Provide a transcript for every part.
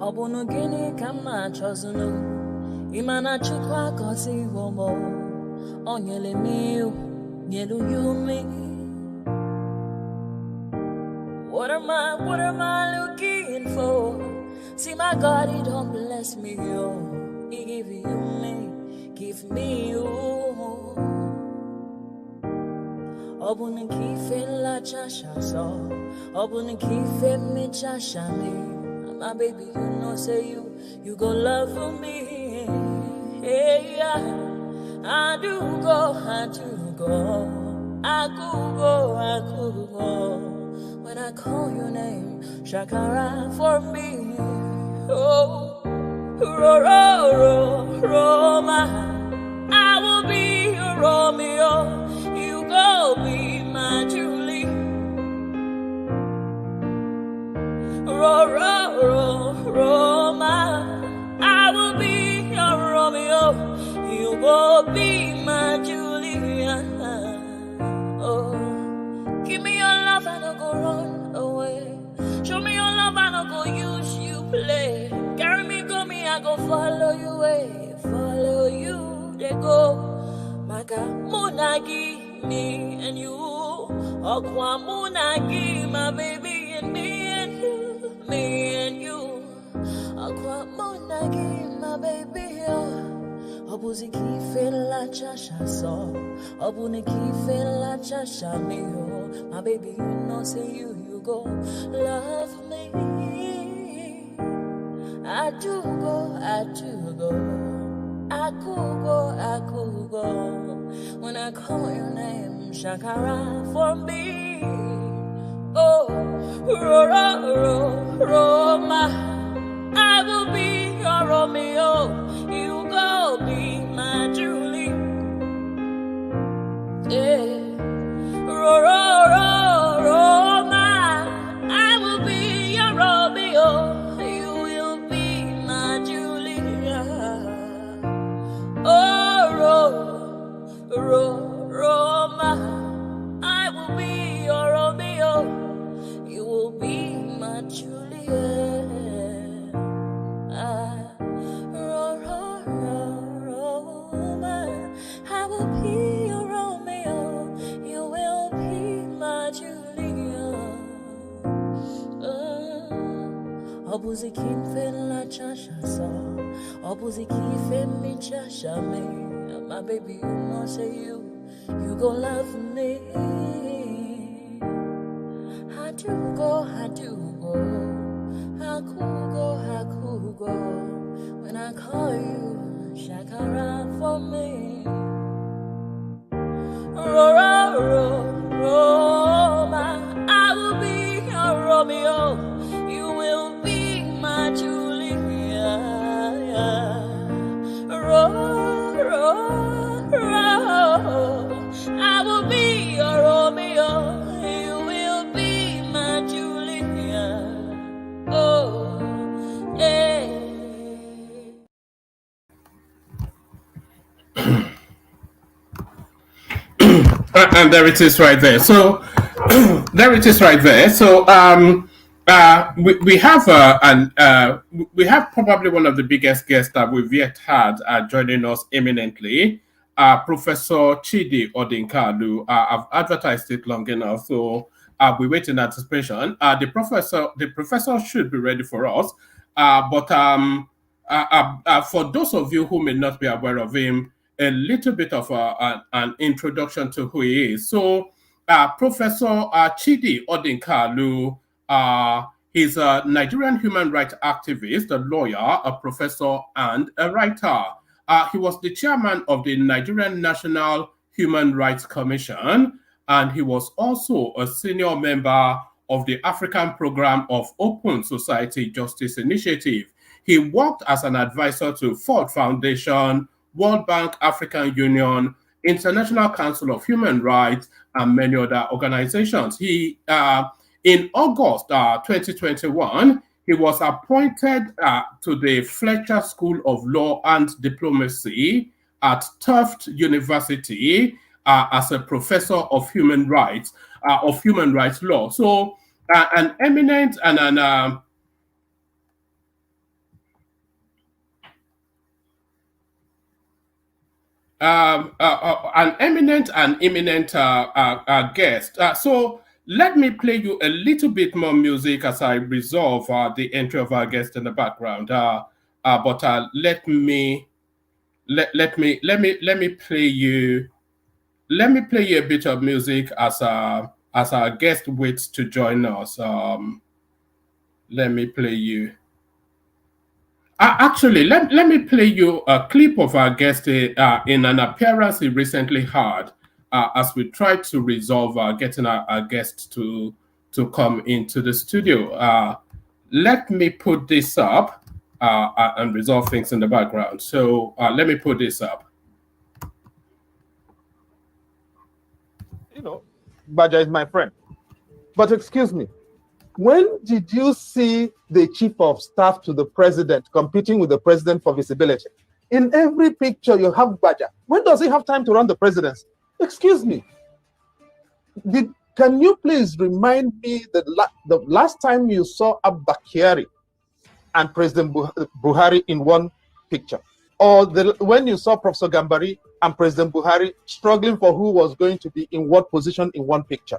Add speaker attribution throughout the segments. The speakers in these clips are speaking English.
Speaker 1: Obunu gini kama chozunu Imana chukwa kosi womo Onyele miu Nyelu yumi What am I looking for? See my God, he don't bless me, oh. He give you me, give me you. Obun kife la chasha so, obun kife me chasha me. My baby, you know, say you go love me. Hey, yeah. I do go, I could go. When I call your name, Shakara for me. Oh, Roma, I will be your Romeo. You go be my Julie. Roma, I will be your Romeo. You go be my Julia. Oh, give me your love and I'll go run away. Show me your love and I'll go use you play. Carry me, go me, I go follow you way. Follow you, they go. Maka munagi, me and you. Okwa munagi, my baby, and me and you. Me and you. Okwa munagi, my baby, oh. Obuzi kife la chasha so, obuni kife la chasha me oh. My baby, you know say you go love me. I do go, I could go. When I call your name, Shakara for me. Oh, Roma, I will be your Romeo. You go be my Julie. Yeah. Roma, I will be your Romeo. You will be my Julia. Oh, Roma, I will be your Romeo. You will be my Julia. I will be your Romeo. You will be my Julia. Obuzi kife la chasha so, obuzi kife mi chasha me. My baby, you know say you go love me. I do go. I could go. When I call you, Shakara for me. Roma, I will be your Romeo. You will be my Julia. I will be your Romeo. You will be my Julia. Oh, yeah.
Speaker 2: And there it is right there. So there it is right there. So we have we have probably one of the biggest guests that we've yet had joining us imminently, Professor Chidi Odinkalu. I've advertised it long enough, so we wait in anticipation. The professor should be ready for us, but for those of you who may not be aware of him, a little bit of an introduction to who he is. So, Professor Chidi Odinkalu, he's a Nigerian human rights activist, a lawyer, a professor, and a writer. He was the chairman of the Nigerian National Human Rights Commission, and he was also a senior member of the African Program of Open Society Justice Initiative. He worked as an advisor to Ford Foundation, World Bank, African Union, International Council of Human Rights, and many other organizations. He, in August 2021, he was appointed to the Fletcher School of Law and Diplomacy at Tufts University as a professor of human rights law. So, an eminent and an an eminent and imminent guest. So let me play you a little bit more music as I resolve the entry of our guest in the background. But let me play you. Let me play you a bit of music as our guest waits to join us. Let me play you. Actually, let me play you a clip of our guest in an appearance he recently had as we tried to resolve getting our guest to come into the studio. Let me put this up and resolve things in the background. So let me put this up.
Speaker 3: You know, Baja is my friend. But excuse me, when did you see the chief of staff to the president competing with the president for visibility? In every picture you have Baja. When does he have time to run the presidency? Excuse me. Can you please remind me the last time you saw Abba Kyari and President Buhari in one picture? Or when you saw Professor Gambari and President Buhari struggling for who was going to be in what position in one picture?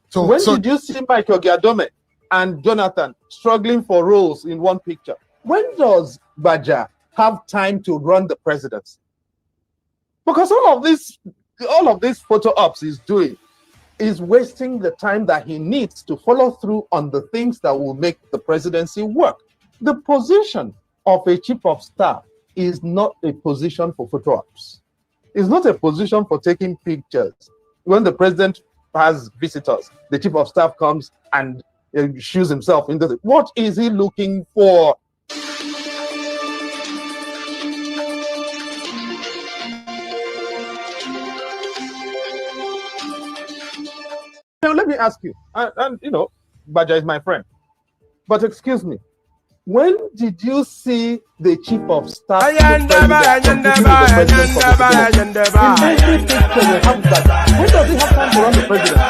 Speaker 3: So did you see Michael Giadome and Jonathan struggling for roles in one picture? When does Baja have time to run the presidency? Because all of these photo ops he's doing is wasting the time that he needs to follow through on the things that will make the presidency work. The position of a chief of staff is not a position for photo ops. It's not a position for taking pictures. When the president has visitors, the chief of staff comes and shoes himself into it. What is he looking for? Now let me ask you, and you know, Baja is my friend, but excuse me, when did you see the chief of staff to the president in every picture you have Baja? When does he have time to run the president?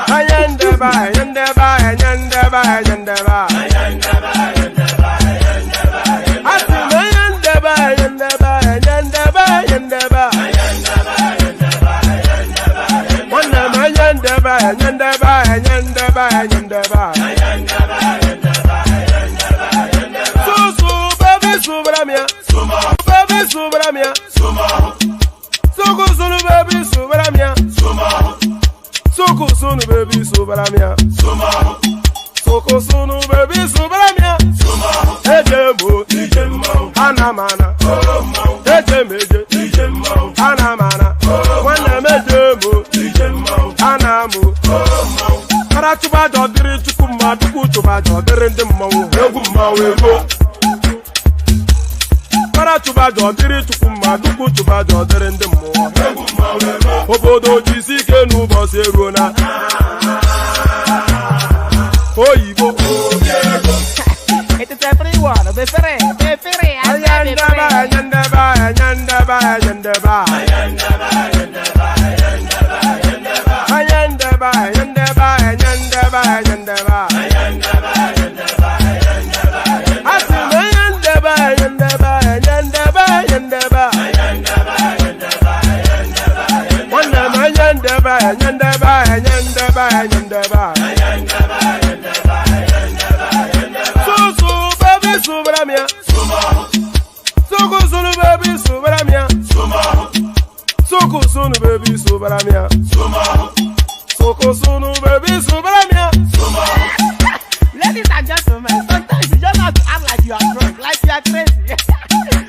Speaker 4: Ladies and gentlemen, sometimes you just have to act like you are drunk, like you are crazy.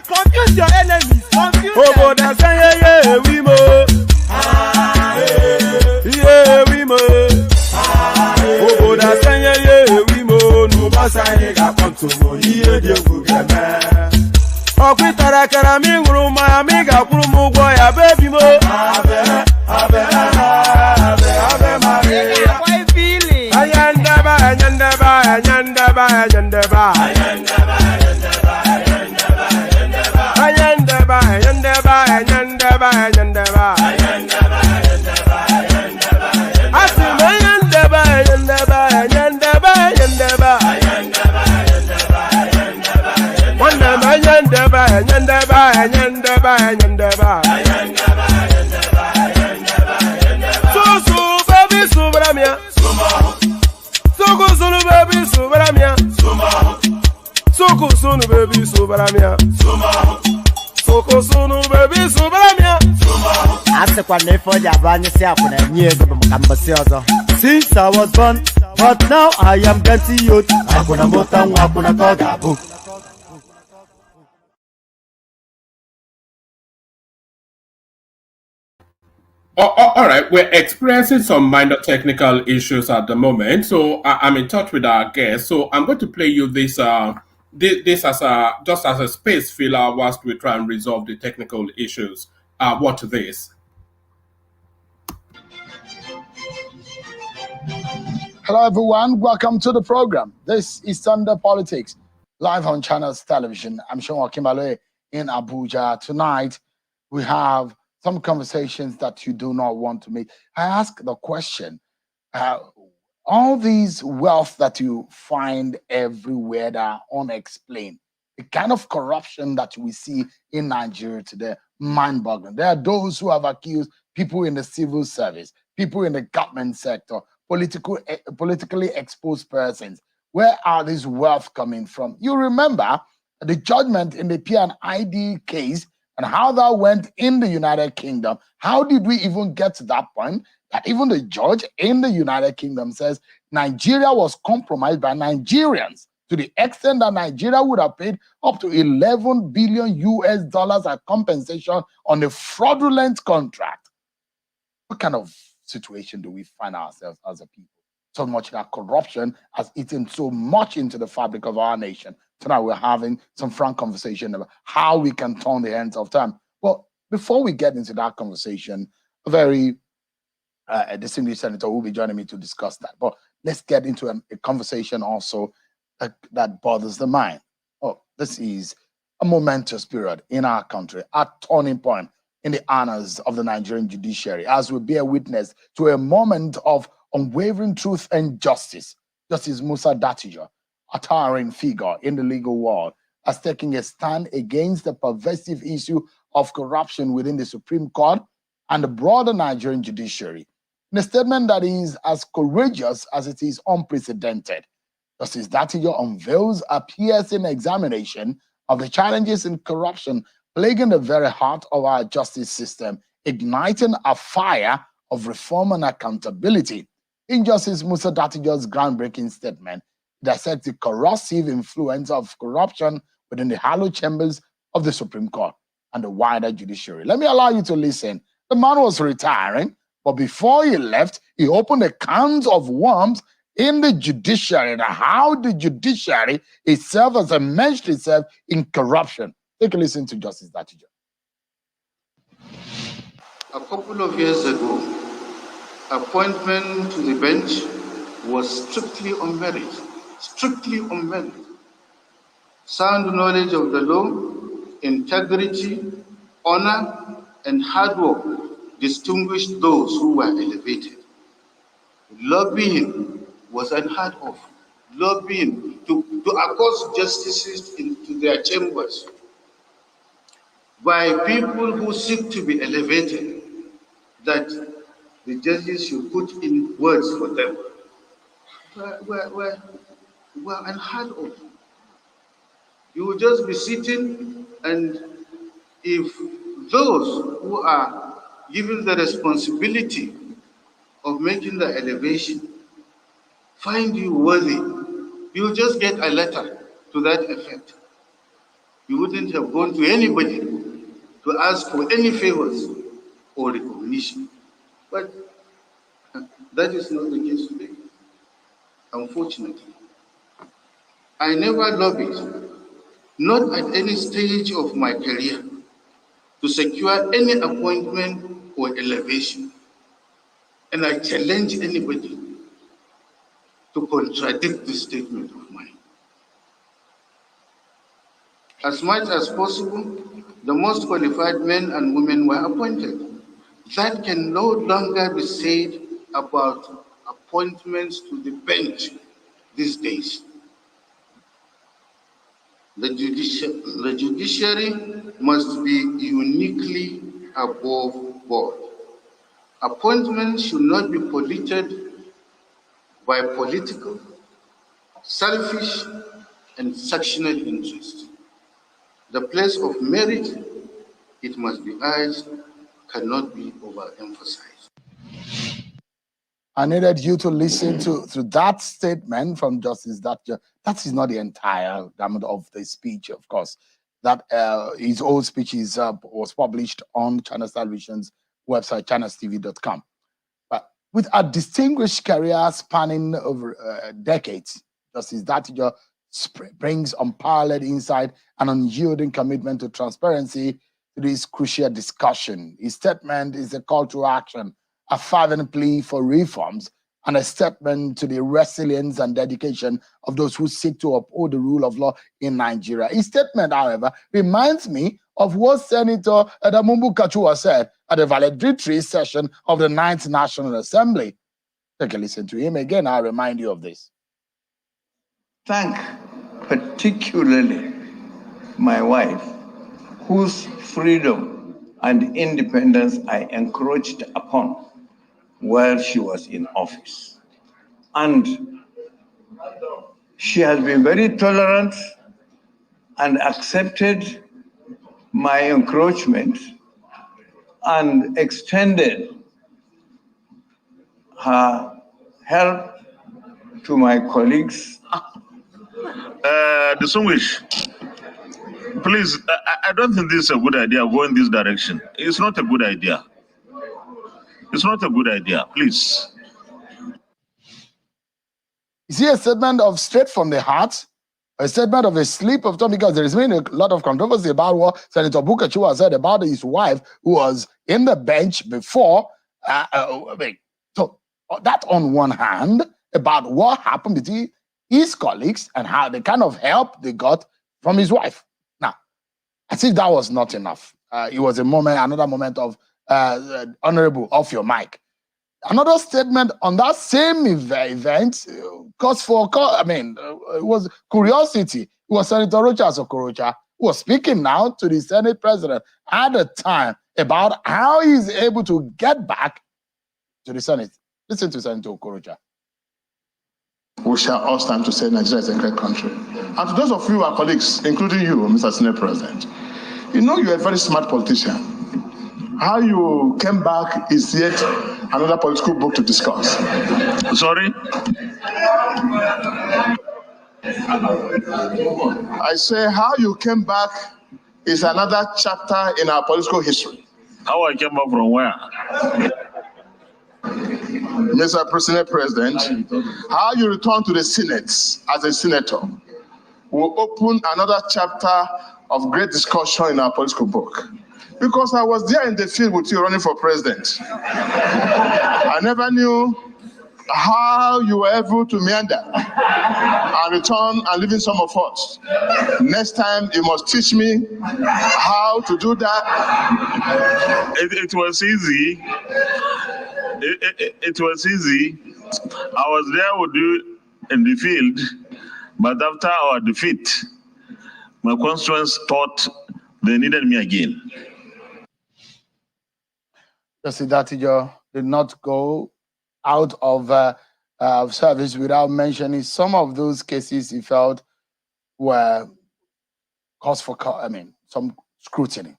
Speaker 4: Confuse your enemies, confuse them.
Speaker 3: We mo. Yeah, we mo. We mo. No basai ga konto mo. Iye de gugeme. Okwitara kara mi nguru ma mi ga kuru mu gwo ya baby mo. Abe Maria.
Speaker 4: Why feeling?
Speaker 3: Ayandaba.
Speaker 4: sobaramia. Soko sunu baby sobaramia. Soko sunu baby sobaramia.
Speaker 5: Ase kwa nefo jabanye si akuna nyego bamkambasi ozo. Since I was born, but now I am getting youth. Akuna mota akuna toga book.
Speaker 2: All right, we're experiencing some minor technical issues at the moment, so I'm in touch with our guest. So I'm going to play you this as a just as a space filler whilst we try and resolve the technical issues. Watch this.
Speaker 6: Hello, everyone. Welcome to the program. This is Sunday Politics, live on Channels Television. I'm Sean Kimale in Abuja. Tonight, we have some conversations that you do not want to make. I ask the question, all these wealth that you find everywhere that are unexplained, the kind of corruption that we see in Nigeria today, mind-boggling. There are those who have accused people in the civil service, people in the government sector, politically exposed persons. Where are these wealth coming from? You remember the judgment in the P&ID case and how that went in the United Kingdom. How did we even get to that point that even the judge in the United Kingdom says Nigeria was compromised by Nigerians to the extent that Nigeria would have paid up to 11 billion US dollars as compensation on a fraudulent contract? What kind of situation do we find ourselves as a people? So much that corruption has eaten so much into the fabric of our nation. Tonight we're having some frank conversation about how we can turn the hands of time. But before we get into that conversation, a very distinguished senator will be joining me to discuss that. But let's get into a conversation also that bothers the mind. Oh, this is a momentous period in our country, a turning point in the honors of the Nigerian judiciary, as we bear witness to a moment of unwavering truth and justice. Justice Musa Dattijo, a towering figure in the legal world, has taken a stand against the pervasive issue of corruption within the Supreme Court and the broader Nigerian judiciary. In a statement that is as courageous as it is unprecedented, Justice Dattijo unveils a piercing examination of the challenges in corruption plaguing the very heart of our justice system, igniting a fire of reform and accountability. In Justice Musa Dattijo's groundbreaking statement, it dissects the corrosive influence of corruption within the hallowed chambers of the Supreme Court and the wider judiciary. Let me allow you to listen. The man was retiring, but before he left, he opened a can of worms in the judiciary and how the judiciary itself has enmeshed itself in corruption. Take a listen to Justice Dattijo.
Speaker 7: A couple of years ago, appointment to the bench was strictly on merit, strictly on merit. Sound knowledge of the law, integrity, honor, and hard work distinguished those who were elevated. Lobbying was unheard of. Lobbying to accost justices into their chambers by people who seek to be elevated, that the judges should put in words for them, were unheard of. You will just be sitting, and if those who are given the responsibility of making the elevation find you worthy, you'll just get a letter to that effect. You wouldn't have gone to anybody to ask for any favors or recognition. But that is not the case today, unfortunately. I never lobbied, not at any stage of my career, to secure any appointment or elevation. And I challenge anybody to contradict this statement of mine. As much as possible, the most qualified men and women were appointed. That can no longer be said about appointments to the bench these days. The judiciary must be uniquely above board. Appointments should not be polluted by political, selfish and sectional interest. The place of merit, it must be urged, cannot be overemphasized.
Speaker 6: I needed you to listen to that statement from Justice Datjo. That is not the entire gamut of the speech, of course. That his old speech was published on Channels Television's website, channelstv.com. But with a distinguished career spanning over decades, Justice Datjo brings unparalleled insight and unyielding commitment to transparency to this crucial discussion. His statement is a call to action, a fervent plea for reforms, and a statement to the resilience and dedication of those who seek to uphold the rule of law in Nigeria. His statement, however, reminds me of what Senator Edamumbu Kachua said at the valedictory session of the 9th National Assembly. Take a listen to him again. I'll remind you of this.
Speaker 8: Thank particularly my wife, whose freedom and independence I encroached upon while she was in office. And she has been very tolerant and accepted my encroachment and extended her help to my colleagues.
Speaker 9: Distinguished, please, I don't think this is a good idea going this direction. It's not a good idea. It's not a good idea, please.
Speaker 6: Is he a statement of straight from the heart? A statement of a slip of tongue? Because there has been a lot of controversy about what Senator Bukachua said about his wife, who was in the bench before. So that on one hand, about what happened between his colleagues and how the kind of help they got from his wife. Now, as if that was not enough. It was another moment of honorable, off your mic. Another statement on that same event, it was curiosity. It was Senator Rocha Sokorocha who was speaking now to the Senate president at the time about how he's able to get back to the Senate. Listen to Senator Okorocha.
Speaker 10: We shall all stand to say Nigeria is a great country. And to those of you, our colleagues, including you, Mr. Senate President, you know you're a very smart politician. How you came back is yet another political book to discuss.
Speaker 9: Sorry?
Speaker 10: I say how you came back is another chapter in our political history.
Speaker 9: How I came back from where?
Speaker 10: Mr. President, how you return to the Senate as a senator will open another chapter of great discussion in our political book. Because I was there in the field with you running for president. I never knew how you were able to meander and return and live in some of us. Next time, you must teach me how to do that.
Speaker 9: It was easy. It was easy. I was there with you in the field, but after our defeat, my constituents thought they needed me again.
Speaker 6: Justice Datjo did not go out of service without mentioning some of those cases he felt were cause for, some scrutiny.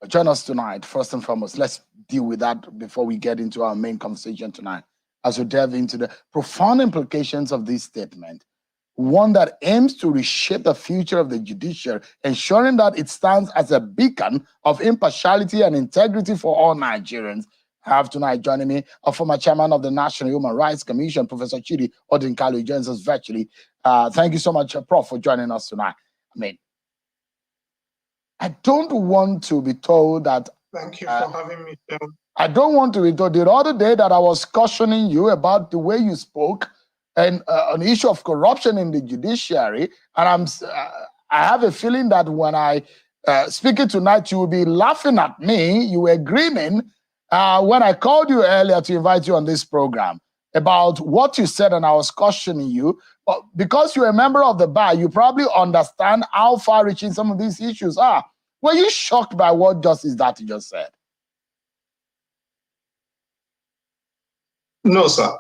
Speaker 6: But join us tonight, first and foremost. Let's deal with that before we get into our main conversation tonight, as we delve into the profound implications of this statement, one that aims to reshape the future of the judiciary, ensuring that it stands as a beacon of impartiality and integrity for all Nigerians. I have tonight joining me a former chairman of the National Human Rights Commission, Professor Chidi Odinkalu. He joins us virtually. Thank you so much, Prof, for joining us tonight. I don't want to be told that.
Speaker 11: Thank you for having me, sir.
Speaker 6: I don't want to be told. The other day that I was cautioning you about the way you spoke and on the issue of corruption in the judiciary, and I have a feeling that when I speak it tonight, you will be laughing at me. You were grinning when I called you earlier to invite you on this program about what you said, and I was cautioning you. But because you're a member of the bar, you probably understand how far-reaching some of these issues are. Were you shocked by what Justice Datjo just said?
Speaker 11: No, sir.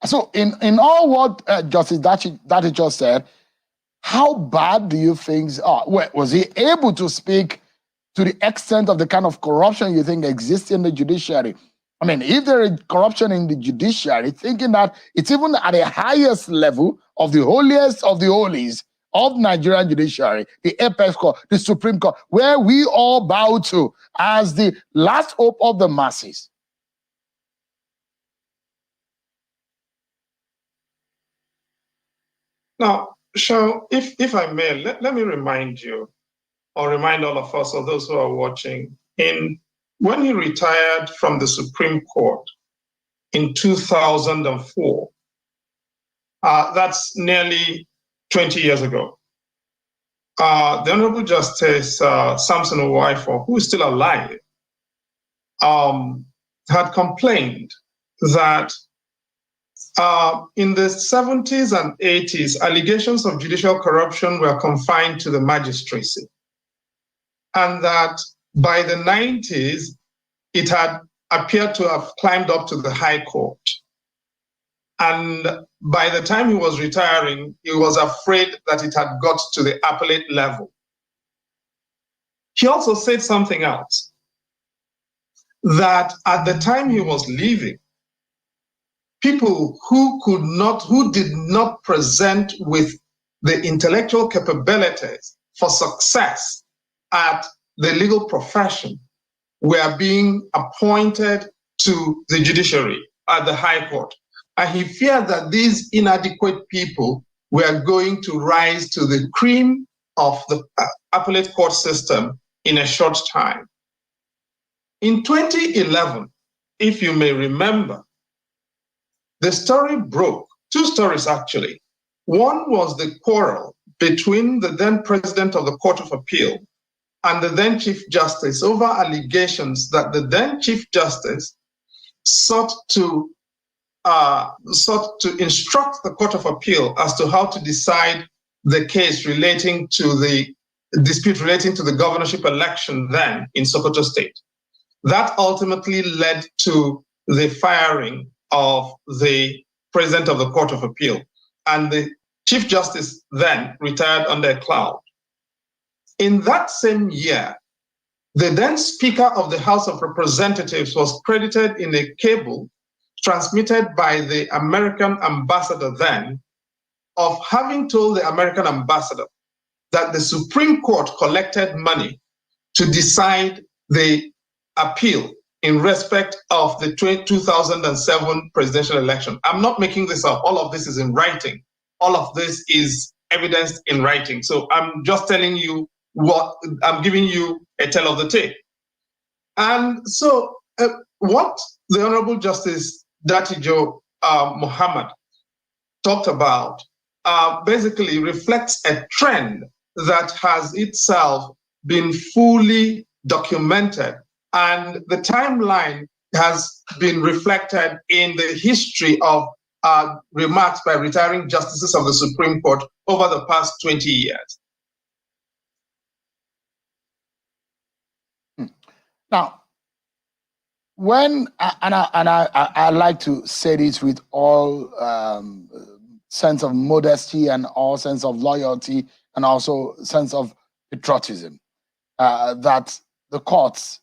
Speaker 6: So in all what Justice Dachi just said, how bad do you think, was he able to speak to the extent of the kind of corruption you think exists in the judiciary? I mean, if there is corruption in the judiciary, thinking that it's even at the highest level of the holiest of the holies of Nigerian judiciary, the apex court, the Supreme Court, where we all bow to as the last hope of the masses.
Speaker 11: Now, Sean, if I may, let me remind you, or remind all of us, or those who are watching, when he retired from the Supreme Court in 2004, that's nearly 20 years ago, the Honorable Justice Samson Owaifo, who is still alive, had complained that in the 70s and 80s, allegations of judicial corruption were confined to the magistracy, and that by the 90s, it had appeared to have climbed up to the High Court. And by the time he was retiring, he was afraid that it had got to the appellate level. He also said something else, that at the time he was leaving, people who did not present with the intellectual capabilities for success at the legal profession were being appointed to the judiciary at the High Court. And he feared that these inadequate people were going to rise to the cream of the appellate court system in a short time. In 2011, if you may remember, the story broke, two stories actually. One was the quarrel between the then president of the Court of Appeal and the then Chief Justice over allegations that the then Chief Justice sought to instruct the Court of Appeal as to how to decide the case relating to the dispute relating to the governorship election then in Sokoto State. That ultimately led to the firing of the president of the Court of Appeal, and the Chief Justice then retired under a cloud. In that same year, the then Speaker of the House of Representatives was credited in a cable transmitted by the American ambassador then of having told the American ambassador that the Supreme Court collected money to decide the appeal in respect of the 2007 presidential election. I'm not making this up. All of this is in writing. All of this is evidenced in writing. So I'm just telling you I'm giving you a tale of the tape. And so what the Honorable Justice Datijo Muhammad talked about basically reflects a trend that has itself been fully documented, and the timeline has been reflected in the history of remarks by retiring justices of the Supreme Court over the past 20 years.
Speaker 6: Now, I like to say this with all sense of modesty and all sense of loyalty and also sense of patriotism, that the courts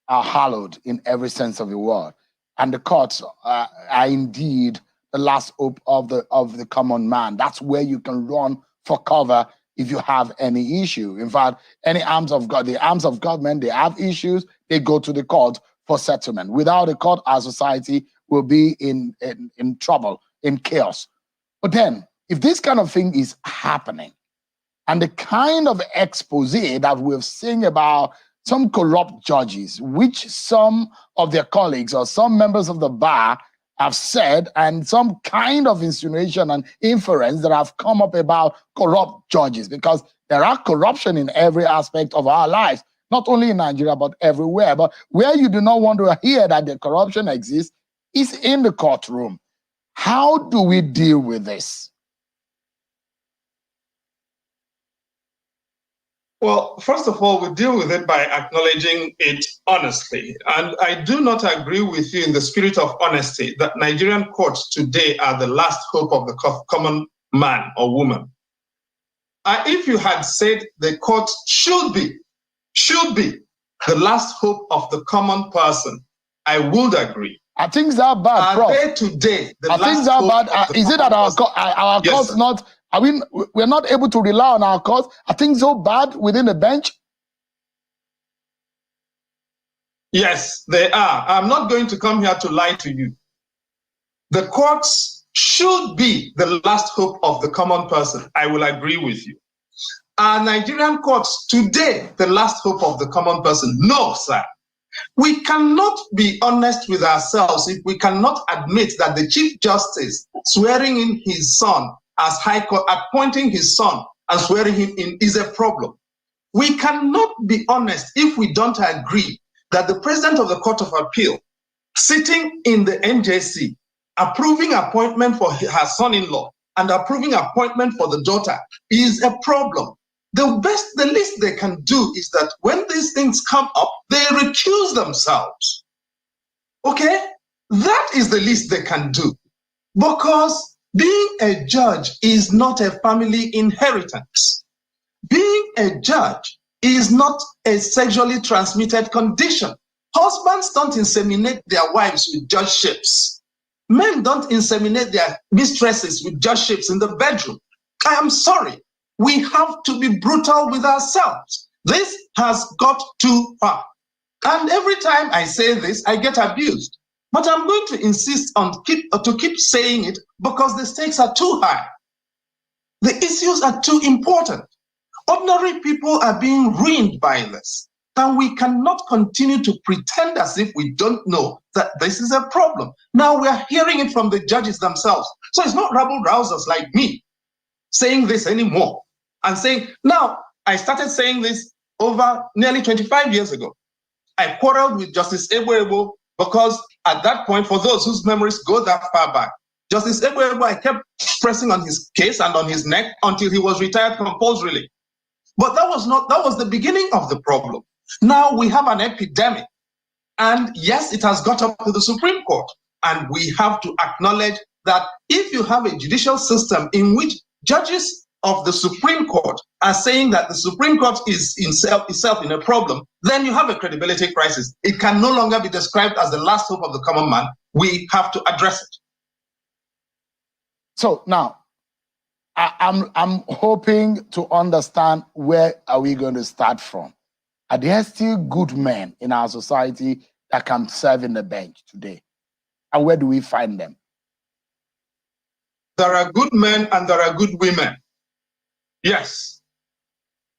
Speaker 6: are hallowed in every sense of the word, and the courts are indeed the last hope of the common man. That's where you can run for cover if you have any issue. In fact, any arms of God, the arms of government, they have issues, they go to the court for settlement. Without a court, our society will be in trouble, in chaos. But then, if this kind of thing is happening, and the kind of expose that we've seen about some corrupt judges, which some of their colleagues or some members of the bar have said, and some kind of insinuation and inference that have come up about corrupt judges, because there are corruption in every aspect of our lives, not only in Nigeria, but everywhere. But where you do not want to hear that the corruption exists is in the courtroom. How do we deal with this?
Speaker 11: Well, first of all, we deal with it by acknowledging it honestly. And I do not agree with you in the spirit of honesty that Nigerian courts today are the last hope of the common man or woman. If you had said the court should be the last hope of the common person, I would agree.
Speaker 6: Are things that bad, Prof?
Speaker 11: Are they today the
Speaker 6: are
Speaker 11: last
Speaker 6: things that
Speaker 11: hope
Speaker 6: bad? Is it that our
Speaker 11: yes,
Speaker 6: courts
Speaker 11: sir.
Speaker 6: not? I mean, we're not able to rely on our courts. Are things so bad within the bench?
Speaker 11: Yes, they are. I'm not going to come here to lie to you. The courts should be the last hope of the common person. I will agree with you. Are Nigerian courts today the last hope of the common person? No, sir. We cannot be honest with ourselves if we cannot admit that the Chief Justice swearing in his son as High Court, appointing his son and swearing him in is a problem. We cannot be honest if we don't agree that the President of the Court of Appeal, sitting in the NJC, approving appointment for her son-in-law and approving appointment for the daughter is a problem. The least they can do is that when these things come up, they recuse themselves. Okay? That is the least they can do. Because being a judge is not a family inheritance. Being a judge is not a sexually transmitted condition. Husbands don't inseminate their wives with judgeships. Men don't inseminate their mistresses with judgeships in the bedroom. I am sorry. We have to be brutal with ourselves. This has got too far. And every time I say this, I get abused. But I'm going to insist on keep saying it because the stakes are too high. The issues are too important. Ordinary people are being ruined by this. And we cannot continue to pretend as if we don't know that this is a problem. Now we are hearing it from the judges themselves. So it's not rabble-rousers like me saying this anymore. And saying, now, I started saying this over nearly 25 years ago. I quarreled with Justice Egwuregbo because at that point, for those whose memories go that far back, Justice Egwuregbo, I kept pressing on his case and on his neck until he was retired compulsorily. But that was the beginning of the problem. Now we have an epidemic. And yes, it has got up to the Supreme Court. And we have to acknowledge that if you have a judicial system in which judges of the Supreme Court are saying that the Supreme Court is itself in a problem, then you have a credibility crisis. It can no longer be described as the last hope of the common man. We have to address it.
Speaker 6: So now, I'm hoping to understand where are we going to start from. Are there still good men in our society that can serve in the bench today? And where do we find them?
Speaker 11: There are good men and there are good women. Yes.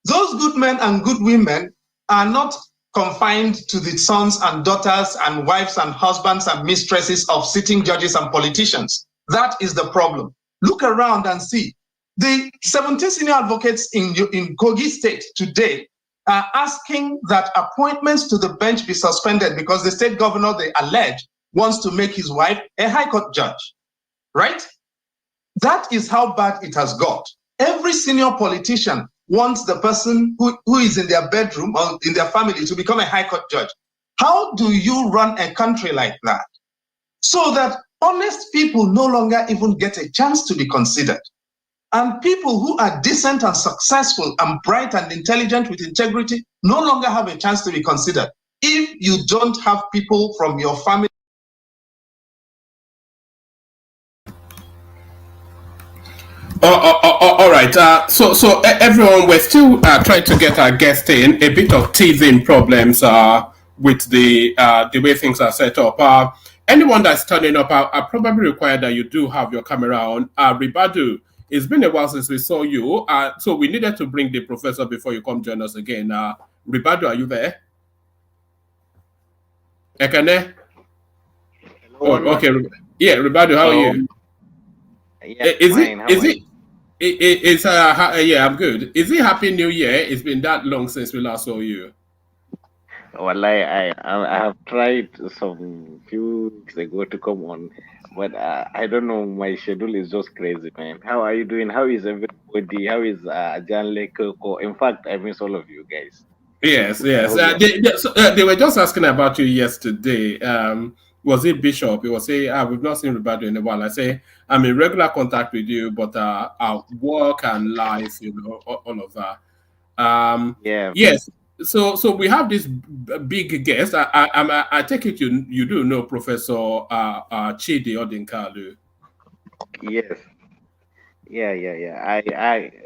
Speaker 11: Those good men and good women are not confined to the sons and daughters and wives and husbands and mistresses of sitting judges and politicians. That is the problem. Look around and see. The 17 senior advocates in Kogi State today are asking that appointments to the bench be suspended because the state governor, they allege, wants to make his wife a high court judge. Right? That is how bad it has got. Every senior politician wants the person who is in their bedroom or in their family to become a high court judge. How do you run a country like that? So that honest people no longer even get a chance to be considered. And people who are decent and successful and bright and intelligent with integrity no longer have a chance to be considered. If you don't have people from your family.
Speaker 2: All right. So everyone, we're still trying to get our guest in. A bit of teething problems with the way things are set up. Anyone that's turning up, I probably require that you do have your camera on. Ribadu, it's been a while since we saw you. So we needed to bring the professor before you come join us again. Ribadu, are you there? Ekane? Oh, okay. Yeah, Ribadu, how are you?
Speaker 12: Yeah,
Speaker 2: yeah, I'm good. Is it Happy New Year? It's been that long since we last saw you.
Speaker 12: Well, I have tried some few weeks ago to come on, but I don't know. My schedule is just crazy, man. How are you doing? How is everybody? How is Jan Lekoko? In fact, I miss all of you guys.
Speaker 2: Yes,
Speaker 12: I
Speaker 2: yes.
Speaker 12: hope you're
Speaker 2: They were just asking about you yesterday. Was it Bishop? He was saying, we've not seen Ribado in a while. I say, I'm in regular contact with you, but our work and life, all of that.
Speaker 12: yeah.
Speaker 2: Yes. So we have this big guest. I take it you do know Professor Chidi Odinkalu.
Speaker 12: Yes. Yeah.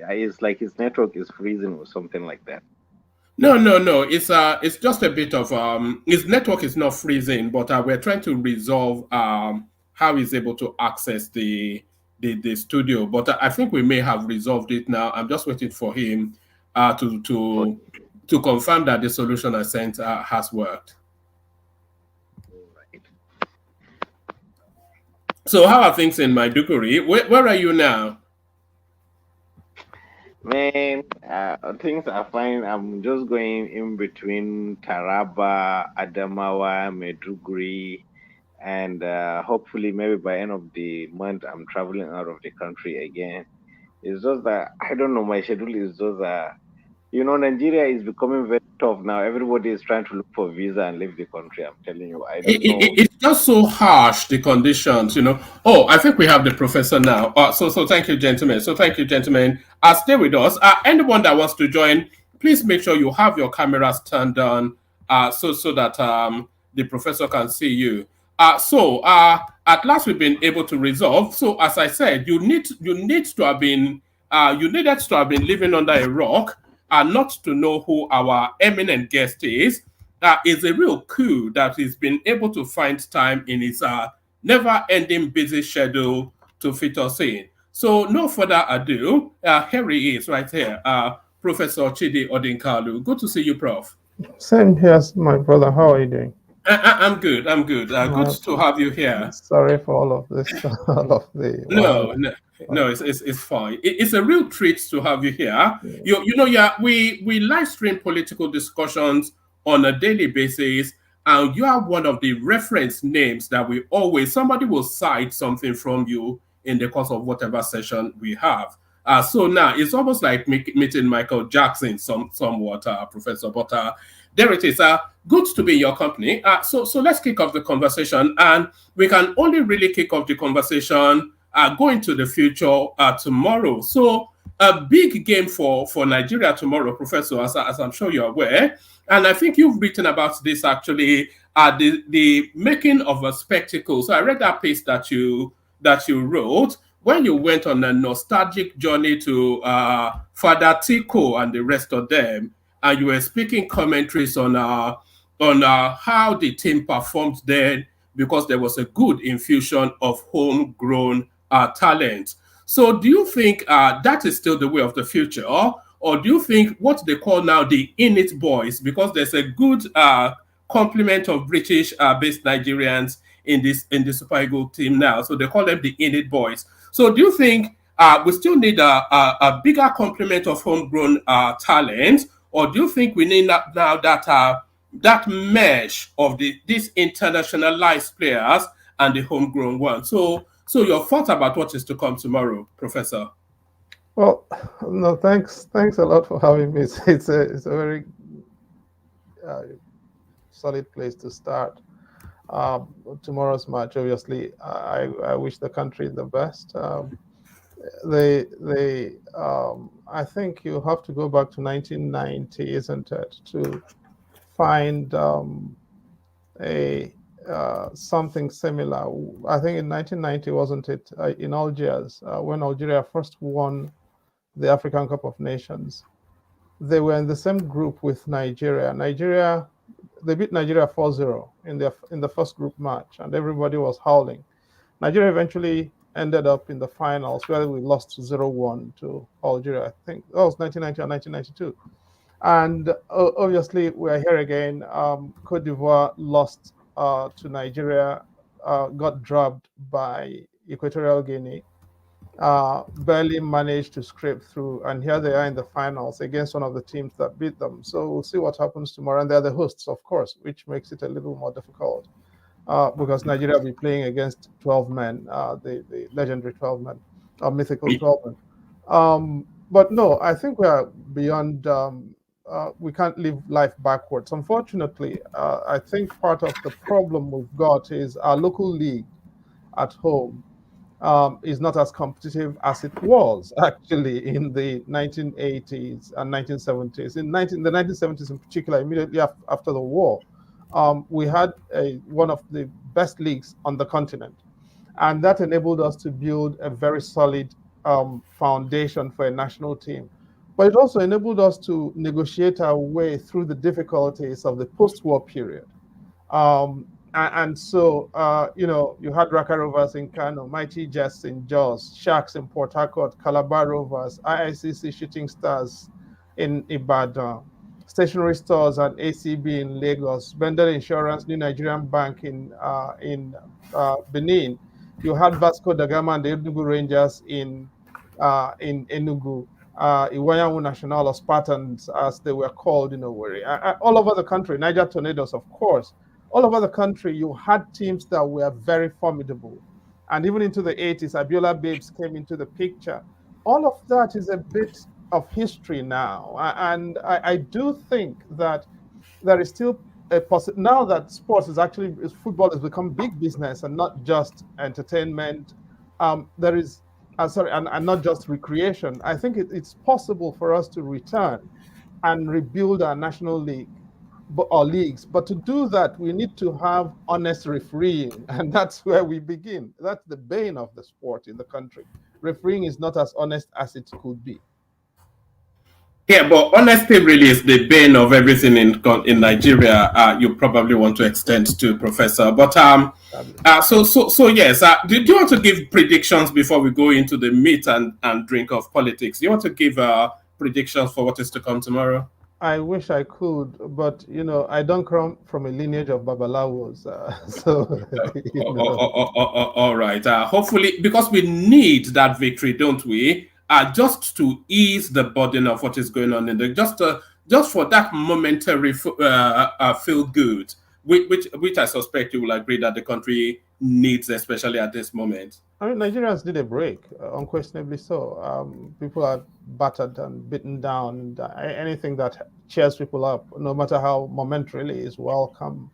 Speaker 12: It's like his network is freezing or something like that.
Speaker 2: No. It's just a bit of his network is not freezing, but we're trying to resolve how he's able to access the studio. But I think we may have resolved it now. I'm just waiting for him to
Speaker 12: Okay.
Speaker 2: confirm that the solution I sent has worked.
Speaker 12: Right.
Speaker 2: So how are things in Maiduguri? Where are you now?
Speaker 12: Man, things are fine. I'm just going in between Taraba, Adamawa, Meduguri, and hopefully maybe by end of the month I'm traveling out of the country again. It's just that I don't know. My schedule is just Nigeria is becoming very tough now. Everybody is trying to look for visa and leave the country. I'm telling you, I don't know.
Speaker 2: It's just so harsh, the conditions. Oh, I think we have the professor now. So thank you, gentlemen. So thank you, gentlemen. Stay with us. Anyone that wants to join, please make sure you have your cameras turned on, so that the professor can see you. At last we've been able to resolve. So as I said, you need to have been you needed to have been living under a rock and not to know who our eminent guest is. It's a real coup that he's been able to find time in his never-ending busy schedule to fit us in. So, no further ado, here he is right here, Professor Chidi Odinkalu. Good to see you, Prof.
Speaker 3: Same here, my brother. How are you doing?
Speaker 2: I'm good. I'm good. Good to have you here.
Speaker 3: Sorry for all of this, all of the
Speaker 2: No,
Speaker 3: wahala.
Speaker 2: no, it's fine. It's a real treat to have you here. We live stream political discussions on a daily basis, and you are one of the reference names that somebody will cite something from you in the course of whatever session we have. So now it's almost like meeting Michael Jackson, somewhat, Professor. But there it is. Good to be in your company. So let's kick off the conversation, and we can only really kick off the conversation going to the future tomorrow. So a big game for Nigeria tomorrow, Professor, as I'm sure you're aware. And I think you've written about this actually, the making of a spectacle. So I read that piece that you wrote when you went on a nostalgic journey to Father Tico and the rest of them, and you were speaking commentaries on how the team performed then, because there was a good infusion of homegrown talent. So do you think that is still the way of the future? Or do you think what they call now the in-it boys, because there's a good complement of British-based Nigerians in the Super Eagles team now, so they call them the in-it boys. So do you think we still need a bigger complement of homegrown talent, or do you think we need now that mesh of these internationalized players and the homegrown ones? So your thoughts about what is to come tomorrow, Professor?
Speaker 3: Well, no, thanks a lot for having me. It's a very solid place to start. Tomorrow's match, obviously, I wish the country the best. I think you have to go back to 1990, isn't it, to find something similar. I think in 1990, wasn't it, in Algiers, when Algeria first won the African Cup of Nations. They were in the same group with Nigeria. They beat Nigeria 4-0 in the first group match, and everybody was howling. Nigeria eventually ended up in the finals where we lost 0-1 to Algeria. I think that was 1990 or 1992. And obviously, we are here again. Cote d'Ivoire lost to Nigeria, got drubbed by Equatorial Guinea, barely managed to scrape through. And here they are in the finals against one of the teams that beat them. So we'll see what happens tomorrow. And they're the hosts, of course, which makes it a little more difficult. because Nigeria will be playing against 12 men, the legendary 12 men, mythical 12 men. But no, I think we are beyond. We can't live life backwards. Unfortunately, I think part of the problem we've got is our local league at home is not as competitive as it was actually in the 1980s and 1970s. The 1970s in particular, immediately after the war, we had one of the best leagues on the continent. And that enabled us to build a very solid foundation for a national team. But it also enabled us to negotiate our way through the difficulties of the post-war period. And so, you had Raka Rovers in Kano, Mighty Jets in Jos, Sharks in Port Harcourt, Calabar Rovers, IICC Shooting Stars in Ibadan, Stationery Stores and ACB in Lagos, Bendel Insurance, New Nigerian Bank in Benin. You had Vasco da Gama and the Enugu Rangers in Enugu. Iwayamu National or Spartans, as they were called in Owerri. All over the country, Niger Tornadoes, of course. All over the country, you had teams that were very formidable. And even into the 80s, Abiola Babes came into the picture. All of that is a bit of history now. And I do think that there is still a possibility, now that sports football has become big business and not just entertainment. There is, and not just recreation. I think it's possible for us to return and rebuild our national league or leagues. But to do that, we need to have honest refereeing, and that's where we begin. That's the bane of the sport in the country. Refereeing is not as honest as it could be.
Speaker 2: Yeah, but honesty really is the bane of everything in Nigeria. You probably want to extend to Professor, but so yes. Do you want to give predictions before we go into the meat and drink of politics? Do you want to give predictions for what is to come tomorrow?
Speaker 3: I wish I could, but I don't come from a lineage of babalawos, so.
Speaker 2: All right. Hopefully, because we need that victory, don't we? Just to ease the burden of what is going on in the just for that momentary feel good, which I suspect you will agree that the country needs, especially at this moment.
Speaker 3: I mean, Nigerians need a break, unquestionably so. People are battered and beaten down. And, anything that cheers people up, no matter how momentarily, is welcome.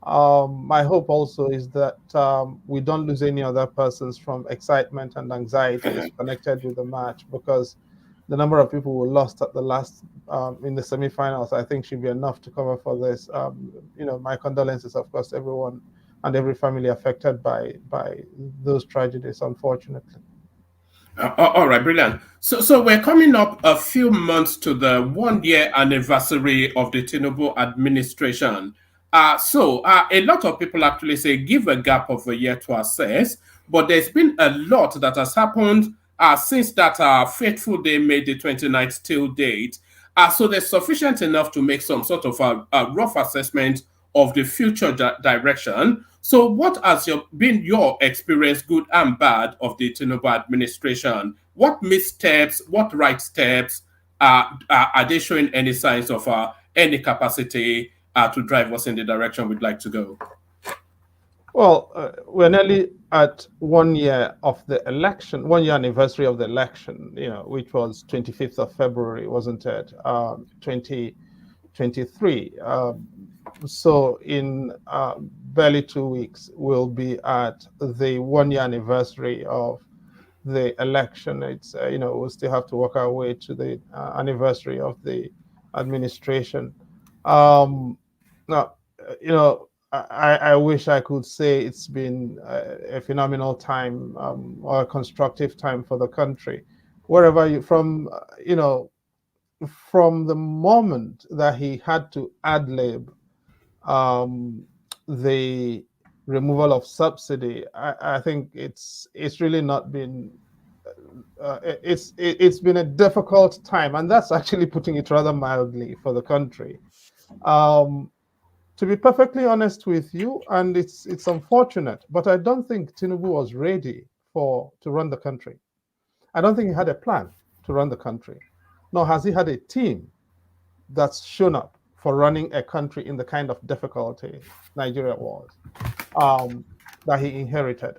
Speaker 3: My hope also is that we don't lose any other persons from excitement and anxieties connected with the match, because the number of people who lost at the last in the semifinals, I think, should be enough to cover for this. My condolences, of course, to everyone and every family affected by those tragedies, unfortunately.
Speaker 2: All right, brilliant. So we're coming up a few months to the 1-year anniversary of the Tinubu administration. So a lot of people actually say give a gap of a year to assess, but there's been a lot that has happened since that fateful day made the 29th till date. So there's sufficient enough to make some sort of a rough assessment of the future direction. So what has been your experience, good and bad, of the Tinubu administration? What missteps, what right steps are they showing any signs of any capacity to drive us in the direction we'd like to go?
Speaker 3: Well, we're nearly at 1 year of the election, 1 year anniversary of the election, which was 25th of February, wasn't it? 2023. So in barely 2 weeks, we'll be at the 1 year anniversary of the election. It's, we'll still have to work our way to the anniversary of the administration. Now, I wish I could say it's been a phenomenal time or a constructive time for the country. Wherever from the moment that he had to ad-lib the removal of subsidy, I think it's really not been. It's been a difficult time, and that's actually putting it rather mildly for the country. To be perfectly honest with you, and it's unfortunate, but I don't think Tinubu was ready to run the country. I don't think he had a plan to run the country, nor has he had a team that's shown up for running a country in the kind of difficulty Nigeria was. that he inherited.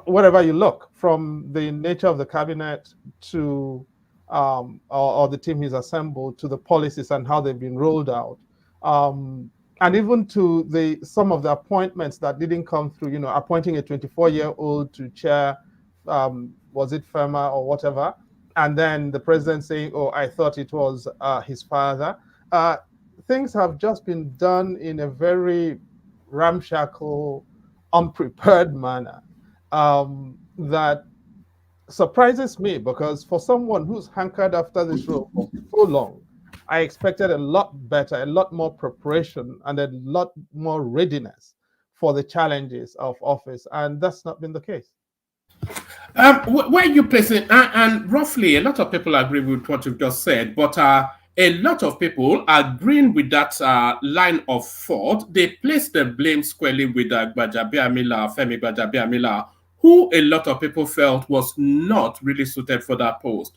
Speaker 3: Wherever you look, from the nature of the cabinet to or the team he's assembled, to the policies and how they've been rolled out, and even to some of the appointments that didn't come through. Appointing a 24-year-old to chair, was it FEMA or whatever, and then the president saying, "Oh, I thought it was his father." Things have just been done in a very ramshackle, unprepared manner that surprises me, because for someone who's hankered after this role for so long, I expected a lot better, a lot more preparation, and a lot more readiness for the challenges of office, and that's not been the case.
Speaker 2: Where you place it, and roughly a lot of people agree with what you've just said, but a lot of people agreeing with that line of thought, they place the blame squarely with Gbajabiamila, Femi Gbajabiamila, who a lot of people felt was not really suited for that post.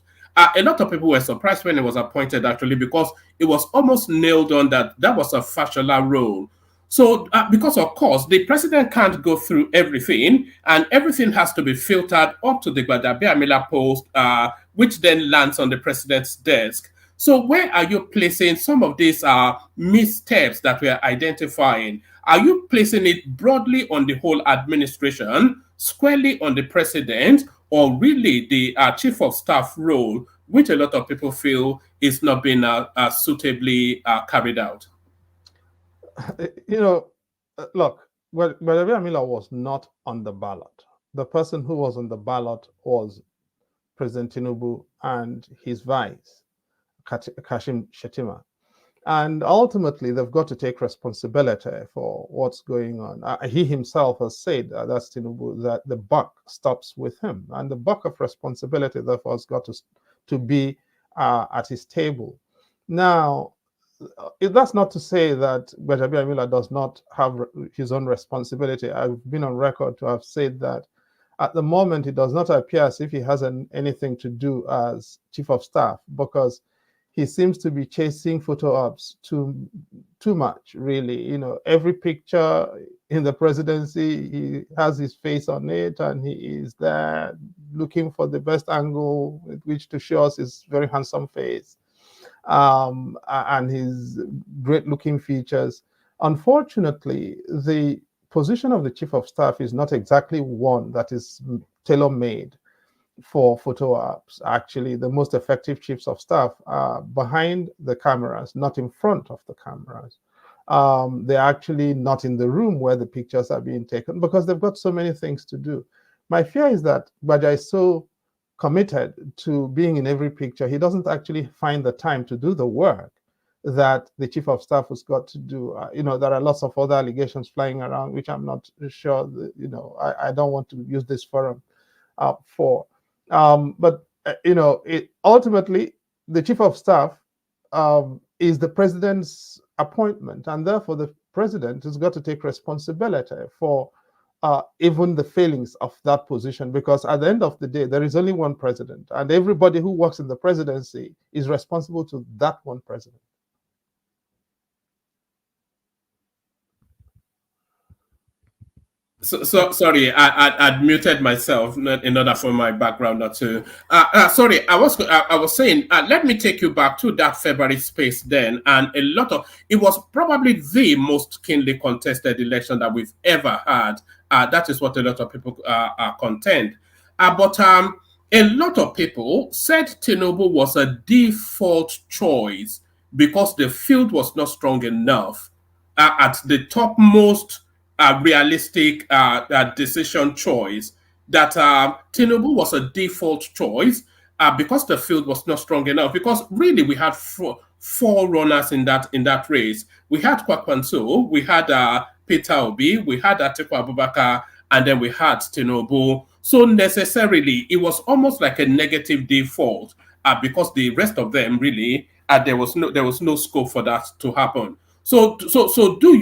Speaker 2: A lot of people were surprised when he was appointed, actually, because it was almost nailed on that was a Fashola role. So, because of course, the president can't go through everything, and everything has to be filtered up to the Gbajabiamila post, which then lands on the president's desk. So, where are you placing some of these missteps that we are identifying? Are you placing it broadly on the whole administration, squarely on the president, or really the chief of staff role, which a lot of people feel is not being suitably carried out?
Speaker 3: Look, Gbajabiamila was not on the ballot. The person who was on the ballot was President Tinubu and his vice, Kashim Shettima. And ultimately, they've got to take responsibility for what's going on. He himself has said, that's Tinubu, that the buck stops with him. And the buck of responsibility, therefore, has got to be at his table. Now, that's not to say that Gbajabiamila does not have his own responsibility. I've been on record to have said that at the moment, it does not appear as if he has anything to do as chief of staff, because he seems to be chasing photo ops too much, really. Every picture in the presidency, he has his face on it, and he is there looking for the best angle with which to show us his very handsome face and his great-looking features. Unfortunately, the position of the chief of staff is not exactly one that is tailor-made for photo ops. Actually, the most effective chiefs of staff are behind the cameras, not in front of the cameras. They're actually not in the room where the pictures are being taken, because they've got so many things to do. My fear is that Gbaja is so committed to being in every picture, he doesn't actually find the time to do the work that the chief of staff has got to do. There are lots of other allegations flying around, which I'm not sure that, I don't want to use this forum for. But ultimately, the chief of staff is the president's appointment, and therefore the president has got to take responsibility for even the failings of that position, because at the end of the day, there is only one president, and everybody who works in the presidency is responsible to that one president.
Speaker 2: So sorry, I'd muted myself in order for my background not to. Sorry, I was saying, let me take you back to that February space then, and it was probably the most keenly contested election that we've ever had. That is what a lot of people contend. But a lot of people said Tinubu was a default choice because the field was not strong enough at the topmost realistic decision choice, that Tinubu was a default choice because the field was not strong enough. Because really, we had four runners in that race. We had Kwakwanso, we had Peter Obi, we had Atiku Abubakar, and then we had Tinubu. So necessarily, it was almost like a negative default because the rest of them really there was no scope for that to happen. So do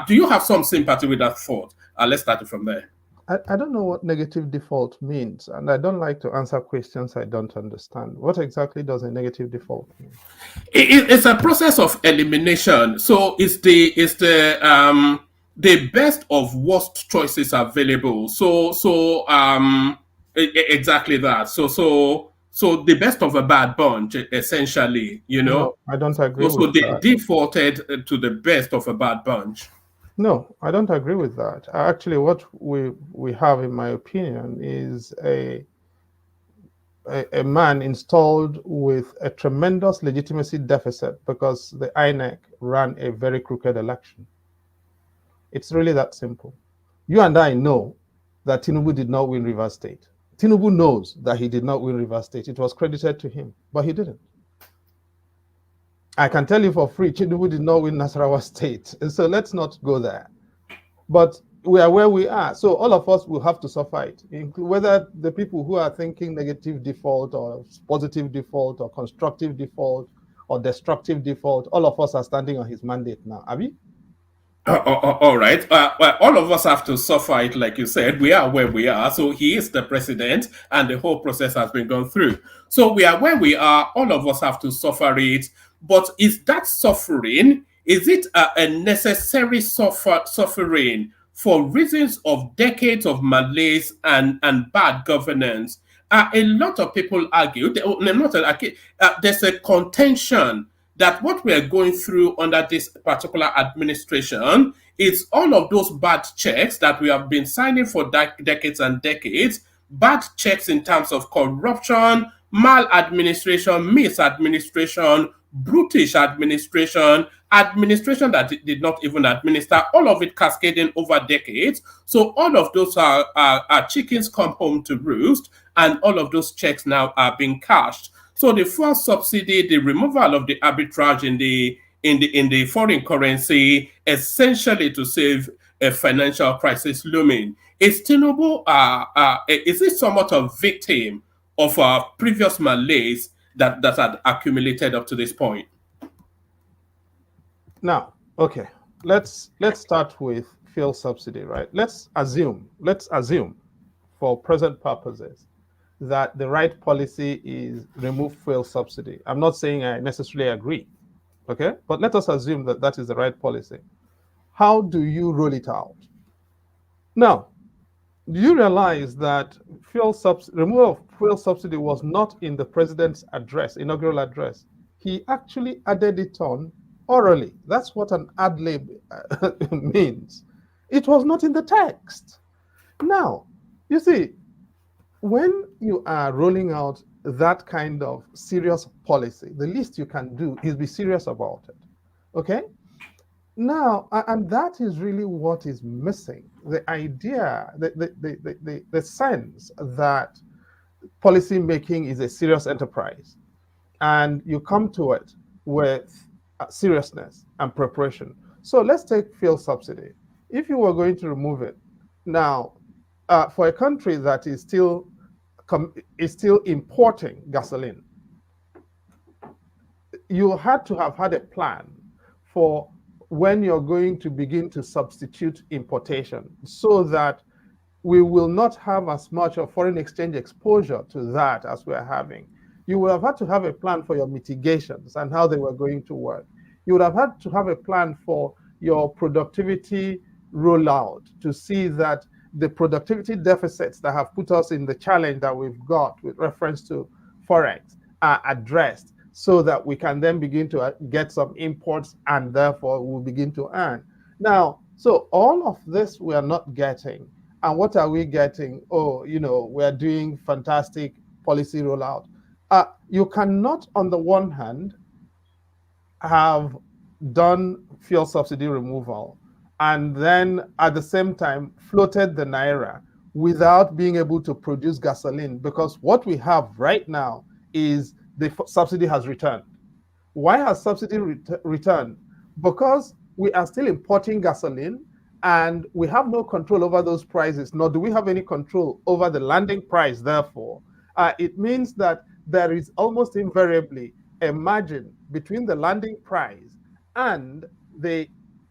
Speaker 2: you have some sympathy with that thought? Let's start it from there.
Speaker 3: I don't know what negative default means, and I don't like to answer questions I don't understand. What exactly does a negative default mean? It's
Speaker 2: a process of elimination. So it's the the best of worst choices available. Exactly that. So the best of a bad bunch, essentially,
Speaker 3: No, I don't agree
Speaker 2: So
Speaker 3: with
Speaker 2: they
Speaker 3: that.
Speaker 2: defaulted to the best of a bad bunch.
Speaker 3: No, I don't agree with that. Actually, what we have, in my opinion, is a man installed with a tremendous legitimacy deficit because the INEC ran a very crooked election. It's really that simple. You and I know that Tinubu did not win Rivers State. Tinubu knows that he did not win Rivers State. It was credited to him, but he didn't. I can tell you for free, Tinubu did not win Nasarawa State. And so let's not go there. But we are where we are. So all of us will have to suffer it, whether the people who are thinking negative default or positive default or constructive default or destructive default, all of us are standing on his mandate now. Abi?
Speaker 2: All right. Well, all of us have to suffer it, like you said. We are where we are. So he is the president, and the whole process has been gone through. So we are where we are. All of us have to suffer it. But is that suffering? Is it a necessary suffering for reasons of decades of malaise and bad governance? A lot of people argue. There's a contention that what we are going through under this particular administration is all of those bad checks that we have been signing for decades and decades, bad checks in terms of corruption, maladministration, misadministration, brutish administration, administration that did not even administer, all of it cascading over decades. So all of those are chickens come home to roost, and all of those checks now are being cashed. So the first subsidy, the removal of the arbitrage in the foreign currency, essentially to save a financial crisis looming. Is Tinubu is it somewhat a victim of previous malaise that had accumulated up to this point?
Speaker 3: Now, okay, let's start with fuel subsidy, right? Let's assume for present purposes that the right policy is remove fuel subsidy. I'm not saying I necessarily agree, okay? But let us assume that that is the right policy. How do you roll it out? Now, do you realize that removal of fuel subsidy was not in the president's inaugural address? He actually added it on orally. That's what an ad lib means. It was not in the text. Now, you see, when you are rolling out that kind of serious policy, the least you can do is be serious about it. Okay? Now, and that is really what is missing. The idea, the sense that policy making is a serious enterprise, and you come to it with seriousness and preparation. So let's take fuel subsidy. If you were going to remove it, now, for a country that is still importing gasoline, you had to have had a plan for when you're going to begin to substitute importation so that we will not have as much of foreign exchange exposure to that as we're having. You would have had to have a plan for your mitigations and how they were going to work. You would have had to have a plan for your productivity rollout to see that the productivity deficits that have put us in the challenge that we've got with reference to Forex are addressed so that we can then begin to get some imports and therefore we'll begin to earn. Now, so all of this we are not getting. And what are we getting? Oh, we're doing fantastic policy rollout. You cannot, on the one hand, have done fuel subsidy removal and then at the same time floated the naira without being able to produce gasoline, because what we have right now is the subsidy has returned. Why has subsidy returned? Because we are still importing gasoline and we have no control over those prices, nor do we have any control over the landing price. Therefore, it means that there is almost invariably a margin between the landing price and the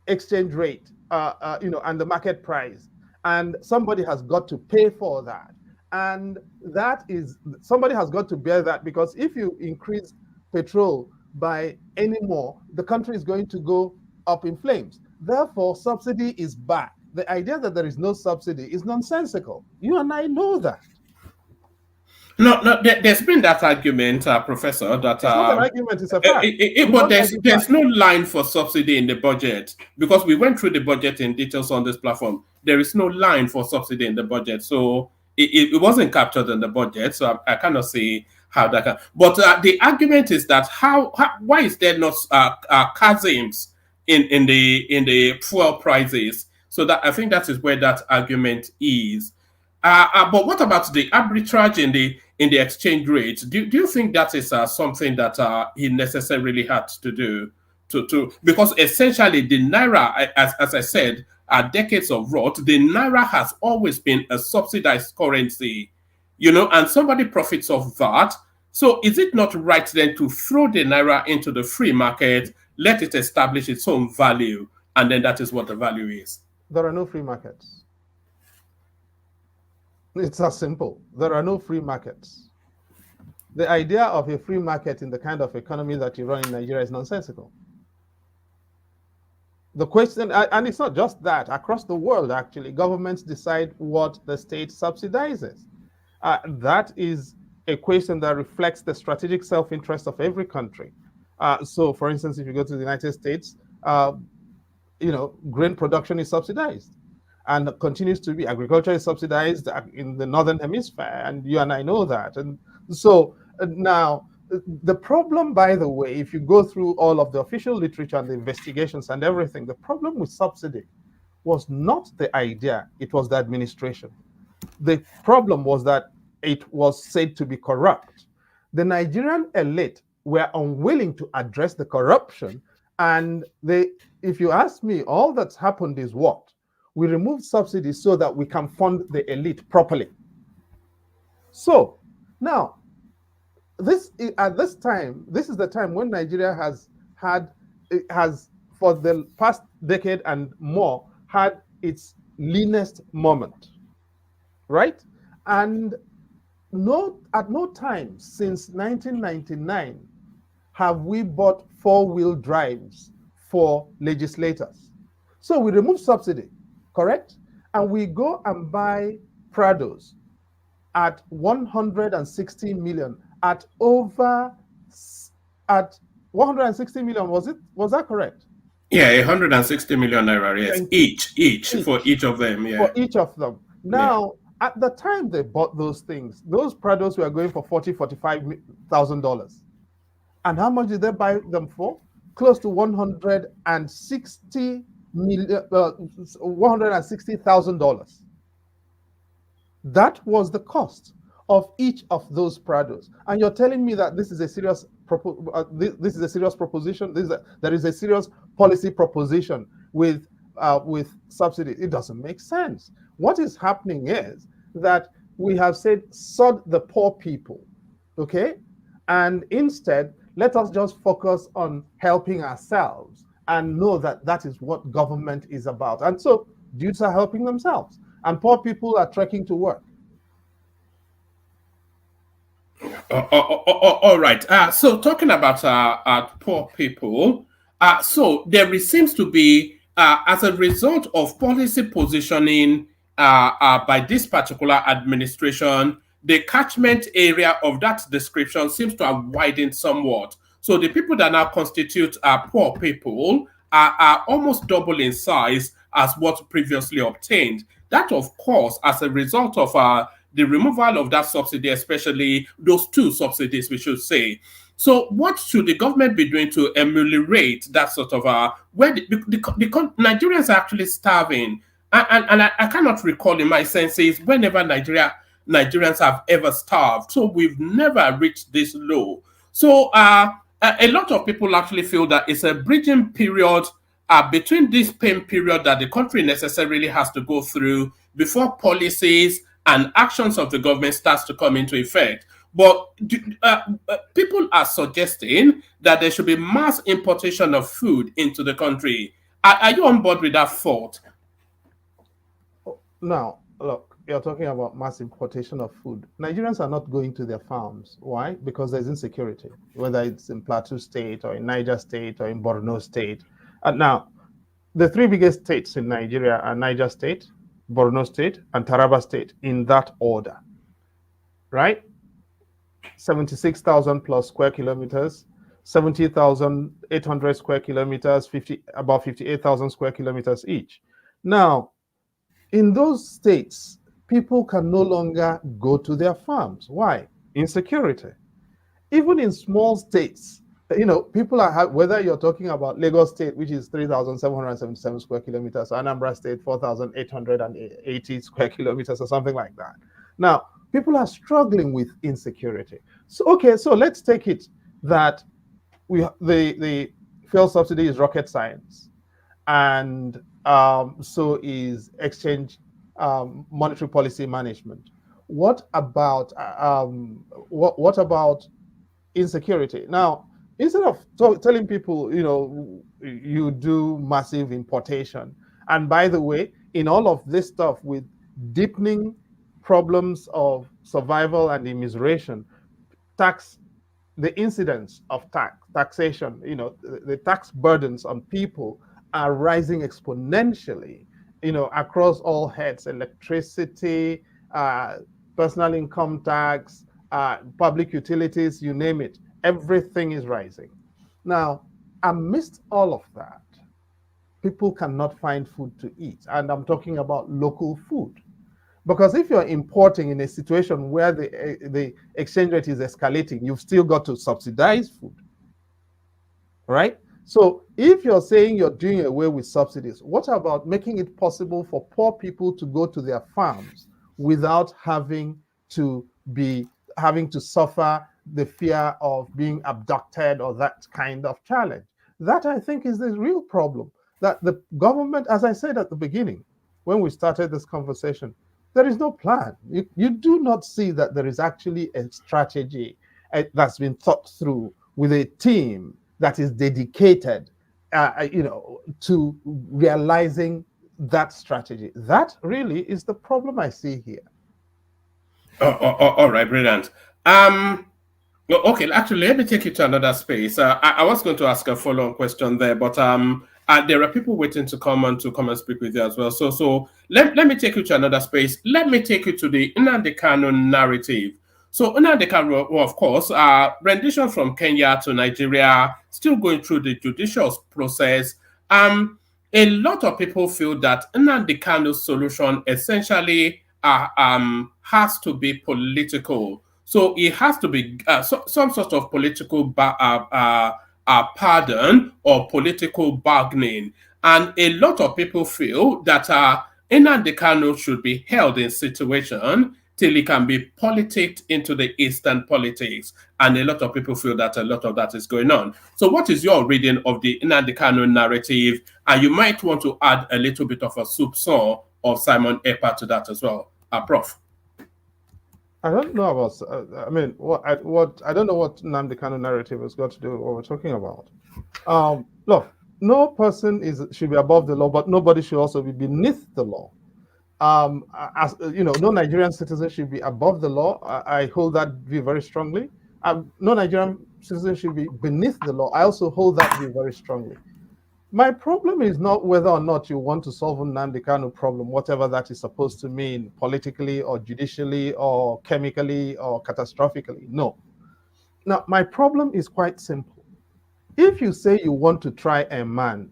Speaker 3: exchange rate, and the market price. And somebody has got to pay for that. And that is, somebody has got to bear that, because if you increase petrol by any more, the country is going to go up in flames. Therefore, subsidy is back. The idea that there is no subsidy is nonsensical. You and I know that.
Speaker 2: No, there's been that argument, Professor, that
Speaker 3: It's not an argument, it's a fact.
Speaker 2: but there's no line for subsidy in the budget, because we went through the budget in details on this platform. There is no line for subsidy in the budget, so it wasn't captured in the budget. So I cannot see how that can. But the argument is that why is there not chasms in the fuel prices? So that I think that is where that argument is. But what about the arbitrage in the exchange rate? Do you think that is something that he necessarily had to do because essentially the naira, as I said, decades of rot, the naira has always been a subsidized currency, and somebody profits off that. So is it not right then to throw the naira into the free market, let it establish its own value, and then that is what the value is?
Speaker 3: There are no free markets. It's as simple. There are no free markets. The idea of a free market in the kind of economy that you run in Nigeria is nonsensical. The question, and it's not just that, across the world, actually, governments decide what the state subsidizes. That is a question that reflects the strategic self-interest of every country. So, for instance, if you go to the United States, grain production is subsidized and continues to be. Agriculture is subsidized in the Northern Hemisphere, and you and I know that. And so now, the problem, by the way, if you go through all of the official literature and the investigations and everything, the problem with subsidy was not the idea, it was the administration. The problem was that it was said to be corrupt. The Nigerian elite were unwilling to address the corruption, and if you ask me, all that's happened is what? We removed subsidies so that we can fund the elite properly. So now, at this time, this is the time when Nigeria has for the past decade and more had its leanest moment, right? And at no time since 1999 have we bought four-wheel drives for legislators. So we remove subsidy, correct? And we go and buy Prados at 160 million, at 160 million, was that correct?
Speaker 2: Yeah, 160 million naira, yes. Each for each of them, yeah.
Speaker 3: For each of them. Now, at the time they bought those things, those Prados were going for $45,000. And how much did they buy them for? Close to $160,000. That was the cost of each of those Prados. And you're telling me that this is a serious proposition. There is a serious policy proposition with subsidy. It doesn't make sense. What is happening is that we have said, sod the poor people, okay? And instead, let us just focus on helping ourselves and know that that is what government is about. And so youths are helping themselves, and poor people are trekking to work.
Speaker 2: All right. So talking about poor people, so there seems to be, as a result of policy positioning by this particular administration, the catchment area of that description seems to have widened somewhat. So the people that now constitute poor people are almost double in size as what previously obtained. That, of course, as a result of the removal of that subsidy, especially those two subsidies, we should say. So what should the government be doing to ameliorate that sort of where the Nigerians are actually starving? And I cannot recall in my senses whenever Nigerians have ever starved. So we've never reached this low. So a lot of people actually feel that it's a bridging period between this pain period that the country necessarily has to go through before policies and actions of the government starts to come into effect. But people are suggesting that there should be mass importation of food into the country. Are you on board with that thought?
Speaker 3: Now, look, you're talking about mass importation of food. Nigerians are not going to their farms. Why? Because there's insecurity, whether it's in Plateau State or in Niger State or in Borno State. And now, the three biggest states in Nigeria are Niger State, Borno State, and Taraba State in that order, right? 76,000 plus square kilometers, 70,800 square kilometers, about 58,000 square kilometers each. Now, in those states, people can no longer go to their farms. Why? Insecurity. Even in small states, people are, whether you're talking about Lagos State, which is 3,777 square kilometers, Anambra State, 4,880 square kilometers, or something like that. Now, people are struggling with insecurity. So let's take it that the fuel subsidy is rocket science, and so is exchange monetary policy management. What about what about insecurity? Now, instead of telling people, you do massive importation, and by the way, in all of this stuff with deepening problems of survival and immiseration, the incidence of taxation, the tax burdens on people are rising exponentially, across all heads: electricity, personal income tax, public utilities, you name it. Everything is rising. Now, amidst all of that, people cannot find food to eat. And I'm talking about local food. Because if you're importing in a situation where the exchange rate is escalating, you've still got to subsidize food, right? So if you're saying you're doing away with subsidies, what about making it possible for poor people to go to their farms without having to suffer the fear of being abducted or that kind of challenge? That, I think, is the real problem. That the government, as I said at the beginning, when we started this conversation, there is no plan. You do not see that there is actually a strategy that's been thought through with a team that is dedicated, to realizing that strategy. That really is the problem I see here.
Speaker 2: All right, brilliant. Okay, actually, let me take you to another space. I was going to ask a follow-on question there, but there are people waiting to come and speak with you as well. So let me take you to another space. Let me take you to the Nnamdi Kanu narrative. So Nnamdi Kanu, well, of course, rendition from Kenya to Nigeria, still going through the judicial process. A lot of people feel that Nnamdi Kanu's solution essentially has to be political. So it has to be some sort of political pardon or political bargaining. And a lot of people feel that Nnamdi Kanu should be held in situation till he can be politicked into the Eastern politics. And a lot of people feel that a lot of that is going on. So what is your reading of the Nnamdi Kanu narrative? And you might want to add a little bit of a soupçon of Simon Ekpa to that as well. Prof.
Speaker 3: I don't know about. I don't know what Nnamdi Kanu narrative has got to do with what we're talking about. Look, no person should be above the law, but nobody should also be beneath the law. No Nigerian citizen should be above the law. I hold that view very strongly. No Nigerian citizen should be beneath the law. I also hold that view very strongly. My problem is not whether or not you want to solve a Nnamdi Kanu problem, whatever that is supposed to mean, politically or judicially or chemically or catastrophically. No. Now, my problem is quite simple. If you say you want to try a man,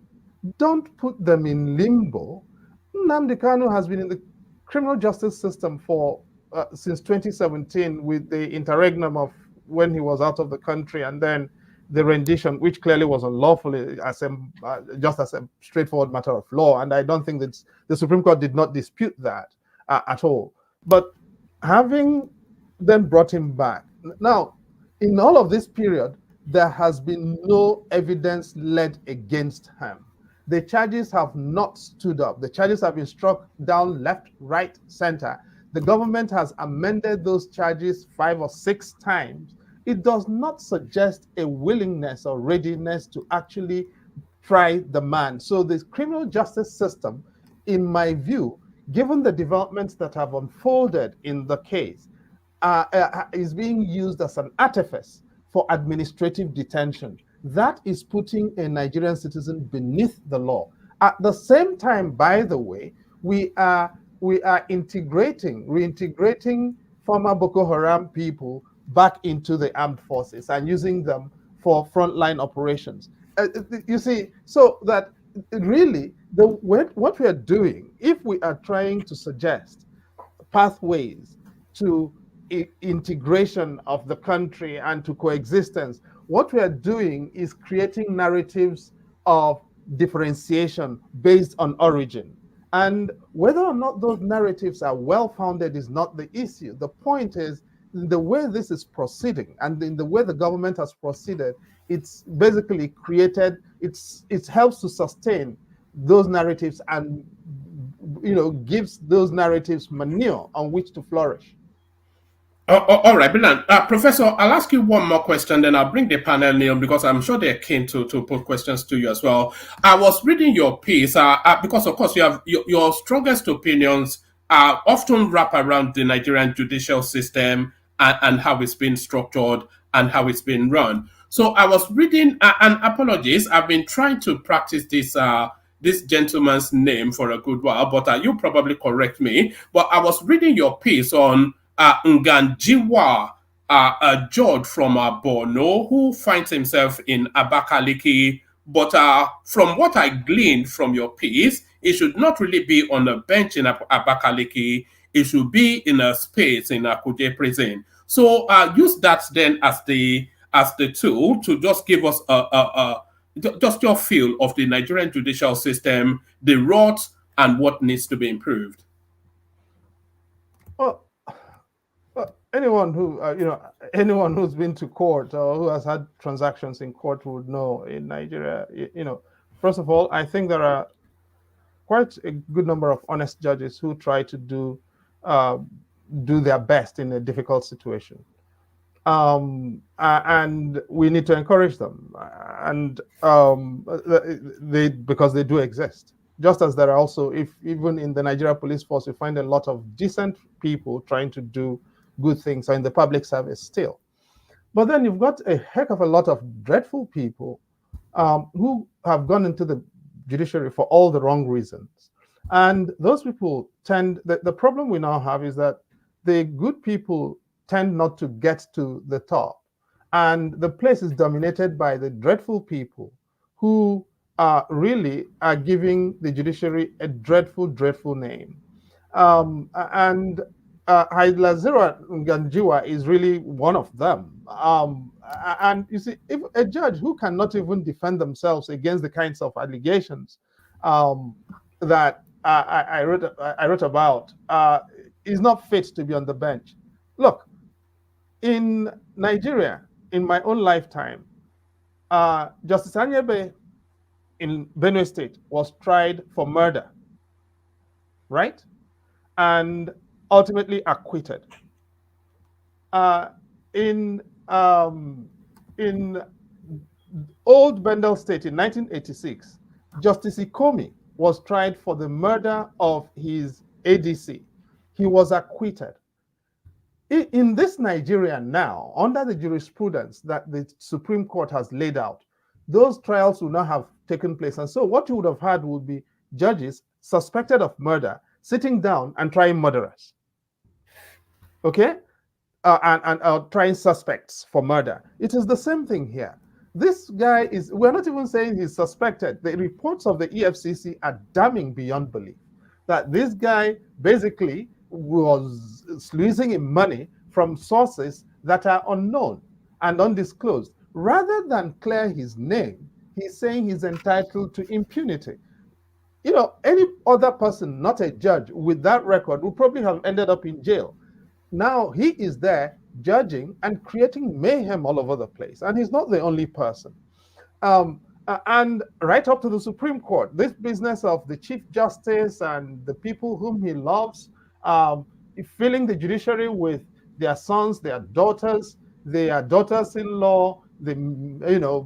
Speaker 3: don't put them in limbo. Nnamdi Kanu has been in the criminal justice system since 2017 with the interregnum of when he was out of the country and then the rendition, which clearly was unlawful, just as a straightforward matter of law. And I don't think that the Supreme Court did not dispute that at all. But having then brought him back, now, in all of this period, there has been no evidence led against him. The charges have not stood up. The charges have been struck down left, right, center. The government has amended those charges 5 or 6 times. It does not suggest a willingness or readiness to actually try the man. So the criminal justice system, in my view, given the developments that have unfolded in the case, is being used as an artifice for administrative detention. That is putting a Nigerian citizen beneath the law. At the same time, by the way, we are reintegrating former Boko Haram people back into the armed forces and using them for frontline operations. You see, so that really what we are doing, if we are trying to suggest pathways to integration of the country and to coexistence, what we are doing is creating narratives of differentiation based on origin. And whether or not those narratives are well founded is not the issue. The point is, the way this is proceeding and in the way the government has proceeded, it's basically created, it helps to sustain those narratives and gives those narratives manure on which to flourish.
Speaker 2: All right, brilliant. Professor, I'll ask you one more question, then I'll bring the panel in because I'm sure they're keen to put questions to you as well. I was reading your piece because, of course, you have your strongest opinions often wrap around the Nigerian judicial system and how it's been structured and how it's been run. So I was reading, and apologies, I've been trying to practice this gentleman's name for a good while, but you'll probably correct me. But I was reading your piece on Nganjiwa, a George from Borno who finds himself in Abakaliki. But from what I gleaned from your piece, it should not really be on a bench in Abakaliki. It should be in a space in a Kuje prison. So use that then as the tool to just give us just your feel of the Nigerian judicial system, the rot, and what needs to be improved.
Speaker 3: Well, anyone who's been to court or who has had transactions in court would know in Nigeria, first of all, I think there are quite a good number of honest judges who try to do their best in a difficult situation. And we need to encourage them, and because they do exist. Just as there are also, even in the Nigeria Police Force, you find a lot of decent people trying to do good things, or in the public service still. But then you've got a heck of a lot of dreadful people who have gone into the judiciary for all the wrong reasons. And those people the problem we now have is that the good people tend not to get to the top. And the place is dominated by the dreadful people who really are giving the judiciary a dreadful, dreadful name. And Haidla Zero Nganjiwa is really one of them. And you see, if a judge who cannot even defend themselves against the kinds of allegations that I wrote about is not fit to be on the bench. Look, in Nigeria, in my own lifetime, Justice Anyebe in Benue State was tried for murder, right? And ultimately acquitted. In Old Bendel State in 1986, Justice Ikomi was tried for the murder of his ADC. He was acquitted. In this Nigeria now, under the jurisprudence that the Supreme Court has laid out, those trials will not have taken place. And so what you would have had would be judges suspected of murder sitting down and trying murderers. Okay? And trying suspects for murder. It is the same thing here. This guy we're not even saying he's suspected. The reports of the EFCC are damning beyond belief that this guy basically was losing money from sources that are unknown and undisclosed. Rather than clear his name, he's saying he's entitled to impunity. Any other person, not a judge, with that record would probably have ended up in jail. Now he is there judging and creating mayhem all over the place. And he's not the only person. And right up to the Supreme Court, this business of the Chief Justice and the people whom he loves, filling the judiciary with their sons, their daughters-in-law,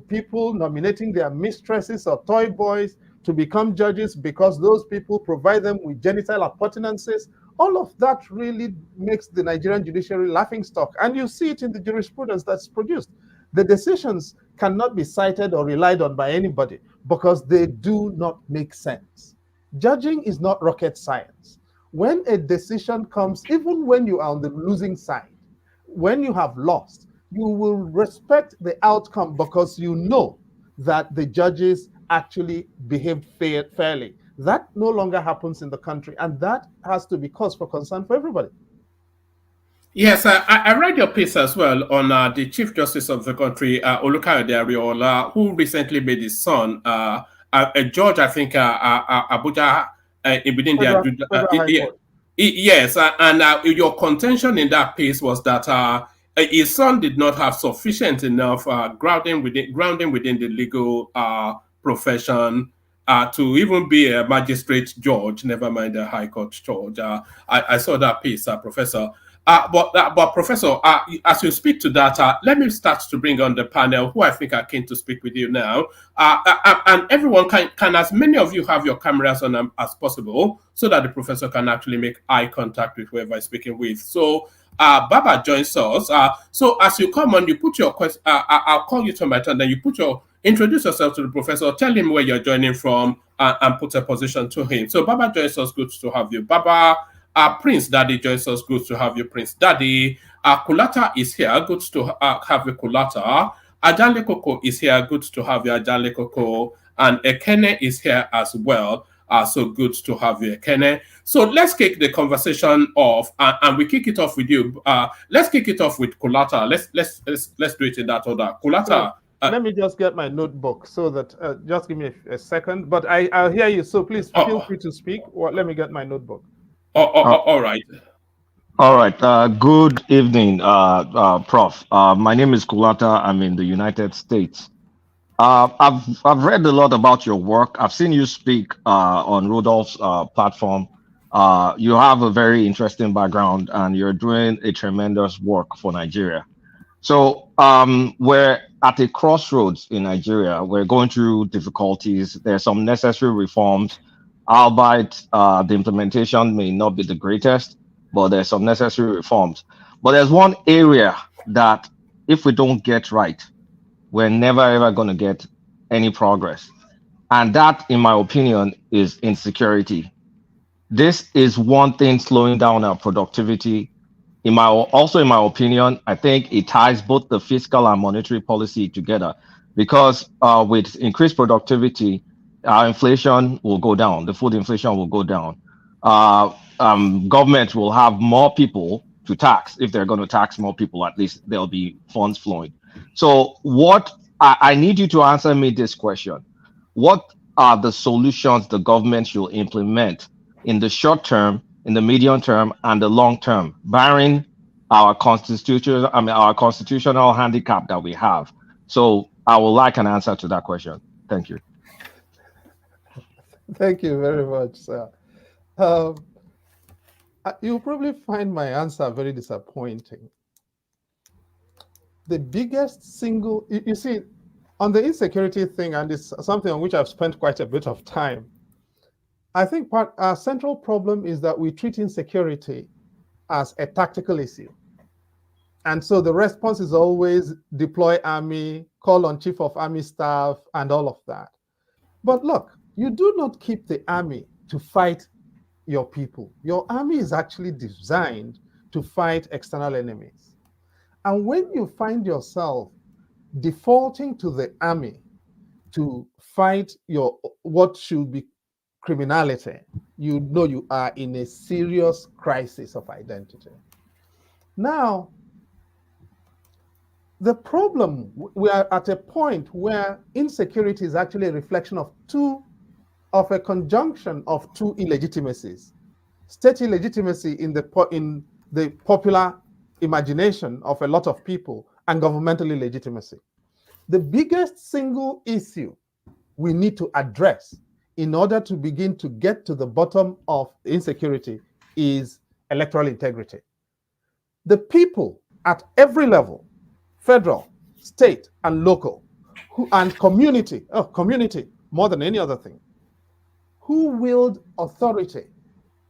Speaker 3: people nominating their mistresses or toy boys to become judges because those people provide them with genital appurtenances. All of that really makes the Nigerian judiciary laughingstock. And you see it in the jurisprudence that's produced. The decisions cannot be cited or relied on by anybody, because they do not make sense. Judging is not rocket science. When a decision comes, even when you are on the losing side, when you have lost, you will respect the outcome because you know that the judges actually behaved fairly. That no longer happens in the country, and that has to be cause for concern for everybody.
Speaker 2: Yes, I read your piece as well on the Chief Justice of the country, Olukayode Ariola, who recently made his son, a judge, I think, Abuja, within the
Speaker 3: Federal High Court.
Speaker 2: Yes, and your contention in that piece was that his son did not have sufficient enough grounding within the legal profession to even be a magistrate judge, never mind a high court judge. I saw that piece, Professor. But Professor, as you speak to that, let me start to bring on the panel, who I think are keen to speak with you now. And everyone can, as many of you have your cameras on as possible, so that the professor can actually make eye contact with whoever is speaking with. So Baba joins us. So as you come on, you put your question. I'll call you to my turn. Then you introduce yourself to the professor. Tell him where you're joining from, and put a position to him. So Baba joins us. Good to have you, Baba. Prince Daddy joins us. Good to have you, Prince Daddy. Kulata is here. Good to have you, Kulata. Ajanle Koko is here. Good to have you, Ajanle Koko. And Ekene is here as well. So good to have you, Ekene. So let's kick the conversation off, and we kick it off with you. Let's kick it off with Kulata. Let's do it in that order. Kulata.
Speaker 3: Let me just get my notebook so that just give me a second. But I'll hear you. So please feel free to speak. Or let me get my notebook.
Speaker 2: All right.
Speaker 13: All right. Good evening, Prof. My name is Kulata. I'm in the United States. I've read a lot about your work. I've seen you speak on Rodolph's platform. You have a very interesting background, and you're doing a tremendous work for Nigeria. So we're at a crossroads in Nigeria. We're going through difficulties. There's some necessary reforms, albeit the implementation may not be the greatest, but there's some necessary reforms. But there's one area that if we don't get right, we're never ever going to get any progress. And that, in my opinion, is insecurity. This is one thing slowing down our productivity. In my opinion, I think it ties both the fiscal and monetary policy together, because with increased productivity, our inflation will go down. The food inflation will go down. Government will have more people to tax. If they're going to tax more people, at least there'll be funds flowing. So what I need you to answer me this question. What are the solutions the government should implement in the short term, in the medium term, and the long term, barring our constitutional handicap that we have? So I would like an answer to that question. Thank you.
Speaker 3: Thank you very much, sir. You'll probably find my answer very disappointing. The biggest single, you see, on the insecurity thing, and it's something on which I've spent quite a bit of time, I think our central problem is that we treat insecurity as a tactical issue. And so the response is always deploy army, call on chief of army staff, and all of that. But look, you do not keep the army to fight your people. Your army is actually designed to fight external enemies. And when you find yourself defaulting to the army to fight what should be criminality, you know you are in a serious crisis of identity. Now, the problem, we are at a point where insecurity is actually a reflection of a conjunction of two illegitimacies. State illegitimacy in the popular imagination of a lot of people, and governmental illegitimacy. The biggest single issue we need to address in order to begin to get to the bottom of insecurity is electoral integrity. The people at every level, federal, state, and local, and community more than any other thing, who wield authority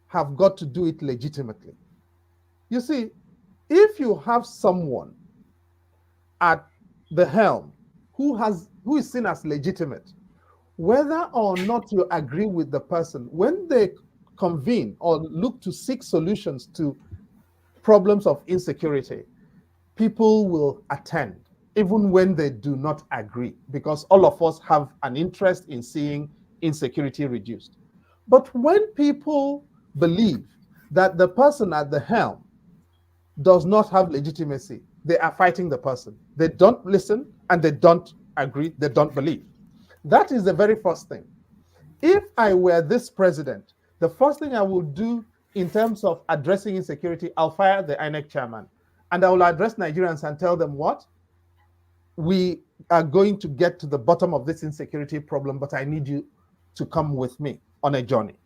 Speaker 3: have got to do it legitimately. You see, if you have someone at the helm who is seen as legitimate, whether or not you agree with the person, when they convene or look to seek solutions to problems of insecurity, people will attend, even when they do not agree, because all of us have an interest in seeing insecurity reduced. But when people believe that the person at the helm does not have legitimacy, they are fighting the person. They don't listen and they don't agree, they don't believe. That is the very first thing. If I were this president, the first thing I would do in terms of addressing insecurity, I'll fire the INEC chairman and I will address Nigerians and tell them what? We are going to get to the bottom of this insecurity problem, but I need you to come with me on a journey.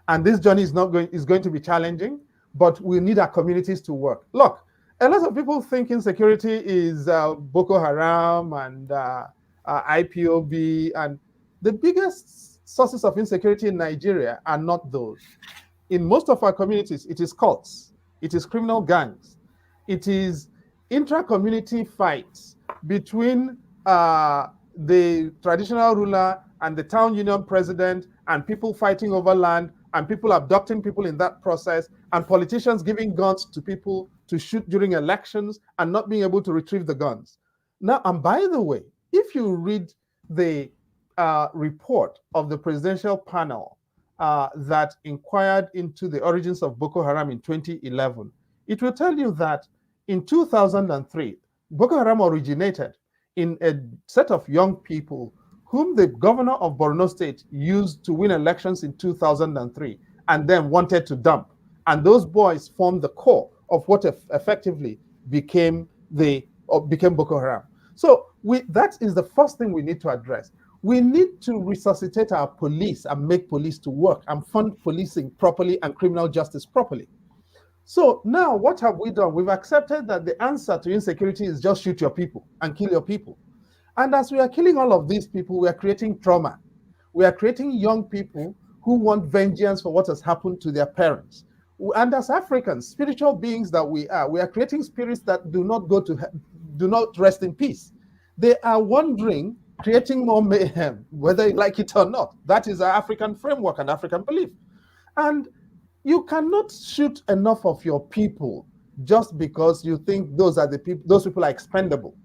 Speaker 3: And this journey is going to be challenging, but we need our communities to work. Look, a lot of people think insecurity is Boko Haram and IPOB, and the biggest sources of insecurity in Nigeria are not those. In most of our communities, it is cults, it is criminal gangs, it is intra-community fights between the traditional ruler and the town union president, and people fighting over land, and people abducting people in that process, and politicians giving guns to people to shoot during elections and not being able to retrieve the guns. Now, and by the way, if you read the report of the presidential panel that inquired into the origins of Boko Haram in 2011, it will tell you that in 2003, Boko Haram originated in a set of young people whom the governor of Borno State used to win elections in 2003 and then wanted to dump. And those boys formed the core of what effectively became Boko Haram. So that is the first thing we need to address. We need to resuscitate our police and make police to work and fund policing properly and criminal justice properly. So now what have we done? We've accepted that the answer to insecurity is just shoot your people and kill your people. And as we are killing all of these people, we are creating trauma. We are creating young people who want vengeance for what has happened to their parents. And as Africans, spiritual beings that we are creating spirits that do not rest in peace. They are wandering, creating more mayhem, whether you like it or not. That is our African framework and African belief. And you cannot shoot enough of your people just because you think those people are expendable.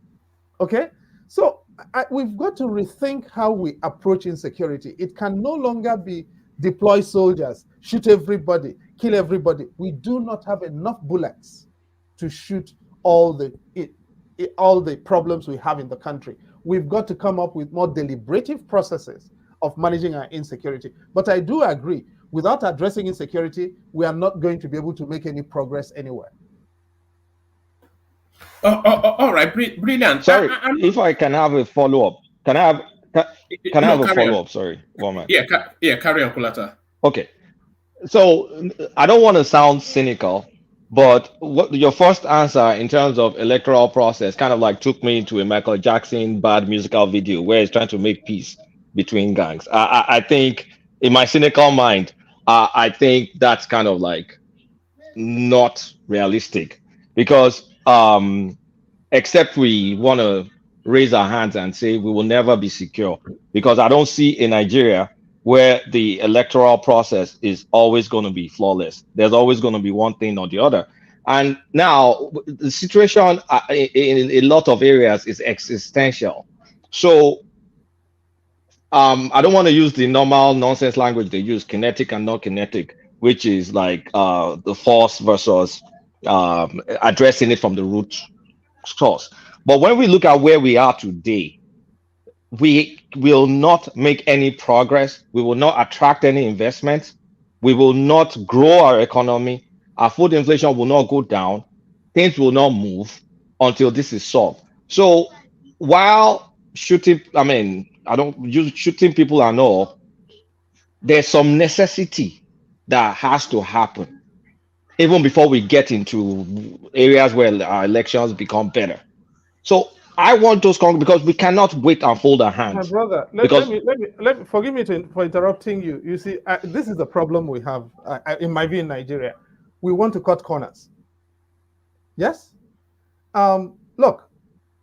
Speaker 3: Okay? So we've got to rethink how we approach insecurity. It can no longer be deploy soldiers, shoot everybody, kill everybody. We do not have enough bullets to shoot all the problems we have in the country. We've got to come up with more deliberative processes of managing our insecurity. But I do agree, without addressing insecurity, we are not going to be able to make any progress anywhere.
Speaker 2: All right, brilliant.
Speaker 13: Sorry, if I can have a follow-up. Can I have a follow-up? Sorry, one minute.
Speaker 2: Yeah, carry on, Kulata.
Speaker 13: Okay. So I don't want to sound cynical, but what your first answer in terms of electoral process kind of like took me into a Michael Jackson bad musical video where he's trying to make peace between gangs. I think in my cynical mind, I think that's kind of like not realistic because except we want to raise our hands and say we will never be secure, because I don't see in Nigeria where the electoral process is always going to be flawless. There's always going to be one thing or the other. And now the situation in a lot of areas is existential. So I don't want to use the normal nonsense language they use, kinetic and non-kinetic, which is like the force versus addressing it from the root source. But when we look at where we are today, we will not make any progress. We will not attract any investment. We will not grow our economy. Our food inflation will not go down. Things will not move until this is solved. So while shooting, I don't use shooting people and all, there's some necessity that has to happen even before we get into areas where our elections become better. So I want those because we cannot wait and fold our hands.
Speaker 3: My brother, let me forgive me for interrupting you. You see, this is the problem we have, in my view, in Nigeria. We want to cut corners. Yes. Look,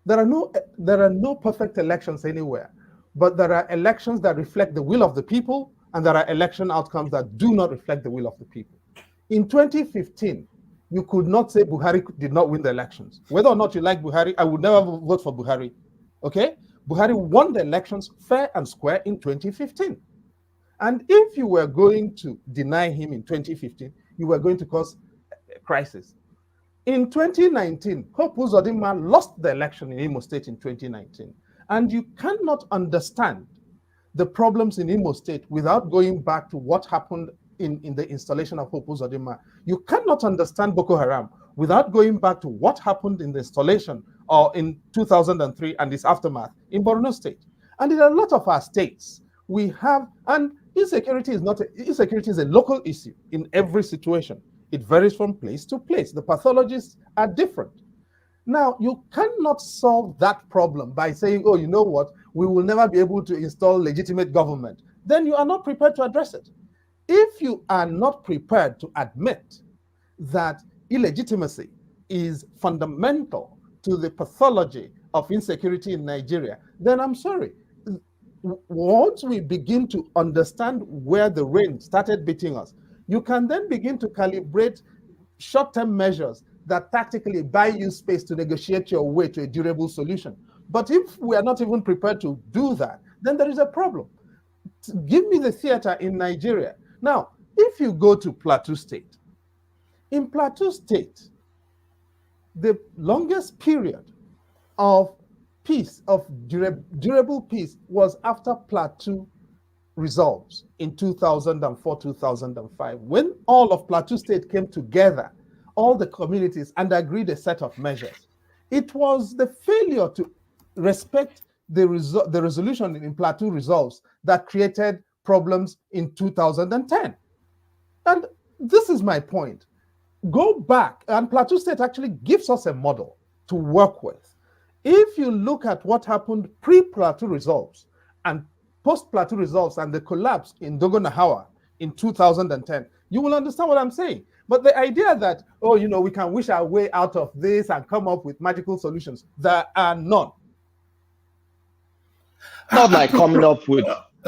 Speaker 3: there are no perfect elections anywhere. But there are elections that reflect the will of the people, and there are election outcomes that do not reflect the will of the people. In 2015, you could not say Buhari did not win the elections. Whether or not you like Buhari, I would never vote for Buhari. Okay? Buhari won the elections fair and square in 2015. And if you were going to deny him in 2015, you were going to cause a crisis. In 2019, Hope Uzodinma lost the election in Imo State in 2019. And you cannot understand the problems in Imo State without going back to what happened in the installation of Hope Uzodinma. You cannot understand Boko Haram without going back to what happened in the installation or in 2003 and its aftermath in Borno State. And in a lot of our states, we have, and insecurity is a local issue in every situation. It varies from place to place. The pathologies are different. Now, you cannot solve that problem by saying, oh, you know what, we will never be able to install legitimate government. Then you are not prepared to address it. If you are not prepared to admit that illegitimacy is fundamental to the pathology of insecurity in Nigeria, then I'm sorry. Once we begin to understand where the rain started beating us, you can then begin to calibrate short-term measures that tactically buy you space to negotiate your way to a durable solution. But if we are not even prepared to do that, then there is a problem. Give me the theater in Nigeria. Now, if you go to Plateau State, in Plateau State, the longest period of peace, of durable peace, was after Plateau resolves in 2004, 2005, when all of Plateau State came together, all the communities, and agreed a set of measures. It was the failure to respect the resolution in Plateau resolves that created problems in 2010. And this is my point. Go back, and Plateau State actually gives us a model to work with. If you look at what happened pre-Plateau resolves and post-Plateau resolves and the collapse in Dogonahawa in 2010, you will understand what I'm saying. But the idea that, oh, you know, we can wish our way out of this and come up with magical solutions, there are none.
Speaker 13: Not like coming up with...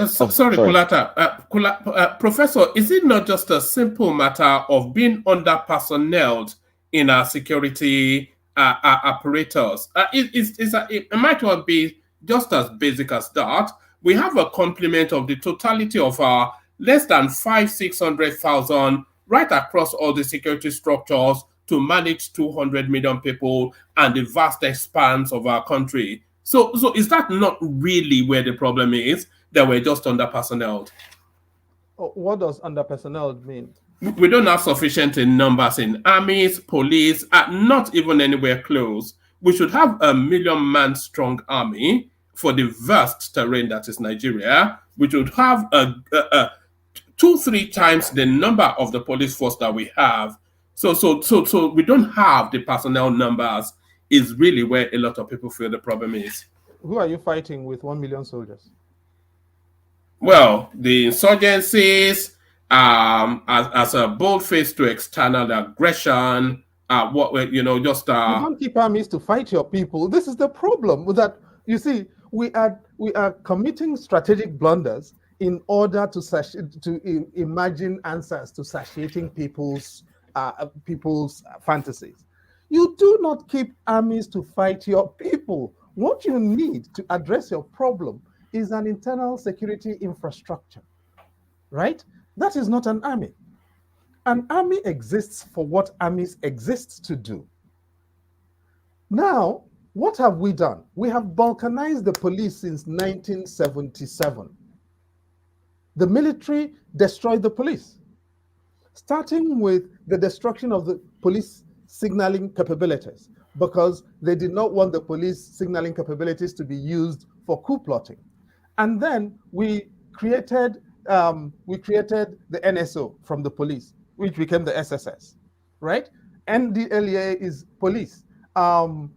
Speaker 2: sorry, Kulata. Professor, is it not just a simple matter of being under-personneled in our security apparatus? It might well be just as basic as that. We have a complement of the totality of our less than 600,000 right across all the security structures to manage 200 million people and the vast expanse of our country. So is that not really where the problem is, that we're just under-personneled?
Speaker 3: What does under-personneled mean?
Speaker 2: We don't have sufficient in numbers in armies, police, not even anywhere close. We should have a 1 million man strong army for the vast terrain that is Nigeria. We should have 2-3 times the number of the police force that we have. So we don't have the personnel numbers is really where a lot of people feel the problem is.
Speaker 3: Who are you fighting with 1 million soldiers?
Speaker 2: Well, the insurgencies, as a bold face to external aggression, you don't
Speaker 3: keep armies to fight your people. This is the problem with that. You see, we are committing strategic blunders in order to imagine answers to satiating people's fantasies. You do not keep armies to fight your people. What you need to address your problem is an internal security infrastructure, right? That is not an army. An army exists for what armies exist to do. Now, what have we done? We have balkanized the police since 1977. The military destroyed the police, starting with the destruction of the police signaling capabilities, because they did not want the police signaling capabilities to be used for coup plotting. And then we created the NSO from the police, which became the SSS, right? NDLEA is police. Name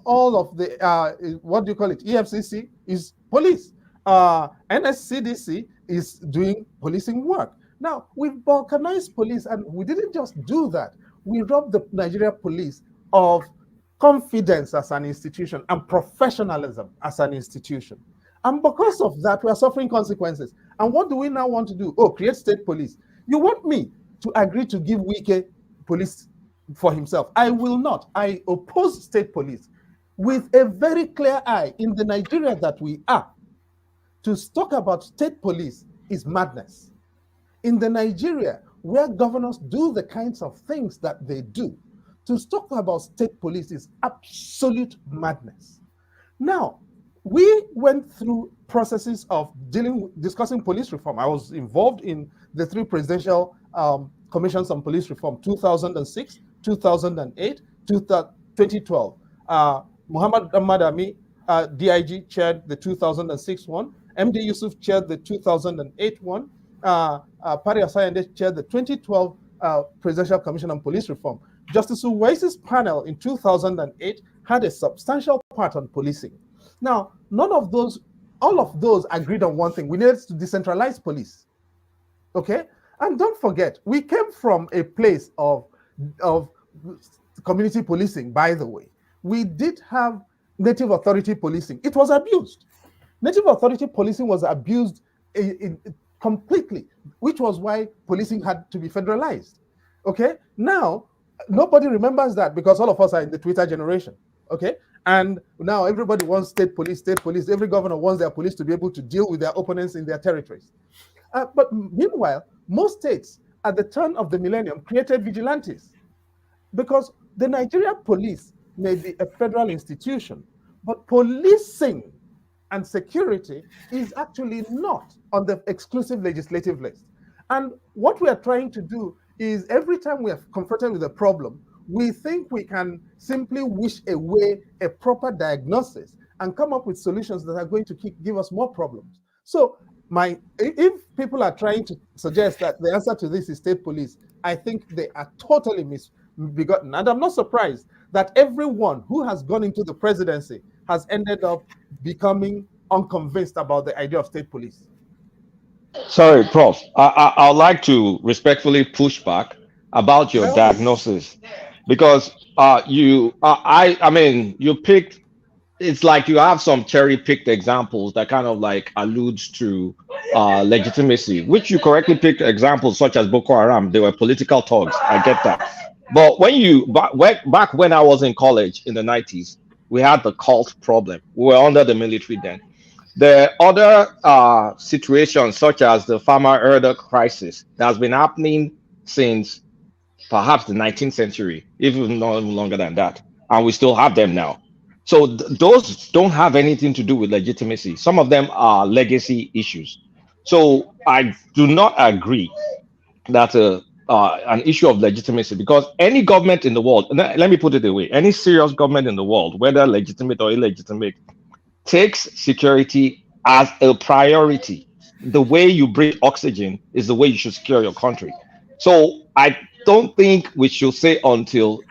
Speaker 3: all of the, what do you call it? EFCC is police. NSCDC is doing policing work. Now, we've balkanized police, and we didn't just do that. We robbed the Nigeria police of confidence as an institution and professionalism as an institution. And because of that, we are suffering consequences. And what do we now want to do? Oh, create state police. You want me to agree to give Wike police for himself? I will not. I oppose state police with a very clear eye. In the Nigeria that we are, to talk about state police is madness. In the Nigeria where governors do the kinds of things that they do, to talk about state police is absolute madness. Now, we went through processes of discussing police reform. I was involved in the 3 presidential commissions on police reform, 2006, 2008, 2012. Muhammad Ahmad DIG chaired the 2006 one. MD Yusuf chaired the 2008 one. Pari Asayande chaired the 2012 Presidential Commission on Police Reform. Justice Uwaisis panel in 2008 had a substantial part on policing. Now, all of those agreed on one thing: we needed to decentralize police. Okay, and don't forget, we came from a place of community policing. By the way, we did have native authority policing. It was abused. Native authority policing was abused completely, which was why policing had to be federalized. Okay, now nobody remembers that because all of us are in the Twitter generation. Okay, and now everybody wants state police, state police. Every governor wants their police to be able to deal with their opponents in their territories. But meanwhile, most states at the turn of the millennium created vigilantes, because the Nigeria police may be a federal institution, but policing and security is actually not on the exclusive legislative list. And what we are trying to do is, every time we are confronted with a problem, we think we can simply wish away a proper diagnosis and come up with solutions that are going to give us more problems. So if people are trying to suggest that the answer to this is state police, I think they are totally misbegotten. And I'm not surprised that everyone who has gone into the presidency has ended up becoming unconvinced about the idea of state police.
Speaker 13: Sorry, Prof. I'd like to respectfully push back about your diagnosis, because I mean, you picked. It's like you have some cherry-picked examples that kind of like alludes to legitimacy, which you correctly picked examples such as Boko Haram. They were political thugs. I get that. But back when I was in college in the 90s, we had the cult problem. We were under the military then. The other situations, such as the farmer herder crisis, that has been happening since perhaps the 19th century, even no longer than that, and we still have them now. So those don't have anything to do with legitimacy. Some of them are legacy issues. So I do not agree that an issue of legitimacy, because any government in the world, let me put it away, any serious government in the world, whether legitimate or illegitimate, takes security as a priority. The way you breathe oxygen is the way you should secure your country. So I don't think we should say until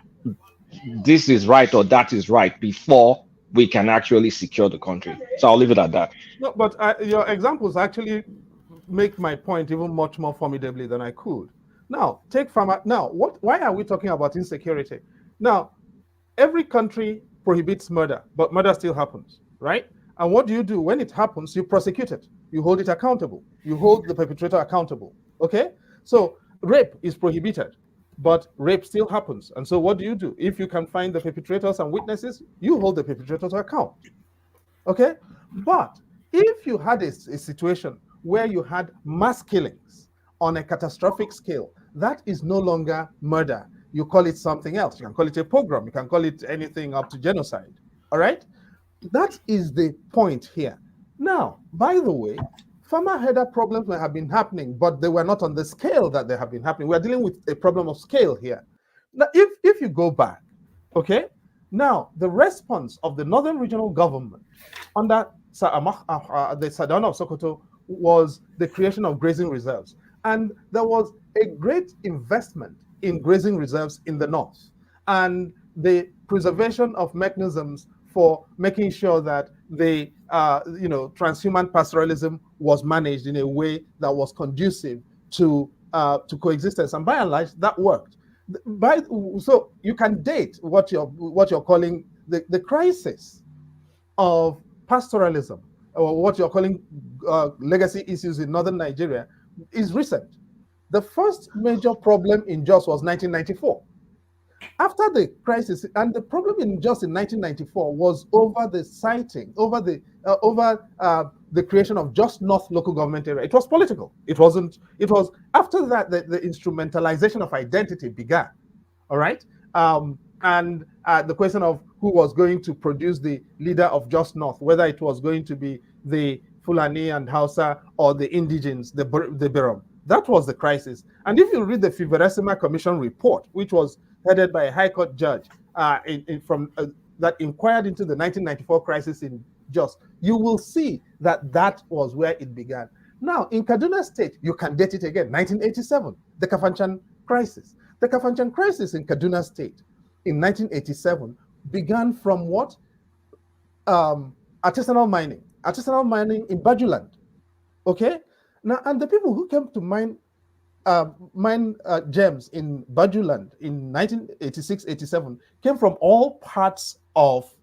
Speaker 13: this is right or that is right before we can actually secure the country. So I'll leave it at that.
Speaker 3: No, but your examples actually make my point even much more formidably than I could. Now, take farmer. Now, why are we talking about insecurity? Now, every country prohibits murder, but murder still happens, right? And what do you do when it happens? You prosecute it. You hold it accountable. You hold the perpetrator accountable. Okay? So rape is prohibited, but rape still happens. And so what do you do? If you can find the perpetrators and witnesses, you hold the perpetrator to account. Okay? But if you had a situation where you had mass killings on a catastrophic scale, that is no longer murder. You call it something else. You can call it a pogrom. You can call it anything up to genocide. All right? That is the point here. Now, by the way, farmer herder problems may have been happening, but they were not on the scale that they have been happening. We're dealing with a problem of scale here. Now, if you go back, okay, now the response of the Northern Regional Government under the Sardauna of Sokoto was the creation of grazing reserves. And there was a great investment in grazing reserves in the north, and the preservation of mechanisms for making sure that the transhuman pastoralism was managed in a way that was conducive to coexistence. And by and large, that worked. So you can date what you're calling the crisis of pastoralism, or what you're calling legacy issues in northern Nigeria, is recent. The first major problem in Jos was 1994. After the crisis, and the problem in Jos in 1994 was over the siting, over the creation of Jos North local government area. It was political. It wasn't. It was after that the instrumentalization of identity began. All right. And the question of who was going to produce the leader of Just North, whether it was going to be the Fulani and Hausa or the indigenes, the Birom. That was the crisis. And if you read the Fiveresima Commission report, which was headed by a High Court judge that inquired into the 1994 crisis in Jos, you will see that that was where it began. Now, in Kaduna State, you can date it again, 1987, the Kafanchan crisis. The Kafanchan crisis in Kaduna State in 1987 began from what? Artisanal mining in Bajuland. Okay? Now, and the people who came to mine gems in Bajuland in 1986-87 came from all parts of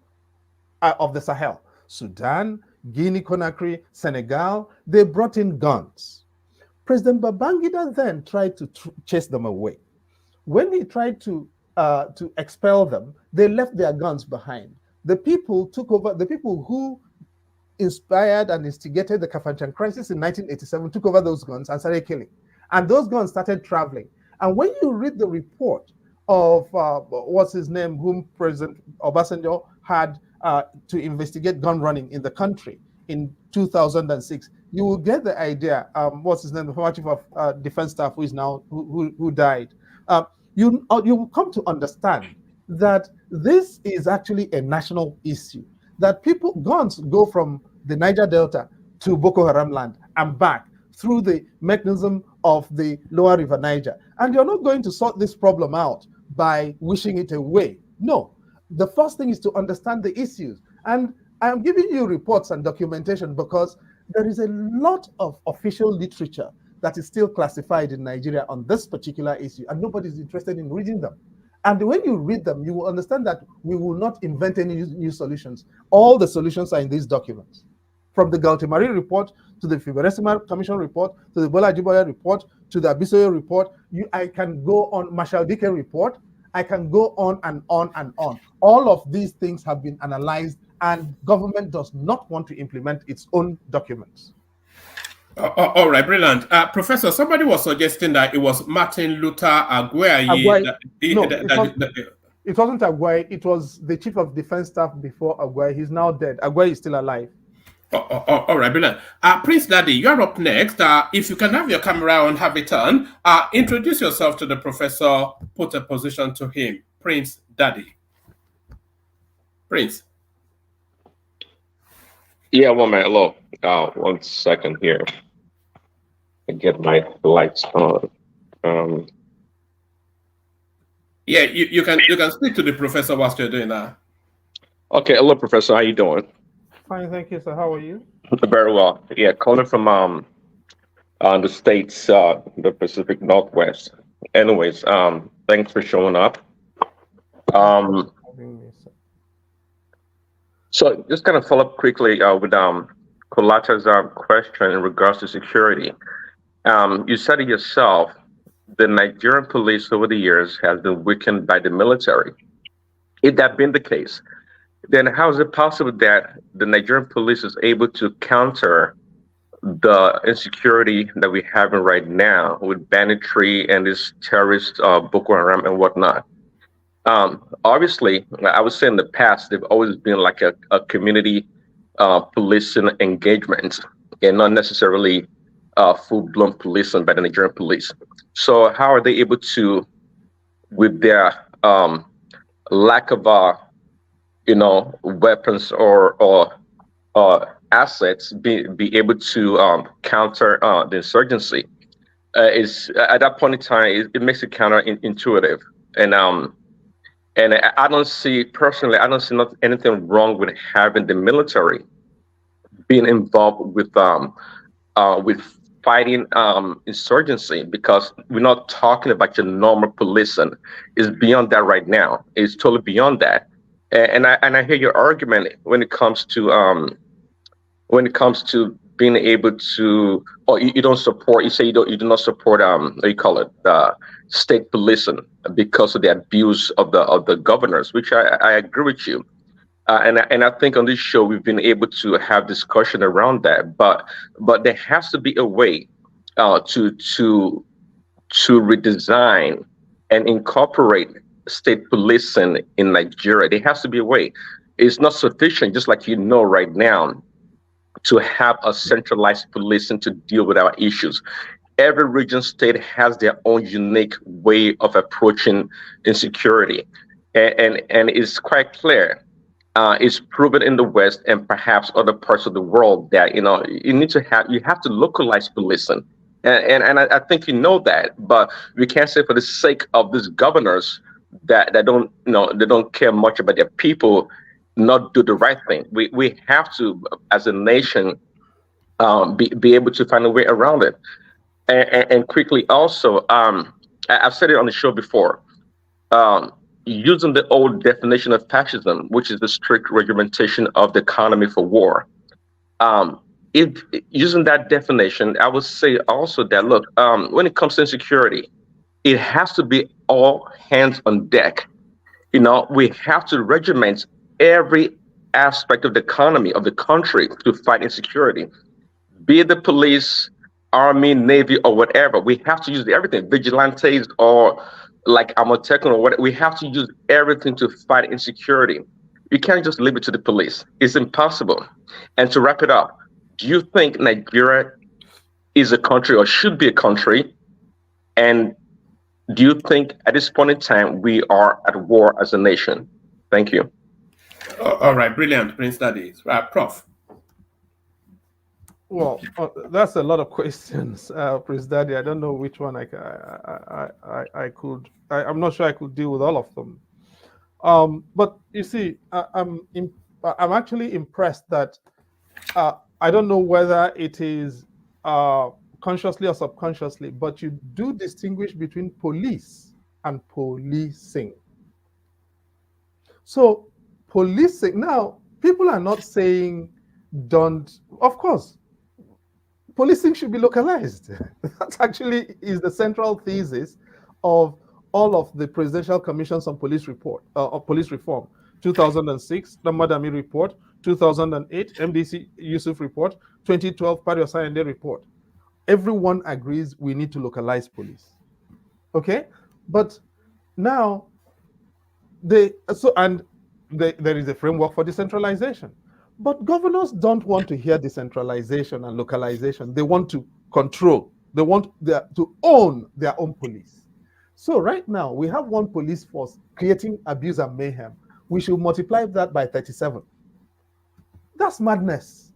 Speaker 3: the Sahel. Sudan, Guinea-Conakry, Senegal. They brought in guns. President Babangida then tried to chase them away. When he tried to expel them, they left their guns behind. The people took over. The people who inspired and instigated the Kafanchan crisis in 1987 took over those guns and started killing. And those guns started traveling. And when you read the report of what's his name, whom President Obasanjo had to investigate gun running in the country in 2006, you will get the idea. What's his name? The former chief of defense staff, who is now who died. You will come to understand that this is actually a national issue. That guns go from the Niger Delta to Boko Haram land and back through the mechanism of the lower river Niger. And you're not going to sort this problem out by wishing it away. No. The first thing is to understand the issues. And I'm giving you reports and documentation because there is a lot of official literature that is still classified in Nigeria on this particular issue, and nobody's interested in reading them. And when you read them, you will understand that we will not invent any new solutions. All the solutions are in these documents. From the Galtimari report to the Fiveresima Commission report to the Bola Jiboya report to the Abisoyo report, I can go on, Marshall Dike report, I can go on and on and on. All of these things have been analyzed, and government does not want to implement its own documents.
Speaker 2: All right, brilliant. Professor, somebody was suggesting that it was Martin Luther Aguayi.
Speaker 3: It wasn't Aguayi. It was the chief of defense staff before Aguayi. He's now dead. Aguayi is still alive.
Speaker 2: All right, brilliant. Prince Daddy, you're up next. If you can have your camera on, have it on. Introduce yourself to the professor, put a position to him. Prince Daddy. Prince.
Speaker 14: Yeah, one minute. Hello. 1 second here. I get my lights on.
Speaker 2: Yeah, you can speak to the professor whilst you're doing that.
Speaker 14: Okay, hello, Professor. How you doing?
Speaker 3: Fine, thank you, sir. How are you?
Speaker 14: Very well. Yeah, calling from the states, the Pacific Northwest. Anyways, thanks for showing up. So just kind of follow up quickly with Kolata's question in regards to security. You said it yourself, the Nigerian police over the years has been weakened by the military. If that been the case, then how is it possible that the Nigerian police is able to counter the insecurity that we're having right now with banditry and this terrorist Boko Haram and whatnot? Obviously, I would say in the past, they've always been like a community policing engagement and not necessarily full-blown policing by the Nigerian police. So how are they able to, with their lack of weapons or assets, be able to counter the insurgency? Is at that point in time, it makes it counterintuitive, and I don't see personally, I don't see anything wrong with having the military being involved with fighting insurgency, because we're not talking about your normal policing. It's beyond that right now. It's totally beyond that. And I hear your argument when it comes to being able to, or you don't support, you say you do not support what do you call it, state policing, because of the abuse of the governors, which I agree with you. And I think on this show we've been able to have discussion around that, but there has to be a way to redesign and incorporate state policing in Nigeria. There has to be a way. It's not sufficient, just like right now, to have a centralized policing to deal with our issues. Every region state has their own unique way of approaching insecurity, and it's quite clear. It's proven in the West and perhaps other parts of the world that you have to localize policing, and I think that, but we can't say for the sake of these governors that they don't care much about their people, not do the right thing. We have to, as a nation, be able to find a way around it. And quickly also, I've said it on the show before, using the old definition of fascism, which is the strict regimentation of the economy for war. If using that definition, I would say also that, look, when it comes to insecurity, it has to be all hands on deck. We have to regiment every aspect of the economy of the country to fight insecurity, be it the police, army, navy, or whatever. We have to use everything, vigilantes or like Amotekun or whatever. We have to use everything to fight insecurity. You can't just leave it to the police. It's impossible. And to wrap it up, do you think Nigeria is a country or should be a country? And do you think at this point in time we are at war as a nation? Thank you.
Speaker 2: All right, brilliant, Prince Daddy. Prof.
Speaker 3: Well, that's a lot of questions, Prince Daddy. I don't know which one I could. I'm not sure I could deal with all of them. But you see, I'm actually impressed that I don't know whether it is consciously or subconsciously, but you do distinguish between police and policing. So policing, now people are not saying don't, of course, policing should be localized. That actually is the central thesis of all of the presidential commissions on police reform. 2006, the Madami report, 2008, MDC Yusuf report, 2012, Pario Sayende report. Everyone agrees we need to localize police. Okay? But now, there is a framework for decentralization. But governors don't want to hear decentralization and localization. They want to control. They want to own their own police. So right now, we have one police force creating abuse and mayhem. We should multiply that by 37. That's madness.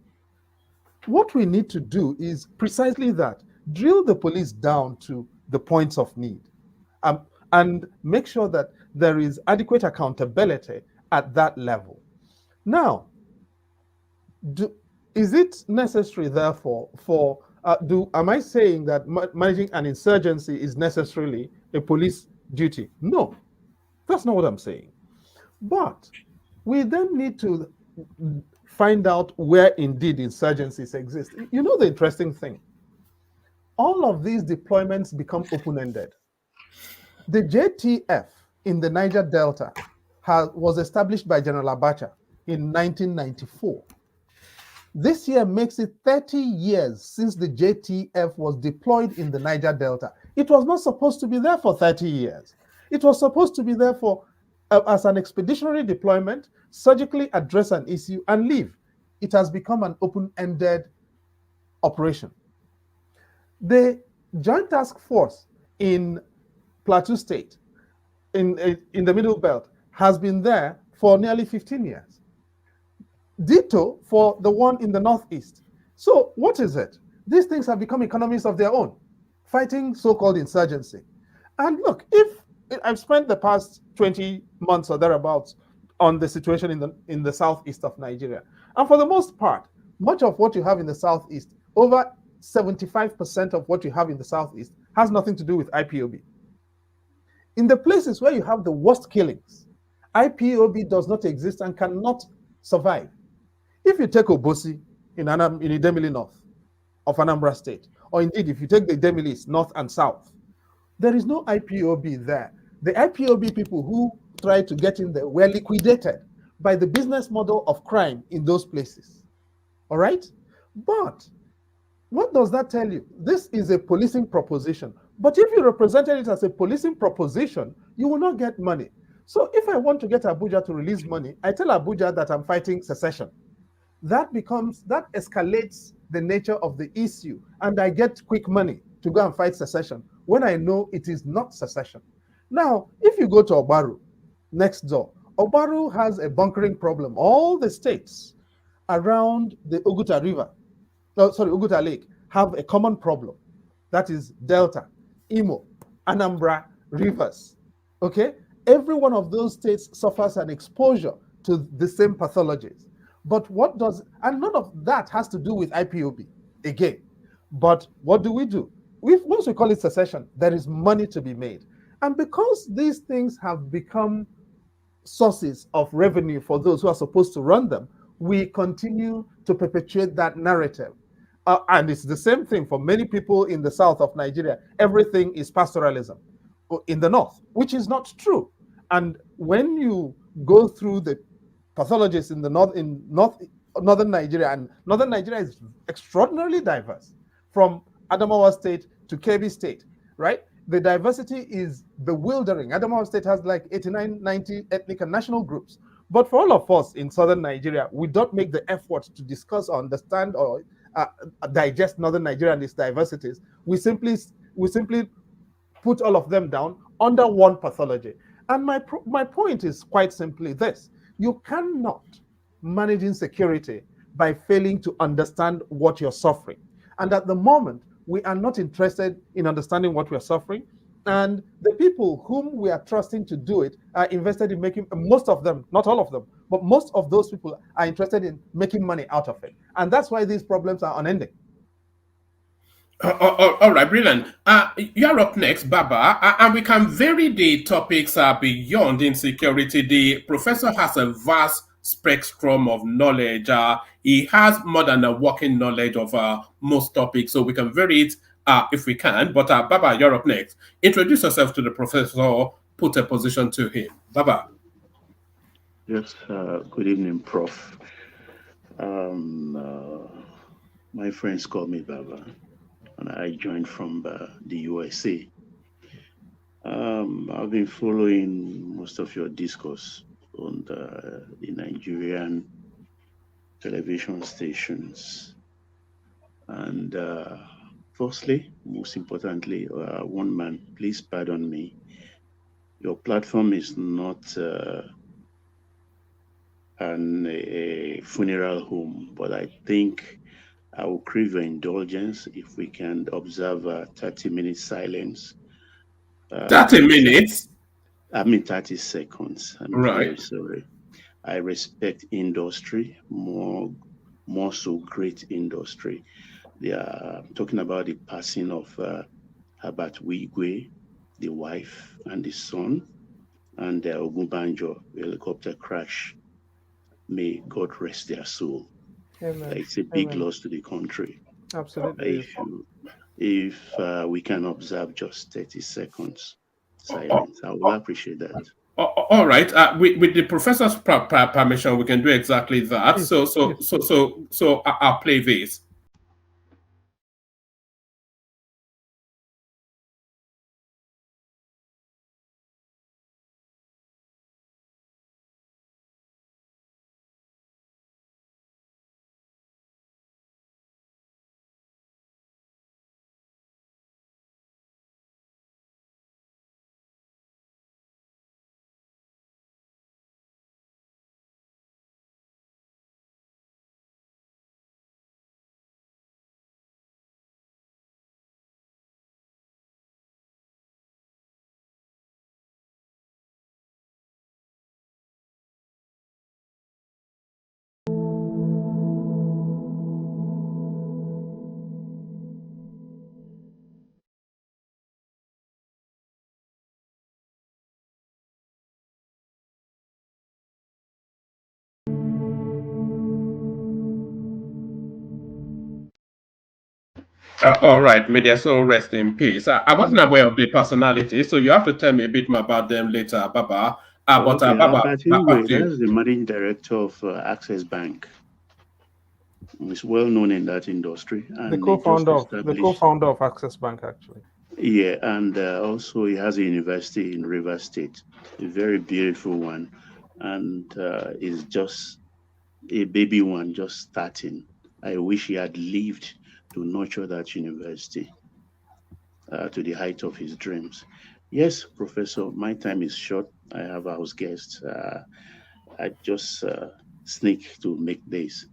Speaker 3: What we need to do is precisely that. Drill the police down to the points of need, and make sure that there is adequate accountability at that level. Now, is it necessary, therefore, am I saying that managing an insurgency is necessarily a police duty? No, that's not what I'm saying. But we then need to find out where indeed insurgencies exist. You know the interesting thing? All of these deployments become open-ended. The JTF in the Niger Delta was established by General Abacha in 1994. This year makes it 30 years since the JTF was deployed in the Niger Delta. It was not supposed to be there for 30 years. It was supposed to be there for as an expeditionary deployment, surgically address an issue and leave. It has become an open-ended operation. The Joint Task Force in Plateau State, in the Middle Belt, has been there for nearly 15 years. Ditto for the one in the Northeast. So what is it? These things have become economies of their own, fighting so-called insurgency. And look, if I've spent the past 20 months or thereabouts on the situation in the southeast of Nigeria, and for the most part, much of what you have in the southeast, over 75% of what you have in the Southeast has nothing to do with IPOB. In the places where you have the worst killings, IPOB does not exist and cannot survive. If you take Obosi in Idemili North of Anambra State, or indeed if you take the Idemilis North and South, there is no IPOB there. The IPOB people who tried to get in there were liquidated by the business model of crime in those places. All right? But what does that tell you? This is a policing proposition. But if you represented it as a policing proposition, you will not get money. So if I want to get Abuja to release money, I tell Abuja that I'm fighting secession. That escalates the nature of the issue, and I get quick money to go and fight secession when I know it is not secession. Now, if you go to Obaru, next door, Obaru has a bunkering problem. All the states around the Oguta River, Oguta Lake, have a common problem. That is Delta, Imo, Anambra, Rivers. Okay? Every one of those states suffers an exposure to the same pathologies. But and none of that has to do with IPOB again. But what do? Once we call it secession, there is money to be made. And because these things have become sources of revenue for those who are supposed to run them, we continue to perpetuate that narrative. And it's the same thing for many people in the south of Nigeria. Everything is pastoralism in the north, which is not true. And when you go through the pathologists in the northern Nigeria, and northern Nigeria is extraordinarily diverse, from Adamawa State to Kebbi State, right? The diversity is bewildering. Adamawa State has like 89, 90 ethnic and national groups. But for all of us in southern Nigeria, we don't make the effort to discuss or understand or digest northern Nigeria and its diversities. We simply put all of them down under one pathology. And my point is quite simply this: you cannot manage insecurity by failing to understand what you're suffering. And at the moment, we are not interested in understanding what we're suffering. And the people whom we are trusting to do it are invested in making, most of them, not all of them, but most of those people are interested in making money out of it. And that's why these problems are unending.
Speaker 2: All right, brilliant. You're up next, Baba, and we can vary the topics beyond insecurity. The professor has a vast spectrum of knowledge. He has more than a working knowledge of most topics, so we can vary it if we can. But Baba, you're up next. Introduce yourself to the professor, put a position to him. Baba.
Speaker 15: Yes, good evening, Prof. My friends call me Baba, and I joined from the USA. I've been following most of your discourse on the Nigerian television stations. And firstly, most importantly, one man, please pardon me. Your platform is not a funeral home, but I think I will crave your indulgence if we can observe a 30-minute silence.
Speaker 2: 30 minutes?
Speaker 15: I mean 30 seconds. I'm
Speaker 2: right.
Speaker 15: very sorry. I respect industry, more so great industry. They are talking about the passing of Herbert Wigwe, the wife and the son, and the Ogunbanjo helicopter crash. May God rest their soul.
Speaker 3: Amen.
Speaker 15: It's a big
Speaker 3: Amen.
Speaker 15: loss to the country.
Speaker 3: Absolutely.
Speaker 15: If we can observe just 30 seconds silence, I will appreciate that.
Speaker 2: All right. With the professor's permission, we can do exactly that. So I'll play this. All right, may their soul rest in peace. I wasn't aware of the personality, so you have to tell me a bit more about them later, Baba.
Speaker 15: Okay,
Speaker 2: Baba,
Speaker 15: Albert
Speaker 2: back
Speaker 15: Ingwe,
Speaker 2: to you.
Speaker 15: that's the managing director of Access Bank. He's well known in that industry,
Speaker 3: The
Speaker 15: and he just
Speaker 3: co-founder
Speaker 15: established.
Speaker 3: of Access Bank, actually.
Speaker 15: Yeah, and also he has a university in River State, a very beautiful one, and is just a baby one, just starting. I wish he had lived to nurture that university to the height of his dreams. Yes, Professor, my time is short. I have house guests. I just sneak to make this.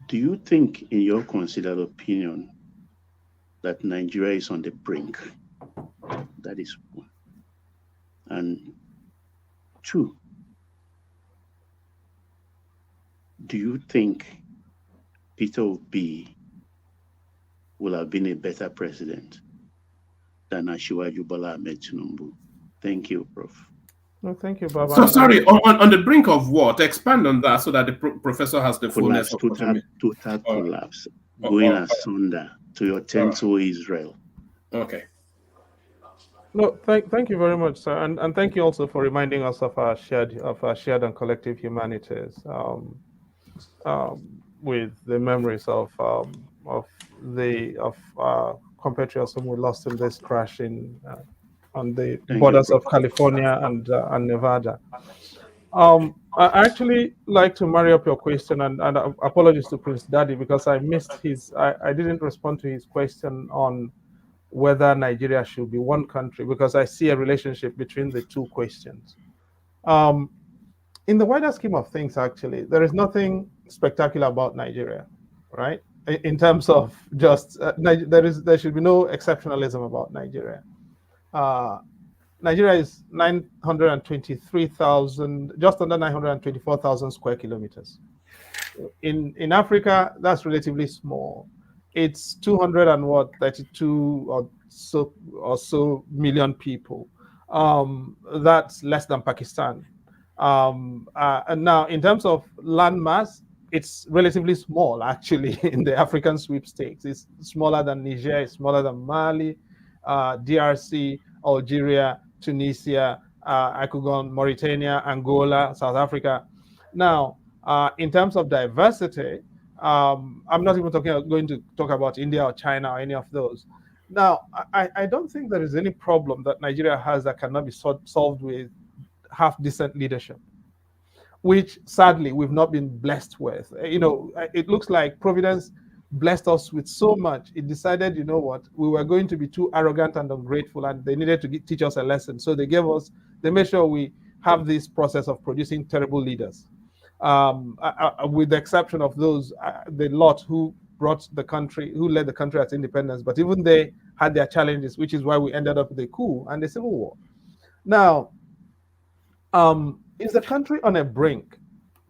Speaker 15: Do you think, in your considered opinion, that Nigeria is on the brink? That is one. And two, do you think Peter Obi will have been a better president than Asiwaju Bola Ahmed Tinubu? Thank you, Prof.
Speaker 3: No, thank you, Baba.
Speaker 2: So sorry, on the brink of what? Expand on that so that the professor has the fullness of what you mean.
Speaker 15: Total collapse, going asunder to your tent, O Israel.
Speaker 2: Okay.
Speaker 3: No, thank you very much, sir, and thank you also for reminding us of our shared and collective humanities, with the memories of compatriots whom we lost in this crash on the borders of California and Nevada. I actually like to marry up your question, and apologies to Prince Daddy because I missed I didn't respond to his question on whether Nigeria should be one country, because I see a relationship between the two questions. In the wider scheme of things, actually, there is nothing spectacular about Nigeria, right? In terms of just there should be no exceptionalism about Nigeria. Nigeria is 923,000, just under 924,000 square kilometers. In Africa, that's relatively small. It's 32 or so million people. That's less than Pakistan. And now, in terms of land mass, it's relatively small, actually, in the African sweepstakes. It's smaller than Niger, it's smaller than Mali, DRC, Algeria, Tunisia, I could go on, Mauritania, Angola, South Africa. Now, in terms of diversity, I'm not even going to talk about India or China or any of those. Now, I don't think there is any problem that Nigeria has that cannot be solved with half-decent leadership, which sadly we've not been blessed with. It looks like Providence blessed us with so much. It decided, you know what, we were going to be too arrogant and ungrateful, and they needed to teach us a lesson. So they made sure we have this process of producing terrible leaders. With the exception of those, the lot who led the country at independence, but even they had their challenges, which is why we ended up with a coup and a civil war. Now, is the country on the brink?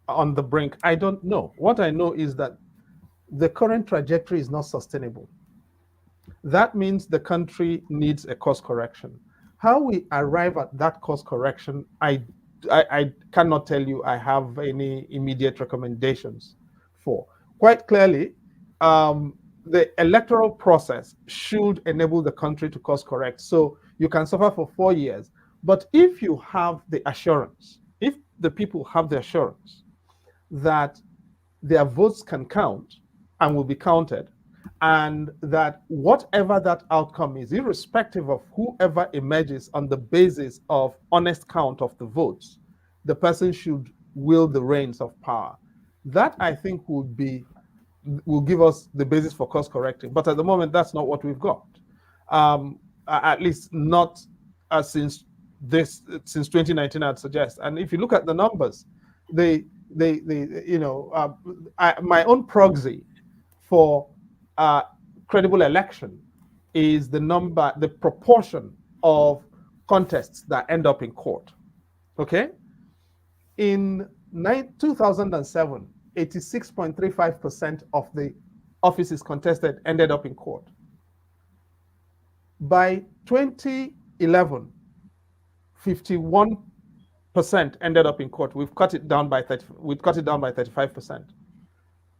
Speaker 3: I don't know. What I know is that the current trajectory is not sustainable. That means the country needs a course correction. How we arrive at that course correction, I cannot tell you I have any immediate recommendations for. Quite clearly, the electoral process should enable the country to course correct. So you can suffer for 4 years. But if you have the assurance, if the people have the assurance that their votes can count and will be counted, and that whatever that outcome is, irrespective of whoever emerges on the basis of honest count of the votes, the person should wield the reins of power. That, I think, will give us the basis for course correcting. But at the moment, that's not what we've got. At least not since 2019, I'd suggest. And if you look at the numbers, my own proxy for credible election is the proportion of contests that end up in court. Okay? In 2007, 86.35% of the offices contested ended up in court. By 2011, 51% ended up in court. We've cut it down by 35%.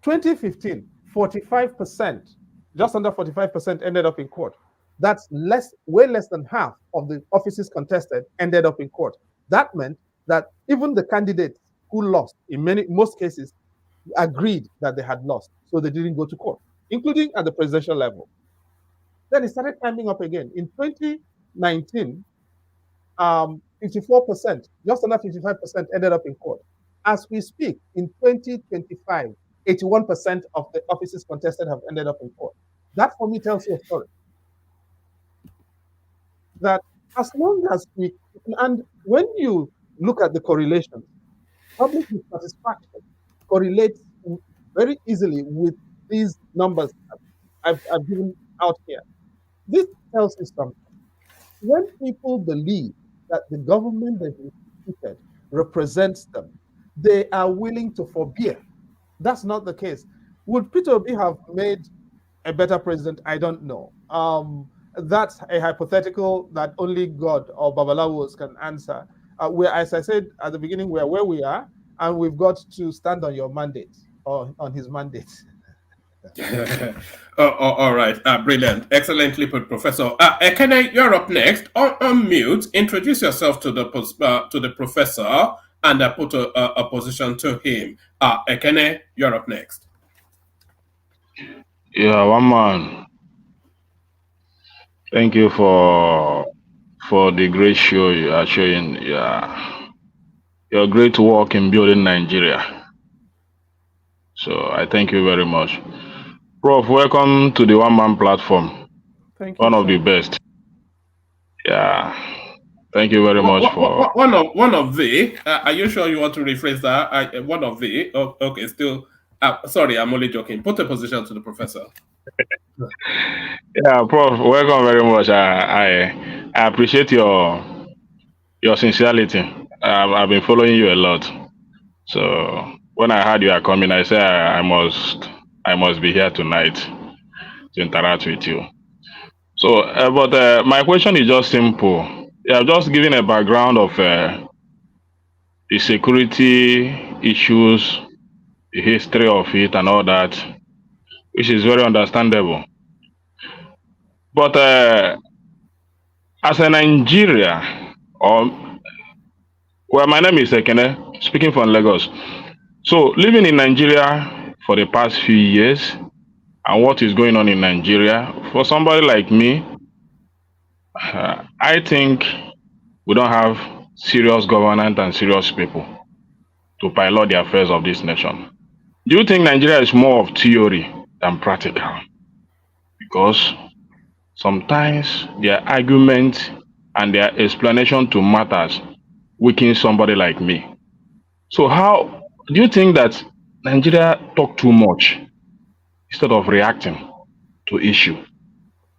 Speaker 3: 2015, 45% just under 45% ended up in court. That's way less than half of the offices contested ended up in court. That meant that even the candidates who lost, in most cases, agreed that they had lost, so they didn't go to court, including at the presidential level. Then it started climbing up again. In 2019, 54%, just under 55% ended up in court. As we speak, in 2025, 81% of the offices contested have ended up in court. That for me tells you a story. That as long as and when you look at the correlation, public dissatisfaction correlates very easily with these numbers I've given out here. This tells you something. When people believe that the government that is instituted represents them, they are willing to forbear. That's not the case. Would Peter Obi have made a better president? I don't know. That's a hypothetical that only God or Babalawos can answer. As I said at the beginning, we're where we are, and we've got to stand on your mandate, or on his mandate.
Speaker 2: All right. Brilliant. Excellently put, Professor. Ekene, you're up next. On mute. Introduce yourself to the professor and put a position to him. Ekene, you're up next.
Speaker 16: Yeah, one man. Thank you for the great show you are showing. Yeah, your great work in building Nigeria. So I thank you very much. Prof, welcome to the One Man platform.
Speaker 3: Thank you.
Speaker 16: One of the best. Yeah. Thank you very much for
Speaker 2: one of the. Are you sure you want to rephrase that? One of the. Oh, okay, still. Sorry, I'm only joking. Put a position to the professor.
Speaker 16: Yeah, Prof, welcome very much. I appreciate your sincerity. I've been following you a lot. So when I heard you are coming, I said I must be here tonight to interact with you. So, but my question is just simple. Yeah, just giving a background of the security issues, the history of it, and all that, which is very understandable. But as a Nigeria, my name is Ekene, speaking from Lagos. So, living in Nigeria for the past few years, and what is going on in Nigeria, for somebody like me, I think we don't have serious governance and serious people to pilot the affairs of this nation. Do you think Nigeria is more of theory than practical? Because sometimes their argument and their explanation to matters weaken somebody like me. So how do you think that Nigeria talk too much instead of reacting to issue?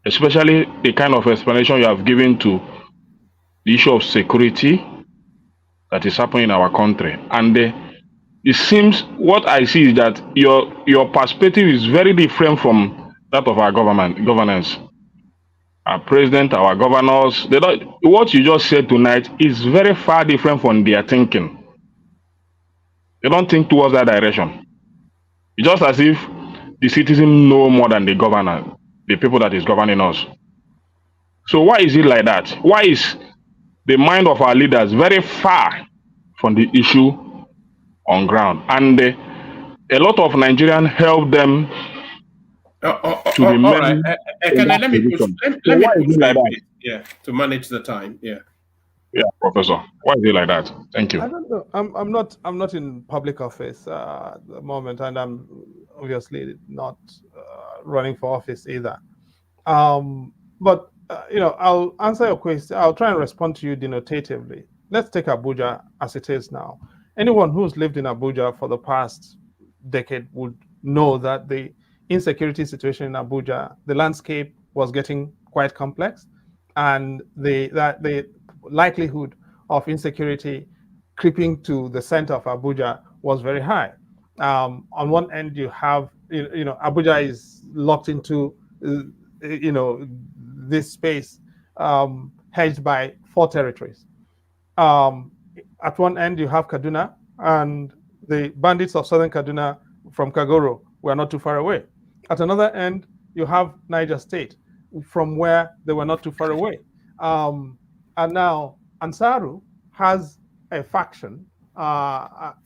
Speaker 16: Especially the kind of explanation you have given to the issue of security that is happening in our country. And it seems what I see is that your perspective is very different from that of our governance. Our president, our governors, what you just said tonight is very far different from their thinking. They don't think towards that direction. It's just as if the citizen know more than the governor, the people that is governing us. So why is it like that? Why is the mind of our leaders very far from the issue on ground? And a lot of Nigerians help them to be
Speaker 2: all right. Let me push like this. Yeah, to manage the time. Yeah.
Speaker 16: Yeah, Professor. Why is it like that? Thank you.
Speaker 3: I don't know. I'm not in public office at the moment, and I'm obviously not running for office either. But I'll answer your question. I'll try and respond to you denotatively. Let's take Abuja as it is now. Anyone who's lived in Abuja for the past decade would know that the insecurity situation in Abuja, the landscape was getting quite complex, and the likelihood of insecurity creeping to the center of Abuja was very high. On one end, you have Abuja is locked into this space hedged by 4 territories. At one end, you have Kaduna, and the bandits of southern Kaduna from Kagoro were not too far away. At another end, you have Niger State, from where they were not too far away. And now Ansaru has a faction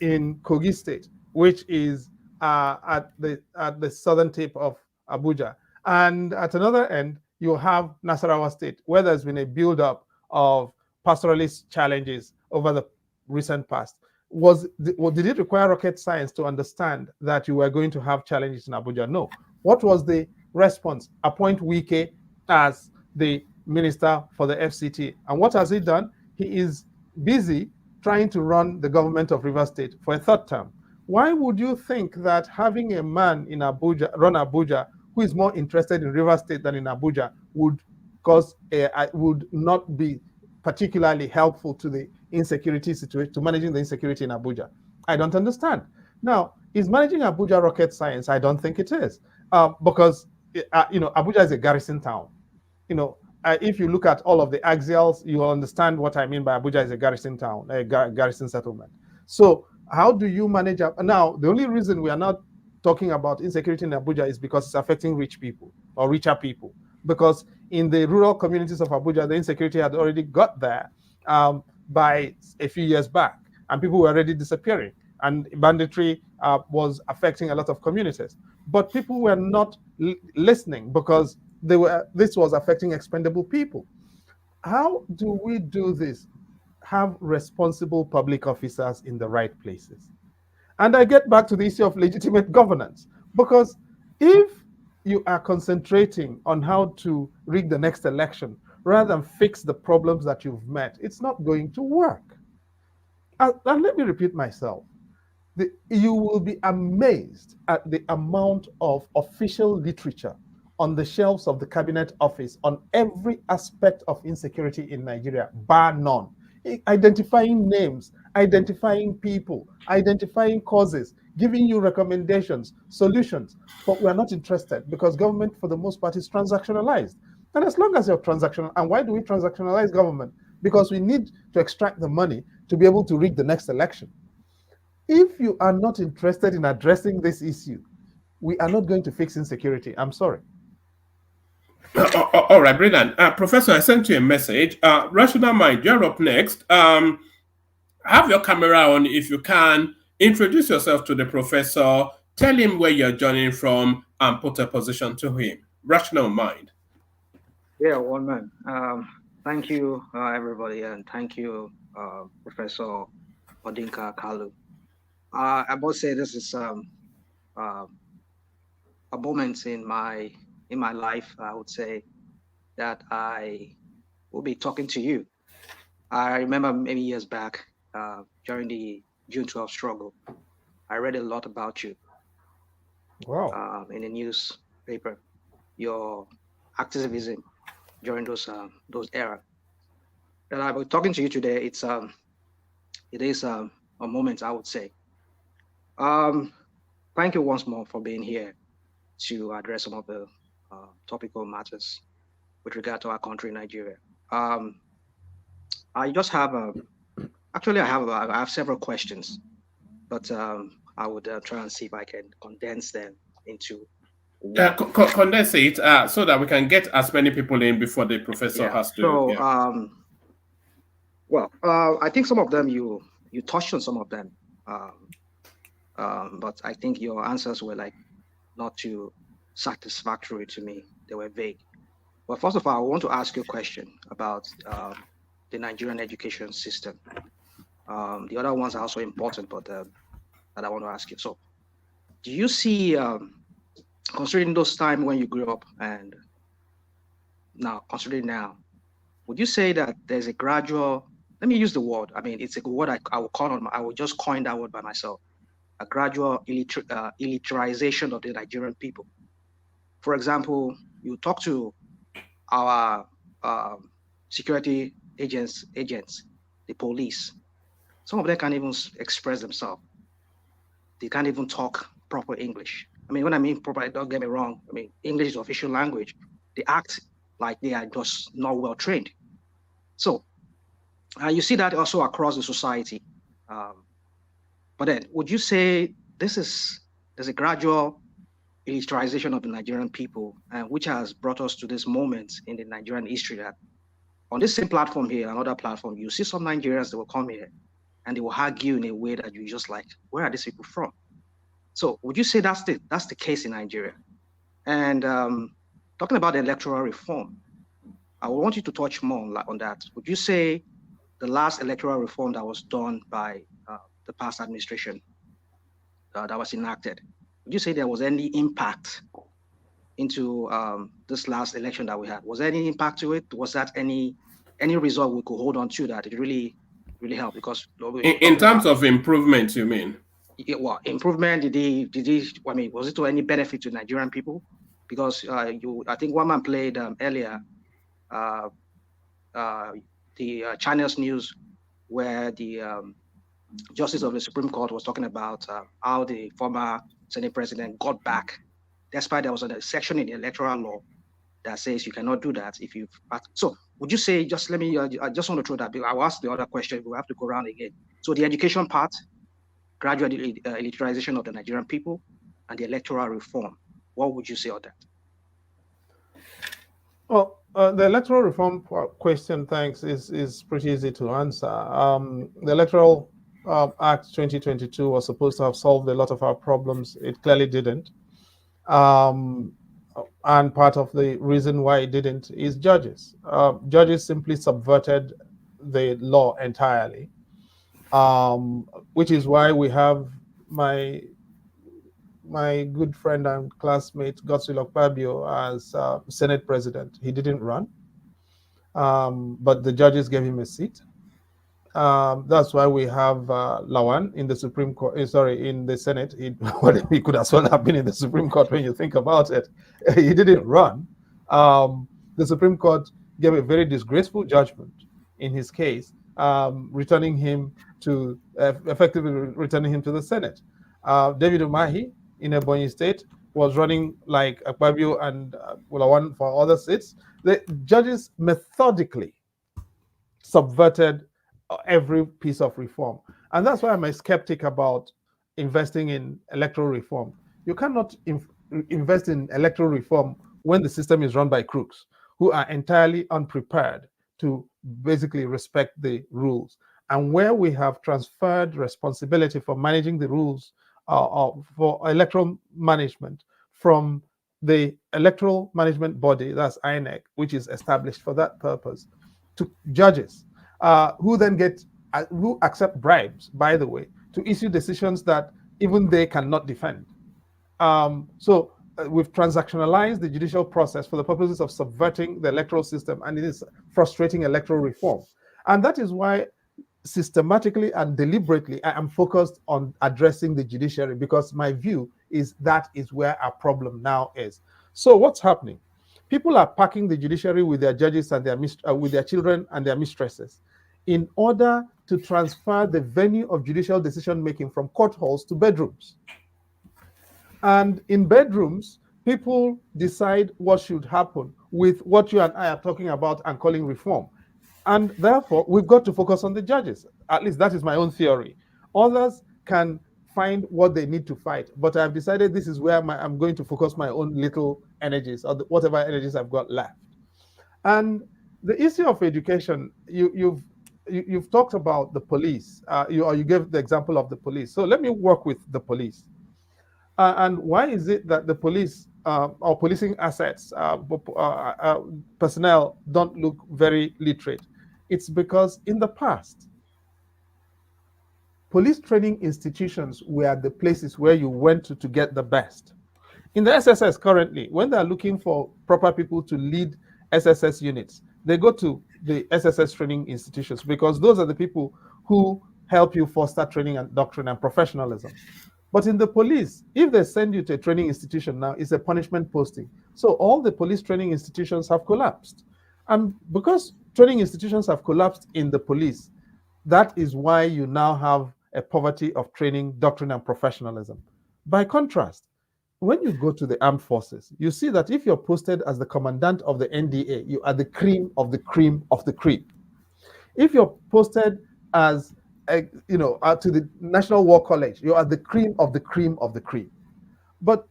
Speaker 3: in Kogi State, which is at the southern tip of Abuja. And at another end, you have Nasarawa State, where there's been a buildup of pastoralist challenges over the recent past. Did it require rocket science to understand that you were going to have challenges in Abuja? No. What was the response? Appoint Wike as the minister for the FCT. And what has he done? He is busy trying to run the government of Rivers State for a third term. Why would you think that having a man in Abuja, run Abuja, who is more interested in Rivers State than in Abuja would not be particularly helpful to the insecurity situation, to managing the insecurity in Abuja? I don't understand. Now, is managing Abuja rocket science? I don't think it is, because Abuja is a garrison town. If you look at all of the axials, you will understand what I mean by Abuja is a garrison town, a garrison settlement. So how do you manage? Now, the only reason we are not talking about insecurity in Abuja is because it's affecting rich people or richer people. Because in the rural communities of Abuja, the insecurity had already got there by a few years back, and people were already disappearing, and banditry was affecting a lot of communities. But people were not listening because this was affecting expendable people. How do we do this? Have responsible public officers in the right places. And I get back to the issue of legitimate governance, because if you are concentrating on how to rig the next election rather than fix the problems that you've met, it's not going to work. And let me repeat myself. You will be amazed at the amount of official literature on the shelves of the Cabinet Office on every aspect of insecurity in Nigeria, bar none. Identifying names, identifying people, identifying causes, giving you recommendations, solutions. But we're not interested because government, for the most part, is transactionalized. And as long as you're transactional, and why do we transactionalize government? Because we need to extract the money to be able to rig the next election. If you are not interested in addressing this issue, we are not going to fix insecurity. I'm sorry.
Speaker 2: All right, brilliant. Professor, I sent you a message. Rational Mind, you're up next. Have your camera on if you can. Introduce yourself to the professor. Tell him where you're joining from and put a position to him. Rational Mind.
Speaker 17: Yeah, one man. Thank you, everybody, and thank you, Professor Odinkalu. I must say this is a moment in my life, I would say, that I will be talking to you. I remember many years back during the June 12 struggle, I read a lot about you.
Speaker 3: Wow.
Speaker 17: In the newspaper, your activism during those era. That I was talking to you today. It is a moment, I would say. Thank you once more for being here to address some of the topical matters with regard to our country, Nigeria. I just have I have several questions, but I would try and see if I can condense them into
Speaker 2: condense it so that we can get as many people in before the professor has to.
Speaker 17: So, well, I think some of them you touched on some of them, but I think your answers were like not too satisfactory to me. They were vague. But first of all, I want to ask you a question about the Nigerian education system. The other ones are also important, but that I want to ask you. So, do you see, considering those times when you grew up and now, considering now, would you say that there's a gradual, let me use the word, I mean, it's a word I will just coin that word by myself, a gradual illiterization of the Nigerian people. For example, you talk to our security agents, the police. Some of them can't even express themselves. They can't even talk proper English. I mean, when I mean proper, don't get me wrong. I mean, English is official language. They act like they are just not well trained. So you see that also across the society. But then, would you say there's a gradual militarization of the Nigerian people, and which has brought us to this moment in the Nigerian history that on this same platform here, another platform, you see some Nigerians that will come here and they will argue in a way that you just like, where are these people from? So would you say that's the case in Nigeria? And talking about the electoral reform, I want you to touch more on that. Would you say the last electoral reform that was done by the past administration that was enacted, would you say there was any impact into this last election that we had? Was there any impact to it? Was that any result we could hold on to that it really helped? Because
Speaker 2: in terms of improvement, you mean?
Speaker 17: Well, improvement, did he, I mean, was it to any benefit to Nigerian people? Because I think one man played earlier the Channels News, where the Justice of the Supreme Court was talking about how the former Senate president got back, despite there was a section in the electoral law that says you cannot do that if you've. So would you say, just let me, I just want to throw that, I'll ask the other question, we'll have to go around again. So the education part, gradual elitarization of the Nigerian people, and the electoral reform, what would you say on that?
Speaker 3: Well, the electoral reform question, thanks, is pretty easy to answer. The Electoral Act 2022 was supposed to have solved a lot of our problems. It clearly didn't. And part of the reason why it didn't is judges. Judges simply subverted the law entirely, which is why we have my good friend and classmate Godswill Akpabio as Senate president. He didn't run, but the judges gave him a seat. That's why we have Lawan in the Supreme Court. In the Senate. He could as well have been in the Supreme Court when you think about it. He didn't run. The Supreme Court gave a very disgraceful judgment in his case, returning him to effectively returning him to the Senate. David Umahi in Ebonyi State was running like Akpabio and Lawan for other seats. The judges methodically subverted every piece of reform. And that's why I'm a skeptic about investing in electoral reform. You cannot invest in electoral reform when the system is run by crooks who are entirely unprepared to basically respect the rules. And where we have transferred responsibility for managing the rules for electoral management from the electoral management body, that's INEC, which is established for that purpose, to judges, who then who accept bribes, by the way, to issue decisions that even they cannot defend. So we've transactionalized the judicial process for the purposes of subverting the electoral system, and it is frustrating electoral reform. And that is why systematically and deliberately I am focused on addressing the judiciary, because my view is that is where our problem now is. So what's happening? People are packing the judiciary with their judges and with their children and their mistresses in order to transfer the venue of judicial decision making from court halls to bedrooms. And in bedrooms, people decide what should happen with what you and I are talking about and calling reform. And therefore, we've got to focus on the judges. At least that is my own theory. Others can find what they need to fight, but I've decided this is where I'm going to focus my own little energies, or whatever energies I've got left. And the issue of education, you've talked about the police, you gave the example of the police. So let me work with the police. And why is it that the police or policing assets, personnel don't look very literate? It's because in the past, police training institutions were the places where you went to get the best. In the SSS currently, when they're looking for proper people to lead SSS units, they go to the SSS training institutions, because those are the people who help you foster training and doctrine and professionalism. But in the police, if they send you to a training institution now, it's a punishment posting. So all the police training institutions have collapsed. And because training institutions have collapsed in the police, that is why you now have a poverty of training, doctrine, and professionalism. By contrast, when you go to the armed forces, you see that if you're posted as the commandant of the NDA, you are the cream of the cream of the cream. If you're posted as to the National War College, you are the cream of the cream of the cream. But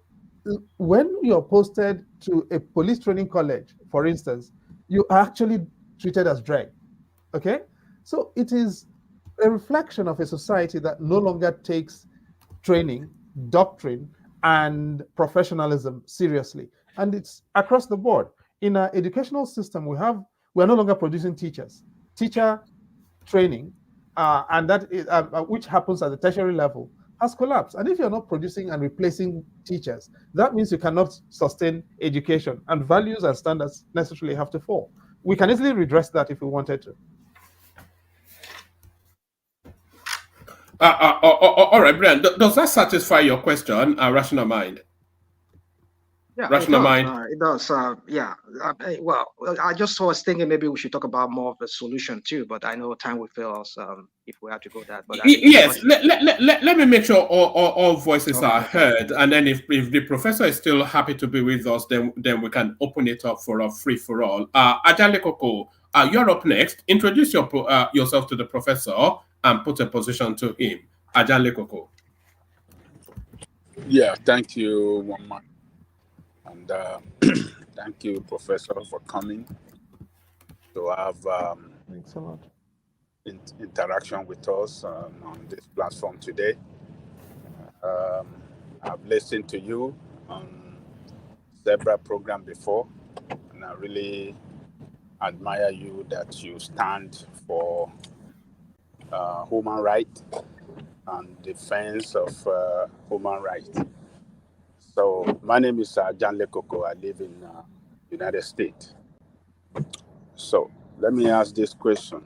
Speaker 3: when you're posted to a police training college, for instance, you are actually treated as drag. Okay? So it is a reflection of a society that no longer takes training, doctrine, and professionalism seriously. And it's across the board. In our educational system, we're no longer producing teachers. Teacher training, and that is, which happens at the tertiary level, has collapsed. And if you're not producing and replacing teachers, that means you cannot sustain education, and values and standards necessarily have to fall. We can easily redress that if we wanted to.
Speaker 2: All right, Brian. Does that satisfy your question, Rational Mind?
Speaker 17: Yeah,
Speaker 2: Rational Mind.
Speaker 17: It does. Yeah. Well, I just was thinking maybe we should talk about more of a solution too, but I know time will fail us if we have to go that. But I think
Speaker 2: Yes, let me make sure all voices are heard, and then if the professor is still happy to be with us, then we can open it up for a free for all. Ajale Koko, you're up next. Introduce yourself to the professor and put a position to him. Ajale Koko.
Speaker 18: Yeah, thank you, Mama. And thank you, Professor, for coming to have
Speaker 3: Thanks a lot.
Speaker 18: Interaction with us on this platform today. I've listened to you on several programs before, and I really admire you that you stand for human rights and defense of human rights. So my name is John Lekoko. I live in United States. So let me ask this question.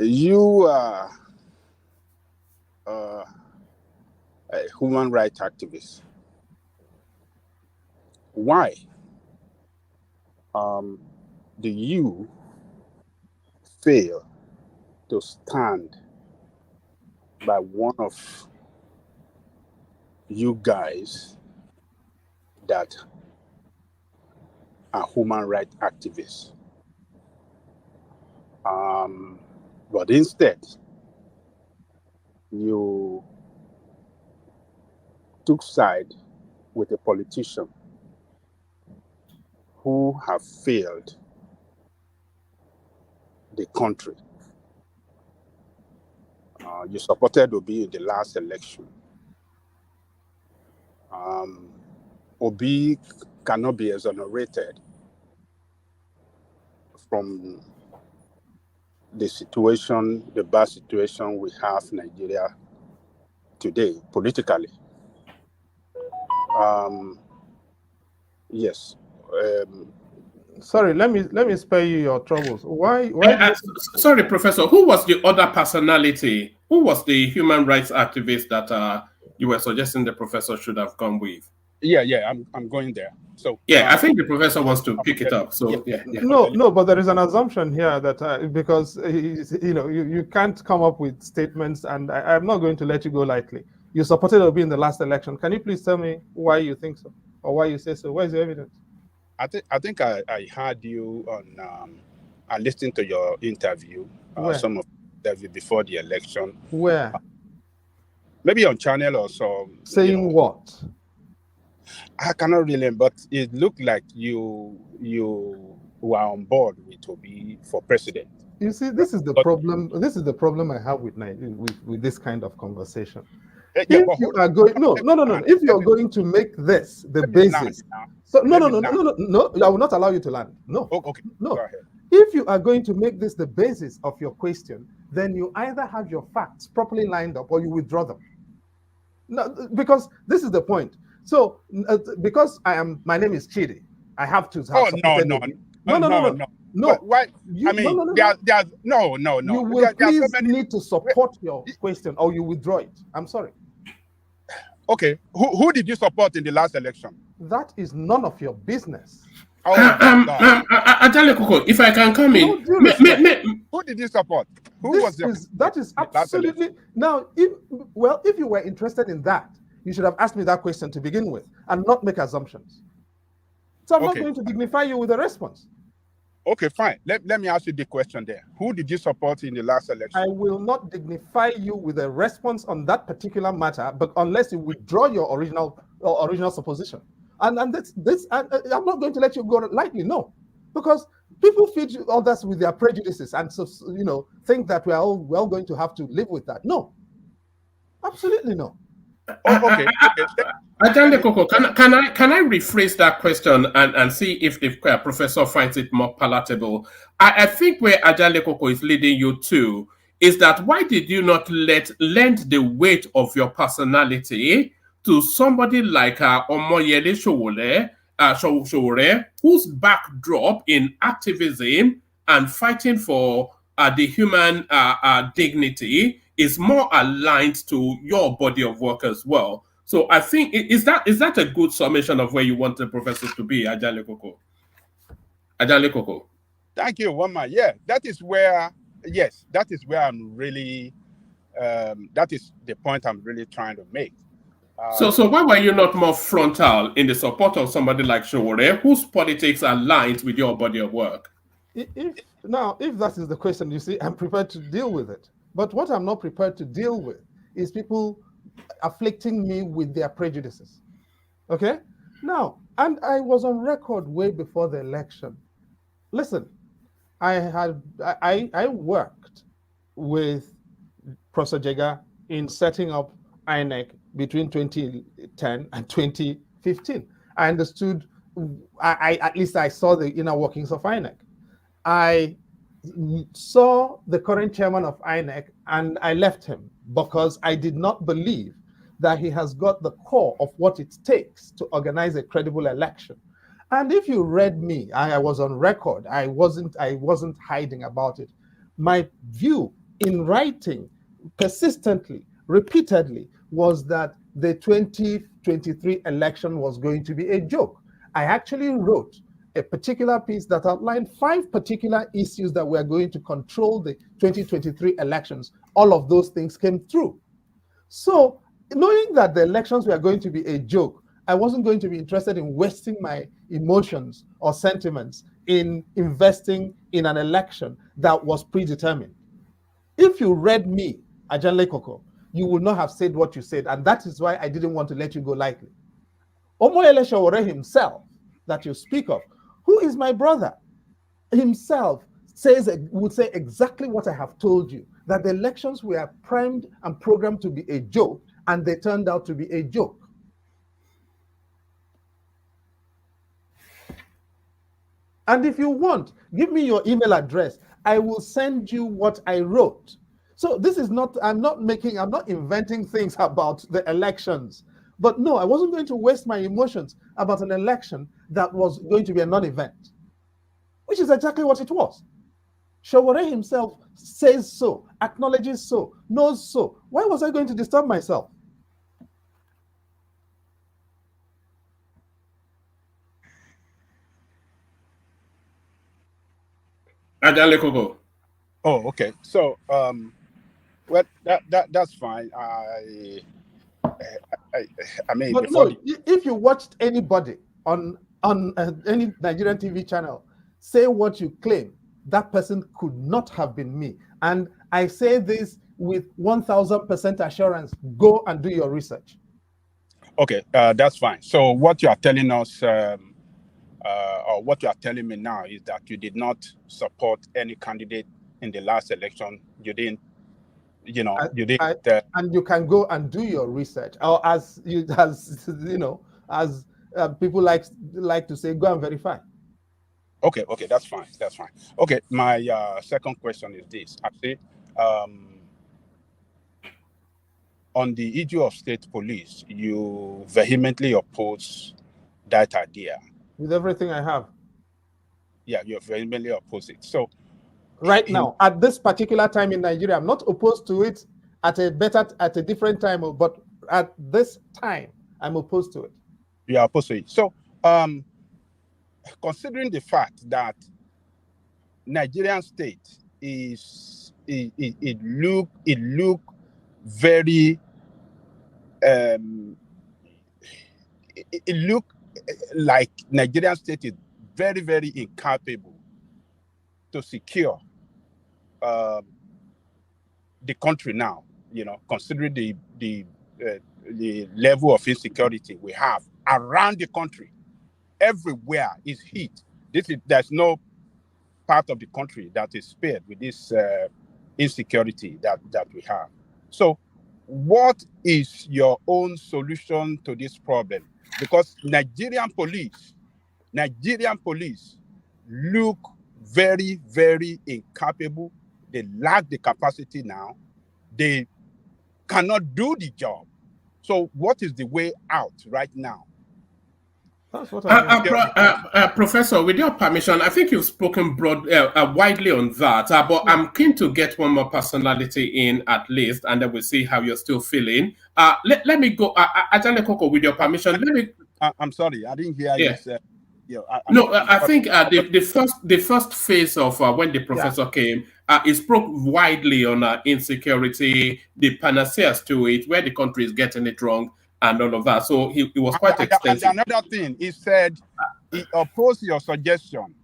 Speaker 18: You are a human rights activist. Why do you fail to stand by one of you guys that are human rights activists? But instead, you took side with a politician who have failed the country. You supported Obi in the last election. Obi cannot be exonerated from the situation, the bad situation we have in Nigeria today, politically. Yes.
Speaker 3: Sorry, let me spare you your troubles. Why?
Speaker 2: Sorry, Professor. Who was the other personality? Who was the human rights activist that you were suggesting the professor should have come with?
Speaker 18: Yeah, I'm going there. So
Speaker 2: yeah, I think the professor wants to pick it up. So yeah.
Speaker 3: No, but there is an assumption here that because you can't come up with statements, and I'm not going to let you go lightly. You supported Obi in the last election. Can you please tell me why you think so, or why you say so? Where is the evidence?
Speaker 18: I think I heard you on. I listened to your interview. Some of the interview before the election.
Speaker 3: Where?
Speaker 18: Maybe on channel or so.
Speaker 3: Saying what?
Speaker 18: I cannot really, but it looked like you were on board with Obi for president.
Speaker 3: You see, this is the problem. This is the problem I have with this kind of conversation. If you are going, no. If you're going to make this the basis, so no. I will not allow you to land. No.
Speaker 18: Okay.
Speaker 3: No. Go ahead. If you are going to make this the basis of your question, then you either have your facts properly lined up or you withdraw them. No, because this is the point. So, because my name is Chidi, I have to.
Speaker 18: No. Why? You
Speaker 3: will please need to support your question, or you withdraw it. I'm sorry.
Speaker 18: Okay. Who did you support in the last election?
Speaker 3: That is none of your business.
Speaker 2: Ajale Koko, if I can come in.
Speaker 18: Who did you support?
Speaker 3: That is absolutely. Now, if you were interested in that, you should have asked me that question to begin with and not make assumptions. So I'm not going to dignify you with a response.
Speaker 18: Okay, fine. Let me ask you the question there. Who did you support in the last election?
Speaker 3: I will not dignify you with a response on that particular matter, but unless you withdraw your original supposition. And I'm not going to let you go lightly, no, because people feed others with their prejudices and so think that we are all going to have to live with that. No, absolutely no.
Speaker 18: Oh, okay.
Speaker 2: Ajande Koko, can I rephrase that question and see if Professor finds it more palatable? I think where Ajande Koko is leading you to is that why did you not lend the weight of your personality to somebody like Omoyele Sowore, whose backdrop in activism and fighting for the human dignity is more aligned to your body of work as well. So I think is that a good summation of where you want the professor to be, Ajale Koko? Ajale Koko.
Speaker 18: Thank you, Wama. Yeah, that is where I'm really that is the point I'm really trying to make.
Speaker 2: So why were you not more frontal in the support of somebody like Sowore, whose politics aligns with your body of work?
Speaker 3: If that is the question, you see, I'm prepared to deal with it. But what I'm not prepared to deal with is people afflicting me with their prejudices. Okay? Now, and I was on record way before the election. Listen, I worked with Professor Jega in setting up INEC between 2010 and 2015. I understood, at least I saw the inner workings of INEC. I saw the current chairman of INEC and I left him because I did not believe that he has got the core of what it takes to organize a credible election. And if you read me, I was on record. I wasn't hiding about it. My view in writing persistently, repeatedly, was that the 2023 election was going to be a joke. I actually wrote a particular piece that outlined 5 particular issues that were going to control the 2023 elections. All of those things came through. So, knowing that the elections were going to be a joke, I wasn't going to be interested in wasting my emotions or sentiments in investing in an election that was predetermined. If you read me, Ajanle Koko, you would not have said what you said, and that is why I didn't want to let you go lightly. Omoyele Sowore himself, that you speak of, who is my brother, himself would say exactly what I have told you, that the elections were primed and programmed to be a joke, and they turned out to be a joke. And if you want, give me your email address. I will send you what I wrote. So this is not, I'm not inventing things about the elections. But no, I wasn't going to waste my emotions about an election that was going to be a non-event, which is exactly what it was. Sowore himself says so, acknowledges so, knows so. Why was I going to disturb myself?
Speaker 2: Ajale Koko.
Speaker 18: Oh, okay. So, well, that's fine. I mean,
Speaker 3: but no, if you watched anybody on any Nigerian TV channel say what you claim, that person could not have been me. And I say this with 1000% assurance. Go and do your research.
Speaker 18: Okay, that's fine. So what you are telling us, or what you are telling me now, is that you did not support any candidate in the last election. You didn't, you didn't.
Speaker 3: And you can go and do your research, or as people like to say, go and verify.
Speaker 18: Okay, that's fine. That's fine. Okay, my second question is this. Actually, on the issue of state police, you vehemently oppose that idea.
Speaker 3: With everything I have.
Speaker 18: Yeah, you vehemently oppose it. So,
Speaker 3: right now, at this particular time in Nigeria, I'm not opposed to it at a different time, but at this time, I'm opposed to it.
Speaker 18: You are opposed to it. So, considering the fact that Nigerian state it look very it look like Nigerian state is very, very incapable to secure the country now, considering the level of insecurity we have around the country. Everywhere is heat. There's no part of the country that is spared with this insecurity that we have. So what is your own solution to this problem? Because Nigerian police look very, very incapable. They lack the capacity now. They cannot do the job. So what is the way out right now?
Speaker 17: That's what
Speaker 2: Professor, with your permission, I think you've spoken widely on that, but I'm keen to get one more personality in at least, and then we'll see how you're still feeling. Let me go, Ajale Koko, with your permission.
Speaker 18: I'm sorry, I didn't hear you say.
Speaker 2: I think the first phase of when the professor came, he spoke widely on insecurity, the panaceas to it, where the country is getting it wrong, and all of that. So he was quite extensive.
Speaker 18: And another thing, he said he opposed your suggestion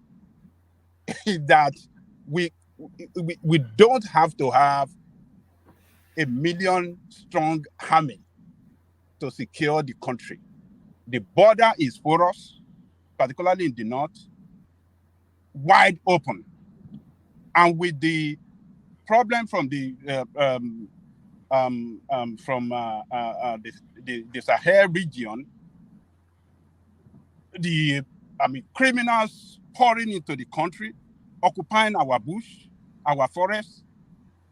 Speaker 18: that we don't have to have a million-strong army to secure the country. The border is porous, particularly in the north, wide open. And with the problem from the Sahel region, criminals pouring into the country, occupying our bush, our forests.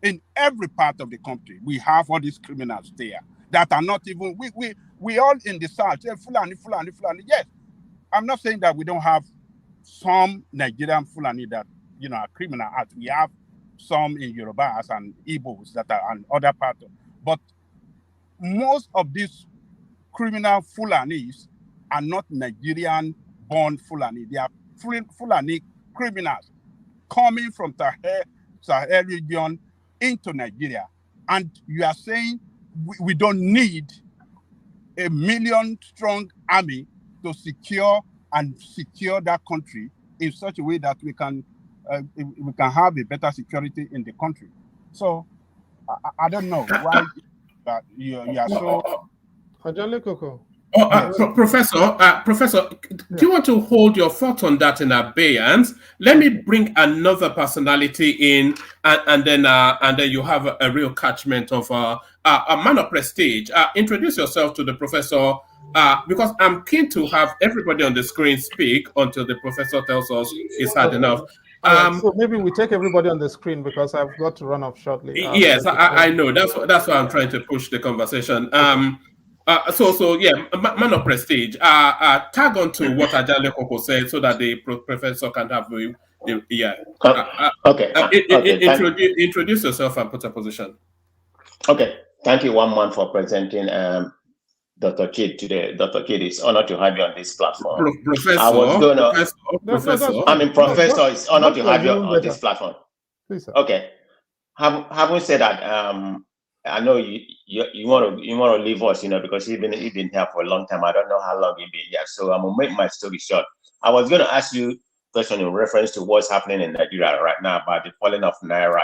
Speaker 18: In every part of the country, we have all these criminals there that are not even, we all in the south, Fulani. Yes, I'm not saying that we don't have some Nigerian Fulani that, are criminal. We have some in Yorubas and Igbos that are in other parts. But most of these criminal Fulanis are not Nigerian-born Fulani. They are Fulani criminals coming from Sahel region into Nigeria. And you are saying we don't need a million-strong army to secure that country in such a way that we can have a better security in the country. So I don't know why you are so.
Speaker 3: Ajale Koko.
Speaker 2: Professor, do you want to hold your thought on that in abeyance? Let me bring another personality in, and then you have a real catchment of a man of prestige. Introduce yourself to the professor, because I'm keen to have everybody on the screen speak until the professor tells us he's had enough.
Speaker 3: So maybe we take everybody on the screen because I've got to run off shortly.
Speaker 2: Yes, I know. That's why I'm trying to push the conversation. Man of prestige. Tag on to what Ajale Koko said so that the professor can have introduce yourself and put a position.
Speaker 19: Okay, thank you, one man, for presenting Dr. Chidi today. Dr. Chidi, it's honor to have you on this platform.
Speaker 2: Professor,
Speaker 19: Professor, it's honor to have you on this platform.
Speaker 3: Please, sir.
Speaker 19: Okay, having said that, I know you want to leave us, because you've been here for a long time. I don't know how long you've been here, so I'm gonna make my story short. I was going to ask you a question in reference to what's happening in Nigeria right now about the falling of Naira.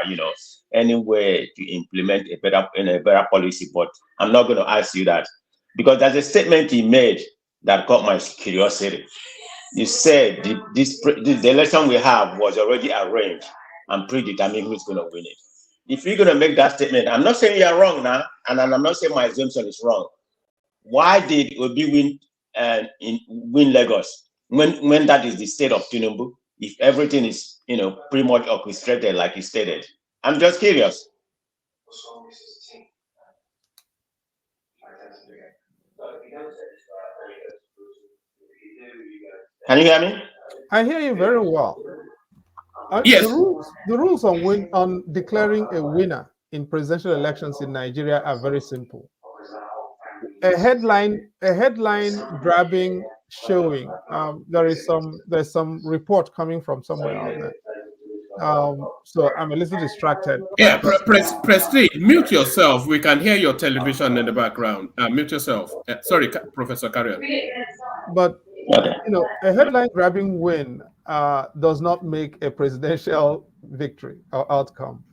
Speaker 19: Any way to implement a better policy, but I'm not going to ask you that because there's a statement he made that caught my curiosity. You said the election we have was already arranged and predetermined who's going to win it. If you're going to make that statement, I'm not saying you're wrong now, and I'm not saying my assumption is wrong. Why did Obi win Lagos when that is the state of Tinubu? If everything is pretty much orchestrated like he stated, I'm just curious. Can you hear me?
Speaker 3: I hear you very well.
Speaker 2: Yes.
Speaker 3: The rules on declaring a winner in presidential elections in Nigeria are very simple. A headline grabbing showing. There's some report coming from somewhere out there. So I'm a little distracted.
Speaker 2: Yeah, Prestige, mute yourself. We can hear your television in the background. Mute yourself. Sorry, Professor, carry on.
Speaker 3: But a headline grabbing win does not make a presidential victory or outcome.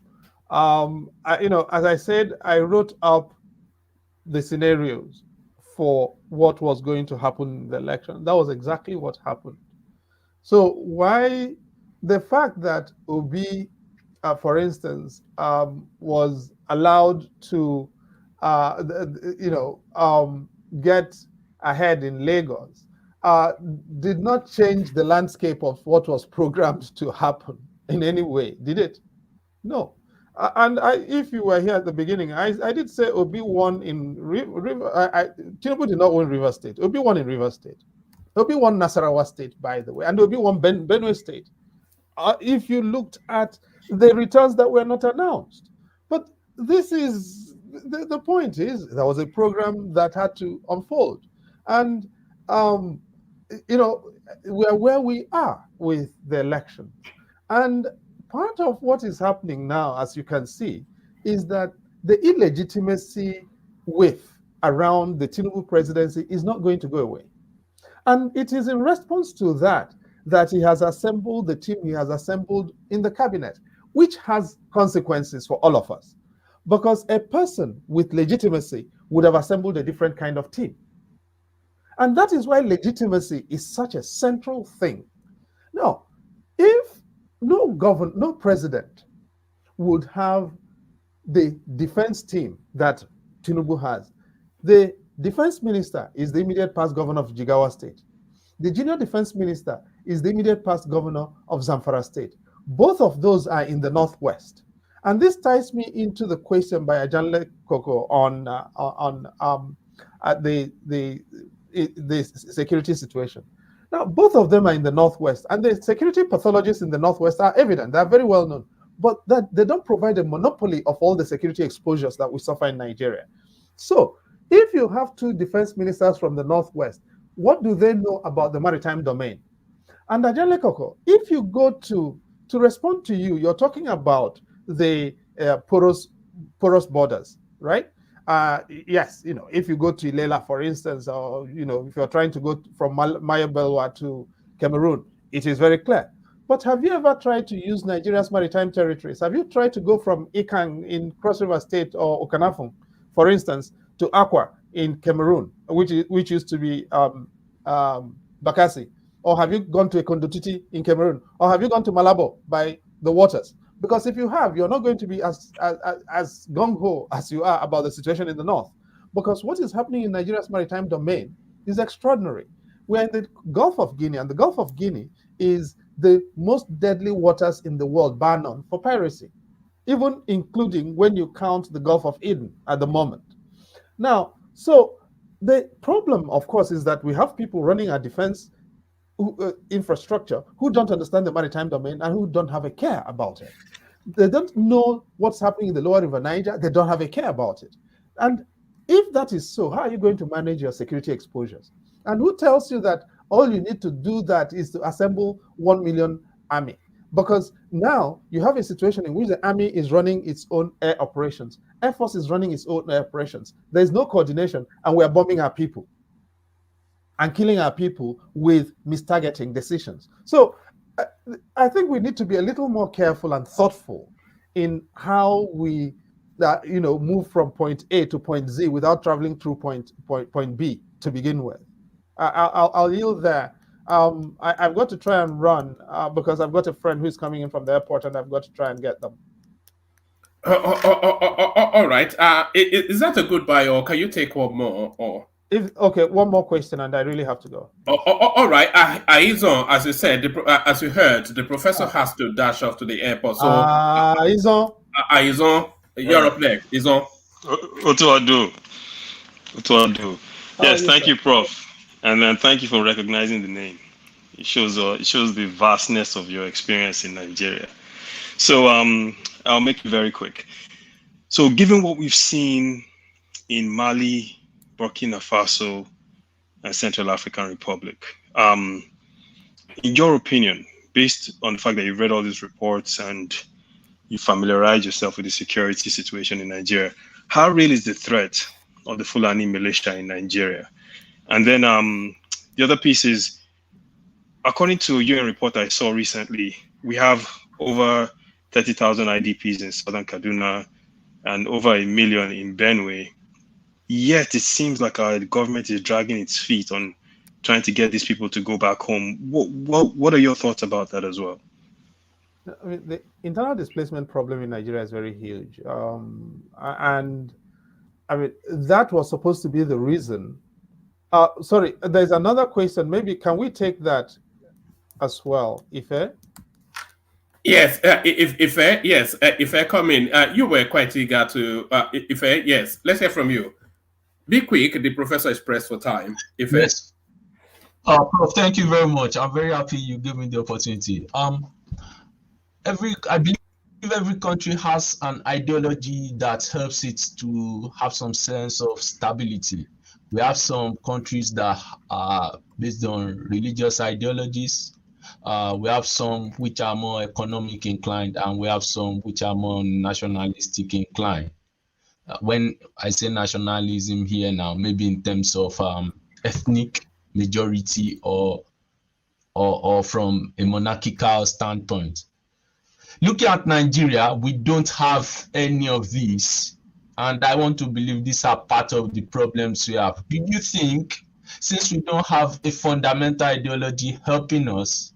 Speaker 3: As I said, I wrote up the scenarios for what was going to happen in the election. That was exactly what happened. So why the fact that Obi, for instance, was allowed to, get ahead in Lagos, did not change the landscape of what was programmed to happen in any way, did it? No. If you were here at the beginning, I did say Obi won in River. Tinubu did not win River State. Obi won in River State. Obi won Nasarawa State, by the way, and Obi won Benue State. If you looked at the returns that were not announced. But this is, the point is, there was a program that had to unfold. And, we're where we are with the election. And part of what is happening now, as you can see, is that the illegitimacy around the Tinubu presidency is not going to go away. And it is in response to that he has assembled the team he has assembled in the cabinet, which has consequences for all of us. Because a person with legitimacy would have assembled a different kind of team. And that is why legitimacy is such a central thing. Now, if no president would have the defense team that Tinubu has, the defense minister is the immediate past governor of Jigawa State. The junior defense minister is the immediate past governor of Zamfara State. Both of those are in the Northwest. And this ties me into the question by Ajanle Koko on the security situation. Now, both of them are in the Northwest, and the security pathologists in the Northwest are evident. They're very well known. But that they don't provide a monopoly of all the security exposures that we suffer in Nigeria. So, if you have two defense ministers from the Northwest, what do they know about the maritime domain? And Ajanle Koko, if you go to respond to you, you're talking about the porous borders, right? Yes, if you go to Ilela, for instance, or, if you're trying to go from Mayabelwa to Cameroon, it is very clear. But have you ever tried to use Nigeria's maritime territories? Have you tried to go from Ikang in Cross River State or Okanafung, for instance, to Akwa in Cameroon, which used to be Bakassi? Or have you gone to Ekondotiti in Cameroon? Or have you gone to Malabo by the waters? Because if you have, you're not going to be as gung-ho as you are about the situation in the north. Because what is happening in Nigeria's maritime domain is extraordinary. We're in the Gulf of Guinea, and the Gulf of Guinea is the most deadly waters in the world, bar none, for piracy, even including when you count the Gulf of Eden at the moment. Now, so the problem, of course, is that we have people running our defense infrastructure who don't understand the maritime domain and who don't have a care about it. They don't know what's happening in the lower river Niger. They don't have a care about it. And if that is so, how are you going to manage your security exposures? And who tells you that all you need to do that is to assemble 1 million army? Because now you have a situation in which the army is running its own air operations. Air Force is running its own air operations. There's no coordination, and we're bombing our people and killing our people with mistargeting decisions. So I think we need to be a little more careful and thoughtful in how we move from point A to point Z without traveling through point B to begin with. I'll yield there. I've got to try and run because I've got a friend who's coming in from the airport and I've got to try and get them.
Speaker 2: All right. Is that a goodbye, or can you take one more? Or
Speaker 3: okay, one more question, and I really have to go.
Speaker 2: All right. Aizon, as you said, as you heard, the professor has to dash off to the airport. So, Aizon, you're up next. Aizon.
Speaker 20: What do I do? Yes, thank you, Prof. And then thank you for recognizing the name. It shows the vastness of your experience in Nigeria. So I'll make it very quick. So given what we've seen in Mali, Burkina Faso, and Central African Republic, in your opinion, based on the fact that you've read all these reports and you familiarize yourself with the security situation in Nigeria, how real is the threat of the Fulani militia in Nigeria? And then the other piece is, according to a UN report I saw recently, we have over 30,000 IDPs in southern Kaduna and over 1 million in Benue. Yet it seems like our government is dragging its feet on trying to get these people to go back home. What are your thoughts about that as well?
Speaker 3: I mean, the internal displacement problem in Nigeria is very huge. And I mean, that was supposed to be the reason. Sorry, there's another question. Maybe can we take that as well, Ife?
Speaker 2: Yes, if I come in, you were quite eager to, Ife, yes, let's hear from you. Be quick, the professor is pressed for time. Ife.
Speaker 21: Yes. Prof, thank you very much. I'm very happy you gave me the opportunity. I believe every country has an ideology that helps it to have some sense of stability. We have some countries that are based on religious ideologies. We have some which are more economic inclined, and we have some which are more nationalistic inclined. When I say nationalism here now, maybe in terms of ethnic majority or from a monarchical standpoint. Looking at Nigeria, we don't have any of these, and I want to believe these are part of the problems we have. Do you think, since we don't have a fundamental ideology helping us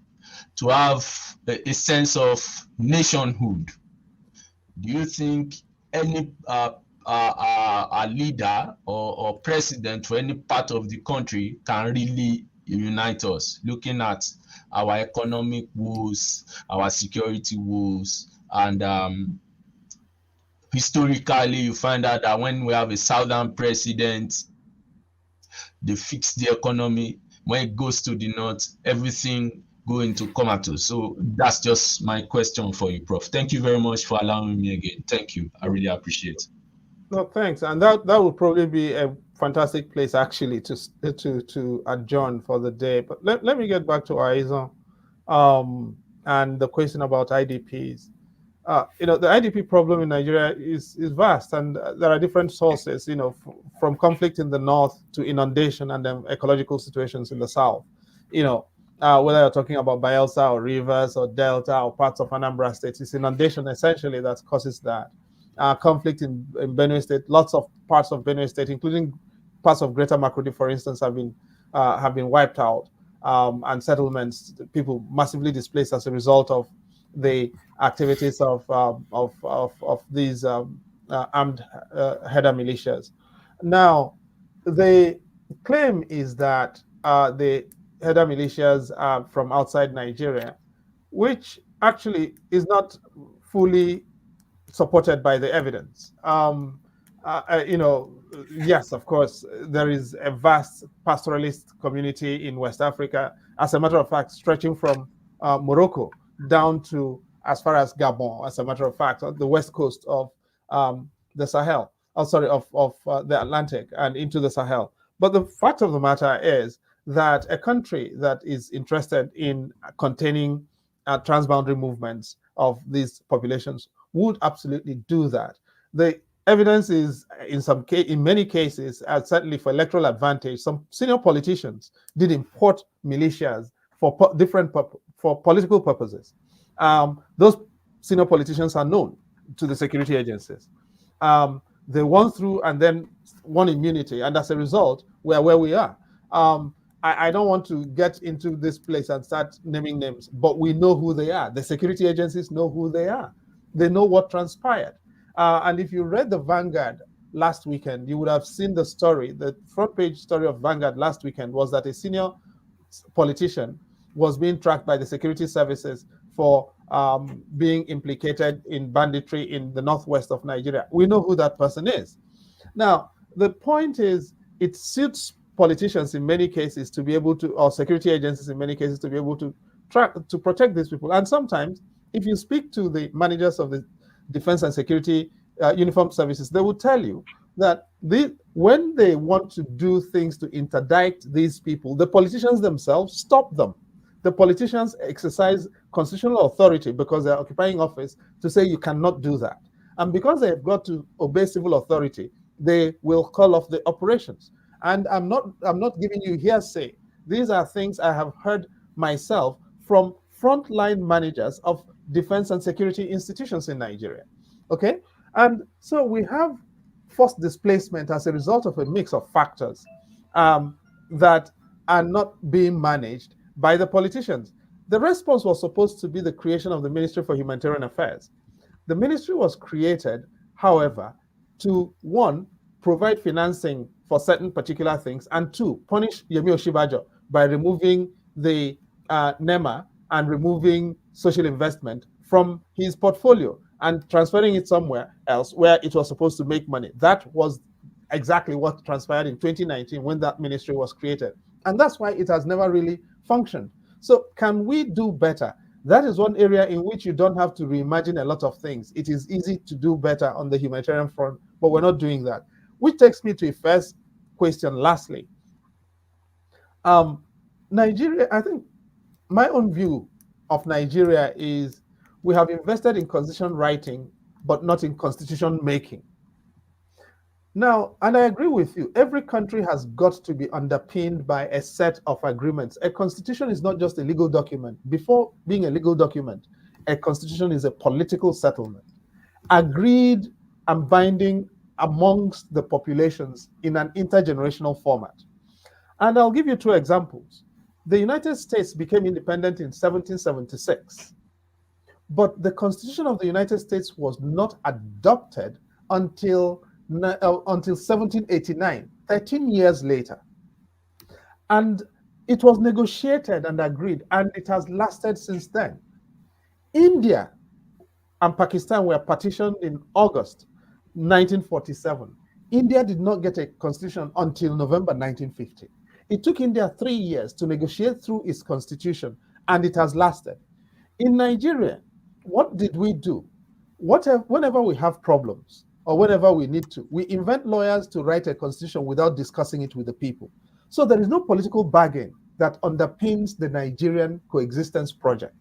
Speaker 21: to have a sense of nationhood, do you think any leader or president for any part of the country can really unite us, looking at our economic woes, our security woes, and historically you find out that when we have a southern president, they fix the economy. When it goes to the north, everything go into comatose. So that's just my question for you, Prof. Thank you very much for allowing me again. Thank you. I really appreciate it.
Speaker 3: No, thanks. And that would probably be a fantastic place actually to adjourn for the day. But let me get back to Aizon and the question about IDPs. The IDP problem in Nigeria is vast, and there are different sources, from conflict in the north to inundation and then ecological situations in the south. Whether you're talking about Bayelsa or Rivers or Delta or parts of Anambra State, it's inundation essentially that causes that. Conflict in Benue State, lots of parts of Benue State, including parts of Greater Makurdi, for instance, have been wiped out, and settlements, people massively displaced as a result of the activities of these armed header militias. Now, the claim is that the header militias are from outside Nigeria, which actually is not fully supported by the evidence. Yes, of course, there is a vast pastoralist community in West Africa, as a matter of fact, stretching from Morocco down to as far as Gabon, as a matter of fact, on the west coast of the Sahel, of the Atlantic and into the Sahel. But the fact of the matter is that a country that is interested in containing transboundary movements of these populations would absolutely do that. The evidence is, in many cases, certainly for electoral advantage, some senior politicians did import militias for political purposes. Those senior politicians are known to the security agencies. They won through and then won immunity, and as a result, we are where we are. I don't want to get into this place and start naming names, but we know who they are. The security agencies know who they are. They know what transpired. And if you read the Vanguard last weekend, you would have seen the story. The front page story of Vanguard last weekend was that a senior politician was being tracked by the security services for being implicated in banditry in the northwest of Nigeria. We know who that person is. Now, the point is, it suits politicians in many cases to be able to, or security agencies in many cases, to be able to protect these people. And sometimes, if you speak to the managers of the defense and security uniformed services, they will tell you that when they want to do things to interdict these people, the politicians themselves stop them. The politicians exercise constitutional authority because they're occupying office to say you cannot do that. And because they've got to obey civil authority, they will call off the operations. And I'm not giving you hearsay. These are things I have heard myself from frontline managers of defense and security institutions in Nigeria. Okay? And so we have forced displacement as a result of a mix of factors that are not being managed by the politicians. The response was supposed to be the creation of the Ministry for Humanitarian Affairs. The ministry was created, however, to, one, provide financing for certain particular things, and two, punish Yemi Osinbajo by removing the NEMA and removing social investment from his portfolio and transferring it somewhere else where it was supposed to make money. That was exactly what transpired in 2019 when that ministry was created. And that's why it has never really functioned. So can we do better? That is one area in which you don't have to reimagine a lot of things. It is easy to do better on the humanitarian front, but we're not doing that. Which takes me to a first question, lastly. Nigeria, I think my own view of Nigeria is we have invested in constitution writing, but not in constitution making. Now, and I agree with you, every country has got to be underpinned by a set of agreements. A constitution is not just a legal document. Before being a legal document, a constitution is a political settlement, agreed and binding amongst the populations in an intergenerational format. And I'll give you two examples. The United States became independent in 1776, but the Constitution of the United States was not adopted until 1789, 13 years later. And it was negotiated and agreed, and it has lasted since then. India and Pakistan were partitioned in August 1947. India did not get a constitution until November 1950. It took India 3 years to negotiate through its constitution, and it has lasted. In Nigeria, what did we do? Whenever we have problems, or whenever we need to, we invent lawyers to write a constitution without discussing it with the people. So there is no political bargain that underpins the Nigerian coexistence project.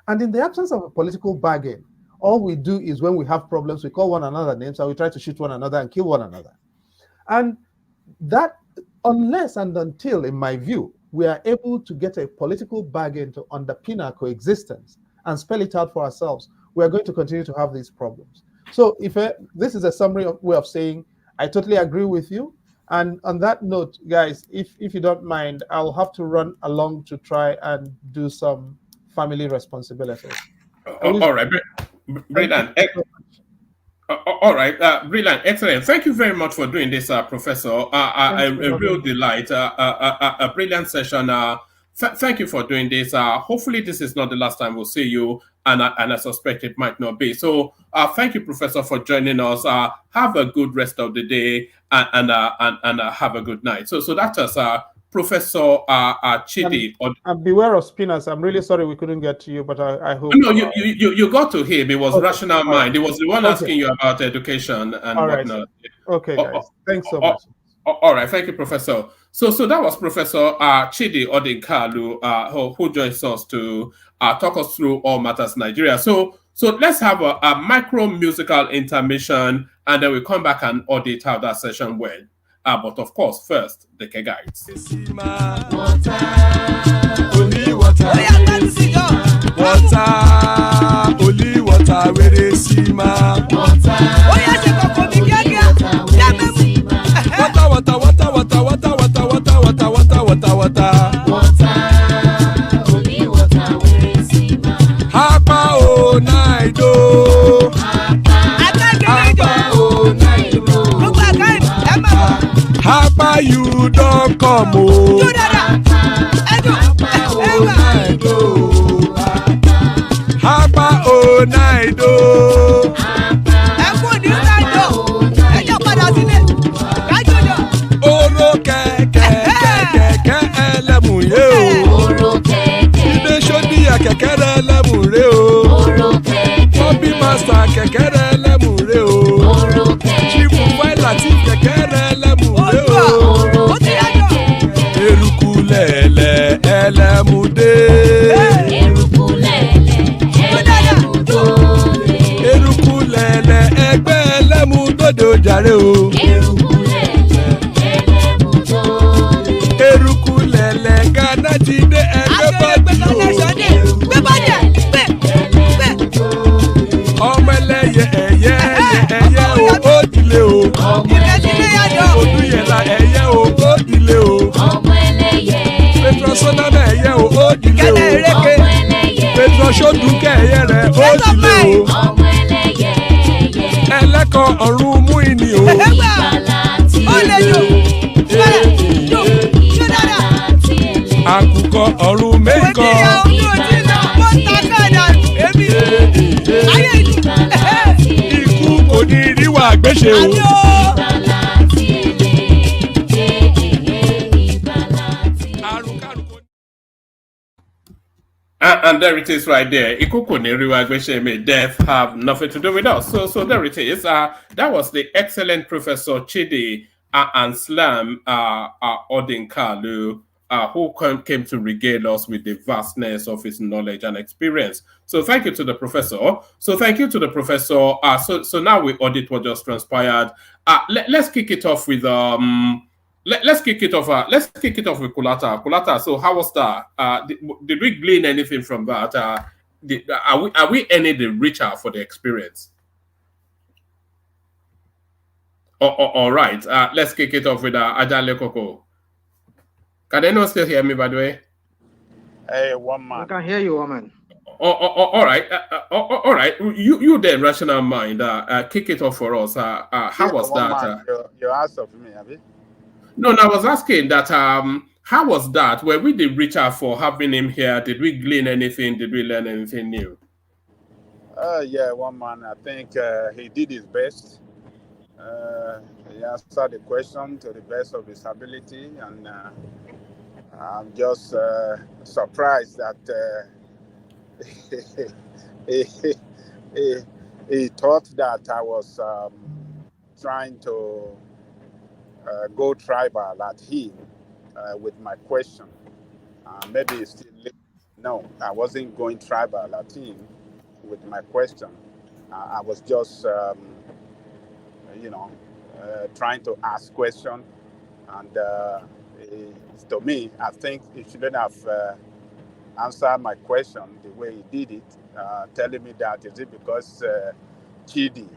Speaker 3: And in the absence of a political bargain, all we do is when we have problems, we call one another names and we try to shoot one another and kill one another. And that, unless and until, in my view, we are able to get a political bargain to underpin our coexistence and spell it out for ourselves, we are going to continue to have these problems. So if this is a summary way of saying, I totally agree with you. And on that note, guys, if you don't mind, I'll have to run along to try and do some family responsibilities.
Speaker 2: All right, brilliant. All right, brilliant, excellent. Thank you very much for doing this, Professor. A real delight, a brilliant session. Thank you for doing this. Hopefully this is not the last time we'll see you, and I suspect it might not be. So thank you, Professor, for joining us. Have a good rest of the day, and have a good night. So that was Professor Chidi.
Speaker 3: And beware of spinners. I'm really sorry we couldn't get to you, but I hope.
Speaker 2: No, you got to him. It was okay. Rational Mind. It was the one asking you about education and whatnot.
Speaker 3: Okay, guys. Thanks so much.
Speaker 2: All right, thank you, Professor. So that was Professor Chidi Odinkalu, who joins us to talk us through all matters Nigeria. So let's have a micro musical intermission, and then we come back and audit how that session went. But of course, first, the K guides.
Speaker 4: Only water, where they see my water. Oh yes,
Speaker 1: Hapa you don't come oh. Hapa oh night oh. Oro kẹ̀kẹ́ ẹlẹ́mù yé o. Ilé ṣọ́bí kẹ̀kẹ́ ẹlẹ́mù ré o. Ṣọ́bí master kẹ̀kẹ́ ẹlẹ́mù ré o. Chifu Wáìlà tí kẹ̀kẹ́ ẹlẹ́mù ré o. Eruku lẹ̀lẹ̀ ẹlẹ́mù dé. Eruku lẹ̀lẹ̀ ẹgbẹ́ ẹlẹ́mù dòde ojàre o. Eruku lẹ̀lẹ̀ Ghana ti dé ẹgbẹ́ bọ́ọ̀dì kọ ọ̀run mú ìní o. Àkùkọ ọ̀run méjìkọ. Ikú kò ní ríwà gbéṣe o.
Speaker 2: And there it is right there. May death have nothing to do with us. So there it is. That was the excellent Professor Chidi Odinkalu, who came to regale us with the vastness of his knowledge and experience. So thank you to the professor. So now we audit what just transpired. Let's kick it off with Let's kick it off. Let's kick it off with Kulata. Kulata. So how was that? Did we glean anything from that? Are we any the richer for the experience? All right. Let's kick it off with Ajale Koko. Can anyone still hear me? By the way.
Speaker 18: Hey, one man.
Speaker 17: I can hear you, woman.
Speaker 2: All right. All right. You the rational mind. Kick it off for us. How was that?
Speaker 18: You asked for me, have you?
Speaker 2: No, I was asking that how was that? Were we the richer for having him here? Did we glean anything? Did we learn anything new?
Speaker 18: Yeah, one man. I think he did his best. He answered the question to the best of his ability, and I'm just surprised that he thought that I was trying to go tribal at him with my question. Maybe it's still no, I wasn't going tribal at him with my question. I was just, trying to ask question, and to me, I think he shouldn't have answered my question the way he did it, telling me that is it because Chidi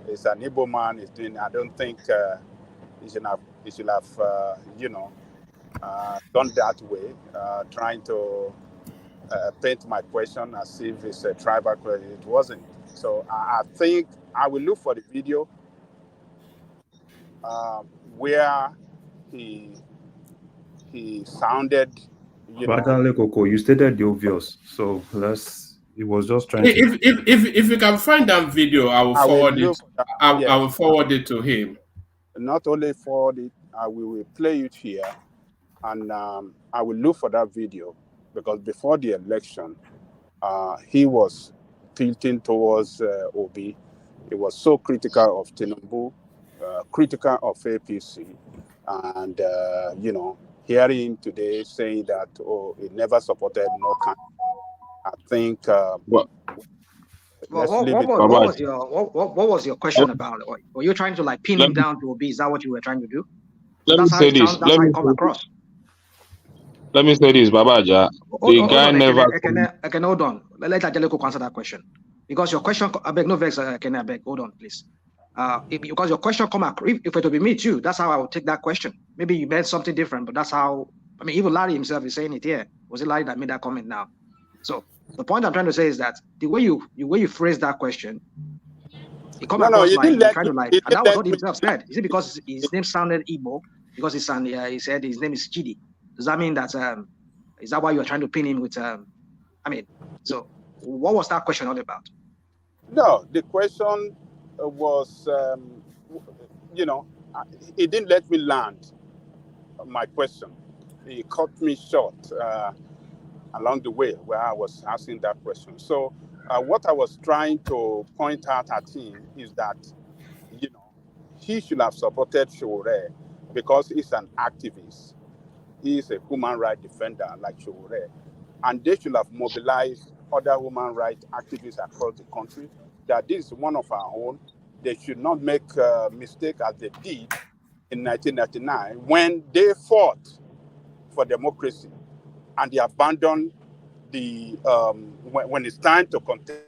Speaker 18: is an Igbo man is doing. I don't think. He should have done that way, trying to paint my question as if it's a tribal question. It wasn't. So I think I will look for the video where he sounded.
Speaker 5: You stated the obvious, so it was just trying to.
Speaker 2: If you can find that video, I will forward it. I will forward it to him.
Speaker 18: Not only forward it, we will play it here, and I will look for that video, because before the election, he was tilting towards Obi. He was so critical of Tinubu, critical of APC, and hearing him today saying that he never supported no country. I think.
Speaker 17: What was your question about? Were you trying to pin him down to Obi? Is that what you were trying to do?
Speaker 16: Let me say this.
Speaker 17: That's how it come across.
Speaker 16: Let me say this, Babaja. The guy never.
Speaker 17: I can hold on. Let Ajaleko answer that question, because your question. I beg no vex. I beg. Hold on, please. Because your question come across. If it would be me too, that's how I would take that question. Maybe you meant something different, but that's how. I mean, even Larry himself is saying it here. Was it Larry that made that comment now? So the point I'm trying to say is that the way you phrase that question, it comes across like you're trying to and that was what he himself said. Is it because his name sounded Igbo? Because he said his name is Chidi. Does that mean that is that why you're trying to pin him with so what was that question all about?
Speaker 18: No, the question was he didn't let me land my question. He cut me short along the way where I was asking that question. So what I was trying to point out at him is that, he should have supported Showore because he's an activist. He's a human rights defender like Showore. And they should have mobilized other human rights activists across the country, that this is one of our own. They should not make a mistake as they did in 1999 when they fought for democracy. And they abandoned when it's time to contest,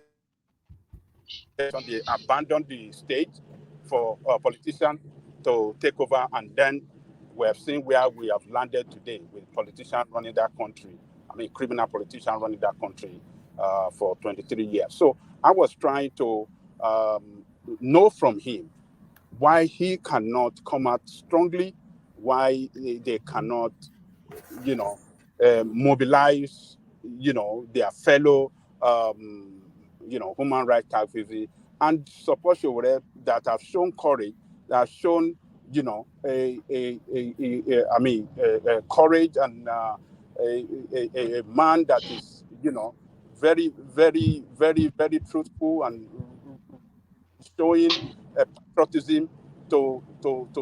Speaker 18: they abandoned the state for politicians to take over, and then we have seen where we have landed today with politicians running that country. I mean, criminal politicians running that country for 23 years. So I was trying to
Speaker 10: know from him why he cannot come out strongly, why they cannot, mobilize, their fellow, human rights activists and support that have shown courage, that have shown, courage and a man that is, very, very, very, very truthful and showing patriotism to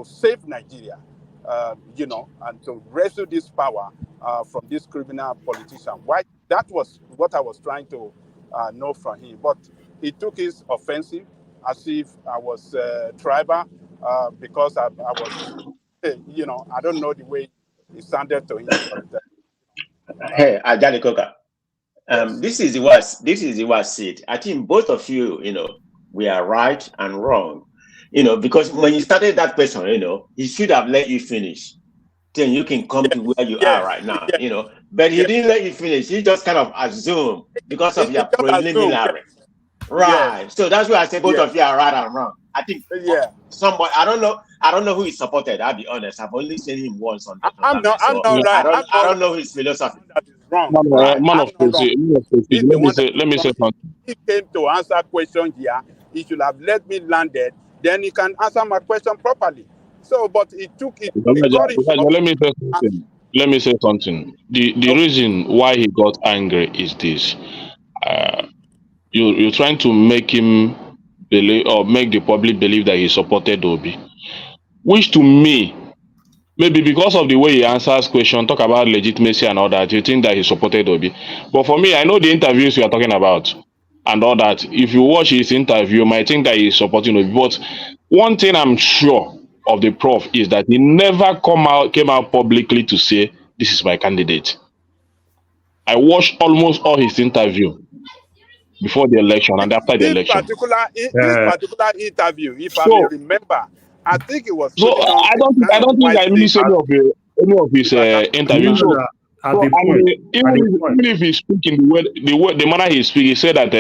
Speaker 10: save Nigeria, and to wrestle this power from this criminal politician. Why? That was what I was trying to know from him. But he took his offensive as if I was tribal, because I was, I don't know the way it sounded to him. But,
Speaker 19: Hey, Ajali Koka. This is what said. I think both of you, we are right and wrong. Because when you started that question, he should have let you finish. Then you can come to where you are right now, But he didn't let you finish. He just kind of assumed because of your preliminary. Right. So that's why I say both of you are right and wrong. I think somebody, I don't know who he supported, I'll be honest. I've only seen him once on the
Speaker 10: I'm not right.
Speaker 19: I don't know his philosophy.
Speaker 10: That is wrong.
Speaker 16: Man of Let me say something.
Speaker 10: He came to answer question here. He should have let me land it. Then he can answer my question properly. So, but he took it.
Speaker 16: Let me say something. The reason why he got angry is this. You're trying to make him believe, or make the public believe, that he supported Obi, which to me, maybe because of the way he answers question, talk about legitimacy and all that, you think that he supported Obi. But for me, I know the interviews you are talking about and all that. If you watch his interview, you might think that he's supporting Obi. But one thing I'm sure of the prof is that he never came out publicly to say, this is my candidate. I watched almost all his interview before the election and after the election.
Speaker 10: This particular interview, if I may remember, I think it was.
Speaker 16: So I don't think I really said any of his interviews. So, even if he speak in the manner he speak, he said that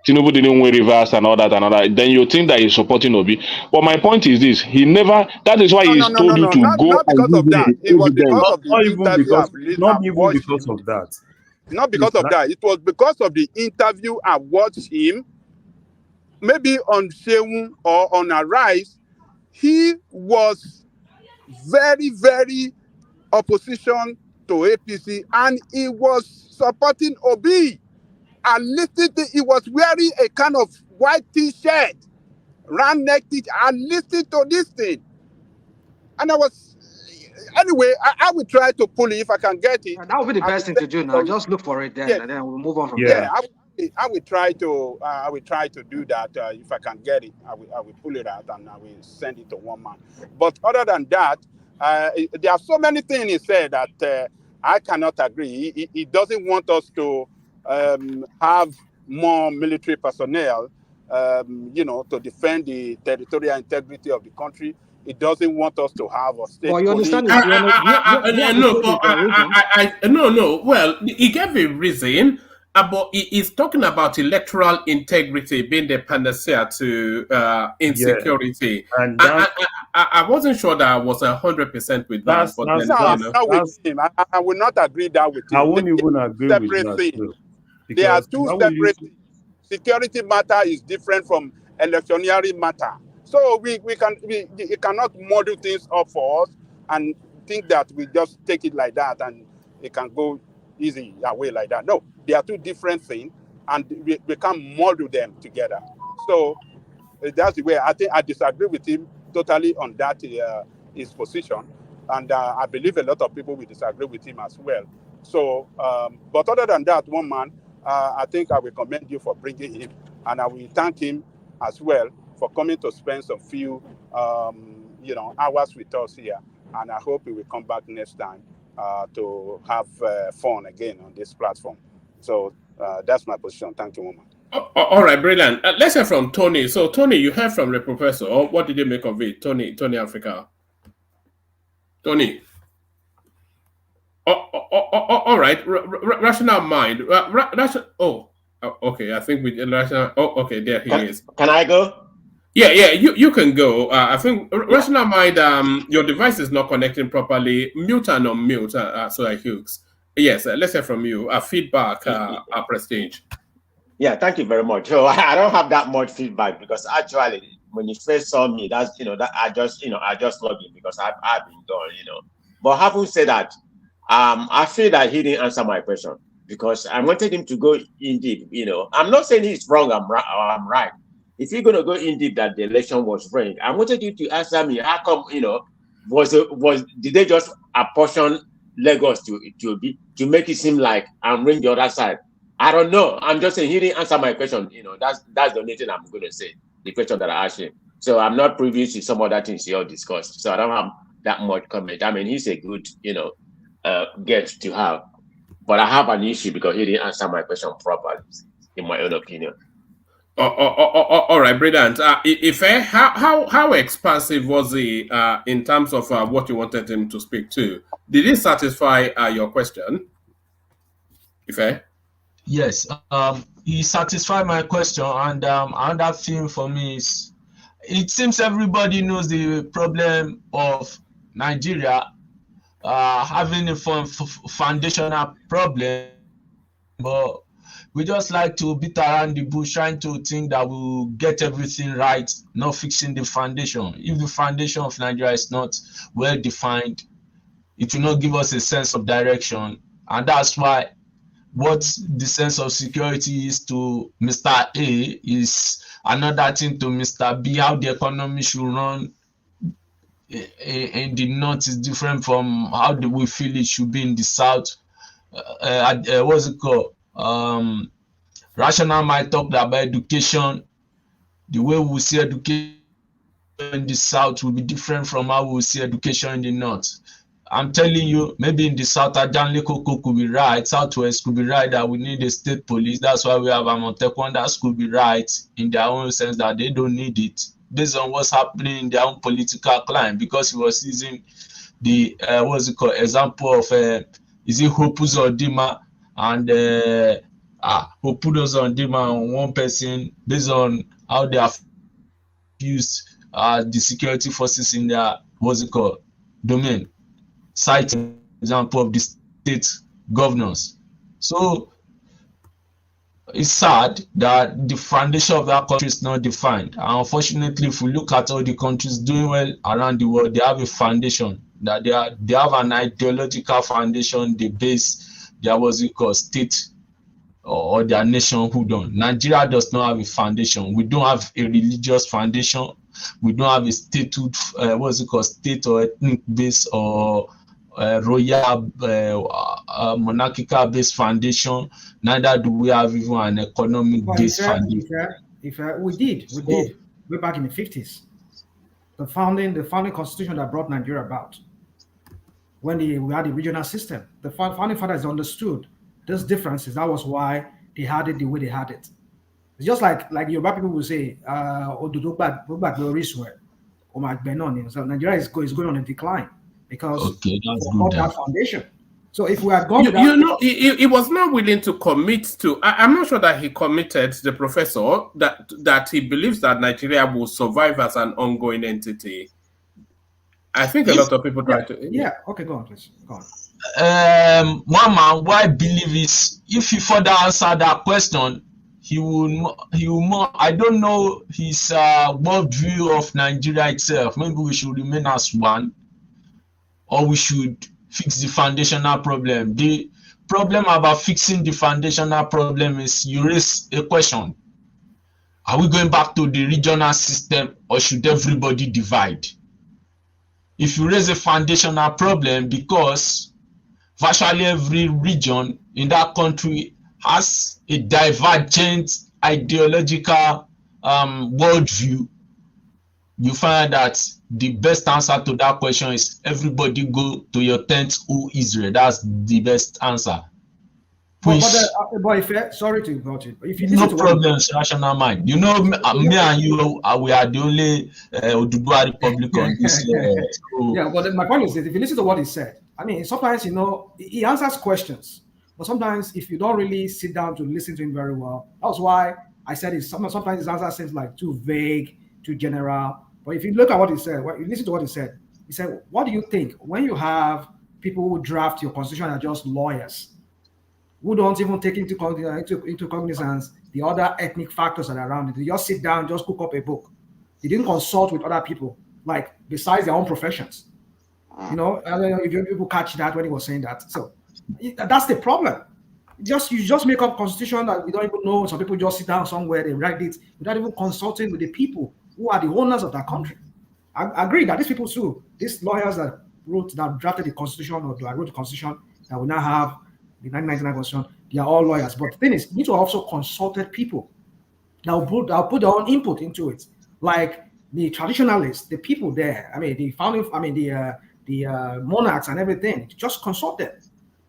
Speaker 16: Tinubu didn't win reverse and all that, then you think that he's supporting Obi. But my point is this: he never. That is why he's told you to go.
Speaker 10: Not because of that. It was because of the interview.
Speaker 5: Not even because of that.
Speaker 10: Not because of that. It was because of the interview I watched him. Maybe on Sheung or on Arise, he was very, very opposition to APC, and he was supporting Obi. I listened to, he was wearing a kind of white t-shirt, round neck t-shirt. I listened to this thing. And I was, anyway, I will try to pull it if I can get it.
Speaker 17: That would be the best thing to do now. Just look for it then, and then we'll move on from there.
Speaker 10: I will try to do that if I can get it. I will pull it out and I will send it to one man. But other than that, there are so many things he said that I cannot agree. He doesn't want us to have more military personnel, to defend the territorial integrity of the country. It doesn't want us to have a state police.
Speaker 2: No. Well, he gave a reason, but he's talking about electoral integrity being the panacea to insecurity.
Speaker 5: Yeah. And
Speaker 10: I wasn't sure that I was 100% with that. But then, I'm not with him. I will not agree that with him.
Speaker 5: I won't even agree with that.
Speaker 10: There are two separate things. Security matter is different from electioneering matter. So we cannot model things up for us and think that we just take it like that and it can go easy away like that. No, they are two different things, and we can't model them together. So that's the way I think I disagree with him totally on that his position, and I believe a lot of people will disagree with him as well. So, but other than that, one man, I think I will commend you for bringing him, and I will thank him as well for coming to spend some few, hours with us here. And I hope he will come back next time to have fun again on this platform. So that's my position. Thank you, woman.
Speaker 2: All right, brilliant. Let's hear from Tony. So, Tony, you heard from the professor. What did you make of it? Tony Africa. Tony. All right. Rational mind. Okay. I think we rational. Okay. There he is.
Speaker 19: Can I go?
Speaker 2: Yeah, you can go. I think rational mind. Your device is not connecting properly. Mute and unmute. So I Hughes. Yes, let's hear from you. Feedback. Prestige.
Speaker 19: Yeah, thank you very much. So I don't have that much feedback because actually, when you first saw me, that's that I just logged in because I've been gone. But having said that, I feel that he didn't answer my question because I wanted him to go in deep. I'm not saying he's wrong. I'm right. If you're gonna go in deep that the election was rigged, I wanted you to answer me. How come did they just apportion Lagos to make it seem like I'm ring the other side? I don't know. I'm just saying he didn't answer my question. That's the only thing I'm going to say. The question that I asked him. So I'm not privy to some other things you all discussed. So I don't have that much comment. I mean, he's a good, guest to have, but I have an issue because he didn't answer my question properly, in my own opinion.
Speaker 2: All right, brilliant. How expansive was he in terms of what you wanted him to speak to? Did he satisfy your question? Ife?
Speaker 21: Yes, he satisfied my question, and another thing for me is, it seems everybody knows the problem of Nigeria having a foundational problem, but we just like to beat around the bush, trying to think that we'll get everything right, not fixing the foundation. If the foundation of Nigeria is not well defined, it will not give us a sense of direction, and that's why what the sense of security is to Mr. A is another thing to Mr. B. How the economy should run in the north is different from how we feel it should be in the south. What's it called? Rational might talk about education. The way we see education in the south will be different from how we see education in the north. I'm telling you, maybe in the south, Ajanle Koko could be right, southwest could be right that we need a state police. That's why we have Amotekun. That could be right in their own sense that they don't need it based on what's happening in their own political climate, because he was using the example of is it Hopus or Dima and Hopus on Dima on one person based on how they have used the security forces in their domain. Citing example of the state governors. So it's sad that the foundation of that country is not defined. And unfortunately, if we look at all the countries doing well around the world, they have a foundation, that they have an ideological foundation, they base their state or their nationhood on. Nigeria does not have a foundation. We don't have a religious foundation. We don't have a statehood, state or ethnic base or royal monarchical based foundation. Neither do we have even an economic based foundation.
Speaker 7: We did way back in the 50s. The founding constitution that brought Nigeria about, when we had the regional system, the founding fathers understood those differences. That was why they had it the way they had it. It's just like Yoruba people will say, so Nigeria is going on a decline because of that foundation. So if we had gone to that,
Speaker 2: he was not willing to commit to. I'm not sure that he committed, the professor, that he believes that Nigeria will survive as an ongoing entity. I think a lot of people try to.
Speaker 7: Yeah. Okay, go on, please. Go on.
Speaker 21: Mama, what I believe is, if he further answer that question, he will more. I don't know his worldview of Nigeria itself. Maybe we should remain as one, or we should fix the foundational problem. The problem about fixing the foundational problem is, you raise a question: are we going back to the regional system, or should everybody divide? If you raise a foundational problem, because virtually every region in that country has a divergent ideological worldview, you find that the best answer to that question is everybody go to your tent, O Israel. That's the best answer.
Speaker 7: Sorry to interrupt you. If you
Speaker 21: no problems, rational mind. You know, me and you, we are the only Oduduwa Republic on this.
Speaker 7: Yeah, but my point is that if you listen to what he said, I mean, sometimes, he answers questions, but sometimes if you don't really sit down to listen to him very well, that's why I said sometimes his answer seems like too vague,
Speaker 17: too general. But if you look at what he said, you listen to what he said, what do you think when you have people who draft your constitution are just lawyers who don't even take into cognizance the other ethnic factors that are around it? They just sit down, just cook up a book. They didn't consult with other people, like besides their own professions. You know, I don't know if people catch that when he was saying that. So that's the problem. You just make up constitution that we don't even know. Some people just sit down somewhere, they write it without even consulting with the people who are the owners of that country. I agree that these people too, these lawyers that drafted the constitution or that wrote the constitution that we now have the 1999 constitution, they are all lawyers. But the thing is, you need to also consulted people that will put their own input into it, like the traditionalists, the people there. I mean, the founding, the monarchs and everything. Just consult them.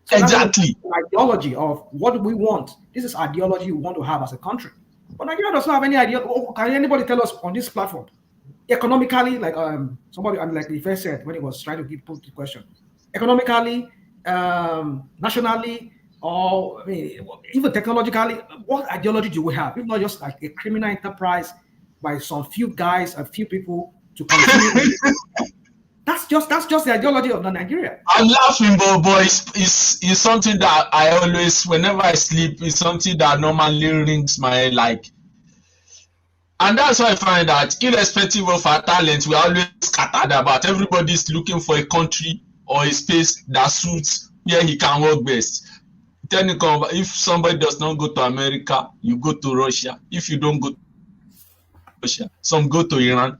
Speaker 17: So exactly. Ideology of what do we want? This is ideology we want to have as a country. But Nigeria does not have any idea. Can anybody tell us on this platform, economically, like somebody, like the first said when he was trying to put the question, economically, nationally, or even technologically, what ideology do we have? It's not just like a criminal enterprise by some few guys, a few people to continue. That's just the ideology of Nigeria.
Speaker 21: I'm laughing, but it's something that I always, whenever I sleep, it's something that normally rings my like. And that's why I find that irrespective of our talents, we are always scattered about. Everybody's looking for a country or a space that suits where he can work best. If somebody does not go to America, you go to Russia. If you don't go to Russia, some go to Iran,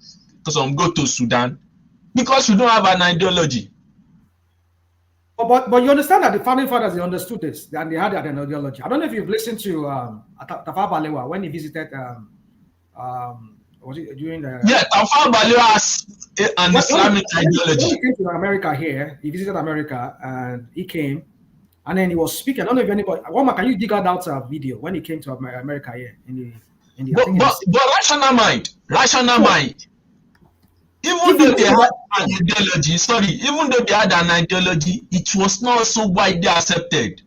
Speaker 21: some go to Sudan. Because you don't have an ideology.
Speaker 17: But you understand that the founding fathers, they understood this, and they had an ideology. I don't know if you've listened to Tafawa Balewa when he visited, was it during the...
Speaker 21: Yeah, Tafawa Balewa has an Islamic ideology.
Speaker 17: When he came to America here, he visited America, and he came, and then he was speaking. I don't know if anybody... Wama, can you dig out that video when he came to America here?
Speaker 21: But rational mind. Even though they had an ideology, it was not so widely accepted.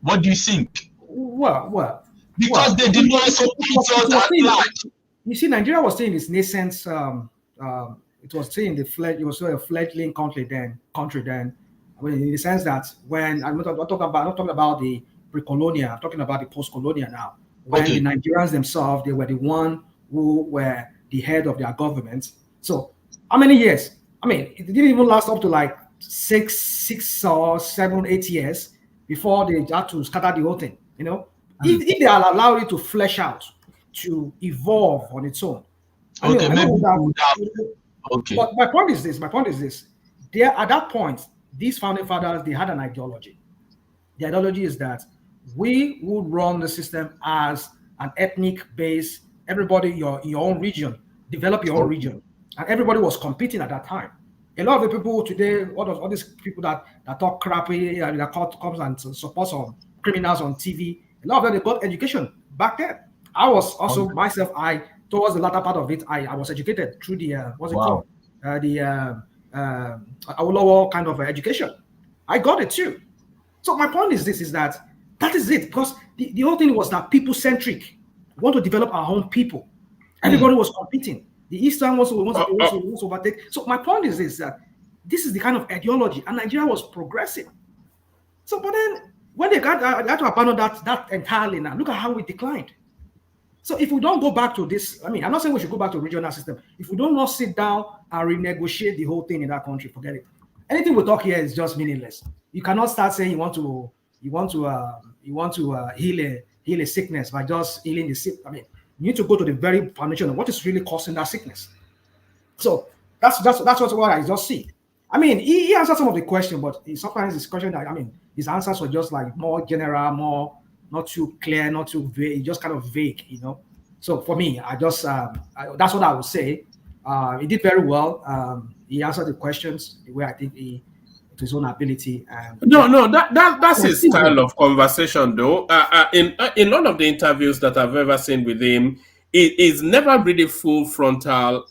Speaker 21: What do you think?
Speaker 17: Well,
Speaker 21: because they did not support us at large.
Speaker 17: You see, Nigeria was still in its nascent. It was still in it was still a fledgling country then. I mean, in the sense that when I'm not talking about the pre-colonial, I'm talking about the post-colonial now. When the Nigerians themselves, they were the one who were the head of their government. So how many years? I mean, it didn't even last up to like 6 or 7, 8 years before they had to scatter the whole thing. You know, if they are allowed it to flesh out, to evolve on its own. But my point is this. There, at that point, these founding fathers, they had an ideology. The ideology is that we would run the system as an ethnic base. Everybody, your own region, develop your own region. And everybody was competing at that time. A lot of the people today, all these people that talk crappy and that comes and support some criminals on TV, a lot of them, they got education back then. I was also myself, towards the latter part of it, I was educated through the, lower kind of education. I got it too. So my point is this, is that is it, because the whole thing was that people-centric. We want to develop our own people. Everybody was competing. The Eastern wants to overtake. So my point is this, that this is the kind of ideology, and Nigeria was progressive. So, but then when they got to abandon that entirely now, look at how we declined. So if we don't go back to this, I mean, I'm not saying we should go back to regional system. If we don't sit down and renegotiate the whole thing in that country, forget it. Anything we talk here is just meaningless. You cannot start saying you want to heal a sickness by just healing the sick. I mean, you need to go to the very foundation of what is really causing that sickness. So that's what I just see. I mean, he answered some of the question, but sometimes his question, I mean, his answers were just like more general, more not too clear, not too vague, just kind of vague, you know. So for me, I just that's what I would say. He did very well. He answered the questions the way I think he, to his own ability.
Speaker 2: That's his style of conversation, though. In none of the interviews that I've ever seen with him, it is never really full frontal.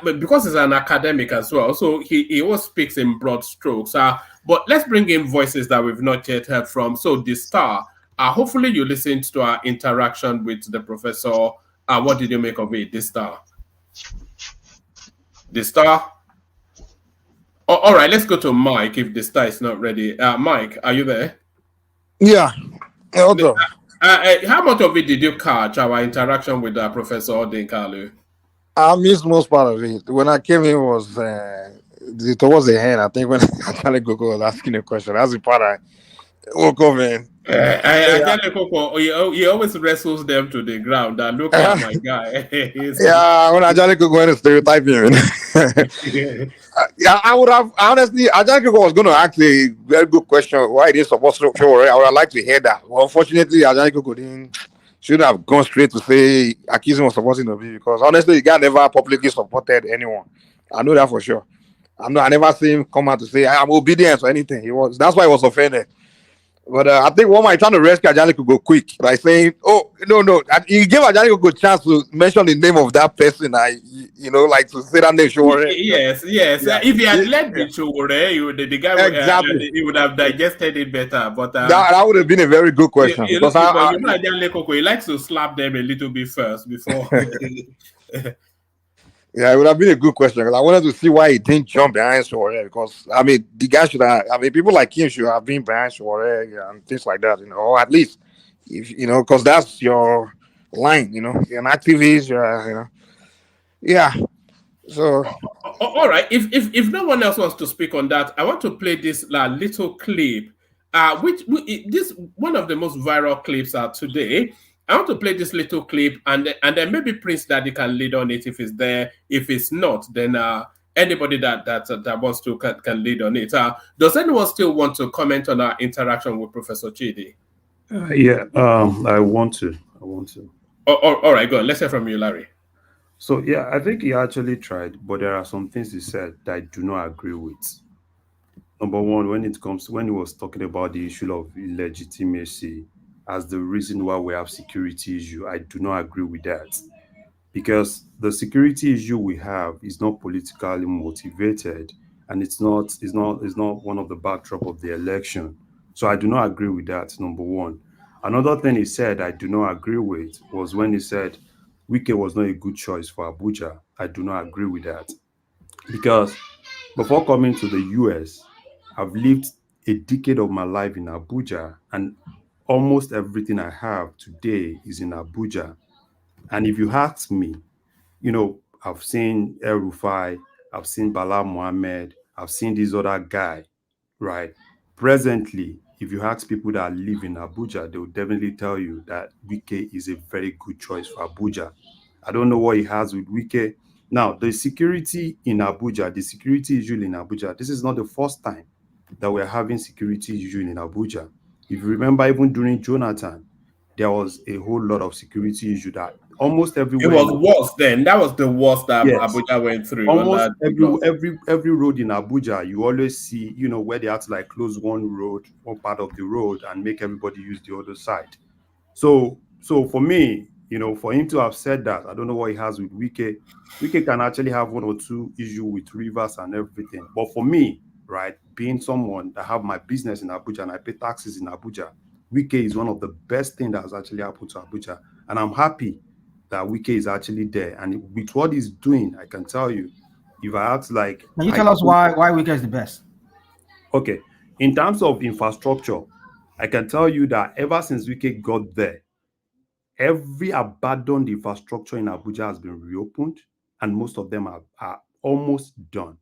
Speaker 2: Because he's an academic as well, so he always speaks in broad strokes. But let's bring in voices that we've not yet heard from. So the star, hopefully you listened to our interaction with the professor. What did you make of it, the star? The star. Oh, all right, let's go to Mike if the star is not ready. Mike, are you there?
Speaker 8: Yeah. Hold on.
Speaker 2: How much of it did you catch our interaction with Professor Odinkalu?
Speaker 8: I missed most part of it. When I came in was towards the end. I think when Charlie Gogo was asking a question. That's the part I woke up in.
Speaker 2: Ajale Koko, he always wrestles them to the ground. Look at my guy.
Speaker 8: Yeah, when Ajale Gogo went to stereotype him. Yeah, I would have honestly. Ajale Gogo was going to ask a very good question. Why it is supposed to show? I would have liked to hear that. Well, unfortunately, Ajale Gogo should have gone straight to say accusing was supporting Obi because honestly, the guy never publicly supported anyone. I know that for sure. I never see him come out to say I am obedient or anything. That's why he was offended. But I think one might trying to rescue Ajani could go quick by saying, "Oh no," and he gave Ajani a chance to mention the name of that person. Like to say that name. Sure.
Speaker 2: Yes.
Speaker 8: Yeah.
Speaker 2: If he had let the show, the guy
Speaker 8: Exactly.
Speaker 2: he would have digested it better. But
Speaker 8: that would have been a very good question because
Speaker 2: Ajani Koko, he likes to slap them a little bit first before.
Speaker 8: Yeah, it would have been a good question because I wanted to see why he didn't jump behind Sore because the guy should have. People like him should have been behind Sore and things like that, or at least if because that's your line, you're an activist, yeah. So,
Speaker 2: all right. If no one else wants to speak on that, I want to play this little clip. Which this one of the most viral clips today. I want to play this little clip and then maybe Prince Daddy can lead on it if it's there. If it's not, then anybody that wants to can lead on it. Does anyone still want to comment on our interaction with Professor Chidi?
Speaker 5: Yeah, I want to.
Speaker 2: All right, go on. Let's hear from you, Larry.
Speaker 5: So yeah, I think he actually tried, but there are some things he said that I do not agree with. Number one, when he was talking about the issue of illegitimacy as the reason why we have security issue, I do not agree with that. Because the security issue we have is not politically motivated and it's not one of the backdrop of the election. So I do not agree with that, number one. Another thing he said I do not agree with was when he said Wike was not a good choice for Abuja. I do not agree with that. Because before coming to the US, I've lived a decade of my life in Abuja, and almost everything I have today is in Abuja. And if you ask me, I've seen El Rufai, I've seen Bala Mohammed, I've seen this other guy, right? Presently, if you ask people that live in Abuja, they will definitely tell you that Wike is a very good choice for Abuja. I don't know what he has with Wike. Now, the security in Abuja, the security issue in Abuja, this is not the first time that we're having security issue in Abuja. If you remember, even during Jonathan, there was a whole lot of security issue that almost everywhere.
Speaker 2: It was worse then. That was the worst that
Speaker 5: Yes.
Speaker 2: Abuja went through.
Speaker 5: Almost every road in Abuja, you always see, where they have to close one part of the road and make everybody use the other side. So for me, for him to have said that, I don't know what he has with Wike. Wike can actually have one or two issues with rivers and everything. But for me, right, being someone that have my business in Abuja and I pay taxes in Abuja, Wike is one of the best things that has actually happened to Abuja. And I'm happy that Wike is actually there. And with what he's doing, I can tell you, if I had to
Speaker 7: Can you tell us why Wike is the best?
Speaker 5: Okay. In terms of infrastructure, I can tell you that ever since Wike got there, every abandoned infrastructure in Abuja has been reopened, and most of them are almost done.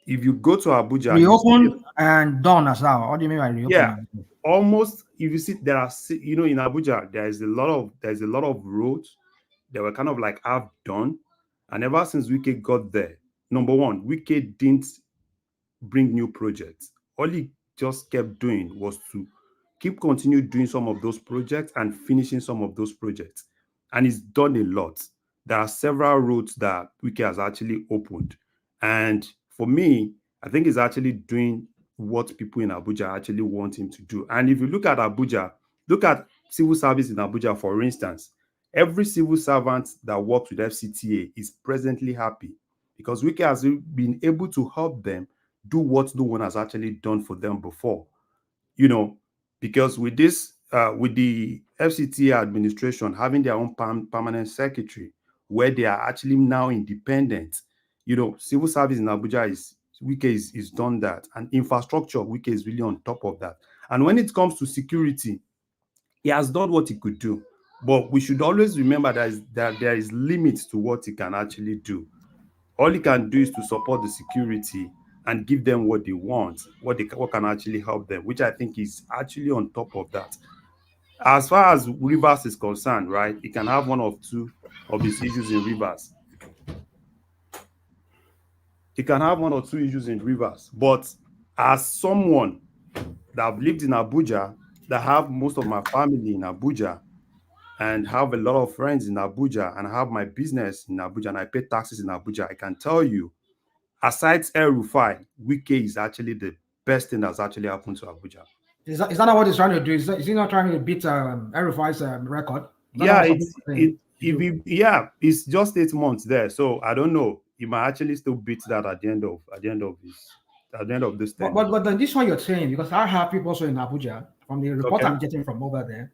Speaker 5: If you go to Abuja,
Speaker 7: reopened and done as well. What do you mean by reopened?
Speaker 5: Yeah, almost. If you see, there are in Abuja, there's a lot of roads that were kind of half done, and ever since Wike got there, number one, Wike didn't bring new projects. All he just kept doing was to continue doing some of those projects and finishing some of those projects. And he's done a lot. There are several roads that Wike has actually opened. And for me, I think he's actually doing what people in Abuja actually want him to do. And if you look at Abuja, look at civil service in Abuja, for instance. Every civil servant that works with FCTA is presently happy because Wike has been able to help them do what no one has actually done for them before. Because with this, with the FCTA administration having their own permanent secretary, where they are actually now independent. You know, civil service in Abuja is done that, and infrastructure, Wike is really on top of that. And when it comes to security, he has done what he could do, but we should always remember that there is limits to what he can actually do. All he can do is to support the security and give them what they want, what can actually help them, which I think is actually on top of that. As far as Rivers is concerned, right, he can have one of two of his issues in Rivers. He can have one or two issues in Rivers, but as someone that have lived in Abuja, that have most of my family in Abuja, and have a lot of friends in Abuja, and have my business in Abuja, and I pay taxes in Abuja, I can tell you, aside El Rufai, Wike is actually the best thing that's actually happened to Abuja.
Speaker 7: Is that not what he's trying to do? Is he not trying to beat El-Rufai's record?
Speaker 5: Yeah, it's just 8 months there, so I don't know. He might actually still beat that at the end of this thing.
Speaker 7: But then this one you're saying, because I have people also in Abuja, from the report
Speaker 5: Okay.
Speaker 7: I'm getting from over there,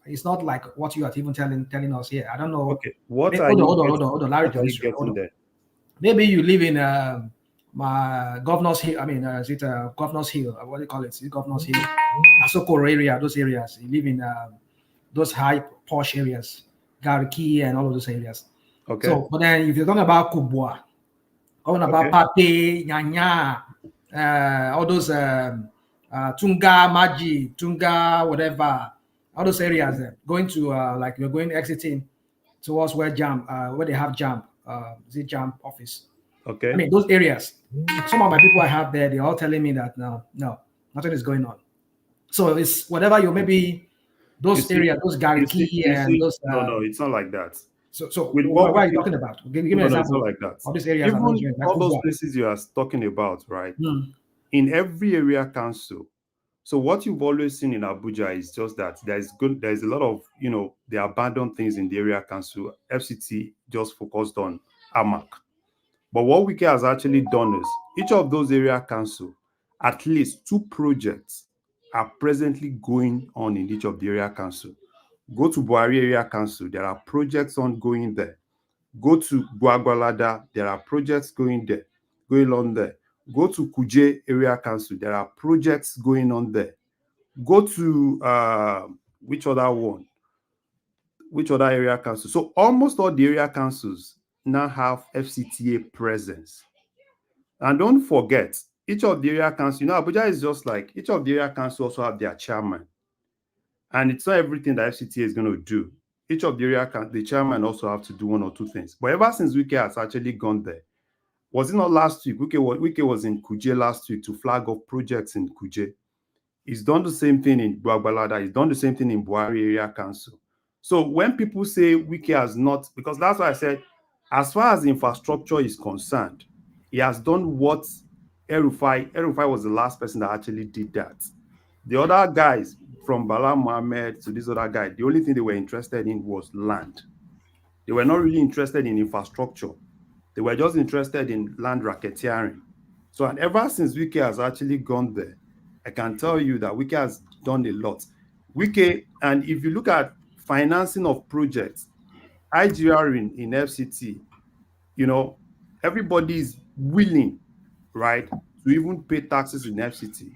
Speaker 7: it's not like what you are even telling us here. I don't know.
Speaker 5: Okay, what
Speaker 7: Maybe,
Speaker 5: are you
Speaker 7: hold on, Larry Joyce.
Speaker 5: getting there?
Speaker 7: Maybe you live in my Governor's Hill. I mean, is it Governor's Hill? What do you call it? Is it Governor's Hill? Asokoro area, those areas. You live in those high posh areas, Gariki and all of those areas.
Speaker 5: Okay.
Speaker 7: So, but then if you're talking about Kubwa, talking about Pape, Nyanya, all those Tunga, Maji, Tunga, whatever, all those areas, going to like you're going exiting towards where they have JAMB, is it JAMB office?
Speaker 5: Okay.
Speaker 7: I mean, those areas. Some of my people I have there, they're all telling me that no, nothing is going on. So it's whatever you maybe those areas, those Gariki and those.
Speaker 5: No, it's not like that.
Speaker 7: So what are you talking about? Give me an example.
Speaker 5: It's not like that.
Speaker 7: Of these areas.
Speaker 5: Even all those places you are talking about, right? In every area council. So what you've always seen in Abuja is just that there's a lot of, the abandoned things in the area council. FCT just focused on AMAC. But what Wike has actually done is each of those area council, at least 2 projects are presently going on in each of the area council. Go to Buhari area council, there are projects ongoing there. Go to Gwagwalada, there are projects going on there. Go to Kuje area council, there are projects going on there. Go to which other area council? So almost all the area councils now have FCTA presence. And don't forget, each of the area council, Abuja is just like each of the area council also have their chairman. And it's not everything that FCTA is going to do. Each of the chairman also have to do 1 or 2 things. But ever since Wike has actually gone there, was it not last week? Wike was in Kuje last week to flag off projects in Kuje. He's done the same thing in Gwagwalada. He's done the same thing in Buhari area council. So when people say Wike has not, because that's why I said, as far as infrastructure is concerned, he has done what El-Rufai was the last person that actually did that. The other guys, from Bala Mohammed to this other guy, the only thing they were interested in was land. They were not really interested in infrastructure. They were just interested in land racketeering. So, and ever since Wike has actually gone there, I can tell you that Wike has done a lot. Wike, and if you look at financing of projects, IGR in FCT, everybody is willing, right, to even pay taxes in FCT.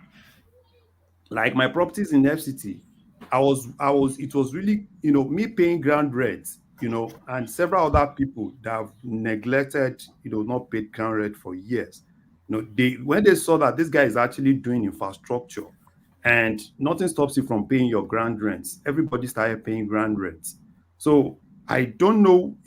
Speaker 5: Like my properties in FCT, it was really, me paying ground rent, and several other people that have neglected, not paid ground rent for years. When they saw that this guy is actually doing infrastructure and nothing stops you from paying your ground rents, everybody started paying ground rents. So I don't know,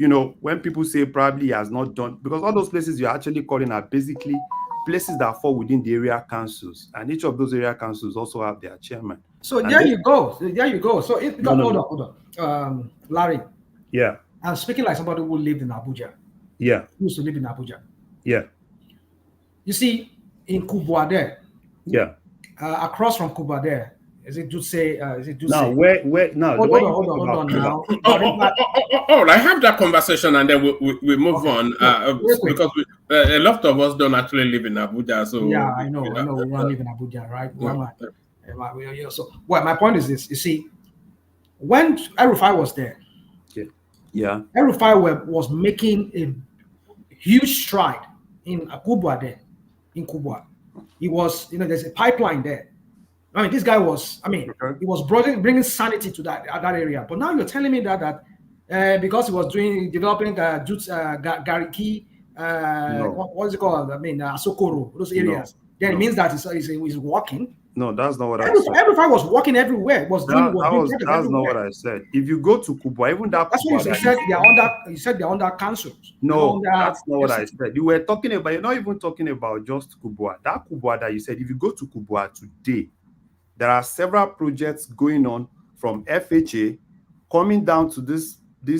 Speaker 5: when people say probably he has not done, because all those places you're actually calling are basically places that fall within the area councils, and each of those area councils also have their chairman.
Speaker 7: So there you go. So hold on. Larry.
Speaker 5: Yeah.
Speaker 7: I'm speaking like somebody who lived in Abuja.
Speaker 5: Yeah.
Speaker 7: Who used to live in Abuja.
Speaker 5: Yeah.
Speaker 7: You see, in Kubwa there.
Speaker 5: Yeah.
Speaker 7: Across from Kubwa there, is it Jutse?
Speaker 5: Now, where now?
Speaker 7: Hold on now.
Speaker 2: I have that conversation and then we move on because a lot of us don't actually live in Abuja. So
Speaker 7: yeah, I know. We don't live in Abuja, right? So, my point is this: you see, when El-Rufai was there,
Speaker 5: Yeah.
Speaker 7: El-Rufai was making a huge stride in Kubwa there, in Kubwa. He was, there's a pipeline there. I mean, this guy was, he was bringing sanity to that area. But now you're telling me that because he was developing Gariki, what is it called? Asokoro, those areas. Then it means that he's walking.
Speaker 5: No, that's not what I said.
Speaker 7: Everybody was walking everywhere.
Speaker 5: That's not what I said. If you go to Kubwa, even that
Speaker 7: that's
Speaker 5: Kubwa
Speaker 7: what you said. You said they're under councils.
Speaker 5: No, that's not what I said. You were talking about. You're not even talking about just Kubwa. That Kubwa that you said. If you go to Kubwa today, there are several projects going on from FHA coming down to this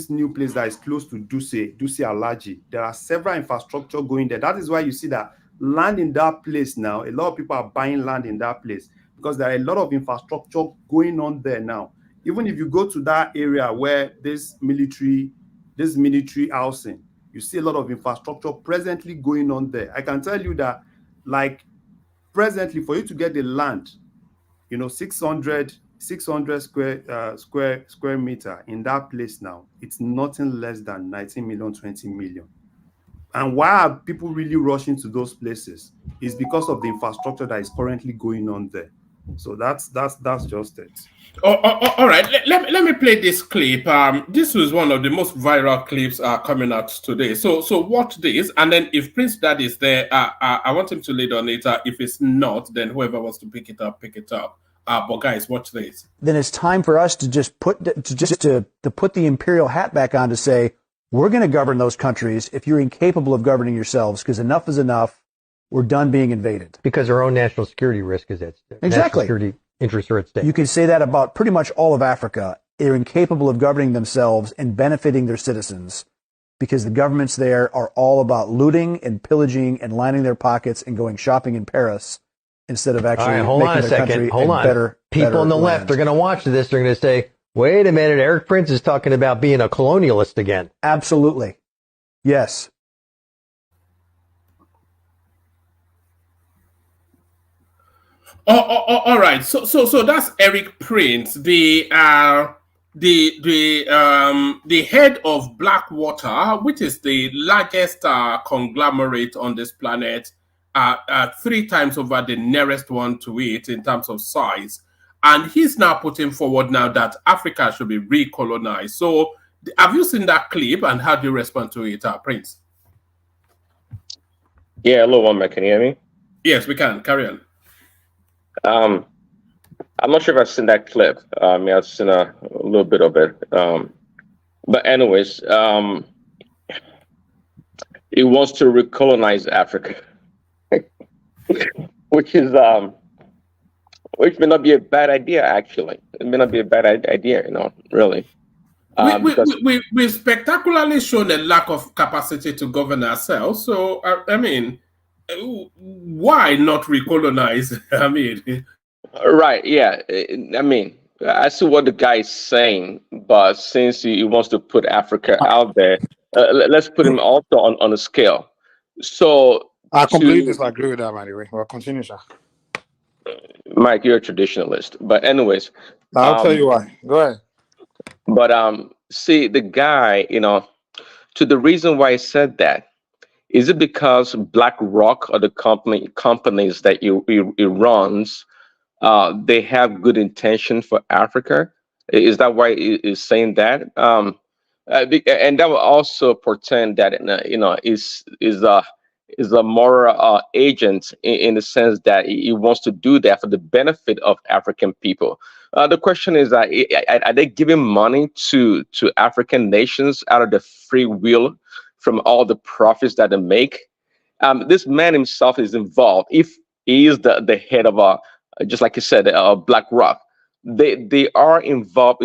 Speaker 5: new place that is close to Duse Alaji. There are several infrastructure going there. That is why you see that land in that place now. A lot of people are buying land in that place because there are a lot of infrastructure going on there now. Even if you go to that area where this military housing, you see a lot of infrastructure presently going on there. I can tell you that, like, presently for you to get the land, 600 square meter in that place now, it's nothing less than 19 million, 20 million. And why are people really rushing to those places? Is because of the infrastructure that is currently going on there. So that's just it.
Speaker 2: All right. Let me play this clip. This was one of the most viral clips coming out today. So watch this, and then if Prince Dad is there, I want him to lead on it. If it's not, then whoever wants to pick it up, pick it up. But guys, watch this.
Speaker 9: Then it's time for us to just put the imperial hat back on to say, we're going to govern those countries if you're incapable of governing yourselves, because enough is enough. We're done being invaded.
Speaker 22: Because our own national security risk is at stake.
Speaker 9: Exactly.
Speaker 22: National security interests are at stake.
Speaker 9: You can say that about pretty much all of Africa. They're incapable of governing themselves and benefiting their citizens because the governments there are all about looting and pillaging and lining their pockets and going shopping in Paris instead of actually making their country better.
Speaker 22: People on the left are going to watch this. They're going to say, wait a minute, Eric Prince is talking about being a colonialist again.
Speaker 9: Absolutely. Yes.
Speaker 2: All right. So that's Eric Prince, the head of Blackwater, which is the largest conglomerate on this planet, 3 times over the nearest one to it in terms of size. And he's now putting forward now that Africa should be recolonized. So have you seen that clip, and how do you respond to it, Prince?
Speaker 14: Yeah, hello, one man. Can you hear me?
Speaker 2: Yes, we can. Carry on.
Speaker 14: I'm not sure if I've seen that clip. I've seen a little bit of it. But anyways, it wants to recolonize Africa, which may not be a bad idea, actually. It may not be a bad idea, really.
Speaker 2: We've spectacularly shown a lack of capacity to govern ourselves. So, why not recolonize?
Speaker 14: Right, yeah. I see what the guy is saying, but since he wants to put Africa out there, let's put him also on a scale. So
Speaker 8: I completely disagree with that, by the way. Well, continue, sir.
Speaker 14: Mike, you're a traditionalist. But anyways.
Speaker 8: I'll tell you why. Go ahead.
Speaker 14: But see, the guy, to the reason why he said that, is it because BlackRock or the companies that he runs, they have good intention for Africa? Is that why he is saying that? And that will also portend that is a moral agent in the sense that he wants to do that for the benefit of African people. The question is, are they giving money to African nations out of the free will from all the profits that they make? This man himself is involved. If he is the head of just like you said, BlackRock, they are involved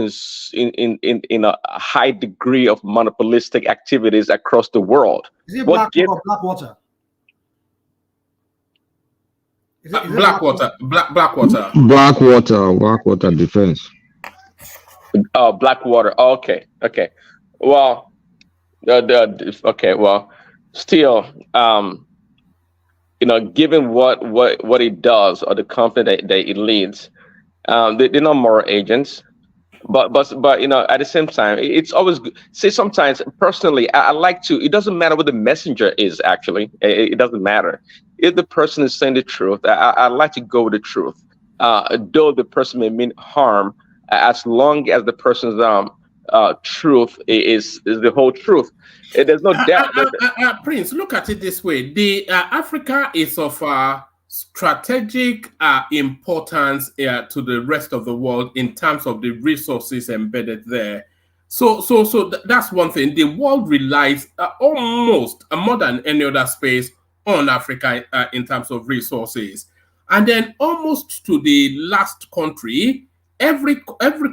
Speaker 14: in a high degree of monopolistic activities across the world.
Speaker 7: Is it Blackwater?
Speaker 2: Blackwater.
Speaker 13: Blackwater Defense.
Speaker 14: Oh, Blackwater. Okay. Well, okay. Well, still, given what he does or the company that he leads, they're not moral agents. But at the same time, it's always good. Say sometimes personally, I like to. It doesn't matter what the messenger is. Actually, it doesn't matter if the person is saying the truth. I like to go with the truth, though the person may mean harm, as long as the person's truth is the whole truth. There's no doubt that.
Speaker 2: Prince, look at it this way: the Africa is of strategic importance to the rest of the world in terms of the resources embedded there. So that's one thing. The world relies almost more than any other space on Africa in terms of resources, and then almost to the last country, every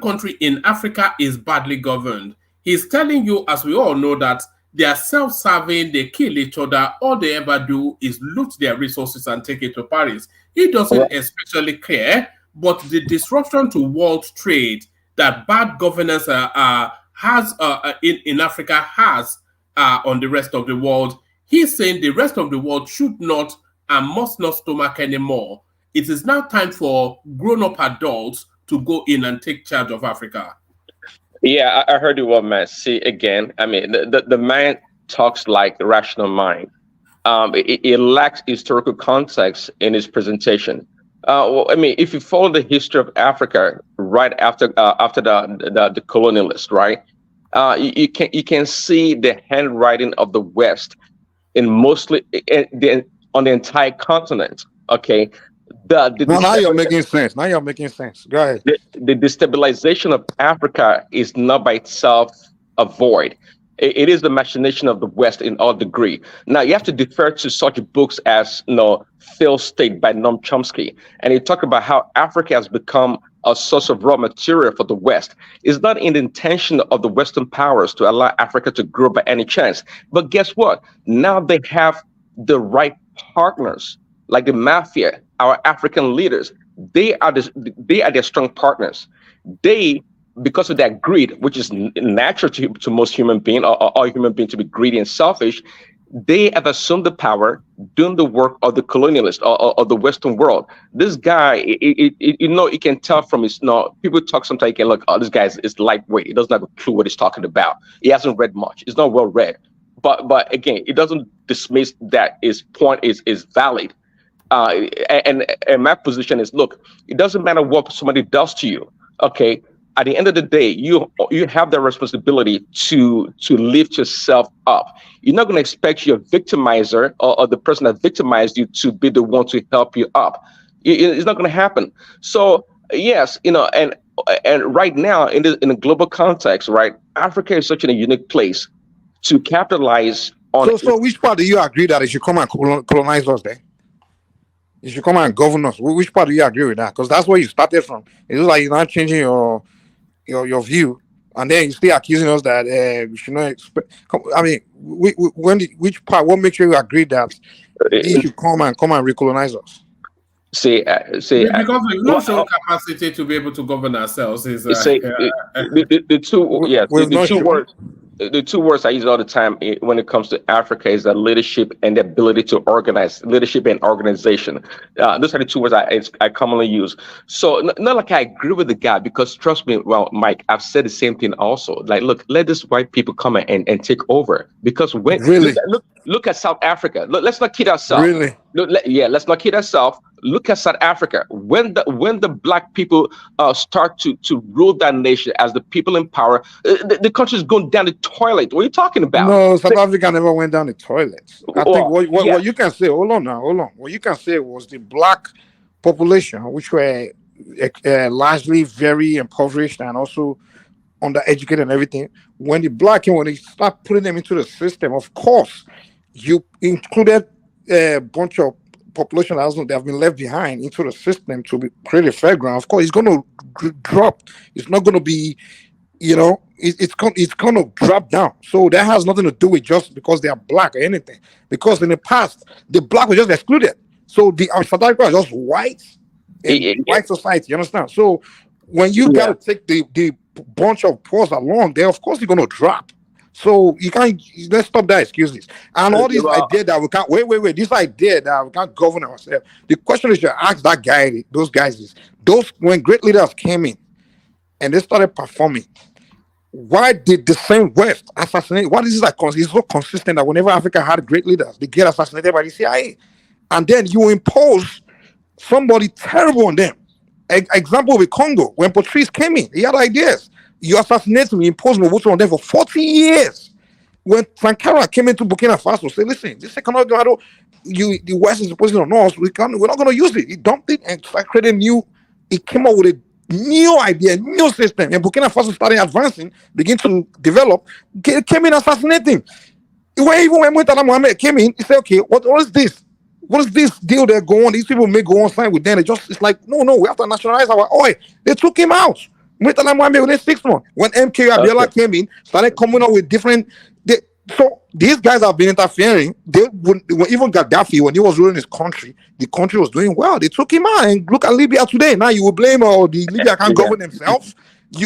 Speaker 2: country in Africa is badly governed. He's telling you, as we all know, that they are self-serving, they kill each other. All they ever do is loot their resources and take it to Paris. He doesn't especially care, but the disruption to world trade that bad governance has in Africa has on the rest of the world, he's saying the rest of the world should not and must not stomach anymore. It is now time for grown-up adults to go in and take charge of Africa.
Speaker 14: Yeah, I heard you, man. See, again, I mean, the man talks like a rational mind. It lacks historical context in his presentation. Well, I mean, if you follow the history of Africa right after the colonialists, right, you can see the handwriting of the West in mostly on the entire continent. Okay.
Speaker 8: Now you're making sense. Now you're making sense. Go ahead.
Speaker 14: The destabilization of Africa is not by itself a void. It is the machination of the West in all degree. Now you have to defer to such books as Failed State by Noam Chomsky, and he talked about how Africa has become a source of raw material for the West. It's not in the intention of the Western powers to allow Africa to grow by any chance. But guess what? Now they have the right partners, like the mafia, our African leaders. They are their strong partners. They, because of that greed, which is natural to most human beings, or all human beings to be greedy and selfish, they have assumed the power, doing the work of the colonialist or the Western world. This guy, you can tell from his, people talk sometimes, you can look, this guy is lightweight. He doesn't have a clue what he's talking about. He hasn't read much. He's not well read. But again, it doesn't dismiss that his point is valid. And my position is, look, it doesn't matter what somebody does to you. Okay, at the end of the day, you have the responsibility to lift yourself up. You're not going to expect your victimizer or the person that victimized you to be the one to help you up. It's not going to happen. So yes, and right now in the global context, right, Africa is such a unique place to capitalize on.
Speaker 8: So which part do you agree that it should come and colonize us there? You should come and govern us. Which part do you agree with that? Because that's where you started from. It's like you're not changing your view, and then you still accusing us that we should not expect. I mean, which part? What makes you agree that he should come and recolonize us?
Speaker 2: Because we've not shown capacity to be able to govern ourselves.
Speaker 14: The two words I use all the time when it comes to Africa is leadership and the ability to organize, leadership and organization. Those are the two words I commonly use. So not like I agree with the guy, because trust me, well, Mike, I've said the same thing also. Like, look, let these white people come and take over. Because when look at South Africa. Let's not kid ourselves.
Speaker 8: Really?
Speaker 14: Let's not kid ourselves. Look at South Africa. When the black people start to rule that nation as the people in power, the country is going down the toilet. What are you talking about?
Speaker 8: No, South Africa never went down the toilet. I think what you can say, hold on. What you can say was the black population, which were largely very impoverished and also undereducated and everything. When the black came, when they start putting them into the system, of course, you included a bunch of population that have been left behind into the system to create a fair ground. Of course, it's going to drop. It's not going to be, it's going to drop down. So that has nothing to do with just because they are black or anything. Because in the past, the black was just excluded. So the South Africa is just white in white society. You understand? So when you got to take the bunch of poors along there, of course, you're going to drop. So you can't, let's stop that excuses. And all this idea that we can't, wait, this idea that we can't govern ourselves. The question is, you ask those guys is, when great leaders came in, and they started performing. Why did the same West assassinate? What is it that it's so consistent that whenever Africa had great leaders, they get assassinated by the CIA, and then you impose somebody terrible on them. Example with Congo, when Patrice came in, he had ideas. You assassinate him, you impose Mobutu on them for 40 years. When Sankara came into Burkina Faso, say, listen, this economic model, the West is imposing on us, we're not going to use it. He dumped it and started creating he came up with a new idea, new system. And Burkina Faso started advancing, begin to develop, came in assassinating. Even when Murtala Mohammed came in, he said, okay, what is this? What is this deal they're going on? These people may go on sign with them. It's like, no, we have to nationalize our oil. They took him out. Murtala Mohammed within 6 months. When MK Abiola came in, started coming up with different. So these guys have been interfering. Even Gaddafi, when he was ruling his country, the country was doing well. They took him out. And look at Libya today. Now you will blame the Libya can't govern themselves.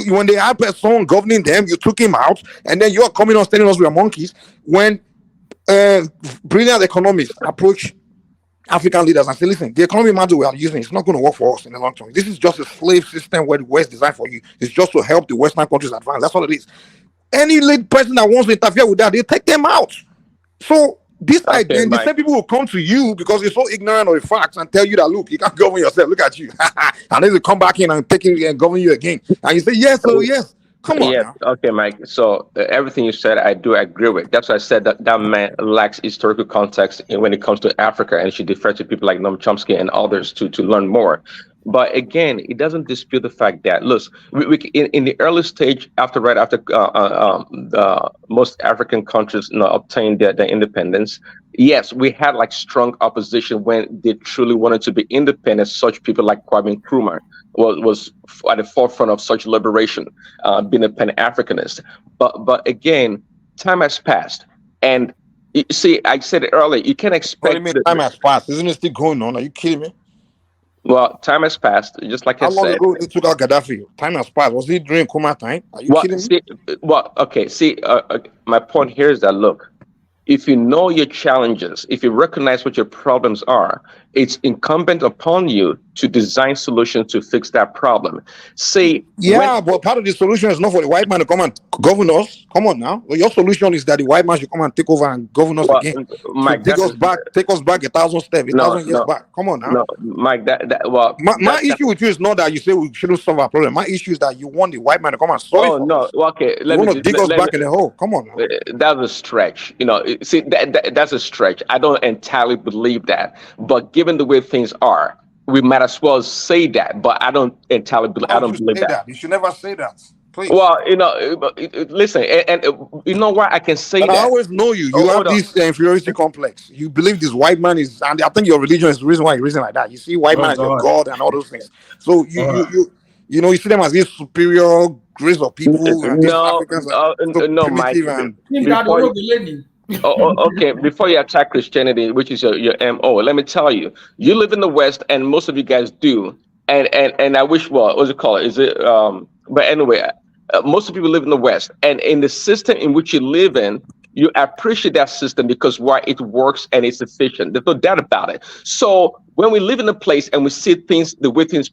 Speaker 8: When they had someone governing them, you took him out, and then you are coming on telling us we are monkeys. When brilliant economists approach African leaders and say, listen, the economic model we are using is not going to work for us in the long term. This is just a slave system where the West designed for you. It's just to help the Western countries advance. That's all it is. Any lead person that wants to interfere with that, they take them out. So this idea, the same people will come to you because you're so ignorant of the facts and tell you that, look, you can't govern yourself. Look at you. And then they come back in and take it and govern you again. And you say, yes, so yes. Come on.
Speaker 14: Yeah. Now. Okay, Mike. So everything you said, I do agree with. That's why I said that man lacks historical context when it comes to Africa, and should defer to people like Noam Chomsky and others to learn more. But again, it doesn't dispute the fact that, look, in the early stage, right after most African countries obtained their independence, yes, we had like strong opposition when they truly wanted to be independent. Such people like Kwame Nkrumah was at the forefront of such liberation, being a Pan-Africanist. But again, time has passed, and you see, I said it earlier, you can't expect.
Speaker 8: Time has passed, isn't it still going on? Are you kidding me?
Speaker 14: Well, time has passed, just like I said.
Speaker 8: How long ago they took out Gaddafi? Time has passed. Was he during Nkrumah time? Are you kidding
Speaker 14: me? My point here is that, look, if you know your challenges, if you recognize what your problems are, it's incumbent upon you to design solutions to fix that problem.
Speaker 8: But part of the solution is not for the white man to come and govern us. Come on now. Well, your solution is that the white man should come and take over and govern us again.
Speaker 14: Mike,
Speaker 8: take us back 1,000 steps, 1,000 years back. Come on now.
Speaker 14: No, Mike,
Speaker 8: my issue with you is not that you say we shouldn't solve our problem. My issue is that you want the white man to come and solve it.
Speaker 14: Okay.
Speaker 8: You want to dig us back in the hole. Come on now.
Speaker 14: That's a stretch. See, that's a stretch. I don't entirely believe that. But given the way things are, we might as well say that, but I don't entirely believe. I don't believe that.
Speaker 8: You should never say that. Please.
Speaker 14: Well, listen, and you know why I can say that.
Speaker 8: I always know you. You have this inferiority complex. You believe this white man is, and I think your religion is the reason why you reason like that. You see white man as your God and all those things. So you see them as this superior race of people. And Africans
Speaker 14: no, Mike. Okay, before you attack Christianity, which is your MO, let me tell you, you live in the West, and most of you guys do. And I wish, what's it called? But anyway, most of people live in the West, and in the system in which you live in, you appreciate that system because why it works and it's efficient. There's no doubt about it. So when we live in a place and we see things, the way things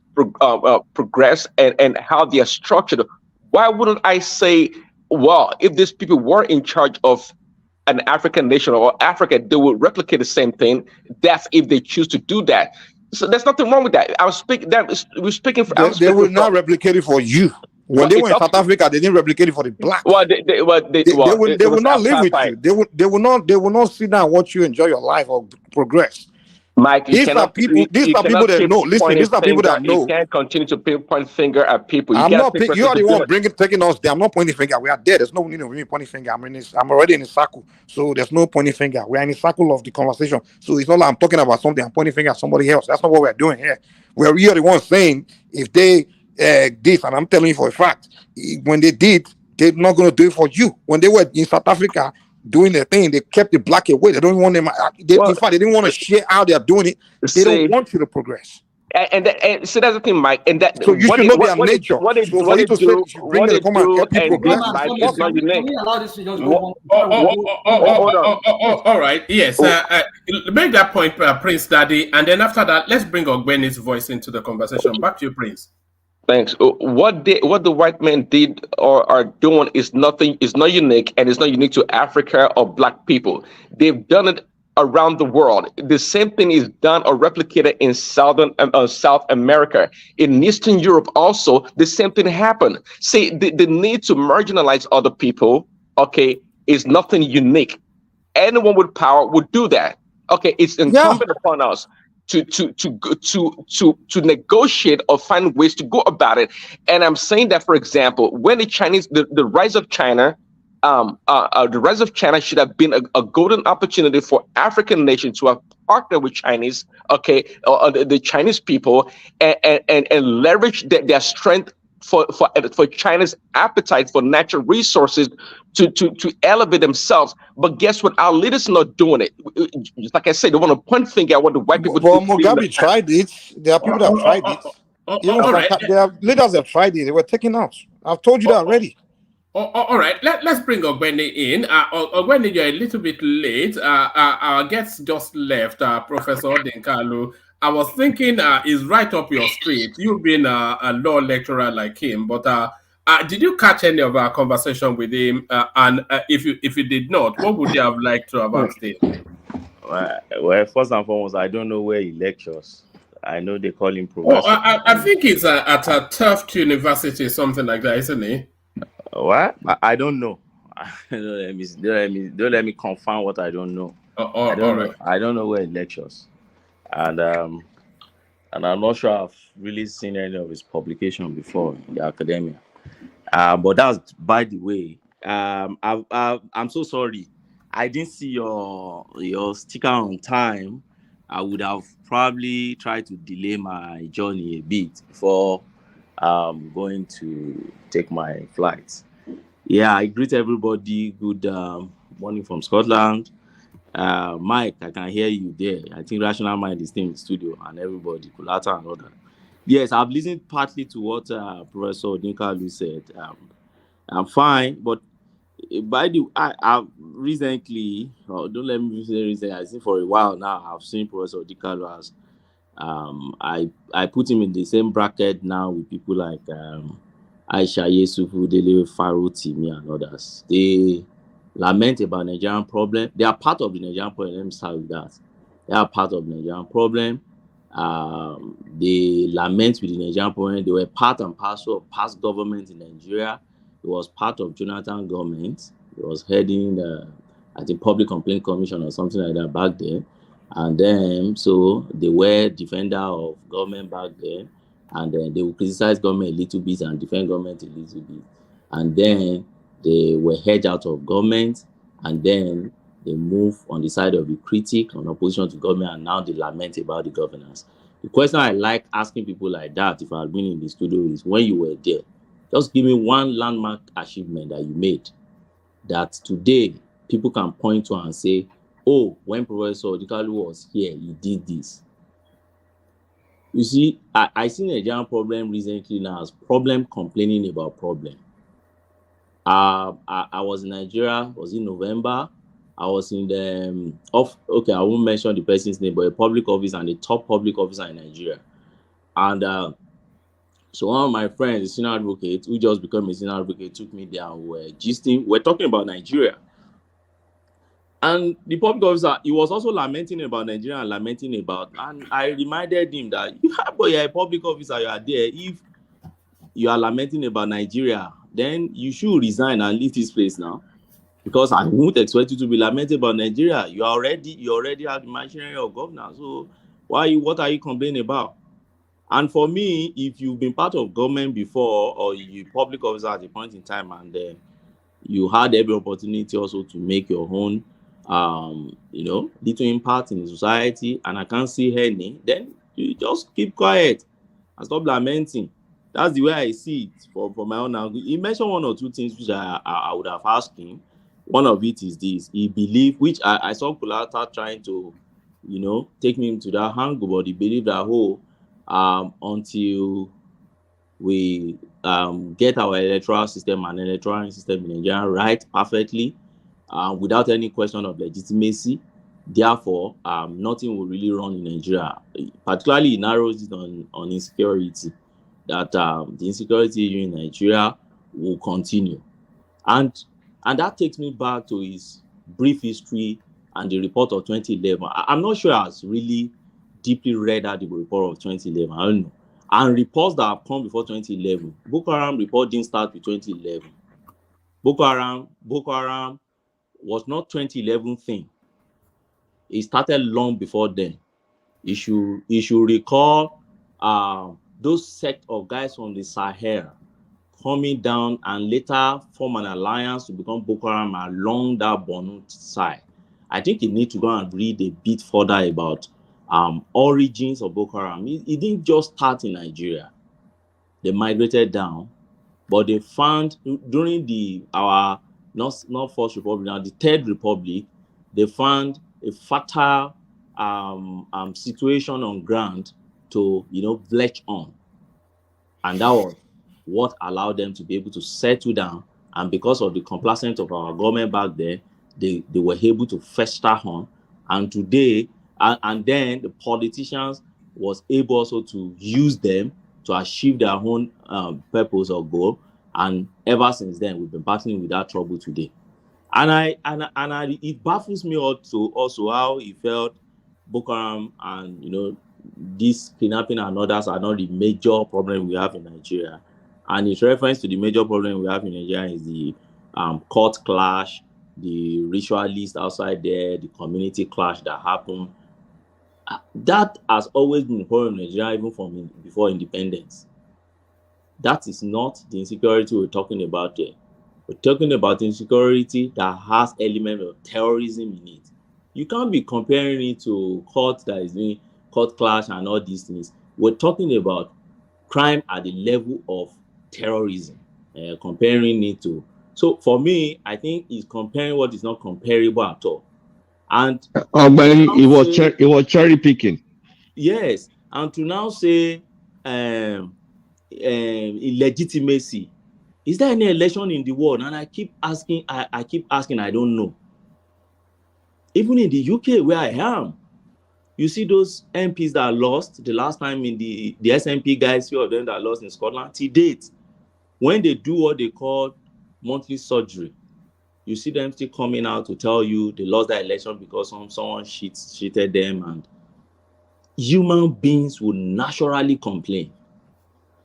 Speaker 14: progress and how they are structured, why wouldn't I say, well, if these people were in charge of an African nation or Africa, they will replicate the same thing. That's if they choose to do that. So there's nothing wrong with that. We're speaking for.
Speaker 8: They will not replicate it for you. When they were in South Africa, they didn't replicate it for the black.
Speaker 14: Well, they
Speaker 8: will not live with you. They will not sit down and watch you enjoy your life or progress.
Speaker 14: Mike, these are people
Speaker 8: that know. Listen, these are people that know.
Speaker 14: You can't continue to point finger at people.
Speaker 8: You are the one taking us there. I'm not pointing finger. We are there. There's no need of me pointing finger. I'm already in a circle, so there's no pointing finger. We are in a circle of the conversation. So it's not like I'm talking about something. I'm pointing finger at somebody else. That's not what we're doing here. We are the ones saying if they this, and I'm telling you for a fact, when they did, they're not going to do it for you. When they were in South Africa doing their thing, they kept the black away. They don't want them. In fact, they didn't want to share how they're doing it. They don't want you to progress.
Speaker 14: And so that's the thing, Mike. And that
Speaker 8: so you should know their nature.
Speaker 14: What they do, is not unique.
Speaker 2: All right. Yes. Make that point, Prince Daddy, and then after that, let's bring Ogbeni's voice into the conversation. Back to you, Prince.
Speaker 14: Thanks. What the white men did or are doing is nothing. Is not unique, and it's not unique to Africa or Black people. They've done it around the world. The same thing is done or replicated in South America, in Eastern Europe. Also, the same thing happened. See, the need to marginalize other people, okay, is nothing unique. Anyone with power would do that. Okay, it's
Speaker 8: Yeah.
Speaker 14: incumbent upon us to negotiate or find ways to go about it. And I'm saying that, for example, when the rise of China, the rise of China should have been a golden opportunity for African nations to have partnered with Chinese, okay, the Chinese people, and leverage their strength for China's appetite for natural resources to elevate themselves. But guess what? Our leaders are not doing it. Just like I said, they want to point finger at what the white people
Speaker 8: Well,
Speaker 14: do.
Speaker 8: Mugabe tried it. There are people that have tried it. Even
Speaker 14: all right.
Speaker 8: there are leaders that tried it. They were taken out. I've told you that already.
Speaker 2: All right, let's bring Ogbeni in. Ogbeni, you're a little bit late. Our guest just left, Professor Odinkalu. I was thinking is right up your street. You've been a law lecturer like him, but did you catch any of our conversation with him? And if you did not, what would you have liked to have asked him?
Speaker 6: Well, first and foremost, I don't know where he lectures. I know they call him
Speaker 2: Oh,
Speaker 6: professor.
Speaker 2: I think it's at a Tufts University, something like that, isn't he?
Speaker 6: What? I don't know. Don't let me confirm what I don't know. I don't know. I don't know where he lectures, and I'm not sure I've really seen any of his publication before in the academia. But that's by the way. I'm so sorry. I didn't see your sticker on time. I would have probably tried to delay my journey a bit before going to take my flight. Yeah, I greet everybody. Good morning from Scotland. Mike, I can hear you there. I think Rational Mind is still in the studio, and everybody, Kulata and other. Yes, I've listened partly to what Professor Odinkalu said. I'm fine, but by the I recently, don't let me say recently, I think for a while now, I've seen Professor Odinkalu as I put him in the same bracket now with people like Aisha Yesufu, Dele Faru, Timi, and others. They lament about Nigerian problem. They are part of the Nigerian problem. Let me start with that. They are part of the Nigerian problem. They lament with the Nigerian problem. They were part and parcel of past government in Nigeria. It was part of Jonathan government. It was heading I think Public Complaint Commission or something like that back then. And then, so they were defender of government back then, and then they would criticize government a little bit and defend government a little bit. And then they were hedged out of government, and then they move on the side of the critic, on opposition to government, and now they lament about the governance. The question I like asking people like that, if I had been in the studio, is when you were there, just give me one landmark achievement that you made that today people can point to and say, oh, when Professor Odinkalu was here, he did this. You see, I see Nigerian problem recently now as problem complaining about problem. I was in Nigeria, was in November. I was in the, okay, I won't mention the person's name, but a public office and the top public officer in Nigeria. And so one of my friends, a senior advocate, who just became a senior advocate, took me there and we were gisting. We're talking about Nigeria. And the public officer, he was also lamenting about Nigeria and lamenting about, and I reminded him that you're a public officer, you are there. If you are lamenting about Nigeria, then you should resign and leave this place now. Because I won't expect you to be lamenting about Nigeria. You already have the machinery of governance. So what are you complaining about? And for me, if you've been part of government before, or you public officer at a point in time, and then you had every opportunity also to make your own little impact in the society, and I can't see any, then you just keep quiet and stop lamenting. That's the way I see it for my own angle. He mentioned one or two things which I would have asked him. One of it is this. He believed, which I saw Kulata trying to, take me into that angle, but he believed that, until we get our electoral system and electoral system in Nigeria right perfectly, without any question of legitimacy, therefore, nothing will really run in Nigeria. Particularly, it narrows it on insecurity. that the insecurity in Nigeria will continue. And that takes me back to his brief history and the report of 2011. I'm not sure I has really deeply read that the report of 2011. I don't know. And reports that have come before 2011. Boko Haram report didn't start with 2011. Boko Haram was not 2011 thing. It started long before then. You should recall those sect of guys from the Sahel coming down and later form an alliance to become Boko Haram along that Borno side. I think you need to go and read a bit further about origins of Boko Haram. It didn't just start in Nigeria. They migrated down, but they found during our not First Republic, now the Third Republic, they found a fertile situation on ground to veg on, and that was what allowed them to be able to settle down. And because of the complacence of our government back then, they were able to fester on. And today, and then the politicians was able also to use them to achieve their own purpose or goal. And ever since then, we've been battling with that trouble today. And it baffles me also how he felt Boko Haram and this kidnapping and others are not the major problem we have in Nigeria. And his reference to the major problem we have in Nigeria is the court clash, the ritualist outside there, the community clash that happened. That has always been a problem in Nigeria, even from before independence. That is not the insecurity we're talking about there. We're talking about insecurity that has element of terrorism in it. You can't be comparing it to court that is doing court clash and all these things. We're talking about crime at the level of terrorism, comparing it to. So for me, I think he's comparing what is not comparable at all. And
Speaker 13: but it was cherry picking.
Speaker 6: Yes, and to now say illegitimacy. Is there any election in the world? And I keep asking, I don't know. Even in the UK where I am, you see those MPs that lost the last time in the SNP guys, few of them that lost in Scotland, to date, when they do what they call monthly surgery, you see them still coming out to tell you they lost the election because someone cheated them, and human beings will naturally complain.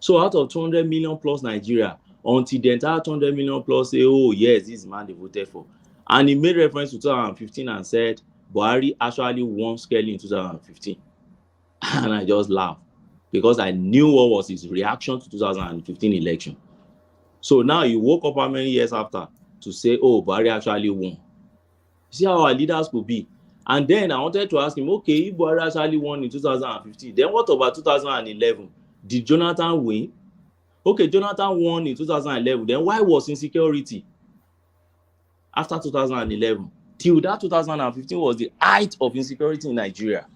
Speaker 6: So out of 200 million plus Nigeria, until the entire 200 million plus say, oh yes, this man they voted for. And he made reference to 2015 and said, Buhari actually won scarcely in 2015. And I just laughed because I knew what was his reaction to 2015 election. So now he woke up how many years after to say, oh, Buhari actually won. See how our leaders could be. And then I wanted to ask him, okay, if Buhari actually won in 2015, then what about 2011? Did Jonathan win? Okay, Jonathan won in 2011. Then why was insecurity after 2011? Till that 2015 was the height of insecurity in Nigeria.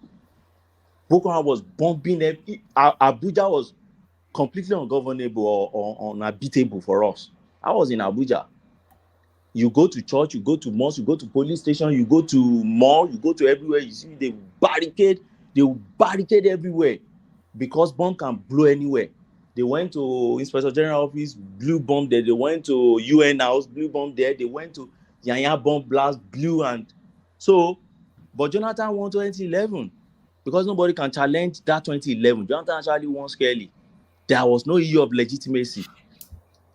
Speaker 6: Boko Haram was bombing them. Abuja was completely ungovernable or unhabitable for us. I was in Abuja. You go to church, you go to mosque, you go to police station, you go to mall, you go to everywhere. You see they will barricade everywhere because bomb can blow anywhere. They went to Inspector General office, blew bomb there. They went to UN house, blew bomb there. They went to Yanya bomb blast, blew, and so. But Jonathan won 2011 because nobody can challenge that 2011. Jonathan actually won scarcely. There was no issue of legitimacy.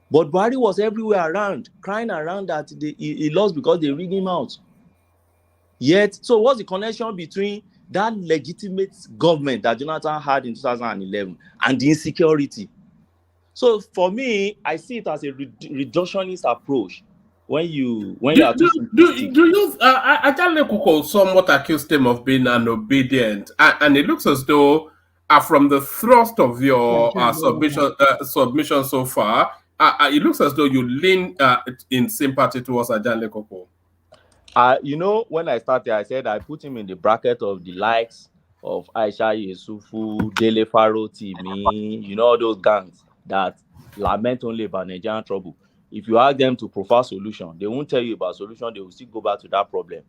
Speaker 6: But Buhari was everywhere around, crying around that he lost because they rigged him out. Yet, so what's the connection between that legitimate government that Jonathan had in 2011 and the insecurity? So for me, I see it as a reductionist approach. When you are too simplistic.
Speaker 2: Do you? Ajale Kuko somewhat accused him of being unobedient, and it looks as though, from the thrust of your submission so far, it looks as though you lean in sympathy towards Ajale Kuko.
Speaker 6: When I started, I said I put him in the bracket of the likes of Aisha Yesufu, Dele Faro, Timi, all those gangs that lament only about Nigerian trouble. If you ask them to provide solution, they won't tell you about solution. They will still go back to that problem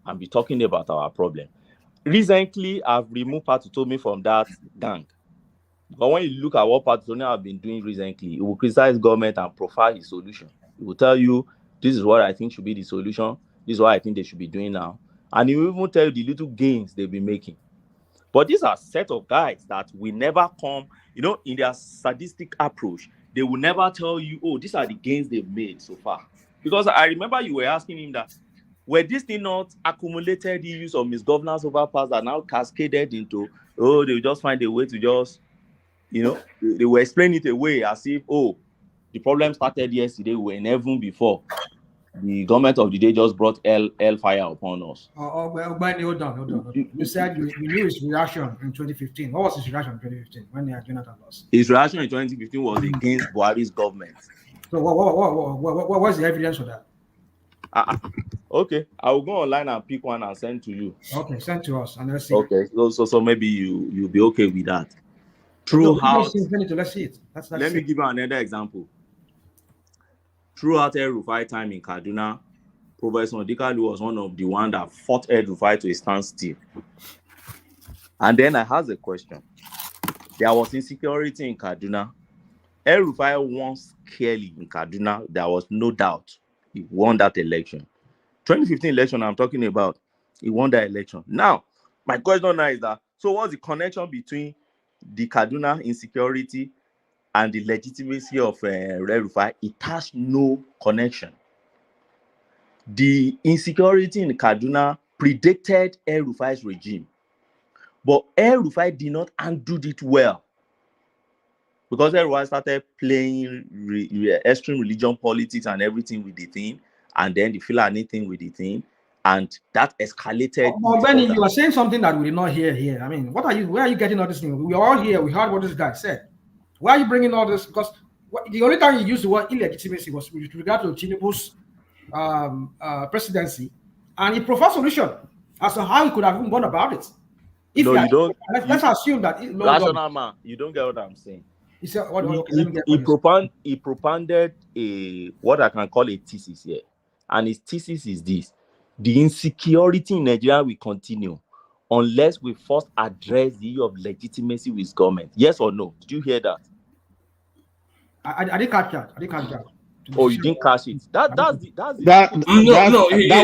Speaker 6: and be talking about our problem. Recently, I've removed Patutomi from that gang But when you look at what Patagonia have been doing recently, it will criticize government and profile his solution. It will tell you, this is what I think should be the solution. This is what I think they should be doing now. And he will even tell you the little gains they've been making. But these are set of guys that will never come, in their sadistic approach, they will never tell you, oh, these are the gains they've made so far. Because I remember you were asking him that, were these things not accumulated issues of misgovernance over past that now cascaded into, oh, they will just find a way to just, they will explain it away as if, oh, the problem started yesterday, we were in heaven before. The government of the day just brought hellfire upon us.
Speaker 7: Hold on. You said you knew his reaction in 2015. What was his reaction in 2015 when Jonathan lost?
Speaker 6: His reaction in 2015 was against Buhari's government.
Speaker 7: So what was the evidence for that?
Speaker 6: Okay, I will go online and pick one and send to you.
Speaker 7: Okay, send to us and let's see.
Speaker 6: Okay, so maybe you'll be okay with that. Throughout,
Speaker 7: let's see it.
Speaker 6: Let me give you another example. Throughout El-Rufai time in Kaduna, Professor Odinkalu was one of the ones that fought El-Rufai to a standstill. And then I asked a question. There was insecurity in Kaduna. El-Rufai won scarcely in Kaduna. There was no doubt he won that election. 2015 election I'm talking about, he won that election. Now, my question now is that, so what's the connection between the Kaduna insecurity and the legitimacy of El-Rufai? It has no connection. The insecurity in Kaduna predated El-Rufai's regime, but El-Rufai did not undo it well because El-Rufai started playing extreme religion politics and everything with the thing, and then the Fulani thing with the thing, and that escalated.
Speaker 7: Benny, you are saying something that we did not hear here. I mean, where are you getting all this thing? We are all here. We heard what this guy said. Why are you bringing all this? Because the only time you used the word illegitimacy was with regard to Tinubu's presidency, and he proposed a solution as to how he could have even gone about it. If
Speaker 6: no, you don't.
Speaker 7: Let's assume that
Speaker 6: rational man, you don't get what I'm saying.
Speaker 7: He said,
Speaker 6: he propounded what I can call a thesis here, and his thesis is this: the insecurity in Nigeria will continue unless we first address the issue of legitimacy with government. Yes or no? Did you hear that?
Speaker 7: I didn't catch that.
Speaker 6: Oh, you didn't catch it. That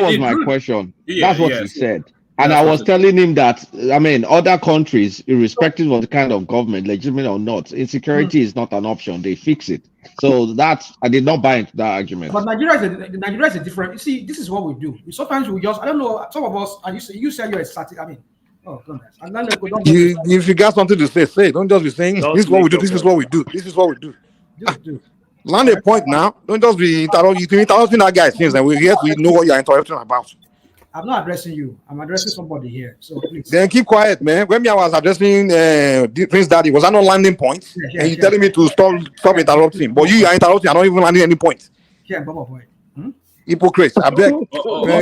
Speaker 11: was my question. That's what he said. And I was telling him that, I mean, other countries, irrespective of the kind of government, legitimate or not, insecurity is not an option. They fix it. So I did not buy into that argument.
Speaker 7: But Nigeria is a different. You see, this is what we do. Sometimes we just, I don't know, some of us, and you say you're a static. I mean, oh goodness. And then
Speaker 8: if you got something to say. Don't just be saying, this is what we do, this is what we do, this is what we do. Land a point now. Don't just be interrupting that guy since, and we know what you're interrupting about.
Speaker 7: I'm not addressing you. I'm addressing somebody here. So please.
Speaker 8: Then keep quiet, man. When I was addressing Prince Daddy, was that not landing points? Yeah, and you're telling me to stop interrupting. But you are interrupting. I'm not even landing any points.
Speaker 7: Yeah, boy.
Speaker 8: Hypocrite. I beg.
Speaker 2: All right.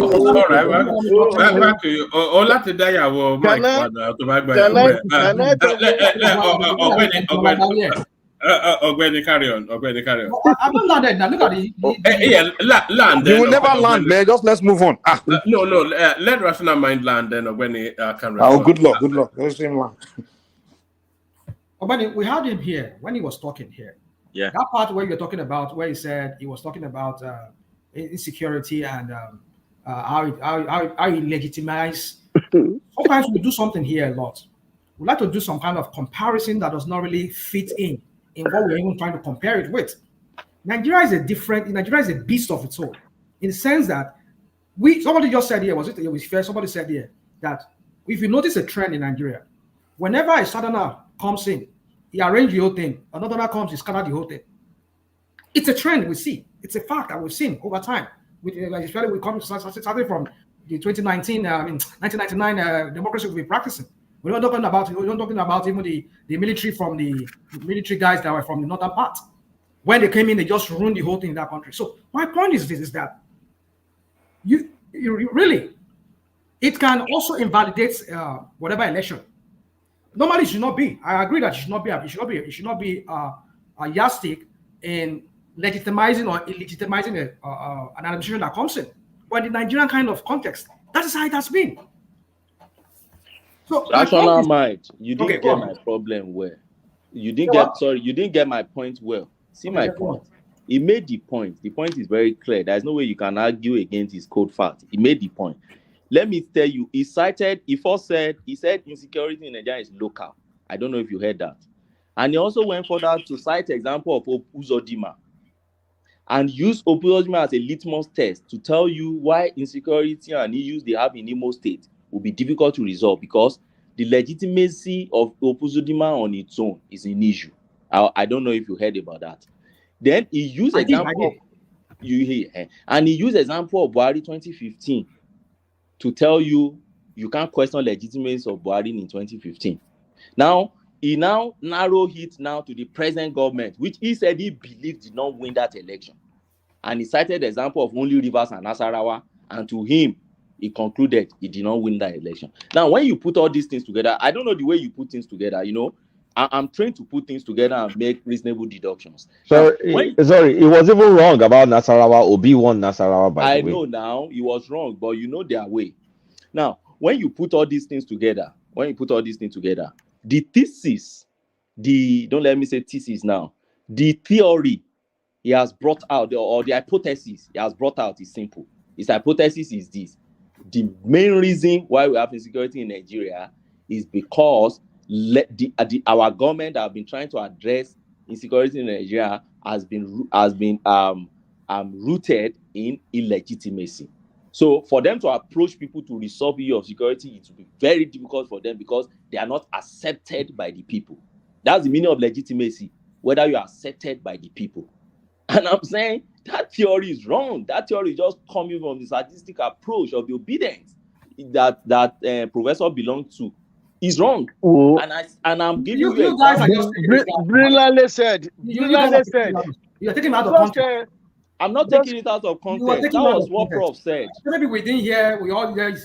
Speaker 2: Back to you. Ola Tedaya will Mike. Carry on.
Speaker 7: I'm not landed now. Look at it.
Speaker 2: Land.
Speaker 8: You will never land, man. Just let's move on.
Speaker 2: No. Let rational mind land. Then when he can.
Speaker 8: Oh, good luck. Let's him land.
Speaker 7: We had him here when he was talking here.
Speaker 6: Yeah.
Speaker 7: That part where you're talking about, where he said he was talking about insecurity and how he legitimized. Sometimes we do something here a lot. We like to do some kind of comparison that does not really fit in what we're even trying to compare it with. Nigeria is a beast of its own, in the sense that somebody just said here, it was fair, somebody said here that if you notice a trend in Nigeria, whenever a southerner comes in, he arranges the whole thing, another comes, he scatters the whole thing. It's a trend we see. It's a fact that we've seen over time. Especially we come starting from the 1999 democracy we've been practicing. We're not talking about even the military from the military guys that were from the northern part. When they came in, they just ruined the whole thing in that country. So my point is this: is that you really, it can also invalidate whatever election. Normally, it should not be. I agree that it should not be. It should not be a yardstick in legitimizing or illegitimizing an administration that comes in. But in the Nigerian kind of context, that is how it has been.
Speaker 6: So rational mind, you didn't get my problem where You didn't get my point well. See my point. He made the point. The point is very clear. There's no way you can argue against his cold fact. He made the point. Let me tell you, he said insecurity in Nigeria is local. I don't know if you heard that. And he also went further to cite example of Uzodinma and use Uzodinma as a litmus test to tell you why insecurity and issues they have in Imo State will be difficult to resolve, because the legitimacy of Uzodinma on its own is an issue. I don't know if you heard about that. Then he used example of Buhari 2015 to tell you can't question legitimacy of Buhari in 2015. Now, he now narrow it now to the present government, which he said he believed did not win that election. And he cited the example of only Rivers and Nasarawa, and to him, he concluded he did not win that election. Now, when you put all these things together, I don't know the way you put things together, I'm trained to put things together and make reasonable deductions.
Speaker 11: Sorry, he was even wrong about Nasarawa. Obi won Nasarawa, by the way.
Speaker 6: I know now he was wrong, but you know their way. Now, when you put all these things together, the thesis, don't let me say thesis now, the theory he has brought out, or the hypothesis he has brought out is simple. His hypothesis is this: the main reason why we have insecurity in Nigeria is because our government have been trying to address insecurity in Nigeria has been rooted in illegitimacy. So for them to approach people to resolve the issue of security, it will be very difficult for them because they are not accepted by the people. That's the meaning of legitimacy, whether you are accepted by the people. And I'm saying that theory is wrong. That theory is just coming from the statistic approach of the obedience that professor belonged to. Is wrong.
Speaker 12: Oh.
Speaker 6: And I'm giving you
Speaker 12: you guys are just brilliantly said. Brilliantly said.
Speaker 7: You're taking out of context.
Speaker 6: I'm not taking it out of context. That was what Prof said.
Speaker 7: Maybe we didn't hear. We all hear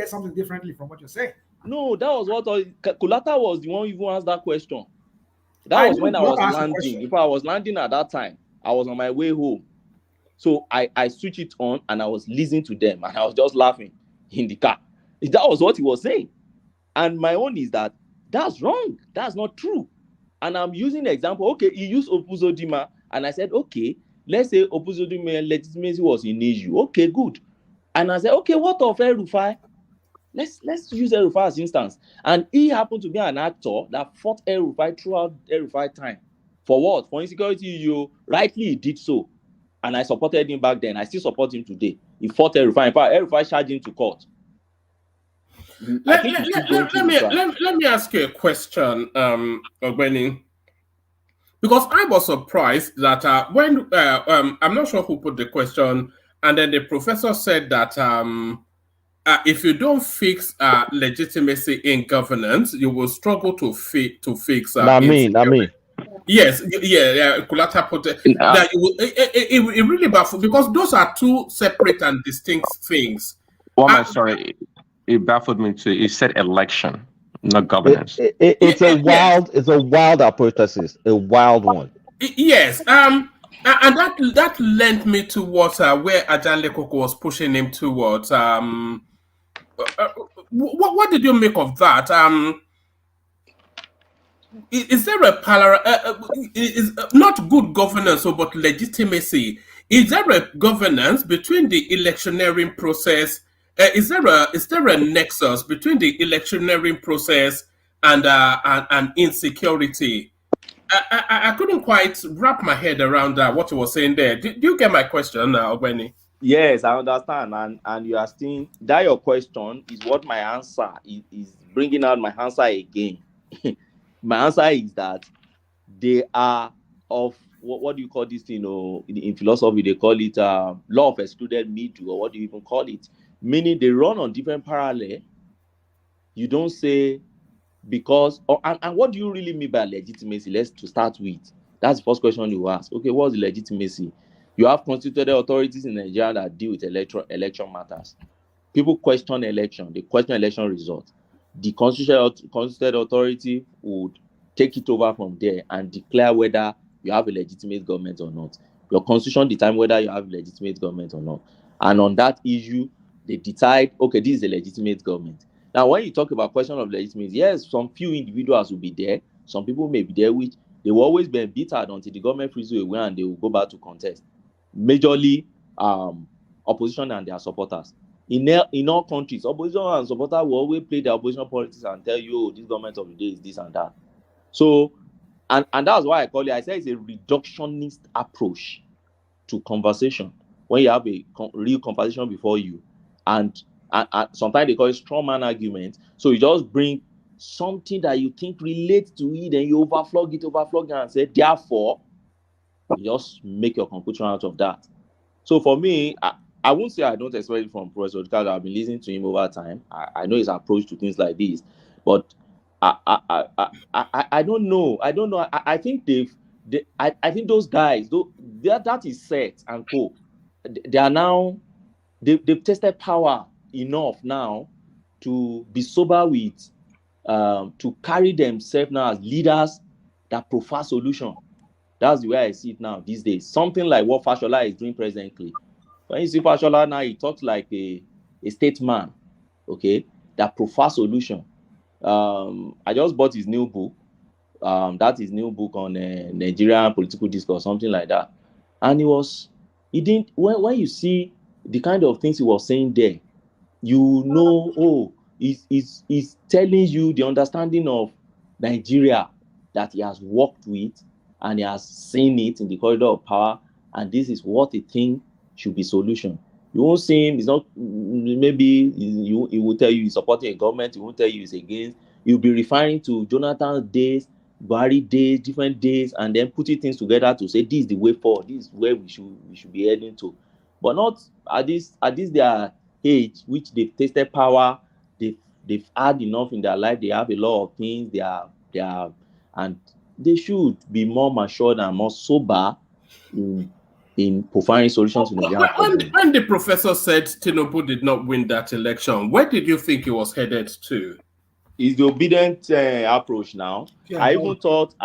Speaker 7: something differently from what you're saying.
Speaker 6: No, that was what Kulata was the one who even asked that question. That was when I was landing. If I was landing at that time, I was on my way home. So I switched it on and I was listening to them and I was just laughing in the car. That was what he was saying. And my own is that's wrong. That's not true. And I'm using the example. Okay, he used Uzodinma, and I said, okay, let's say Uzodinma legitimacy was an issue. Okay, good. And I said, okay, what of El-Rufai? Let's use El-Rufai as instance. And he happened to be an actor that fought El-Rufai throughout El-Rufai time. For what? For insecurity, rightly he did so. And I supported him back then. I still support him today. He fought El-Rufai. In fact, El-Rufai charged him to court.
Speaker 2: Let me ask you a question, Ogbeni, because I was surprised that when I'm not sure who put the question, and then the professor said that if you don't fix legitimacy in governance, you will struggle to fix.
Speaker 11: Not me.
Speaker 2: Yes, yeah. Kulata put it. That it really baffled because those are two separate and distinct things.
Speaker 14: Sorry. It baffled me too. It said election, not governance.
Speaker 11: It's a wild hypothesis, a wild one.
Speaker 2: Yes. And that lent me towards where Ajan Lekoko was pushing him towards. What did you make of that? Is there a is not good governance, but legitimacy? Is there a governance between the electioneering process? Is there a nexus between the electioneering process and insecurity? I couldn't quite wrap my head around what you were saying there. Do you get my question, Ogbeni?
Speaker 6: Yes, I understand, and you are still that your question is what my answer is bringing out my answer again. My answer is that they are of what do you call this thing? In philosophy, they call it law of excluded middle, or what do you even call it? Meaning they run on different parallel. You don't say because, and what do you really mean by legitimacy? Let's to start with. That's the first question you ask. Okay, what's the legitimacy? You have constituted authorities in Nigeria that deal with election matters. People question election. They question election results. The constituted authority would take it over from there and declare whether you have a legitimate government or not. Your constitution determines whether you have a legitimate government or not. And on that issue, they decide, okay, this is a legitimate government. Now, when you talk about question of legitimacy, yes, some few individuals will be there. some people may be there, which they will always be embittered until the government frees you away and they will go back to contest. Majorly, opposition and their supporters. In all countries, opposition and supporters will always play their opposition politics and tell you, oh, this government of the day is this and that. So, and that's why I call it, I say it's a reductionist approach to conversation. When you have a real conversation before you, and sometimes they call it straw man argument. So you just bring something that you think relates to it, and you overflog it, and say, therefore, you just make your conclusion out of that. So for me, I won't say I don't expect it from Professor Odinkalu. I've been listening to him over time. I know his approach to things like this, but I don't know. I think I think those guys, that is set and co. They are now they've tested power enough now to be sober with to carry themselves now as leaders that prefer solution. That's the way I see it now these days. Something like what Fashola is doing presently. When you see Fashola now, he talks like a statesman, okay, that prefers solution. I just bought his new book. That's his new book on Nigerian political discourse, something like that. And when you see the kind of things he was saying there, you know, oh, he's telling you the understanding of Nigeria that he has worked with and he has seen it in the corridor of power, and this is what he thinks should be solution. You won't see him, it's not, maybe he will tell you he's supporting a government, he won't tell you he's against. He'll be referring to Jonathan's days, Buhari days, different days, and then putting things together to say this is the way forward, this is where we should be heading to. But not at this their age, which they've tasted power, they've had enough in their life, they have a lot of things, they are and they should be more matured and more sober in providing solutions to Nigerian problems.
Speaker 2: When the professor said Tinubu did not win that election, where did you think he was headed to?
Speaker 6: Is the obedient approach now.
Speaker 2: Yeah,
Speaker 6: I even thought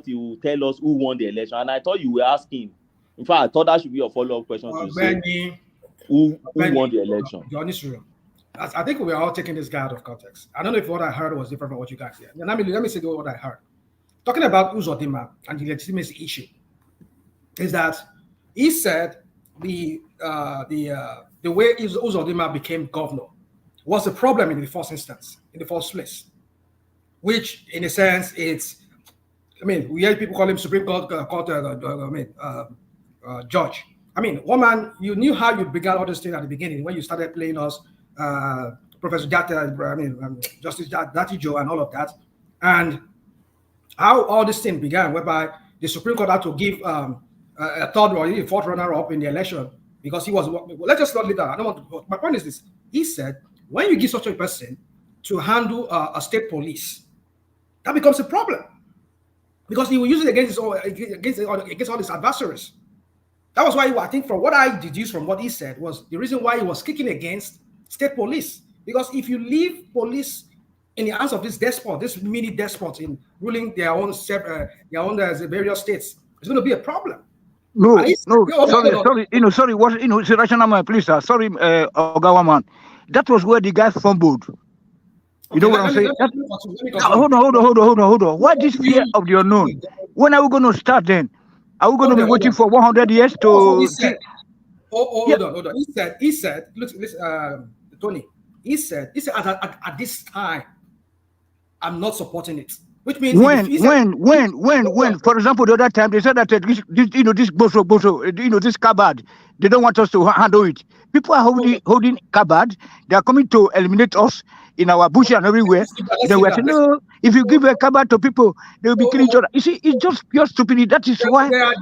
Speaker 6: he would tell us who won the election, and I thought you were asking. In fact, I thought that should be a follow-up question to say who won the election.
Speaker 7: I think we are all taking this guy out of context. I don't know if what I heard was different from what you guys said. Let me say what I heard. Talking about Uzodinma and the legitimacy issue, is that he said the way Uzodinma became governor was a problem in the first instance, in the first place, which in a sense we hear people call him Supreme Court judge. I mean, one man, you knew how you began all this thing at the beginning when you started playing us, Professor Justice Datijo and all of that, and how all this thing began, whereby the Supreme Court had to give a third or even fourth runner-up in the election because he was. Let's just not leave that. I don't want to. My point is this: he said, when you give such a person to handle a state police, that becomes a problem because he will use it against all his adversaries. That was why I think, from what I deduced from what he said, was the reason why he was kicking against state police. Because if you leave police in the hands of this despot, this mini despot in ruling their own various states, it's going to be a problem.
Speaker 15: Sorry. What rational, please, sir. Sorry, Ogawaman. That was where the guy fumbled. You know what I'm saying? Hold on. Why this fear of the unknown? When are we going to start then? Are we going to be waiting for 100 years to?
Speaker 7: Hold on. He said, look, Tony. He said at this time, I'm not supporting it. Which means
Speaker 15: when, for example, the other time they said that this Boso, this cabard, they don't want us to handle it. People are holding cabard. They are coming to eliminate us in our bush and everywhere. They were saying, no, if you give a cabard to people, they will be killing each other. You see, it's just pure stupidity. That is why
Speaker 7: there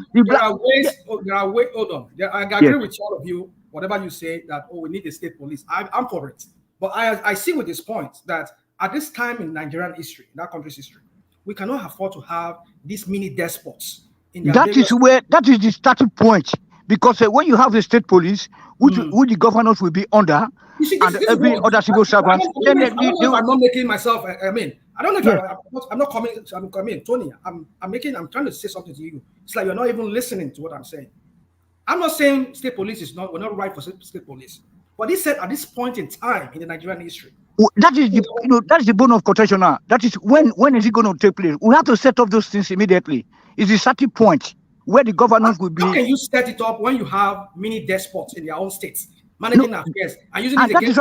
Speaker 7: are ways. Hold on. I agree with all of you. Whatever you say, that we need a state police. I'm for it. But I see with this point that at this time in Nigerian history, in that country's history, we cannot afford to have these mini despots.
Speaker 15: That is the starting point. Because when you have the state police, which the governors will be under, and every other civil servant,
Speaker 7: I'm not making myself. I don't know if I'm not coming. Tony, I'm trying to say something to you. It's like you're not even listening to what I'm saying. I'm not saying state police we're not right for state police. But he said at this point in time in the Nigerian history,
Speaker 15: That is that is the bone of contention now. That is when is it going to take place? We have to set up those things immediately. It's a certain point where the governance will be.
Speaker 7: How can you set it up when you have mini despots in their own states managing affairs and using it against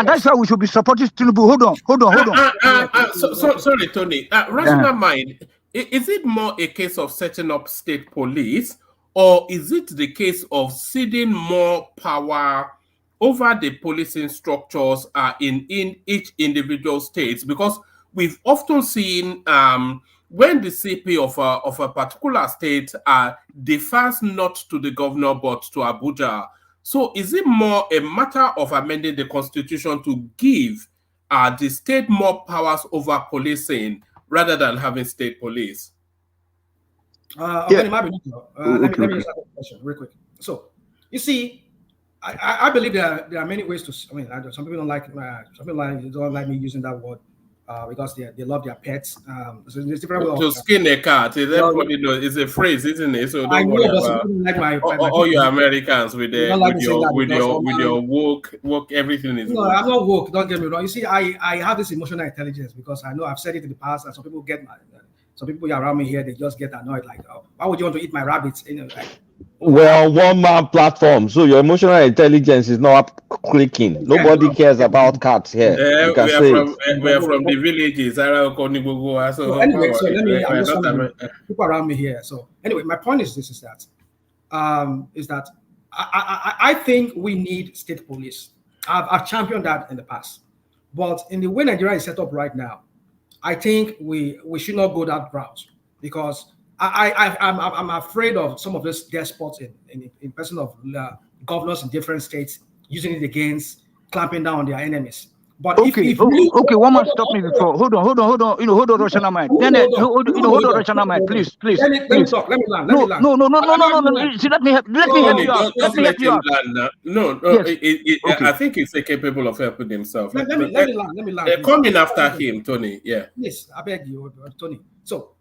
Speaker 15: that's why we should be supporting Tinubu. Hold on.
Speaker 2: Sorry, Tony. Rational mind. Is it more a case of setting up state police, or is it the case of ceding more power over the policing structures in each individual states? Because we've often seen when the CP of a particular state defers not to the governor but to Abuja. So is it more a matter of amending the constitution to give the state more powers over policing rather than having state police?
Speaker 7: Let me answer that question real quick. So, you see, I believe there are many ways to. Some people don't like me using that word because they love their pets. So there's different ways
Speaker 2: to skin a cat. Everybody knows it's a phrase, isn't it? So don't worry about all your Americans with your woke everything is.
Speaker 7: No, I'm not woke. Don't get me wrong. You see, I have this emotional intelligence because I know I've said it in the past, and some people get mad. Some people around me here, they just get annoyed, like, oh, why would you want to eat my rabbits?
Speaker 11: Well, one-man platform, so your emotional intelligence is not up clicking. Nobody cares about cats here.
Speaker 2: We are from the villages.
Speaker 7: So anyway, people around me here. So anyway, my point is this: is that I think we need state police. I've championed that in the past, but in the way Nigeria is set up right now, I think we should not go that route because I'm afraid of some of these despots in person of governors in different states using it against clamping down on their enemies. But
Speaker 15: okay, one man stop me before. Hold on. Hold on, Russian mind. Hold on, Russian mind, please.
Speaker 7: Let me talk. Let me land.
Speaker 15: No. See, let me help you out.
Speaker 2: No.
Speaker 15: Yes.
Speaker 2: I think he's capable of helping himself.
Speaker 7: Let me land.
Speaker 2: Come in after him, Tony. Yeah.
Speaker 7: Yes, I beg you, Tony. So,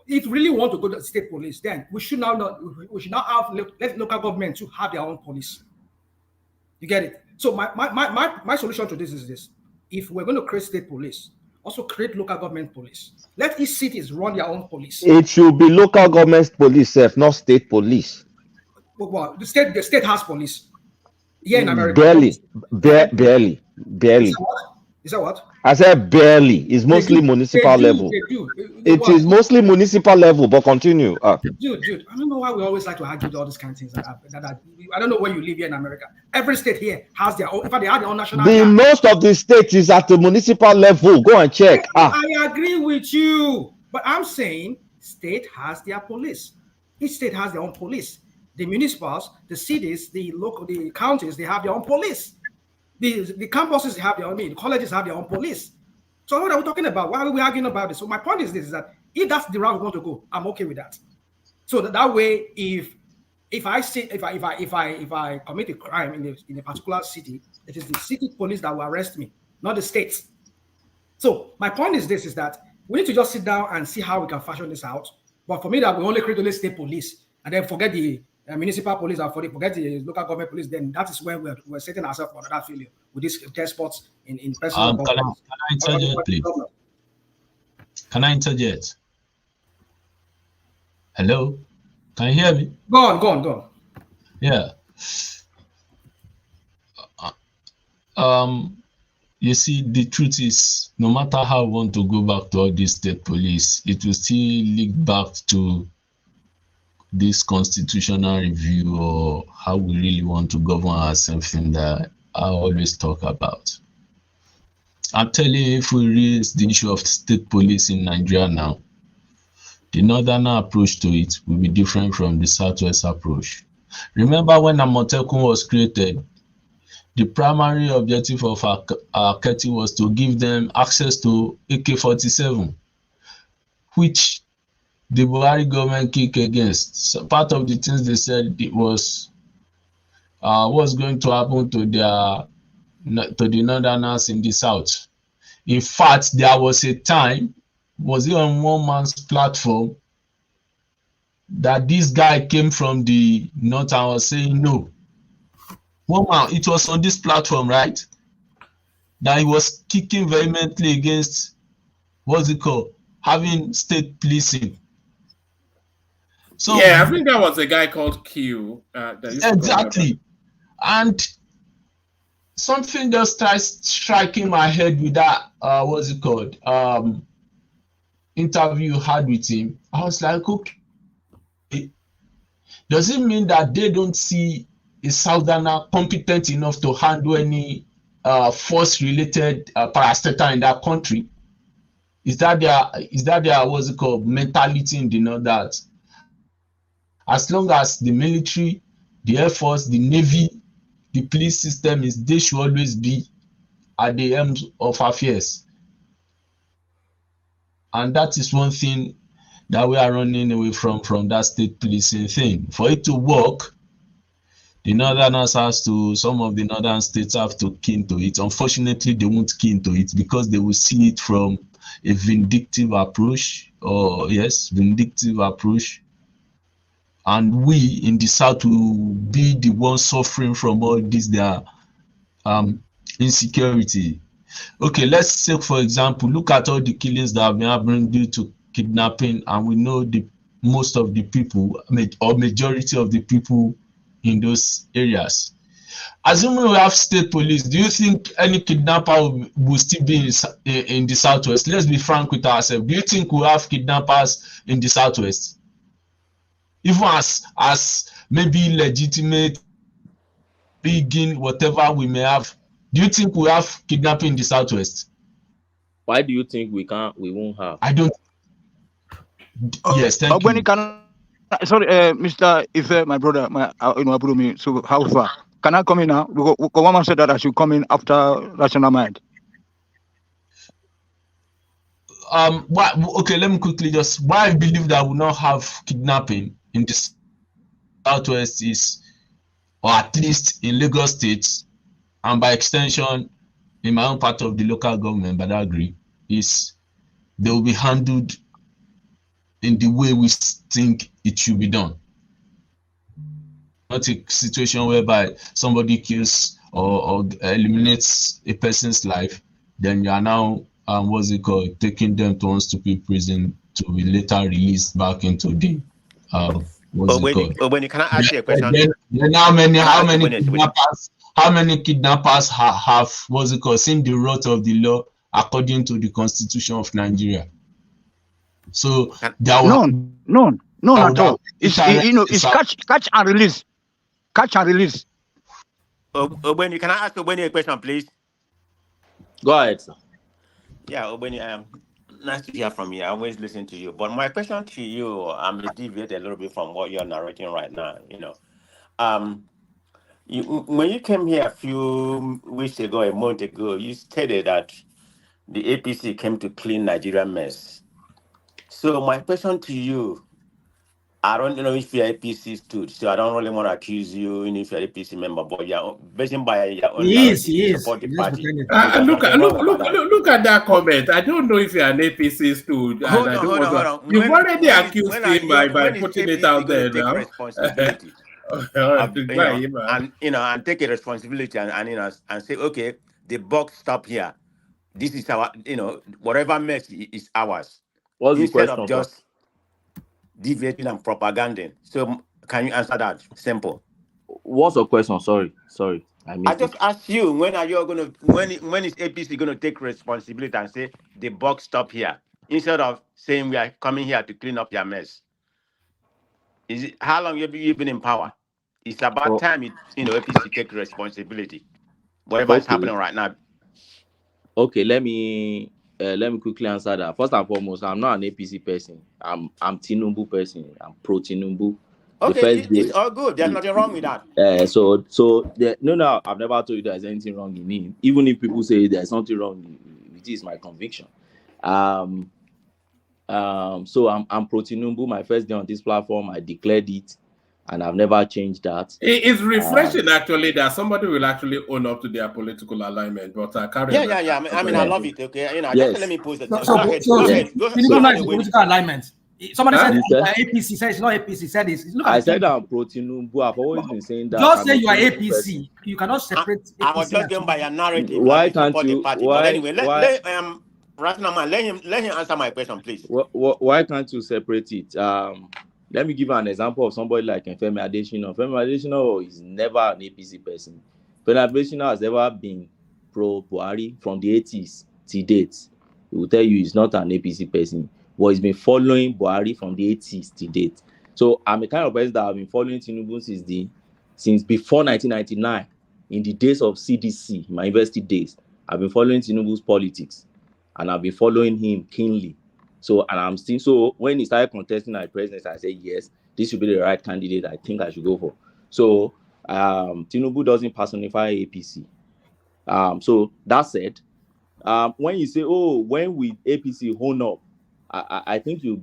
Speaker 7: if we really want to go to the state police, then we should now let local government to have their own police. You get it? So my solution to this is this: if we're going to create state police, also create local government police. Let each cities run their own police.
Speaker 11: It should be local government police, not state police.
Speaker 7: Well, the state has police. Here in America.
Speaker 11: Barely.
Speaker 7: Is that what?
Speaker 11: I said barely. It's mostly municipal level. It is mostly municipal level, but continue.
Speaker 7: Dude, I don't know why we always like to argue all these kind of things. I don't know where you live here in America. Every state here has their own. In fact, they have their own national.
Speaker 11: Most of the states is at the municipal level. Go and check.
Speaker 7: I agree with you, but I'm saying state has their police. Each state has their own police. The municipals, the cities, the counties, they have their own police. The campuses have their own, the colleges have their own police. So what are we talking about? Why are we arguing about this? So my point is this: is that if that's the route we want to go, I'm okay with that. So that way, if I commit a crime in a particular city, it is the city police that will arrest me, not the states. So my point is this: is that we need to just sit down and see how we can fashion this out. But for me, that we only create state police and then forget the municipal police and forget the local government police, then that is where we're setting ourselves for another failure with these despots in person.
Speaker 21: Can I interject, please? Can I interject? Hello? Can you hear me?
Speaker 7: Go on.
Speaker 21: Yeah. You see, the truth is, no matter how we want to go back to all these state police, it will still leak back to this constitutional review or how we really want to govern ourselves that I always talk about. I'm telling you, if we raise the issue of state police in Nigeria now, the northern approach to it will be different from the southwest approach. Remember when Amotekun was created, the primary objective of our KETI was to give them access to AK-47, which the Buhari government kicked against. So part of the things they said it was what's going to happen to the northerners in the south. In fact, there was a time, was it on one man's platform, that this guy came from the north and was saying no. One man, it was on this platform, right? that he was kicking vehemently against what's it called, having state policing. So
Speaker 2: yeah, I think that was a guy called Q.
Speaker 21: Exactly, and something just starts striking my head with that. What's it called? Interview you had with him. I was like, okay, does it mean that they don't see a Southerner competent enough to handle any force-related parastatal in that country? Is that their what's it called mentality in the north, that as long as the military, the air force, the navy, the police system they should always be at the helm of affairs? And that is one thing that we are running away from that state policing thing. For it to work, the northerners some of the northern states have to key into it. Unfortunately, they won't key into it because they will see it from a vindictive approach, and we in the south will be the ones suffering from all this their insecurity. Okay, let's say for example, look at all the killings that have been happening due to kidnapping, and we know most of the people, or majority of the people in those areas. Assuming we have state police, do you think any kidnapper will still be in the southwest? Let's be frank with ourselves. Do you think we have kidnappers in the southwest? Even as maybe legitimate, begin whatever we may have, do you think we have kidnapping in the southwest?
Speaker 6: Why do you think we won't have?
Speaker 21: I don't. Yes, thank you.
Speaker 15: Sorry, Mr. Ife, my brother, me. So how far? Can I come in now? Because one man said that I should come in after Rational Mind.
Speaker 21: Okay, let me quickly why I believe that we will not have kidnapping in the southwest is, or at least in Lagos State, and by extension in my own part of the local government, Badagry, is they will be handled in the way we think it should be done. Not a situation whereby somebody kills or eliminates a person's life, then you are now taking them to one stupid prison to be later released back into the
Speaker 3: when you can I ask you a question?
Speaker 21: Then how many kidnappers have seen the route of the law according to the Constitution of Nigeria? So
Speaker 15: none at all. It's catch and release. Catch and release.
Speaker 3: When can I ask Obeni a question, please?
Speaker 6: Go ahead, sir.
Speaker 3: Yeah, Obeni, nice to hear from you. I always listen to you. But my question to you, I'm deviate a little bit from what you're narrating right now. When you came here a few weeks ago, a month ago, you stated that the APC came to clean Nigerian mess. So my question to you, I don't know if you're APC stood, so I don't really want to accuse you if you're APC member, but you're based by your own narrative to support the party.
Speaker 2: Look at that comment. I don't know if you're an APC stood.
Speaker 3: Hold on.
Speaker 2: You've already accused him by putting it out there now.
Speaker 3: Responsibility. And take a responsibility and say, okay, the buck stop here. This is our, whatever mess is ours.
Speaker 6: What's
Speaker 3: instead
Speaker 6: the question,
Speaker 3: of just deviating and propaganding. So can you answer that? Simple.
Speaker 6: What's the question? Sorry.
Speaker 3: I just asked you, when is APC gonna take responsibility and say the buck stop here? Instead of saying we are coming here to clean up your mess. Is it how long have you been in power? It's about time APC take responsibility. Whatever is happening right now.
Speaker 6: Okay, let me quickly answer that. First and foremost, I'm not an APC person. I'm Tinubu person. I'm pro Tinubu.
Speaker 3: Okay, it's all good. There's nothing wrong with that.
Speaker 6: No, I've never told you there's anything wrong in him. Even if people say there's something wrong, it is my conviction. So I'm pro Tinubu. My first day on this platform, I declared it, and I've never changed that.
Speaker 2: It's refreshing actually that somebody will actually own up to their political alignment. But
Speaker 3: I love it. Okay,
Speaker 6: yes.
Speaker 3: Just let me pose it.
Speaker 7: Go ahead. Political alignment. Somebody said
Speaker 6: You said
Speaker 7: APC. Said it's not APC. Said this. Look
Speaker 6: I
Speaker 7: at the
Speaker 6: said I'm pro Tinubu. I've always been saying that.
Speaker 7: just
Speaker 6: I'm
Speaker 7: say
Speaker 6: a
Speaker 7: you are
Speaker 6: Tinubu person.
Speaker 7: APC. You cannot separate
Speaker 3: I was
Speaker 7: APC
Speaker 3: just
Speaker 7: and
Speaker 3: going by your
Speaker 7: Tinubu.
Speaker 3: narrative, like
Speaker 6: Why
Speaker 3: you
Speaker 6: can't
Speaker 3: support the
Speaker 6: you?
Speaker 3: party. But anyway,
Speaker 6: Why?
Speaker 3: Ratnaman, let him answer my question, please.
Speaker 6: Why can't you separate it? Let me give you an example of somebody like Femi Adesina. Femi Adesina is never an APC person. Femi Adesina has never been pro Buhari from the 80s to date. He will tell you he's not an APC person, but he's been following Buhari from the 80s to date. So I'm a kind of person that have been following Tinubu since before 1999, in the days of CDC, my university days. I've been following Tinubu's politics, and I've been following him keenly. So, and I'm still, so when he started contesting at president, I said, yes, this should be the right candidate I think I should go for. So, Tinubu doesn't personify APC. So that said, when you say, oh, when will APC hone up, I think you've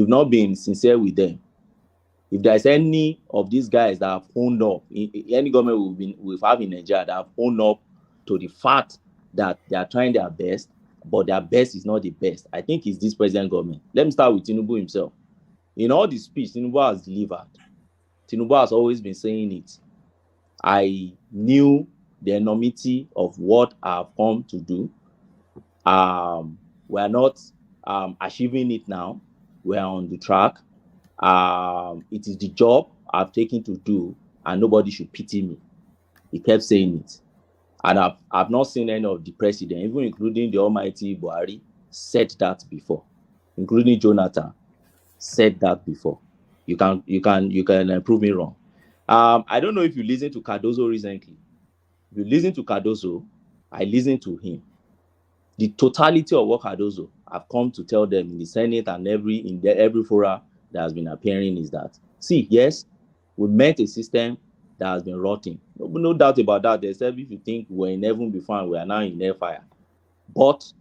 Speaker 6: not been sincere with them. If there's any of these guys that have honed up, any government we've had in Nigeria that have honed up to the fact that they are trying their best, but their best is not the best, I think it's this present government. Let me start with Tinubu himself. In all the speech Tinubu has delivered, Tinubu has always been saying it. I knew the enormity of what I've come to do. We are not achieving it now. We are on the track. It is the job I've taken to do, and nobody should pity me. He kept saying it. And I've not seen any of the president, even including the almighty Buhari, said that before. Including Jonathan, said that before. You can prove me wrong. I don't know if you listened to Cardozo recently. If you listen to Cardozo, I listened to him. The totality of what Cardozo I've come to tell them in the Senate and every fora that has been appearing is that, see, yes, we met a system that has been rotting. No doubt about that. Except if you think we're in heaven before and we are now in hellfire. But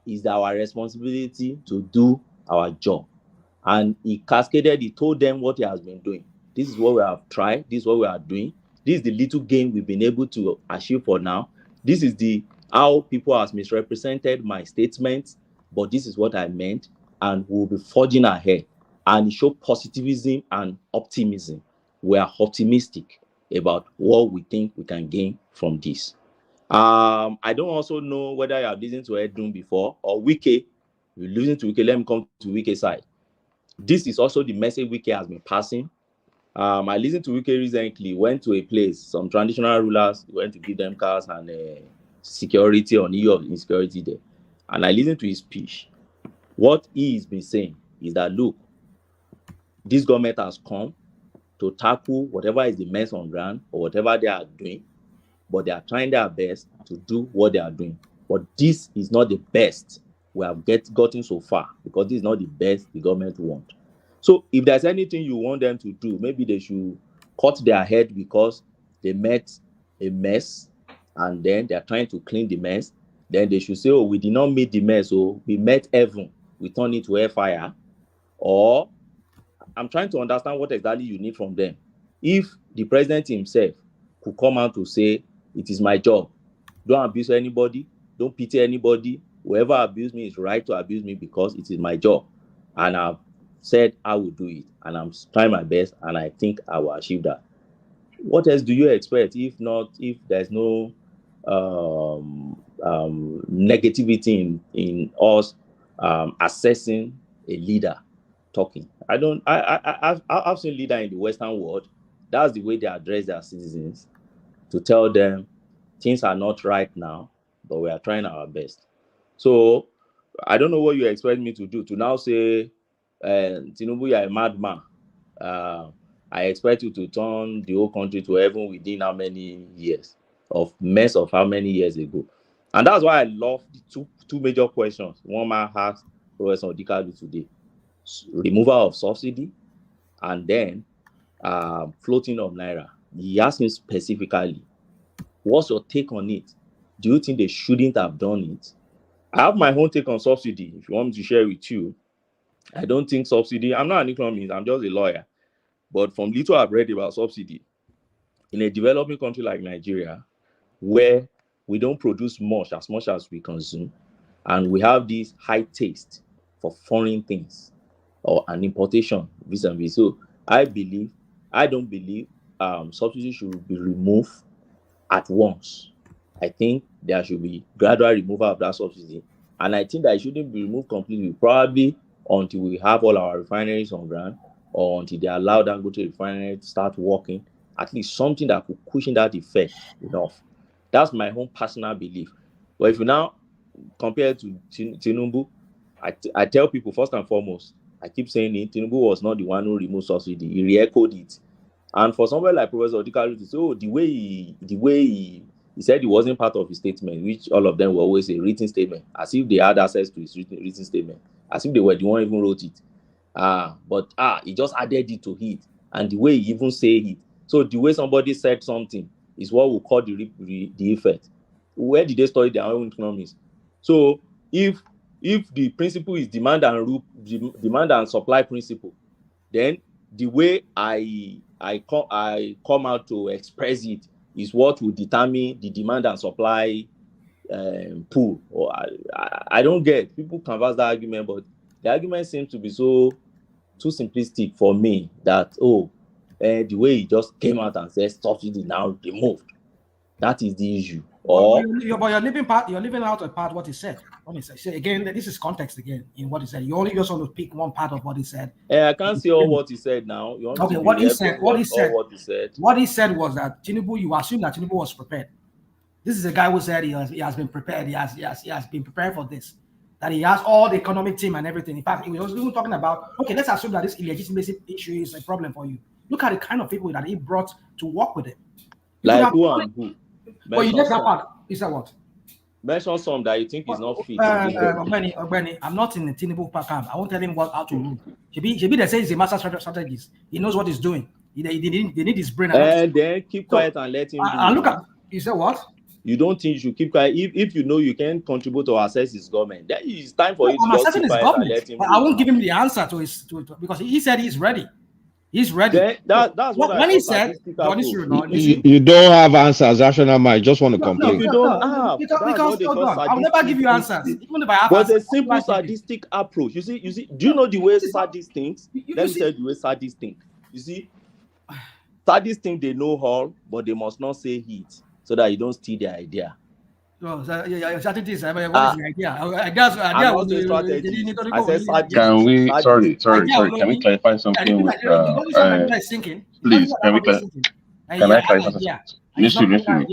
Speaker 6: it's our responsibility to do our job. And he told them what he has been doing. This is what we have tried. This is what we are doing. This is the little gain we've been able to achieve for now. This is how people have misrepresented my statements, but this is what I meant, and we'll be forging ahead. And it showed positivism and optimism. We are optimistic about what we think we can gain from this. I don't also know whether you have listened to Edun before or Wike. You listen to Wike, let me come to Wike's side. This is also the message Wike has been passing. I listened to Wike recently, went to a place, some traditional rulers went to give them cars and security on issue of insecurity there. And I listened to his speech. What he has been saying is that, look, this government has come to tackle whatever is the mess on ground or whatever they are doing, but they are trying their best to do what they are doing. But this is not the best we have gotten so far, because this is not the best the government wants. So if there's anything you want them to do, maybe they should cut their head because they met a mess and then they're trying to clean the mess. Then they should say, oh, we did not meet the mess, so we met heaven, we turned it to hellfire. Or I'm trying to understand what exactly you need from them. If the president himself could come out to say, it is my job, don't abuse anybody, don't pity anybody, whoever abused me is right to abuse me because it is my job, and I've said I will do it, and I'm trying my best, and I think I will achieve that. What else do you expect if there's no negativity in us assessing a leader talking? I've seen leader in the Western world. That's the way they address their citizens, to tell them things are not right now, but we are trying our best. So I don't know what you expect me to do, to now say, Tinubu, you're a madman. I expect you to turn the whole country to heaven within how many years of mess of how many years ago? And that's why I love the two major questions one man asked Prof Odinkalu today: removal of subsidy, and then floating of naira. He asked me specifically, what's your take on it? Do you think they shouldn't have done it? I have my own take on subsidy. If you want me to share with you, I don't think subsidy, I'm not an economist, I'm just a lawyer. But from little I've read about subsidy, in a developing country like Nigeria, where we don't produce much as we consume, and we have this high taste for foreign things or an importation vis-a-vis. So I don't believe subsidy should be removed at once. I think there should be gradual removal of that subsidy, and I think that it shouldn't be removed completely, probably until we have all our refineries on ground, or until they allow Dangote refinery to start working, at least something that could cushion that effect enough. That's my own personal belief. But if you now compare to Tinubu, I tell people, first and foremost, I keep saying it, Tinubu was not the one who removed subsidy. He re-echoed it. And for somebody like Professor Odinkalu to say, oh, the way he said it wasn't part of his statement, which all of them were always a written statement, as if they had access to his written statement, as if they were the one who even wrote it. But he just added it to it, and the way he even say it. So the way somebody said something is what we call the effect. Where did they study their own economics? So if the principle is demand and supply principle, then the way I come out to express it is what will determine the demand and supply pool. Or I don't get, people canvass that argument, but the argument seems to be so too simplistic for me that the way he just came out and said subsidy now removed, that is the issue. Or
Speaker 7: you're leaving out a part what he said. So again, this is context again in what he said. You only just want to pick one part of what he said.
Speaker 6: I can't see all what he said now.
Speaker 7: Okay, what he said was that Tinubu, you assume that Tinubu was prepared. This is a guy who said he has been prepared. He has been prepared for this. That he has all the economic team and everything. In fact, he was even talking about, okay, let's assume that this illegitimacy issue is a problem for you. Look at the kind of people that he brought to work with him.
Speaker 6: Like who and who?
Speaker 7: But you get that part. Is that what?
Speaker 6: Mention some that you think is not fit.
Speaker 7: Ogbeni, I'm not in the Tinubu camp. I won't tell him how to rule. Shebi they say he's a master strategist. He knows what he's doing. They need his brain.
Speaker 6: And then keep quiet and let him.
Speaker 7: And look at. You said what?
Speaker 6: You don't think you should keep quiet if you know you can contribute to assess his government? Then it's time for you to just keep quiet and let him.
Speaker 7: But I won't give him the answer to his because he said he's ready. He's ready.
Speaker 6: That's what
Speaker 7: when he said,
Speaker 11: you don't have answers, rational mind. Just want to complain.
Speaker 6: You don't have.
Speaker 7: Because I'll never give you answers, even if I have.
Speaker 6: But a simple sadistic approach. You see. Do you know the way sadists think? Let me tell you the way sadists think. You see, sadists think they know all, but they must not say it so that you don't steal their idea.
Speaker 7: No, strategy is what is the idea?
Speaker 4: Can we? Sorry. Can we clarify something with? Please, can we clarify? Can I clarify something?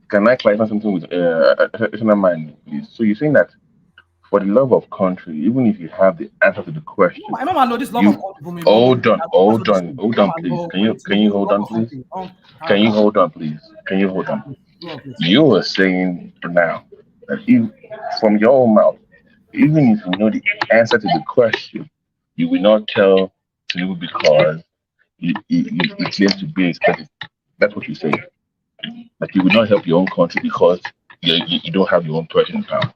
Speaker 4: Can I clarify something with rational mind, please? So you're saying that for the love of country, even if you have the answer to the question,
Speaker 7: I don't know this love of country.
Speaker 4: Hold on, please. Can you hold on, please? Can you hold on, please? You were saying now that if from your own mouth, even if you know the answer to the question, you will not tell Tinubu because it claims to be his president. That's what you say. Like you will not help your own country because you don't have your own person in power.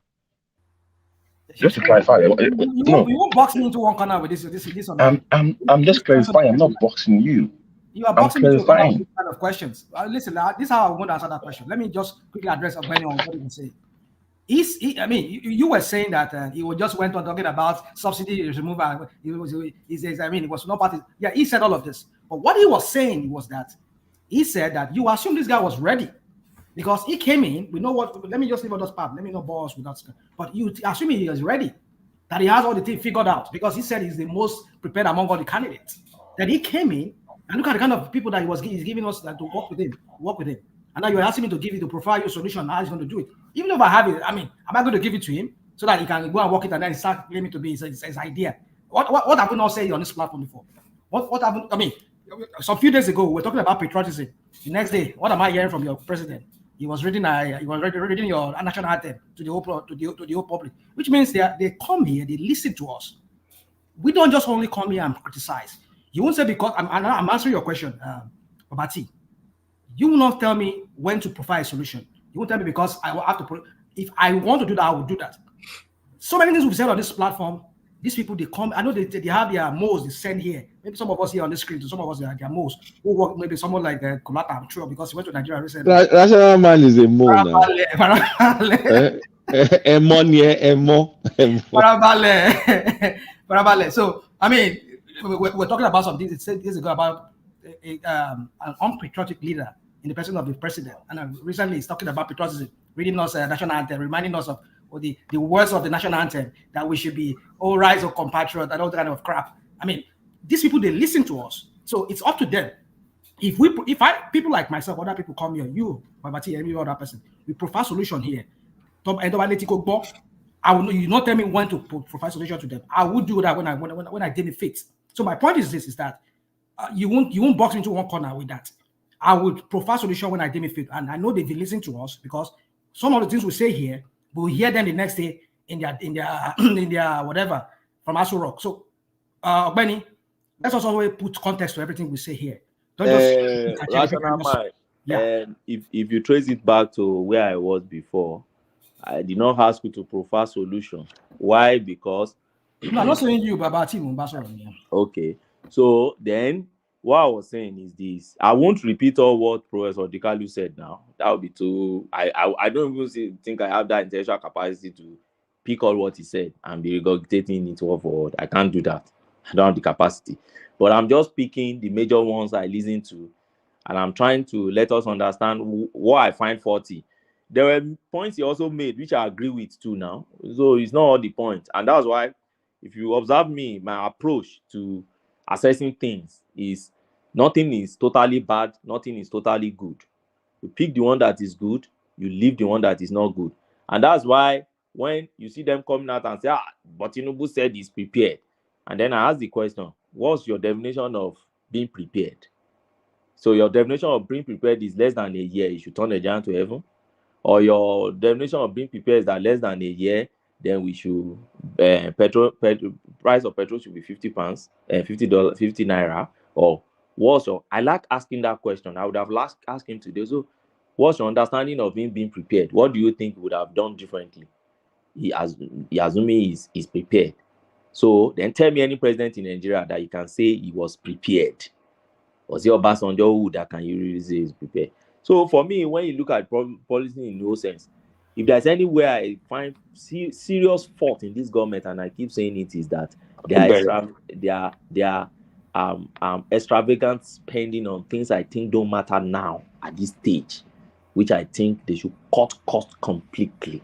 Speaker 4: Just to clarify,
Speaker 7: you won't box me into one corner with this or that.
Speaker 4: I'm just clarifying. I'm not boxing you.
Speaker 7: You are boxing me into kind of questions. Listen, this is how I'm going to answer that question. Let me just quickly address Ogbeni on what you say. You were saying that he just went on talking about subsidy removal. He says, it was not part of. Yeah, he said all of this. But what he was saying was that he said that you assume this guy was ready because he came in. We know what. Let me just leave all those part. Let me know boss with that. But you assume he is ready, that he has all the things figured out because he said he's the most prepared among all the candidates. That he came in. And look at the kind of people that he's giving us to work with him. And now you're asking me to provide you a solution. How he's going to do it. Even if I have it, am I going to give it to him so that he can go and work it and then start claiming to be his idea? What have we not said on this platform before? What have some few days ago we were talking about patriotism. The next day, what am I hearing from your president? He was reading your national anthem to the whole public, which means they come here, they listen to us. We don't just only come here and criticize. You won't say because I'm answering your question, Babati. You will not tell me when to provide a solution. You won't tell me because I will have to. If I want to do that, I will do that. So many things we've said on this platform. These people they come. I know they have their moles they send here. Maybe some of us here on the screen, some of us their moles who work. Maybe someone like Kolata, I'm sure because he went to Nigeria recently.
Speaker 11: Rational man is a mole now. Emo.
Speaker 7: Parabale. So, I mean, we're talking about something. It said years ago about an unpatriotic leader in the person of the president. And recently he's talking about patriotism, reading us national anthem, reminding us of the words of the national anthem, that we should be all rise of compatriot and all that kind of crap. I mean, these people, they listen to us. So it's up to them. If people like myself, other people come here, you, Babati, every other person, we provide solution here. I will, you not tell me when to provide solution to them. I will do that when I deem it fit. So my point is this: is that you won't box me into one corner with that. I would provide solution when I deem it fit, and I know they've been listening to us, because some of the things we say here, we'll hear them the next day in their in their whatever from Aso Rock. So, Benny, let's also put context to everything we say here. Don't just
Speaker 6: rational mind. And if you trace it back to where I was before, I did not ask you to provide solution. Why? Because
Speaker 7: no, I'm not saying you, but
Speaker 6: okay. So then what I was saying is this. I won't repeat all what Professor Odinkalu said now. That would be too. I don't even think I have that intellectual capacity to pick all what he said and be regurgitating it word for word. I can't do that. I don't have the capacity. But I'm just picking the major ones I listen to, and I'm trying to let us understand what I find faulty. There were points he also made which I agree with too now. So it's not all the points. And that's why, if you observe me, my approach to assessing things is nothing is totally bad, nothing is totally good. You pick the one that is good, you leave the one that is not good. And that's why when you see them coming out and say, but Tinubu said he's prepared. And then I ask the question, what's your definition of being prepared? So your definition of being prepared is less than a year, you should turn a giant to heaven? Or your definition of being prepared is that less than a year, then we should price of petrol should be £50, $50, 50 naira, or what's your? I like asking that question. I would have asked him today. So, what's your understanding of him being prepared? What do you think he would have done differently? He assuming he's prepared. So then tell me any president in Nigeria that you can say he was prepared. Was it Obasanjo that can you really say he's prepared? So for me, when you look at policy in no sense, if there's anywhere I find serious fault in this government, and I keep saying it, is that they are extravagant spending on things I think don't matter now at this stage, which I think they should cut cost completely.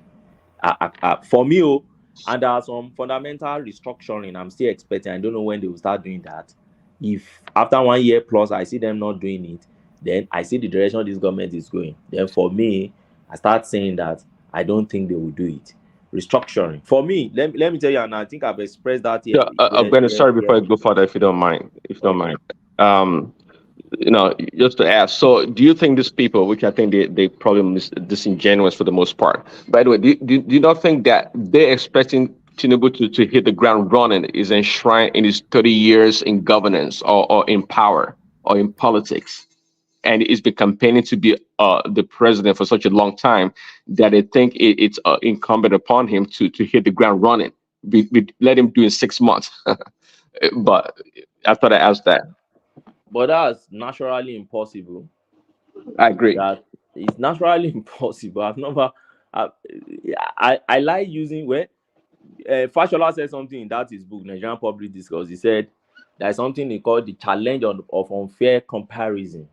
Speaker 6: For me, and there are some fundamental restructuring I'm still expecting. I don't know when they will start doing that. If after 1 year plus I see them not doing it, then I see the direction this government is going. Then for me, I start saying that I don't think they will do it. Restructuring. For me, let me tell you, and I think I've expressed that here.
Speaker 14: Yeah, I'm going to sorry before I go further, if you don't mind. If you don't mind. Just to ask, so do you think these people, which I think they probably disingenuous for the most part, by the way, do you not think that they're expecting Tinubu to hit the ground running is enshrined in his 30 years in governance or in power or in politics? And he's been campaigning to be the president for such a long time that I think it's incumbent upon him to hit the ground running. Let him do in 6 months. But I thought I asked that.
Speaker 6: But that's naturally impossible.
Speaker 14: I agree.
Speaker 6: That it's naturally impossible. I've never. I like using where Fashola said something in that his book, Nigerian Public Discourse. He said there's something he called the challenge of unfair comparison.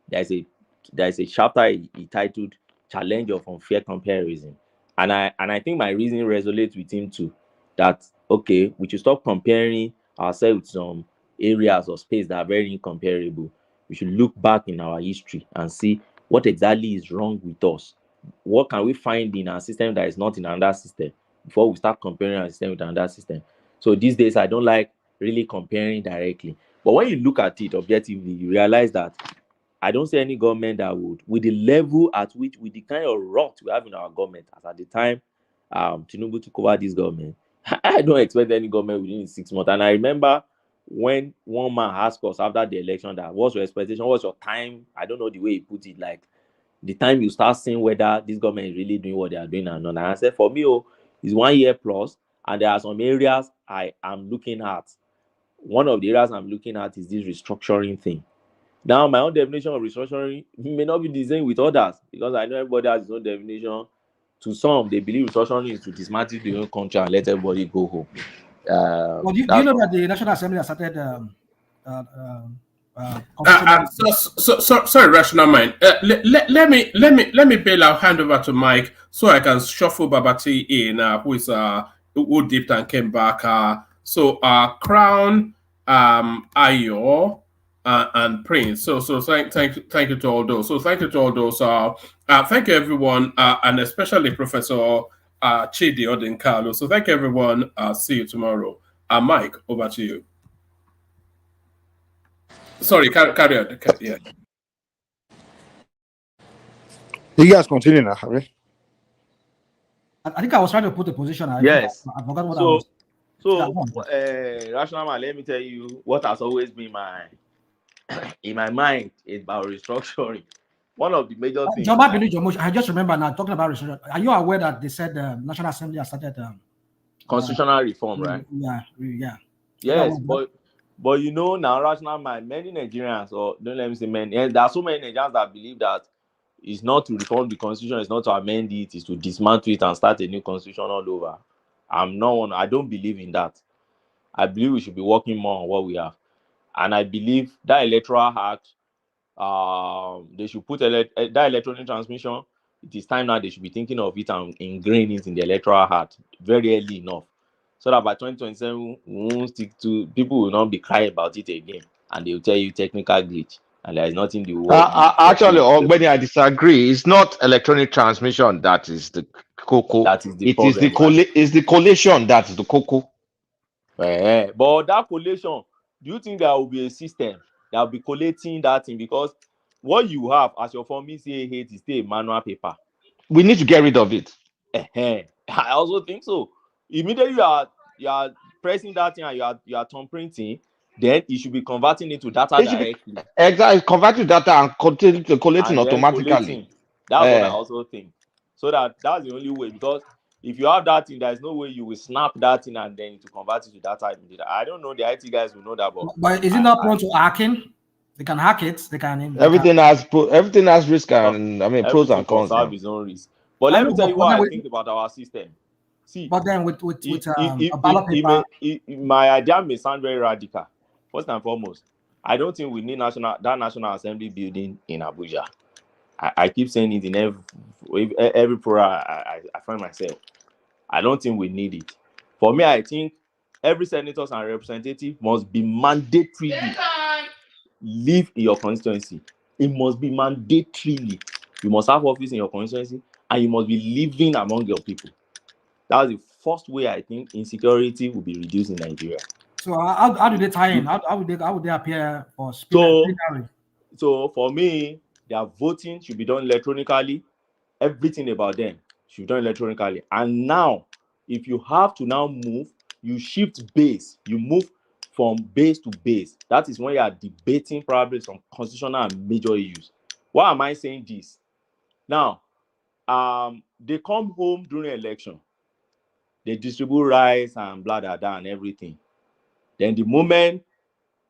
Speaker 6: There's a chapter he titled "Challenge of Unfair Comparison," and I think my reasoning resonates with him too. That okay, we should stop comparing ourselves with some areas of space that are very incomparable. We should look back in our history and see what exactly is wrong with us. What can we find in our system that is not in another system before we start comparing our system with another system? So these days, I don't like really comparing directly. But when you look at it objectively, you realize that I don't see any government that would, with the level at which, with the kind of rot we have in our government, as at the time Tinubu took over this government, I don't expect any government within 6 months. And I remember when one man asked us after the election that what's your expectation, what's your time? I don't know the way he put it, like the time you start seeing whether this government is really doing what they are doing or not. And I said, for me, it's 1 year plus, and there are some areas I am looking at. One of the areas I'm looking at is this restructuring thing. Now, my own definition of restructuring may not be the same with others, because I know everybody has his own definition to some, they believe restructuring is to dismantle the own country and let everybody go home.
Speaker 7: Well, do you know that the National Assembly has started
Speaker 2: sorry, rational mind. Let me bail. I'll hand over to Mike so I can shuffle Babati in, who dipped and came back. Crown, Ayo, and Prince. So thank you to all those. So thank you to all those. Thank you everyone, and especially Professor Chidi Odinkalu. So thank you everyone. See you tomorrow. Mike, over to you. Sorry, carry on. Yeah.
Speaker 8: You guys continue now, have you?
Speaker 7: I think I was trying to put a position.
Speaker 6: Yes.
Speaker 7: I forgot what I was.
Speaker 6: Rational man, let me tell you what has always been in my mind about restructuring. One of the major things.
Speaker 7: I just remember now talking about restructuring. Are you aware that they said the National Assembly has started
Speaker 6: constitutional reform, right?
Speaker 7: Yeah.
Speaker 6: Yes, but you know now, rational mind, many Nigerians, or don't let me say many, there are so many Nigerians that believe that it's not to reform the constitution, it's not to amend it, it's to dismantle it and start a new constitution all over. I don't believe in that. I believe we should be working more on what we have. And I believe that electoral act, they should put that electronic transmission. It is time now they should be thinking of it and ingrain it in the electoral act very early enough, so that by 2027 we won't stick to, people will not be crying about it again, and they will tell you technical glitch, and there is nothing the world.
Speaker 11: Actually, Ogbeni, I disagree. It's not electronic transmission that is the cocoa.
Speaker 6: That is the
Speaker 11: it
Speaker 6: problem.
Speaker 11: Is the collation that is the cocoa.
Speaker 6: But that collation, do you think there will be a system that will be collating that thing? Because what you have as your form is still a manual paper.
Speaker 11: We need to get rid of it.
Speaker 6: I also think so. Immediately you are pressing that thing and you are thumb printing, then you should be converting it to data directly.
Speaker 11: Exactly, converting data and collating automatically.
Speaker 6: Collating. That's what I also think. So that's the only way, because if you have that thing, there is no way you will snap that thing and then to convert it to data immediately. I don't know, the IT guys will know that,
Speaker 7: but is it not prone to hacking? They can hack it.
Speaker 11: Everything has risk and pros and cons.
Speaker 6: Have its own risk. But let me tell you what I think about our system. See,
Speaker 7: but then with a ballot paper,
Speaker 6: my idea may sound very radical. First and foremost, I don't think we need that National Assembly building in Abuja. I keep saying it in every program I find myself. I don't think we need it. For me, I think every senators and representative must be mandatorily live in your constituency. It must be mandatorily. You must have office in your constituency, and you must be living among your people. That's the first way I think insecurity will be reduced in Nigeria.
Speaker 7: So how do they tie in? How would they appear for
Speaker 6: So for me, their voting should be done electronically. Everything about them should be done electronically. And now, if you have to now move, you shift base. You move from base to base. That is when you are debating probably some constitutional and major issues. Why am I saying this? Now, they come home during election. They distribute rice and blah, blah, blah, and everything. Then the moment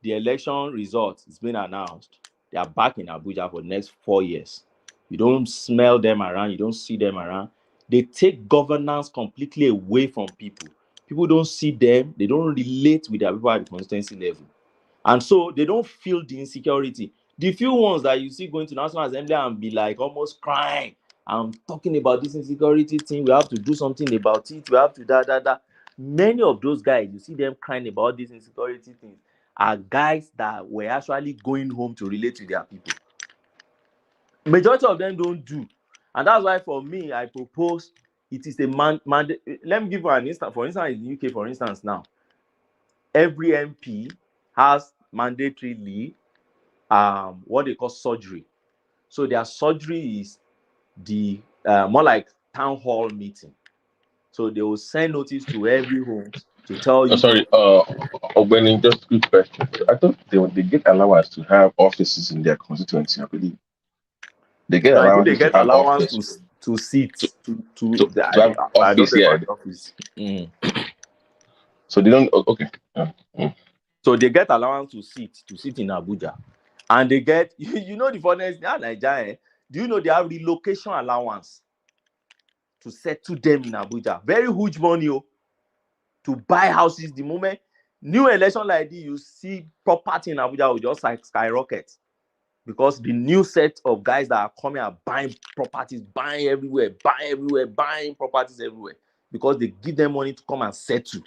Speaker 6: the election result is being announced, they are back in Abuja for the next 4 years. You don't smell them around. You don't see them around. They take governance completely away from people. People don't see them. They don't relate with their people at the constituency level. And so they don't feel the insecurity. The few ones that you see going to National Assembly and be like almost crying, I'm talking about this insecurity thing, we have to do something about it, we have to Many of those guys, you see them crying about these insecurity things, are guys that were actually going home to relate to their people. Majority of them don't do. And that's why for me, I propose it is a mandate. Let me give you an instance. For instance, in the UK, for instance, now, every MP has mandatorily what they call surgery. So their surgery is the more like town hall meeting. So they will send notice to every home to tell you.
Speaker 4: Sorry, Ogbeni, just a quick question. I thought they get allowance to have offices in their constituency, I believe. They get allowance.
Speaker 6: I think they get allowance to sit to
Speaker 4: have office, yeah.
Speaker 6: Office.
Speaker 4: So they don't. Okay.
Speaker 6: So they get allowance to sit in Abuja, and they get you know the funniest thing, Nigeria. Do you know they have relocation allowance to settle them in Abuja. Very huge money to buy houses. The moment new election like this, you see property in Abuja will just like skyrocket because the new set of guys that are coming are buying properties, buying everywhere, buying properties everywhere because they give them money to come and settle.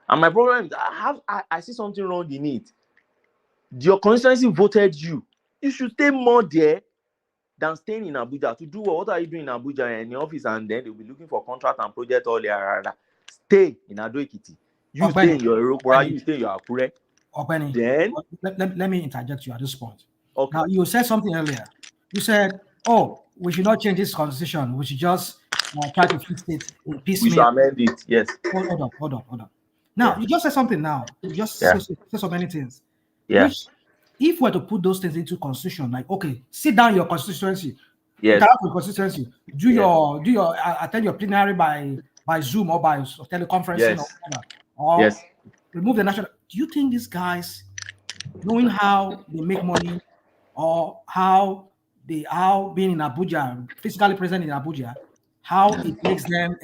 Speaker 6: And my problem is I see something wrong in it. Your constituency voted you. You should stay more there than staying in Abuja. To do what are you doing in Abuja in the office, and then they'll be looking for contract and project all there. Stay in Ado Ekiti. You stay in your Europora, you stay in your Akure. Then
Speaker 7: let me interject you at this point.
Speaker 6: Okay.
Speaker 7: Now you said something earlier. You said, "Oh, we should not change this constitution. We should just try to fix it in piecemeal."
Speaker 6: We should amend it. Yes.
Speaker 7: Hold on. Now you just said something. Now you just said so many things.
Speaker 6: Yeah.
Speaker 7: Which, if we were to put those things into constitution, like okay, sit down your constituency,
Speaker 6: yes,
Speaker 7: your constituency, do your attend your plenary by Zoom or by teleconferencing or whatever, or remove the national. Do you think these guys, knowing how they make money or how being in Abuja, physically present in Abuja, how it makes them,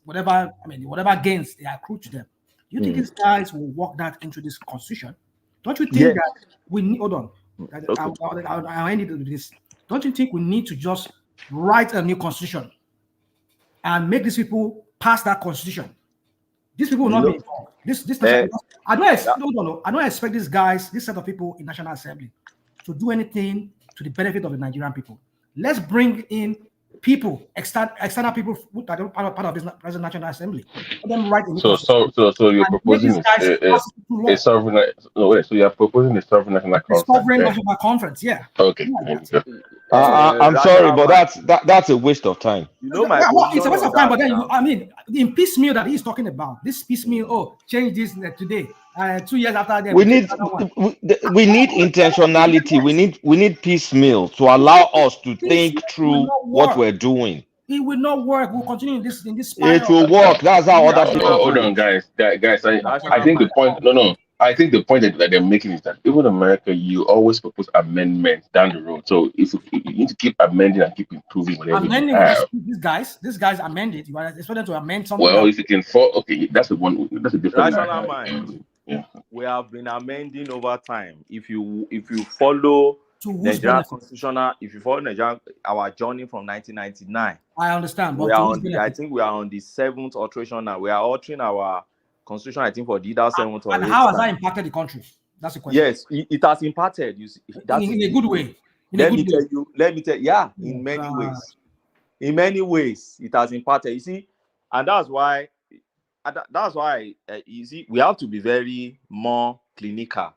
Speaker 7: whatever gains they accrue to them, do you think these guys will work that into this constitution? Don't you think that we need, hold on, I'll end it with this. Don't you think we need to just write a new constitution and make these people pass that constitution? These people will not be involved. I don't expect these guys, this set of people in National Assembly, to do anything to the benefit of the Nigerian people. Let's bring in people, external people who are part of this present National Assembly. Let them write a new constitution.
Speaker 4: So you're proposing a sovereign. So you're proposing a sovereign national conference.
Speaker 7: Sovereign national conference, yeah.
Speaker 4: Okay.
Speaker 11: I'm sorry, but that's a waste of time.
Speaker 7: It's a waste of time, but then in piecemeal that he's talking about, this piecemeal, change this today. 2 years after that,
Speaker 11: we need intentionality. We need piecemeal to allow us to think through what we're doing.
Speaker 7: It will not work. We'll continue in this spiral.
Speaker 11: It will work. That's how other people do
Speaker 4: Hold on, guys. I think the point. No. I think the point that they're making is that even in America, you always propose amendments down the road. So if you need to keep amending and keep improving whatever you have.
Speaker 7: These guys amended. You are expected to amend something.
Speaker 4: Well, if you can fall, that's a different
Speaker 6: mind. Yeah. We have been amending over time. If you follow Nigerian constitutional, if you follow Nigeria, our journey from 1999.
Speaker 7: I understand. But
Speaker 6: I think we are on the 7th alteration now. We are altering our constitution, I think, for the 7th or 8th.
Speaker 7: And how has that impacted the country? That's the question.
Speaker 6: Yes, it has impacted. You see,
Speaker 7: in a good way.
Speaker 6: Let me tell you. Yeah, in many ways. In many ways, it has impacted. You see, and that's why. You see, we have to be very more clinical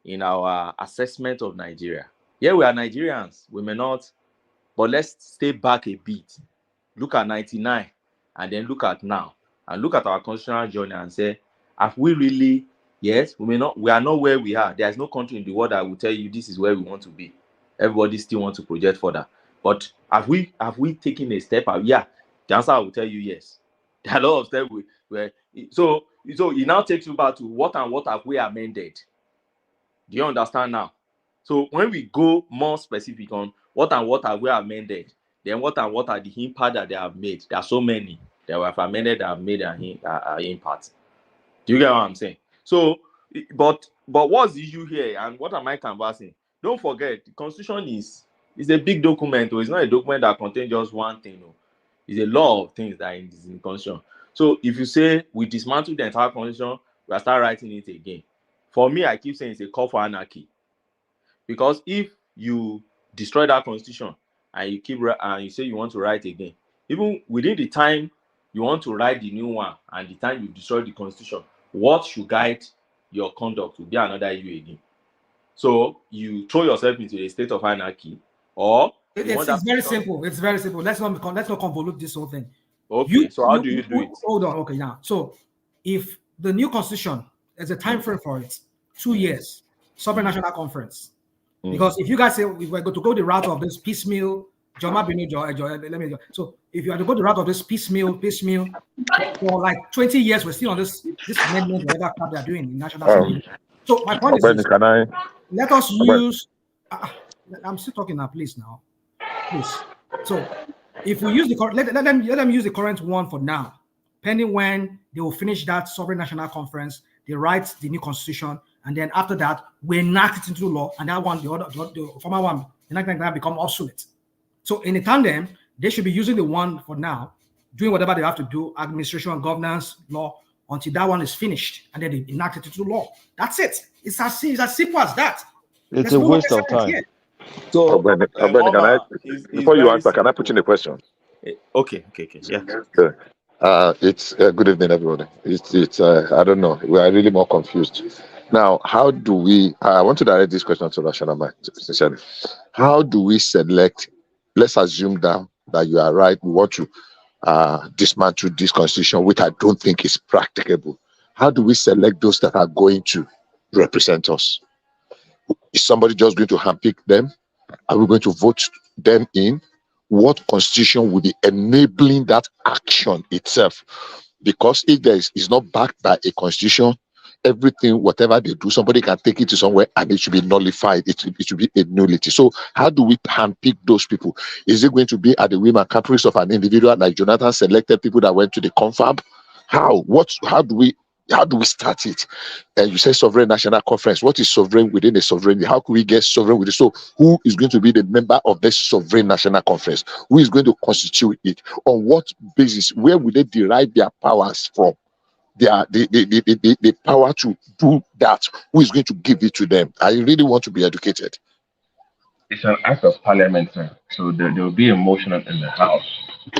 Speaker 6: in our assessment of Nigeria. Yeah, we are Nigerians. We may not, but let's stay back a bit. Look at 99 and then look at now. And look at our constitutional journey and say, have we really, yes, we are not where we are. There is no country in the world that will tell you this is where we want to be. Everybody still wants to project further. But have we taken a step out? Yeah, the answer I will tell you yes. There are a lot of steps so it now takes you back to what have we amended? Do you understand now? So when we go more specific on what have we amended, then what are the impact that they have made? There are so many that we have amended that have made an impact. Do you get what I'm saying? So, but what's the issue here, and what am I canvassing? Don't forget, the Constitution is a big document. It's not a document that contains just one thing. It's a lot of things that is in the Constitution. So if you say we dismantle the entire Constitution, we start writing it again. For me, I keep saying it's a call for anarchy. Because if you destroy that Constitution and you say you want to write again, even within the time you want to write the new one and the time you destroy the Constitution, what should guide your conduct will be another issue again. So you throw yourself into a state of anarchy, or
Speaker 7: it's very simple. It's very simple. Let's not convolute this whole thing.
Speaker 6: Okay, so how do you do it?
Speaker 7: Hold on. Okay, now. So if the new constitution, there's a time frame for it, 2 years, sovereign national conference. Because if you guys say we're going to go the route of this piecemeal, so if you are to go the route of this piecemeal, for like 20 years, we're still on this amendment, whatever crap they're doing in national assembly. So my point is, let us use. I'm still talking now, please. So If we use the let them use the current one for now, pending when they will finish that sovereign national conference, they write the new constitution, and then after that we enact it into law, and that one, the former one, the 1999 become obsolete. So in a tandem, they should be using the one for now, doing whatever they have to do, administration, governance, law, until that one is finished, and then they enact it into law. That's it. It's as simple as that.
Speaker 11: It's a waste of time.
Speaker 7: Here.
Speaker 1: So,
Speaker 20: can I, before you answer, can I put in a question?
Speaker 1: Okay, yeah.
Speaker 20: Good. It's good evening, everybody. It's I don't know. We are really more confused now. How do we? I want to direct this question to Rashana, sincerely. How do we select? Let's assume that you are right. We want to dismantle this constitution, which I don't think is practicable. How do we select those that are going to represent us? Is somebody just going to handpick them? Are we going to vote them in? What constitution will be enabling that action itself? Because if there is not backed by a constitution, everything, whatever they do, somebody can take it to somewhere and it should be nullified. It should be a nullity. So how do we handpick those people? Is it going to be at the whim and caprice of an individual like Jonathan selected people that went to the confab? How do we start it? And you say sovereign national conference. What is sovereign within a sovereignty? How can we get sovereign with it? So who is going to be the member of this sovereign national conference? Who is going to constitute it? On what basis? Where will they derive their powers from? The power to do that. Who is going to give it to them? I really want to be educated.
Speaker 4: It's an act of parliament, sir. So there will be a motion in the House.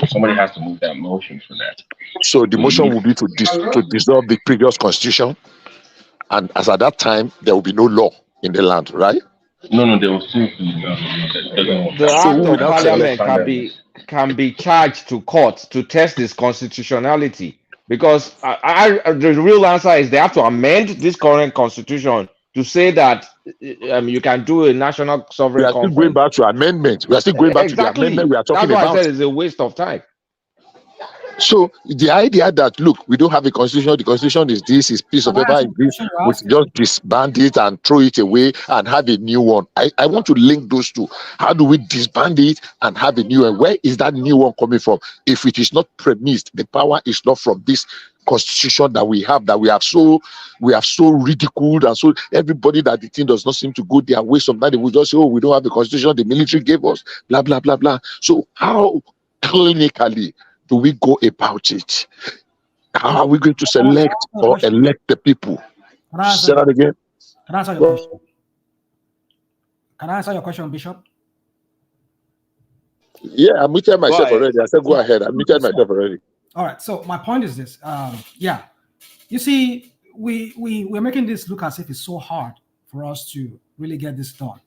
Speaker 4: Somebody has to move that motion for that.
Speaker 20: So the motion will be to dissolve the previous constitution, and as at that time there will be no law in the land, right?
Speaker 4: No, there will still be.
Speaker 11: The act of parliament can be charged to court to test its constitutionality, because the real answer is they have to amend this current constitution to say that you can do a national sovereign conference.
Speaker 20: We are still going back to amendment. We are still going back to the amendment we are talking about.
Speaker 11: That's why I said it's a waste of time.
Speaker 20: So the idea that, look, we don't have a constitution, the constitution is this, is piece of paper, is this, we just disband it and throw it away and have a new one. I want to link those two. How do we disband it and have a new one? Where is that new one coming from? If it is not premised, the power is not from this constitution that we have so ridiculed, and so everybody that the thing does not seem to go their way. Sometimes they will just say, oh, we don't have the constitution the military gave us, blah blah blah blah. So how clinically do we go about it? How are we going to select or elect the people? Say that again.
Speaker 7: Can I answer your question? Can I answer your question, Bishop?
Speaker 20: Yeah, I muted myself already. I said go ahead. I muted myself already.
Speaker 7: All right. So my point is this. Yeah, you see, we're making this look as if it's so hard for us to really get this done.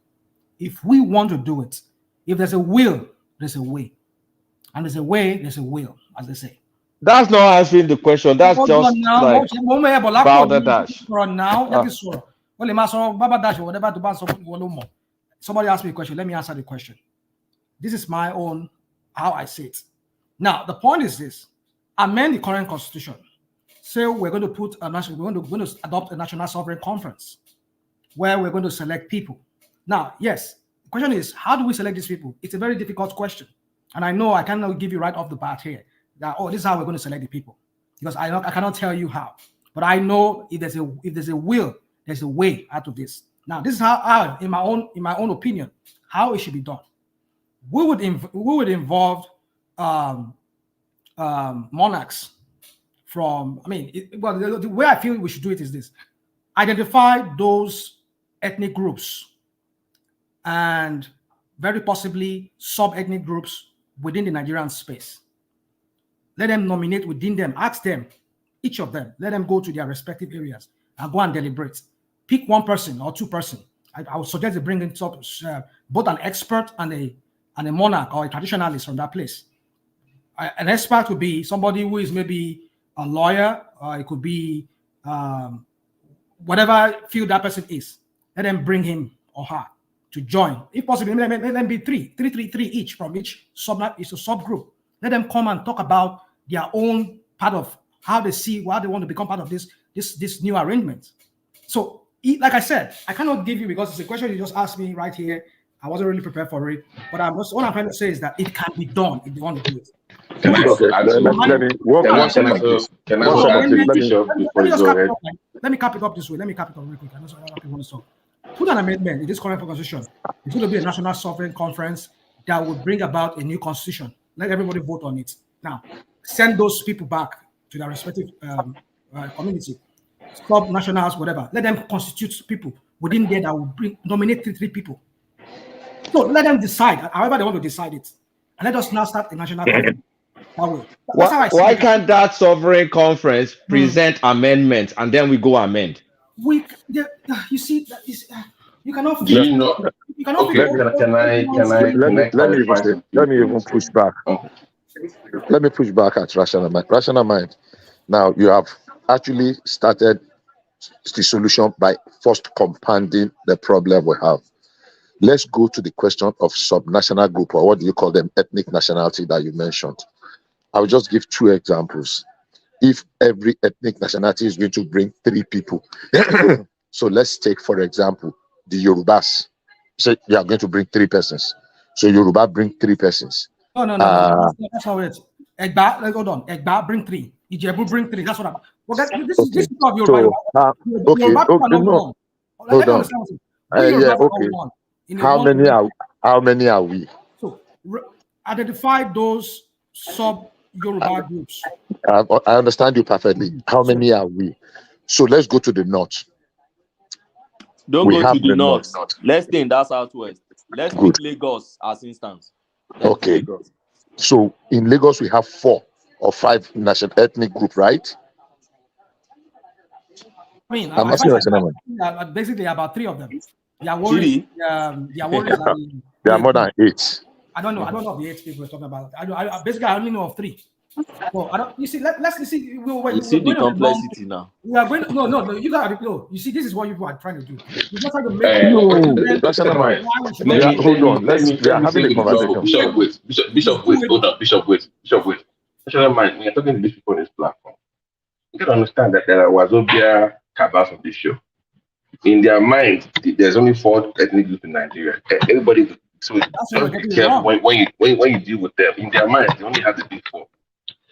Speaker 7: If we want to do it, if there's a will, there's a way. And there's a way, there's a will, as they say.
Speaker 11: That's not answering the question. That's just like balderdash.
Speaker 7: Somebody asked me a question. Let me answer the question. This is my own, how I see it. Now, the point is this. Amend the current constitution. Say we're going to put a national, we're going to adopt a national sovereign conference where we're going to select people. Now, yes, the question is, how do we select these people? It's a very difficult question. And I know I cannot give you right off the bat here that, oh, this is how we're going to select the people, because I cannot tell you how. But I know if there's a will, there's a way out of this. Now, this is how in my own opinion, how it should be done. We would involve monarchs from. The way I feel we should do it is this: identify those ethnic groups and very possibly sub-ethnic groups within the Nigerian space. Let them nominate within them, ask them, each of them, let them go to their respective areas and go and deliberate. Pick one person or two persons. I would suggest they bring in both an expert and a monarch or a traditionalist from that place. An expert would be somebody who is maybe a lawyer, or it could be whatever field that person is. Let them bring him or her to join. If possible, let them be three each from each subgroup. Let them come and talk about their own part of how they see, why they want to become part of this new arrangement. So, like I said, I cannot give you, because it's a question you just asked me right here, I wasn't really prepared for it. But what I'm trying to say is that it can be done if they want to do it.
Speaker 20: Can I also add
Speaker 8: Let me one second, please.
Speaker 7: Let me just cap it up. Let me cap it up this way. Let me cap it up real quick. I know some other people want to talk. Put an amendment in this current constitution. It's going to be a national sovereign conference that will bring about a new constitution. Let everybody vote on it. Now, send those people back to their respective community, sub-nationals, whatever. Let them constitute people within there that will nominate three people. So let them decide, however they want to decide it. And let us now start a national conference. That way.
Speaker 11: Why can't that sovereign conference present amendments and then we go amend?
Speaker 7: You see, you cannot.
Speaker 20: Do you know?
Speaker 7: You cannot.
Speaker 20: Okay. Let me even push back. Let me push back at rational mind. Rational mind. Now you have actually started the solution by first compounding the problem we have. Let's go to the question of subnational group, or what do you call them, ethnic nationality that you mentioned. I will just give 2 examples. If every ethnic nationality is going to bring 3 people, so let's take, for example, the Yorubas. Say you are going to bring 3 persons. So Yoruba bring 3 persons.
Speaker 7: No. That's how it is. Egba, hold on. Egba bring 3. Ijebu bring 3. That's what I'm. Well, this is of Yoruba.
Speaker 20: No. Hold on. Yeah. Okay. How many are we?
Speaker 7: So identify those sub-Yoruba groups.
Speaker 20: I understand you perfectly. How many are we? So let's go to the north.
Speaker 6: Don't go to the north. Let's stay in that southwest. Let's take Lagos as instance.
Speaker 20: Okay. So in Lagos, we have 4 or 5 national ethnic group, right?
Speaker 7: I mean, basically about 3 of them. There are worries. There
Speaker 20: are more than 8.
Speaker 7: I don't know. I don't know the 8 people we're talking about. Basically, I only know of 3. So I don't. You see, let's see.
Speaker 6: You see the complexity now.
Speaker 7: We are going. No. You got to know. You see, this is what you are trying to do. You're not trying to make.
Speaker 20: Rational mind. Hold on. We are having a conversation.
Speaker 4: Bishop, wait. Hold on. Bishop, wait. Rational mind. When you're talking to these people on this platform, you can understand that there was Obia cabals on this show. In their mind, there's only 4 ethnic groups in Nigeria. Everybody, so just be careful when you deal with them. In their mind, they only have the big 4.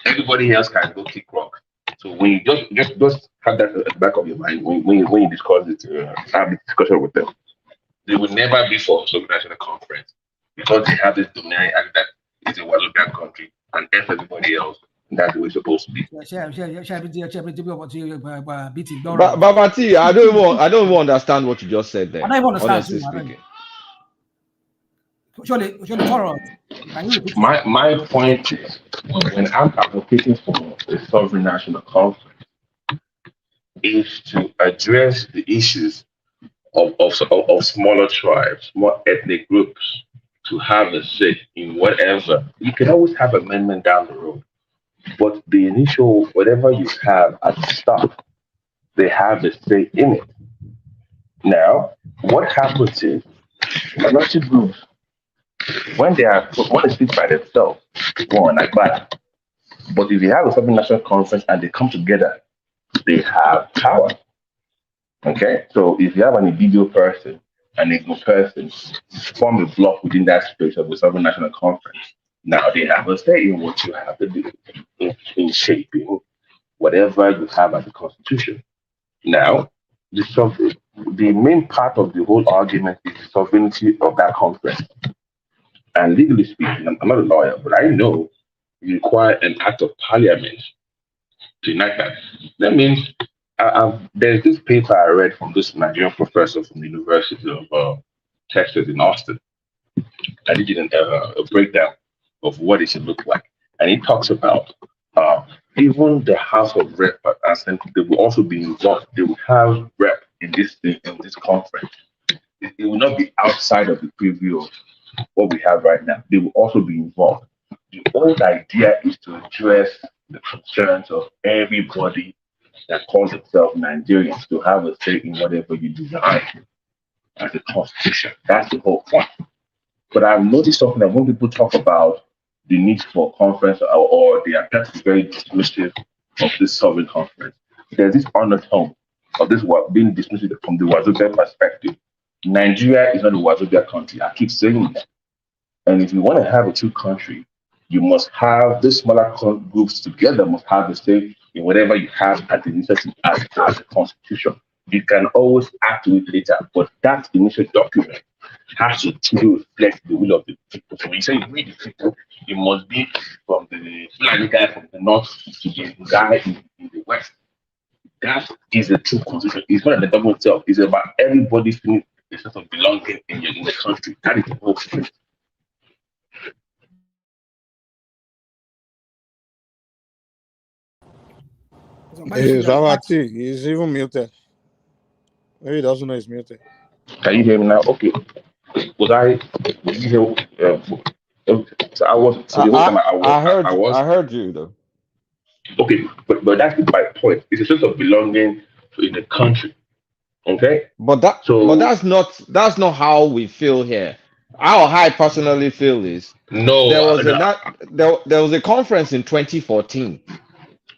Speaker 4: Everybody else can go kick rock. So when you just have that at the back of your mind when you discuss it, have this discussion with them, they will never be for some national conference because they have this domineering act that it's a Wazobia country and F everybody else. That's the way it's supposed to be.
Speaker 11: But T, I don't even understand what you just said there.
Speaker 7: I don't even understand.
Speaker 4: My point is, when I'm advocating for a sovereign national conference, is to address the issues of smaller tribes, more ethnic groups, to have a say in whatever. You can always have amendment down the road, but the initial, whatever you have at the start, they have a say in it. Now, what happens is, minority groups, when they speak by themselves, one like that. But if you have a sovereign national conference and they come together, they have power. Okay, so if you have an individual person and a group person form a block within that space of the sovereign national conference, now they have a say in what you have to do in shaping whatever you have as a constitution. Now, the main part of the whole argument is the sovereignty of that conference. And legally speaking, I'm not a lawyer, but I know you require an act of parliament to enact that. That means there's this paper I read from this Nigerian professor from the University of Texas in Austin. I did a breakdown of what it should look like. And he talks about even the House of Rep, they will also be involved. They will have rep in this conference. It will not be outside of the preview of what we have right now. They will also be involved. The old idea is to address the concerns of everybody that calls itself Nigerians to have a say in whatever you design as a constitution. That's the whole point. But I've noticed something that when people talk about the need for conference or they are very dismissive of this sovereign conference, there's this undertone of this being dismissive from the Wazobia perspective Nigeria is not a Wazobia country. I keep saying that. And if you want to have a true country, you must have the smaller groups together, must have the same in whatever you have at the initiative as the constitution. You can always add to it later, but that initial document has to truly reflect the will of the people. So when you say you read the people, it must be from the Fulani guy from the north to the guy in the west. That is the true constitution. It's not the government itself. It's about everybody feeling a sense of belonging in the country. That is the whole thing.
Speaker 8: He's even muted. Maybe he doesn't know he's muted.
Speaker 4: Can you hear me now? Okay. Did you hear? So I was. So the whole time
Speaker 11: I heard you though.
Speaker 4: Okay, but that's my point. It's a sense of belonging in the country. Okay.
Speaker 11: But that's not how we feel here. How I personally feel is there was a conference in 2014.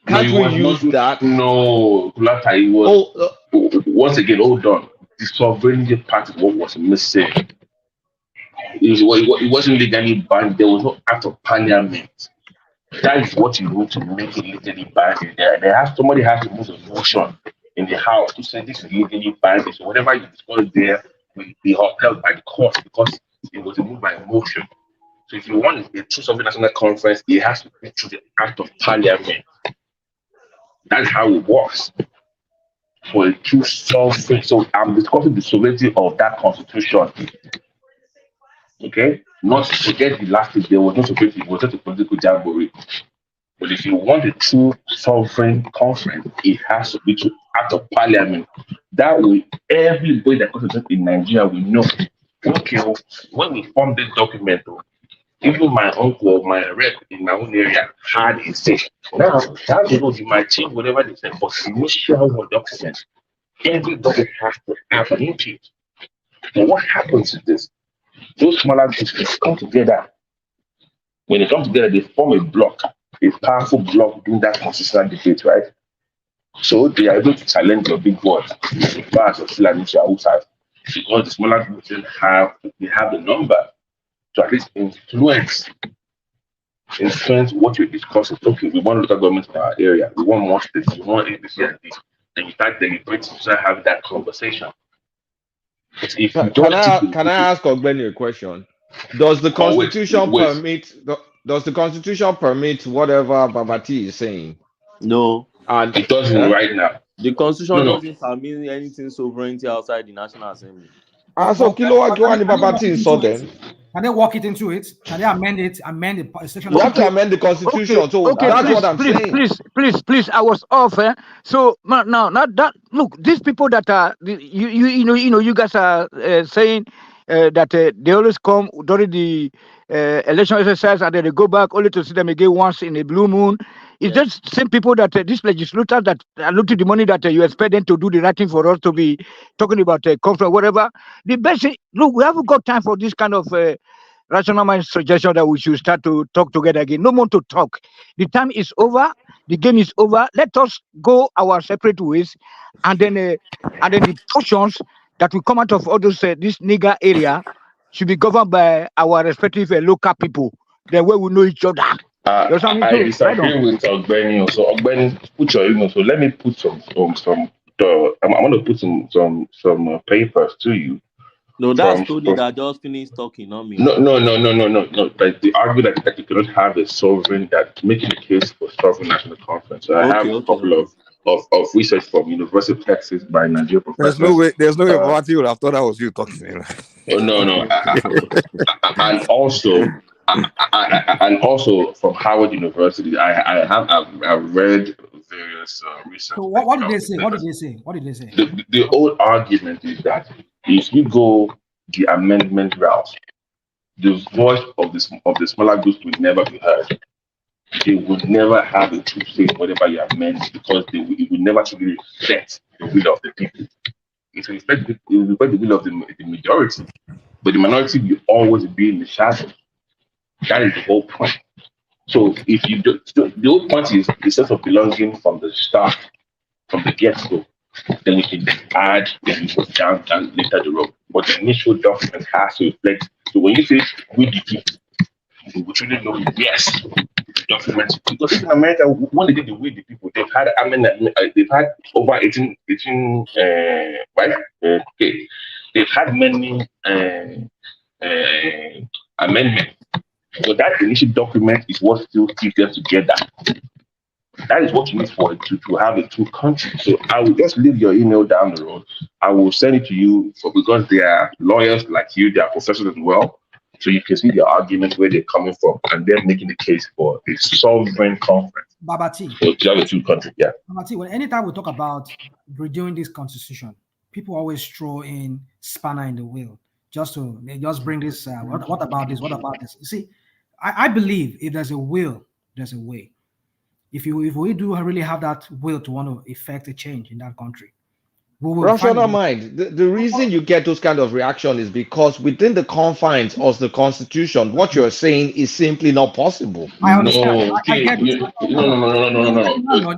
Speaker 11: Can't we use that?
Speaker 4: No, Kulata, it was once again, hold on. The sovereignty part is what was missing. It wasn't legally banned. There was no act of parliament. That is what you need to make it legally binding. Somebody has to move a motion in the house to say this is legally binding. So whatever you discuss there will be upheld by the court because it was moved by a motion. So if you want a true sovereign national conference, it has to be through the act of parliament. That's how it works. For a true sovereign. So I'm discussing the sovereignty of that constitution. Okay? Not to forget the last thing, there was no sovereignty, it was just a political jamboree. But if you want a true sovereign conference, it has to be through act of parliament. That way, everybody that constitutes in Nigeria will know. Okay, when we formed this document, even my uncle, my rep in my own area had a say. Now, that you might change whatever they said, but initial document, everybody has to have an input. And what happens is this? Those smaller groups come together. When they come together, they form a block, a powerful block during that constitutional debate, right? So they are able to challenge your big boys, the bars of Fulani outside, because the smaller groups have the number to at least influence what you're discussing. Okay, we want local government in our area, we want more states, we want ABC and this. Then you start deliberating to have that conversation. But if you
Speaker 11: can I ask Ogbeni a question? Does the Constitution permit? Does the Constitution permit whatever Babati is saying?
Speaker 6: No,
Speaker 4: and it doesn't right now.
Speaker 6: The Constitution doesn't permit anything sovereignty outside the National Assembly.
Speaker 11: So Babati saw then.
Speaker 7: Can they walk it into it? Can they amend it? Amend the section?
Speaker 11: You have to amend the Constitution.
Speaker 15: Okay,
Speaker 11: so that's what I'm saying.
Speaker 15: Please. I was off. So now, not that. Look, these people that are you guys are saying that they always come during the election exercise and then they go back only to see them again once in a blue moon. It's just same people that these legislators that are looking the money that you expect them to do the right thing for us to be talking about conference, whatever. The best thing, look, we haven't got time for this kind of rational mind suggestion that we should start to talk together again. No more to talk. The time is over. The game is over. Let us go our separate ways, and then the portions that will come out of all those this nigger area should be governed by our respective local people. Then where we know each other.
Speaker 4: I disagree with Ogbeni. So Ogbeni, put your email. So let me put some. I'm going to put some papers to you.
Speaker 6: No, that's Tony that just finished talking, not me.
Speaker 4: No. Like the argument that you cannot have a sovereign that making a case for sovereign national conference. So I have a couple of research from University of Texas by Nigerian professors.
Speaker 8: There's no way Babati would have thought that was you talking.
Speaker 4: No. And also from Howard University, I've read various research.
Speaker 7: So what did they say? What did they say?
Speaker 4: The old argument is that if you go the amendment route, the voice of the smaller groups will never be heard. They would never have a true say in whatever you amend because it will never truly reflect the will of the people. It will reflect the will of the majority, but the minority will always be in the shadows. That is the whole point. So if you do, the whole point is the sense of belonging from the start, from the get-go. Then we can add the down later the road. but the initial document has to reflect. So when you say we the people, we truly know yes, the document. Because in America, when they did the we the people, they've had they've had over 18 right? Okay, they've had many amendments. So that initial document is what still keeps them together. That is what you need for it to have a true country. So I will just leave your email down the road. I will send it to you because they are lawyers like you, they are professors as well. So you can see the argument where they're coming from, and they're making the case for a sovereign conference.
Speaker 7: Babati.
Speaker 4: So to have a true country, yeah.
Speaker 7: Babati, when anytime we talk about redoing this constitution, people always throw in spanner in the wheel just to bring this. What about this? What about this? You see, I believe if there's a will, there's a way. If we do really have that will to want to effect a change in that country, we will
Speaker 11: Rational mind. The reason you get those kind of reaction is because within the confines of the constitution, what you're saying is simply not possible.
Speaker 7: I understand.
Speaker 4: No,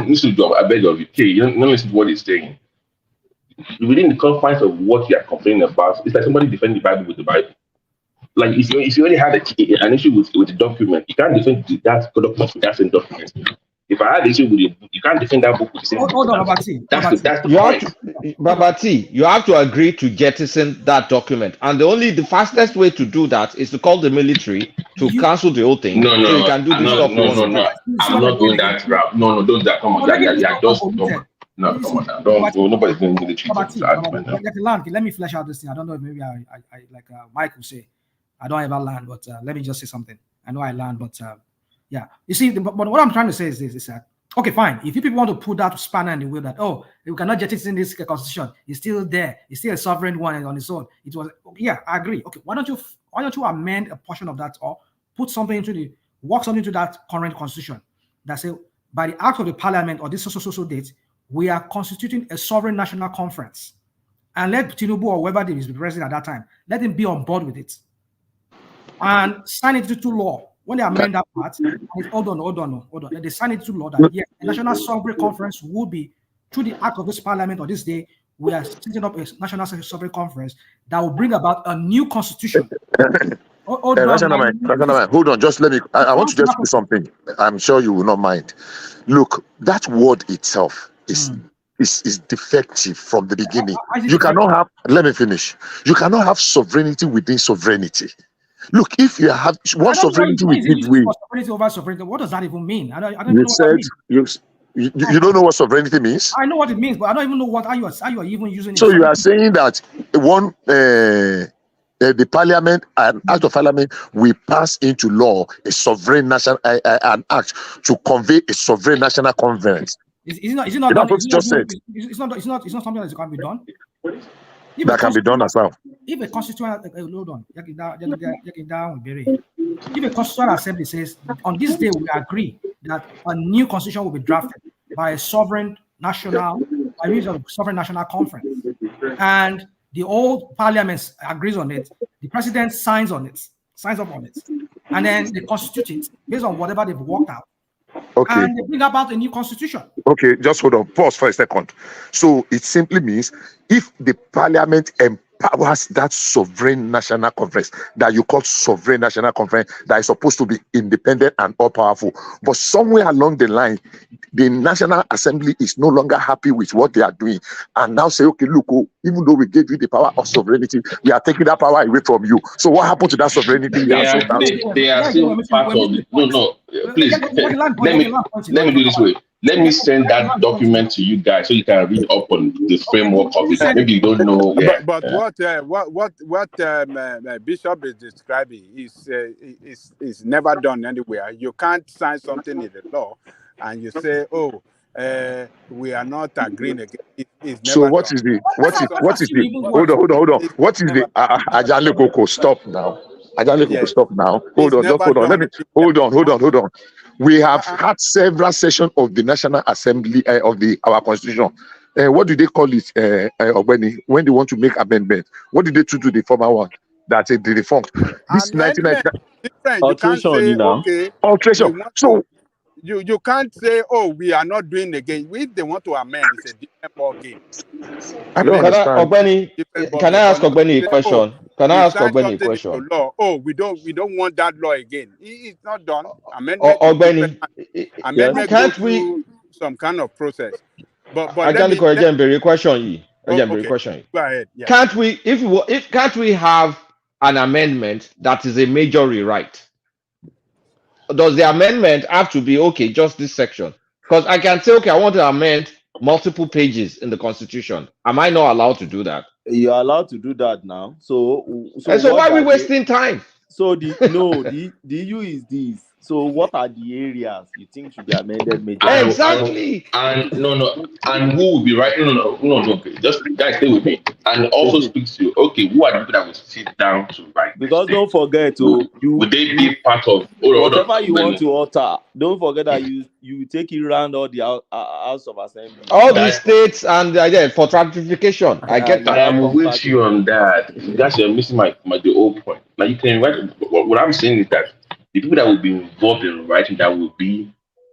Speaker 4: this is job. I beg of you, you don't listen to what he's saying. Within the confines of what you are complaining about, it's like somebody defending the Bible with the Bible. Like if you already had an issue with the document, you can't defend that document with that same document. If I had an issue with it, you can't defend that book with the same.
Speaker 7: Hold on, Babati.
Speaker 4: That's the point.
Speaker 11: Babati, you have to agree to jettison that document, and the fastest way to do that is to call the military to cancel the whole thing.
Speaker 4: No,
Speaker 11: so you can do this stuff.
Speaker 4: No. I'm not going that route. No, don't that. Come on, no, come on now. Don't. Nobody's doing military.
Speaker 7: Let me flesh out this thing. I don't know if maybe I like Mike will say, I don't ever learn, but let me just say something. I know I learned, but yeah. You see, but what I'm trying to say is this: is that okay, fine. If you people want to put that spanner in the wheel that you cannot jettison this constitution, it's still there, it's still a sovereign one on its own. It was I agree. Okay, why don't you amend a portion of that or put something work something into that current constitution that say by the act of the parliament or this so date, we are constituting a sovereign national conference, and let Tinubu or whoever is the president at that time, let him be on board with it and sign it into law. When they amend that part, hold on. They sign it into law that the National Sovereign Conference will be through the act of this parliament or this day, we are setting up a National Sovereign Conference that will bring about a new constitution.
Speaker 20: Hold on, just let me. I want to just do something. I'm sure you will not mind. Look, that word itself is defective from the beginning. You cannot have. Let me finish. You cannot have sovereignty within sovereignty. Look, if you have one sovereignty will give way.
Speaker 7: Sovereignty over sovereignty. What does that even mean? I don't
Speaker 20: you
Speaker 7: know
Speaker 20: said you don't know what sovereignty means.
Speaker 7: I know what it means, but I don't even know how you are even using it.
Speaker 20: So you are saying that the parliament and act of parliament will pass into law a sovereign national an act to convey a sovereign national conference.
Speaker 7: It's not something that can be done.
Speaker 20: That can be done as well.
Speaker 7: If a constituent, hold on, if a constituent assembly says on this day we agree that a new constitution will be drafted by a sovereign national conference, and the old parliament agrees on it, the president signs up on it, and then they constitute it based on whatever they've worked out.
Speaker 20: Okay.
Speaker 7: And they bring about a new constitution.
Speaker 20: Okay, just hold on. Pause for a second. So it simply means if the parliament empowers that sovereign national conference that you call sovereign national conference that is supposed to be independent and all powerful, but somewhere along the line, the National Assembly is no longer happy with what they are doing and now say, okay, look, even though we gave you the power of sovereignty, we are taking that power away from you. So what happened to that sovereignty?
Speaker 4: They are still part of it. No, please, let me do this way. Let me send that document to you guys so you can read up on the framework of it. Maybe you don't know.
Speaker 16: But what Bishop is describing is never done anywhere. You can't sign something in the law and you say, we are not agreeing again.
Speaker 20: So what is the hold on. What is the Ajale Koko? Stop now. Ajale Koko, stop now. Hold on. Let me hold on. We have had several sessions of the National Assembly of our Constitution. What do they call it, when they want to make amendments? What did they do to the former one? That's the defunct. This 1999
Speaker 16: alteration.
Speaker 20: So
Speaker 16: you can't say, oh, we are not doing again. If they want to amend, it's a different ball game.
Speaker 20: I don't
Speaker 16: Amendment,
Speaker 20: understand.
Speaker 16: different ball
Speaker 11: Can I
Speaker 16: game.
Speaker 11: ask
Speaker 16: But not
Speaker 11: Ogbeni a
Speaker 16: say, oh,
Speaker 11: question? Can I
Speaker 16: we
Speaker 11: ask
Speaker 16: signed
Speaker 11: Ogbeni a
Speaker 16: something
Speaker 11: question?
Speaker 16: into law. Oh, we don't want that law again. It's not done. Amendment is different.
Speaker 11: Ogbeni, yes,
Speaker 16: Amendment go
Speaker 11: can't we?
Speaker 16: through some kind of process. But let
Speaker 11: Actually,
Speaker 16: me
Speaker 11: correct a question.
Speaker 16: okay.
Speaker 11: Question.
Speaker 16: Go ahead. Yeah.
Speaker 11: Can't we? Can't we have an amendment that is a major rewrite? Does the amendment have to be okay? Just this section? Because I can say, okay, I want to amend multiple pages in the Constitution. Am I not allowed to do that?
Speaker 6: You're allowed to do that now. So
Speaker 11: And so why
Speaker 6: what
Speaker 11: are we
Speaker 6: are the
Speaker 11: wasting time?
Speaker 6: so the issue is this. So what are the areas you think should be amended majorly?
Speaker 11: Exactly.
Speaker 4: And and who will be right? No. Okay, just guys, stay with me. And also speak to okay, who are the people that will sit down to write this
Speaker 6: Because
Speaker 4: thing?
Speaker 6: don't forget
Speaker 4: Would they be part of? Hold
Speaker 6: whatever
Speaker 4: on,
Speaker 6: you want
Speaker 4: Benny.
Speaker 6: to alter, don't forget that you take it around all the House of Assembly.
Speaker 11: All the states and for ratification. I get
Speaker 6: And you
Speaker 11: that.
Speaker 6: now
Speaker 4: I'm
Speaker 6: come
Speaker 4: with
Speaker 6: back
Speaker 4: you on
Speaker 6: again.
Speaker 4: that. Guys, you're missing the whole point. Now you can write. What I'm saying is that the people that will be involved in writing that will be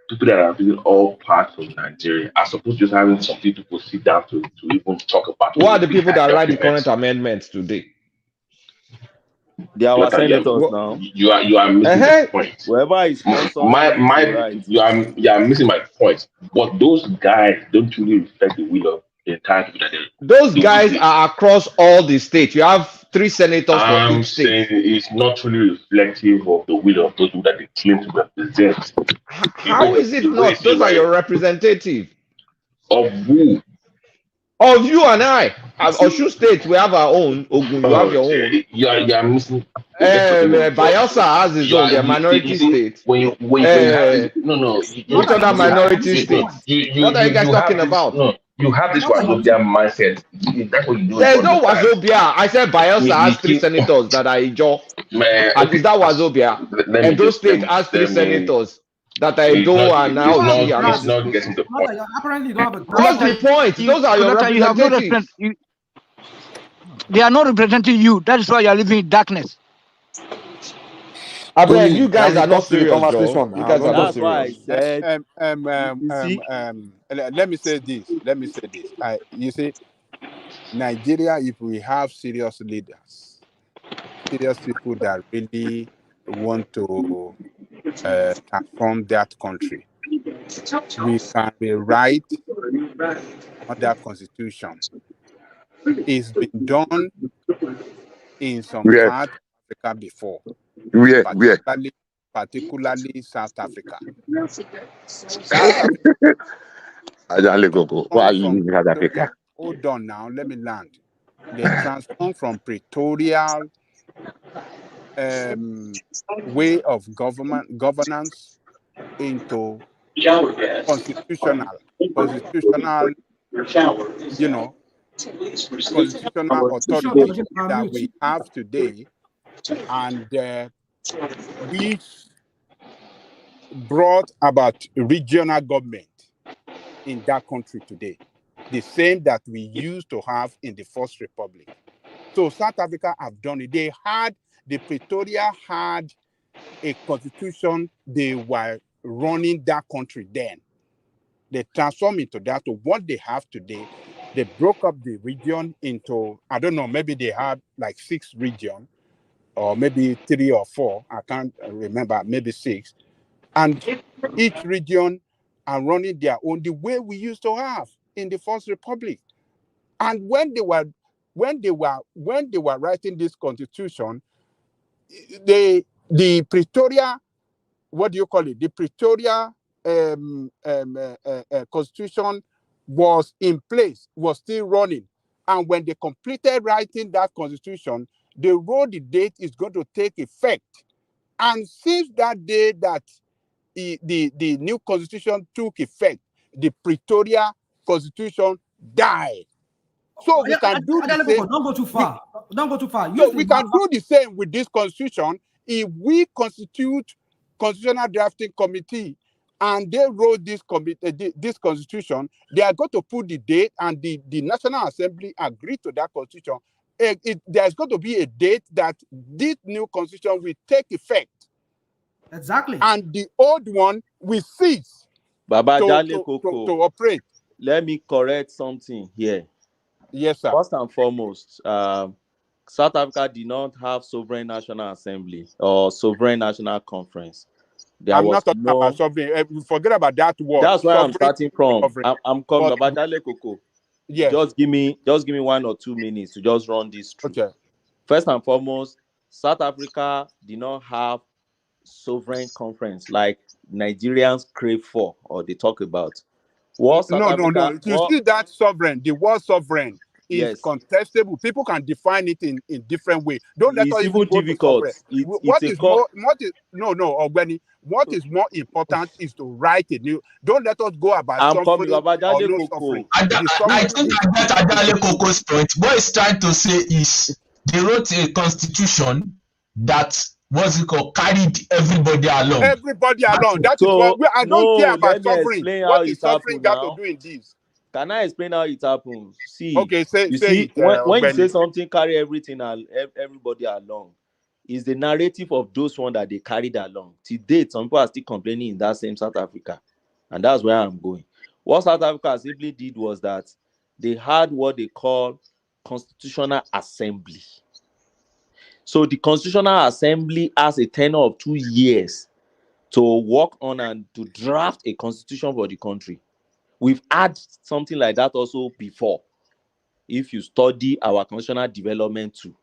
Speaker 4: people that are doing all parts of Nigeria, as opposed to just having some people to sit down to even talk about
Speaker 11: Who are the
Speaker 4: the
Speaker 11: people that write the
Speaker 4: documents.
Speaker 11: current amendments today?
Speaker 6: They are our senators
Speaker 4: What,
Speaker 6: now.
Speaker 4: you are missing the point.
Speaker 6: Whoever is sponsoring it to write.
Speaker 4: You are missing my point. But those guys don't really reflect the will of the entire people that
Speaker 11: Those guys are across all the states. You have 3 senators for
Speaker 4: I'm
Speaker 11: each
Speaker 4: saying
Speaker 11: state.
Speaker 4: it's not really reflective of the will of those people that they claim to represent.
Speaker 11: How is it not? Those are your representative.
Speaker 4: Of who?
Speaker 11: Of you and I. Osun State, we have our own. Ogun, you have your own.
Speaker 4: You are missing.
Speaker 11: Bayelsa has his own. They're minority state.
Speaker 4: When you have
Speaker 11: which other minority states? What are you guys talking about?
Speaker 4: No, you have this Wazobia mindset. That's what you do.
Speaker 11: There's no Wazobia. I said Bayelsa has 3 senators that are Ijo. And is that Wazobia? And those states has 3 senators that are Ido and now
Speaker 4: It's not getting the point.
Speaker 7: Apparently, you don't have a
Speaker 11: What's the point? Those are your representatives.
Speaker 15: They are not representing you. That is why you are living in darkness.
Speaker 11: I beg, you guys are not serious, Joe. You guys are not serious.
Speaker 16: Let me say this. You see, Nigeria, if we have serious leaders, serious people that really want to transform that country, we can rewrite other constitution. It's been done in some parts of Africa before. Particularly South Africa. Hold on now, let me land. They transform from Pretoria way of governance into constitutional, constitutional authority that we have today, and which brought about regional government in that country today, the same that we used to have in the First Republic. So South Africa have done it. The Pretoria had a constitution. They were running that country then. They transformed into that. So what they have today, they broke up the region into, I don't know, maybe they had like 6 regions, or maybe 3 or 4. I can't remember, maybe 6. And each region are running their own, the way we used to have in the First Republic. And when they were writing this constitution, the Pretoria, what do you call it? The Pretoria constitution was in place, was still running. And when they completed writing that constitution, they wrote the date is going to take effect. And since that day that the new constitution took effect, the Pretoria constitution died. So we can do the same.
Speaker 7: Don't go too far. Don't go too far.
Speaker 16: So we can do the same with this constitution. If we constitute constitutional drafting committee and they wrote this constitution, they are going to put the date, and the National Assembly agreed to that constitution. There's going to be a date that this new constitution will take effect.
Speaker 7: Exactly.
Speaker 16: And the old one will cease
Speaker 6: Baba Jale
Speaker 16: to
Speaker 6: Koko,
Speaker 16: operate.
Speaker 6: let me correct something here.
Speaker 16: Yes, sir.
Speaker 6: First and foremost, South Africa did not have sovereign national assembly or sovereign national conference. There
Speaker 16: I'm
Speaker 6: was
Speaker 16: not talking about
Speaker 6: no.
Speaker 16: sovereign. Forget about that word.
Speaker 6: That's where I'm
Speaker 16: Sovereign.
Speaker 6: starting from.
Speaker 16: Sovereign.
Speaker 6: I'm coming.
Speaker 16: But
Speaker 6: Baba Jale Koko.
Speaker 16: yes.
Speaker 6: Just give me 1 or 2 minutes to just run this through.
Speaker 16: Okay.
Speaker 6: First and foremost, South Africa did not have sovereign conference like Nigerians crave for or they talk about. What South
Speaker 16: No.
Speaker 6: Africa?
Speaker 16: You
Speaker 6: What?
Speaker 16: see that sovereign, the word sovereign is
Speaker 6: Yes.
Speaker 16: contestable. People can define it in different ways. Don't let us
Speaker 6: It's
Speaker 16: even
Speaker 6: even
Speaker 16: go to
Speaker 6: difficult.
Speaker 16: sovereign.
Speaker 6: It's a call.
Speaker 16: Ogbeni, what is more important is to write a new. Don't let us go about
Speaker 6: I'm coming,
Speaker 16: suffering
Speaker 6: Baba
Speaker 16: or
Speaker 6: Jale
Speaker 16: no
Speaker 6: Koko.
Speaker 16: suffering.
Speaker 21: I think I get Adale Koko's point. What he's trying to say is they wrote a constitution that carried everybody along.
Speaker 16: Everybody along. That is
Speaker 6: So
Speaker 16: what I don't care about
Speaker 6: let me
Speaker 16: suffering.
Speaker 6: explain how
Speaker 16: What is
Speaker 6: it
Speaker 16: suffering
Speaker 6: happened
Speaker 16: got to
Speaker 6: now.
Speaker 16: do in this?
Speaker 6: Can I explain how it happens? See,
Speaker 16: Okay, say it.
Speaker 6: When you say
Speaker 16: Ogbeni.
Speaker 6: something carry everything and everybody along, is the narrative of those one that they carried along. To date, some people are still complaining in that same South Africa, and that's where I'm going. What South Africa simply did was that they had what they call Constitutional Assembly. So the Constitutional Assembly has a tenure of 2 years to work on and to draft a constitution for the country. We've had something like that also before. If you study our constitutional development too,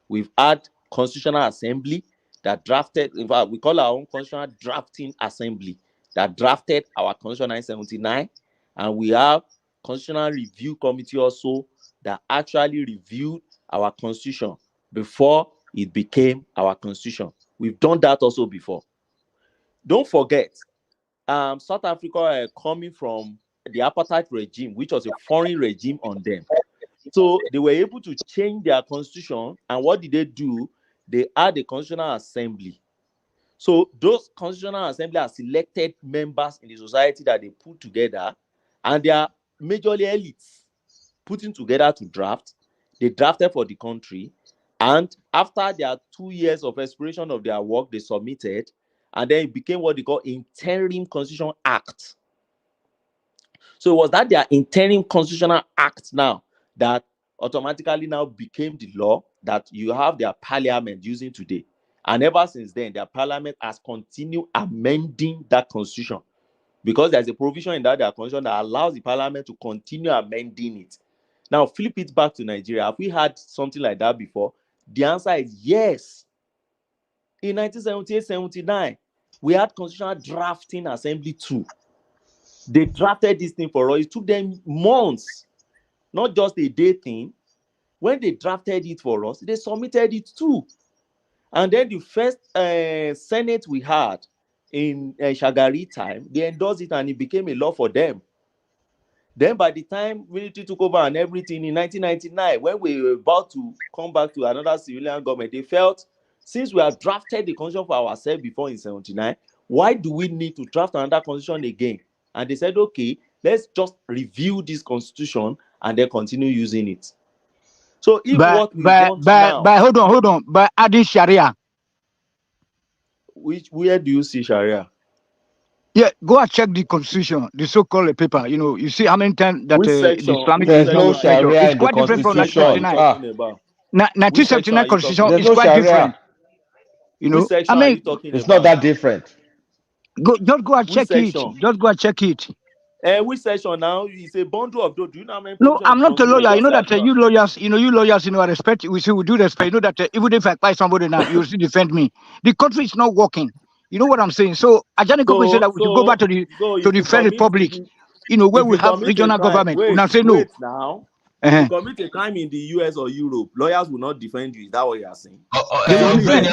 Speaker 6: we've had Constitutional Assembly that drafted, in fact, we call our own Constitutional Drafting Assembly that drafted our Constitution 979, and we have Constitutional Review Committee also that actually reviewed our constitution before it became our constitution. We've done that also before. Don't forget, South Africa coming from the apartheid regime, which was a foreign regime on them. So they were able to change their constitution. And what did they do? They had a constitutional assembly. So those constitutional assembly are selected members in the society that they put together, and they are majorly elites putting together to draft. They drafted for the country. And after their 2 years of expiration of their work, they submitted, and then it became what they call Interim Constitution Act. So it was that their Interim Constitutional Act now that automatically now became the law that you have their parliament using today. And ever since then, their parliament has continued amending that constitution because there's a provision in that their constitution that allows the parliament to continue amending it. Now, flip it back to Nigeria. Have we had something like that before? The answer is yes. In 1978-79, we had Constitutional Drafting Assembly 2. They drafted this thing for us. It took them months, not just a day thing. When they drafted it for us, they submitted it too. And then the first Senate we had in Shagari time, they endorsed it and it became a law for them. Then by the time military took over and everything in 1999, when we were about to come back to another civilian government, they felt, since we have drafted the constitution for ourselves before in 79, why do we need to draft another constitution again? And they said, okay, let's just review this constitution and then continue using it. So if what we want now...
Speaker 15: hold on, by adding Sharia.
Speaker 6: Where do you see Sharia?
Speaker 15: Yeah, go and check the constitution, the so-called paper. You know, you see how many times that the Islamic
Speaker 11: There's no Sharia
Speaker 15: it's
Speaker 11: in the
Speaker 15: quite different from
Speaker 11: constitution.
Speaker 15: 1979. 1979 constitution
Speaker 11: There's
Speaker 15: is
Speaker 11: no
Speaker 15: quite different.
Speaker 11: Sharia.
Speaker 15: You know,
Speaker 6: Which section are you talking
Speaker 11: It's
Speaker 6: about?
Speaker 11: not that different.
Speaker 15: Just go and check it. Just go and check it.
Speaker 6: Which section now? It's a bundle of those. Do you know how many
Speaker 15: No, I'm not a lawyer. You know that
Speaker 6: you
Speaker 15: you lawyers, I respect. We do respect. You know that even if I fight somebody now, you will still defend me. The country is not working. You know what I'm saying? So Ajani Kopo said that we should go back to the Federal Republic. You know, where we have regional government.
Speaker 6: Wait,
Speaker 15: now say no.
Speaker 6: Now. If you commit a crime in the US or Europe, lawyers will not defend you. Is that what you are saying?
Speaker 15: They will defend.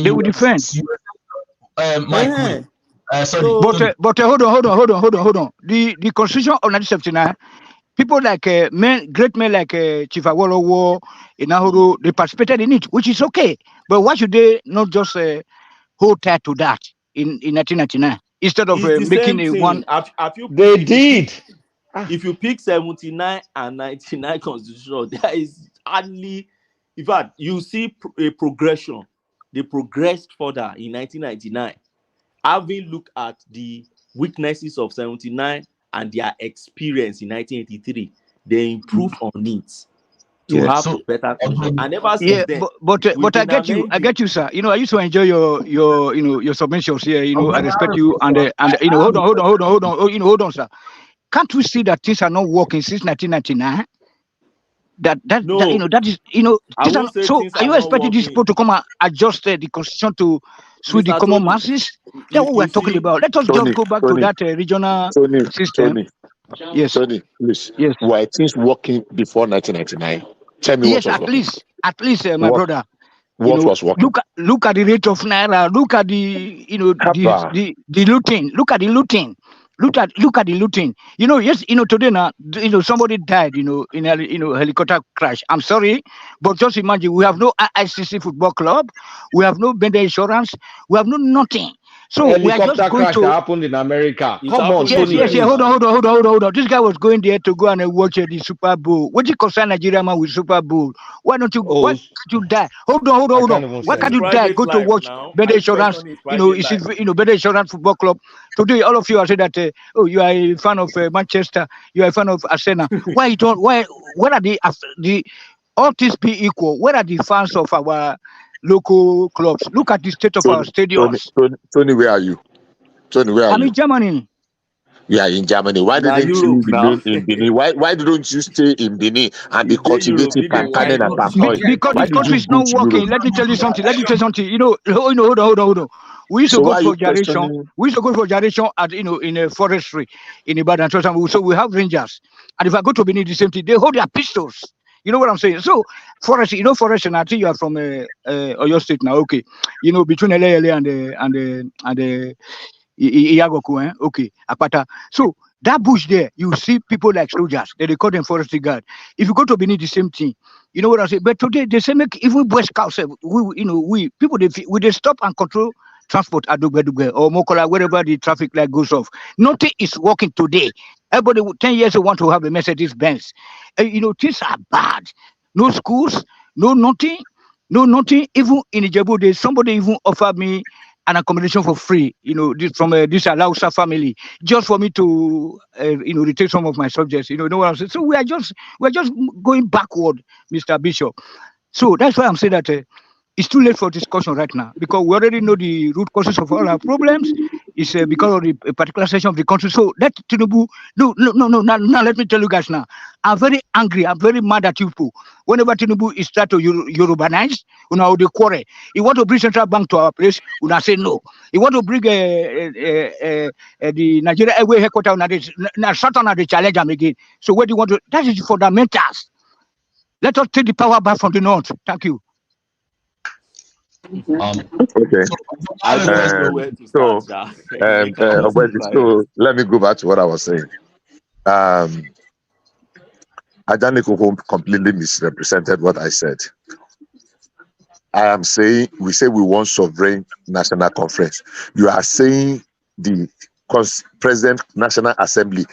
Speaker 15: They will defend.
Speaker 21: Sorry.
Speaker 15: But hold on. The Constitution of 1979, people like great men like Chief Awolowo, Inahoro, they participated in it, which is okay. But why should they not just hold tight to that in 1999 instead of making a one?
Speaker 11: They did.
Speaker 6: If you pick 79 and 99 constitution, there is hardly, in fact, you see a progression. they progressed further in 1999, having looked at the weaknesses of 79 and their experience in 1983, they improved on it to have a better condition. I never see them.
Speaker 15: But I get you, sir. You know, I used to enjoy your submissions here. You know, I respect you, and you know, hold on, sir. Can't we see that things are not working since 1999? That you know, that is, you know, so are you expecting these people to come and adjust the constitution to suit the common masses? That's what we're talking about. Let us just go back to that regional system. Yes.
Speaker 20: Tony, please.
Speaker 15: Yes.
Speaker 20: Were things working before 1999? Tell me
Speaker 15: yes,
Speaker 20: what was working.
Speaker 15: at least, my brother.
Speaker 20: What was working?
Speaker 15: Look at the rate of naira. Look at the the looting. Look at the looting. Look at the looting. You know, yes, you know, today now, you know, somebody died, you know, in a helicopter crash. I'm sorry, but just imagine, we have no ICC football club, we have no Bender insurance, we have no nothing. So we are just going
Speaker 11: crash
Speaker 15: to
Speaker 11: that happened in America. Come on,
Speaker 15: yes. Hold on. This guy was going there to go and watch the Super Bowl. What do you concern Nigeria man with Super Bowl? Why don't you? Why can't you die? Hold on. Why can't you die? Go to watch Bender Insurance. You know, is it, you know, Bender Insurance Football Club. Today, all of you are saying that oh, you are a fan of Manchester. You are a fan of Arsenal. Why you don't? Where are the all things be equal? Where are the fans of our local clubs? Look at the state of our stadiums.
Speaker 20: Tony, where are you? Tony, where are you?
Speaker 15: I'm in Germany.
Speaker 20: Yeah, in Germany. Why didn't you remain in Benin? Why didn't you stay in Benin and be cultivating plantain and palm oil?
Speaker 15: Because the country is not working. Let me tell you something. You know, hold on. We used to go for generation. We used to go for generation at in a forestry in Ibadan. So we have rangers, and if I go to Benin, the same thing. They hold their pistols. You know what I'm saying? So forest, forest, and I think you are from Oyo State now. Okay, you know, between LA and the Iagoku, okay, Apata. So that bush there, you see people like soldiers. They call them forestry guard. If you go to Benin, the same thing. You know what I'm saying? But today they say make even Boy Scouts, we people they stop and control transport at Dugbe or Mokola, wherever the traffic light goes off. Nothing is working today. Everybody 10 years want to have a Mercedes Benz. Things are bad. No schools, no nothing. Even in Ijebu, somebody even offered me an accommodation for free, from this Alausa family, just for me to, retake some of my subjects. You know what I'm saying? So we're just going backward, Mr. Bishop. So that's why I'm saying that it's too late for discussion right now, because we already know the root causes of all our problems. It's because of the particular section of the country. So let Tinubu, no. Now let me tell you guys now. I'm very angry. I'm very mad at you people. Whenever Tinubu is start to Eurobanize, they quarrel. He want to bring central bank to our place, say no. He want to bring the Nigeria Airway headquarters, now shut down the challenge them again. So what do you want to? That is fundamentals. Let us take the power back from the north. Thank you.
Speaker 20: Okay. So let me go back to what I was saying. Ajaniko completely misrepresented what I said. I am saying we say we want sovereign national conference. You are saying the President National Assembly,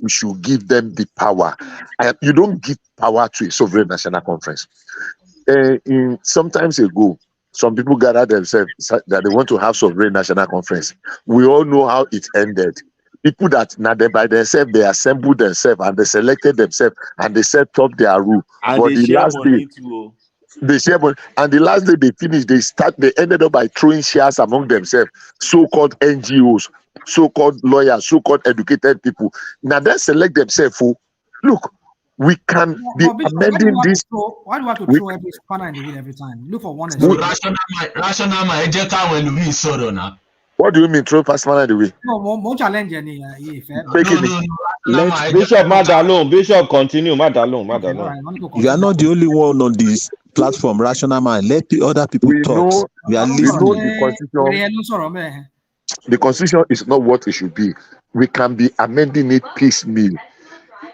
Speaker 20: we should give them the power. You don't give power to a sovereign national conference. Sometimes ago, some people gathered themselves that they want to have sovereign national conference. We all know how it ended. People that now they by themselves, they assembled themselves and they selected themselves and they set up their rule.
Speaker 6: And
Speaker 20: but the last day, they share money. And the last day they finished, they ended up by throwing shares among themselves, so-called NGOs, so-called lawyers, so-called educated people. Now they select themselves. Look, we can be amending this.
Speaker 7: Why do you have to throw every spanner in the wheel every time? Look for one.
Speaker 20: What do you mean throw spanner in the wheel?
Speaker 7: No challenge any.
Speaker 11: Let Bishop Madalone. Bishop continue. Madalone.
Speaker 1: You are not the only one on this platform, Rational Man. Let the other people talk. We are listening.
Speaker 20: The constitution is not what it should be. We can be amending it piecemeal.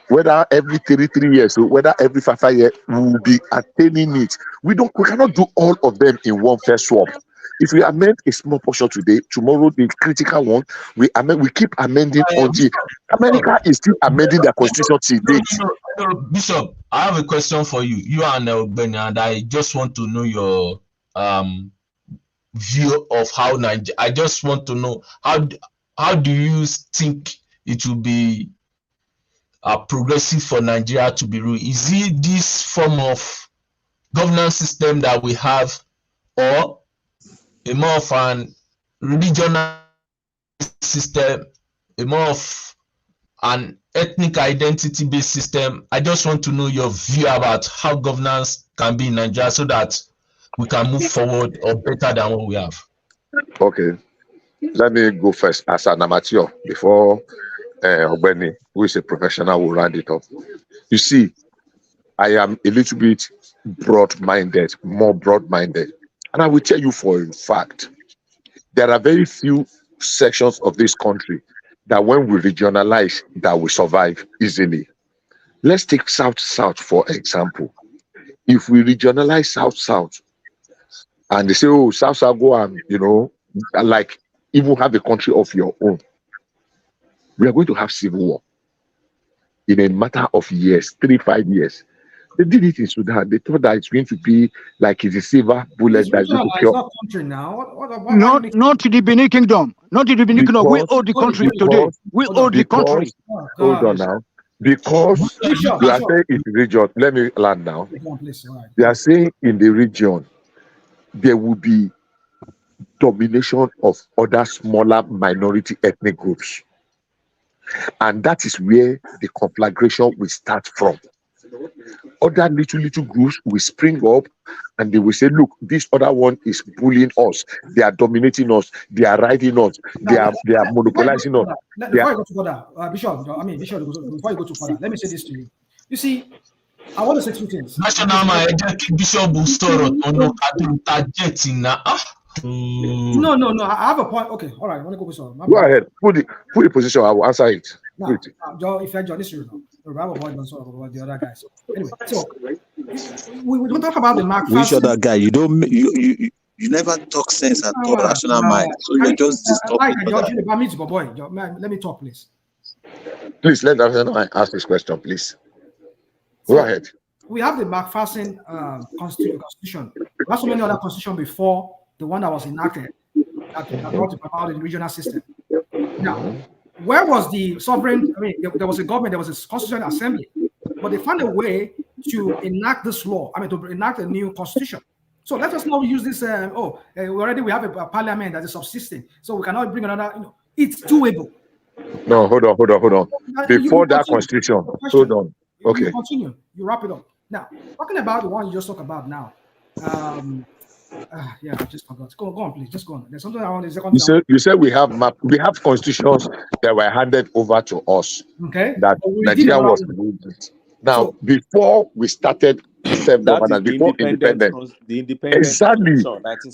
Speaker 20: Whether every 3 years or whether every 5 years, we will be attaining it. We cannot do all of them in one first swap. If we amend a small portion today, tomorrow the critical one, we keep amending until America is still amending their constitution till date.
Speaker 21: Bishop, I have a question for you. You are an Albanian, and I just want to know your view of how Nigeria. I just want to know how do you think it will be progressive for Nigeria to be ruled? Is it this form of governance system that we have, or a more of an regional system, a more of an ethnic identity based system? I just want to know your view about how governance can be in Nigeria so that we can move forward or better than what we have.
Speaker 20: Okay, let me go first as an amateur before Obeni, who is a professional, will round it up. You see, I am a little bit broad-minded, more broad-minded. And I will tell you for a fact, there are very few sections of this country that when we regionalize, that will survive easily. Let's take South-South, for example. If we regionalize South-South, and they say, oh, South-South, go and, like, even have a country of your own, we are going to have civil war in a matter of years, 3-5 years. They did it in Sudan. They thought that it's going to be like it's a silver bullet that's going to
Speaker 7: It's
Speaker 20: cure.
Speaker 7: not country now.
Speaker 15: Not to the Benin Kingdom. Not to the Benin Kingdom. We own the country today. We own the country.
Speaker 20: Hold on now. Because you are saying it's region. Let me land now. They are saying in the region there will be domination of other smaller minority ethnic groups. And that is where the conflagration will start from. Other little groups will spring up and they will say, look, this other one is bullying us. They are dominating us. They are riding us. They are monopolizing us.
Speaker 7: Before you go to further, Bishop, before you go to further, let me say this to you. You see, I want to say two things.
Speaker 21: National Bishop
Speaker 7: No. I have a point. Okay, all right. I want to go with something.
Speaker 20: Go ahead. Put the position. I will answer it.
Speaker 7: Now, Joe, if I join this, you have a point about the other guy. So anyway, so we don't talk about the Mark.
Speaker 1: Which other guy? You don't. You never talk sense at all, rational mind. So you're just disturbing.
Speaker 7: Let me talk, please.
Speaker 20: Please let us ask this question, please. Go ahead.
Speaker 7: We have the McPherson constitution. We have so many other constitutions before the one that was enacted that brought about the regional system. Now, where was the sovereign? I mean, there was a government, there was a constitutional assembly, but they found a way to enact this law. I mean, to enact a new constitution. So let us not use this. We have a parliament that is subsisting, so we cannot bring another. It's doable.
Speaker 20: No, hold on. Before that constitution, hold on. Okay.
Speaker 7: You continue. You wrap it up. Now, talking about the one you just talked about now. Yeah, I just forgot. Go on, please. Just go on. There's something I want to say.
Speaker 20: You said we have constitutions that were handed over to us.
Speaker 7: Okay.
Speaker 20: That Nigeria was now before we started self-governance, before independence.
Speaker 6: The independence.
Speaker 20: Exactly.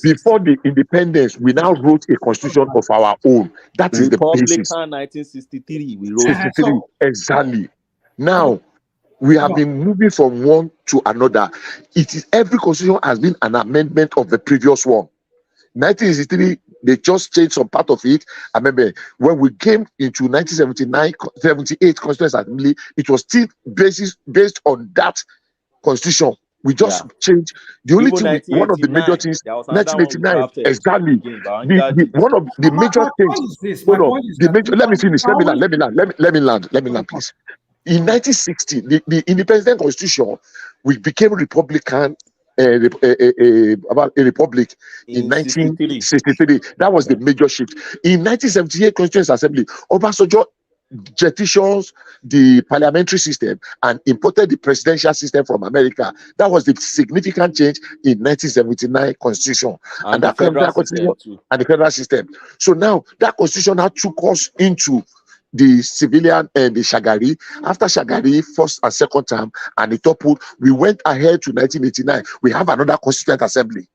Speaker 20: Before the independence, we now wrote a constitution of our own. That is the basis.
Speaker 6: 1963. We wrote
Speaker 20: 63. Exactly. Now we have been moving from one to another. It is every constitution has been an amendment of the previous one. 1963, they just changed some part of it. I remember when we came into 1978 Constitutional Assembly, it was still based on that constitution. We just changed the only thing. One of the major things, 1989, exactly. One of the major things. Hold on. The major. Let me finish. Let me land, please. In 1960, the independent constitution, we became Republican, about a republic in 1963. That was the major shift. In 1978 Constitutional Assembly, Obasanjo petitions the parliamentary system and imported the presidential system from America. That was the significant change in 1979 Constitution and that constitution and the federal system. So now that constitution now took us into the civilian and the Shagari. After Shagari, first and second term, and the toppled, we went ahead to 1989. We have another constituent assembly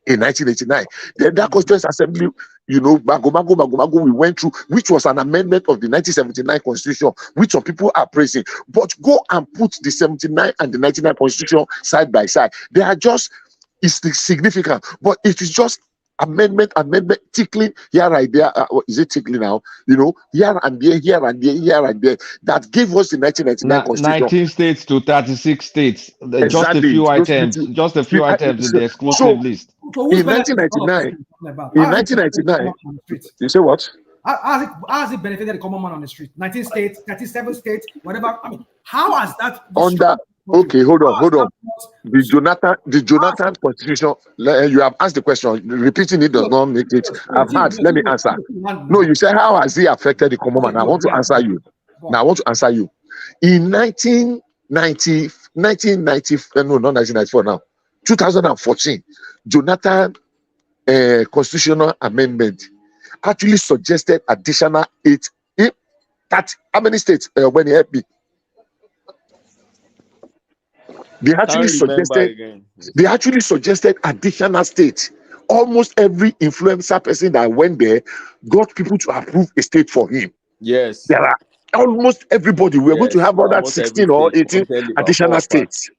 Speaker 20: in 1989. Then that constituent assembly, Mago, we went through, which was an amendment of the 1979 constitution, which some people are praising. But go and put the 79 and the 99 constitution side by side. They are just, it's significant, but it is just amendment, tickling here and there. Is it tickling now? Here and there. That gave us the 1999 constitution.
Speaker 11: 19 states to 36 states. Exactly. Just a few items in the exclusive list.
Speaker 7: whose
Speaker 20: In
Speaker 7: benefit is all of this
Speaker 20: 1999,
Speaker 7: you're talking about?
Speaker 20: in
Speaker 7: How has it benefited the
Speaker 20: 1999,
Speaker 7: common man on the street?
Speaker 20: you say what?
Speaker 7: How has it benefited the common man on the street? 19 states, 37 states, whatever. I mean, how has that
Speaker 20: Under okay, hold on. The Jonathan Constitution. You have asked the question. Repeating it does not make it. I've asked. Let me answer. No, you say how has it affected the common man? I want to answer you. Now I want to answer you. In 1990, no, not 1994 now, 2014, Jonathan constitutional amendment actually suggested additional 8, how many states when he helped me? They actually suggested additional states. Almost every influencer person that went there got people to approve a state for him.
Speaker 6: Yes.
Speaker 20: There are almost everybody. We're going to have about that 16 or 18 additional states.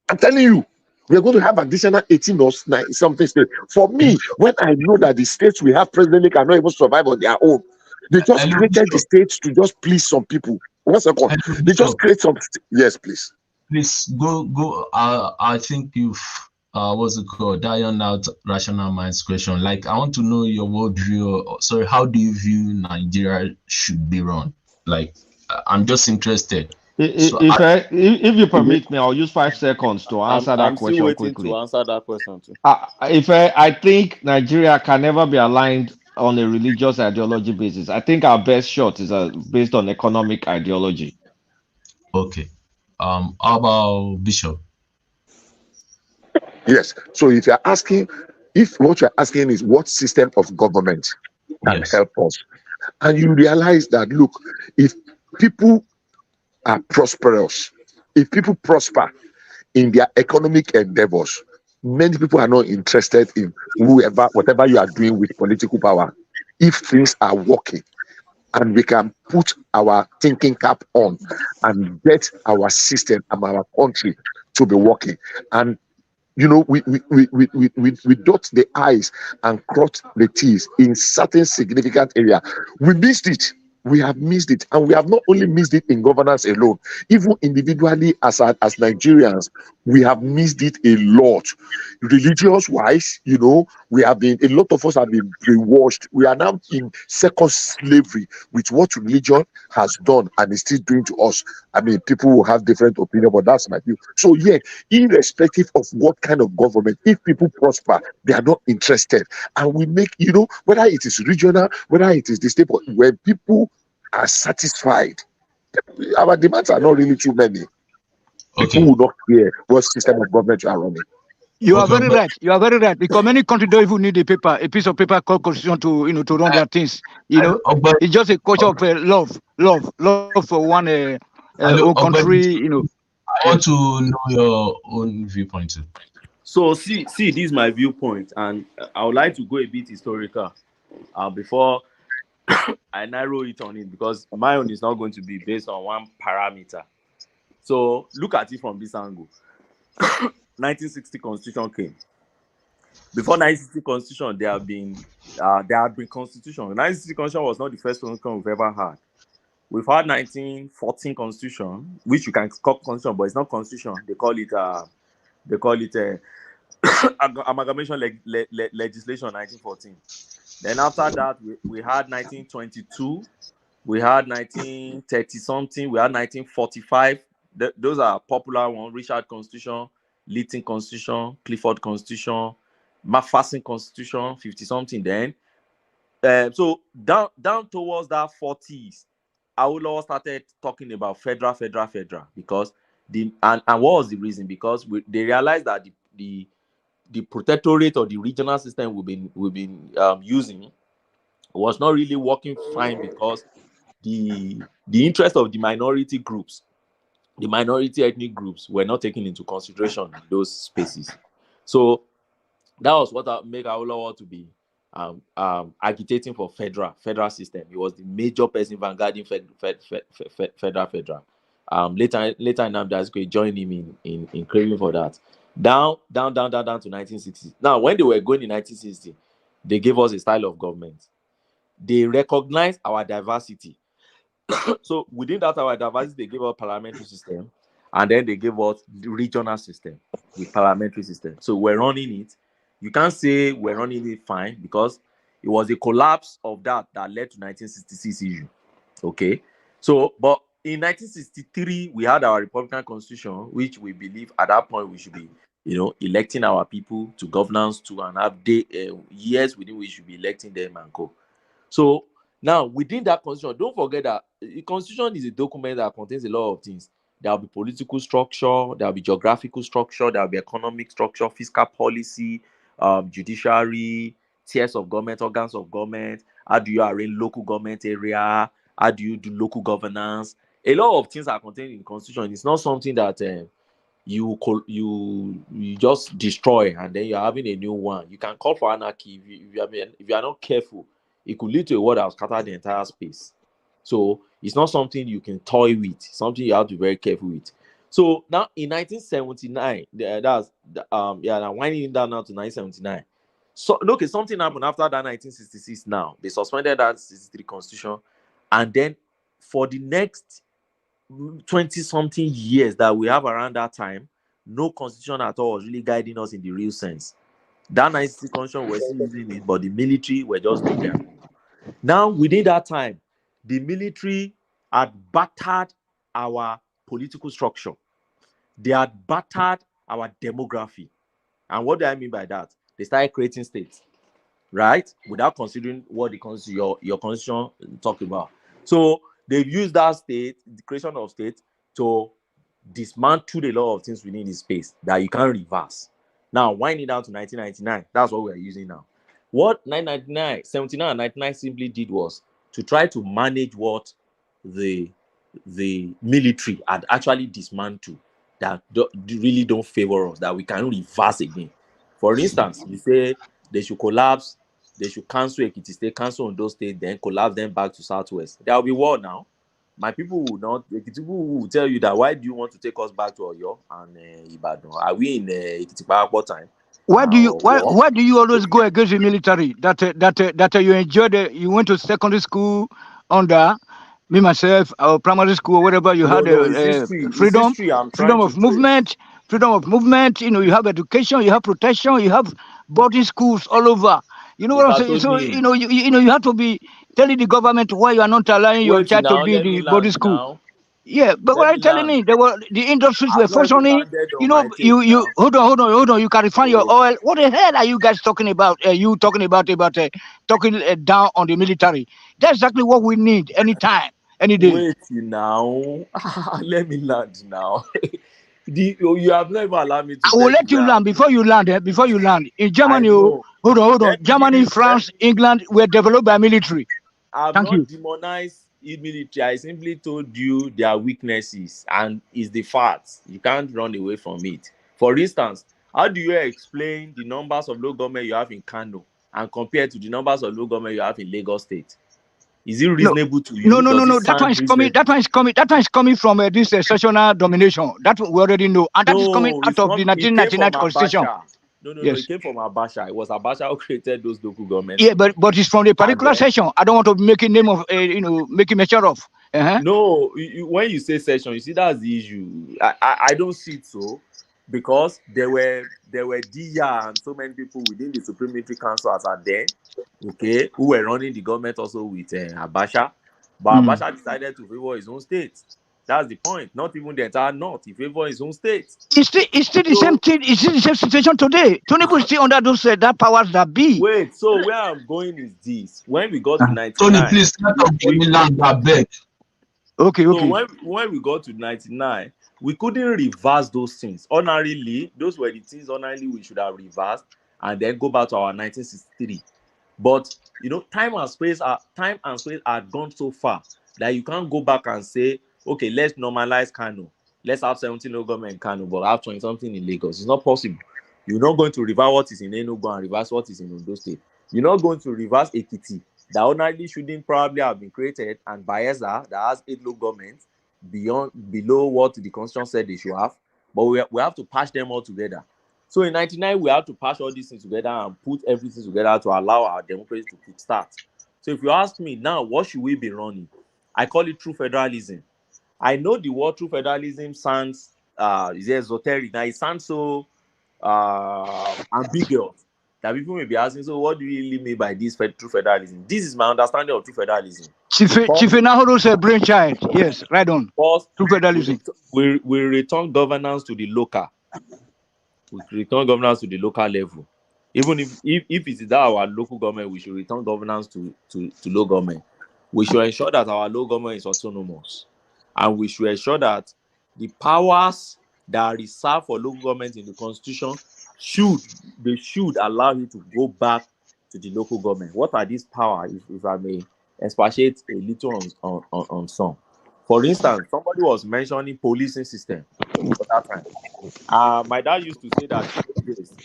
Speaker 20: I'm telling you, we're going to have additional 18 or something states. For me, when I know that the states we have presently cannot even survive on their own, they just created the states to just please some people. 1 second. They just create some. Yes, please.
Speaker 21: Please go. I think you've what's it called? Dion out rational minds question. Like, I want to know your worldview. Sorry, how do you view Nigeria should be run? Like, I'm just interested.
Speaker 13: If you permit me, I'll use 5 seconds to answer that question quickly.
Speaker 6: To answer that question too.
Speaker 13: I think Nigeria can never be aligned on a religious ideology basis. I think our best shot is based on economic ideology.
Speaker 21: Okay. How about Bishop?
Speaker 20: Yes. So if you're asking, if what you're asking is what system of government can help us, and you realize that, look, if people are prosperous, if people prosper in their economic endeavors, many people are not interested in whatever you are doing with political power. If things are working and we can put our thinking cap on and get our system and our country to be working, and you know, we dot the I's and cross the T's in certain significant area. We missed it. We have missed it, and we have not only missed it in governance alone, even individually as Nigerians, we have missed it a lot. Religious wise, you know, a lot of us have been brainwashed. We are now in second slavery with what religion has done and is still doing to us. I mean, people will have different opinion, but that's my view. So yeah, irrespective of what kind of government, if people prosper, they are not interested. And we make, you know, whether it is regional, whether it is the state, but when people are satisfied, our demands are not really too many. People will not care what system of government you are running.
Speaker 15: You are very right. You are very right. Because many countries don't even need a piece of paper called constitution to run their things. You know, it's just a culture of love for one own country. You know,
Speaker 21: I want to know your own viewpoint too.
Speaker 6: So see, this is my viewpoint, and I would like to go a bit historical before I narrow it on it, because my own is not going to be based on one parameter. So look at it from this angle. 1960 Constitution came. Before 1960 Constitution, there had been Constitution. 1960 Constitution was not the first Constitution we've ever had. We've had 1914 Constitution, which you can call Constitution, but it's not Constitution. They call it amalgamation legislation 1914. Then after that, we had 1922, we had 1930 something, we had 1945. Those are popular ones: Richard Constitution, Lytton Constitution, Clifford Constitution, Macpherson Constitution, 50 something. Then, so down towards that 40s, Awolowo started talking about federal, because and what was the reason? Because they realized that the protectorate or the regional system we've been using was not really working fine, because the interest of the minority groups, the minority ethnic groups, were not taken into consideration in those spaces. So that was what made Awolowo to be agitating for federal system. He was the major person vanguarding federal. Later Nnamdi Azikiwe joined him in craving for that. Down to 1960. Now, when they were going in 1960, they gave us a style of government. They recognized our diversity. So within that our diversity, they gave us parliamentary system, and then they gave us the regional system with parliamentary system. So we're running it. you can't say we're running it fine, because it was a collapse of that led to 1966 issue. Okay, so but in 1963 we had our Republican Constitution, which we believe at that point we should be, electing our people to governance to and have years within which we should be electing them and co. So now within that Constitution, don't forget that the Constitution is a document that contains a lot of things. There will be political structure, there will be geographical structure, there will be economic structure, fiscal policy, judiciary, tiers of government, organs of government. How do you arrange local government area? How do you do local governance? A lot of things are contained in the Constitution. It's not something that you just destroy and then you're having a new one. You can call for anarchy if you are not careful. It could lead to a war that will scatter the entire space. So it's not something you can toy with. Something you have to be very careful with. So now in 1979, now winding down now to 1979. So okay, something happened after that 1966. Now they suspended that 63 Constitution, and then for the next 20-something years that we have around that time, no constitution at all was really guiding us in the real sense. That 1960 Constitution we're still using it, but the military were just doing that. Now within that time, the military had battered our political structure. They had battered our demography. And what do I mean by that? They started creating states, right? Without considering what your constitution talk about. So they've used that state, the creation of state, to dismantle a lot of things within the space that you can't reverse. Now, winding down to 1999, that's what we're using now. What 79 and 99 simply did was to try to manage what the military had actually dismantled, that really don't favor us, that we can reverse again. For instance, you say they should collapse, they should cancel Ekiti State, cancel Ondo State, then collapse them back to Southwest. There will be war now. My people will not. Ekiti people will tell you that why do you want to take us back to Oyo and Ibadan? Are we in Ekiti Parapor time?
Speaker 15: Why do you always go against the military? That you enjoyed you went to secondary school under me myself or primary school or whatever, you had freedom of movement. You have education, you have protection, you have boarding schools all over. You know what I'm saying? So you have to be telling the government why you are not allowing your child to be in the boarding school.
Speaker 6: Now.
Speaker 15: Yeah, but what are you telling me? The industries were functioning. You hold on. You can refine your oil. What the hell are you guys talking about? Talking down on the military. That's exactly what we need anytime, any day.
Speaker 6: Wait now. Let me land now. You have never allowed me to.
Speaker 15: I will let you land before you land. In Germany, hold on. Germany, France, England were developed by military.
Speaker 6: I've not demonized military. I simply told you their weaknesses, and it's the facts. You can't run away from it. For instance, how do you explain the numbers of local government you have in Kano and compare to the numbers of local government you have in Lagos State? Is it reasonable to you?
Speaker 15: No. That one is coming from this sessional domination. That we already know, and that is coming out of the 1999 Constitution.
Speaker 6: No, it came from Abacha. It was Abacha who created those local governments.
Speaker 15: Yeah, but it's from the particular session. I don't want to make a name of making mention of.
Speaker 6: No, when you say session, you see that's the issue. I don't see it so, because there were Diya and so many people within the Supreme Military Council as at then, okay, who were running the government also with Abacha, but Abacha decided to favor his own state. That's the point. Not even the entire North. He favored his own state.
Speaker 15: It's still the same thing. It's still the same situation today. Tinubu is still under those that powers that be.
Speaker 6: Wait. So where I'm going is this: when we got to 99,
Speaker 21: Tony, please start up the land back.
Speaker 15: Okay.
Speaker 6: So when we got to 99, we couldn't reverse those things. Ordinarily, those were the things ordinarily we should have reversed and then go back to our 1963. But time and space are gone so far that you can't go back and say, okay, let's normalize Kano. Let's have 17 local government in Kano, but have 20 something in Lagos. It's not possible. You're not going to reverse what is in Enugu and reverse what is in Ondo State. You're not going to reverse Ekiti, that ordinarily shouldn't probably have been created, and Bayelsa, that has 8 local governments below what the Constitution said they should have. But we have to patch them all together. So in 99, we have to patch all these things together and put everything together to allow our democracy to kickstart. So if you ask me now, what should we be running? I call it true federalism. I know the word true federalism sounds esoteric. Now it sounds so ambiguous. that people may be asking, so what do you really mean by this true federalism? This is my understanding of true federalism.
Speaker 15: Chief Nahodo's a brainchild. Yes, right on.
Speaker 6: First,
Speaker 15: True federalism.
Speaker 6: We return governance to the local. We return governance to the local level. Even if it is that our local government, we should return governance to local government. We should ensure that our local government is autonomous. And we should ensure that the powers that are reserved for local government in the constitution should allow you to go back to the local government. What are these powers, if I may expatiate a little on some? For instance, somebody was mentioning policing system for that time. My dad used to say that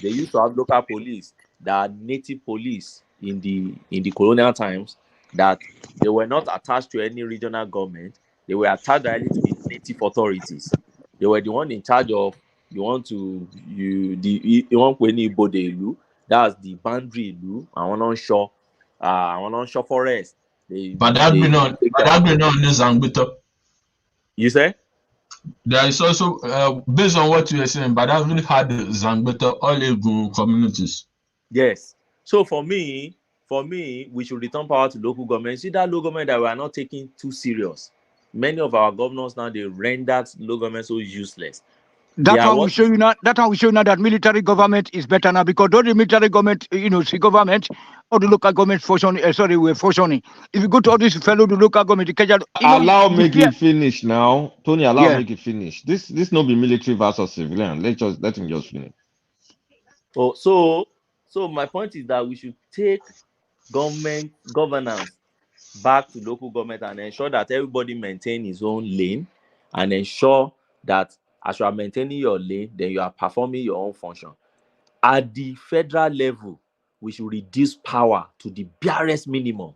Speaker 6: they used to have local police that are native police in the colonial times, that they were not attached to any regional government. They were attached directly to the native authorities. They were the one in charge of that's the boundary ilu, and onshore forest. You say?
Speaker 21: There is also, based on what you are saying, but that really had Zangbeta all Egun communities.
Speaker 6: Yes. So for me, we should return power to local government. See that local government that we are not taking too serious. Many of our governors now, they rendered local government so useless.
Speaker 15: That's how we show you now. That's how we show you now that military government is better now, because all the military government, see government, or the local government functioning. We're functioning. If you go to all this fellow, the local government,
Speaker 11: allow make it finish now, Tony. Make it finish. This not be military versus civilian. Let him just finish.
Speaker 6: Oh, so my point is that we should take government governance back to local government and ensure that everybody maintain his own lane, and ensure that as you are maintaining your lane, then you are performing your own function. At the federal level, we should reduce power to the barest minimum.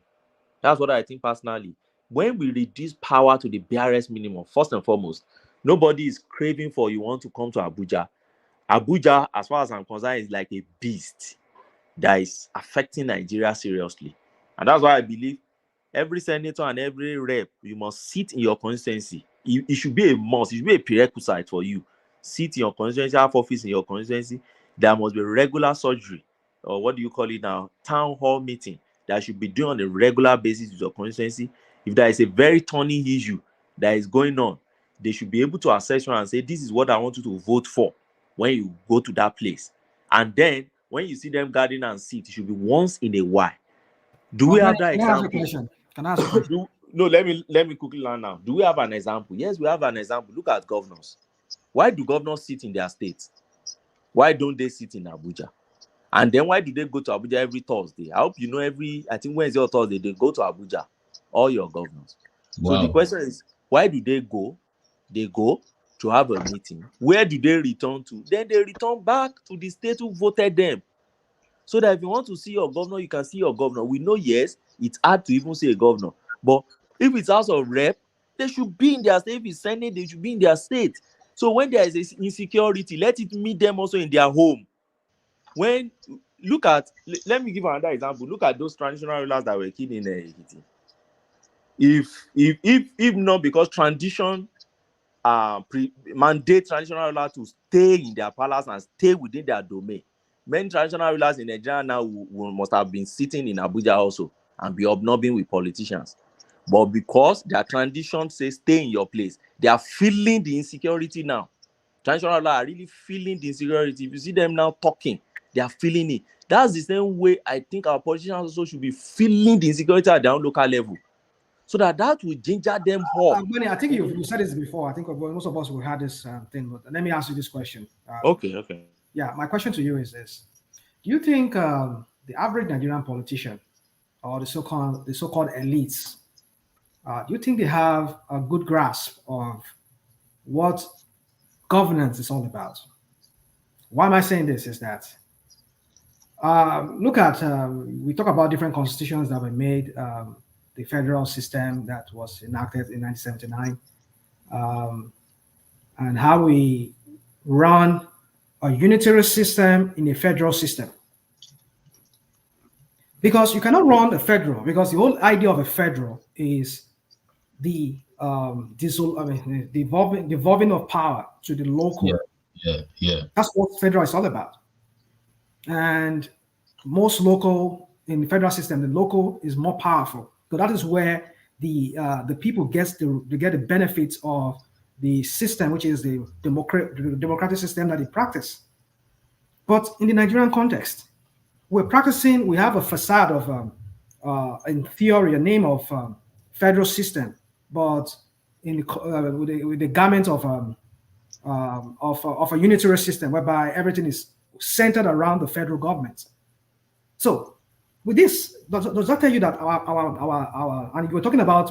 Speaker 6: That's what I think personally. When we reduce power to the barest minimum, first and foremost, nobody is craving for you want to come to Abuja. Abuja, as far as I'm concerned, is like a beast that is affecting Nigeria seriously. And that's why I believe every senator and every rep, you must sit in your constituency. It should be a must. It should be a prerequisite for you. Sit in your constituency, have office in your constituency. There must be regular surgery, or what do you call it now? Town hall meeting that should be done on a regular basis with your constituency. If there is a very thorny issue that is going on, they should be able to assess you and say, this is what I want you to vote for when you go to that place. And then when you see them gathering and sit, it should be once in a while. Do we have that example?
Speaker 7: Can I ask a question?
Speaker 6: No, let me quickly learn now. Do we have an example? Yes, we have an example. Look at governors. Why do governors sit in their states? Why don't they sit in Abuja? And then why do they go to Abuja every Thursday? I hope you know I think Wednesday or Thursday, they go to Abuja, all your governors. Wow. So the question is, why do they go? They go to have a meeting. Where do they return to? Then they return back to the state who voted them. So that if you want to see your governor, you can see your governor. We know, yes, it's hard to even say a governor. But if it's House of Rep, they should be in their state. If it's Senate, they should be in their state. So when there is insecurity, let it meet them also in their home. Let me give another example. Look at those traditional rulers that were killed in Haiti. If not because tradition mandate traditional rulers to stay in their palace and stay within their domain, many traditional rulers in Nigeria now must have been sitting in Abuja also and be hobnobbing with politicians. But because their tradition says stay in your place, they are feeling the insecurity now. Traditional rulers are really feeling the insecurity. If you see them now talking, they are feeling it. That's the same way I think our politicians also should be feeling the insecurity at their own local level, so that will ginger them up.
Speaker 7: I think you said this before. I think most of us will have this thing. But let me ask you this question.
Speaker 6: Okay.
Speaker 7: Yeah, my question to you is this: do you think the average Nigerian politician, or the so-called elites, do you think they have a good grasp of what governance is all about? Why am I saying this? Is that look at we talk about different constitutions that were made, the federal system that was enacted in 1979, and how we run a unitary system in a federal system. Because you cannot run a federal, because the whole idea of a federal is the devolving of power to the local.
Speaker 21: Yeah.
Speaker 7: That's what federal is all about. And most local in the federal system, the local is more powerful. So that is where the people get the benefits of the system, which is the democratic system that they practice. But in the Nigerian context, we have a facade of, in theory, a name of federal system, but with the garment of a unitary system whereby everything is centered around the federal government. So with this, does that tell you that our and we're talking about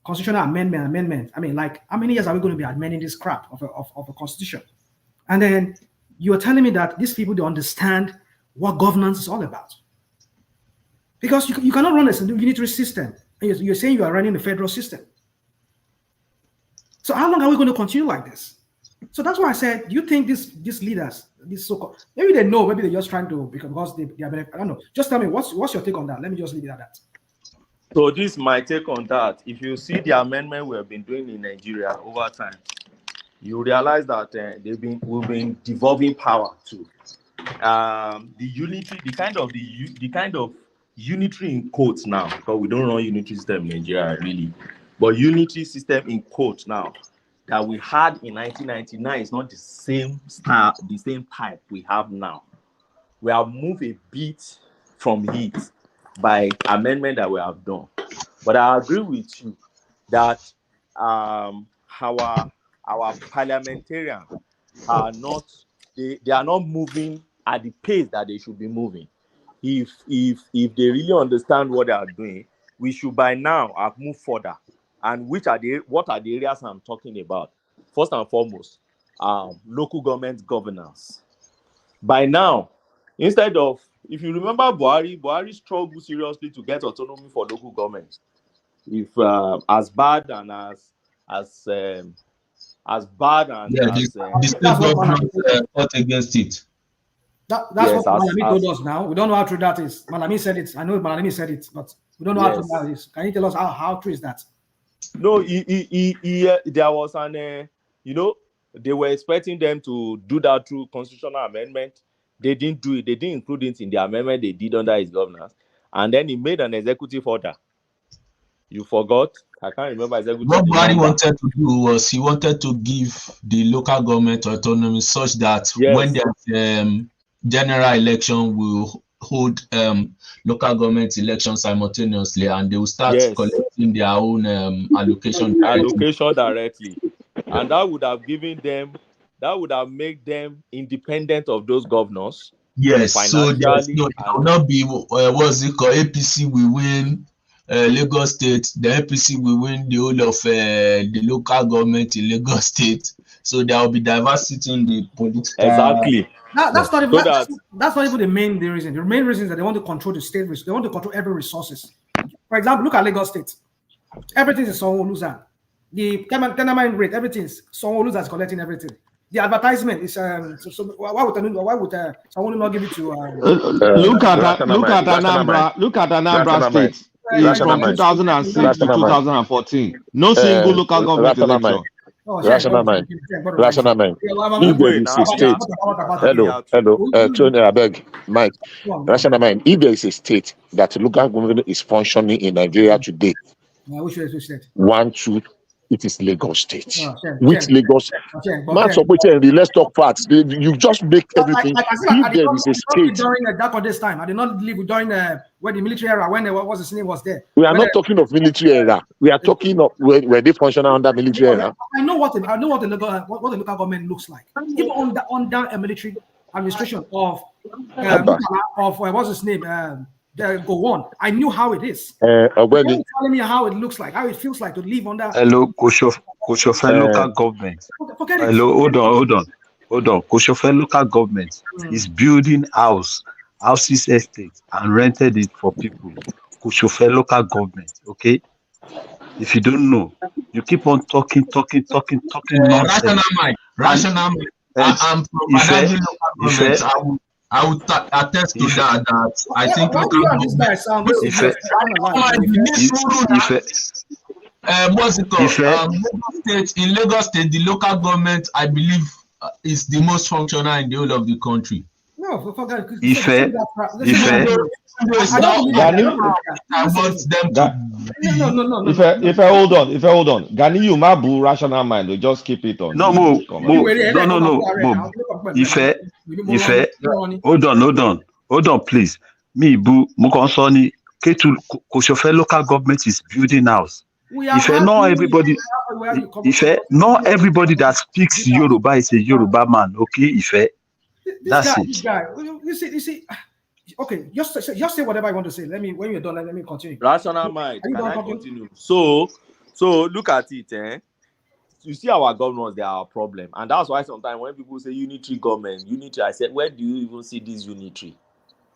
Speaker 7: constitutional amendment? I mean, like, how many years are we going to be amending this crap of a constitution? And then you're telling me that these people don't understand what governance is all about. Because you cannot run a unitary system. And you're saying you are running the federal system. So how long are we going to continue like this? So that's why I said, do you think these leaders, these so-called, maybe they know, maybe they're just trying to, because they are, I don't know. Just tell me, what's your take on that? Let me just leave it at that.
Speaker 6: So this is my take on that. If you see the amendment we have been doing in Nigeria over time, you realize that we've been devolving power to the unity, the kind of unitary in quotes now, because we don't run unitary system in Nigeria really, but unitary system in quotes now that we had in 1999 is not the same style, the same type we have now. We have moved a bit from it by amendment that we have done. But I agree with you that our parliamentarians are not, they are not moving at the pace that they should be moving. If they really understand what they are doing, we should by now have moved further. And what are the areas I'm talking about? First and foremost, local government governance. By now, instead of, if you remember Buhari struggled seriously to get autonomy for local government. If as bad and as bad and
Speaker 21: the state government fought against it.
Speaker 7: That's what Malami told us now. We don't know how true that is. Malami said it. I know Malami said it, but we don't know how true that is. Can you tell us how true is that?
Speaker 6: No, there was an, they were expecting them to do that through constitutional amendment. They didn't do it. They didn't include it in the amendment they did under his governance. And then he made an executive order. You forgot? I can't remember executive order.
Speaker 21: What Buhari wanted to do was he wanted to give the local government autonomy such that when there's general election, will hold local government elections simultaneously, and they will start collecting their own allocation
Speaker 6: directly. And that would have made them independent of those governors.
Speaker 21: Yes, so there will not be what's it called? APC will win Lagos State, the APC will win the whole of the local government in Lagos State. So there will be diversity in the political.
Speaker 6: Exactly.
Speaker 7: That's not even the main reason. The main reason is that they want to control the state. They want to control every resources. For example, look at Lagos State. Everything is Sanwo-Olu's. The tenement rate, everything is Sanwo-Olu's is collecting everything. The advertisement is why would Sanwo-Olu not give it to?
Speaker 11: Look at Anambra. Look at Anambra State. From 2006 to 2014, no single local government election.
Speaker 20: Rational mind. If there is a state, Tony, I beg, Mike. Rational mind. If there is a state that local government is functioning in Nigeria today,
Speaker 7: which state?
Speaker 20: 1, 2, it is Lagos State. Which Lagos? Let's talk facts. You just make everything. If there is a state
Speaker 7: during that time, I did not live during when the military era, when what his name was there.
Speaker 20: We are not talking of military era. We are talking of where they function under military era.
Speaker 7: I know what the local government looks like. Even under a military administration of what's his name? Go on. I knew how it is. Telling me how it looks like, how it feels like to live under.
Speaker 5: Hello, Koshofe local government. Hello, hold on. Koshofe local government is building houses, estates, and rented it for people. Koshofe local government. Okay. If you don't know, you keep on talking nonsense.
Speaker 21: Rational mind. I'm from Badagry local government. I would attest to that I think what's it called? In Lagos State, the local government, I believe, is the most functional in the whole of the country.
Speaker 7: No,
Speaker 11: If I hold on, Gani, you mabu rational mind. We just keep it on.
Speaker 1: No. Hold on, please. Me, boo, Mukonsoni, Ketu, Koshofe local government is building house. Not everybody that speaks Yoruba is a Yoruba man, okay? That's it.
Speaker 7: This guy, you see. Okay, just say whatever you want to say. When you're done, let me continue.
Speaker 6: Rational mind. Can I continue? So look at it, You see our governors, they are our problem. And that's why sometimes when people say unitary government, I said, where do you even see this unitary?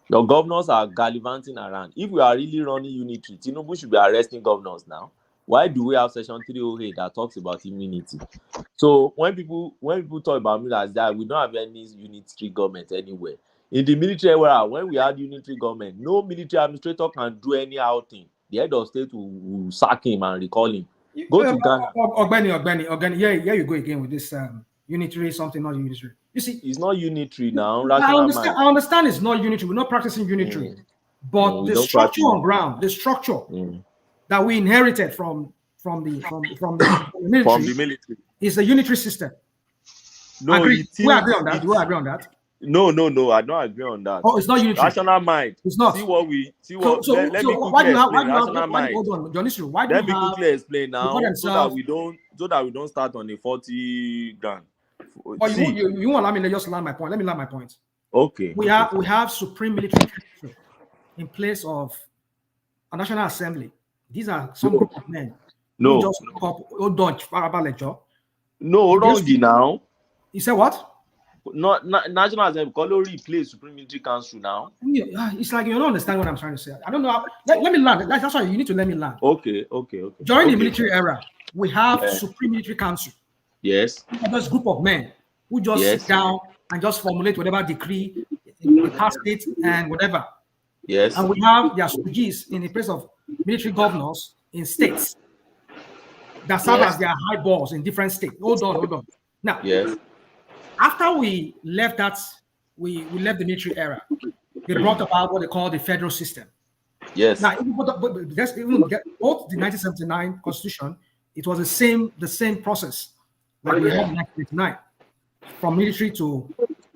Speaker 6: Your governors are gallivanting around. If we are really running unitary, Tinubu should be arresting governors now. Why do we have Section 308 that talks about immunity? So when people talk about me as that, we don't have any unitary government anywhere. In the military era, when we had unitary government, no military administrator can do any outing. The head of state will sack him and recall him. Go to Ghana.
Speaker 7: Ogani, yeah, you go again with this unitary something, not unitary. You see,
Speaker 6: it's not unitary now.
Speaker 7: I understand it's not unitary. We're not practicing unitary, but the structure on ground, the structure that we inherited from the military is a unitary system.
Speaker 6: No,
Speaker 7: we agree on that. Do you agree on that?
Speaker 6: No, I don't agree on that.
Speaker 7: Oh, it's not unitary.
Speaker 6: Rational mind.
Speaker 7: It's not.
Speaker 6: See what we see. Let me quickly explain. Rational mind.
Speaker 7: Hold on, John. Why do
Speaker 6: Let me quickly explain now, so that we don't start on a 40 grand.
Speaker 7: But you won't allow me to just land my point. Let me land my point.
Speaker 6: Okay.
Speaker 7: We have supreme military council in place of a national assembly. These are some group of men.
Speaker 6: No.
Speaker 7: Just hold on,
Speaker 6: No, wrong now.
Speaker 7: You said what?
Speaker 6: Not national assembly. Color replace supreme military council now.
Speaker 7: It's like you don't understand what I'm trying to say. I don't know. Let me land. That's why you need to let me land.
Speaker 6: Okay.
Speaker 7: During the military era, we have supreme military council.
Speaker 6: Yes.
Speaker 7: This group of men who just sit down and just formulate whatever decree, pass it and whatever.
Speaker 6: Yes.
Speaker 7: And we have their stooges in the place of military governors in states that serve as their high balls in different states. Hold on. Now, after we left we left the military era, they brought about what they call the federal system.
Speaker 6: Yes.
Speaker 7: Now, both the 1979 Constitution, it was the same process like we had in 1989, from military to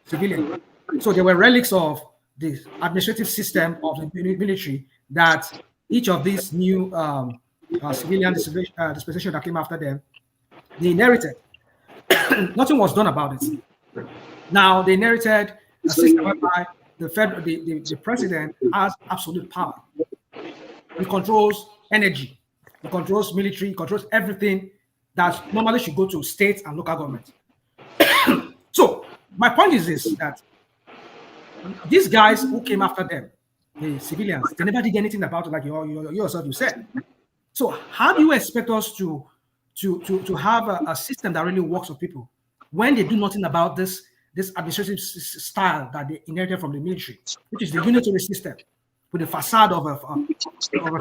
Speaker 7: civilian. So there were relics of the administrative system of the military that each of these new civilian dispensation that came after them, they inherited. Nothing was done about it. Now they inherited a system whereby the president has absolute power. He controls energy, he controls military, he controls everything that normally should go to states and local government. So my point is this, that these guys who came after them, the civilians, they never did anything about it, like yourself you said. So how do you expect us to have a system that really works for people when they do nothing about this administrative style that they inherited from the military, which is the unitary system with the facade of a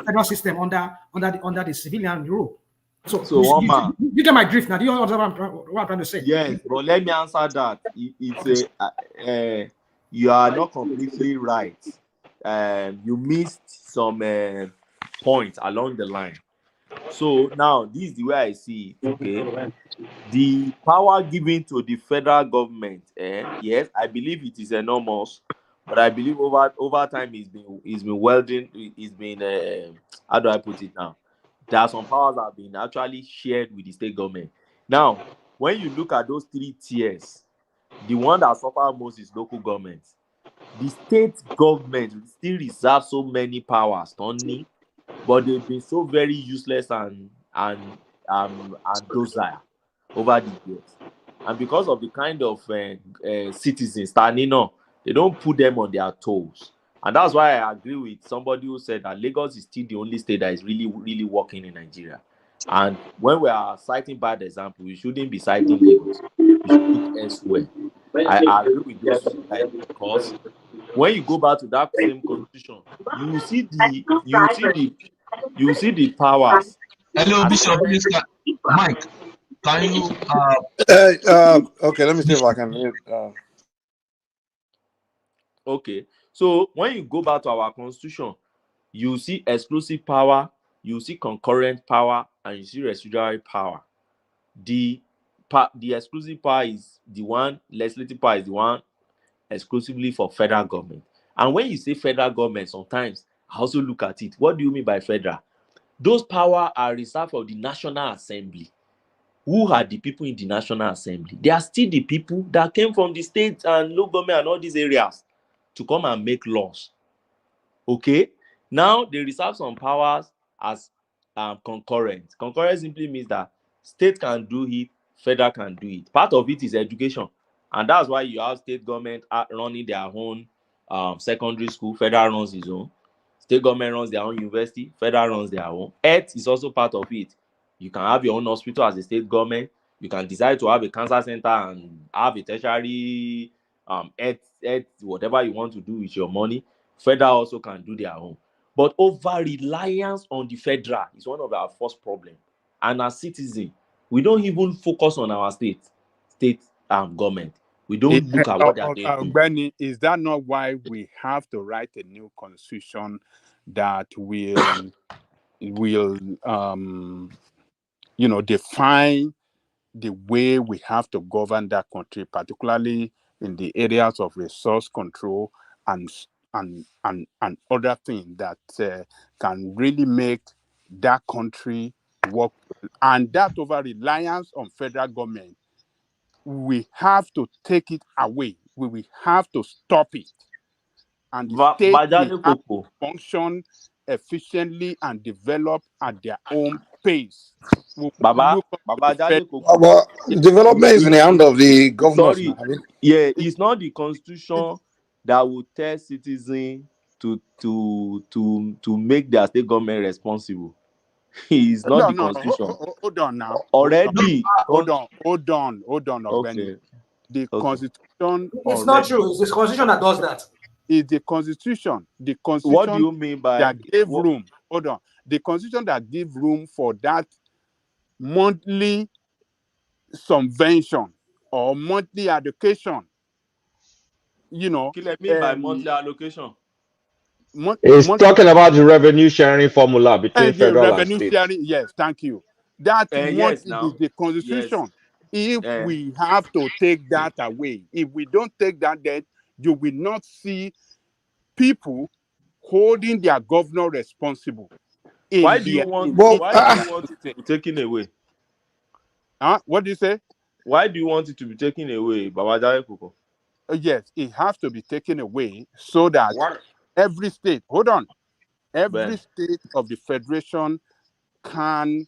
Speaker 7: federal system under the civilian rule? So you get my drift now. Do you understand what I'm trying to say?
Speaker 6: Yes, but let me answer that. You are not completely right. You missed some points along the line. So now this is the way I see it. Okay, the power given to the federal government, yes, I believe it is enormous, but I believe over time it's been welding. It's been how do I put it now? There are some powers that have been actually shared with the state government. Now, when you look at those three tiers, the one that suffers most is local government. The state government still reserve so many powers, Tony, but they've been so very useless and docile over the years. And because of the kind of citizens standing on, they don't put them on their toes. And that's why I agree with somebody who said that Lagos is still the only state that is really, really working in Nigeria. And when we are citing bad example, we shouldn't be citing Lagos. We should look elsewhere. I agree with those guys, because when you go back to that same constitution, you see the powers.
Speaker 21: Hello, Bishop Minister Mike. Can you
Speaker 8: okay, let me see if I can
Speaker 6: Okay. So when you go back to our constitution, you see exclusive power, you see concurrent power, and you see residual power. The exclusive power is the one, legislative power is the one exclusively for federal government. And when you say federal government, sometimes I also look at it. What do you mean by federal? Those powers are reserved for the National Assembly. Who are the people in the National Assembly? They are still the people that came from the state and local government and all these areas to come and make laws. Okay? Now, they reserve some powers as concurrent. Concurrent simply means that state can do it, federal can do it. Part of it is education. And that's why you have state government running their own secondary school, federal runs his own. State government runs their own university, federal runs their own. Health is also part of it. You can have your own hospital as a state government. You can decide to have a cancer center and have a tertiary health, whatever you want to do with your money. Federal also can do their own. But over-reliance on the federal is one of our first problems. And as citizens, we don't even focus on our state government. We don't look at what they are doing.
Speaker 16: Benny, is that not why we have to write a new constitution that will define the way we have to govern that country, particularly in the areas of resource control and other things that can really make that country work? And that over reliance on federal government, we have to take it away. We will have to stop it. And the state will have to function efficiently and develop at their own pace.
Speaker 6: Development
Speaker 8: is in the hand of the governors.
Speaker 6: Sorry, it's not the constitution that will tell citizens to make their state government responsible. It's not the constitution.
Speaker 16: Hold on now.
Speaker 6: Already.
Speaker 16: Hold on.
Speaker 6: Okay.
Speaker 16: The constitution.
Speaker 7: It's not true. It's the constitution that does that.
Speaker 16: It's the constitution. The constitution.
Speaker 6: What do you mean by
Speaker 16: that gave room? Hold on. The constitution that gave room for that monthly subvention or monthly allocation.
Speaker 6: What do you mean by monthly allocation?
Speaker 11: It's talking about the revenue sharing formula between federal and state.
Speaker 16: Yes, thank you. That is the constitution. Yes. If we have to take that away, if we don't take that, then you will not see people holding their governor responsible.
Speaker 6: Why do you want it to be taken away?
Speaker 16: What do you say?
Speaker 6: Why do you want it to be taken away, Babajare Koko?
Speaker 16: Yes, it has to be taken away so that every state, every state of the federation can,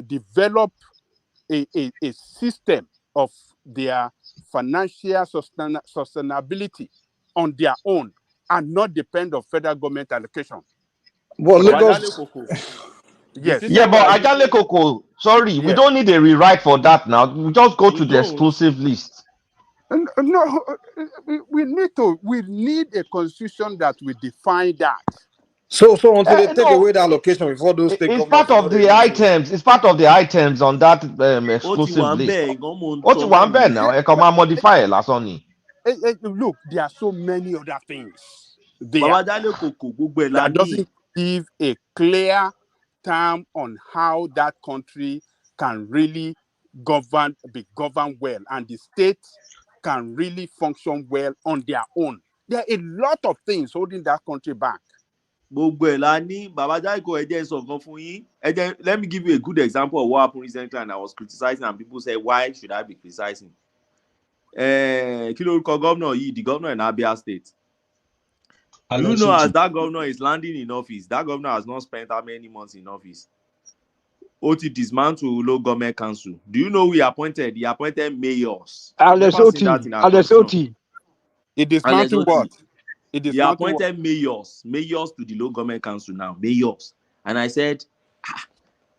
Speaker 16: develop a system of their financial sustainability on their own and not depend on federal government allocation.
Speaker 11: Well, yes. Yeah, but Ajale Koko, sorry, we don't need a rewrite for that now. We just go to the exclusive list.
Speaker 16: No, we need a constitution that will define that.
Speaker 8: So until they take away the allocation before those state
Speaker 11: it's part of the items. It's part of the items on that exclusive list. What you want now? I come and modify it, last only.
Speaker 16: Look, there are so many other things there that doesn't give a clear term on how that country can really be governed well, and the states can really function well on their own. There are a lot of things holding that country back.
Speaker 6: Let me give you a good example of what happened recently, and I was criticizing, and people say, why should I be criticizing? The governor in Abia State. Do you know, as that governor is landing in office, that governor has not spent how many months in office? Oti dismantled local government council. Do you know who he appointed? He appointed mayors.
Speaker 16: Oti. He dismantled what?
Speaker 6: He appointed mayors to the local government council now. Mayors. And I said,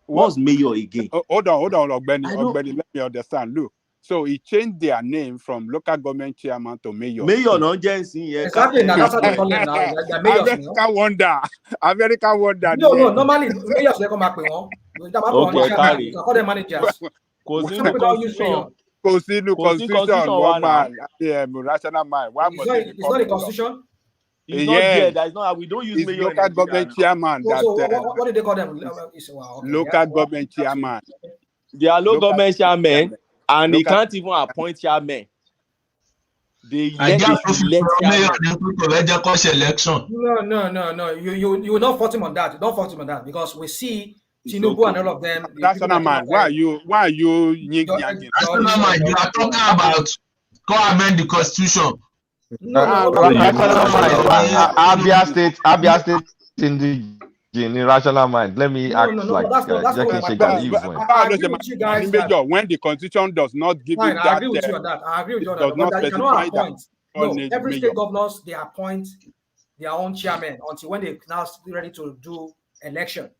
Speaker 6: what's mayor again?
Speaker 16: Hold on, Ogbeni, let me understand. Look. So he changed their name from local government chairman to mayor.
Speaker 6: Mayor, no Jensen.
Speaker 7: Exactly. Now that's what they call them now.
Speaker 16: American wonder.
Speaker 7: No. Normally, mayors they come back with one.
Speaker 6: Okay,
Speaker 7: call them managers.
Speaker 16: Constitution, one man, rational mind. Why must it be
Speaker 7: it's not a constitution?
Speaker 10: It's not there. That is not. We don't use mayor
Speaker 16: local government chairman.
Speaker 7: What did they call them?
Speaker 16: Local government chairman.
Speaker 10: They are local government chairman, and they can't even appoint chairman. They elect chairman.
Speaker 7: No. You will not fault him on that. Don't fault him on that because we see Tinubu and all of them.
Speaker 16: Rational man. Why are you yanking?
Speaker 21: Rational man, you are talking about go amend the constitution.
Speaker 13: Abia State in irrational mind. Let me act like
Speaker 7: that's
Speaker 16: when the constitution does not give you that.
Speaker 7: I agree with you on that. I agree with you on that. But you cannot appoint. No, every state governors they appoint their own chairman until when they now ready to do election.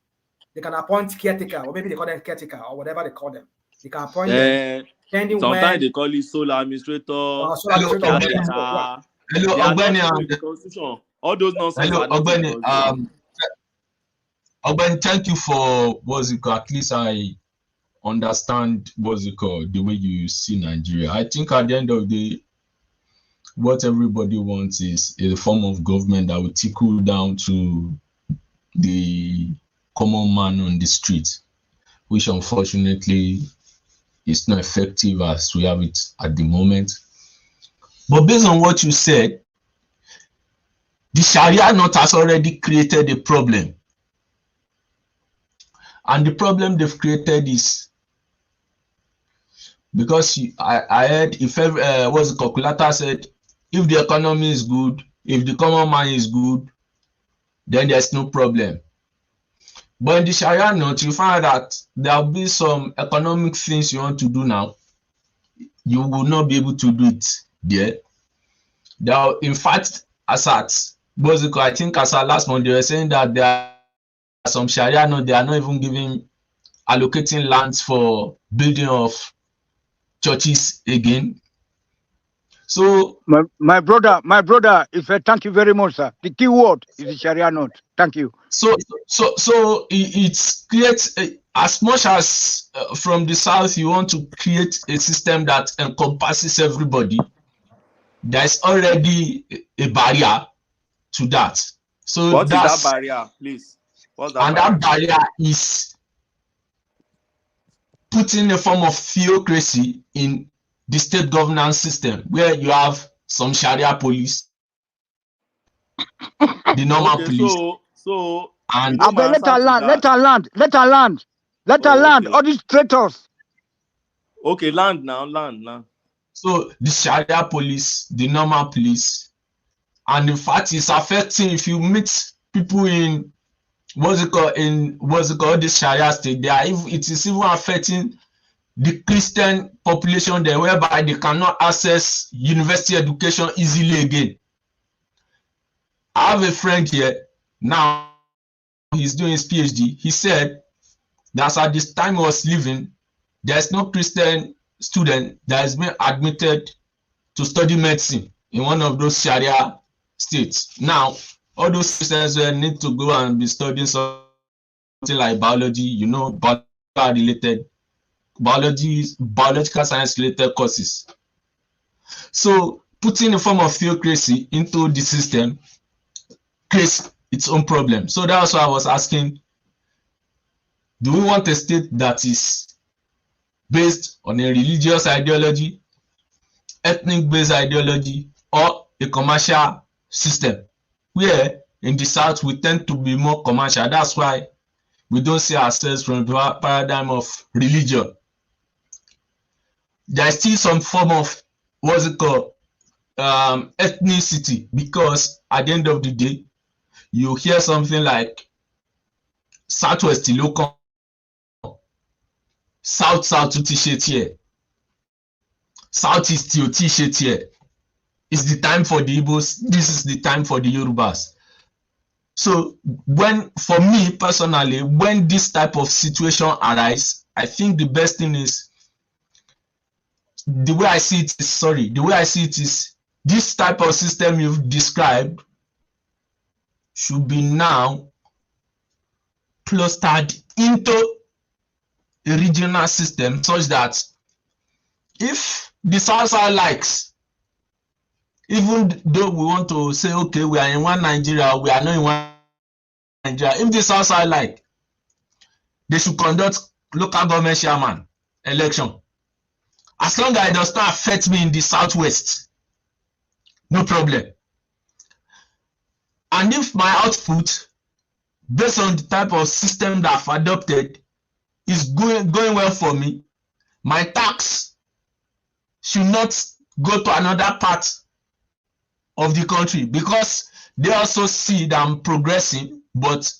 Speaker 7: They can appoint caretaker, or maybe they call them caretaker, or whatever they call them. They can appoint them.
Speaker 10: Sometimes they call it sole administrator. Constitution. All those nonsense.
Speaker 21: Hello, Ogbeni, thank you for at least I understand the way you see Nigeria. I think at the end of the day, what everybody wants is a form of government that will trickle down to the common man on the street, which unfortunately is not effective as we have it at the moment. But based on what you said, the Sharia note has already created a problem. And the problem they've created is because I heard the calculator said, if the economy is good, if the common man is good, then there's no problem. But in the Sharia note, you find that there will be some economic things you want to do now. You will not be able to do it there. Now, in fact, I think as last month, they were saying that there are some Sharia note, they are not even allocating lands for building of churches again. So
Speaker 15: my brother, thank you very much, sir. The key word is the Sharia note. Thank you.
Speaker 21: So it creates as much as from the south you want to create a system that encompasses everybody. There's already a barrier to that. So
Speaker 10: what is that barrier, please? What's that
Speaker 21: that barrier is putting a form of theocracy in the state governance system where you have some Sharia police, the normal police.
Speaker 15: And let her land. All these traitors.
Speaker 10: Okay, land now.
Speaker 21: So the Sharia police, the normal police, and in fact, it's affecting if you meet people in this Sharia state. It is even affecting the Christian population there, whereby they cannot access university education easily again. I have a friend here now. He's doing his PhD. He said that at this time he was living, there's no Christian student that has been admitted to study medicine in one of those Sharia states. Now, all those Christians will need to go and be studying something like biology, biological science related courses. So putting a form of theocracy into the system creates its own problem. So that's why I was asking, do we want a state that is based on a religious ideology, ethnic-based ideology, or a commercial system? Where in the South we tend to be more commercial. That's why we don't see ourselves from the paradigm of religion. There's still some form of ethnicity, because at the end of the day, you hear something like Southwest local, South t-shirt here, Southeast t-shirt here. It's the time for the Igbos. This is the time for the Yorubas. So for me personally, when this type of situation arises, I think the best thing is, the way I see it is this type of system you've described should be now clustered into a regional system, such that if the South likes, even though we want to say, okay, we are in one Nigeria, we are not in one Nigeria, if the South like, they should conduct local government chairman election. As long as it does not affect me in the Southwest, no problem. And if my output, based on the type of system that I've adopted, is going well for me, my tax should not go to another part of the country, because they also see that I'm progressing, but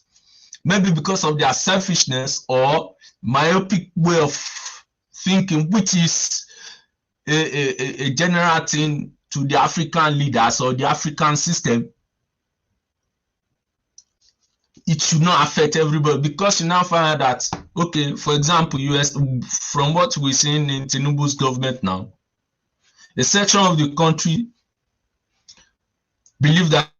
Speaker 21: maybe because of their selfishness or myopic way of thinking, which is a general thing to the African leaders or the African system, it should not affect everybody, because you now find out that, okay, for example, US, from what we're seeing in Tinubu's government now, a section of the country believe that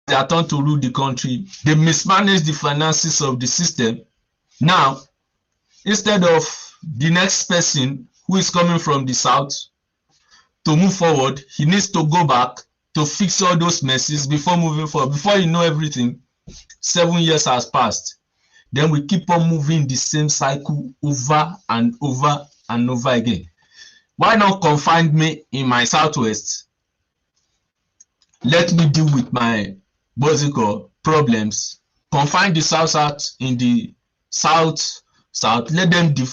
Speaker 21: they are trying to rule the country. They mismanage the finances of the system. Now, instead of the next person who is coming from the south to move forward, he needs to go back to fix all those messes before moving forward. Before you know everything, 7 years has passed. Then we keep on moving the same cycle over and over and over again. Why not confine me in my Southwest? Let me deal with my problems. Confine the South in the South. Let them deal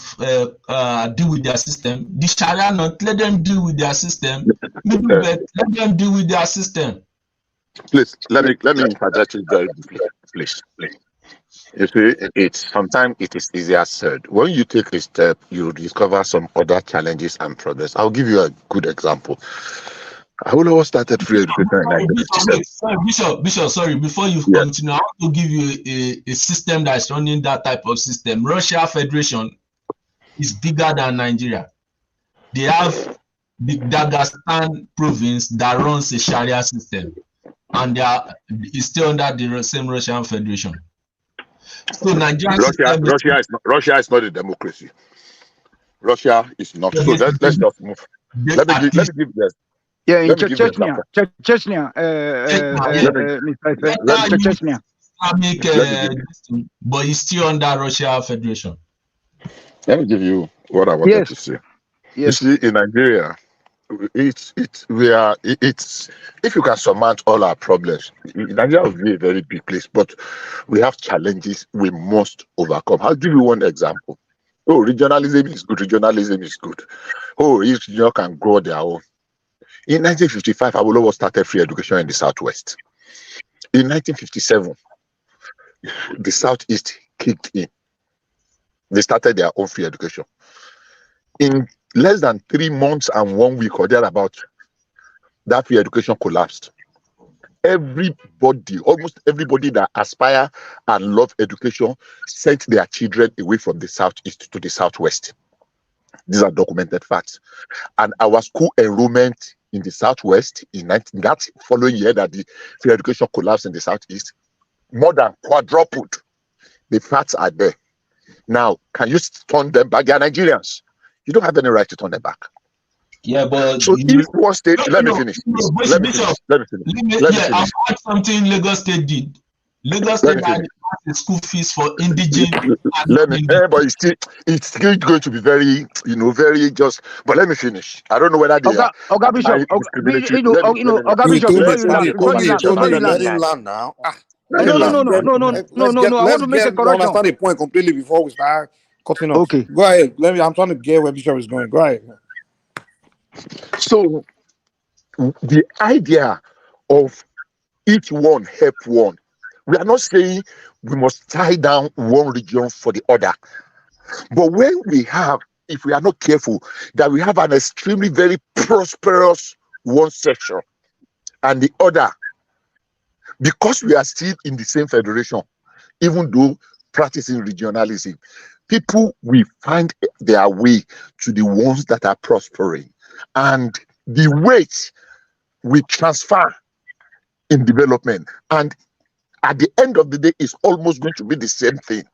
Speaker 21: with their system. The Sharia not, let them deal with their system. Let them deal with their system.
Speaker 20: Please, let me interject you very briefly, please. You see, sometimes it is easier said. When you take a step, you discover some other challenges and progress. I'll give you a good example. Awolowo started free education in 1957.
Speaker 21: Bishop, sorry, before you continue, I want to give you a system that is running that type of system. Russia Federation is bigger than Nigeria. They have the Dagestan province that runs a Sharia system, and it's still under the same Russian Federation. So Nigeria
Speaker 20: Russia is not a democracy. Russia is not. So let's just move. Let me give this.
Speaker 15: Yeah, in Chechnya, Chechnya.
Speaker 21: But it's still under Russia Federation.
Speaker 20: Let me give you what I wanted to say.
Speaker 15: Yes.
Speaker 20: You see, in Nigeria, if you can surmount all our problems, Nigeria will be a very big place, but we have challenges we must overcome. I'll give you one example. Oh, regionalism is good. Regionalism is good. Oh, each region can grow their own. In 1955, Awolowo started free education in the Southwest. In 1957, the Southeast kicked in. They started their own free education. In less than 3 months and 1 week or thereabout, that free education collapsed. Almost everybody that aspire and love education sent their children away from the Southeast to the Southwest. These are documented facts. And our school enrollment in the Southwest in that following year that the free education collapsed in the Southeast, more than quadrupled. The facts are there. Now, can you turn them back? They are Nigerians. You don't have any right to turn them back.
Speaker 21: Yeah, but
Speaker 20: so if one state, let me finish. Let me finish.
Speaker 21: I've heard something Lagos State did. Lagos State had the school fees for indigenous.
Speaker 20: But it's still going to be very, very just. But let me finish. I don't know whether they are.
Speaker 15: Oga Bishop, Oga Bishop,
Speaker 8: let him land now.
Speaker 15: No. I want to make a correction.
Speaker 8: Understand the point completely before we start cutting off.
Speaker 15: Okay,
Speaker 8: go ahead. I'm trying to get where Bishop is going. Go ahead.
Speaker 20: So the idea of each one help one, we are not saying we must tie down one region for the other. But when we have, if we are not careful, that we have an extremely very prosperous one section and the other, because we are still in the same federation, even though practicing regionalism, people will find their way to the ones that are prospering. And the weight we transfer in development, and at the end of the day, it's almost going to be the same thing.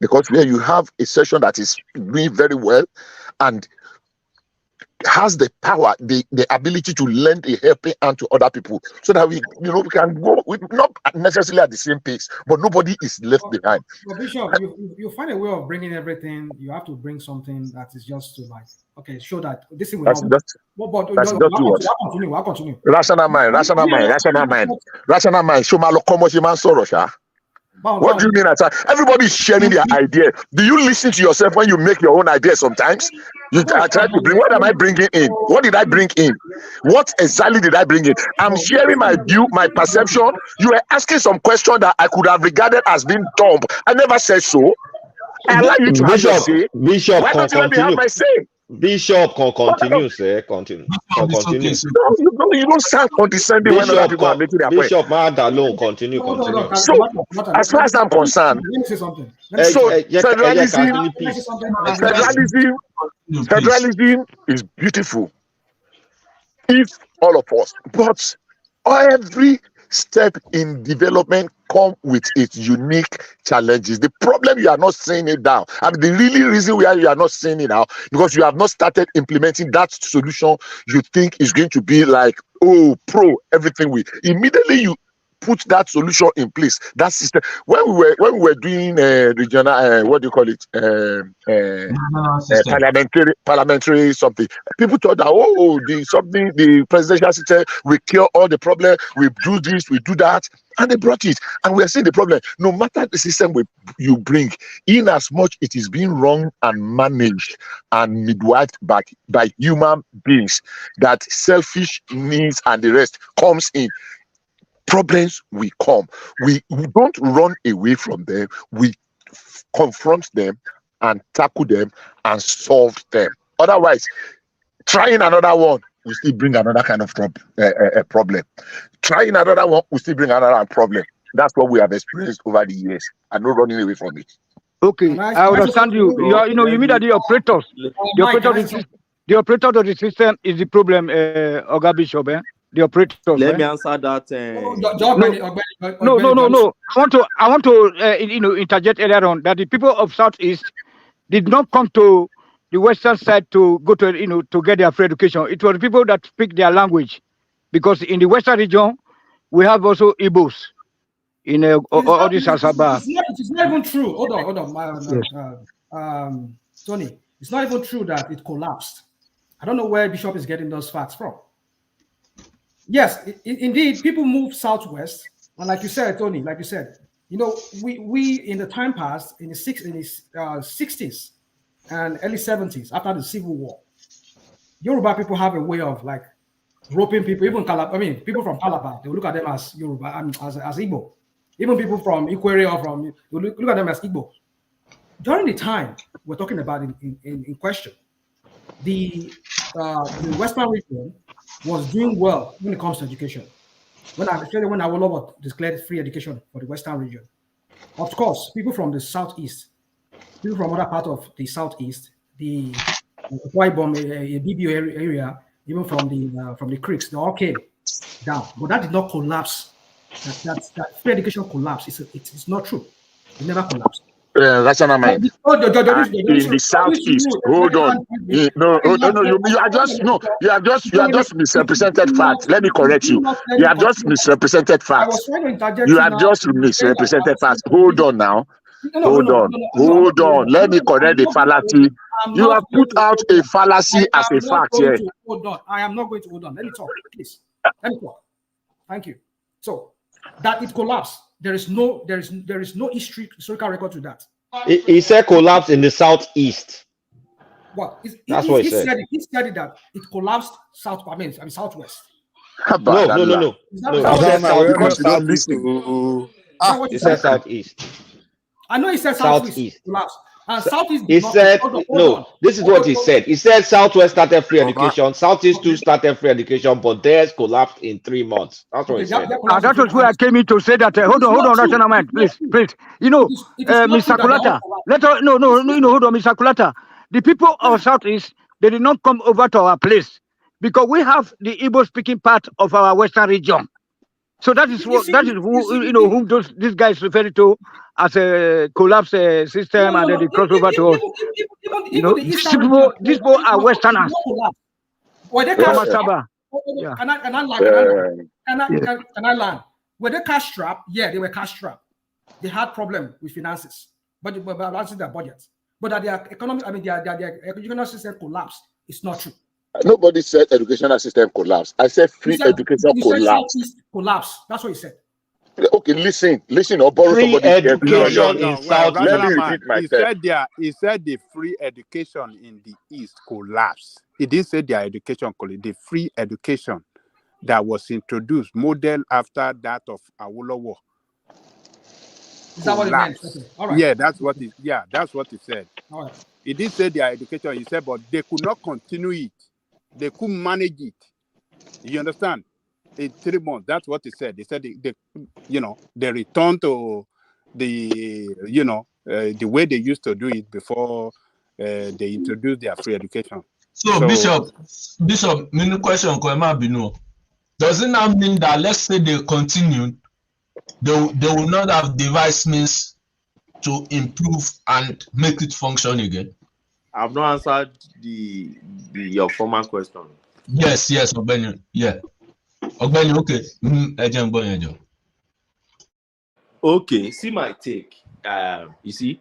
Speaker 20: Because where you have a section that is doing very well, and has the power, the ability to lend a helping hand to other people, so that we can go not necessarily at the same pace, but nobody is left behind.
Speaker 7: But Bishop, you find a way of bringing everything. You have to bring something that is just to show that this thing will not.
Speaker 20: That's just too much.
Speaker 7: I'll continue.
Speaker 20: Rational mind. Show my What do you mean? Everybody is sharing their idea. Do you listen to yourself when you make your own idea sometimes? I try to bring, what am I bringing in? What did I bring in? What exactly did I bring in? I'm sharing my view, my perception. You were asking some question that I could have regarded as being dumb. I never said so. I allow you to have your say.
Speaker 11: Bishop,
Speaker 20: why don't you let me have my say?
Speaker 11: Bishop can continue, sir. Continue.
Speaker 20: No, you don't sound condescending when other people are making their point.
Speaker 11: Bishop, alone, continue.
Speaker 20: So, as far as I'm concerned, federalism is beautiful if all of us, but every step in development come with its unique challenges. The problem, you are not seeing it now, and the really reason why you are not seeing it now, because you have not started implementing that solution you think is going to be like, pro everything. Immediately you put that solution in place, that system. When we were doing regional, what do you call it, parliamentary something, people thought that the presidential system will cure all the problem. We do this, we do that, and they brought it. And we are seeing the problem. No matter the system you bring, in as much it is being run and managed and midwifed by human beings, that selfish needs and the rest comes in. Problems will come. We don't run away from them. We confront them and tackle them and solve them. Otherwise, trying another one will still bring another kind of problem. Trying another one will still bring another problem. That's what we have experienced over the years, and not running away from it.
Speaker 15: Okay, I understand you. You mean that the operators, the operator of the system is the problem, Oga Bishop, The operators.
Speaker 10: Let me answer that.
Speaker 15: No. I want to interject earlier on that the people of Southeast did not come to the Western side to go to to get their free education. It was the people that speak their language, because in the Western region we have also Igbos in all this Asaba.
Speaker 7: It's not even true. Hold on, Tony. It's not even true that it collapsed. I don't know where Bishop is getting those facts from. Yes, indeed, people moved southwest, and like you said, Tony, we in the time past, in the 60s and early 70s, after the Civil War, Yoruba people have a way of roping people. Even people from Calabar, they will look at them as Yoruba, as Igbo. Even people from Ikwere or they will look at them as Igbo. During the time we're talking about in question, the Western region was doing well when it comes to education. When Awolowo declared free education for the Western region, of course, people from the Southeast, people from other part of the Southeast, the Waibom, BBO area, even from the Creeks, they all came down. But that did not collapse. That free education collapsed. It's not true. It never collapsed.
Speaker 20: That's not my mind. In the Southeast, hold on. You have just misrepresented facts. Let me correct you. You have just misrepresented facts. You have just misrepresented facts. Hold on now. Hold on. Let me correct the fallacy. You have put out a fallacy as a fact here.
Speaker 7: Hold on. I am not going to hold on. Let me talk, please. Let me talk. Thank you. So that it collapsed. There is no historical record to that.
Speaker 11: He said collapse in the Southeast.
Speaker 7: What?
Speaker 11: That's what he said.
Speaker 7: He said that it collapsed southwest.
Speaker 11: No. He said Southeast.
Speaker 7: I know he said Southeast. Collapsed. Southeast.
Speaker 11: He said no. This is what he said. He said Southwest started free education. Southeast too started free education, but theirs collapsed in 3 months. That's what he said.
Speaker 15: That was where I came in to say that. Hold on, National Mind, please. Mr. Kulata. Hold on, Mr. Kulata. The people of Southeast, they did not come over to our place because we have the Igbo speaking part of our Western region. So that is whom these guys refer to as a collapse system, and then they cross over to us. These people are Westerners.
Speaker 7: Were they cash strapped? Can I land? Were they cash strapped? Yeah, they were cash strapped. They had problem with finances, but balancing their budgets. But that their economic, their educational system collapsed. It's not true.
Speaker 20: Nobody said educational system collapse. I said free education collapse.
Speaker 7: Collapse. That's what you said.
Speaker 20: Okay, listen, or borrow
Speaker 11: free
Speaker 20: somebody's
Speaker 11: education in South.
Speaker 20: Let me repeat myself.
Speaker 16: He said the free education in the East collapsed. He didn't say their education collapsed. The free education that was introduced, model after that of Awolowo.
Speaker 7: Is that what it meant? Okay. All right.
Speaker 16: Yeah, that's what he said.
Speaker 7: All right.
Speaker 16: He didn't say their education. He said, but they could not continue it. They couldn't manage it. You understand? In 3 months, that's what he said. They said they returned to the way they used to do it before they introduced their free education.
Speaker 21: So Bishop, many question does it now mean that, let's say they continued, they will not have devised means to improve and make it function again?
Speaker 6: I've not answered your former question.
Speaker 21: Yes, Ogbeni. Yeah. Ogbeni, okay.
Speaker 6: Okay, see my take. You see,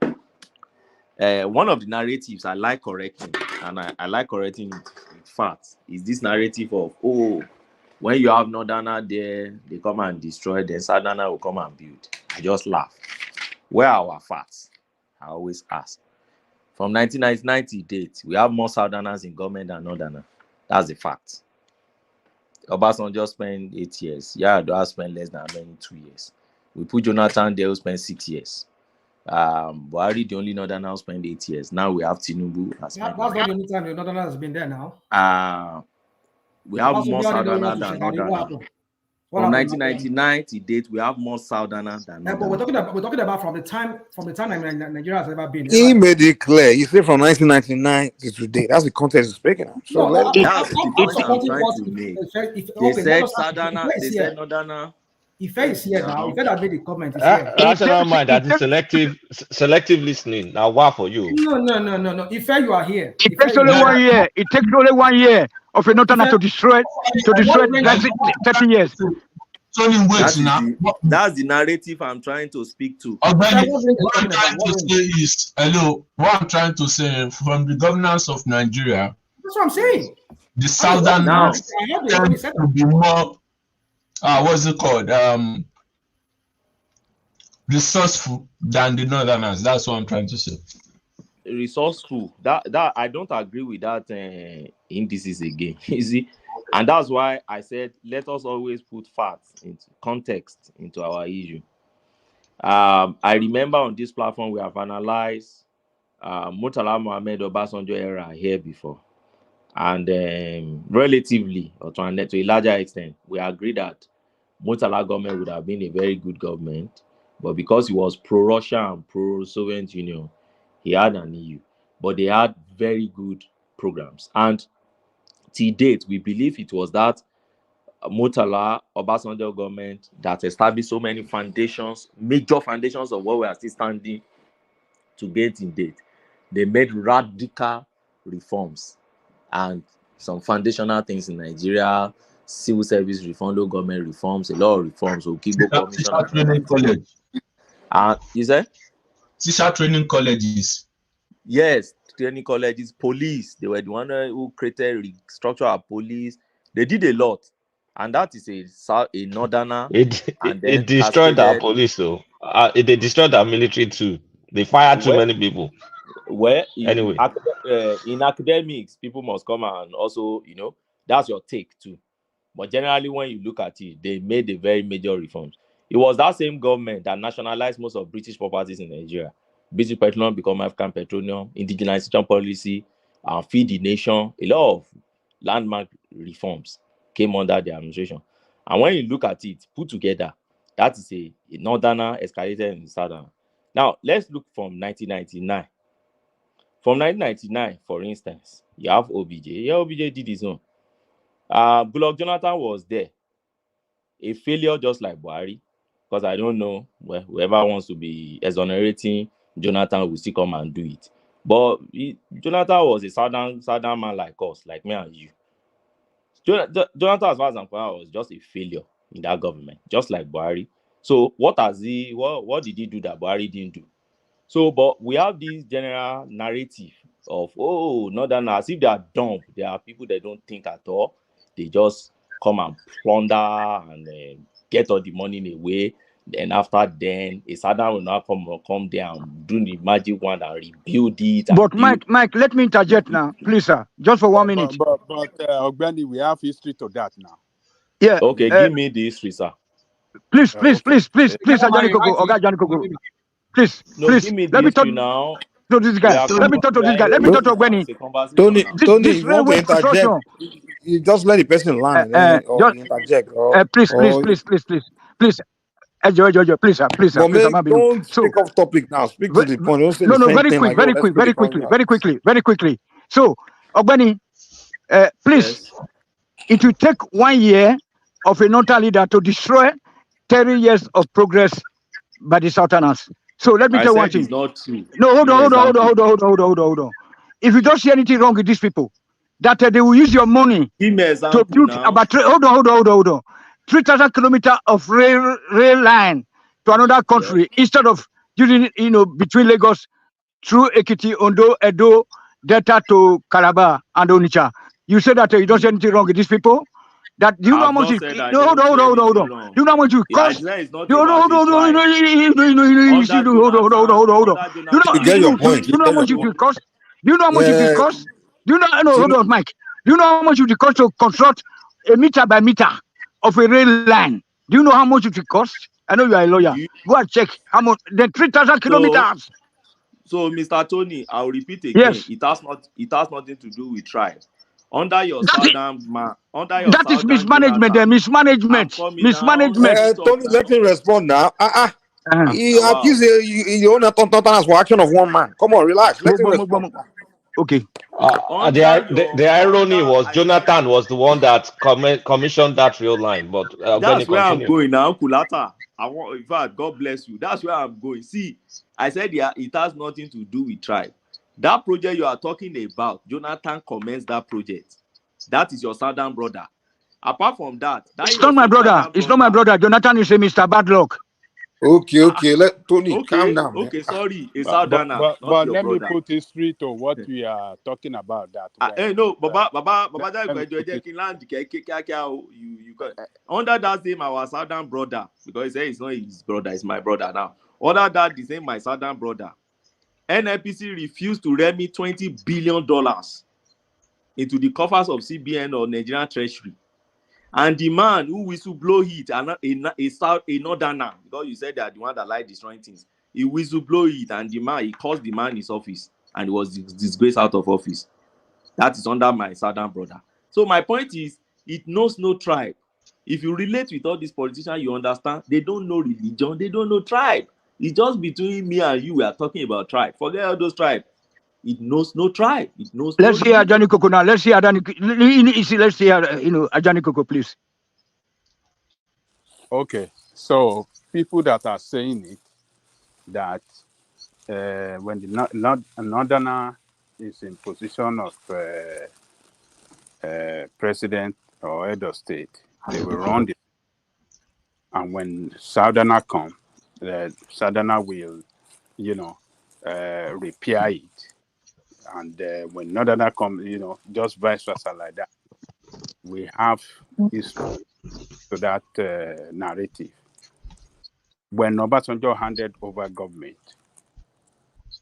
Speaker 6: one of the narratives I like correcting, and I like correcting it with facts, is this narrative of, when you have Northerner there, they come and destroy, then Southerner will come and build. I just laugh. Where are our facts? I always ask. From 1999 to date, we have more Southerners in government than Northerners. That's the fact. Obasanjo spent 8 years. Yar'Adua spent less than 2 years. We put Jonathan there who spent 6 years. Buhari, the only Northerner who spent 8 years. Now we have Tinubu.
Speaker 7: That's not the only time the Northerner has been there now.
Speaker 6: We have more Southerners than Northerners. From 1999 to date, we have more Southerners than Northerners.
Speaker 7: But we're talking about from the time Nigeria has ever been.
Speaker 8: He made it clear. He said from 1999 to today. That's the context he's speaking of. So
Speaker 6: that's the point I'm trying to make. They said Southerner, they said Northerner.
Speaker 7: Ife is here now. Ife that made the comment is here.
Speaker 11: Rational mind, that is selective listening. Now, what for you?
Speaker 7: No. Ife, you are here.
Speaker 15: It takes only 1 year. It takes only 1 year of a Northerner to destroy 30 years.
Speaker 6: That's the narrative I'm trying to speak to.
Speaker 21: What I'm trying to say is, what I'm trying to say, from the governance of Nigeria,
Speaker 7: that's what I'm saying.
Speaker 21: The Southerners tend to be more, what's it called? Resourceful than the Northerners. That's what I'm trying to say.
Speaker 6: Resourceful. That I don't agree with that indices again. You see, and that's why I said let us always put facts into context into our issue. I remember on this platform we have analyzed Murtala Mohammed Obasanjo era here before, and relatively, or to a larger extent, we agree that Murtala government would have been a very good government, but because he was pro-Russia and pro-Soviet Union, he had an EU. But they had very good programs, and to date, we believe it was that Murtala Obasanjo government that established so many foundations, major foundations of what we are still standing to get in date. They made radical reforms and some foundational things in Nigeria, civil service reform, local government reforms, a lot of reforms. Teacher
Speaker 21: training college.
Speaker 6: You said?
Speaker 21: Teacher training colleges.
Speaker 6: Yes, training colleges, police. They were the one who created restructure our police. They did a lot. And that is a Northerner.
Speaker 11: It destroyed our police, though. They destroyed our military, too. They fired too many people.
Speaker 6: Well,
Speaker 11: anyway,
Speaker 6: in academics, people must come and also, that's your take, too. But generally, when you look at it, they made a very major reforms. It was that same government that nationalized most of British properties in Nigeria. British Petroleum become African Petroleum, indigenization policy, feed the nation. A lot of landmark reforms came under the administration. And when you look at it, put together, that is a Northerner escalated in the Southerner. Now, let's look from 1999. From 1999, for instance, you have OBJ. Yeah, OBJ did his own. Goodluck Jonathan was there. A failure just like Buhari. Because I don't know, whoever wants to be exonerating Jonathan will still come and do it. But Jonathan was a southern man like us, like me and you. Jonathan, as far as I'm concerned, was just a failure in that government, just like Buhari. So what did he do that Buhari didn't do? So, but we have this general narrative of, Northern, as if they are dumb. There are people that don't think at all. They just come and plunder and get all the money away. Then after then, a Saddam will now come there and do the magic wand and rebuild it.
Speaker 15: But Mike, let me interject now, please, sir, just for 1 minute.
Speaker 16: But Ogbeni, we have history to that now.
Speaker 15: Yeah.
Speaker 6: Okay, give me the history, sir.
Speaker 15: Please, Ajani Koko, Oga Ajani Koko. Please,
Speaker 6: No,
Speaker 15: please.
Speaker 6: give me the
Speaker 15: Let me talk
Speaker 6: history now.
Speaker 15: to this guy. Let me talk to this guy. Let me talk to Ogbeni.
Speaker 8: Tony,
Speaker 15: This
Speaker 8: you want to
Speaker 15: railway
Speaker 8: interject?
Speaker 15: construction.
Speaker 8: You just let the person land, or you interject.
Speaker 15: Please. Ejo, please, sir. Please,
Speaker 8: But
Speaker 15: sir.
Speaker 8: don't speak off topic now. Speak to the point. Don't say the same thing.
Speaker 15: Very quickly. So, Ogbeni, please, it will take 1 year of a Northern leader to destroy 30 years of progress by the Southerners. So let me tell you one thing.
Speaker 6: It's not true.
Speaker 15: No, hold on. If you don't see anything wrong with these people, that they will use your money to build about hold on. 3,000 kilometers of rail line to another country instead of using it, between Lagos through Ekiti, Ondo, Edo, Delta to Calabar and Onitsha. You say that you don't see anything wrong with these people? That do you know how much it? Hold on. Do you know how much it costs? Hold on.
Speaker 8: You get your point.
Speaker 15: Do you know how much it will cost? Do you know how much it will cost? Do you know? No, hold on, Mike. Do you know how much it will cost to construct a meter by meter of a rail line? Do you know how much it will cost? I know you are a lawyer. Go and check how much. The 3,000 kilometers.
Speaker 6: So, Mr. Tony, I'll repeat again. Yes. It has nothing to do with tribe. Under your southern man,
Speaker 15: that is mismanagement. Mismanagement.
Speaker 8: Tony, let me respond now. He accused the owner for action of one man. Come on, relax. Let him respond.
Speaker 15: Okay.
Speaker 11: The irony was Jonathan was the one that commissioned that rail line, but
Speaker 6: that's where I'm going now, Kulata. In fact, God bless you. That's where I'm going. See, I said it has nothing to do with tribe. That project you are talking about, Jonathan commenced that project. That is your southern brother. Apart from that,
Speaker 15: it's not my brother. It's not my brother. Jonathan is a Mr. Badlock.
Speaker 8: Okay. Let Tony calm down.
Speaker 6: Okay,
Speaker 8: man.
Speaker 6: Sorry, a southerner.
Speaker 16: But let me put history to what we are talking about.
Speaker 6: No, Baba, under that same our southern brother, because he said it's not his brother, it's my brother now. Under that, the same my southern brother. NNPC refused to remit $20 billion into the coffers of CBN or Nigerian Treasury. And the man who whistleblow it, a northerner, because you said that the one that like destroying things, he whistleblow it, and he caused the man his office, and he was disgraced out of office. That is under my southern brother. So my point is, it knows no tribe. If you relate with all these politicians, you understand, they don't know religion, they don't know tribe. It's just between me and you, we are talking about tribe. Forget all those tribes. It knows no tribe. It knows.
Speaker 15: Let's hear Ajani Koko now. Let's hear Ajani Koko, please.
Speaker 16: Okay, so people that are saying it, that when the northerner is in position of president or head of state, they will run it, and when southerner come, the southerner will, repair it. And when northerner come, just vice versa like that. We have history to that narrative. When Obasanjo handed over government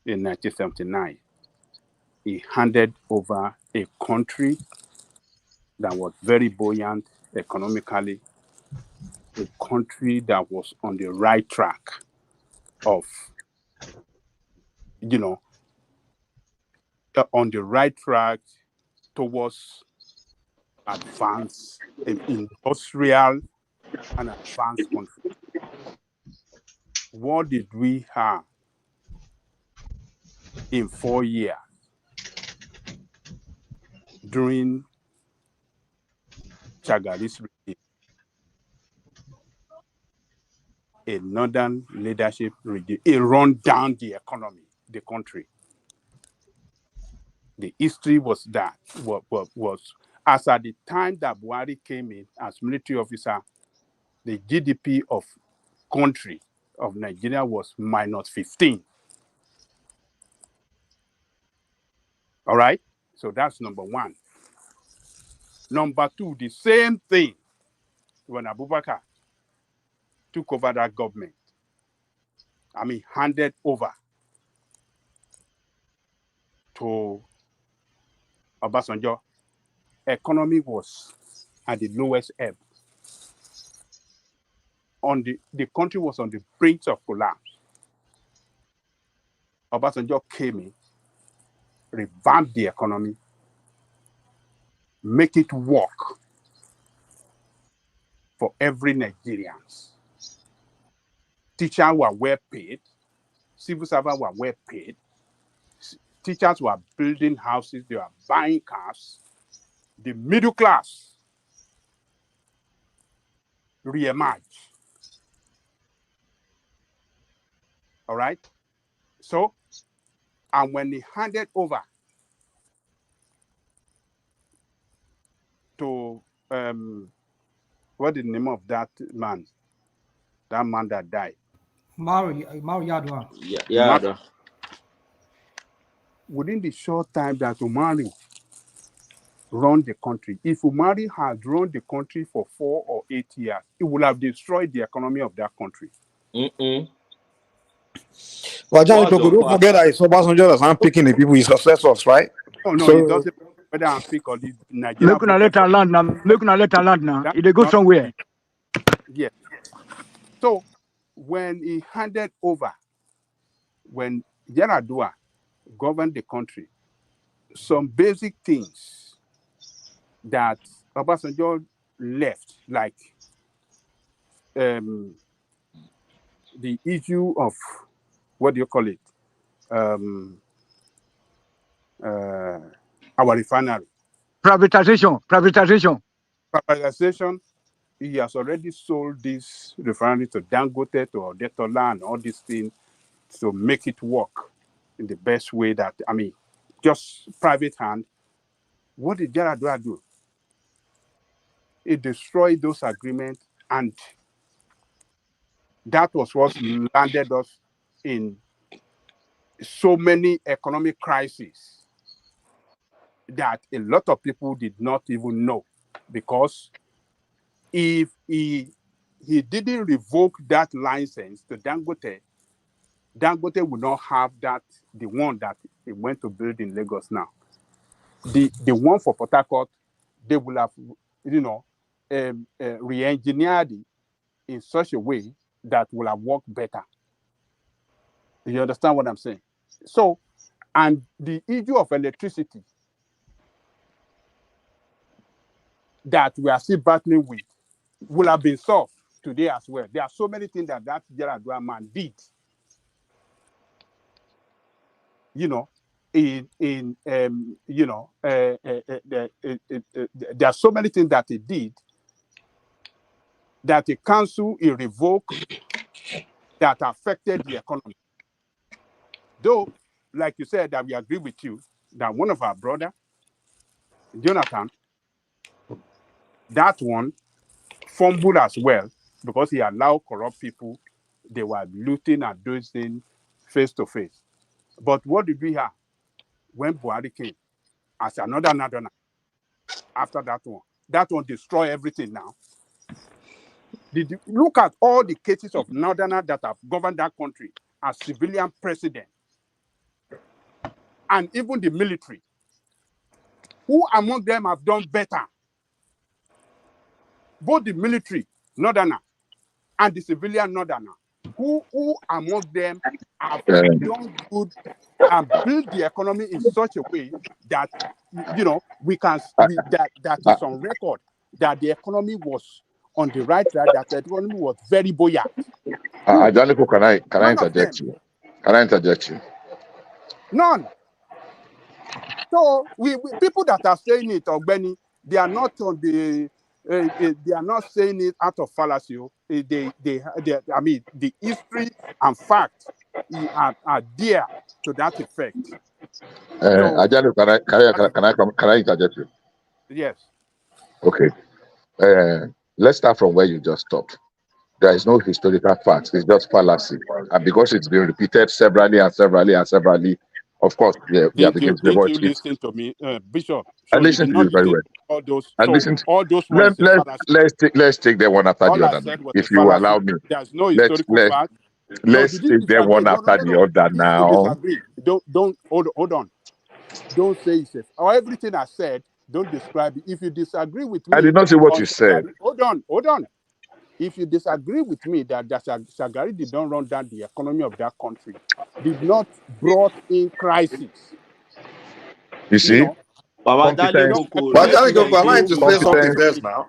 Speaker 16: in 1979, he handed over a country that was very buoyant economically, a country that was on the right track of, towards advanced, industrial and advanced country. What did we have in 4 years during Chagari's regime? A northern leadership regime. It run down the economy, the country. The history was that was As at the time that Buhari came in as military officer, the GDP of country of Nigeria was minus 15. All right? So that's number one. Number two, the same thing when Abubakar took over that government. Handed over to Obasanjo, economy was at the lowest ebb. The country was on the brink of collapse. Obasanjo came in, revamped the economy, make it work for every Nigerian. Teachers were well paid, civil servants were well paid, teachers were building houses, they were buying cars. The middle class re-emerged. All right? So, and when he handed over to, what is the name of that man? That man that died?
Speaker 7: Mario Yadwa.
Speaker 6: Yeah.
Speaker 16: Within the short time that Umari run the country, if Umari had run the country for 4 or 8 years, it would have destroyed the economy of that country.
Speaker 8: But don't forget that it's Obasanjo that's handpicking the people, his successors, right?
Speaker 16: Oh, no,
Speaker 8: so,
Speaker 16: it doesn't matter whether I'm pick or the Nigerian.
Speaker 15: Make una let her land now. Make una let her land now. If they go somewhere.
Speaker 16: Yeah. So when he handed over, when Yaradua governed the country, some basic things that Obasanjo left, like the issue of, what do you call it? Our refinery.
Speaker 15: Privatization.
Speaker 16: He has already sold this refinery to Dangote, to Odetola, and all these things to make it work in the best way that, just private hand. What did Yaradua do? He destroyed those agreements, and that was what landed us in so many economic crises that a lot of people did not even know. Because if he didn't revoke that license to Dangote, Dangote would not have the one that he went to build in Lagos now. The one for Port Harcourt, they will have, re-engineered it in such a way that will have worked better. You understand what I'm saying? So, and the issue of electricity that we are still battling with will have been solved today as well. There are so many things that Yaradua man did. There are so many things that he did that the council he revoked that affected the economy. Though, like you said, that we agree with you that one of our brother, Jonathan, that one fumbled as well because he allowed corrupt people. They were looting and doing things face to face. But what did we have when Buhari came as another Northerner after that one? That one destroyed everything now. Did you look at all the cases of Northerners that have governed that country as civilian president and even the military? Who among them have done better? Both the military Northerner and the civilian Northerner. Who among them have done good and built the economy in such a way that that is on record that the economy was on the right track, that the economy was very buoyant?
Speaker 20: Ajaniko, can I interject you? Can I interject you?
Speaker 16: None. So we people that are saying it, Ogbeni, they are not on the. They are not saying it out of fallacy. The history and facts are there to that effect.
Speaker 20: Ajaniko, can I interject you?
Speaker 16: Yes.
Speaker 20: Okay. Let's start from where you just stopped. There is no historical fact. It's just fallacy. And because it's been repeated severally, of course, yeah,
Speaker 16: Didn't you
Speaker 20: begins the watch it.
Speaker 16: listen to me, Bishop?
Speaker 20: I
Speaker 16: So you
Speaker 20: listened
Speaker 16: did
Speaker 20: to
Speaker 16: not
Speaker 20: you very
Speaker 16: listen
Speaker 20: well.
Speaker 16: to all those.
Speaker 20: I
Speaker 16: So
Speaker 20: listened.
Speaker 16: all those ones is a fallacy.
Speaker 20: Let's take them one after
Speaker 16: All
Speaker 20: the
Speaker 16: I
Speaker 20: other.
Speaker 16: said was a
Speaker 20: If you
Speaker 16: fallacy.
Speaker 20: allow me,
Speaker 16: There's no
Speaker 20: let's
Speaker 16: historical
Speaker 20: let's
Speaker 16: fact. No,
Speaker 20: let's
Speaker 16: did you
Speaker 20: take them
Speaker 16: disagree?
Speaker 20: one
Speaker 16: No,
Speaker 20: after the other
Speaker 16: If you
Speaker 20: now.
Speaker 16: disagree, don't hold on. Don't say it's a, or everything I said. Don't describe it. If you disagree with
Speaker 20: I
Speaker 16: me
Speaker 20: did not say what
Speaker 16: on
Speaker 20: you said.
Speaker 16: Shagari, hold on. If you disagree with me that Shagari did not run down the economy of that country, did not brought in crisis.
Speaker 20: You see,
Speaker 8: Competence. But allow him to say something first now.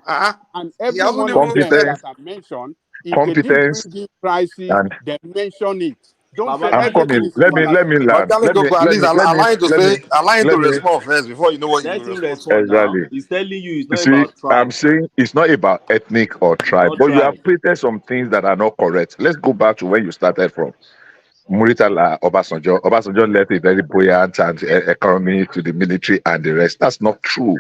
Speaker 16: And
Speaker 8: He
Speaker 16: every
Speaker 8: hasn't
Speaker 16: one
Speaker 8: even
Speaker 16: of them
Speaker 20: competence,
Speaker 16: that I mentioned, if they didn't
Speaker 20: competence,
Speaker 16: bring in crisis,
Speaker 20: and
Speaker 16: they mention it. Don't say
Speaker 20: I'm
Speaker 16: everything
Speaker 20: coming.
Speaker 16: is a
Speaker 20: Let me
Speaker 16: fallacy.
Speaker 20: land.
Speaker 8: At least allow him to say, allow him to respond first before you know what you
Speaker 6: Let
Speaker 8: will
Speaker 6: him
Speaker 8: respond to.
Speaker 6: respond now.
Speaker 20: Exactly.
Speaker 6: He's telling you it's
Speaker 20: You
Speaker 6: not
Speaker 20: see,
Speaker 6: about
Speaker 20: I'm
Speaker 6: tribe.
Speaker 20: saying it's not about ethnic or
Speaker 6: It's
Speaker 20: tribe,
Speaker 6: not
Speaker 20: but you have
Speaker 6: tribe.
Speaker 20: created some things that are not correct. Let's go back to where you started from. Muritala Obasanjo. Obasanjo left a very buoyant and economy to the military and the rest. That's not true.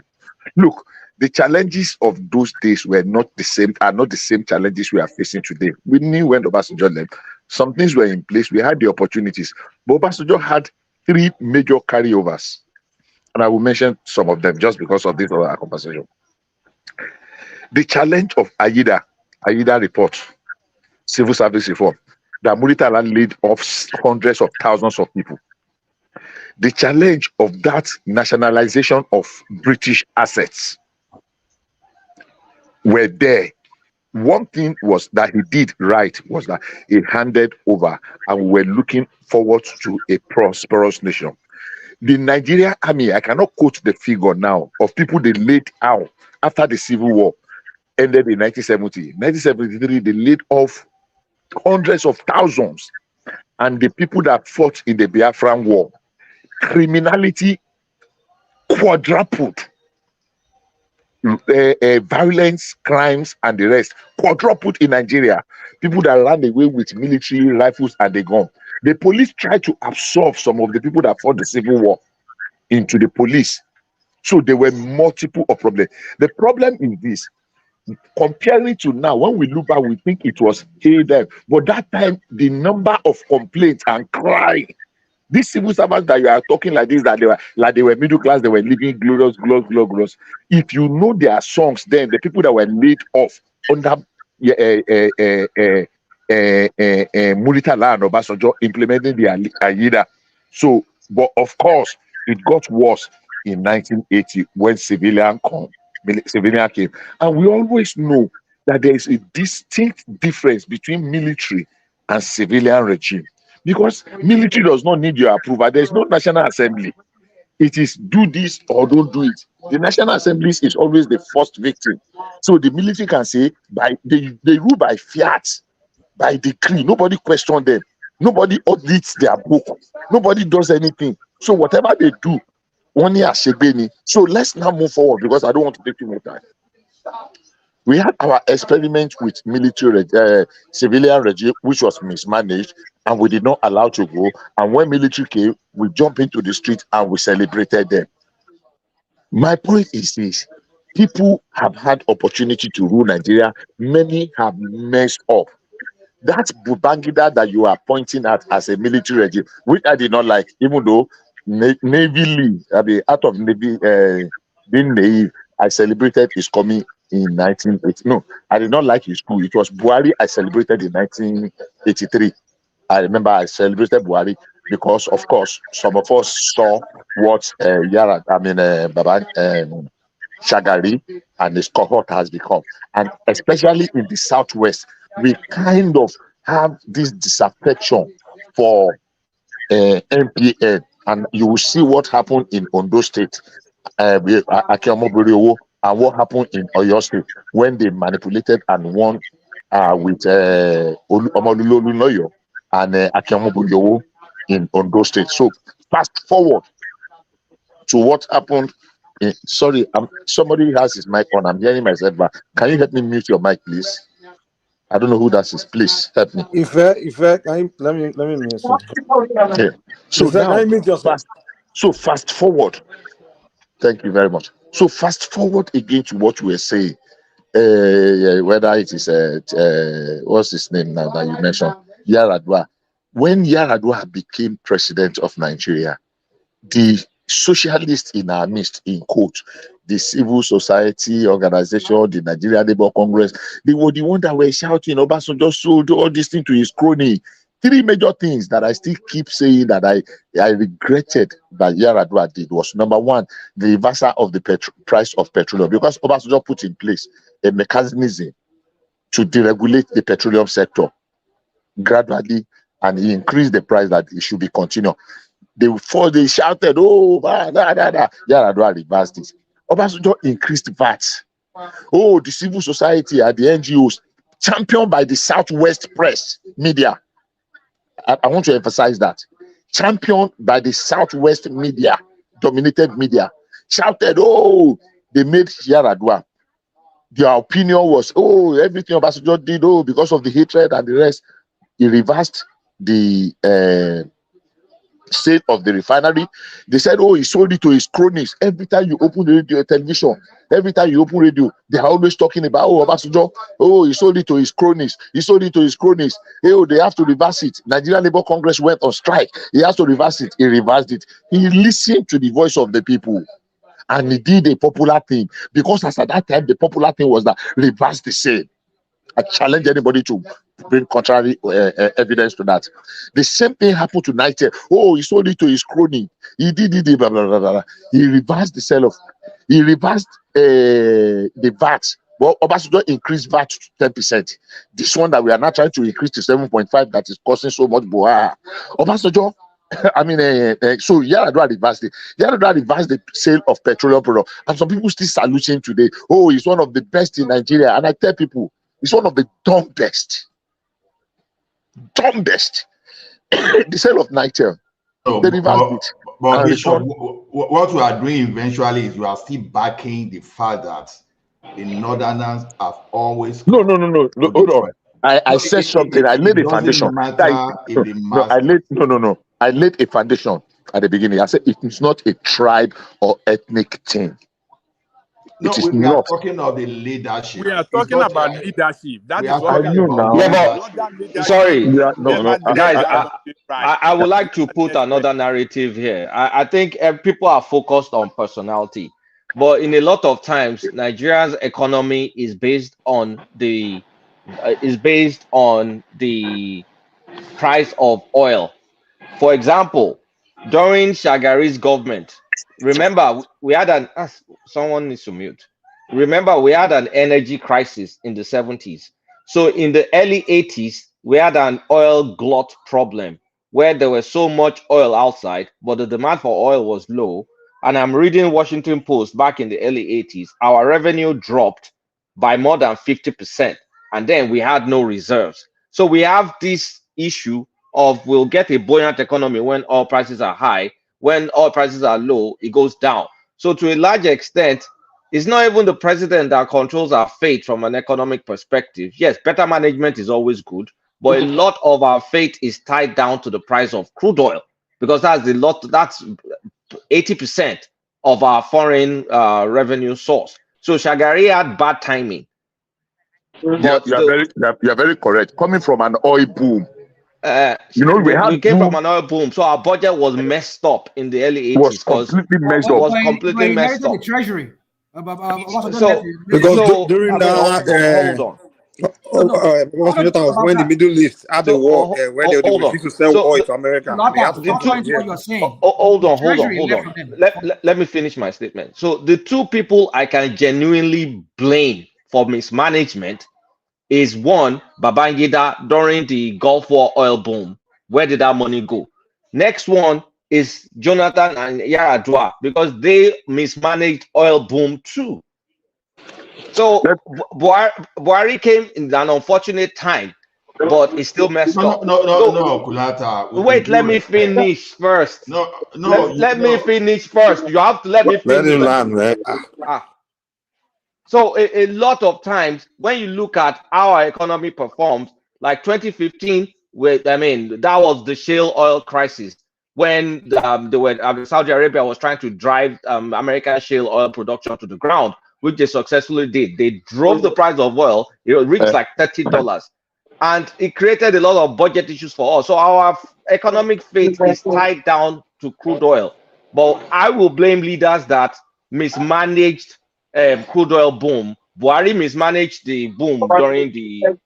Speaker 20: Look, the challenges of those days were not the same, are not the same challenges we are facing today. We knew when Obasanjo left, some things were in place, we had the opportunities, but Obasanjo had 3 major carryovers. And I will mention some of them just because of this other conversation. The challenge of Aida report, civil service reform, that Muritala laid off hundreds of thousands of people. The challenge of that nationalization of British assets were there. One thing was that he did right was that he handed over, and we were looking forward to a prosperous nation. The Nigerian army, I cannot quote the figure now, of people they laid out after the Civil War ended in 1970. 1973, they laid off hundreds of thousands. And the people that fought in the Biafran War, criminality quadrupled. Violence, crimes, and the rest quadrupled in Nigeria. People that ran away with military rifles and the gun. The police tried to absorb some of the people that fought the Civil War into the police. So there were multiple of problems. The problem is this: comparing to now, when we look back, we think it was hey then, but that time the number of complaints and crying. These civil servants that you are talking like this, that they were middle class, they were living glorious. If you know their songs, then the people that were laid off under Muritala and Obasanjo implementing the Aida. So, but of course, it got worse in 1980 when civilian came, and we always know that there is a distinct difference between military and civilian regime. Because military does not need your approval. There is no National Assembly. It is do this or don't do it. The National Assembly is always the first victim. So the military can say they rule by fiat, by decree. Nobody questions them. Nobody audits their book. Nobody does anything. So whatever they do, only as Shebeni. So let's now move forward because I don't want to take too much time. We had our experiment with military civilian regime, which was mismanaged, and we did not allow to go. And when military came, we jumped into the street and we celebrated them. My point is this: people have had opportunity to rule Nigeria. Many have messed up. That Babangida that you are pointing at as a military regime, which I did not like, even though naively, I mean, out of Navy being naive, I celebrated his coming in 1980. No, I did not like his coup. It was Buhari I celebrated in 1983. I remember I celebrated Buhari because, of course, some of us saw what Baba Shagari and his cohort has become. And especially in the Southwest, we kind of have this disaffection for MPN. And you will see what happened in Ondo State with Akeomo and what happened in Oyo State when they manipulated and won with Omolulolu Noyo and Akeomo in Ondo State. So fast forward to what happened. Sorry, somebody has his mic on. I'm hearing myself back. Can you help me mute your mic, please? I don't know who that is. Please help me.
Speaker 8: If can let me mute.
Speaker 20: Okay. So now, fast forward. Thank you very much. So fast forward again to what we were saying. Whether it is what's his name now that you mentioned, Yaradua. When Yaradua became president of Nigeria, the socialists in our midst, in quote, the civil society organization, the Nigerian Labour Congress, they were the ones that were shouting, Obasanjo sold all these things to his crony. Three major things that I still keep saying that I regretted that Yaradua did was, number one, the reversal of the price of petroleum, because Obasanjo put in place a mechanism to deregulate the petroleum sector gradually, and he increased the price that it should be continued. They shouted, oh, Yaradua reversed this. Obasanjo increased VAT. Oh, the civil society and the NGOs, championed by the Southwest press media. I want to emphasize that. Championed by the Southwest media, dominated media, shouted, oh, they made Yaradua. Their opinion was, oh, everything Obasanjo did, oh, because of the hatred and the rest. He reversed the sale of the refinery. They said, oh, he sold it to his cronies. Every time you open the radio, television, every time you open radio, they are always talking about, oh, Obasanjo, oh, he sold it to his cronies. He sold it to his cronies. Oh, they have to reverse it. Nigerian Labour Congress went on strike. He has to reverse it. He reversed it. He listened to the voice of the people. And he did a popular thing. Because as at that time, the popular thing was that reverse the sale. I challenge anybody to bring contrary evidence to that. The same thing happened to Niger. Oh, he sold it to his crony. He did it, blah, blah, blah, blah. He reversed the sale of, he reversed the VAT. Well, Obasanjo increased VAT to 10%. This one that we are now trying to increase to 7.5, that is costing so much. Obasanjo, I mean, so Yaradua reversed it. Yaradua reversed the sale of petroleum products. And some people still salute him today. Oh, he's one of the best in Nigeria. And I tell people, it's one of the dumbest. The sale of Niger.
Speaker 18: So,
Speaker 20: They reversed it.
Speaker 18: But Bishop, what we are doing eventually is we are still backing the fact that the Northerners have always.
Speaker 20: No. Hold on. I said something. I laid a foundation. I laid a foundation at the beginning. I said it is not a tribe or ethnic thing.
Speaker 18: No, we are talking of the leadership.
Speaker 16: We are talking about leadership. That is what
Speaker 20: I know now.
Speaker 13: Guys, I would like to put another narrative here. I think people are focused on personality, but in a lot of times, Nigeria's economy is based on the price of oil. For example, during Shagari's government, remember, we had someone needs to mute. Remember, we had an energy crisis in the 70s. So in the early 80s, we had an oil glut problem where there was so much oil outside, but the demand for oil was low. And I'm reading Washington Post back in the early 80s, our revenue dropped by more than 50%. And then we had no reserves. So we have this issue of we'll get a buoyant economy when oil prices are high. When oil prices are low, it goes down. So to a large extent, it's not even the president that controls our fate from an economic perspective. Yes, better management is always good, but a lot of our fate is tied down to the price of crude oil, because that's 80% of our foreign revenue source. So Shagari had bad timing.
Speaker 20: But you're very correct. Coming from an oil boom.
Speaker 13: We came from an oil boom, so our budget was messed up in the early 80s.
Speaker 7: It was completely messed up. The treasury.
Speaker 8: Because during that, when the Middle East had the war, when they refused to sell oil to America,
Speaker 13: hold on. Let me finish my statement. So the two people I can genuinely blame for mismanagement is one, Babangida during the Gulf War oil boom. Where did that money go? Next one is Jonathan and Yaradua, because they mismanaged oil boom too. So Buhari came in an unfortunate time, but it's still messed up.
Speaker 18: No, Kulata.
Speaker 13: Wait, let me finish first. Let me finish first. You have to let me finish.
Speaker 8: Let him land, man.
Speaker 13: So a lot of times when you look at how our economy performs, like 2015, that was the shale oil crisis. when Saudi Arabia was trying to drive American shale oil production to the ground, which they successfully did. They drove the price of oil; it reached like $30, and it created a lot of budget issues for us. So our economic fate is tied down to crude oil. But I will blame leaders that mismanaged crude oil boom. Buhari mismanaged the boom during the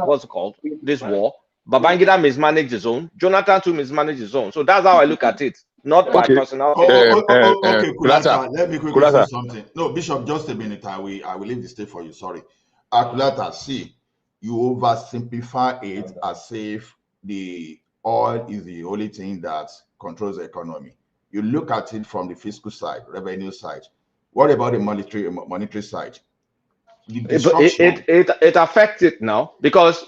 Speaker 13: what's it called, this war. Babangida mismanaged his own. Jonathan too mismanaged his own. So that's how I look at it, not by personality.
Speaker 18: Okay, Kulata, let me quickly say something. No, Bishop, just a minute. I will leave the stage for you. Sorry. Kulata, see, you oversimplify it as if the oil is the only thing that controls the economy. You look at it from the fiscal side, revenue side. What about the monetary side?
Speaker 13: It affects it now because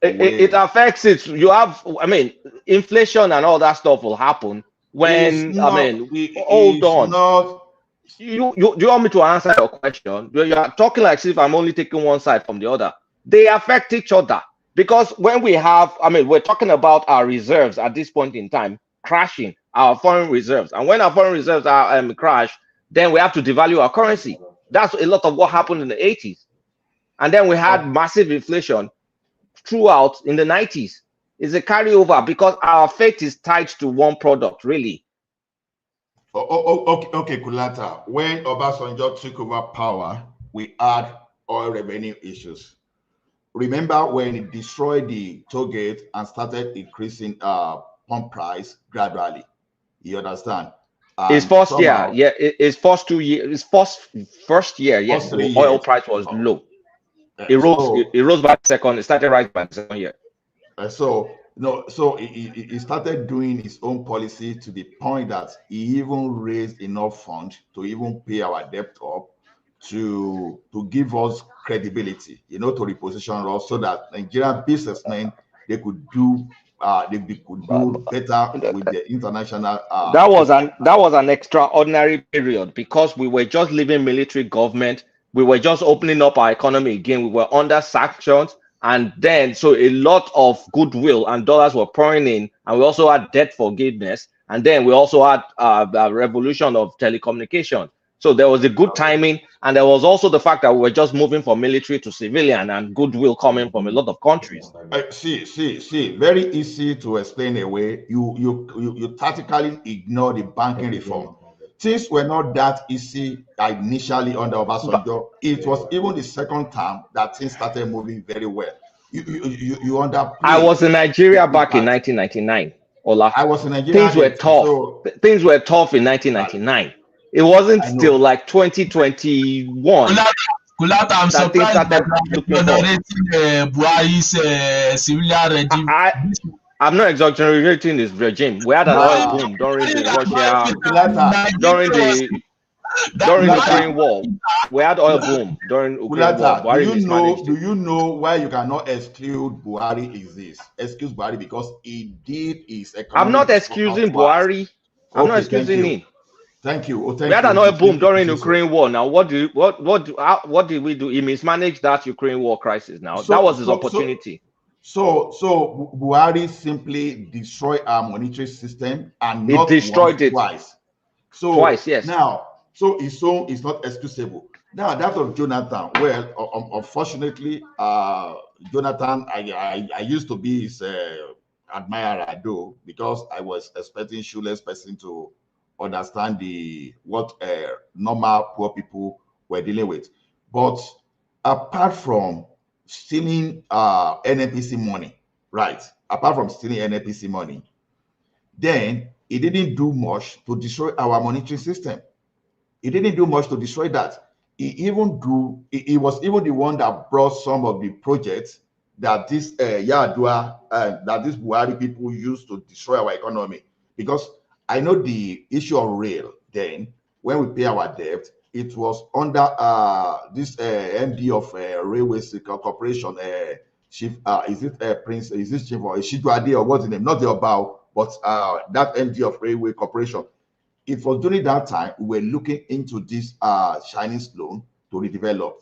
Speaker 13: it affects it. You have, I mean, inflation and all that stuff will happen when hold on. You do you want me to answer your question? You are talking like if I'm only taking one side from the other. They affect each other because when we have, I mean, we're talking about our reserves at this point in time crashing, our foreign reserves, and when our foreign reserves are crash, then we have to devalue our currency. That's a lot of what happened in the 80s. And then we had massive inflation throughout in the 90s. It's a carryover because our fate is tied to one product, really.
Speaker 18: Okay, Kulata. When Obasanjo took over power, we had oil revenue issues. Remember when it destroyed the toll gate and started increasing pump price gradually? You understand?
Speaker 13: His first year, yeah, his first 2 years, his first year, yes, the oil price was low. It rose by the second, it started rising by the second year.
Speaker 18: So he started doing his own policy to the point that he even raised enough funds to even pay our debt up to give us credibility, to reposition us so that Nigerian businessmen they could do better with the international.
Speaker 13: That was an extraordinary period because we were just leaving military government. We were just opening up our economy again. We were under sanctions, and then so a lot of goodwill and dollars were pouring in, and we also had debt forgiveness, and then we also had a revolution of telecommunication. So there was a good timing, and there was also the fact that we were just moving from military to civilian, and goodwill coming from a lot of countries.
Speaker 18: See, very easy to explain away. You tactically ignore the banking reform. Things were not that easy initially under Obasanjo. It was even the second term that things started moving very well. You underplayed.
Speaker 13: I was in Nigeria back in 1999. Ola.
Speaker 18: I was in Nigeria.
Speaker 13: Things were tough. Things were tough in 1999. It wasn't still like 2021.
Speaker 21: Kulata, I'm surprised that you're narrating Buhari's civilian regime.
Speaker 13: I'm not exaggerating this regime. We had an oil boom during the Ukraine war. We had oil boom during Ukraine war.
Speaker 18: Do you know why you cannot exclude Buhari excuse Buhari because he did his economic.
Speaker 13: I'm not excusing Buhari. I'm not excusing him.
Speaker 18: Thank you.
Speaker 13: We had an oil boom during the Ukraine war. Now, what did we do? He mismanaged that Ukraine war crisis. Now, that was his opportunity.
Speaker 18: So Buhari simply destroyed our monetary system and
Speaker 13: not destroyed it
Speaker 18: twice.
Speaker 13: Twice, yes.
Speaker 18: Now, so his own is not excusable. Now, that of Jonathan. Well, unfortunately, Jonathan, I used to be his admirer, though, because I was expecting shoeless person to understand what normal poor people were dealing with. But apart from stealing NNPC money, right? Apart from stealing NNPC money, then he didn't do much to destroy our monetary system. He didn't do much to destroy that. He was even the one that brought some of the projects that this Yadua that these Buhari people used to destroy our economy. Because I know the issue of rail then, when we pay our debt, it was under this MD of Railways Corporation, Chief, is it Prince, is this Chief or Shidwadi or what's the name? Not the Obao, but that MD of Railway Corporation. It was during that time we were looking into this Chinese loan to redevelop,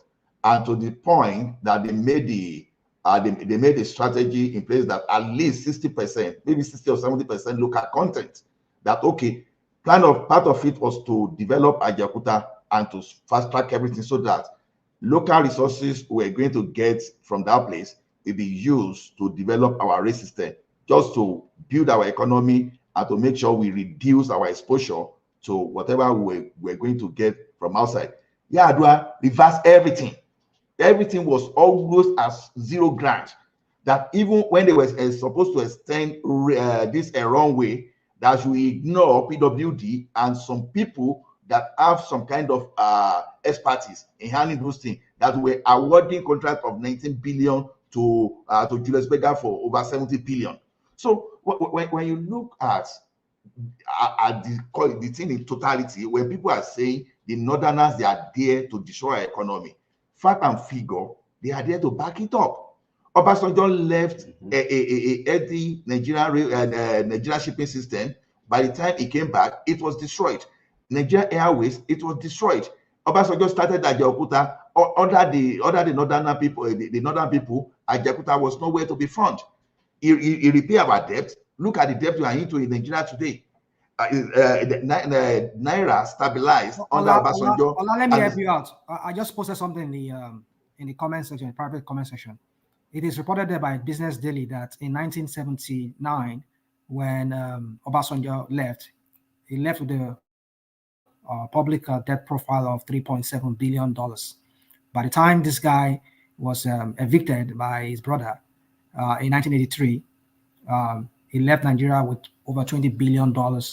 Speaker 18: and to the point that they made the they made a strategy in place that at least 60%, maybe 60 or 70% local content. That okay, part of it was to develop Ajaokuta and to fast track everything so that local resources we're going to get from that place will be used to develop our race system, just to build our economy and to make sure we reduce our exposure to whatever we're going to get from outside. Yar'Adua reversed everything. Everything was almost as zero grant. That even when they were supposed to extend this a wrong way, that we ignore PWD and some people that have some kind of expertise in handling those things, that were awarding contract of 19 billion to Julius Berger for over 70 billion. So when you look at the thing in totality, when people are saying the Northerners, they are there to destroy our economy, fact and figure, they are there to back it up. Obasanjo left the Nigeria shipping system. By the time he came back, it was destroyed. Nigeria Airways, it was destroyed. Obasanjo started Ajaokuta. Under the northern people, Ajaokuta was nowhere to be found. He repay our debt. Look at the debt we are into in Nigeria today. Naira stabilized under Obasanjo.
Speaker 7: Let me help you out. I just posted something in the comment section, in private comment section. It is reported there by Business Daily that in 1979, when Obasanjo left, he left with a public debt profile of $3.7 billion. By the time this guy was evicted by his brother in 1983, he left Nigeria with over $20 billion. $20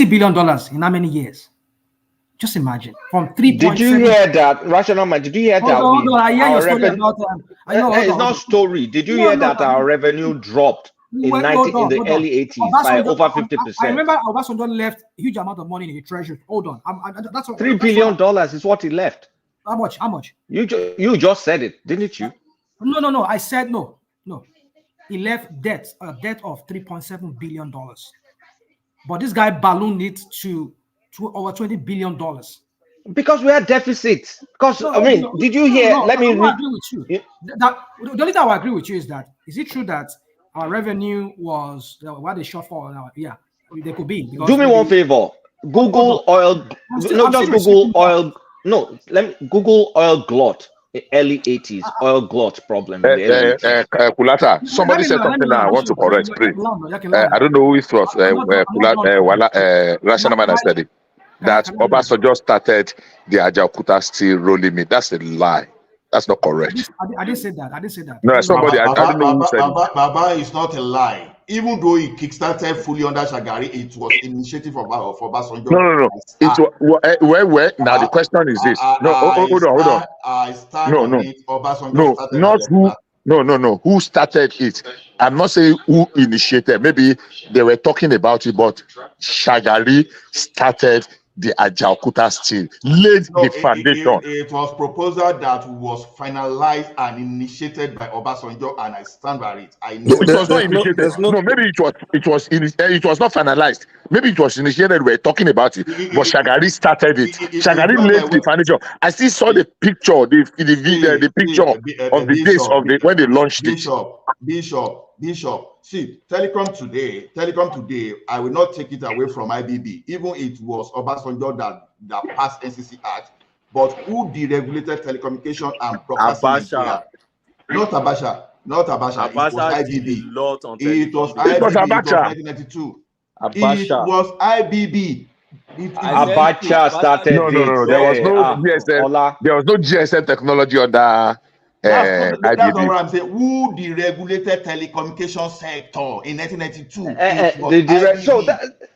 Speaker 7: billion in how many years? Just imagine. From 3.7.
Speaker 11: Did you hear that, Rational Man? Did you hear that?
Speaker 7: Hold on, I hear your story about
Speaker 11: it's not story. Did you hear that our revenue dropped in the early 80s by over 50%?
Speaker 7: I remember Obasanjo left a huge amount of money in the treasury. Hold on, that's
Speaker 11: $3 billion is what he left.
Speaker 7: How much? How much?
Speaker 11: You just said it, didn't you?
Speaker 7: No. I said no. He left a debt of $3.7 billion. But this guy ballooned it to over $20 billion.
Speaker 11: Because we had deficits. Because did you hear? Let me read.
Speaker 7: I agree with you. The only thing I agree with you is that is it true that our revenue was what they shot for? Yeah, they could be.
Speaker 11: Do me one favor. Google oil. Google oil. No, let me Google oil glut. Early 80s oil glut problem.
Speaker 20: Kulata, somebody said something I want to correct, please. I don't know if it was Rational Man said it, that Obasanjo started the Ajaokuta steel rolling mill. That's a lie. That's not correct.
Speaker 7: I didn't say that.
Speaker 20: No, somebody, I don't know who said it.
Speaker 18: Baba is not a lie. Even though he kickstarted fully under Shagari, it was initiative for Obasanjo.
Speaker 20: No. It was where now the question is this. Hold on.
Speaker 18: I started it.
Speaker 20: No, not who. No. Who started it? I'm not saying who initiated. Maybe they were talking about it, but Shagari started the Ajaokuta steel, laid the foundation.
Speaker 18: It was proposal that was finalized and initiated by Obasanjo, and I stand by it. I know
Speaker 20: it was not initiated. No, maybe it was not finalized. Maybe it was initiated. We're talking about it, but Shagari started it. Shagari laid the foundation. I still saw the picture, the picture of the days of when they launched it.
Speaker 18: Bishop, see, Telecom today, I will not take it away from IBB. Even it was Obasanjo that passed NCC Act, but who deregulated telecommunication and broadcasting? Not Abacha. It was IBB. It was IBB in 1992. It was IBB.
Speaker 11: Abacha started.
Speaker 20: No. There was no GSM. There was no GSM technology under.
Speaker 18: That's not what I'm saying. Who deregulated telecommunication sector in 1992?
Speaker 11: So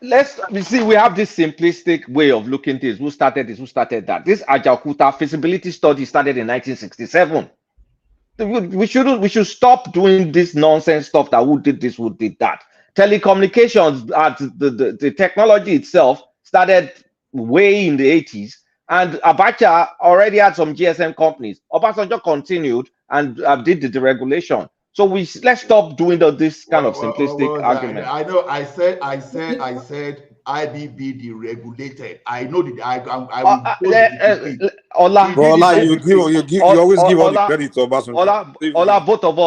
Speaker 11: let's see. We have this simplistic way of looking at this. Who started this? Who started that? This Ajaokuta feasibility study started in 1967. We should stop doing this nonsense stuff. That who did this? Who did that? Telecommunications, the technology itself started way in the 80s. And Abacha already had some GSM companies. Obasanjo continued and did the deregulation. So let's stop doing this kind of simplistic argument.
Speaker 18: I know. I said IBB deregulated. I know that I will go to the
Speaker 11: Ola,
Speaker 8: you always give all the credit to Obasanjo.
Speaker 11: Ola, both of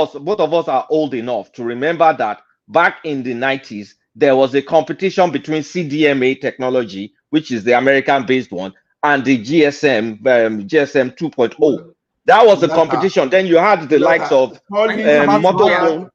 Speaker 11: us are old enough to remember that back in the 90s, there was a competition between CDMA technology, which is the American-based one, and the GSM 2.0. That was the competition. Then you had the likes of Motophone.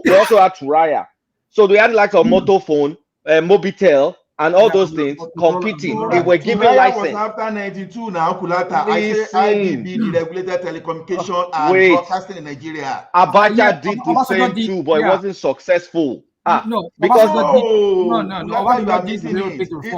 Speaker 11: We also had Turaya. So we had the likes of Motophone, Mobitel, and all those things competing. They were giving license.
Speaker 18: Was after 92 now, Kulata. I say IBB deregulated telecommunication and broadcasting in Nigeria.
Speaker 11: Abacha did the same too, but it wasn't successful. Because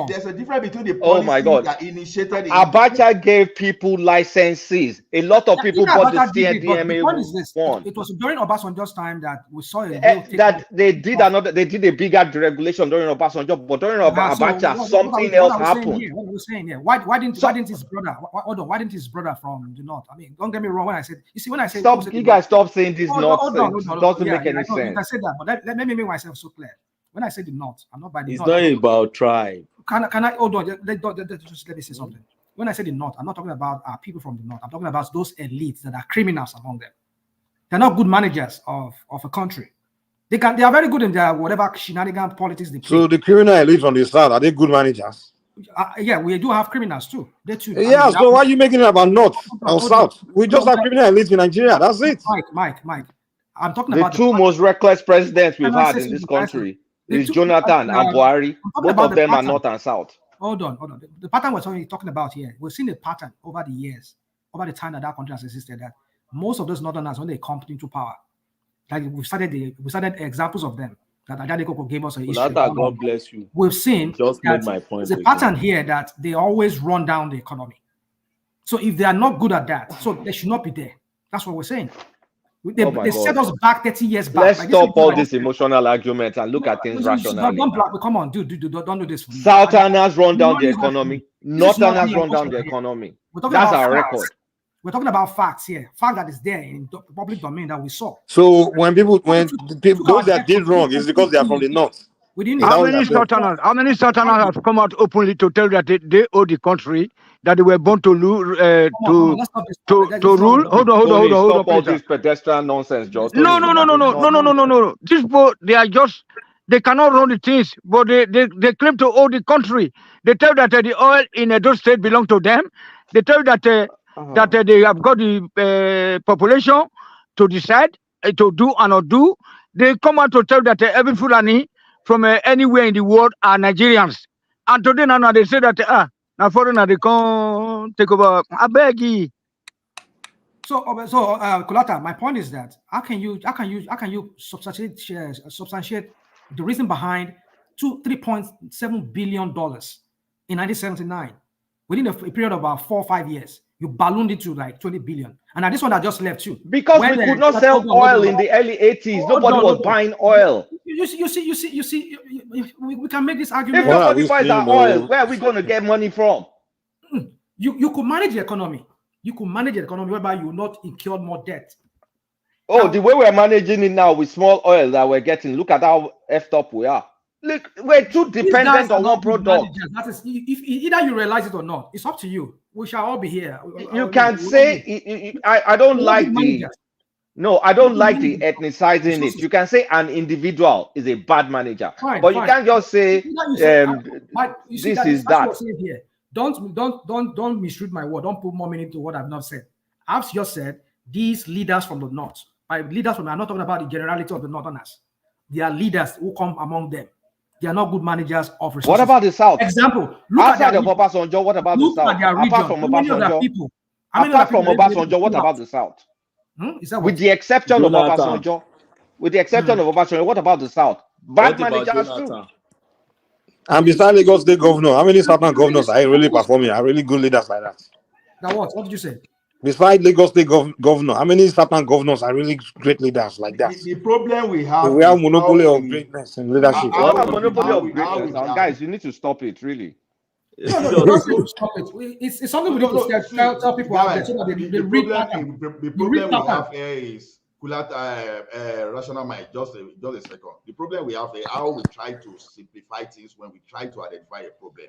Speaker 18: there's a difference between the policies that initiated it.
Speaker 11: Abacha gave people licenses. A lot of people bought the CDMA one.
Speaker 7: It was during Obasanjo's time that we saw it.
Speaker 11: That they did a bigger deregulation during Obasanjo, but during Abacha, something else happened.
Speaker 7: What we're saying here, why didn't his brother? Why didn't his brother from the north? I mean, don't get me wrong. When I said, you see, when I said,
Speaker 11: you guys stop saying this nonsense. It doesn't make any sense.
Speaker 7: I said that, but let me make myself so clear. When I say the north, I'm not by the north.
Speaker 6: It's not about tribe.
Speaker 7: Can I hold on? Just let me say something. When I say the north, I'm not talking about people from the north. I'm talking about those elites that are criminals among them. They're not good managers of a country. They are very good in their whatever shenanigan politics they play.
Speaker 8: So the criminal elites from the south, are they good managers?
Speaker 7: Yeah, we do have criminals too. They too.
Speaker 8: Yeah, so why are you making it about north or south? We just have criminal elites in Nigeria. That's it.
Speaker 7: Mike. I'm talking
Speaker 11: about the two most reckless presidents we've had in this country. Is Jonathan and Buhari. Both of them are north and south.
Speaker 7: Hold on. The pattern we're talking about here, we've seen a pattern over the years, over the time that country has existed, that most of those northerners, when they come into power, like we started examples of them that Ajay Koko gave us a history.
Speaker 6: God bless you.
Speaker 7: We've seen
Speaker 6: just made my point.
Speaker 7: There's a pattern here that they always run down the economy. So if they are not good at that, so they should not be there. That's what we're saying. They set us back 30 years back.
Speaker 11: Let's stop all this emotional argument and look at things rationally.
Speaker 7: Come on, dude, don't do this for me.
Speaker 11: Southerners run down the economy. Northerners run down the economy. That's our record.
Speaker 7: We're talking about facts here. Fact that is there in the public domain that we saw.
Speaker 8: So when those that did wrong is because they are from the north.
Speaker 15: How many Southerners have come out openly to tell that they owe the country, that they were born to rule? Hold on.
Speaker 11: Stop all this pedestrian nonsense, Joe.
Speaker 15: No. These people, they cannot run the things, but they claim to owe the country. They tell that the oil in Edo State belongs to them. They tell that they have got the population to decide to do and not do. They come out to tell that every Fulani from anywhere in the world are Nigerians. And today now they say that now foreigner they can't take over. I beg you.
Speaker 7: So Kulata, my point is that how can you substantiate the reason behind $3.7 billion in 1979 within a period of about 4 or 5 years? You ballooned it to like 20 billion. And this one I just left you.
Speaker 11: Because we could not sell oil in the early 80s. Nobody was buying oil.
Speaker 7: You see, we can make this argument.
Speaker 11: If nobody buys our oil, where are we going to get money from?
Speaker 7: You could manage the economy. You could manage the economy whereby you will not incur more debt.
Speaker 11: Oh, the way we're managing it now with small oil that we're getting, look at how effed up we are. Look, we're too dependent on one product.
Speaker 7: That is, if either you realize it or not, it's up to you. We shall all be here.
Speaker 11: You can say, I don't like the ethnicizing it. You can say an individual is a bad manager, but you can't just say this is that.
Speaker 7: Don't misread my word. Don't put more meaning to what I've not said. I've just said these leaders from the north. By leaders from, I'm not talking about the generality of the northerners. They are leaders who come among them. They are not good managers of resources.
Speaker 11: What about the south?
Speaker 7: Example,
Speaker 11: outside of Obasanjo, what about the south? Apart from Obasanjo, what about the south? With the exception of Obasanjo, what about the south? Bad managers too.
Speaker 8: And besides Lagos State governor, how many southern governors are really performing? Are really good leaders like that?
Speaker 7: Now what did you say?
Speaker 8: Besides Lagos State governor, how many southern governors are really great leaders like that?
Speaker 18: The problem we have
Speaker 8: monopoly of greatness and leadership.
Speaker 11: Monopoly of greatness. Guys, you need to stop it, really.
Speaker 7: No, stop it. It's something we need to tell people out there so that they read pattern.
Speaker 18: The problem we have here is Rational mind, just a second. The problem we have is how we try to simplify things when we try to identify a problem.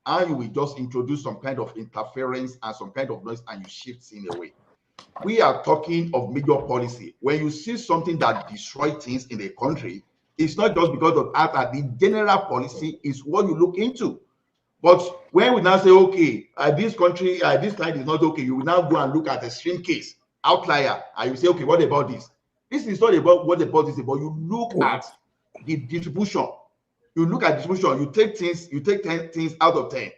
Speaker 18: And we just introduce some kind of interference and some kind of noise and you shift things away. We are talking of major policy. When you see something that destroys things in a country, it's not just because of that. The general policy is what you look into. But when we now say, okay, this country, this client is not okay, you will now go and look at a extreme case, outlier, and you say, okay, what about this? This is not about what the policy is about. You look at the distribution. You look at distribution. You take 10 things out of 10,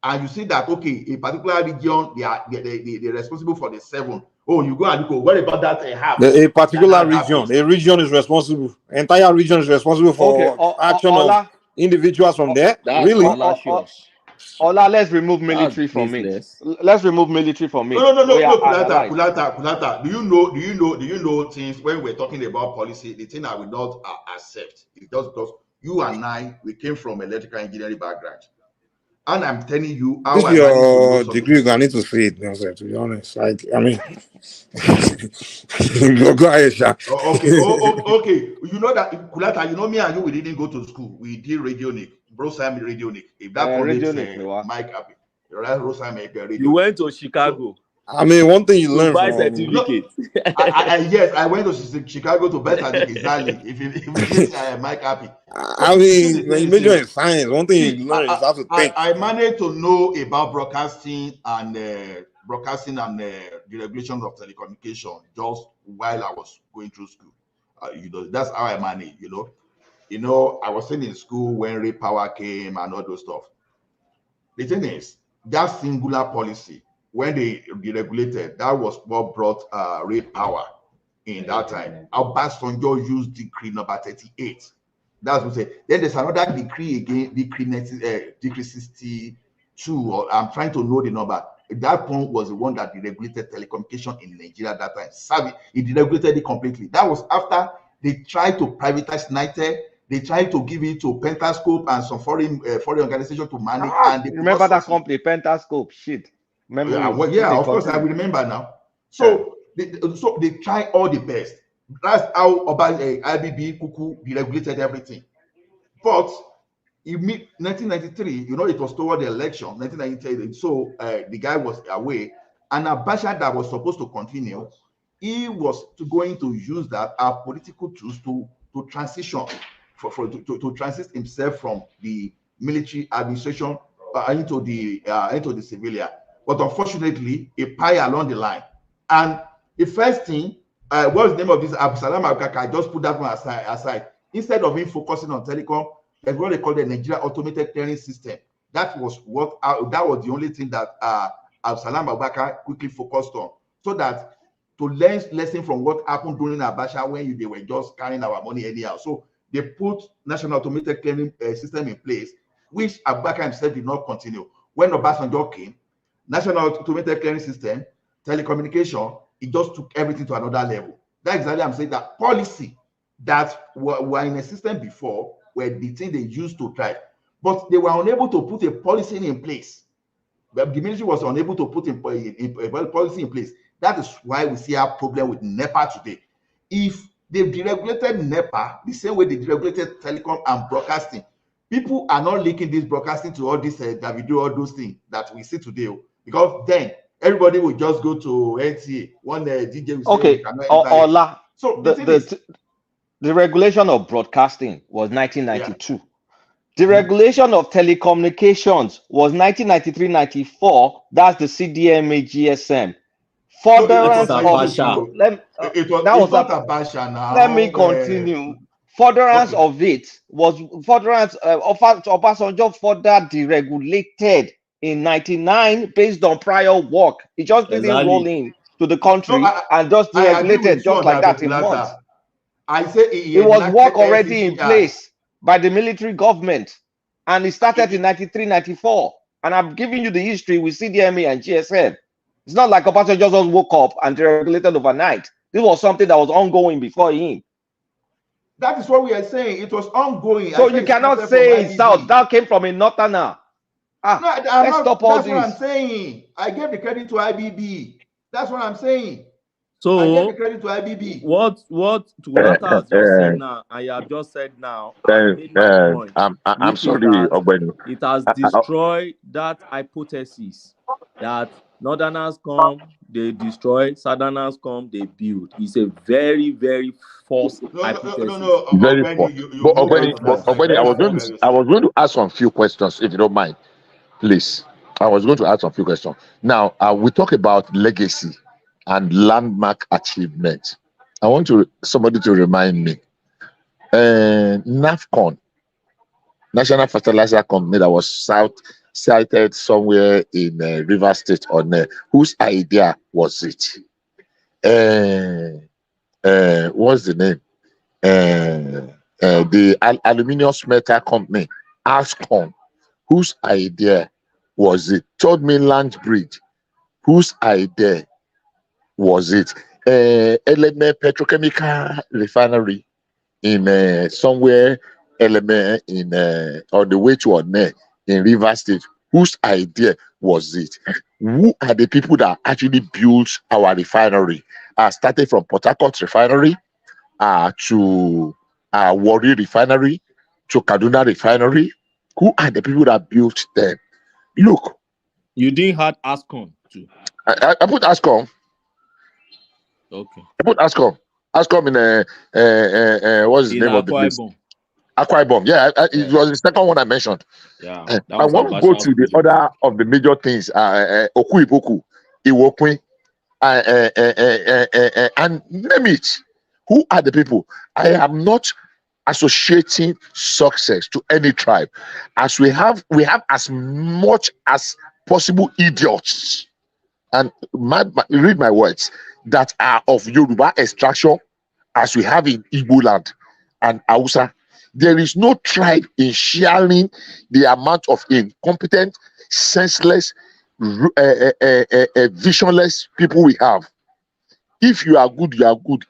Speaker 18: and you see that okay, a particular region they're responsible for the 7. Oh, you go and look. What about that half?
Speaker 8: A particular region. A region is responsible. Entire region is responsible for action of individuals from there. Really?
Speaker 11: Ola, let's remove military from it. Let's remove military from it.
Speaker 18: No, Kulata. Do you know things when we're talking about policy? The thing I will not accept is just because you and I, we came from electrical engineering background, and I'm telling you how
Speaker 8: this your degree. You need to see it. To be honest, like I mean, go ahead, Sha.
Speaker 18: Okay. You know that Kulata. You know me and you. We didn't go to school. We did radionic. Brosheim radionic. If that connects Mike Happy,
Speaker 10: you went to Chicago.
Speaker 8: I mean, one thing you learn
Speaker 10: buy
Speaker 8: from
Speaker 10: certificate.
Speaker 18: Yes, I went to Chicago to buy certificate. Exactly. If you Mike Happy.
Speaker 8: I mean, when you major in science, one thing you learn is how to think.
Speaker 18: I managed to know about broadcasting and the regulation of telecommunication just while I was going through school. That's how I managed. I was still in school when Ray Power came and all those stuff. The thing is, that singular policy, when they deregulated, that was what brought Ray Power in that time. Obasanjo used decree number 38. That's what say. Then there's another decree again, decree 62. Or I'm trying to know the number. That point was the one that deregulated telecommunication in Nigeria at that time. It deregulated it completely. That was after they tried to privatize NITE. They tried to give it to Pentascope and some foreign organization to manage. And they
Speaker 11: remember that company, Pentascope? Shit.
Speaker 18: Of course I will remember now. So they try all the best. That's how IBB Kuku deregulated everything. But in 1993, it was toward the election, 1993. So the guy was away, and Abacha that was supposed to continue, he was going to use that as political tools to transition. To transit himself from the military administration into the civilian, but unfortunately, a pie along the line. And the first thing, what's the name of this? Absalam Abubakar, I just put that one aside. Instead of him focusing on telecom, that's what they call the Nigeria Automated Clearing System. That was the only thing that Absalam Abubakar quickly focused on, so that to learn lesson from what happened during Abacha when they were just carrying our money anyhow. So they put National Automated Clearing System in place, which Abubakar himself did not continue. When Obasanjo came, National Automated Clearing System, telecommunication, it just took everything to another level. That's exactly I'm saying that policy that were in a system before were the thing they used to try, but they were unable to put a policy in place. But the military was unable to put a policy in place. That is why we see our problem with NEPA today. If they deregulated NEPA the same way they deregulated telecom and broadcasting, people are not linking this broadcasting to all this Davido, all those things that we see today, because then everybody will just go to NTA. One DJ will say,
Speaker 11: Ola. So the regulation of broadcasting was 1992. Yeah. The regulation of telecommunications was 1993-94. That's the CDMA GSM. Furtherance Let me continue. Furtherance of it was Obasanjo further deregulated in 99 based on prior work. He just didn't roll in to the country and just deregulated just like that in months.
Speaker 18: I say
Speaker 11: it was work already in place by the military government, and it started in 93-94. And I'm giving you the history with CDMA and GSM. It's not like Obasanjo just woke up and deregulated overnight. This was something that was ongoing before him.
Speaker 18: That is what we are saying. It was ongoing.
Speaker 11: So you cannot say it's south. That came from a northerner.
Speaker 18: Let's stop all this. That's what I'm saying. I gave the credit to IBB. That's what I'm saying. I gave
Speaker 6: So
Speaker 18: the credit to IBB.
Speaker 6: what Tulata has just said now, and you have just said now, and made my point,
Speaker 20: I'm
Speaker 6: which is
Speaker 20: sorry,
Speaker 6: that
Speaker 20: Ogbeni.
Speaker 6: it has destroyed that hypothesis that Northerners come, they destroy, Southerners come, they build. It's a very, very false hypothesis.
Speaker 20: Very
Speaker 18: Ogbeni,
Speaker 20: poor.
Speaker 18: you
Speaker 20: But
Speaker 18: moved on that side.
Speaker 20: Ogbeni,
Speaker 18: Very poor, very
Speaker 20: I
Speaker 18: sad.
Speaker 20: was going to ask some few questions if you don't mind, please. I was going to ask some few questions. Now, we talk about legacy and landmark achievement. I want somebody to remind me. NAFCON, National Fertilizer Company, that was cited somewhere in River State whose idea was it? What's the name? The Aluminium Smelter Company, ASCON, whose idea was it? Third Mainland Bridge, whose idea was it? Element Petrochemical Refinery in somewhere, Element in on the way to One in River State, whose idea was it? Who are the people that actually built our refinery? Starting from Port Harcourt Refinery to Warri Refinery to Kaduna Refinery. Who are the people that built them? Look,
Speaker 6: you didn't have ASCON too.
Speaker 20: I put ASCON.
Speaker 6: Okay.
Speaker 20: I put ASCON. ASCON in what's the name of the place? Akwa Ibom. Yeah, it was the second one I mentioned.
Speaker 6: Yeah.
Speaker 20: I want to go to the other of the major things. Oku Iboku, Iwokwe, and name it. Who are the people? I am not associating success to any tribe, as we have as much as possible idiots, and read my words, that are of Yoruba extraction, as we have in Igbo land and Hausa. There is no tribe in sharing the amount of incompetent, senseless, visionless people we have. If you are good, you are good,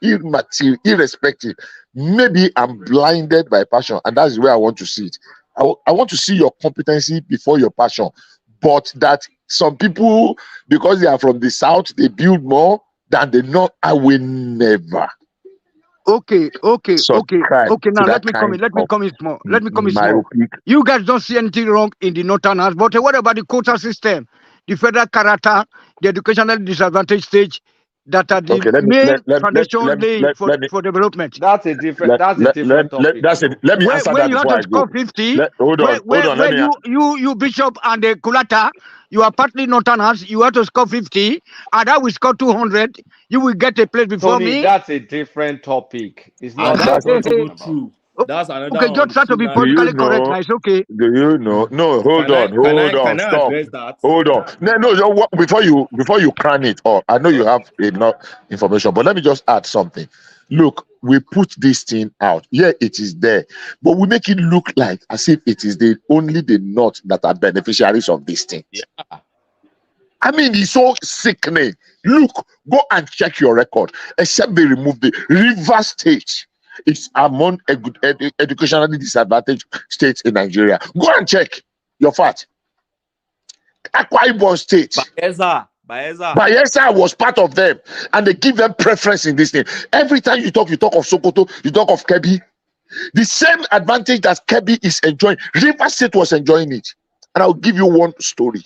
Speaker 20: irrespective. Maybe I'm blinded by passion, and that's the way I want to see it. I want to see your competency before your passion. But that some people, because they are from the south, they build more than the north. I will never.
Speaker 15: Okay. Now let me come in. Let me come in small. You guys don't see anything wrong in the northern house, but what about the quota system, the federal character, the educational disadvantaged stage, that are the main foundation laying for development?
Speaker 11: That's a different. That's a different topic.
Speaker 20: Let me answer that
Speaker 15: you
Speaker 20: before
Speaker 15: have to score 50.
Speaker 20: Hold on.
Speaker 15: You Bishop and the Kulata, you are partly northerners. You have to score 50, and I will score 200. You will get a place before
Speaker 11: Tony,
Speaker 15: me.
Speaker 11: that's a different topic. It's not
Speaker 6: that's
Speaker 11: that
Speaker 6: not true. That's another
Speaker 15: okay, just try to be politically correct. Now it's okay.
Speaker 20: Do you know? No, hold on.
Speaker 6: Can I
Speaker 20: Stop.
Speaker 6: address that?
Speaker 20: Hold on. No. Before you crown it, I know you have enough information, but let me just add something. Look, we put this thing out. Yeah, it is there, but we make it look like as if it is only the North that are beneficiaries of this thing.
Speaker 6: Yeah.
Speaker 20: I mean, it's so sickening. Look, go and check your record. Except they remove the River State. It's among educationally disadvantaged states in Nigeria. Go and check your fact. Akwa Ibom State. Bayelsa was part of them, and they give them preference in this thing. Every time you talk of Sokoto, you talk of Kebbi. The same advantage that Kebbi is enjoying, River State was enjoying it. And I'll give you one story.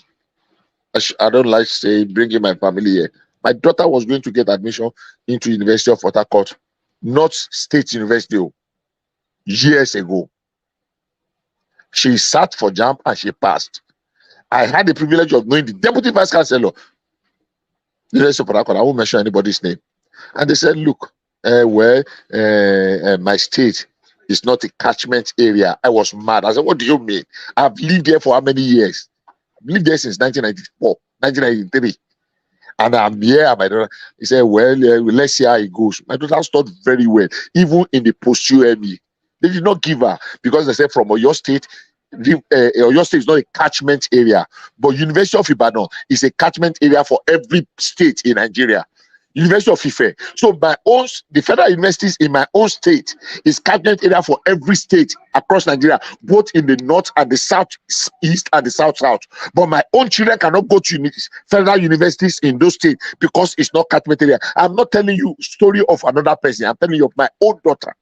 Speaker 20: I don't like saying bringing my family here. My daughter was going to get admission into University of Port Harcourt, not State University, years ago. She sat for JAMB and she passed. I had the privilege of knowing the Deputy Vice Chancellor, University of Port Harcourt. I won't mention anybody's name. And they said, look, my state is not a catchment area. I was mad. I said, what do you mean? I've lived here for how many years? I've lived there since 1994, 1993. And I'm here. My daughter, he said, well, let's see how it goes. My daughter studied very well, even in the post-UME. They did not give her because they said from Oyo State, Oyo State is not a catchment area, but University of Ibadan is a catchment area for every state in Nigeria. University of Ife. So the federal universities in my own state is catchment area for every state across Nigeria, both in the north and the south east and the south. But my own children cannot go to federal universities in those states because it's not catchment area. I'm not telling you story of another person. I'm telling you of my own daughter.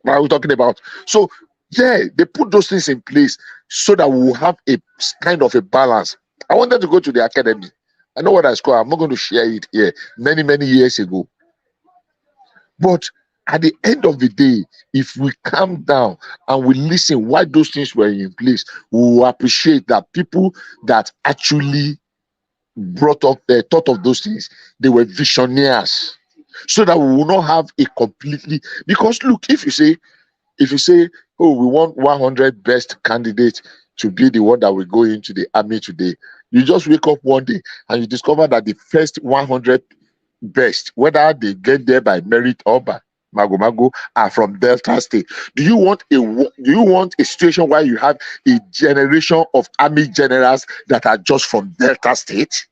Speaker 20: What are we talking about? So yeah, they put those things in place so that we will have a kind of a balance. I want them to go to the academy. I know what I score. I'm not going to share it here. Many years ago. But at the end of the day, if we calm down and we listen why those things were in place, we will appreciate that people that actually brought up the thought of those things, they were visionaries. So that we will not have a completely, because look, if you say, oh, we want 100 best candidates to be the one that will go into the army today, you just wake up one day and you discover that the first 100 best, whether they get there by merit or by mago, are from Delta State. Do you want a situation where you have a generation of army generals that are just from Delta State?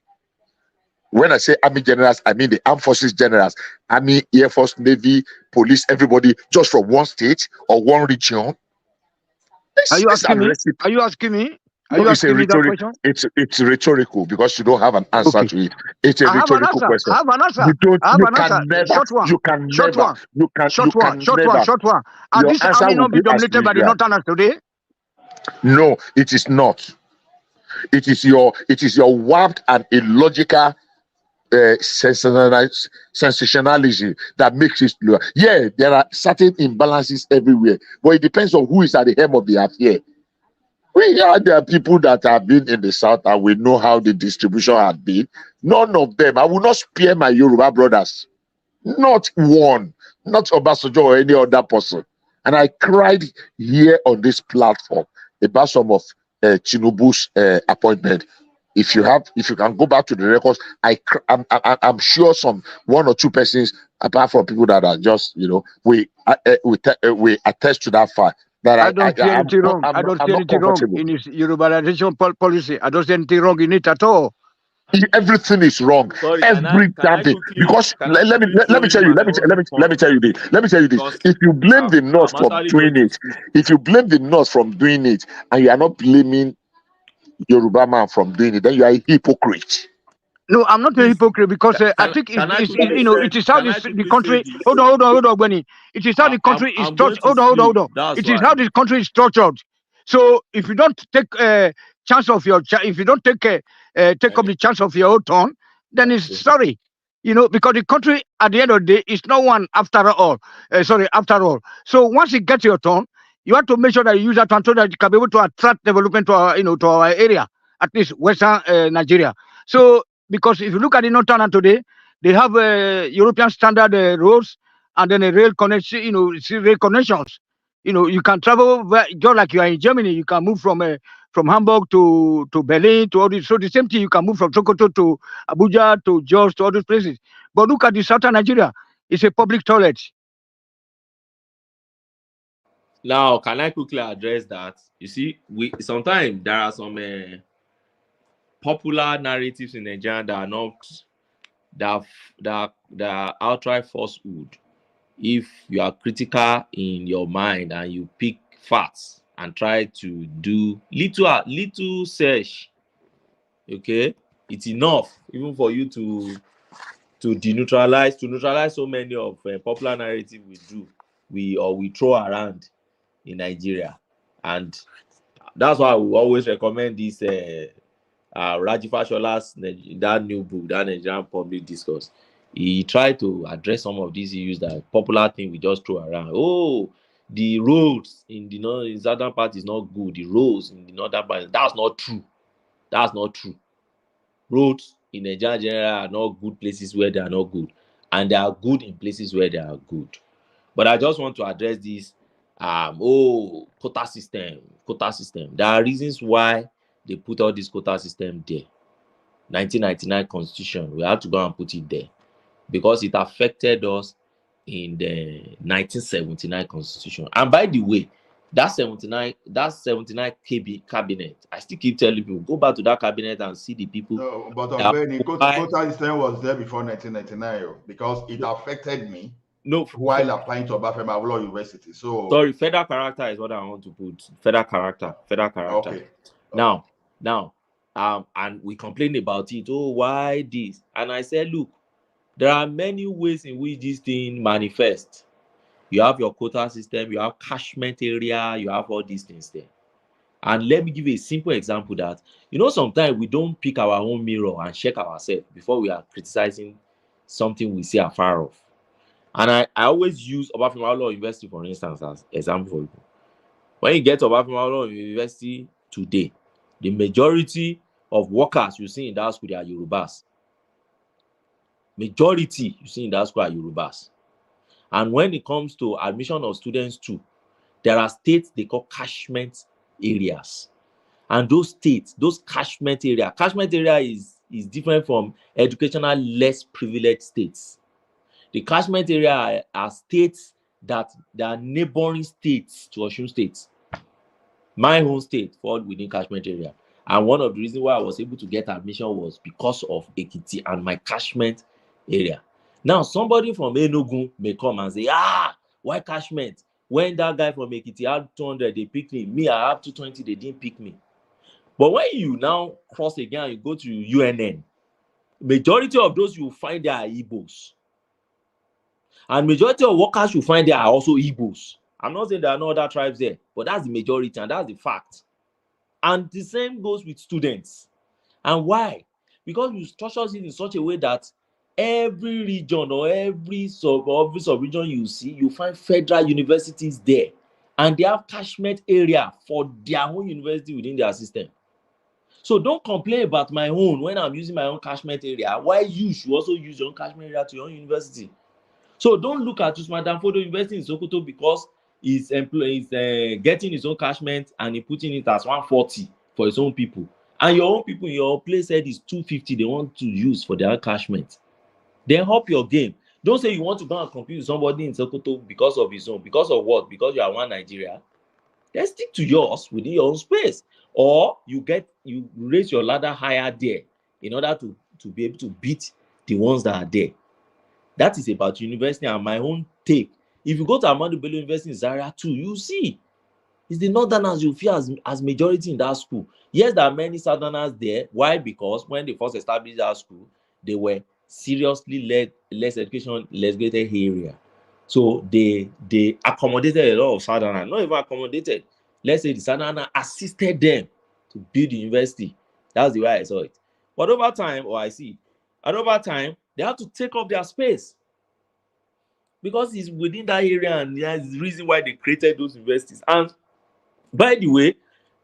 Speaker 20: When I say army generals, I mean the armed forces generals, army, air force, navy, police, everybody just from one state or one region.
Speaker 15: Are you asking me? Are you asking me? Are you asking me that question?
Speaker 20: It's rhetorical because you don't have an answer to it. It's a rhetorical question.
Speaker 15: I have an answer.
Speaker 20: You can never.
Speaker 15: Short one. Are this army not be dominated by the Northerners today?
Speaker 20: No, it is not. It is your warped and illogical sensationalism that makes it lower. Yeah, there are certain imbalances everywhere, but it depends on who is at the helm of the affair. There are people that have been in the south and we know how the distribution had been. None of them. I will not spare my Yoruba brothers. Not one. Not Obasanjo or any other person. And I cried here on this platform about some of Tinubu's appointment. If you can go back to the records, I'm sure one or two persons, apart from people that are just, we attest to that fact.
Speaker 15: I don't see anything wrong. I don't see anything wrong in his Yorubanization policy. I don't see anything wrong in it at all.
Speaker 20: Everything is wrong. Every damn thing. Because let me tell you this. If you blame the North from doing it, and you are not blaming Yoruba man from doing it, then you are a hypocrite.
Speaker 15: No, I'm not a hypocrite because I think it is how the country. Hold on, Benny. It is how the country is structured. Hold on. It is how the country is structured. So if you don't take chance of your, if you don't take up the chance of your own turn, then it's sorry. Because the country at the end of the day is not one after all. After all. So once you get your turn, you have to make sure that you use that turn so that you can be able to attract development to our, to our area, at least Western Nigeria. So because if you look at the Northern today, they have European standard roads and then a rail connection, rail connections. You can travel just like you are in Germany. You can move from Hamburg to Berlin to all this. So the same thing, you can move from Sokoto to Abuja to Jos to all those places. But look at the Southern Nigeria. It's a public toilet.
Speaker 6: Now, can I quickly address that? You see, sometimes there are some popular narratives in Nigeria that are not that are outright falsehood. If you are critical in your mind and you pick facts and try to do little search, okay, it's enough even for you to neutralize so many of popular narrative we throw around in Nigeria. And that's why we always recommend this Raji Fashola's that new book, that Nigerian Public Discourse. He tried to address some of these issues that popular thing we just throw around. Oh, the roads in the southern part is not good. The roads in the northern part, that's not true. That's not true. Roads in Nigeria general are not good places where they are not good, and they are good in places where they are good. But I just want to address this. Quota system. There are reasons why they put all this quota system there. 1999 Constitution, we have to go and put it there because it affected us in the 1979 Constitution. And by the way, That 79 KB cabinet, I still keep telling people, go back to that cabinet and see the people.
Speaker 18: No, but quota system was there before 1999 because it affected me.
Speaker 6: No,
Speaker 18: while applying to Obafemi Awolowo University. So
Speaker 6: sorry, federal character is what I want to put. Federal character.
Speaker 18: Okay.
Speaker 6: Now, and we complained about it. Oh, why this? And I said, look, there are many ways in which this thing manifests. You have your quota system, you have catchment area, you have all these things there. And let me give you a simple example that, sometimes we don't pick our own mirror and check ourselves before we are criticizing something we see afar off. And I always use Obafemi Awolowo University, for instance, as example for people. When you get to Obafemi Awolowo University today, the majority of workers you see in that school, they are Yorubas. Majority you see in that school are Yorubas. And when it comes to admission of students too, there are states they call catchment areas. And those states, those catchment area is different from educational less privileged states. The catchment area are states that are neighboring states to Osun State. My home state falls within catchment area. And one of the reasons why I was able to get admission was because of Ekiti and my catchment area. Now, somebody from Enugu may come and say, why catchment? When that guy from Ekiti had 200, they picked me. Me, I have 220, they didn't pick me. But when you now cross again, you go to UNN, majority of those you find there are Igbos. And majority of workers you find there are also Igbos. I'm not saying there are no other tribes there, but that's the majority and that's the fact. And the same goes with students. And why? Because you structure it in such a way that every region or every sub-region you see, you find federal universities there. And they have catchment area for their own university within their system. So don't complain about my own when I'm using my own catchment area. Why you should also use your own catchment area to your own university? So don't look at Usman Danfodio University in Sokoto because he's getting his own catchment and he's putting it as 140 for his own people. And your own people in your place said it's 250 they want to use for their catchment. Then up your game. Don't say you want to go and compete with somebody in Sokoto because of his own. Because of what? Because you are one Nigeria. Then stick to yours within your own space. Or you raise your ladder higher there in order to be able to beat the ones that are there. That is about university and my own take. If you go to Ahmadu Bello University in Zaria too, you see it's the northerners you feel as majority in that school. Yes, there are many southerners there. Why? Because when they first established that school, they were seriously less education, less graded area. So they accommodated a lot of southerners, not even accommodated. Let's say the southerners assisted them to build the university. That's the way I saw it. But over time, they have to take up their space because it's within that area, and there's the reason why they created those universities. And by the way,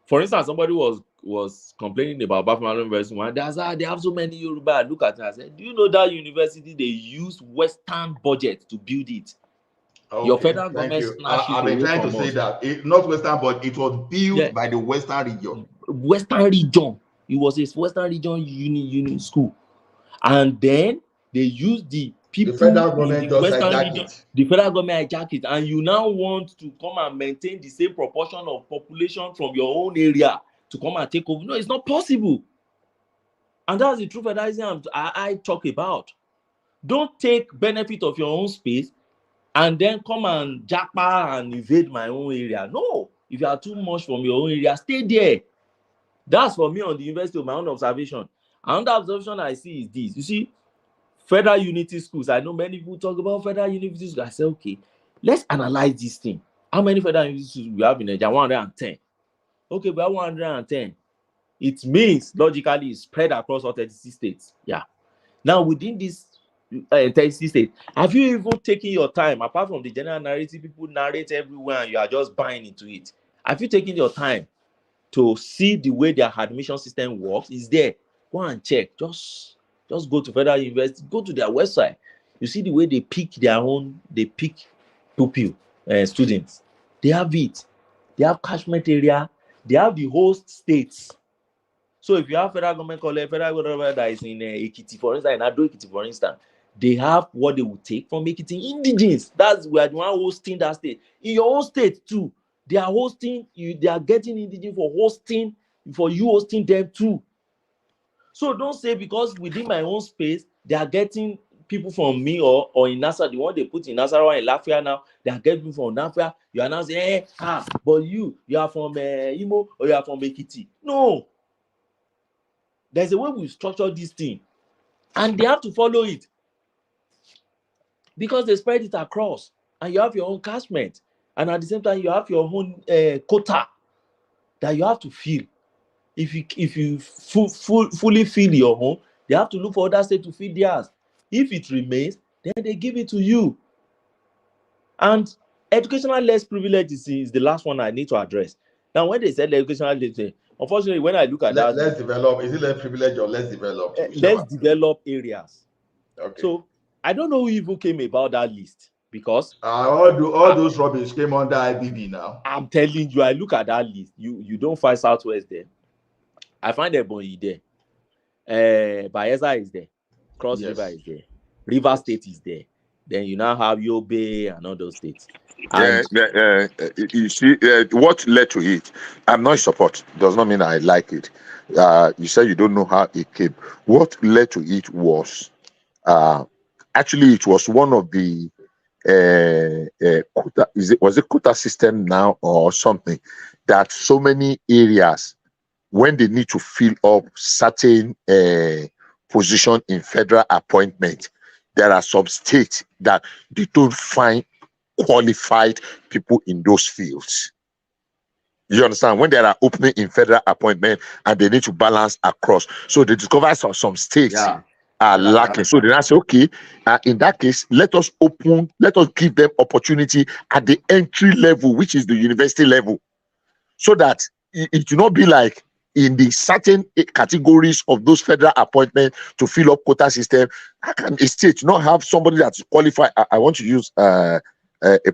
Speaker 6: for instance, somebody was complaining about Bafana University. They have so many Yoruba. Look at it. I said, do you know that university they used Western budget to build it?
Speaker 18: Okay,
Speaker 6: your federal
Speaker 18: thank
Speaker 6: government
Speaker 18: you.
Speaker 6: snatched
Speaker 18: I've
Speaker 6: it
Speaker 18: been
Speaker 6: away
Speaker 18: trying to
Speaker 6: from
Speaker 18: say
Speaker 6: us.
Speaker 18: that not Western, but it was built by the Western region.
Speaker 6: Western region. It was a Western region uni school, and then they used the people
Speaker 18: The federal
Speaker 6: in
Speaker 18: government
Speaker 6: the
Speaker 18: just
Speaker 6: Western
Speaker 18: hijacked
Speaker 6: region.
Speaker 18: it.
Speaker 6: The federal government hijacked it, and you now want to come and maintain the same proportion of population from your own area to come and take over. No, it's not possible. And that's the true federalism I talk about. Don't take benefit of your own space and then come and japa and invade my own area. No, if you are too much from your own area, stay there. That's for me on the university of my own observation. Another observation I see is this. You see, federal unity schools. I know many people talk about federal unity schools. I say, okay, let's analyze this thing. How many federal unity schools we have in Nigeria? 110. Okay, we have 110. It means logically it's spread across all 36 states. Yeah. Now within this 36 states, have you even taken your time, apart from the general narrative people narrate everywhere and you are just buying into it? Have you taken your time to see the way their admission system works? Is there? Go and check. Just go to federal university, go to their website. You see the way they pick pupil students. They have it. They have catchment area. They have the host states. So if you have federal government college, federal government that is in Ekiti, for instance, in Ado Ekiti, for instance, they have what they will take from Ekiti indigenes. That's we are the one hosting that state. In your own state too, They are hosting you. They are getting indigenous for you hosting them too. So don't say because within my own space they are getting people from me or in NASA, the one they put in Nasarawa and Lafia now, they are getting people from Lafia. You are now saying, but you are from Imo or you are from Ekiti. No, there's a way we structure this thing, and they have to follow it because they spread it across, and you have your own catchment, and at the same time you have your own quota that you have to fill. If you fully fill your own, they have to look for other states to fill theirs. If it remains, then they give it to you. And educational less privilege is the last one I need to address. Now, when they said educational less, unfortunately, when I look at that,
Speaker 18: let's develop. Is it less privilege or less developed?
Speaker 6: Let's develop areas.
Speaker 18: Okay.
Speaker 6: So I don't know who even came about that list because
Speaker 18: all those rubbish came under IBB now.
Speaker 6: I'm telling you, I look at that list. You don't find Southwest there. I find Ebonyi there. Bayelsa is there. Cross River is there. River State is there. Then you now have Yobe and all those states. And
Speaker 20: You see, what led to it? I'm not in support. Does not mean I like it. You said you don't know how it came. What led to it was, actually, it was one of the quota. Was it quota system now or something that so many areas, when they need to fill up certain position in federal appointment, there are some states that they don't find qualified people in those fields. You understand? When there are opening in federal appointment and they need to balance across, so they discover some states are lacking. So they now say, okay, in that case, let us give them opportunity at the entry level, which is the university level, so that it will not be like in the certain categories of those federal appointments to fill up quota system. How can a state not have somebody that's qualified? I want to use a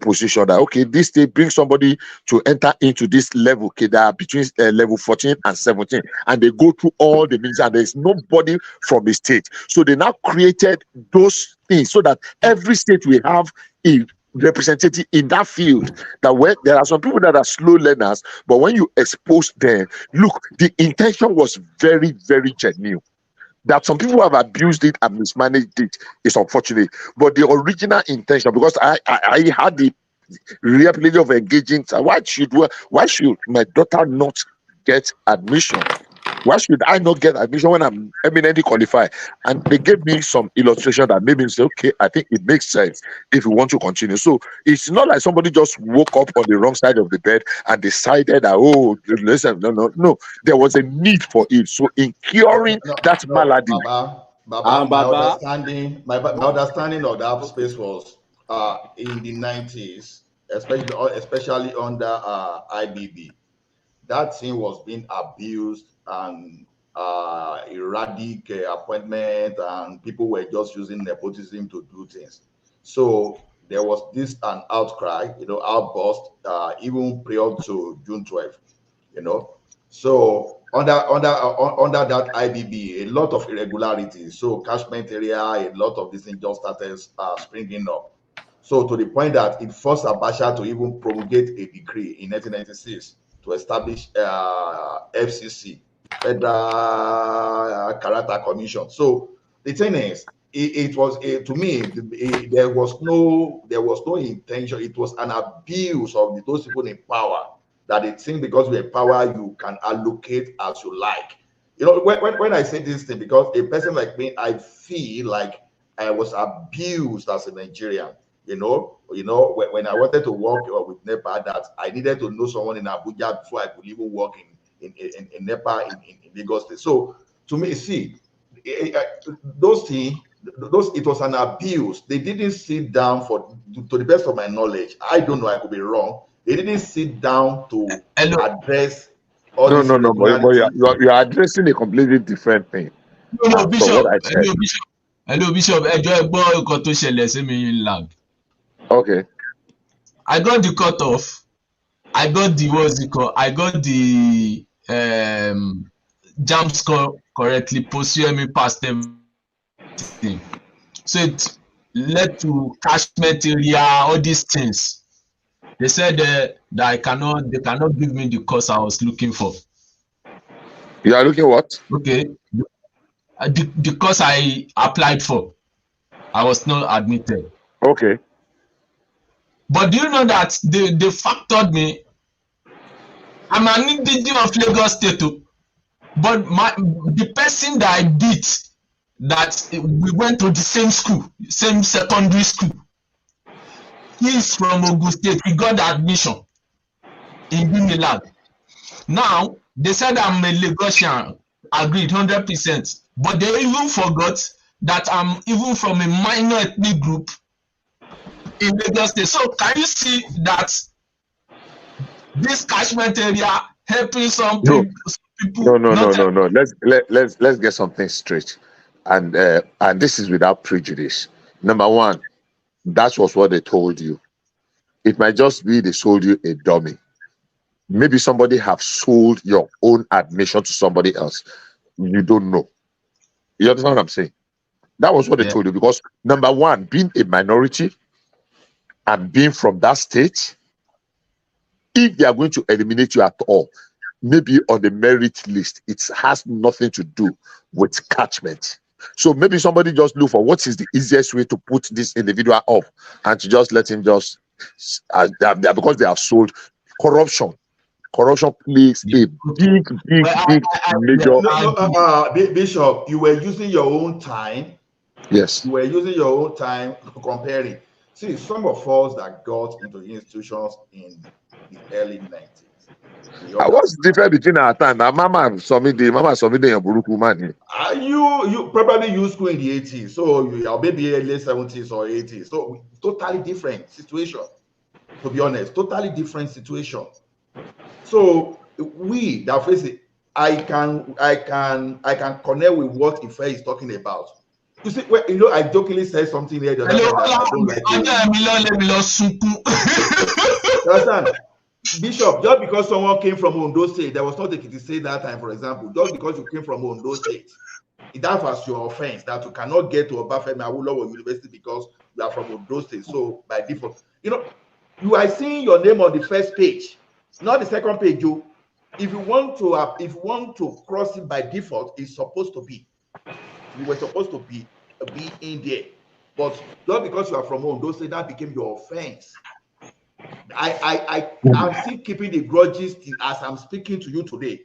Speaker 20: position that, okay, this state brings somebody to enter into this level, okay, that are between level 14 and 17, and they go through all the ministries, and there's nobody from the state. So they now created those things so that every state will have a representative in that field. That when there are some people that are slow learners, but when you expose them, look, the intention was very, very genuine. That some people have abused it and mismanaged it is unfortunate, but the original intention, because I had the real pleasure of engaging. Why should my daughter not get admission? Why should I not get admission when I'm eminently qualified? And they gave me some illustration that made me say, okay, I think it makes sense if we want to continue. So it's not like somebody just woke up on the wrong side of the bed and decided that, oh, listen, no. There was a need for it. So in curing that malady.
Speaker 18: My understanding of that space was in the 90s, especially under IBB. That thing was being abused and erratic appointment, and people were just using nepotism to do things. So there was an outcry, outburst, even prior to June 12th, So under that IBB, a lot of irregularities. So catchment area, a lot of these things just started springing up. So to the point that it forced Abacha to even promulgate a decree in 1996 to establish FCC, Federal Character Commission. So the thing is, it was to me, there was no intention. It was an abuse of those people in power, that they think because we're in power, you can allocate as you like. When I say this thing, because a person like me, I feel like I was abused as a Nigerian. When I wanted to work with NEPA, that I needed to know someone in Abuja before I could even work in NEPA in Lagos State. So to me, see, those things, it was an abuse. They didn't sit down to the best of my knowledge. I don't know, I could be wrong. They didn't sit down to address all
Speaker 20: No,
Speaker 18: these
Speaker 20: but you're addressing a completely different thing.
Speaker 21: No, Bishop. Hello, Bishop.
Speaker 20: Okay.
Speaker 21: I got the cutoff. I got the I got the jam score correctly. Pursue past everything. So it led to catchment area, all these things. They said that they cannot give me the course I was looking for.
Speaker 20: You are looking what?
Speaker 21: Okay. The course I applied for, I was not admitted.
Speaker 20: Okay.
Speaker 21: But do you know that they factored me? I'm an indigenous of Lagos State, but the person that I beat, that we went to the same school, same secondary school, he's from Ogun State. He got the admission in Unilag. Now they said I'm a Lagosian, agreed 100%, but they even forgot that I'm even from a minor ethnic group in Lagos State. So can you see that this catchment area helping some people?
Speaker 20: No. Let's get something straight, and this is without prejudice. Number one, that was what they told you. It might just be they sold you a dummy. Maybe somebody have sold your own admission to somebody else. You don't know. You understand what I'm saying? That was what they told you, because number one, being a minority and being from that state, if they are going to eliminate you at all, maybe on the merit list, it has nothing to do with catchment. So maybe somebody just look for what is the easiest way to put this individual up and to just let him just, because they have sold. Corruption plays a big major.
Speaker 18: Bishop, you were using your own time.
Speaker 20: Yes.
Speaker 18: You were using your own time comparing. See, some of us that got into institutions in the early 90s.
Speaker 20: What's the difference between our time? Mama submitted your buruku man.
Speaker 18: You probably used school in the 80s, so you are maybe late 70s or 80s. So totally different situation. To be honest, totally different situation. So we that face it, I can connect with what Ife is talking about. You see, well, I jokingly said something here the other time that I don't like. Understand? Bishop, just because someone came from Ondo State, there was not a to say that time, for example, just because you came from Ondo State, that was your offense, that you cannot get to Obafemi Awolowo University because you are from Ondo State. So by default, you are seeing your name on the first page, not the second page. If you want to cross it by default, it's supposed to be. You were supposed to be in there, but just because you are from Ondo State, that became your offense. I'm still keeping the grudges as I'm speaking to you today.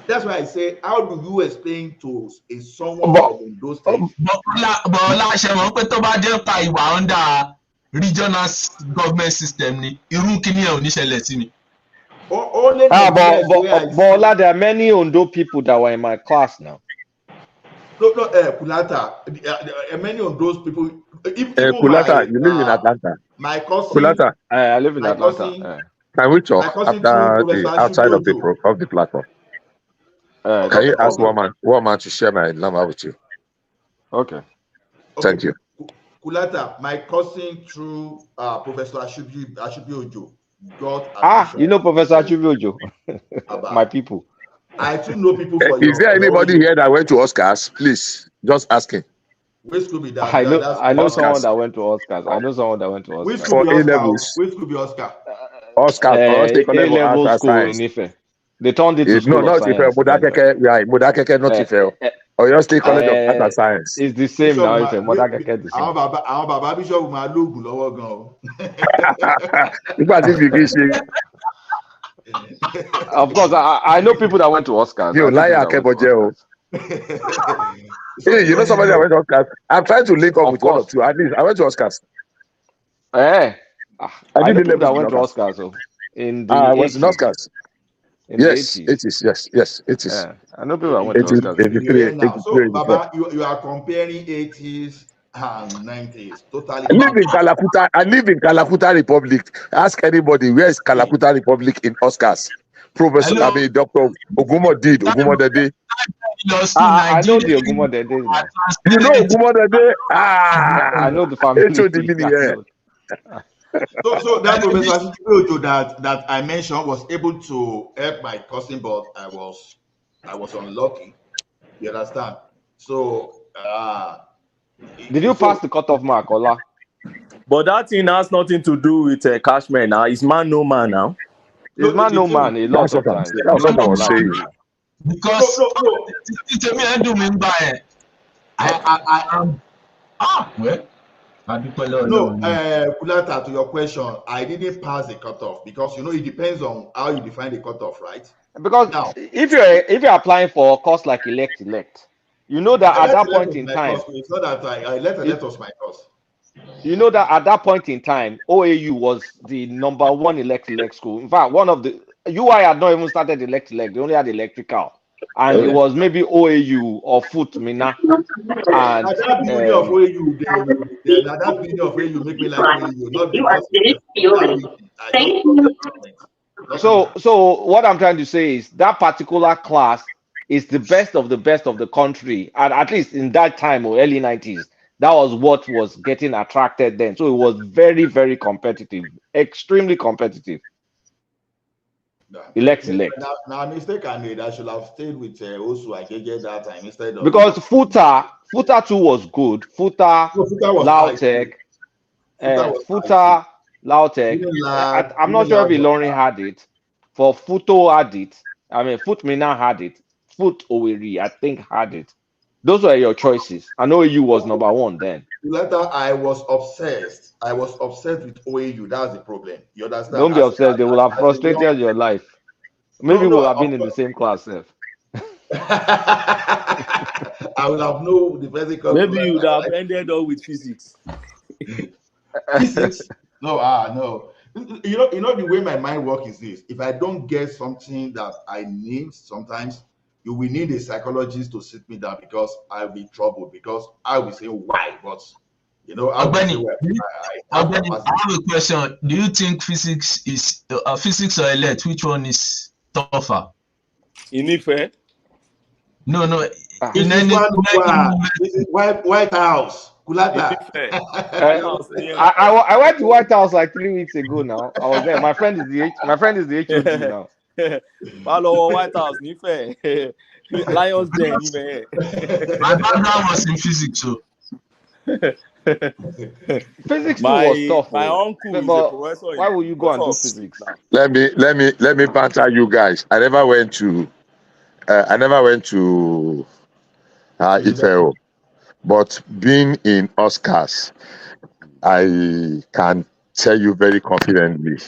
Speaker 18: That's why I say, how do you explain to someone from Ondo State?
Speaker 21: Under regional government system,
Speaker 11: but there are many Ondo people that were in my class now.
Speaker 18: No, Kulata. Many of those people.
Speaker 20: Kulata, you live in Atlanta.
Speaker 18: My cousin.
Speaker 20: Kulata,
Speaker 11: I live in Atlanta.
Speaker 20: Can we talk after outside of the platform? Can you ask one man to share my number with you?
Speaker 11: Okay.
Speaker 20: Thank you.
Speaker 18: Kulata, my cousin through Professor Ashubi Ojo got admission.
Speaker 11: You know Professor Ashubi Ojo? My people.
Speaker 18: I too know people for
Speaker 20: Is there anybody here that went to Oscars? Please, just asking.
Speaker 18: Which could be that?
Speaker 11: I know someone that went to Oscars.
Speaker 18: Which could be Oscar? Which could be Oscar?
Speaker 11: A-level school in Ife. They turned it to school of science.
Speaker 20: Modakeke, not Ife. Or your state college of art and science.
Speaker 11: It's the same now, Ife. Modakeke the same.
Speaker 18: Baba Bishop ma logun lọ́wọ́ gan.
Speaker 20: Nígbà tí fi kí ṣe.
Speaker 11: Of course, I know people that went to Oscars.
Speaker 20: You liar, Keboje. Hey, you know somebody that went to Oscars? I'm trying to link up with one or two. At least I went to Oscars.
Speaker 11: I know people that went to
Speaker 20: Oscars.
Speaker 11: So in
Speaker 20: I was in Oscars.
Speaker 11: Yes,
Speaker 20: it is. Yes, it is.
Speaker 11: Yeah. I know people that went to Oscars.
Speaker 18: So, Baba, you are comparing 80s and 90s. Totally.
Speaker 20: I live in Kalakuta Republic. Ask anybody, where is Kalakuta Republic in Oscars? Professor, Dr. Ogumo Dede.
Speaker 11: I know the Ogumo Dede.
Speaker 20: You know Ogumo Dede?
Speaker 11: I know the family.
Speaker 18: So that Professor Ojo that I mentioned was able to help my cousin, but I was unlucky. You understand? So
Speaker 11: did you pass the cutoff mark, Ola?
Speaker 10: But that thing has nothing to do with Cashmere now. It's man no man now.
Speaker 13: It's man no man a lot of times.
Speaker 20: That's what I'm saying.
Speaker 21: Because it's a me I do mean by well.
Speaker 18: No, Kulata, to your question, I didn't pass the cutoff because it depends on how you define the cutoff, right?
Speaker 13: Because
Speaker 18: now,
Speaker 13: if you're applying for a course like elect, you know that at that point in time,
Speaker 18: it's not that I elect was my course.
Speaker 13: You know that at that point in time, OAU was the number one elect school. In fact, one of the UI had not even started elect. They only had electrical, and it was maybe OAU or Foot Mina. And
Speaker 18: that beauty of OAU, that beauty of OAU make me like OAU, not because
Speaker 13: So what I'm trying to say is that particular class is the best of the country, and at least in that time or early 90s. That was what was getting attracted then. So it was very, very competitive, extremely competitive. Elect.
Speaker 18: Now, mistake I made. I should have stayed with Osu Agege that time instead of.
Speaker 13: Because Futa too was good. Futa Lautech. Futa Lautech. I'm not sure if Ilorin had it. For Futo had it. I mean, Futmina had it. Fut Oweri, I think, had it. Those were your choices. I know you was number one then.
Speaker 18: Later, I was obsessed. With OAU. That's the problem. You understand?
Speaker 13: Don't be obsessed. They will have frustrated your life. Maybe we'll have been in the same class, Seth.
Speaker 18: I will have known the physical.
Speaker 10: Maybe you would have ended up with physics.
Speaker 18: Physics? No. You know the way my mind works is this. If I don't get something that I need, sometimes you will need a psychologist to sit me down because I'll be troubled because I will say why, but
Speaker 21: Albany, I have a question. Do you think physics is physics or elect? Which one is tougher?
Speaker 10: In Ife?
Speaker 21: No.
Speaker 18: In any this is White House. Kulata.
Speaker 13: I went to White House like 3 weeks ago now. I was there. My friend is the HOD now.
Speaker 10: Follow White House, Nife. Lions Den,
Speaker 21: my background was in physics, so.
Speaker 13: Physics was tough.
Speaker 10: My uncle is a professor.
Speaker 13: Why would you go and do physics?
Speaker 20: Let me banter you guys. I never went to Ifeo, but being in Oscars, I can tell you very confidently.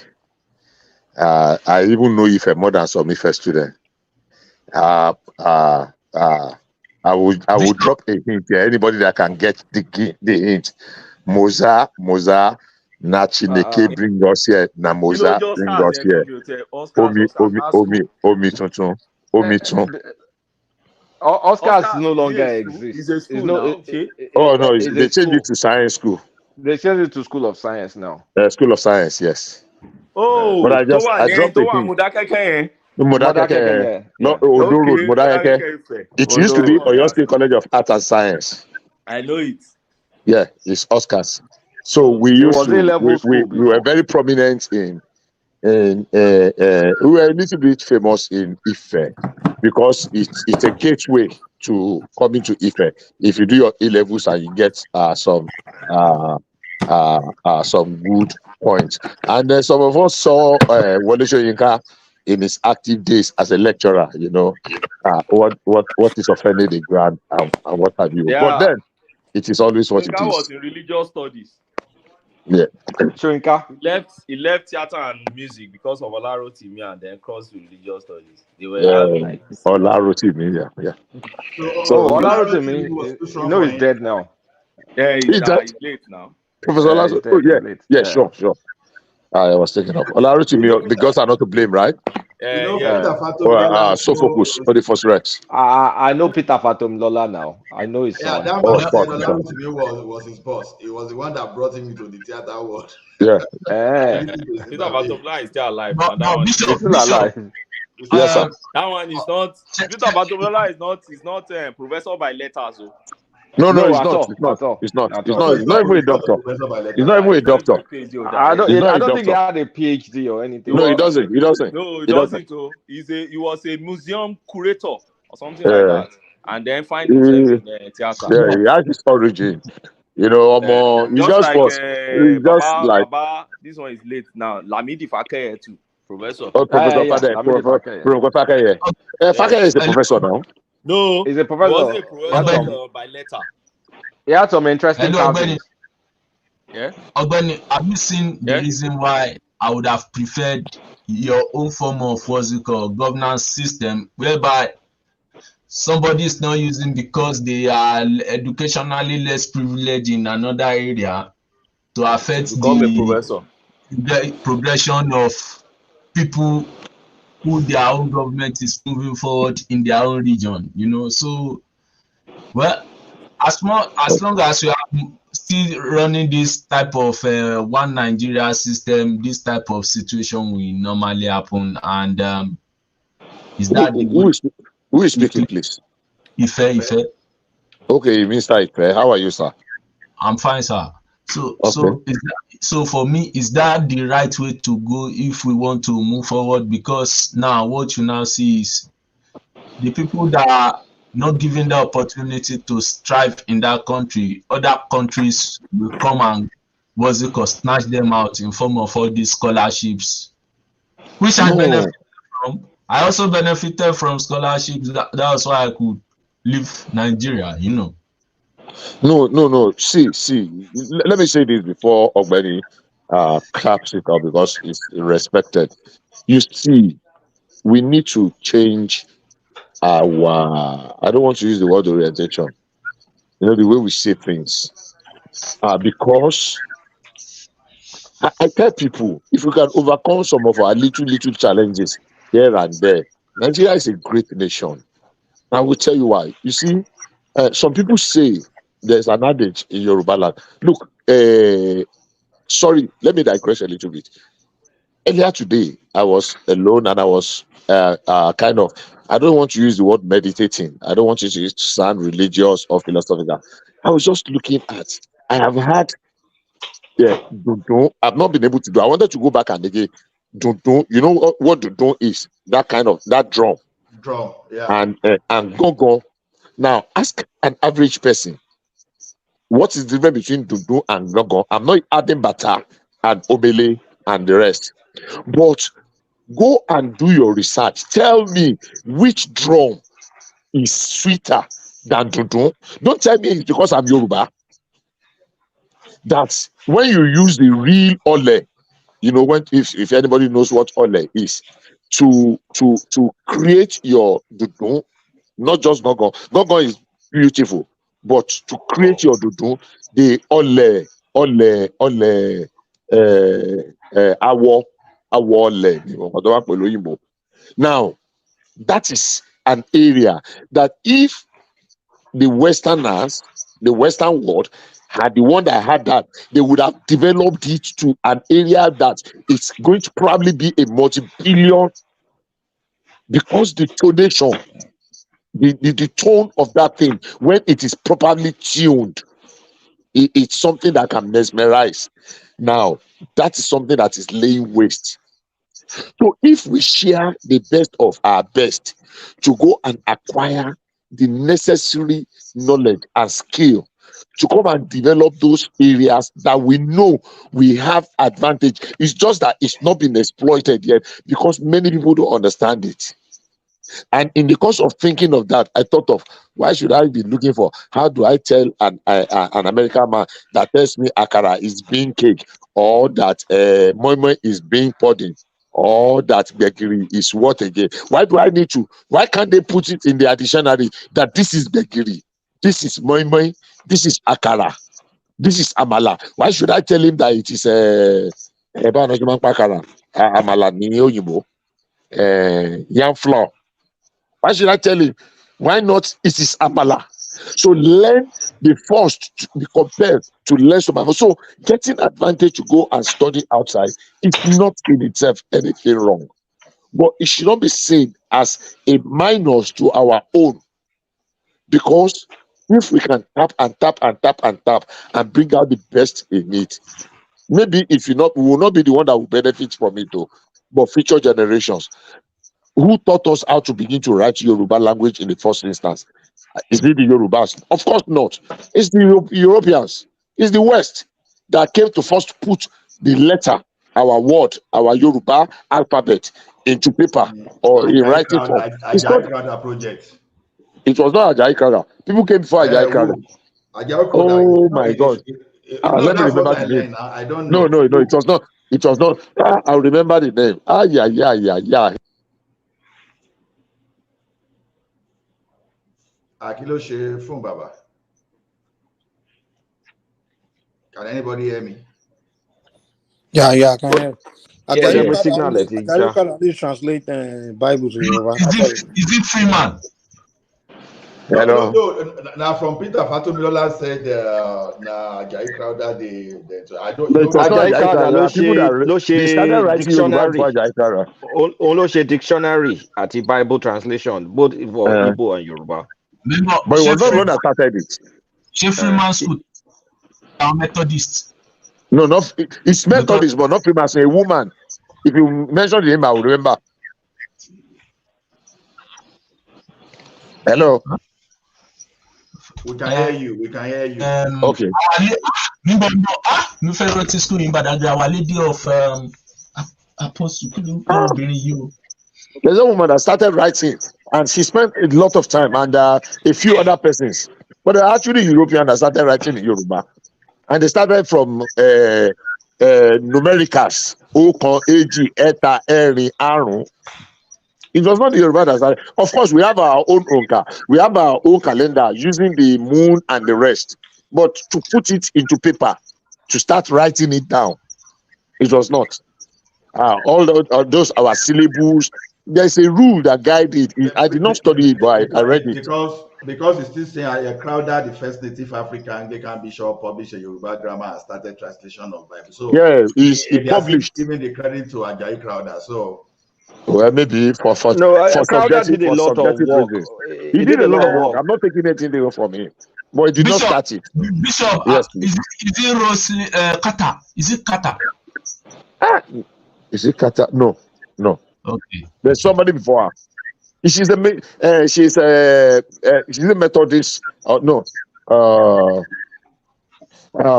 Speaker 20: I even know Ife more than some Ife students. I would drop a hint here. Anybody that can get the hint. Moza, Nachineke, bring us here. Namoza, bring us here. Omi.
Speaker 13: Oscars no longer exists.
Speaker 10: It's a school now. Okay.
Speaker 20: They changed it to science school.
Speaker 13: They changed it to School of Science now.
Speaker 20: School of Science, yes.
Speaker 10: Oh,
Speaker 20: but I dropped a hint. Modakeke. No, Modakeke. It used to be Oyo State College of Art and Science.
Speaker 10: I know it.
Speaker 20: Yeah, it's Oscars. So we were very prominent we were a little bit famous in Ife because it's a gateway to coming to Ife. If you do your A-levels and you get some good points, and then some of us saw Wole Soyinka in his active days as a lecturer, what is offending the grant and what have you. Yeah. But then it is always what
Speaker 10: Soyinka
Speaker 20: it is.
Speaker 10: Was in religious studies.
Speaker 20: Yeah.
Speaker 13: Soyinka
Speaker 10: He left theater and music because of Olarotimi and then crossed to religious studies. They were
Speaker 20: Olarotimi, yeah.
Speaker 13: So Olarotimi, he's dead now.
Speaker 10: Yeah, he's late now.
Speaker 20: Professor Olarotimi, sure. I was taken up. Olarotimi, the girls are not to blame, right? Sophocles, for the first Rex.
Speaker 13: I know Peter Fatomlola now. I know his son.
Speaker 18: That was his boss. He was the one that brought him into the theater world.
Speaker 20: Yeah.
Speaker 10: Peter Fatomlola is still alive.
Speaker 13: He's still alive.
Speaker 20: Yes, sir.
Speaker 10: That one is not. Peter Fatomlola is not professor by letters.
Speaker 20: No, it's not. He's not even a doctor. He's not even a doctor.
Speaker 13: I don't think he had a PhD or anything.
Speaker 20: No, he doesn't.
Speaker 10: No, he doesn't. He was a museum curator or something like that, and then find himself in the theater.
Speaker 20: Yeah, he has his origin. You know, you
Speaker 10: Just
Speaker 20: just
Speaker 10: like
Speaker 20: was, you just like,
Speaker 10: Baba, this one is late now. Lamidi Fakeye too, Professor.
Speaker 20: oh, Professor
Speaker 13: Yeah,
Speaker 20: Fade,
Speaker 13: Lamidi Fakeye.
Speaker 20: Professor Fakeye. Fakeye
Speaker 10: Yes.
Speaker 20: is a professor now.
Speaker 10: No,
Speaker 13: He's a
Speaker 10: he wasn't
Speaker 13: professor.
Speaker 10: a
Speaker 13: He had
Speaker 10: professor
Speaker 13: some,
Speaker 10: by letter.
Speaker 13: he had some interesting
Speaker 21: Hello, Ogbeni.
Speaker 13: carvings.
Speaker 10: Yeah.
Speaker 21: Ogbeni, have you seen the
Speaker 10: Yeah.
Speaker 21: reason why I would have preferred your own form of what's it called governance system, whereby somebody is not using because they are educationally less privileged in another area to affect
Speaker 10: Become a
Speaker 21: the
Speaker 10: professor.
Speaker 21: progression of people who their own government is moving forward in their own region, you know. So, well, as long as we are still running this type of one Nigeria system, this type of situation will normally happen. And is that the way?
Speaker 20: Who is speaking, please?
Speaker 21: Ife.
Speaker 20: Okay, Mr. Ife, how are you, sir?
Speaker 21: I'm fine, sir. So,
Speaker 20: Okay.
Speaker 21: so for me, is that the right way to go if we want to move forward? Because now what you now see is the people that are not given the opportunity to strive in that country, other countries will come and snatch them out in form of all these scholarships, which I benefited from. I also benefited from scholarships. That was why I could leave Nigeria, you know.
Speaker 20: No. See. Let me say this before Ogbeni claps it up because it's respected. You see, we need to change our. I don't want to use the word orientation. You know, the way we say things. Because I tell people, if we can overcome some of our little challenges here and there, Nigeria is a great nation. I will tell you why. You see, some people say there's an adage in Yoruba land. Look, sorry, let me digress a little bit. Earlier today, I was alone and I was kind of, I don't want to use the word meditating. I don't want you to sound religious or philosophical. I was just looking at, I have had, I've not been able to do. I wanted to go back and again, you know what dundun is? That kind of, that drum.
Speaker 18: Drum, yeah.
Speaker 20: And go. Now, ask an average person, what is the difference between dundun and gogo? I'm not adding bata and obele and the rest. But go and do your research. Tell me which drum is sweeter than dundun. Don't tell me it's because I'm Yoruba. That's when you use the real ole. You know, when if anybody knows what ole is, to create your dundun, not just gogo. Gogo is beautiful, but to create your dundun, the ole awọ. Now, that is an area that if the Westerners, the Western world, had the one that had that, they would have developed it to an area that it's going to probably be a multi-billion, because the tonation, the tone of that thing, when it is properly tuned, it's something that can mesmerize. Now, that is something that is laying waste. So if we share the best of our best to go and acquire the necessary knowledge and skill to come and develop those areas that we know we have advantage, it's just that it's not been exploited yet because many people don't understand it. And in the course of thinking of that, I thought of, why should I be looking for, how do I tell an American man that tells me akara is being cake, or that moi moi is being pudding, or that begiri is what again? Why do I need to? Why can't they put it in their dictionary that this is begiri, this is moi moi, this is akara, this is amala? Why should I tell him that it is amala ni oyinbo, yam flour? Why should I tell him? Why not? It is amala. So learn the first to be compared to learn some. So getting advantage to go and study outside is not in itself anything wrong, but it should not be seen as a minus to our own, because if we can tap and tap and tap and tap and bring out the best in it, maybe if you not, we will not be the one that will benefit from it though, but future generations. Who taught us how to begin to write Yoruba language in the first instance? Is it the Yorubas? Of course not. It's the Europeans. It's the West that came to first put the letter, our word, our Yoruba alphabet into paper or in writing form. It's not.
Speaker 18: Crowder project.
Speaker 20: It was not Ajayi Crowder. People came before Ajayi Crowder. Oh my God!
Speaker 18: No,
Speaker 20: Let me
Speaker 18: that's what
Speaker 20: remember
Speaker 18: I
Speaker 20: the name.
Speaker 18: learned. I don't
Speaker 20: No,
Speaker 18: know.
Speaker 20: it was not. It was not. I'll remember the name. Yeah.
Speaker 18: Akilo ṣe fún Baba. Can anybody hear me?
Speaker 17: Yeah, I can hear.
Speaker 20: Yeah.
Speaker 17: Ajayi Crowder translate Bible to Yoruba.
Speaker 21: Is it Freeman?
Speaker 20: Hello.
Speaker 18: No. Now from Peter Fatomilola said Ajayi Crowder I don't
Speaker 13: No,
Speaker 18: know.
Speaker 13: it was not Ajayi Crowder.
Speaker 20: There are people that they started writing Yoruba before
Speaker 13: Dictionary.
Speaker 20: Ajayi Crowder.
Speaker 13: Olóṣe dictionary àti Bible translation both for Igbo and Yoruba.
Speaker 20: But it was not one that started it.
Speaker 21: Freeman school Methodist.
Speaker 20: No, it's Methodist, but not Freemason. A woman. If you mention the name, I will remember. Hello.
Speaker 18: We can hear you.
Speaker 20: Okay.
Speaker 21: School in Badagry, Our Lady of Apostle.
Speaker 20: There's a woman that started writing, and she spent a lot of time, and a few other persons. But they're actually European that started writing in Yoruba, and they started from numericals. Okan, Eji, Eta, Eri, Arun. It was not the Yoruba that started. Of course, we have our own Onka. We have our own calendar using the moon and the rest. But to put it into paper, to start writing it down, it was not. All those our syllables. There's a rule that guided it. I did not study it, but I read it.
Speaker 18: Because it's still saying a Crowder, the first native African Anglican bishop, published a Yoruba grammar and started translation of Bible. So
Speaker 20: yeah, he published.
Speaker 18: Giving the credit to Ajayi Crowder. So
Speaker 20: well, maybe for
Speaker 13: Crowder did a lot of work.
Speaker 20: He did a lot of work. I'm not taking anything away from him, but he did not start it.
Speaker 21: Bishop,
Speaker 20: yes,
Speaker 21: is it Rossi Kata? Is it Kata?
Speaker 20: Is it Kata? No.
Speaker 21: Okay.
Speaker 20: There's somebody before her. She's a Methodist. No. Oh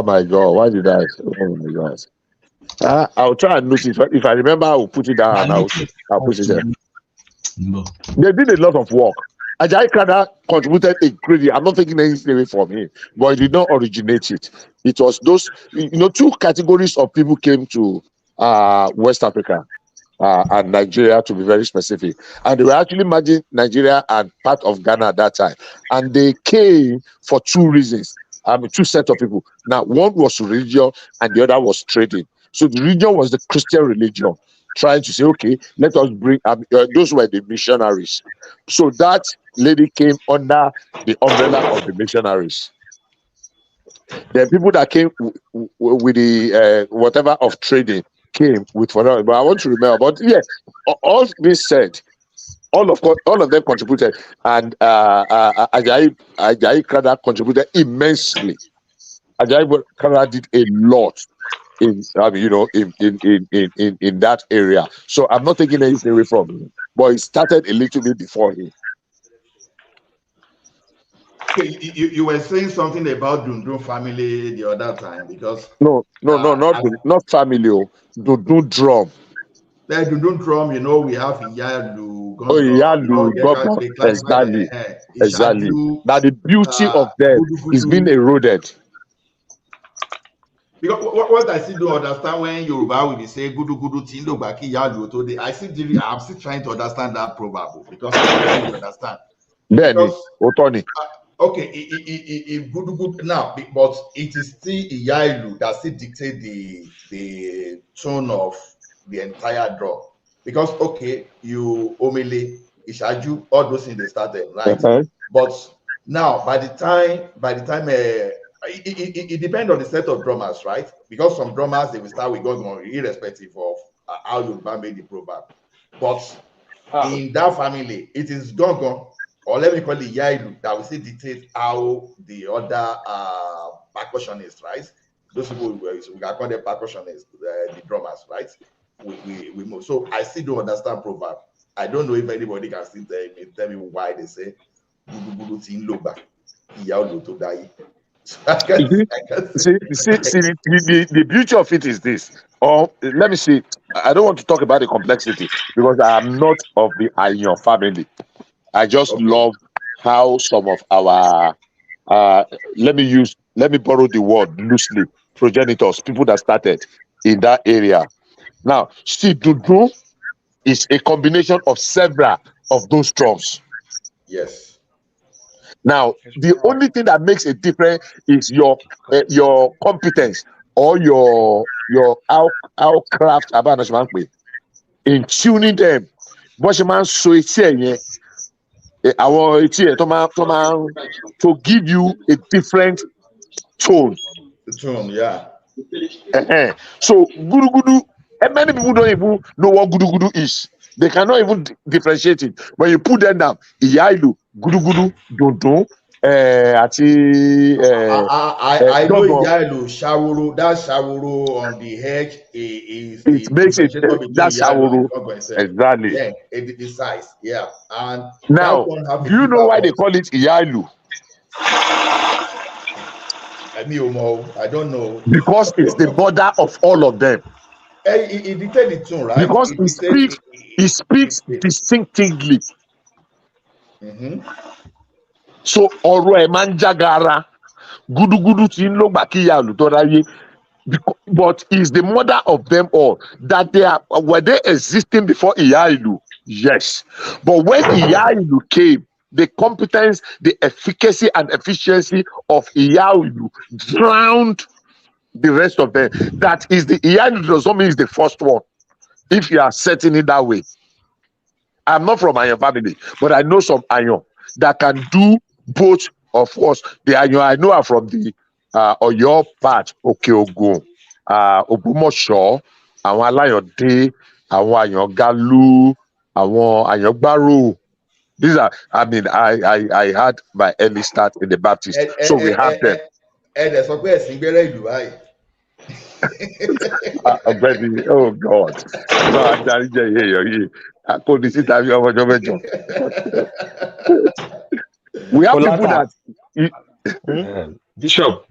Speaker 20: my God! Why did I? Oh my God! I'll try and notice. If I remember, I will put it down and I'll put it there.
Speaker 21: No.
Speaker 20: They did a lot of work. Ajayi Crowder contributed a great. I'm not taking anything away from him, but he did not originate it. It was those, two categories of people came to West Africa and Nigeria, to be very specific, and they were actually merging Nigeria and part of Ghana at that time, and they came for two reasons. Two sets of people. Now, one was religion, and the other was trading. So the religion was the Christian religion, trying to say, okay, let us bring those were the missionaries. So that lady came under the umbrella of the missionaries. The people that came with the whatever of trading came with whatever. But I want to remember. But yeah, all this said, all of them contributed, and Ajayi Crowder contributed immensely. Ajayi Crowder did a lot in that area. So I'm not taking anything away from him, but it started a little bit before him.
Speaker 18: Okay, you were saying something about Dundun family the other time because
Speaker 20: no, not family. Dundun drum.
Speaker 18: The Dundun drum, we have Iyalu,
Speaker 20: Iyalu, exactly. Now the beauty of them is being eroded.
Speaker 18: Because what I still don't understand when Yoruba will be say gudu gudu tindo baki Iyalu today, I'm still trying to understand that proverb because I don't really understand.
Speaker 20: Because,
Speaker 18: okay, it good now, but it is still Iyalu that still dictate the tone of the entire drum. Because okay, you omele, ishaju, all those things they started, right? But now by the time it depends on the set of drummers, right? Because some drummers they will start with God irrespective of how Yoruba made the proverb. But in that family, it is gone, or let me call it Yailu, that will still dictate how the other percussionists, right? Those people we can call them percussionists, the drummers, right? We move. So I still don't understand proverb. I don't know if anybody can still tell me why they say gudu gudu tin loba, iya olo to die.
Speaker 20: The beauty of it is this. Or let me see. I don't want to talk about the complexity because I am not of the Ayon family. I just love how some of our let me borrow the word loosely, progenitors, people that started in that area. Now, see, Dudu is a combination of several of those tribes.
Speaker 18: Yes.
Speaker 20: Now, the only thing that makes it different is your competence or your how craft in tuning them. To give you a different tone.
Speaker 18: The tone, yeah.
Speaker 20: So gudu gudu, and many people don't even know what gudu gudu is. They cannot even differentiate it. When you put them down, Iyailu, gudu gudu, dondon,
Speaker 18: I know Iyailu, Shawuru, that Shawuru on the hedge is the differentiator between Iyailu and Gongo itself.
Speaker 20: Exactly.
Speaker 18: Yeah, the size, yeah. And
Speaker 20: now,
Speaker 18: that one have
Speaker 20: do you know why they call it Iyailu?
Speaker 18: I don't know.
Speaker 20: Because it's the border of all of them.
Speaker 18: It dictates the tone, right?
Speaker 20: Because it speaks distinctively. So ọ̀rọ̀ ẹ̀ máa ń jágara gúdúgúdú tí ń lògbà kí ìyá olùtọ́ ráyé, but is the mother of them all. That were they existing before Ìyá Ìlú? Yes, but when Ìyá Ìlú came, the competence, the efficacy and efficiency of Ìyá Ìlú drowned the rest of them. That is the Ìyá Ìlú does not mean it's the first one. If you are setting it that way, I'm not from Ayon family, but I know some Ayon that can do both. Of course, the Ayon I know are from the Oyo part, Okeogun, Ògbómọ̀ṣọ́, àwọn Alayande, àwọn Ayon Galu, àwọn Ayon Gbaro. These are, I mean, I had my early start in the Baptist, so we have them. Oh God! We have people that.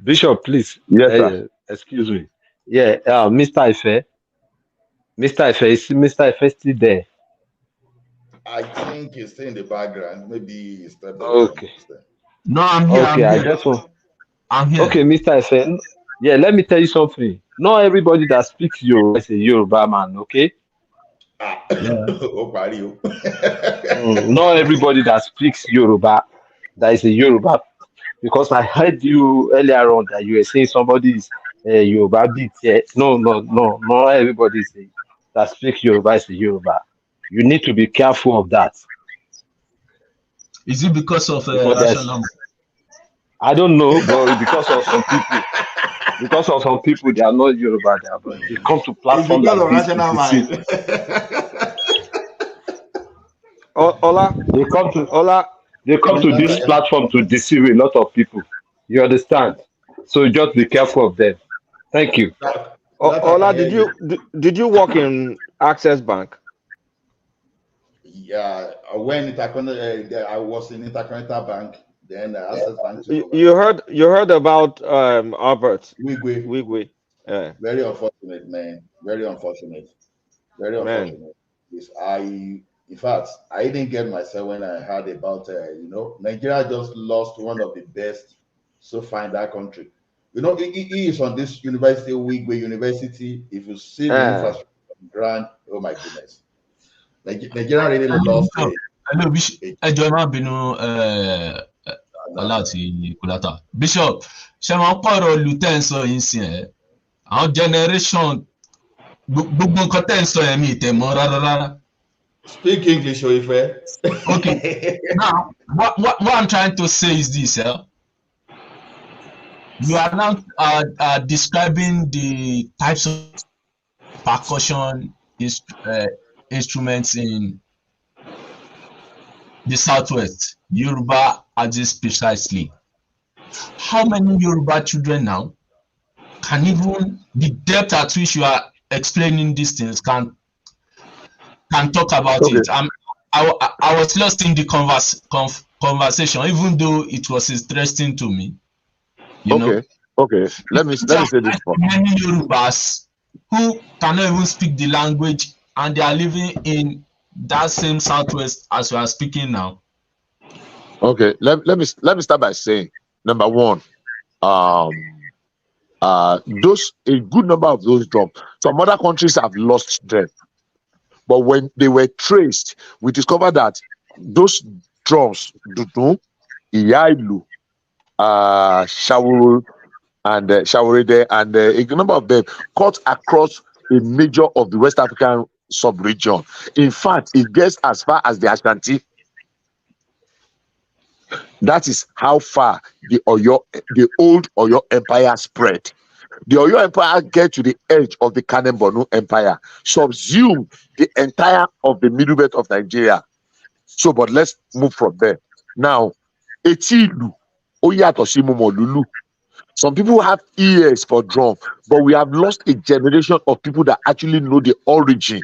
Speaker 1: Bishop, please.
Speaker 20: Yes, sir.
Speaker 1: Excuse me. Yeah, Mr. Ife. Mr. Ife, is Mr. Ife still there?
Speaker 18: I think he's still in the background. Maybe he's still there.
Speaker 1: Okay.
Speaker 21: No, I'm here.
Speaker 1: Okay, I'm here. Okay, Mr. Ife. Yeah, let me tell you something. Not everybody that speaks Yoruba is a Yoruba man, okay? Not everybody that speaks Yoruba that is a Yoruba, because I heard you earlier on that you were saying somebody is a Yoruba beat. Yeah. No, not everybody that speaks Yoruba is a Yoruba. You need to be careful of that.
Speaker 21: Is it because of
Speaker 1: I don't know, but because of some people. Because of some people, they are not Yoruba there, but they come to platform like this. They come to this platform to deceive a lot of people. You understand? So just be careful of them. Thank you.
Speaker 11: Ola, did you work in Access Bank?
Speaker 18: Yeah, when I was in Intercontinental Bank, then Access Bank.
Speaker 11: You heard about Albert Wigwe. Yeah.
Speaker 18: Very unfortunate, man. Very unfortunate. Very unfortunate. Yes, in fact, I didn't get myself when I heard about Nigeria just lost one of the best so far in that country. He is on this university, Wigwe University. If you see the infrastructure grant, oh my goodness. Nigeria really lost it.
Speaker 21: Hello, Bishop. Bishop, ṣe máa ń pọ̀rọ̀ luther sọ yín sí ẹ̀ àwọn generation gbogbo nǹkan tẹ́ ń sọ yẹn mi ìtẹ̀ mọ́ rárá.
Speaker 18: Speak English, Oife.
Speaker 21: Okay. Now, what I'm trying to say is this, you are now describing the types of percussion instruments in the Southwest, Yoruba axis precisely. How many Yoruba children now can even the depth at which you are explaining these things can talk about it? I was lost in the conversation, even though it was interesting to me. You know,
Speaker 20: Okay. Let me say this for
Speaker 21: many Yorubas who cannot even speak the language, and they are living in that same southwest as we are speaking now.
Speaker 20: Okay, let me start by saying, number one, those a good number of those drums. Some other countries have lost them, but when they were traced, we discovered that those drums, Dudu, Iyailu, Shawuru, and Shawarede, and a number of them cut across a major of the West African sub-region. In fact, it gets as far as the Ashanti. That is how far the old Oyo Empire spread. The Oyo Empire get to the edge of the Kanem Borno Empire, subsume the entire of the middle belt of Nigeria. So, but let's move from there. Now, Etilu, Oyatosimo Lulu. Some people have ears for drum, but we have lost a generation of people that actually know the origin,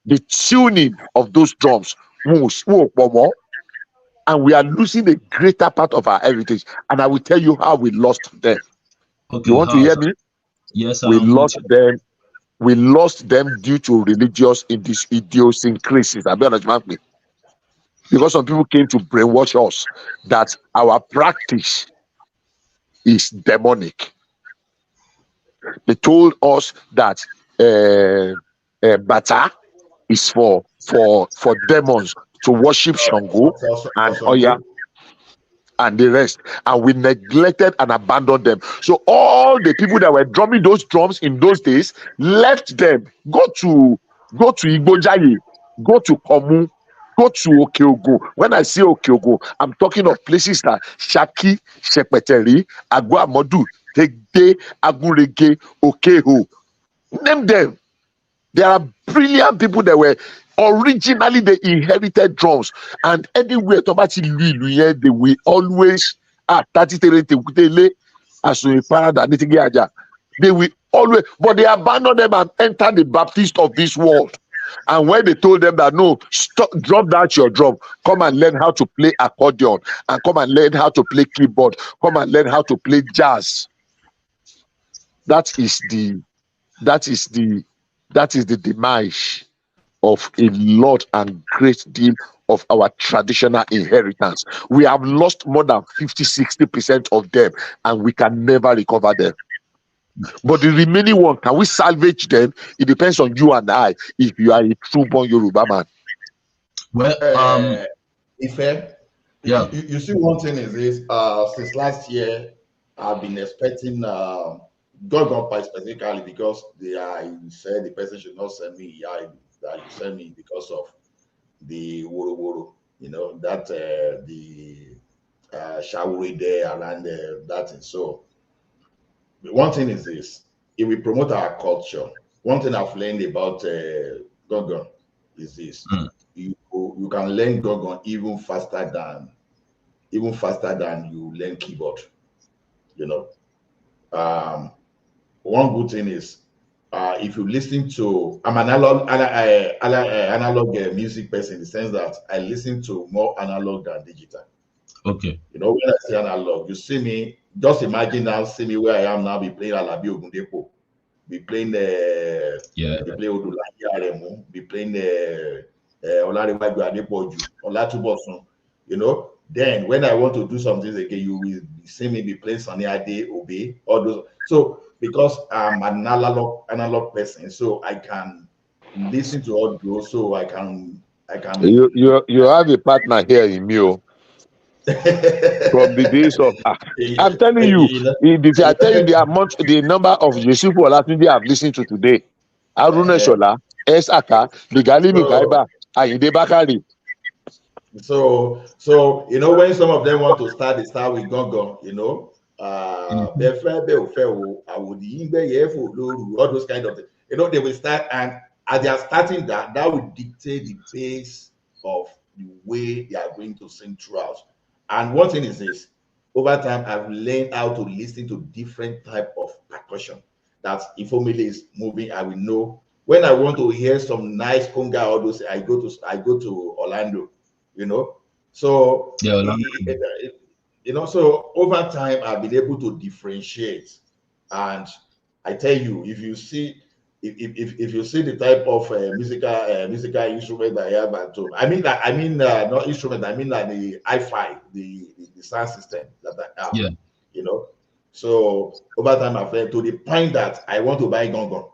Speaker 20: the tuning of those drums. And we are losing a greater part of our heritage. And I will tell you how we lost them.
Speaker 21: Okay,
Speaker 20: you want to hear me?
Speaker 21: Yes,
Speaker 20: We lost them. We lost them due to religious idiosyncrasies. Because some people came to brainwash us that our practice is demonic. They told us that Bata is for demons to worship Shango and Oya and the rest, and we neglected and abandoned them. So all the people that were drumming those drums in those days left them, go to Igbojaye, go to Komu, go to Okeogo. When I say Okeogo, I'm talking of places like Shaki, Shepeteri, Agwamodu, Tegde, Agurege, Okeho. Name them. There are brilliant people that were originally they inherited drums, and anywhere they will always they will always, but they abandoned them and entered the Baptist of this world. And when they told them that no, stop, drop down your drum, come and learn how to play accordion, and come and learn how to play keyboard, come and learn how to play jazz. That is the demise of a lot and great deal of our traditional inheritance. We have lost more than 50-60% of them, and we can never recover them. But the remaining one, can we salvage them? It depends on you and I, if you are a true born Yoruba man.
Speaker 21: Well,
Speaker 18: Ife,
Speaker 21: yeah.
Speaker 18: You see, one thing is this, since last year, I've been expecting God Pie specifically because you said the person should not send me that you send me because of the woro woro, that the Shawuri there around that. And so one thing is this: if we promote our culture, one thing I've learned about Gogon is this: you can learn Gogon even faster than you learn keyboard. One good thing is if you listen to, I'm an analog music person in the sense that I listen to more analog than digital.
Speaker 21: Okay.
Speaker 18: When I say analog, you see me, just imagine now, see me where I am now, be playing Alabi Ogundepo, be playing be playing Odulayi Aremu, be playing Olariwaju Adepoju, Olatubosun, then when I want to do something again, you will see me be playing Sunny Ade, Obe, all those. So because I'm an analog person, so I can listen to all those, so I can.
Speaker 20: You have a partner here in Mio. From the days of I'm telling you, if I tell you the number of Yeshua Olatunji I've listened to today, Aruna Shola, Esaka, Ligali Lukaiba, Ayinde Bakari.
Speaker 18: So when some of them want to start, they start with Gongon, all those kind of things. They will start, and as they are starting that will dictate the pace of the way they are going to sing throughout. And one thing is this: over time, I've learned how to listen to different type of percussion. That if family is moving, I will know. When I want to hear some nice conga, all those, I go to Orlando. So You know, so over time, I've been able to differentiate. And I tell you, if you see, if you see the type of musical instrument I have at home, not instrument, I mean like the hi-fi, the sound system that I have.
Speaker 21: Yeah.
Speaker 18: You know, so over time I've learned to the point that I want to buy gong.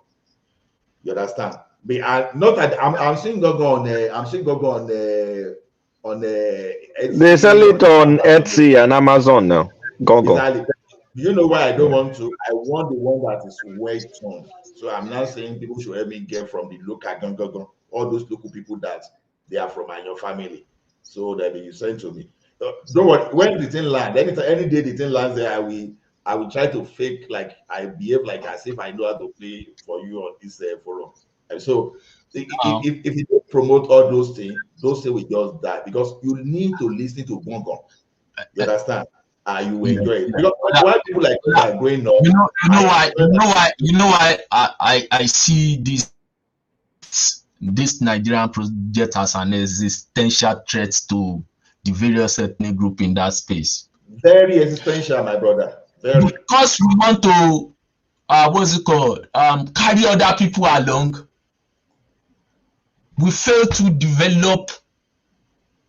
Speaker 18: You understand? But not that I'm seeing gong on Etsy,
Speaker 13: They sell it on Etsy and Amazon now. Gogo.
Speaker 18: exactly. Do you know why I don't want to? I want the one that is well toned. So I'm not saying people should help me get from the local all those local people that they are from your family. So that you send to me. Don't worry. When the thing lands, any day the thing lands there, I will try to fake like I behave like as if I know how to play for you on this forum. And so if you don't promote all those things will just die because you need to listen to Gongon. You understand? You will enjoy it. Because why people like me are going up.
Speaker 21: You know why I see this Nigerian project as an existential threat to the various ethnic group in that space.
Speaker 18: Very existential, my brother. Very.
Speaker 21: Because we want to what's it called? Carry other people along. We fail to develop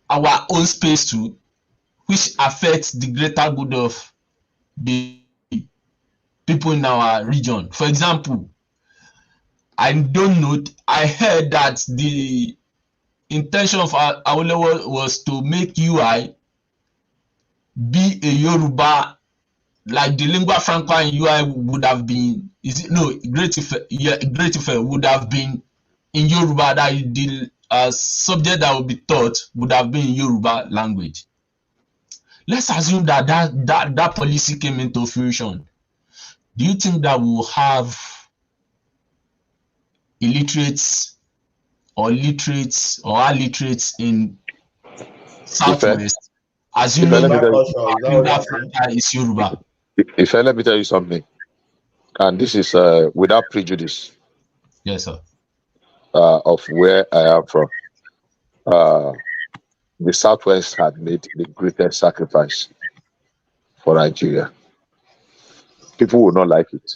Speaker 21: our own space too, which affects the greater good of the people in our region. For example, I don't know, I heard that the intention of Awolowo was to make UI be a Yoruba, like the lingua franca in UI would have been, Great Ife would have been in Yoruba, that the subject that would be taught would have been in Yoruba language. Let's assume that policy came into fruition. Do you think that we will have illiterates or literates or illiterates in Southwest? Assuming that is Yoruba.
Speaker 20: If let me tell you something, and this is without prejudice.
Speaker 21: Yes, sir.
Speaker 20: Of where I am from, the Southwest had made the greatest sacrifice for Nigeria. People will not like it,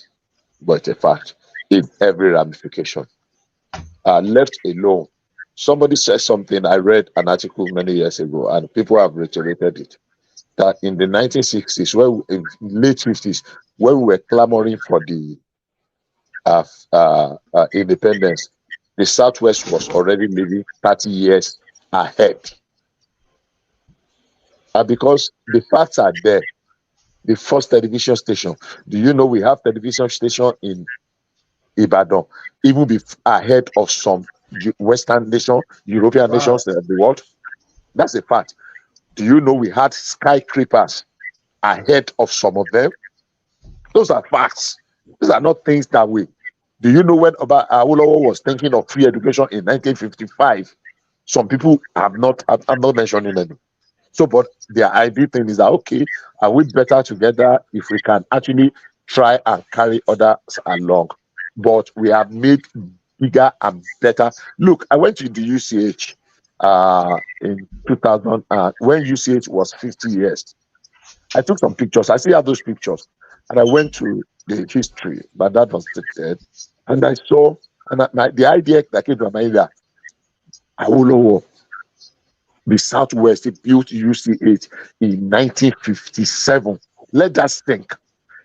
Speaker 20: but it's a fact in every ramification. Left alone, somebody said something. I read an article many years ago, and people have reiterated it. That in the 1960s, late 50s, when we were clamoring for the independence, the Southwest was already living 30 years ahead. Because the facts are there. The first television station. Do you know we have television station in Ibadan, even ahead of some Western nations, European nations in the world? That's a fact. Do you know we had skyscrapers ahead of some of them? Those are facts. These are not things that we. Do you know when Awolowo was thinking of free education in 1955? Some people I'm not mentioning them. So, but their idea thing is that, okay, are we better together if we can actually try and carry others along? But we have made bigger and better. Look, I went to the UCH in 2000 when UCH was 50 years. I took some pictures. I still have those pictures. And I went to the history, but that was dead. And I saw, the idea that came to my mind that Awolowo, the Southwest, built UCH in 1957. Let us think.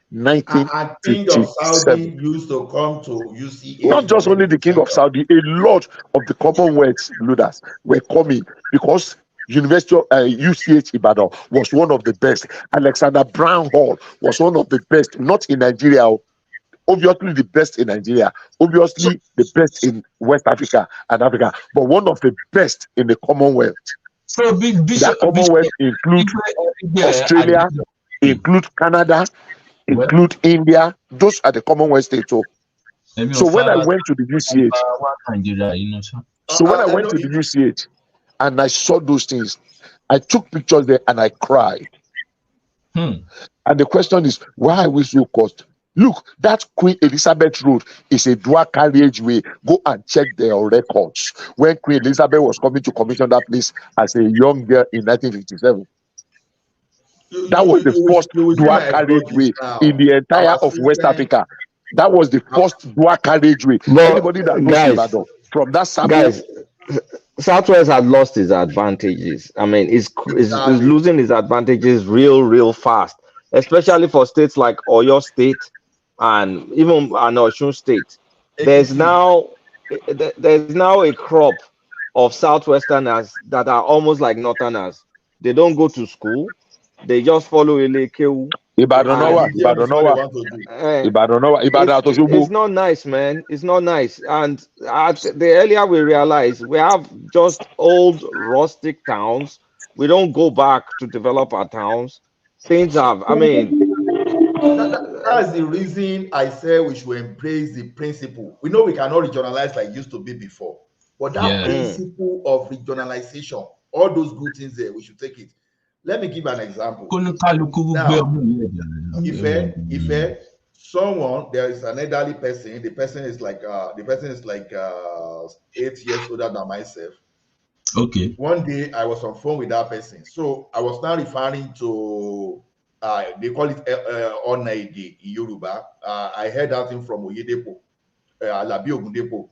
Speaker 20: 1957.
Speaker 18: King of Saudi used to come to UCH.
Speaker 20: Not just only the King of Saudi, a lot of the Commonwealth leaders were coming because University of UCH Ibadan was one of the best. Alexander Brown Hall was one of the best, not in Nigeria. Obviously the best in Nigeria, obviously the best in West Africa and Africa, but one of the best in the Commonwealth.
Speaker 21: So
Speaker 20: that Commonwealth include Australia, include Canada, include India. Those are the Commonwealth states. So when I went to the UCH, when I went to the UCH and I saw those things, I took pictures there and I cried. And the question is, why are we so cost? Look, that Queen Elizabeth Road is a dual carriageway. Go and check their records. When Queen Elizabeth was coming to commission that place as a young girl in 1957. That was the first
Speaker 18: you will see
Speaker 20: dual
Speaker 18: my
Speaker 20: carriageway
Speaker 18: brothers now.
Speaker 20: in the entire
Speaker 18: Our
Speaker 20: of West
Speaker 18: system,
Speaker 20: Africa. That was the first dual carriageway. Anybody that
Speaker 13: But
Speaker 20: goes to Ibadan from that Sabo,
Speaker 13: guys, Southwest had lost its advantages. I mean, it's
Speaker 18: exactly.
Speaker 13: losing its advantages real fast, especially for states like Oyo State and even an Osun State. There's
Speaker 18: Ekiti.
Speaker 13: now a crop of Southwesterners that are almost like Northerners. They don't go to school. They just follow Elekeu.
Speaker 18: They
Speaker 13: And
Speaker 18: believe them is what they want to do.
Speaker 13: it's not nice, man. It's not nice. And the earlier we realize we have just old rustic towns, we don't go back to develop our towns. Things have, I mean,
Speaker 18: That's the reason I say we should embrace the principle. We know we cannot regionalize like it used to be before, but that principle of regionalization, all those good things there, we should take it. Let me give an example. Now, if someone, there is an elderly person, the person is like 8 years older than myself.
Speaker 21: Okay.
Speaker 18: One day I was on phone with that person, so I was now referring to they call it Onaide in Yoruba. I heard that thing from Oyedepo, Alabi Ogundepo.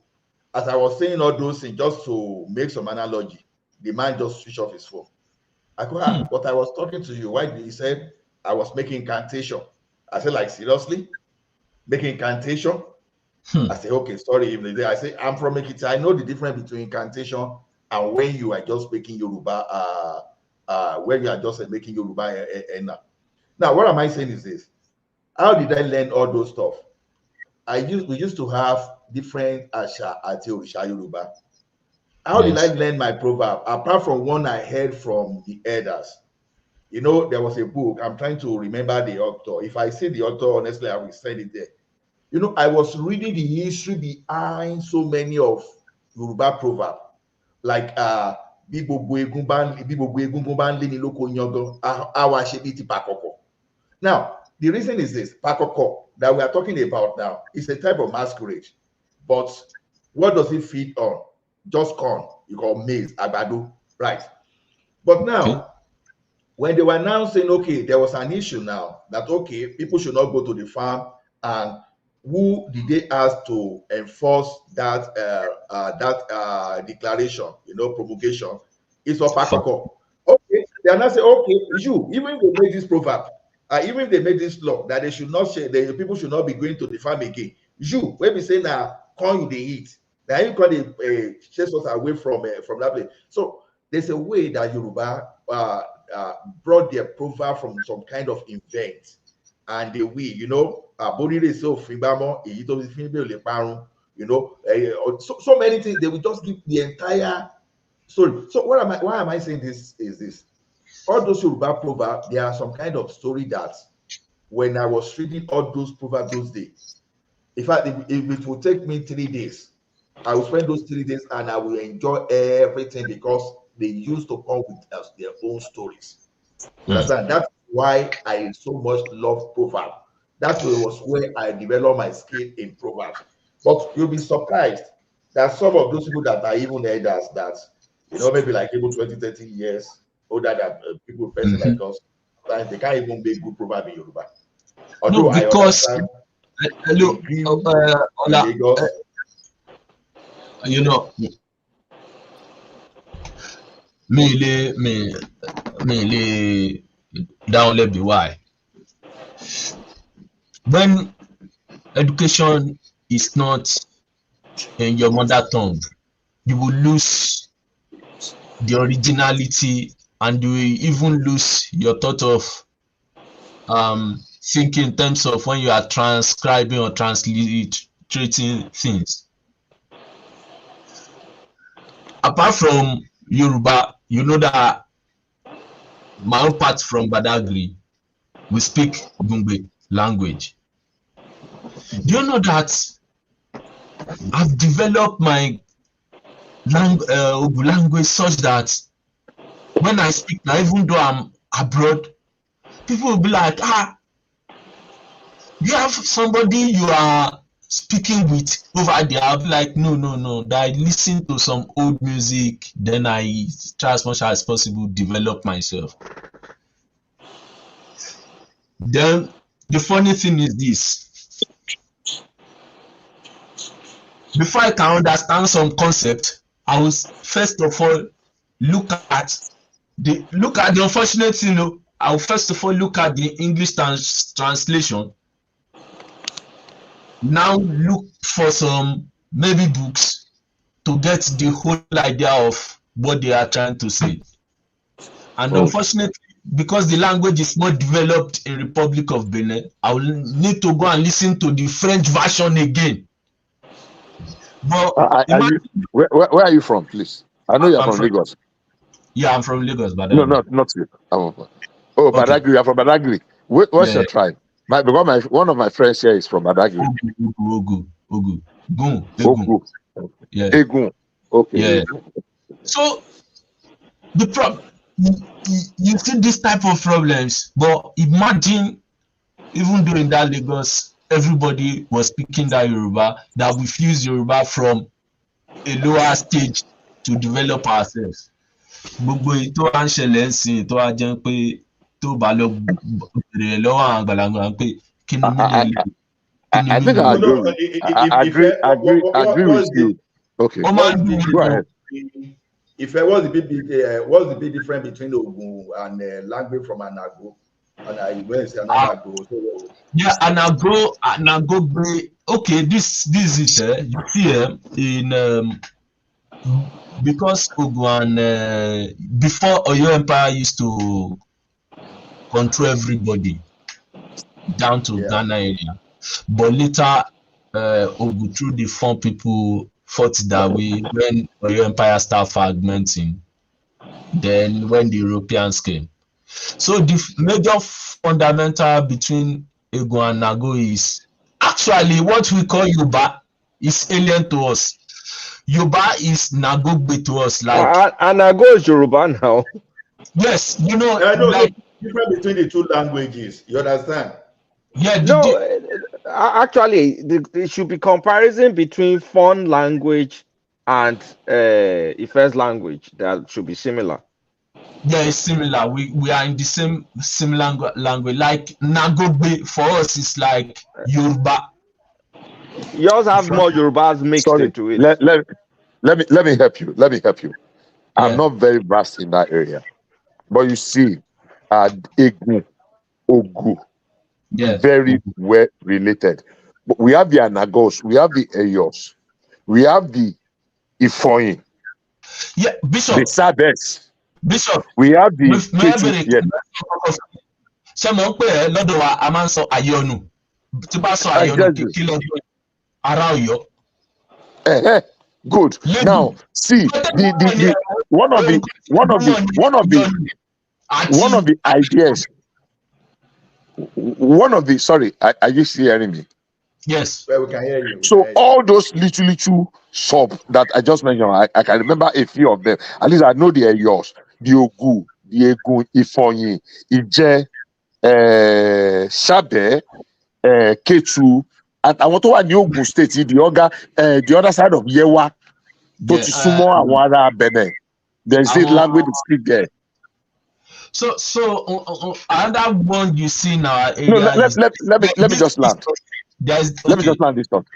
Speaker 18: As I was saying all those things, just to make some analogy, the man just switched off his phone. I go, but I was talking to you. Why did he said I was making incantation? I said, like, seriously? Making incantation? I say, okay, sorry. I say, I'm from Ekiti. I know the difference between incantation and when you are just making Yoruba, when you are just making Yoruba. Now, what am I saying is this? How did I learn all those stuff? We used to have different Asha Ati Orisha Yoruba. How did I learn my proverb? Apart from one I heard from the elders. You know, there was a book. I'm trying to remember the author. If I see the author, honestly, I will send it there. You know, I was reading the history behind so many of Yoruba proverbs, like now, the reason is this: pakoko that we are talking about now is a type of masquerade, but what does it feed on? Just corn, you call maize, agbado, right? But now, when they were now saying, okay, there was an issue now that, okay, people should not go to the farm, and who did they ask to enforce that declaration, promulgation? It's for pakoko. Okay, they are not saying, okay, you, even if they made this proverb, even if they made this law that they should not share, the people should not be going to the farm again. You, when we say now, corn you they eat, now you call it chase us away from that place. So there's a way that Yoruba brought their proverb from some kind of event, and they will, so many things. They will just give the entire story. So why am I saying this is this? All those Yoruba proverbs, there are some kind of story that when I was reading all those proverbs those days, in fact, if it will take me 3 days, I will spend those 3 days and I will enjoy everything because they used to come with us their own stories. Understand? That's why I so much love proverbs. That was where I developed my skill in proverbs. But you'll be surprised that some of those people that are even elders that, maybe like even 20, 30 years older than people, person like us, they can't even make good proverb in Yoruba. Although
Speaker 21: no, because
Speaker 18: I
Speaker 21: me down let be why. When education is not in your mother tongue, you will lose the originality and you will even lose your thought of thinking in terms of when you are transcribing or transliterating things. Apart from Yoruba, you know that my own part from Badagry, we speak Gungbe language. Do you know that I've developed my language such that when I speak now, even though I'm abroad, people will be like, you have somebody you are speaking with over there. I'll be like, no. That I listen to some old music, then I try as much as possible develop myself. Then the funny thing is this: before I can understand some concept, I will first of all look at the unfortunate thing. I will first of all look at the English translation. Now look for some maybe books to get the whole idea of what they are trying to say. And unfortunately, because the language is not developed in Republic of Benin, I will need to go and listen to the French version again. But
Speaker 20: where are you from, please? I know you're from Lagos.
Speaker 21: Yeah, I'm from Lagos, but
Speaker 20: no, not you. Badagry. You're from Badagri. What's your tribe? Because one of my friends here is from Badagri.
Speaker 21: Ogu. Yeah.
Speaker 20: Egun. Okay.
Speaker 21: Yeah. So the problem, you see this type of problems, but imagine even during that Lagos, everybody was speaking that Yoruba, that we fuse Yoruba from a lower stage to develop ourselves. Gbogbo ètò à ń ṣẹlẹ̀ ń sìn tó wá jẹ́ pé tó bá lọ bèrè lọ́wọ́ àwọn àgbàlagbà pé kí ni mílíọ̀nù lè.
Speaker 20: I think I agree with you. Okay.
Speaker 18: Go ahead. If there was what's the big difference between Ogun and language from Anago?
Speaker 21: Yeah, Anago. Okay, this is it. You see, in because Ogun before Oyo Empire used to control everybody down to Ghana area, but later Ogun through the Fon people fought that way when Oyo Empire started fragmenting. Then when the Europeans came. So the major fundamental between Ego and Nago is actually what we call Yoruba is alien to us. Yoruba is Nagogbe to us. Like
Speaker 13: and Nago is Yoruba now.
Speaker 21: Yes, you know,
Speaker 18: like difference between the two languages. You understand?
Speaker 21: Yeah.
Speaker 13: Actually, there should be comparison between Fon language and Ife's language. That should be similar.
Speaker 21: Yeah, it's similar. We are in the similar language. Like Nagogbe for us is like Yoruba.
Speaker 13: Yours have more Yorubas mixed into it.
Speaker 20: Let me help you. Yeah. I'm not very vast in that area, but you see, Egu, Ogu, very well related. But we have the Anagos, we have the Eyos, we have the Ifoyin.
Speaker 21: Yeah, Bishop.
Speaker 20: The Sabes.
Speaker 21: Bishop,
Speaker 20: we have the
Speaker 21: ṣé mo ń pè ẹ́ lọ́dọ̀ wa a máa ń sọ Ayọ̀nù tí bá sọ Ayọ̀nù kí lọ́dọ̀ ara Ọ̀yọ́.
Speaker 20: Good. Now see the one of the sorry, are you hearing me?
Speaker 21: Yes.
Speaker 18: Well, we can hear you.
Speaker 20: So all those little sub that I just mentioned, I can remember a few of them. At least I know they are yours. The Ogu, the Egun, Ifonyi, Ije, Sabe, Ketu, and I want to add the Ogun State, the other side of Yewa, to Sumo and Wada Benin. There's this language to speak there.
Speaker 21: So another one you see now.
Speaker 20: No, let me just land. Let me just land this thought.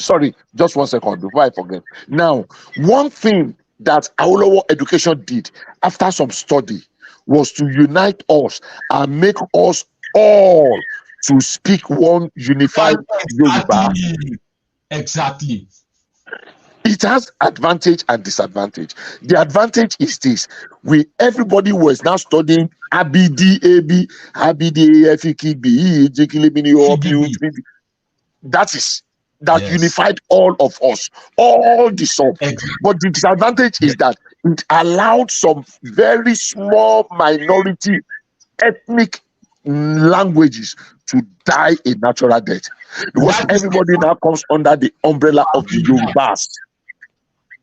Speaker 20: Sorry, just 1 second before I forget. Now, one thing that our education did after some study was to unite us and make us all to speak one unified Yoruba.
Speaker 21: Exactly.
Speaker 20: It has advantage and disadvantage. The advantage is this: everybody was now studying ABD, that unified all of us, all the sub. But the disadvantage is that it allowed some very small minority ethnic languages to die a natural death. Because everybody now comes under the umbrella of the Yorubas.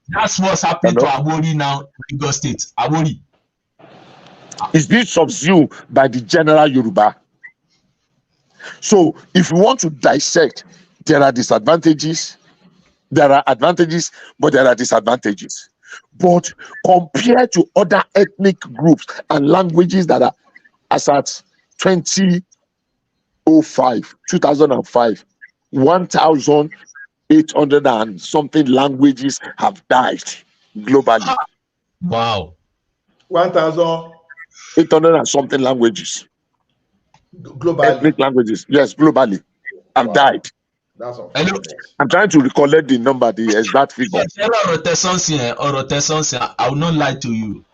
Speaker 21: That's what's happening to Awori now in Lagos State. Awori.
Speaker 20: It's being subsumed by the general Yoruba. So if you want to dissect, there are disadvantages, there are advantages, but there are disadvantages. But compared to other ethnic groups and languages that are as at 20 2005, 1,800 and something languages have died globally.
Speaker 21: Wow.
Speaker 18: 1,800
Speaker 20: and something languages.
Speaker 18: globally.
Speaker 20: Ethnic languages, yes, globally, have died.
Speaker 18: That's unfortunate.
Speaker 20: I'm trying to recollect the number, the exact figure.
Speaker 21: I will not lie to you.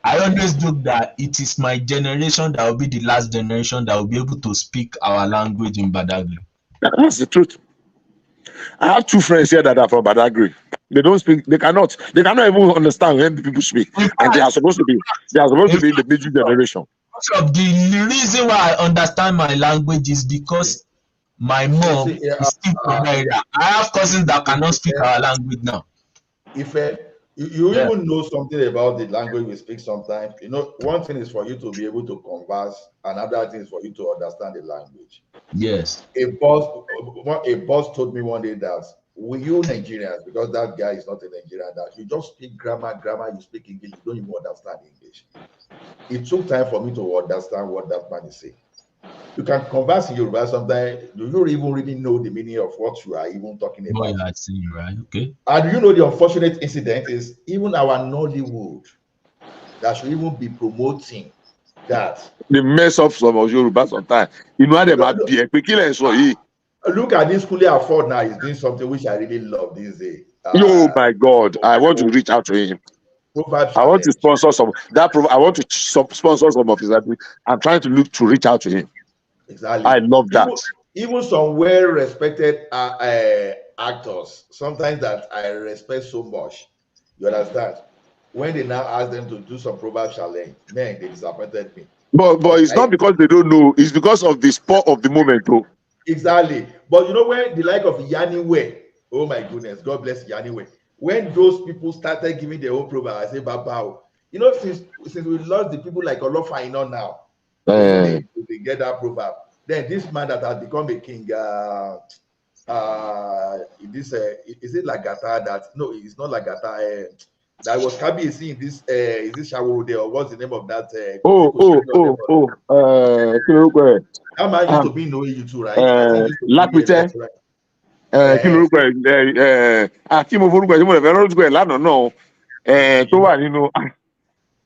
Speaker 21: I always joke that it is my generation that will be the last generation that will be able to speak our language in Badagry.
Speaker 20: That's the truth. I have two friends here that are from Badagry. They don't speak. They cannot even understand when the people speak, and they are supposed to be in the middle generation.
Speaker 21: The reason why I understand my language is because my mom is still from area. I have cousins that cannot speak our language now.
Speaker 18: If you even know something about the language we speak sometimes, you know, one thing is for you to be able to converse, another thing is for you to understand the language.
Speaker 21: Yes.
Speaker 18: A boss told me one day that you Nigerians, because that guy is not a Nigerian, that you just speak grammar, you speak English, you don't even understand English. It took time for me to understand what that man is saying. You can converse in Yoruba sometimes. Do you even really know the meaning of what you are even talking about?
Speaker 21: Oh, yeah, I see, right? Okay.
Speaker 18: And you know the unfortunate incident is even our Nollywood that should even be promoting that.
Speaker 20: They mess up some of Yoruba sometimes. You know they might be
Speaker 18: Look at this Kule Afford now. He's doing something which I really love these days.
Speaker 20: Oh my God! I want to reach out to him. I want to sponsor some I want to sponsor some of his activities. I'm trying to look to reach out to him.
Speaker 18: Exactly.
Speaker 20: I love that.
Speaker 18: Even some well-respected actors, sometimes that I respect so much. You understand? When they now ask them to do some proverb challenge, man, they disappointed me.
Speaker 20: But it's not because they don't know. It's because of the spur of the moment, though.
Speaker 18: Exactly. But you know when the like of Yaniwe, oh my goodness, God bless Yaniwe. When those people started giving their own proverb, I say, Babao. You know, since we lost the people like Olofaino now, they get that proverb. Then this man that has become a king, is it Lagata that? No, it's not Lagata. That was Kabiyesi in this. Is this Shawuru or what's the name of that?
Speaker 20: That
Speaker 18: man used to be in OAU too, right?
Speaker 20: Lapite.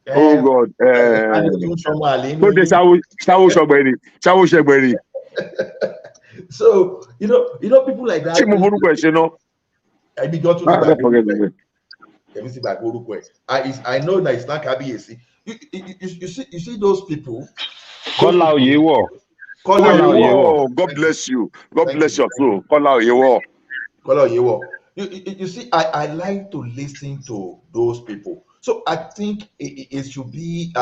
Speaker 20: Oh God.
Speaker 18: So you know people like that. I be got to
Speaker 20: forget it.
Speaker 18: Let me see back. I know that it's not Kabiyesi. You see those people.
Speaker 1: Kola Oyewo.
Speaker 20: God bless you. God bless your soul. Kola Oyewo.
Speaker 18: You see, I like to listen to those people. So I think it should be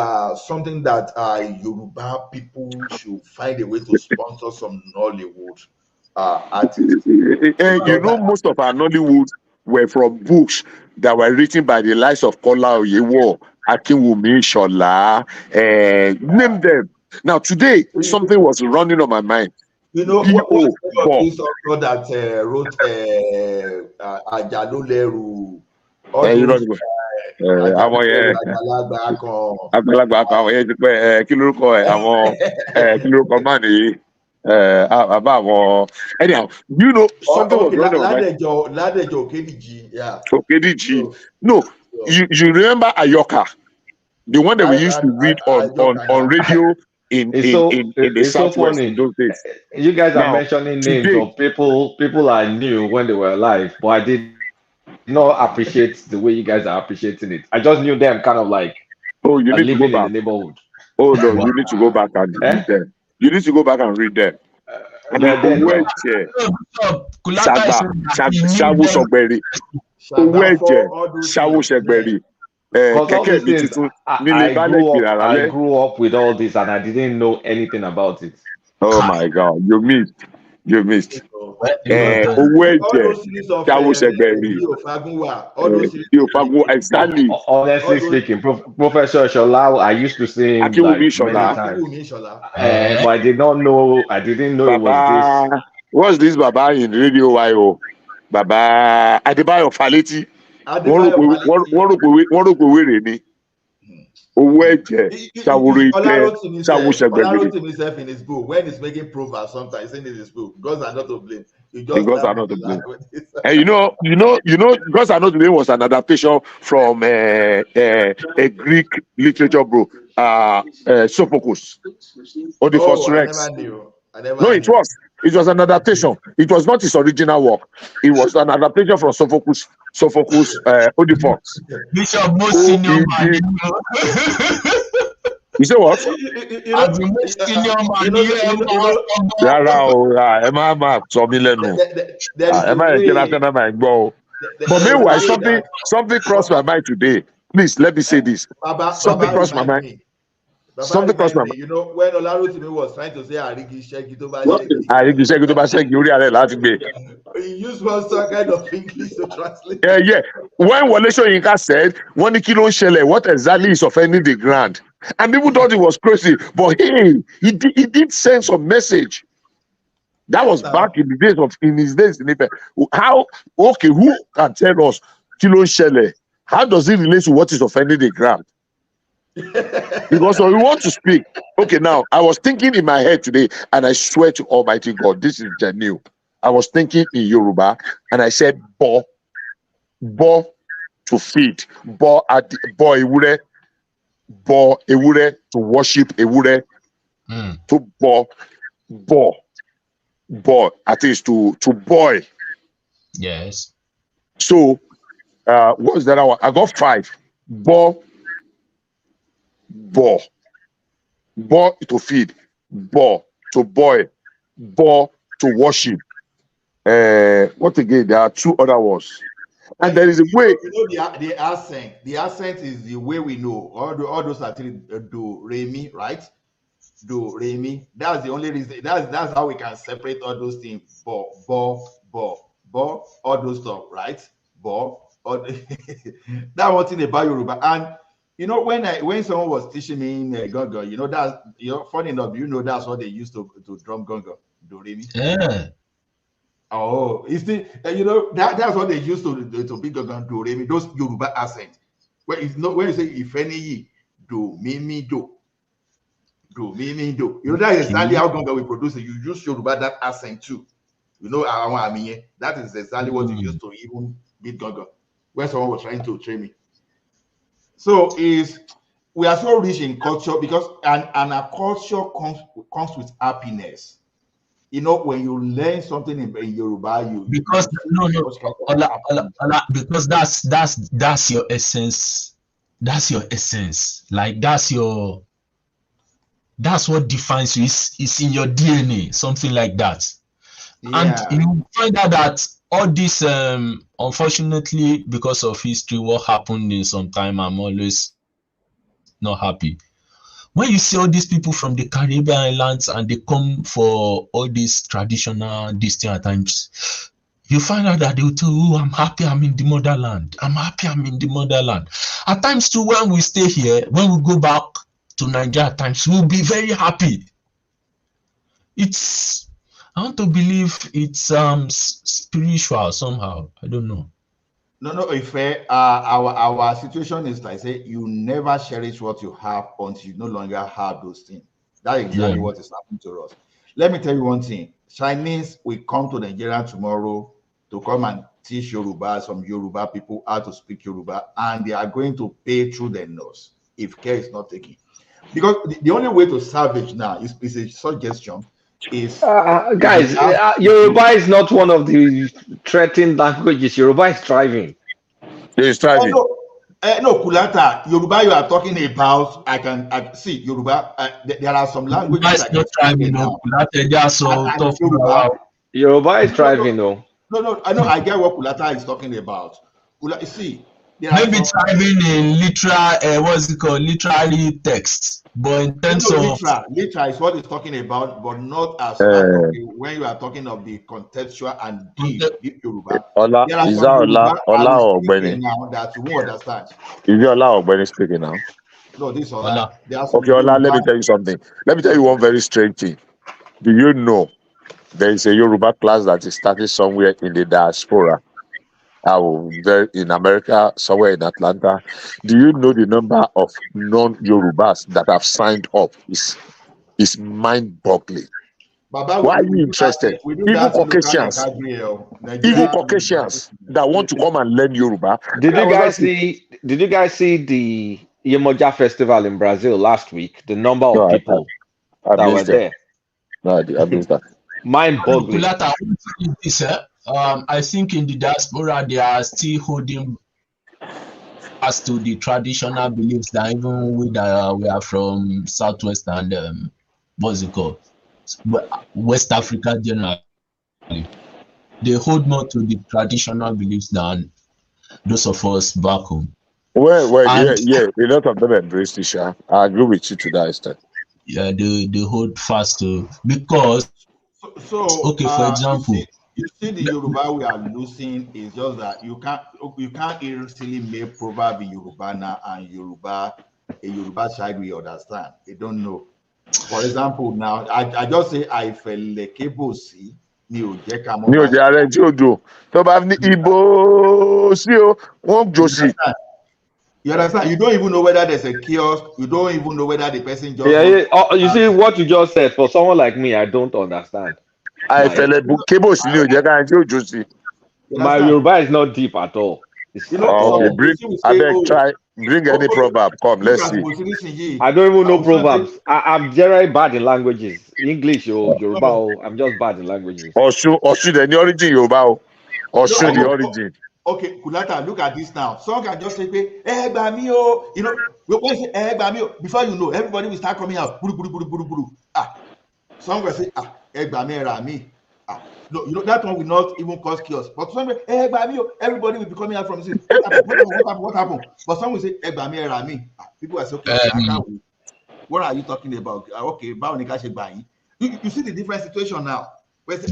Speaker 18: something that Yoruba people should find a way to sponsor some Nollywood artists.
Speaker 20: You know, most of our Nollywood were from books that were written by the likes of Kola Oyewo, Akinwumi, Shola, name them. Now today, something was running on my mind.
Speaker 18: You know what this author that wrote Ajalo Leru,
Speaker 20: anyhow, you know something was running on my mind. Okediji. No, you remember Ayoka, the one that we used to read on radio in the Southwest in those days.
Speaker 1: You guys are mentioning names of people I knew when they were alive, but I did not appreciate the way you guys are appreciating it. I just knew them kind of like
Speaker 20: you need to go back
Speaker 1: in the neighborhood.
Speaker 20: Oh no, you need to go back and read them. You need to go back and read them.
Speaker 1: I grew up with all this and I didn't know anything about it.
Speaker 20: Oh my God, you missed. Exactly.
Speaker 1: Honestly speaking, Professor Shola, I used to see him like many times, but I didn't know it was this.
Speaker 20: What's this Baba in Radio YO? Baba Adebayo Faleti.
Speaker 18: Olaro himself in his book, when he's making proverbs, sometimes in his book, gods are not to blame. You just
Speaker 19: gods are not to blame. And you know, gods are not to blame was an adaptation from a Greek literature book, Sophocles, Oedipus Rex.
Speaker 18: I never knew.
Speaker 19: No, it was an adaptation. It was not his original work. It was an adaptation from Sophocles, Oedipus.
Speaker 21: Bishop, most senior man.
Speaker 19: You say what? But meanwhile, something crossed my mind today. Please let me say this. Something crossed my mind. Something crossed my mind.
Speaker 18: You know, when Olaro was trying to say Arigi Shegi to he used one kind of English to translate.
Speaker 19: Yeah. When Wole Soyinka said, "One kilo shele," what exactly is offending the ground? And people thought it was crazy, but he did send some message. That was back in his days in Ife. Who can tell us kilo shele? How does it relate to what is offending the ground? Because we want to speak. Okay, now I was thinking in my head today, and I swear to Almighty God, this is genuine. I was thinking in Yoruba, and I said bo to feed, bo ewure to worship ewure, to bo at least to boil.
Speaker 21: Yes.
Speaker 19: So what was that one? I got 5. Bo to feed, bo to boil, bo to worship. What again? There are 2 other words, and there is a way.
Speaker 18: You know the accent. The accent is the way we know. All those are do re mi, right? Do re mi. That's the only reason. That's how we can separate all those things. Bo, all those stuff, right? Bo. That one thing about Yoruba. And you know, when someone was teaching me in Gongo, you know, funny enough, you know that's what they used to drum Gongo. Do re mi.
Speaker 21: Yeah.
Speaker 18: Oh, you know that's what they used to be Gongo do re mi. Those Yoruba accent. When you say if any do me do. You know that is exactly how Gongo we produce it. You use Yoruba that accent too. You know that is exactly what you used to even beat Gongo when someone was trying to train me. So we are so rich in culture because and our culture comes with happiness. You know, when you learn something in Yoruba,
Speaker 21: because that's your essence. That's your essence. Like that's what defines you. It's in your DNA, something like that. Yeah. And you find out that all this, unfortunately, because of history, what happened in some time, I'm always not happy. When you see all these people from the Caribbean islands and they come for all these traditional distant times, you find out that they will tell you, I'm happy I'm in the motherland. I'm happy I'm in the motherland. At times too, when we stay here, when we go back to Nigeria at times, we'll be very happy. I want to believe it's spiritual somehow. I don't know.
Speaker 18: No, if our situation is like say you never cherish what you have until you no longer have those things. That's exactly what is happening to us. Let me tell you one thing. Chinese will come to Nigeria tomorrow to come and teach Yoruba, some Yoruba people how to speak Yoruba, and they are going to pay through their nose if care is not taken. Because the only way to salvage now is a suggestion.
Speaker 13: Guys, Yoruba is not one of the threatened languages. Yoruba is thriving.
Speaker 19: It's thriving.
Speaker 18: No, Kulata, Yoruba you are talking about, I see Yoruba. There are some languages that are thriving now.
Speaker 13: Yoruba is thriving, though.
Speaker 18: No, I know. I get what Kulata is talking about. See,
Speaker 21: maybe thriving in literal, what's it called, literary text. But in terms of
Speaker 18: literal is what it's talking about, but not as when you are talking of the contextual and deep Yoruba. There are some Yoruba now that you won't understand.
Speaker 19: Is it Ola Ogbeni speaking now?
Speaker 18: No, this Ola.
Speaker 19: Okay, Ola, let me tell you something. Let me tell you one very strange thing. Do you know there is a Yoruba class that is starting somewhere in the diaspora? in America, somewhere in Atlanta. Do you know the number of non-Yorubas that have signed up? Is mind-boggling.
Speaker 18: Baba,
Speaker 19: Why are you interested? Even Caucasians, that want to come and learn Yoruba.
Speaker 11: Did you guys see the Yemoja festival in Brazil last week? The number of people
Speaker 19: I
Speaker 11: that were there.
Speaker 19: No, I missed that.
Speaker 11: Mind-boggling.
Speaker 21: I think in the diaspora they are still holding as to the traditional beliefs that even we are from Southwest and what's it called, West Africa generally. They hold more to the traditional beliefs than those of us back home.
Speaker 19: Well, yeah, a lot of them embrace this. I agree with you to that extent.
Speaker 21: Yeah, they hold fast to, because okay, for example,
Speaker 18: you see the Yoruba we are losing is just that you can't easily make proverb in Yoruba now and a Yoruba child will understand. They don't know. For example, now I just say I feel like Kebosi. You understand? You don't even know whether there's a kiosk. You don't even know whether the person just.
Speaker 11: Yeah. Oh, you see what you just said. For someone like me, I don't understand. My Yoruba is not deep at all.
Speaker 19: Bring any proverb. Come, let's see.
Speaker 11: I don't even know proverbs. I'm generally bad in languages. English or Yoruba. I'm just bad in languages.
Speaker 19: Oshu, the origin Yoruba. Oshu, the origin.
Speaker 18: Okay, Kulata, look at this now. Someone can just say, you know, when you say, before you know, everybody will start coming out. Someone will say, me. No, you know, that one will not even cause chaos. But someone everybody will be coming out from this. What happened? But someone will say, me. People will say, okay, I can't wait. What are you talking about? Okay, you see the different situation now. Where say,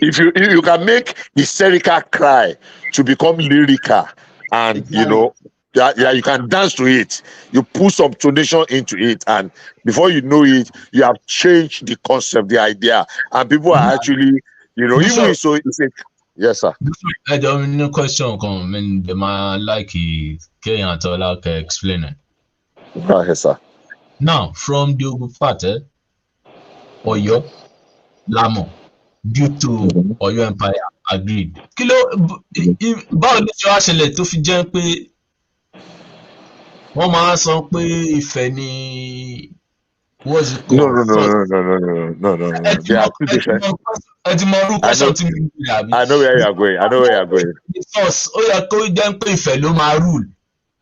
Speaker 19: If you can make hysterical cry to become lyrical, and you know, you can dance to it, you put some tonation into it, and before you know it, you have changed the concept, the idea, and people are actually, you know, even so it's a, yes, sir.
Speaker 21: I don't know question come. I mean, the man like he can't explain it.
Speaker 19: Yes, sir.
Speaker 21: Now, from the Ogufate, Oyo, Lamo, due to Oyo Empire agreed. Báwo ló ṣe wá ṣẹlẹ̀ tó fi jẹ́ pé wọ́n máa sọ pé Ifẹ̀ ni what's it called?
Speaker 19: No. They are two different. I know where you are going.
Speaker 21: The source, ó yẹ kó jẹ́ pé Ifẹ̀ ló máa rule.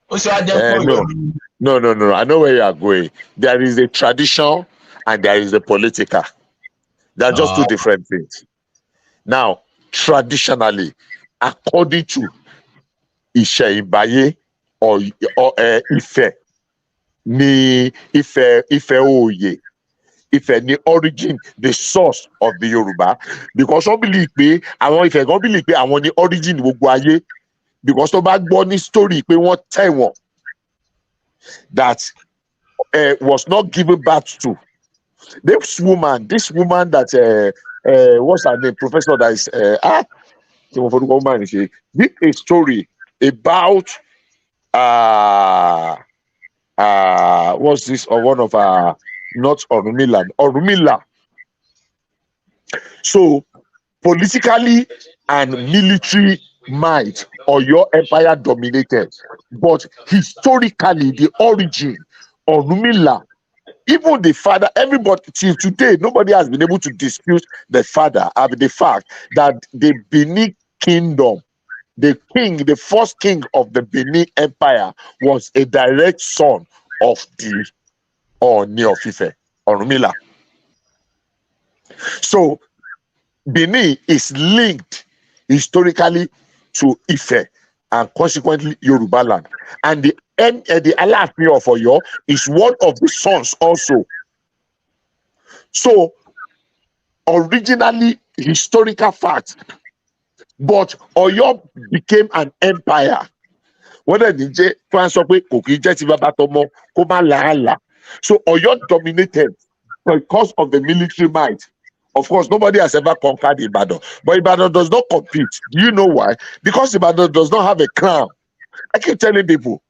Speaker 21: Ó ṣe wá jẹ́ pé Ọ̀yọ́.
Speaker 19: No. I know where you are going. There is a tradition and there is a political. They are just two different things. Now, traditionally, according to Ishe-Ibaye or Ife, ni Ife Oye, Ife ni origin, the source of the Yoruba, because some believe pé àwọn Ife gan believe pé àwọn ni origin gbogbo ayé, because tó bá gbọ́ ní story pé wọ́n tẹ̀ wọ́n that was not given birth to. This woman that what's her name? Professor that is did a story about what's this, or one of not Orumila. So politically and military might, or your empire dominated, but historically the origin Orumila, even the father, everybody till today, nobody has been able to dispute the father of the fact that the Benin kingdom, the first king of the Benin Empire, was a direct son of the Ooni of Ife, Orumila. So Benin is linked historically to Ife and consequently Yoruba land, and the Alaafin of Oyo is one of the sons also. So originally historical fact, but Oyo became an empire. Whether DJ transfer so Oyo dominated because of the military might, Of course, nobody has ever conquered Ibadan, but Ibadan does not compete. Do you know why? Because Ibadan does not have a crown. I keep telling people.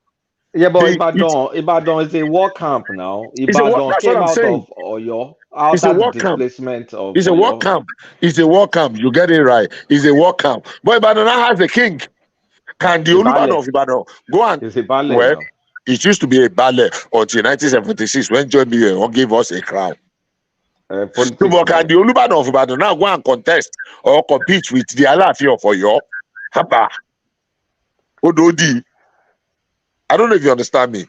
Speaker 11: Yeah, but Ibadan is a war camp now.
Speaker 19: It's a war.
Speaker 11: Ibadan
Speaker 19: That's what
Speaker 11: came
Speaker 19: I'm
Speaker 11: out
Speaker 19: saying.
Speaker 11: of Oyo
Speaker 19: It's a
Speaker 11: after the
Speaker 19: war camp.
Speaker 11: displacement of
Speaker 19: It's a war
Speaker 11: Oyo.
Speaker 19: camp. It's a war camp. You get it right. It's a war camp. But Ibadan now has a king. Can the Olubadan of Ibadan go and
Speaker 11: it's a ballet
Speaker 19: well?
Speaker 11: now.
Speaker 19: It used to be a ballet until 1976 when John Mill gave us a crown. So, but can the Olubadan of Ibadan now go and contest or compete with the Alaafin of Oyo? Haba. Ododi. I don't know if you understand me.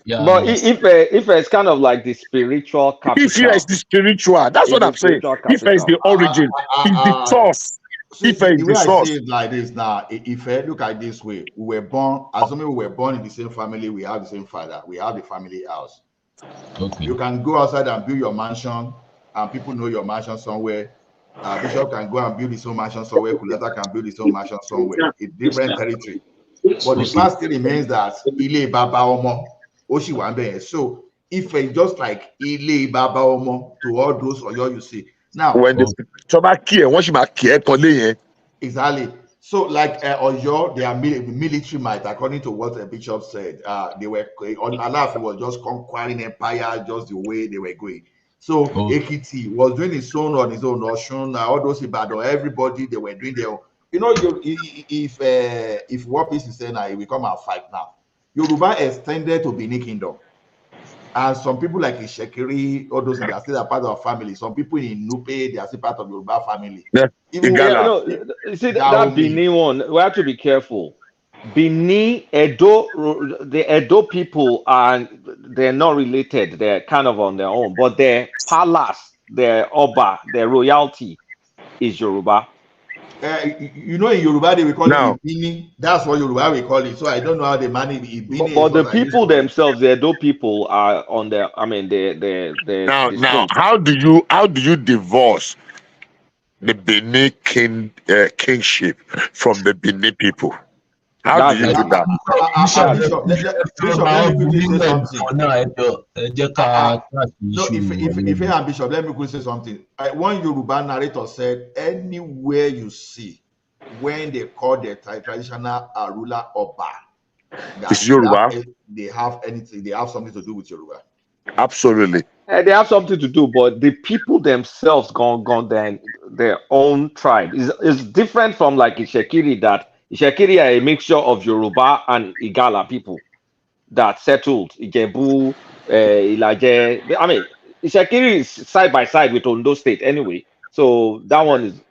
Speaker 21: Yeah,
Speaker 11: But if it's kind of like the spiritual capital.
Speaker 19: If is the spiritual, that's what I'm saying. If is the origin, is the source.
Speaker 18: See, the way I see it like this now, if I look at it this way, we were born, assuming we were born in the same family, we have the same father, we have the family house.
Speaker 21: Okay.
Speaker 18: You can go outside and build your mansion, and people know your mansion somewhere. Bishop can go and build his own mansion somewhere. Kulata can build his own mansion somewhere. It's different territory. But the fact still remains that Ile Baba Omo, Oshi Wambe. So if it's just like Ile Baba Omo to all those Oyo you see. Now,
Speaker 19: when the
Speaker 18: exactly. So, like Oyo, they are military might, according to what the bishop said. They were Alaafin was just conquering empire, just the way they were going. So Ekiti was doing his own on his own. Oshun, all those Ibadan, everybody they were doing their own. You know, if what peace is saying now, it will come and fight now. Yoruba extended to Benin Kingdom. And some people like Ishekiri, all those, they are still a part of our family. Some people in Nupe, they are still part of Yoruba family.
Speaker 11: Yeah, see that Benin one, we have to be careful. Benin, the Edo people they're not related. They're kind of on their own, but their palace, their Oba, their royalty is Yoruba.
Speaker 18: You know, in Yoruba they will call it Ibini. That's what Yoruba we call it. So I don't know how they manage Ibini.
Speaker 11: But the people themselves, the Edo people, are on their. I mean, they're
Speaker 19: now, how do you divorce the Benin kingship from the Benin people? How do you do that?
Speaker 18: Bishop, let me quickly say something. No, if I am Bishop, let me quickly say something. One Yoruba narrator said, anywhere you see when they call their traditional ruler Oba,
Speaker 19: it's Yoruba.
Speaker 18: They have anything. They have something to do with Yoruba.
Speaker 19: Absolutely.
Speaker 11: They have something to do, but the people themselves gone their own tribe. It's different from like Ishekiri, that Ishekiri are a mixture of Yoruba and Igala people that settled Ijebu, Ilaje. I mean, Ishekiri is side by side with Ondo State anyway, so that one is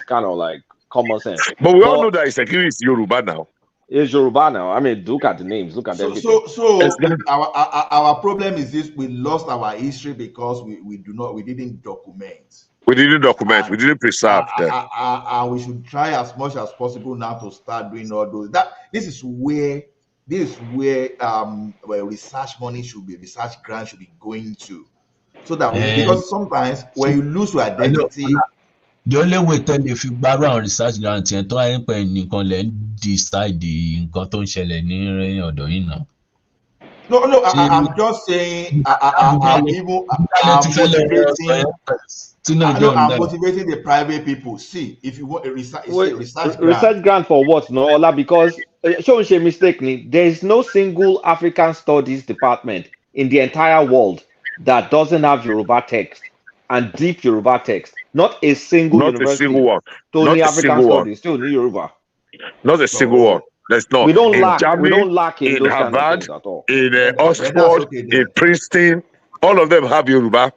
Speaker 11: kind of like common sense.
Speaker 19: But we all know that Ishekiri is Yoruba now.
Speaker 11: It's Yoruba now. I mean, look at the names, look at everything.
Speaker 18: So our problem is this: we lost our history because we didn't document.
Speaker 19: We didn't document. We didn't preserve them.
Speaker 18: And we should try as much as possible now to start doing all those. This is where research money should be, research grant should be going to, so that because sometimes when you lose your identity.
Speaker 21: The only way if you borrow research grant yẹn tó ayé pẹ̀ nìkan lẹ̀ ń decide nǹkan tó ń ṣẹlẹ̀ ní ọ̀dọ̀ yìí náà.
Speaker 18: No, I'm just saying I'm motivating the private people. See, if you want a research
Speaker 11: grant for what, no, Ola? Because show me mistake, there is no single African studies department in the entire world that doesn't have Yoruba text and deep Yoruba text. Not a single university.
Speaker 19: Not a single one.
Speaker 11: Not African studies, still in Yoruba.
Speaker 19: Not a single one. There's not.
Speaker 11: We don't lack in those
Speaker 19: Harvard,
Speaker 11: kind of things at all.
Speaker 19: In Oxford, in Princeton, all of them have Yoruba.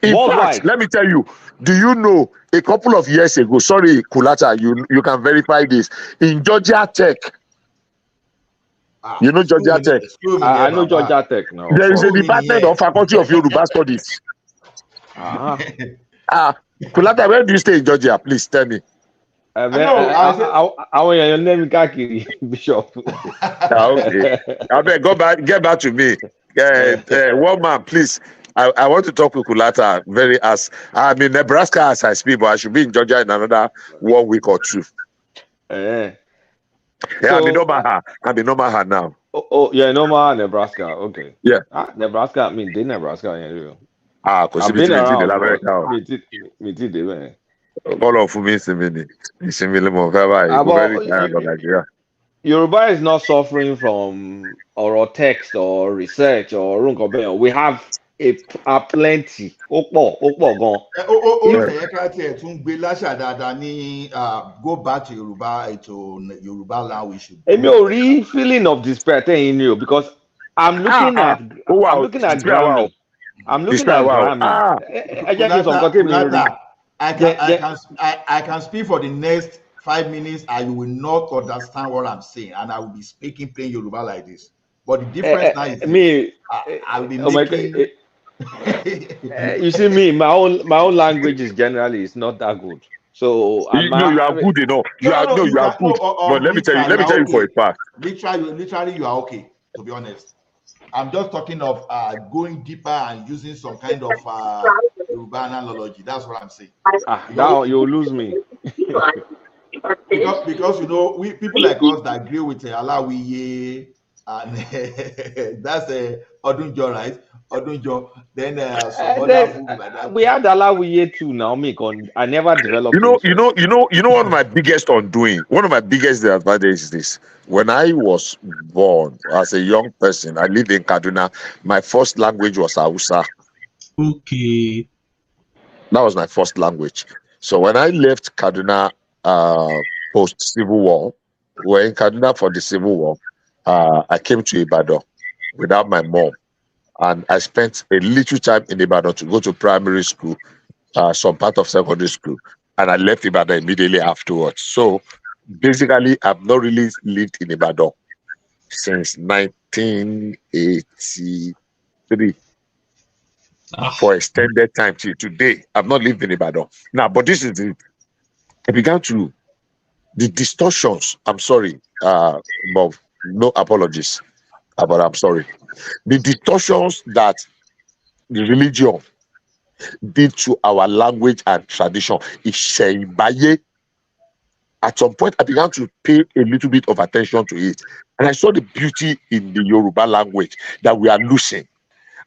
Speaker 19: In fact, let me tell you, do you know a couple of years ago, sorry, Kulata, you can verify this, in Georgia Tech, you know Georgia Tech?
Speaker 11: I know Georgia Tech now.
Speaker 19: There is a department of Faculty of Yoruba Studies. Kulata, where do you stay in Georgia? Please tell me.
Speaker 11: I want your name, Kakiri, Bishop.
Speaker 19: Okay. I bet get back to me. One man, please. I want to talk to Kulata I'm in Nebraska as I speak, but I should be in Georgia in another 1 week or two. I'm in Omaha now.
Speaker 11: Oh, yeah, in Omaha, Nebraska. Okay.
Speaker 19: Yeah.
Speaker 11: Nebraska, I mean, Nebraska.
Speaker 19: Ah, kò
Speaker 13: I've
Speaker 19: síbi tí
Speaker 13: been
Speaker 19: mi ti dé
Speaker 13: around, but
Speaker 19: l'Amẹ́ríkà o.
Speaker 13: me too, man.
Speaker 19: Kọ́lọ̀ fún mi ìsinmi ni. Ìsinmi ni mo fẹ́ báyìí. Mo fẹ́ rí
Speaker 13: About
Speaker 19: ìtàn lọ Nàìjíríà.
Speaker 13: Yoruba is not suffering from oral text or research or runkobe. We have a plenty. Opo gan.
Speaker 18: ó
Speaker 13: If
Speaker 18: tẹ̀yẹ ká tiẹ̀ tún gbé láṣà dáadáa ní go back to Yorùbá ètò Yorùbá land we should
Speaker 13: èmi
Speaker 18: do
Speaker 13: ò
Speaker 18: it.
Speaker 13: rí feeling of despair tẹ́yìn ni o, because I'm looking at
Speaker 19: Ó wà
Speaker 13: I'm
Speaker 19: o,
Speaker 13: looking at
Speaker 19: despair wà o.
Speaker 13: Grammy. I'm looking
Speaker 19: Despair
Speaker 13: at
Speaker 19: wà o.
Speaker 13: Grammy. Ẹ jẹ́ kí n sọ nǹkan tẹ́mi rí.
Speaker 18: Kulata,
Speaker 13: Then
Speaker 18: I can speak for the next 5 minutes and you will not understand what I'm saying, and I will be speaking plain Yoruba like this. But the difference now is this. I will be
Speaker 13: oh my
Speaker 18: making.
Speaker 13: God, you see me, my own language is generally is not that good. So
Speaker 19: No, you are good enough. You are
Speaker 18: No, you can.
Speaker 19: good. But let me tell you for a fact.
Speaker 18: Literally, you are okay. To be honest, I'm just talking of going deeper and using some kind of Yoruba analogy. That's what I'm saying.
Speaker 13: Now you'll lose me.
Speaker 18: because we people like us that agree with Alawiye and that's Odunjo, right? Odunjo. Then some other foods like that.
Speaker 13: We had Alawiye too now, I never developed
Speaker 19: You know one of my biggest undoing, one of my biggest advantages is this. When I was born as a young person, I lived in Kaduna. My first language was Hausa.
Speaker 21: Okay.
Speaker 19: That was my first language. So when I left Kaduna post Civil War, we were in Kaduna for the Civil War. I came to Ibadan without my mom, and I spent a little time in Ibadan to go to primary school, some part of secondary school, and I left Ibadan immediately afterwards. So basically, I've not really lived in Ibadan since 1983 for extended time till today. I've not lived in Ibadan. Now, but this is it. I began to the distortions. I'm sorry, but no apologies, but I'm sorry. The distortions that the religion did to our language and tradition is Sheibaye. At some point, I began to pay a little bit of attention to it, and I saw the beauty in the Yoruba language that we are losing.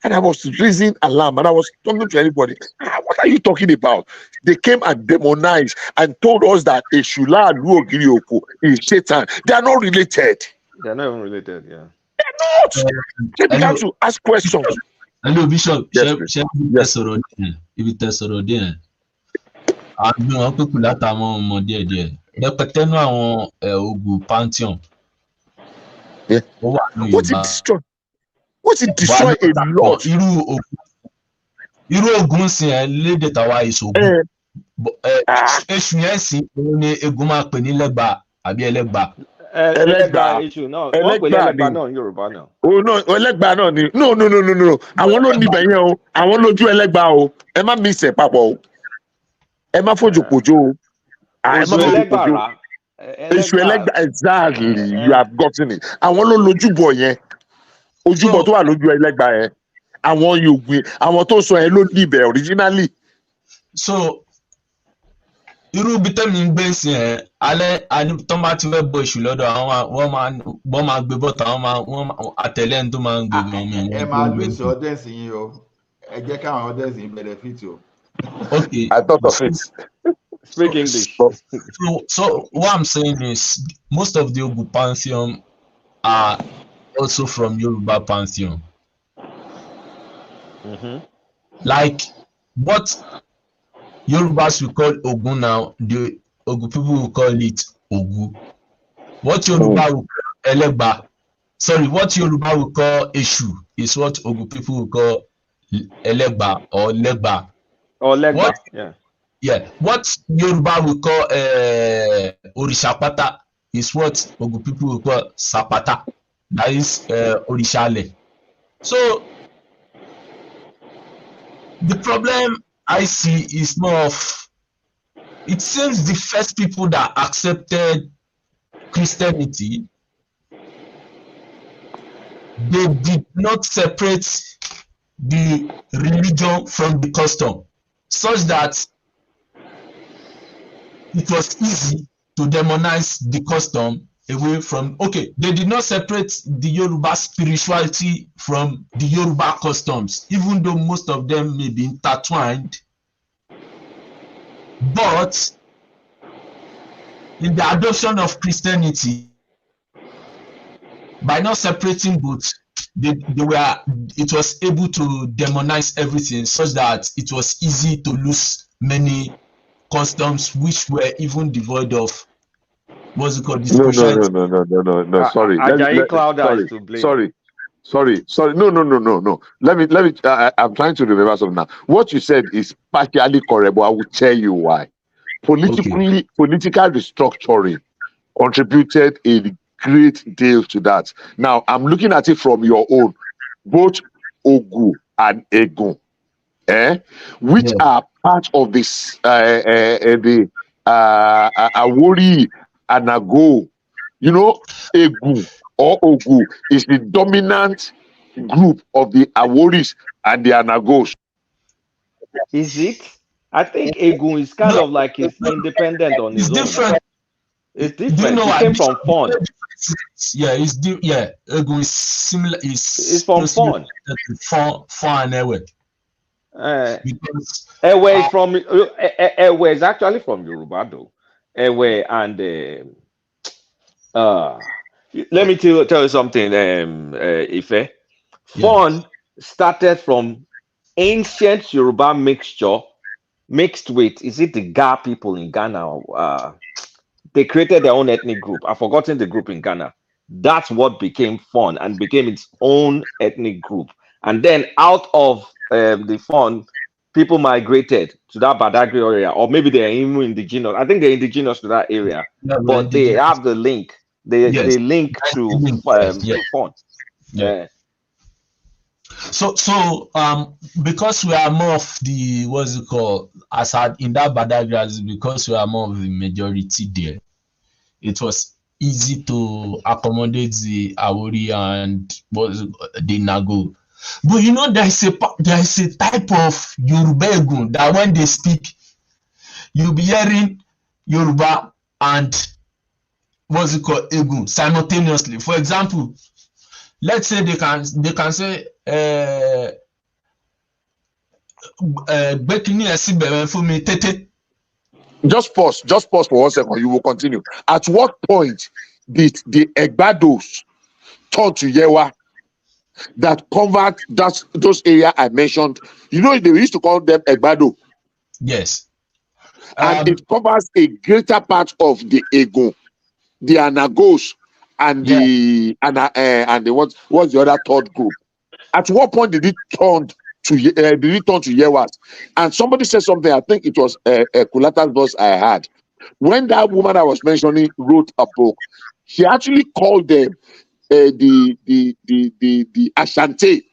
Speaker 19: And I was raising alarm, and I was talking to anybody. What are you talking about? They came and demonized and told us that Eshula and Luogirioko is Satan. They are not related.
Speaker 13: They're not even related, yeah.
Speaker 19: They're not. They began to ask questions.
Speaker 21: Hello, Bishop.
Speaker 19: Yes,
Speaker 21: Ibi tẹ̀sọ̀rọ̀ díẹ̀. Àgbẹ̀ wọn pé kù látàwọn ọmọ díẹ̀díẹ̀. Rẹpẹtẹ nú àwọn Ogun Pantheon. Ó wà ní Yorùbá.
Speaker 19: What's it destroy a lot?
Speaker 21: Irú Ogun sìn ẹ́ lédè tàwa ìṣògùn. Èṣù yẹn sìn ní Egun máa pè ní lẹ́gbà àbí ẹlẹ́gbà.
Speaker 13: Ẹlẹ́gbà issue náà. Wọ́n pè lẹ́gbà náà ní Yorùbá náà.
Speaker 19: Oh no, ẹlẹ́gbà náà ni. No. Àwọn ló níbẹ̀ yẹn o. Àwọn lójú ẹlẹ́gbà o. Ẹ má mix ẹ̀ papọ̀ o. Ẹ má fojú pojo o. Ẹ má fojú pojo. Èṣù ẹlẹ́gbà, exactly. You have gotten it. Àwọn ló lójúbọ yẹn. Ojúbọ tó wà lójú ẹlẹ́gbà yẹn. Àwọn Yorùbá, àwọn tó sọ yẹn ló níbẹ̀ originally.
Speaker 21: So irú bí tẹ́mi ń gbé sí ẹ̀ alẹ́ tó bá ti fẹ́ bọ èṣù lọ́dọ̀ wọ́n máa gbé bọ́ta wọ́n àtẹ̀lé ẹni tó máa ń gbé wọn.
Speaker 18: Ẹ máa lose audience yín o. Ẹ jẹ́ káwọn audience yín benefit o.
Speaker 21: Okay.
Speaker 19: I thought of it.
Speaker 13: Speak English.
Speaker 21: So what I'm saying is most of the Ogun Pantheon are also from Yoruba Pantheon.
Speaker 13: Mm-hmm.
Speaker 21: Like what Yorubas will call Ogun now, the Ogun people will call it Ogu. What Yoruba will call Elegba, what Yoruba will call Eshu is what Ogun people will call Elegba or Legba.
Speaker 13: Or Legba, yeah.
Speaker 21: Yeah, what Yoruba will call Orishapata is what Ogun people will call Sapata. That is Orishale. So the problem I see is more of, it seems the first people that accepted Christianity, they did not separate the religion from the custom, such that it was easy to demonize the custom away from, okay, they did not separate the Yoruba spirituality from the Yoruba customs, even though most of them may be intertwined. But in the adoption of Christianity, by not separating both, it was able to demonize everything such that it was easy to lose many customs which were even devoid of what's it called, the spirituality.
Speaker 19: No. Sorry.
Speaker 11: Ajayi Clouder is to blame.
Speaker 19: Sorry. No. Let me. I'm trying to remember something now. What you said is partially correct, but I will tell you why. Political restructuring contributed a great deal to that. Now I'm looking at it from your own, both Ogu and Egun, which are part of this the Awori and Ago. You know, Egu or Ogu is the dominant group of the Aworis and the Anagos.
Speaker 11: Is it? I think Egun is kind of like it's independent on his own.
Speaker 21: Different.
Speaker 11: It's different. He came from Fon.
Speaker 21: Yeah, Egun is similar. It's
Speaker 11: from Fon.
Speaker 21: Fon and Ewe.
Speaker 11: Ewe is from Ewe is actually from Yoruba though. Ewe and let me tell you something, Ife. Fon started from ancient Yoruba mixture mixed with, is it the Ga people in Ghana? They created their own ethnic group. I've forgotten the group in Ghana. That's what became Fon and became its own ethnic group. And then out of the Fon, people migrated to that Badagry area, or maybe they're even indigenous. I think they're indigenous to that area, but they have the link. They link to Fon.
Speaker 21: Yeah. So because we are more of the, what's it called, in that Badagry, because we are more of the majority there, it was easy to accommodate the Awori and the Nago. But you know, there is a type of Yoruba Egun that when they speak, you'll be hearing Yoruba and what's it called, Egun simultaneously. For example, let's say they can say
Speaker 19: Just pause for 1 second. You will continue. At what point did the Egbados turn to Yewa that covered those areas I mentioned? You know, they used to call them Egbado.
Speaker 21: Yes.
Speaker 19: And it covers a greater part of the Egun, the Anagos, and the what's the other third group? At what point did it turn to Yewas? And somebody said something. I think it was Kulata's voice I had. When that woman I was mentioning wrote a book, she actually called them the Ashanti,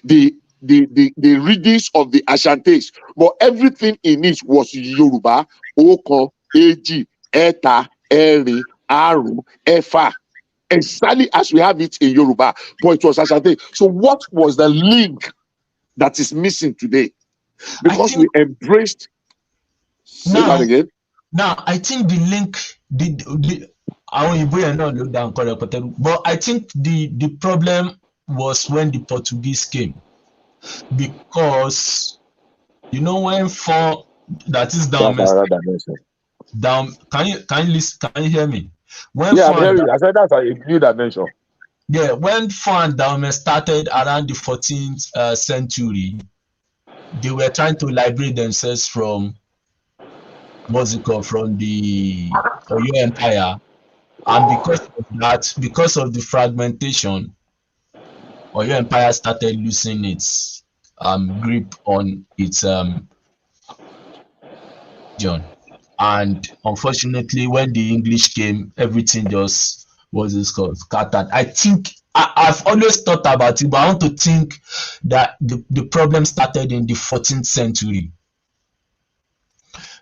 Speaker 19: the readings of the Ashantis, but everything in it was Yoruba, Oko, Eji, Eta, Eri, Aru, Efa, exactly as we have it in Yoruba, but it was Ashanti. So what was the link that is missing today? Because we embraced. Say that again.
Speaker 21: Now, I think the link, but I think the problem was when the Portuguese came, because you know when that is down. Can you listen? Can you hear me?
Speaker 19: I'm hearing you. I said that's a new dimension.
Speaker 21: Yeah, when Fan Daume started around the 14th century, they were trying to liberate themselves from from the Oyo Empire, and because of that, because of the fragmentation, Oyo Empire started losing its grip on its region. And unfortunately, when the English came, everything just scattered. I think I've always thought about it, but I want to think that the problem started in the 14th century.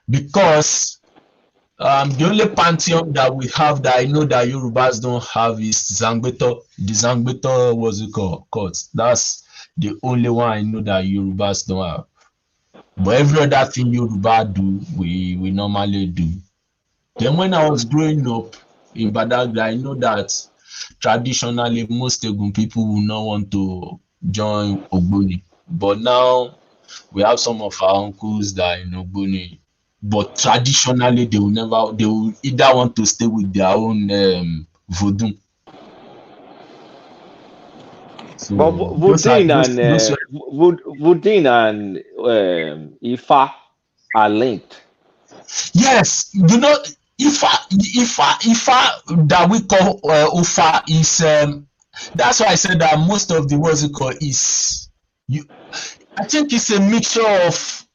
Speaker 21: Because the only pantheon that we have that I know that Yorubas don't have is Zangbeto. The Zangbeto court. That's the only one I know that Yorubas don't have. But every other thing Yoruba do, we normally do. Then when I was growing up, in Badagry, I know that traditionally most Egun people will not want to join Ogboni. But now we have some of our uncles that are in Ogboni. But traditionally they will either want to stay with their own voodoo. So
Speaker 11: But Voudin and Ifa are linked.
Speaker 21: Yes, you know, Ifa that we call Ufa is that's why I said that most of the what's it called is I think it's a mixture of.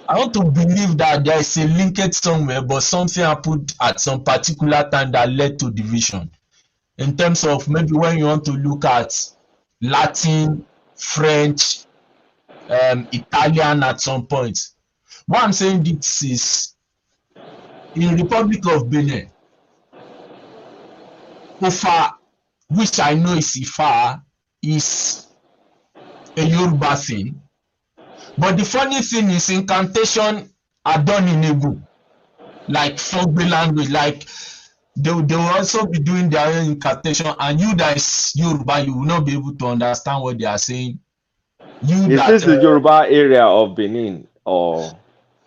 Speaker 21: I want to believe that there is a linkage somewhere, but something happened at some particular time that led to division. In terms of maybe when you want to look at Latin, French, Italian at some point. What I'm saying this is in Republic of Benin, Ofa, which I know is Ifa, is a Yoruba thing. But the funny thing is incantation are done in Igbo, like Fogbe language, like they will also be doing their own incantation, and you that is Yoruba, you will not be able to understand what they are saying.
Speaker 11: Is this the Yoruba area of Benin or?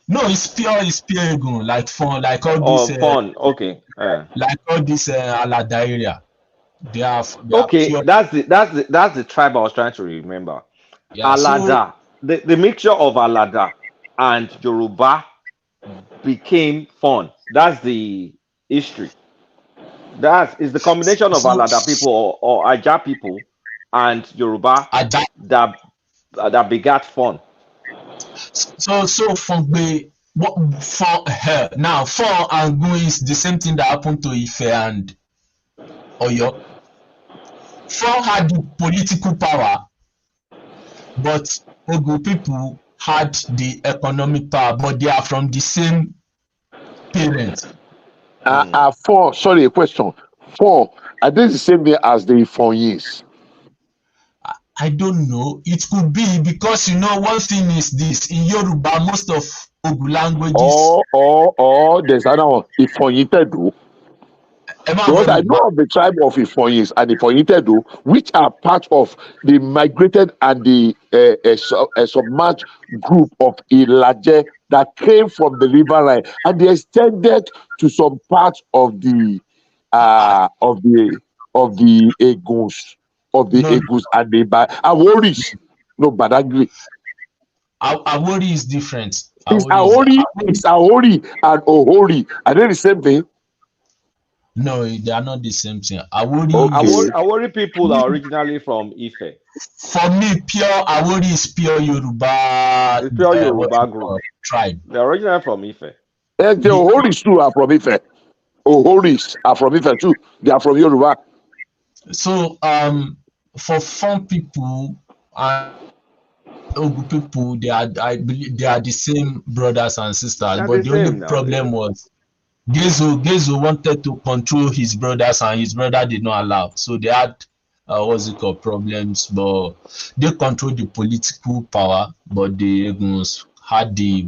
Speaker 21: No, it's pure Egun, like fun, like all this.
Speaker 11: Fun, okay.
Speaker 21: Like all this Alada area. They are
Speaker 11: okay.
Speaker 21: Pure.
Speaker 11: That's the tribe I was trying to remember. Yeah, Alada, so, the mixture of Alada and Yoruba became Fun. That's the history. That is the combination of Alada people or Aja people and Yoruba that begat Fun.
Speaker 21: So Fogbe, now Fon and Gun is the same thing that happened to Ife and Oyo. Fon had the political power, but Ogun people had the economic power, but they are from the same parents.
Speaker 19: Sorry, a question. Are they the same way as the Ifonyis?
Speaker 21: I don't know. It could be because you know one thing is this in Yoruba, most of Ogun languages.
Speaker 19: There's another one, Ifonyitedo. Because I know of the tribe of Ifonyis and Ifonyitedo, which are part of the migrated and the submerged group of Ilaje that came from the river line, and they extended to some parts of the Eguns. Of the Egus and the Aworis. No, Badagry.
Speaker 21: Awori is different.
Speaker 19: It's Awori and Ohori. Are they the same thing?
Speaker 21: No, they are not the same thing. Awori
Speaker 11: people are originally from Ife.
Speaker 21: For me, pure Awori is pure Yoruba.
Speaker 11: It's pure Yoruba group.
Speaker 21: Tribe.
Speaker 11: They're originally from Ife.
Speaker 19: And the Ohoris too are from Ife. Ohoris are from Ife too. They are from Yoruba.
Speaker 21: So, for Fon people and Ogu people, I believe they are the same brothers and sisters. But the only problem was Gezo wanted to control his brothers, and his brother did not allow. So they had problems, but they controlled the political power, but the Eguns had the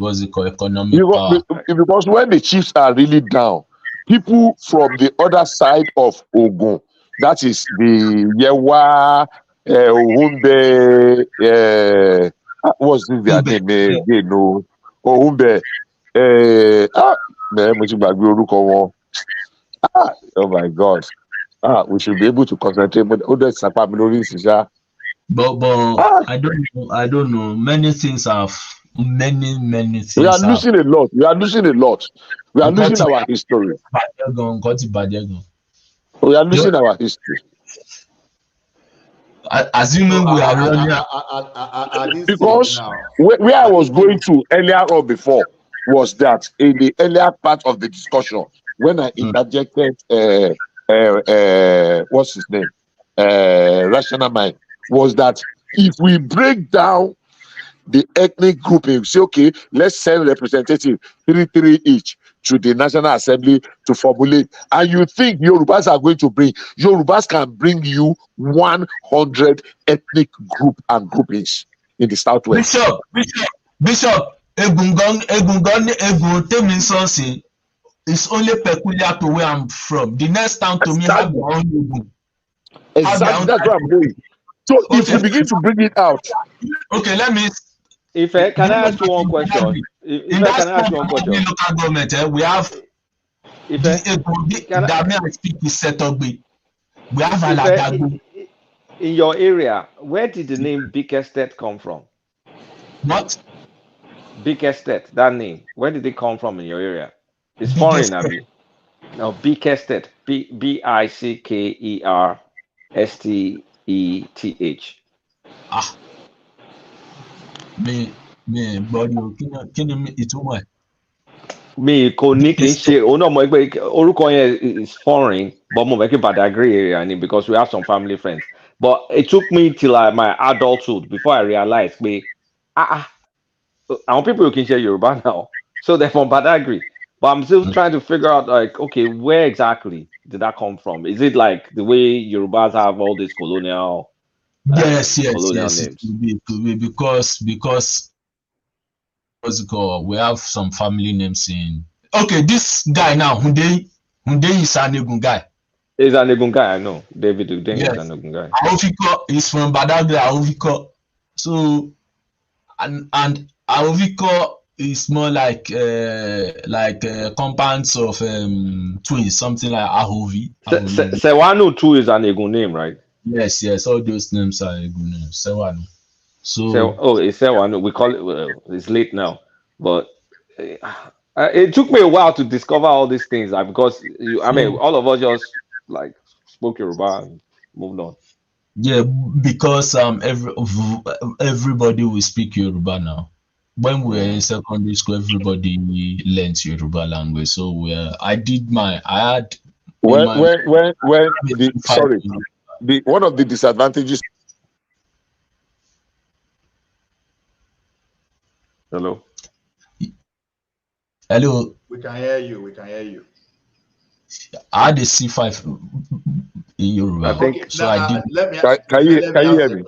Speaker 21: economic power.
Speaker 19: Because when the chiefs are really down, people from the other side of Ogun, that is the Yewa, Ohumbe, what's their name again? No, Ohumbe. Oh my God. We should be able to concentrate. But
Speaker 21: I don't know. Many things have many things.
Speaker 19: We are losing a lot. We are losing our history. We are losing our history.
Speaker 21: Assuming we are running.
Speaker 19: Because where I was going to earlier on before was that in the earlier part of the discussion, when I interjected what's his name? Rational mind, was that if we break down the ethnic grouping, say, okay, let's send representative 3 each to the National Assembly to formulate, and you think Yorubas are going to bring, Yorubas can bring you 100 ethnic group and groupings in the Southwest.
Speaker 21: Bishop, Egun Temi Sonsi, it's only peculiar to where I'm from. The next town to me have their own Egun.
Speaker 19: Exactly, that's what I'm going. So if you begin to bring it out,
Speaker 21: okay, let me.
Speaker 11: If can I ask you one question?
Speaker 21: In that small local government, we have
Speaker 11: if
Speaker 21: that I speak is Setogbe. We have
Speaker 11: if
Speaker 21: Aladago.
Speaker 11: in your area, where did the name Big Estate come from?
Speaker 21: What?
Speaker 11: Big Estate, that name. Where did it come from in your area? It's
Speaker 21: Big
Speaker 11: foreign,
Speaker 21: Estate.
Speaker 11: Abi. No, Big Estate. Bickersteth.
Speaker 21: Ah. Me, body, can you it over?
Speaker 11: Mi kò ní kì í ṣe òun náà mọ̀ pé orúkọ yẹn is foreign but mo mọ̀ pé Badagry area ni because we have some family friends but it took me till my adulthood before I realized pé àwọn people kì í ṣe Yorùbá now so they're from Badagry but I'm still trying to figure out like okay where exactly did that come from? Is it like the way Yorùbás have all these colonial
Speaker 21: yes
Speaker 11: names?
Speaker 21: It could be because what's it called? We have some family names in. Okay, this guy now, Hunde is an Egun guy.
Speaker 11: He's an Egun guy, I know. David Udeng is an Egun guy.
Speaker 21: Aoviko is from Badagry, Aoviko. So, and Aoviko is more like compounds of twins, something like Ahovi.
Speaker 11: Sewanu too is an Egun name, right?
Speaker 21: Yes, all those names are Egun names. Sewanu.
Speaker 11: It's Sewanu. We call it. Well, it's late now, but it took me a while to discover all these things. Because all of us just like spoke Yoruba and moved on.
Speaker 21: Yeah, because everybody will speak Yoruba now. When we were in secondary school, everybody learned Yoruba language. So one
Speaker 19: of the disadvantages.
Speaker 11: Hello.
Speaker 18: We can hear you.
Speaker 21: I had a C5 in Yoruba.
Speaker 19: Can you hear me?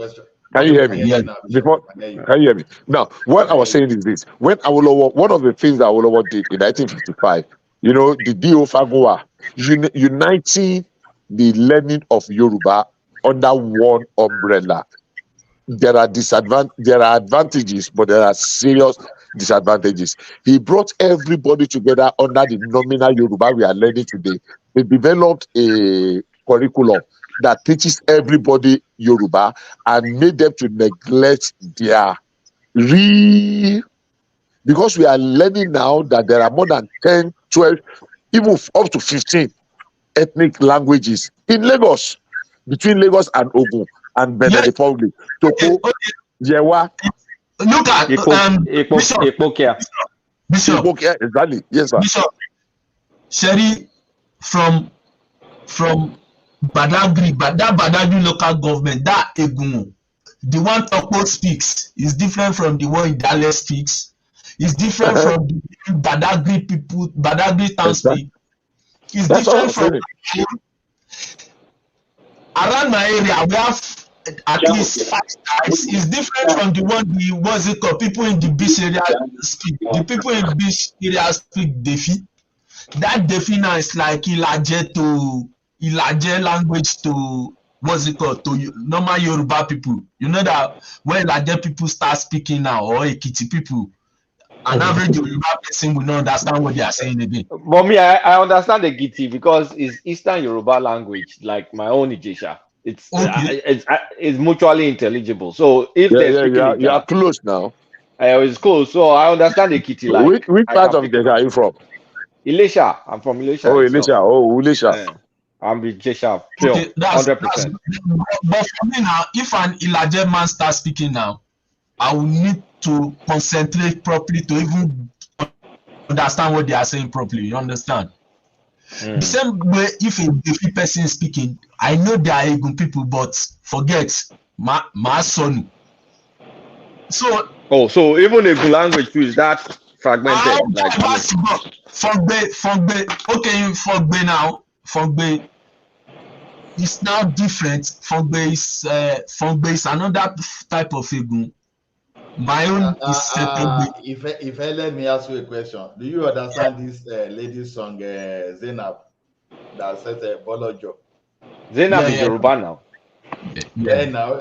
Speaker 19: Can you hear me?
Speaker 21: Yeah.
Speaker 19: Can you hear me? Now, what I was saying is this: when Awolowo, one of the things that Awolowo did in 1955, the D.O. Fagoa, uniting the learning of Yoruba under one umbrella. There are advantages, but there are serious disadvantages. He brought everybody together under the nominal Yoruba we are learning today. They developed a curriculum that teaches everybody Yoruba and made them to neglect their because we are learning now that there are more than 10, 12, even up to 15 ethnic languages in Lagos, between Lagos and Ogun and Benin Republic. Toko, Yewa.
Speaker 21: Look at Bishop.
Speaker 19: Exactly. Yes, sir.
Speaker 21: Bishop. Sherry from Badagry, but that Badagry local government, that Egun, the one Toko speaks is different from the one Idale speaks. It's different from the Badagry people, Badagry town speak. It's different from around my area. We have at least 5 types. It's different from the one people in the beach area speak. The people in the beach area speak Defi. That Defi now is like Ilaje language to to normal Yoruba people. You know that when Ilaje people start speaking now, or Ekiti people, an average Yoruba person will not understand what they are saying again.
Speaker 11: But me, I understand the Ekiti because it's Eastern Yoruba language, like my own Ijesha. It's mutually intelligible. So if
Speaker 19: you are close now.
Speaker 11: It's close. So I understand the Ekiti. Like
Speaker 19: which part of Ijesha are you from?
Speaker 11: Ilesha. I'm from Ilesha.
Speaker 19: Ilesha.
Speaker 11: I'm Ijesha. 100%.
Speaker 21: But for me now, if an Ilaje man starts speaking now, I will need to concentrate properly to even understand what they are saying properly. You understand? The same way, if a different person is speaking, I know they are Egun people, but forget my son. So
Speaker 11: even Egun language too is that fragmented.
Speaker 21: Fogbe now. Fogbe is now different. Fogbe is another type of Egun. My own is separate.
Speaker 18: If I let me ask you a question, do you understand this lady's song Zainab that says Bolojo?
Speaker 11: Zainab is Yoruba now.
Speaker 18: Yeah, now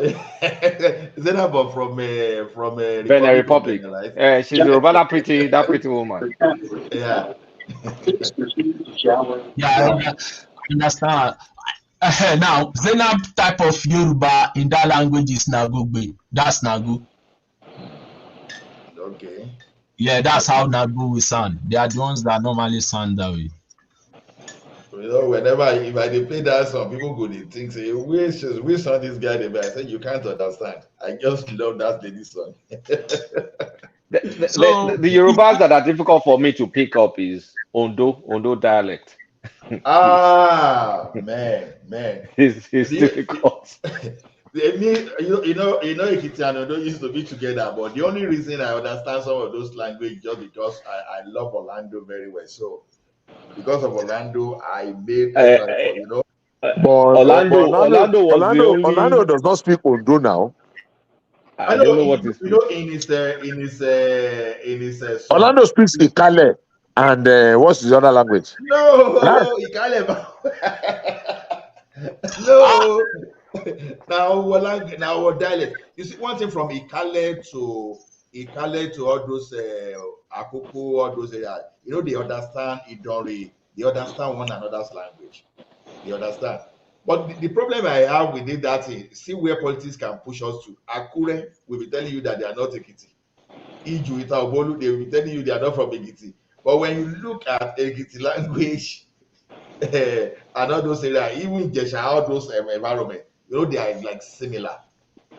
Speaker 18: Zainab from
Speaker 11: Benin
Speaker 18: Republic of
Speaker 11: Republic.
Speaker 18: Benin, right?
Speaker 11: She's Yoruba, that pretty woman.
Speaker 18: Yeah.
Speaker 21: Yeah, I understand. Now, Zainab type of Yoruba in that language is Nagogbe. That's Nagu.
Speaker 18: Okay.
Speaker 21: Yeah, that's how Nagu will sound. They are the ones that normally sound that way.
Speaker 18: You know, whenever if I dey play that song, people go dey think, say, which song this guy dey play? I say, you can't understand. I just love that lady song.
Speaker 11: The Yorubas that are difficult for me to pick up is Ondo dialect.
Speaker 18: Man.
Speaker 11: It's difficult.
Speaker 18: You know, Ekiti and Ondo used to be together, but the only reason I understand some of those languages just because I love Orlando very well. So because of Orlando, I made you know.
Speaker 19: But
Speaker 11: Orlando
Speaker 19: does not speak Ondo now.
Speaker 11: I don't know what is.
Speaker 18: You know, in his song.
Speaker 19: Orlando speaks Ikale and what's the other language?
Speaker 18: No, Ikale. No. Now our dialect. You see, one thing from Ikale to all those Akoko, all those areas, you know, they understand Idori, they understand one another's language. They understand. But the problem I have with it that is, see where politics can push us to. Akure will be telling you that they are not Ekiti. Iju Itaobolu, they will be telling you they are not from Ekiti. But when you look at Ekiti language and all those areas, even Jesha, all those environment, you know, they are like similar.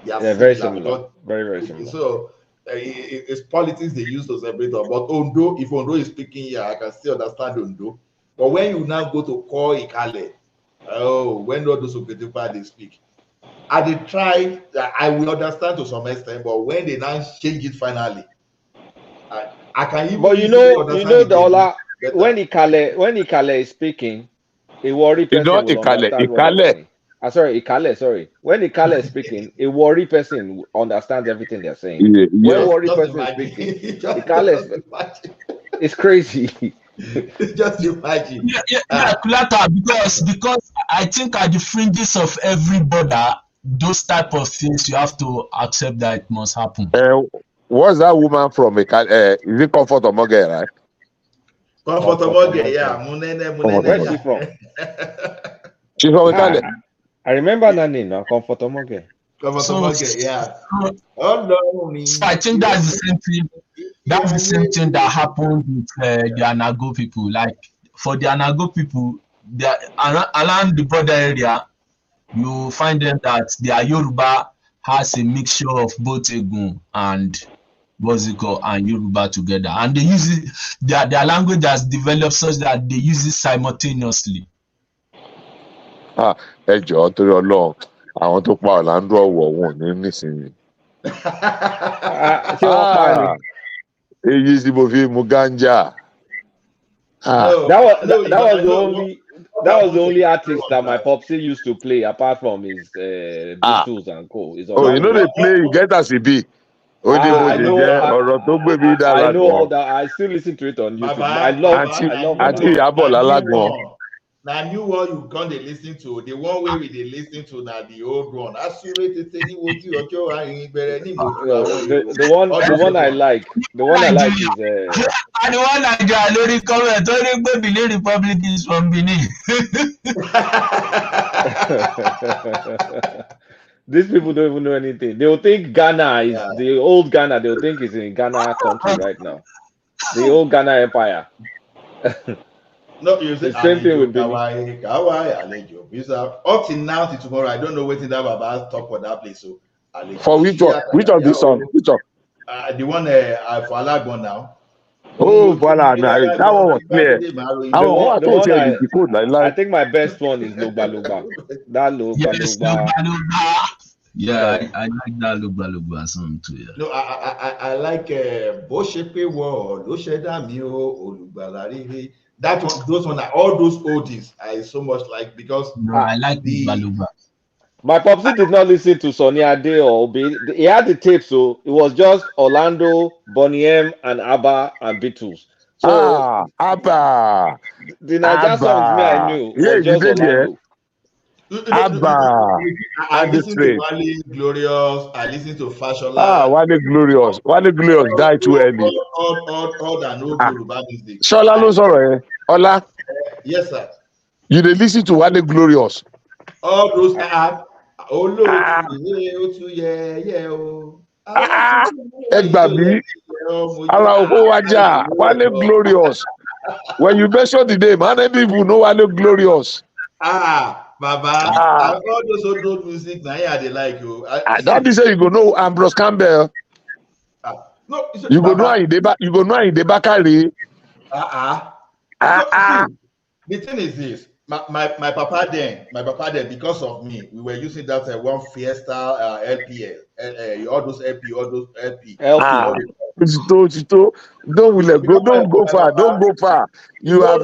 Speaker 18: They are
Speaker 11: very similar. Very similar.
Speaker 18: So it's politics they use to separate them. But Ondo, if Ondo is speaking here, I can still understand Ondo. But when you now go to call Ikale, when all those Oketupa they speak, I they try. I will understand to some extent, but when they now change it finally, I can even.
Speaker 11: But you know, Dola, when Ikale is speaking, a worry person will understand what they're saying. Sorry, when Ikale is speaking, a worry person understands everything they're saying. When worry person is speaking, Ikale it's crazy.
Speaker 18: Just imagine.
Speaker 21: Yeah, Kulata, because I think at the fringes of every border, those type of things you have to accept that it must happen.
Speaker 19: What's that woman from? Is it Comfort Omoge, right?
Speaker 18: Comfort Omoge, yeah.
Speaker 11: Where's she from?
Speaker 19: She's from Ikale.
Speaker 11: I remember that name now, Comfort Omoge.
Speaker 18: Yeah.
Speaker 21: So I think that's the same thing. That's the same thing that happened with the Anago people. Like for the Anago people, around the border area, you find them that their Yoruba has a mixture of both Egun and Waziko and Yoruba together, and they use it. Their language has developed such that they use it simultaneously.
Speaker 19: Ẹ jọ̀ọ́ torí Ọlọ́run, àwọn tó pa Orlando ọ̀wọ̀ wọn ní nísìnyí. Èyí sì mo fi mu ganja.
Speaker 11: That was the only artist that my popsy used to play apart from his Beatles and co.
Speaker 19: You know they play, you get as it be.
Speaker 11: I know all that. I still listen to it on YouTube. I love
Speaker 18: Now new one you can't listen to. The one way they listen to now the old one.
Speaker 11: The one I like. The one I like is
Speaker 21: and the one Nigeria lórí comment only Benin Republic is from Benin.
Speaker 11: These people don't even know anything. They'll think Ghana is the old Ghana. They'll think it's in Ghana country right now. The old Ghana Empire.
Speaker 18: No, you say
Speaker 11: the same thing with
Speaker 18: Benin. Up till now, till tomorrow, I don't know what that Baba talk for that place. So,
Speaker 19: for which one? Which of this song? Which one?
Speaker 18: The one for Alagbon now.
Speaker 19: Oh, voilà, that one was clear.
Speaker 11: I think my best one is Lugba. That Lugba.
Speaker 21: Yeah, I like that Lugba song too. Yeah.
Speaker 18: No, I like Boshepe Wo, Loshedami O, Olugbalari. That one, those one are all those oldies I so much like because
Speaker 21: I like the Baluba.
Speaker 11: My popsy did not listen to Sonny Ade or Obi. He had the tape, so it was just Orlando, Boney M, and ABBA and Beatles. So
Speaker 19: Abba,
Speaker 11: the Niger songs me I
Speaker 19: Abba.
Speaker 11: knew
Speaker 19: Yeah,
Speaker 11: was
Speaker 19: you
Speaker 11: just
Speaker 19: did there.
Speaker 11: Orlando.
Speaker 19: Abba,
Speaker 18: I
Speaker 19: and the
Speaker 18: listen to
Speaker 19: train.
Speaker 18: Wale Glorious. I listen to Fashola.
Speaker 19: Wale Glorious. Wale Glorious died too early.
Speaker 18: All that no Yoruba music.
Speaker 19: Shola ló sọ̀rọ̀ ẹ̀. Ọlá,
Speaker 18: Yes, sir.
Speaker 19: you dey listen to Wale Glorious.
Speaker 18: All those olóòtú otu yẹ o.
Speaker 19: Ẹ gbà mí, ara oko wájà, Wale Glorious. When you mention the name, how many people know Wale Glorious?
Speaker 18: Baba, all those old music na I dey like you.
Speaker 19: That be say you go know Ambrose Campbell.
Speaker 18: No,
Speaker 19: you go know Ayinde Bakare.
Speaker 18: The thing is this. My papa then, because of me, we were using that one Fiesta LPL, all those LP.
Speaker 19: Don't go far. You have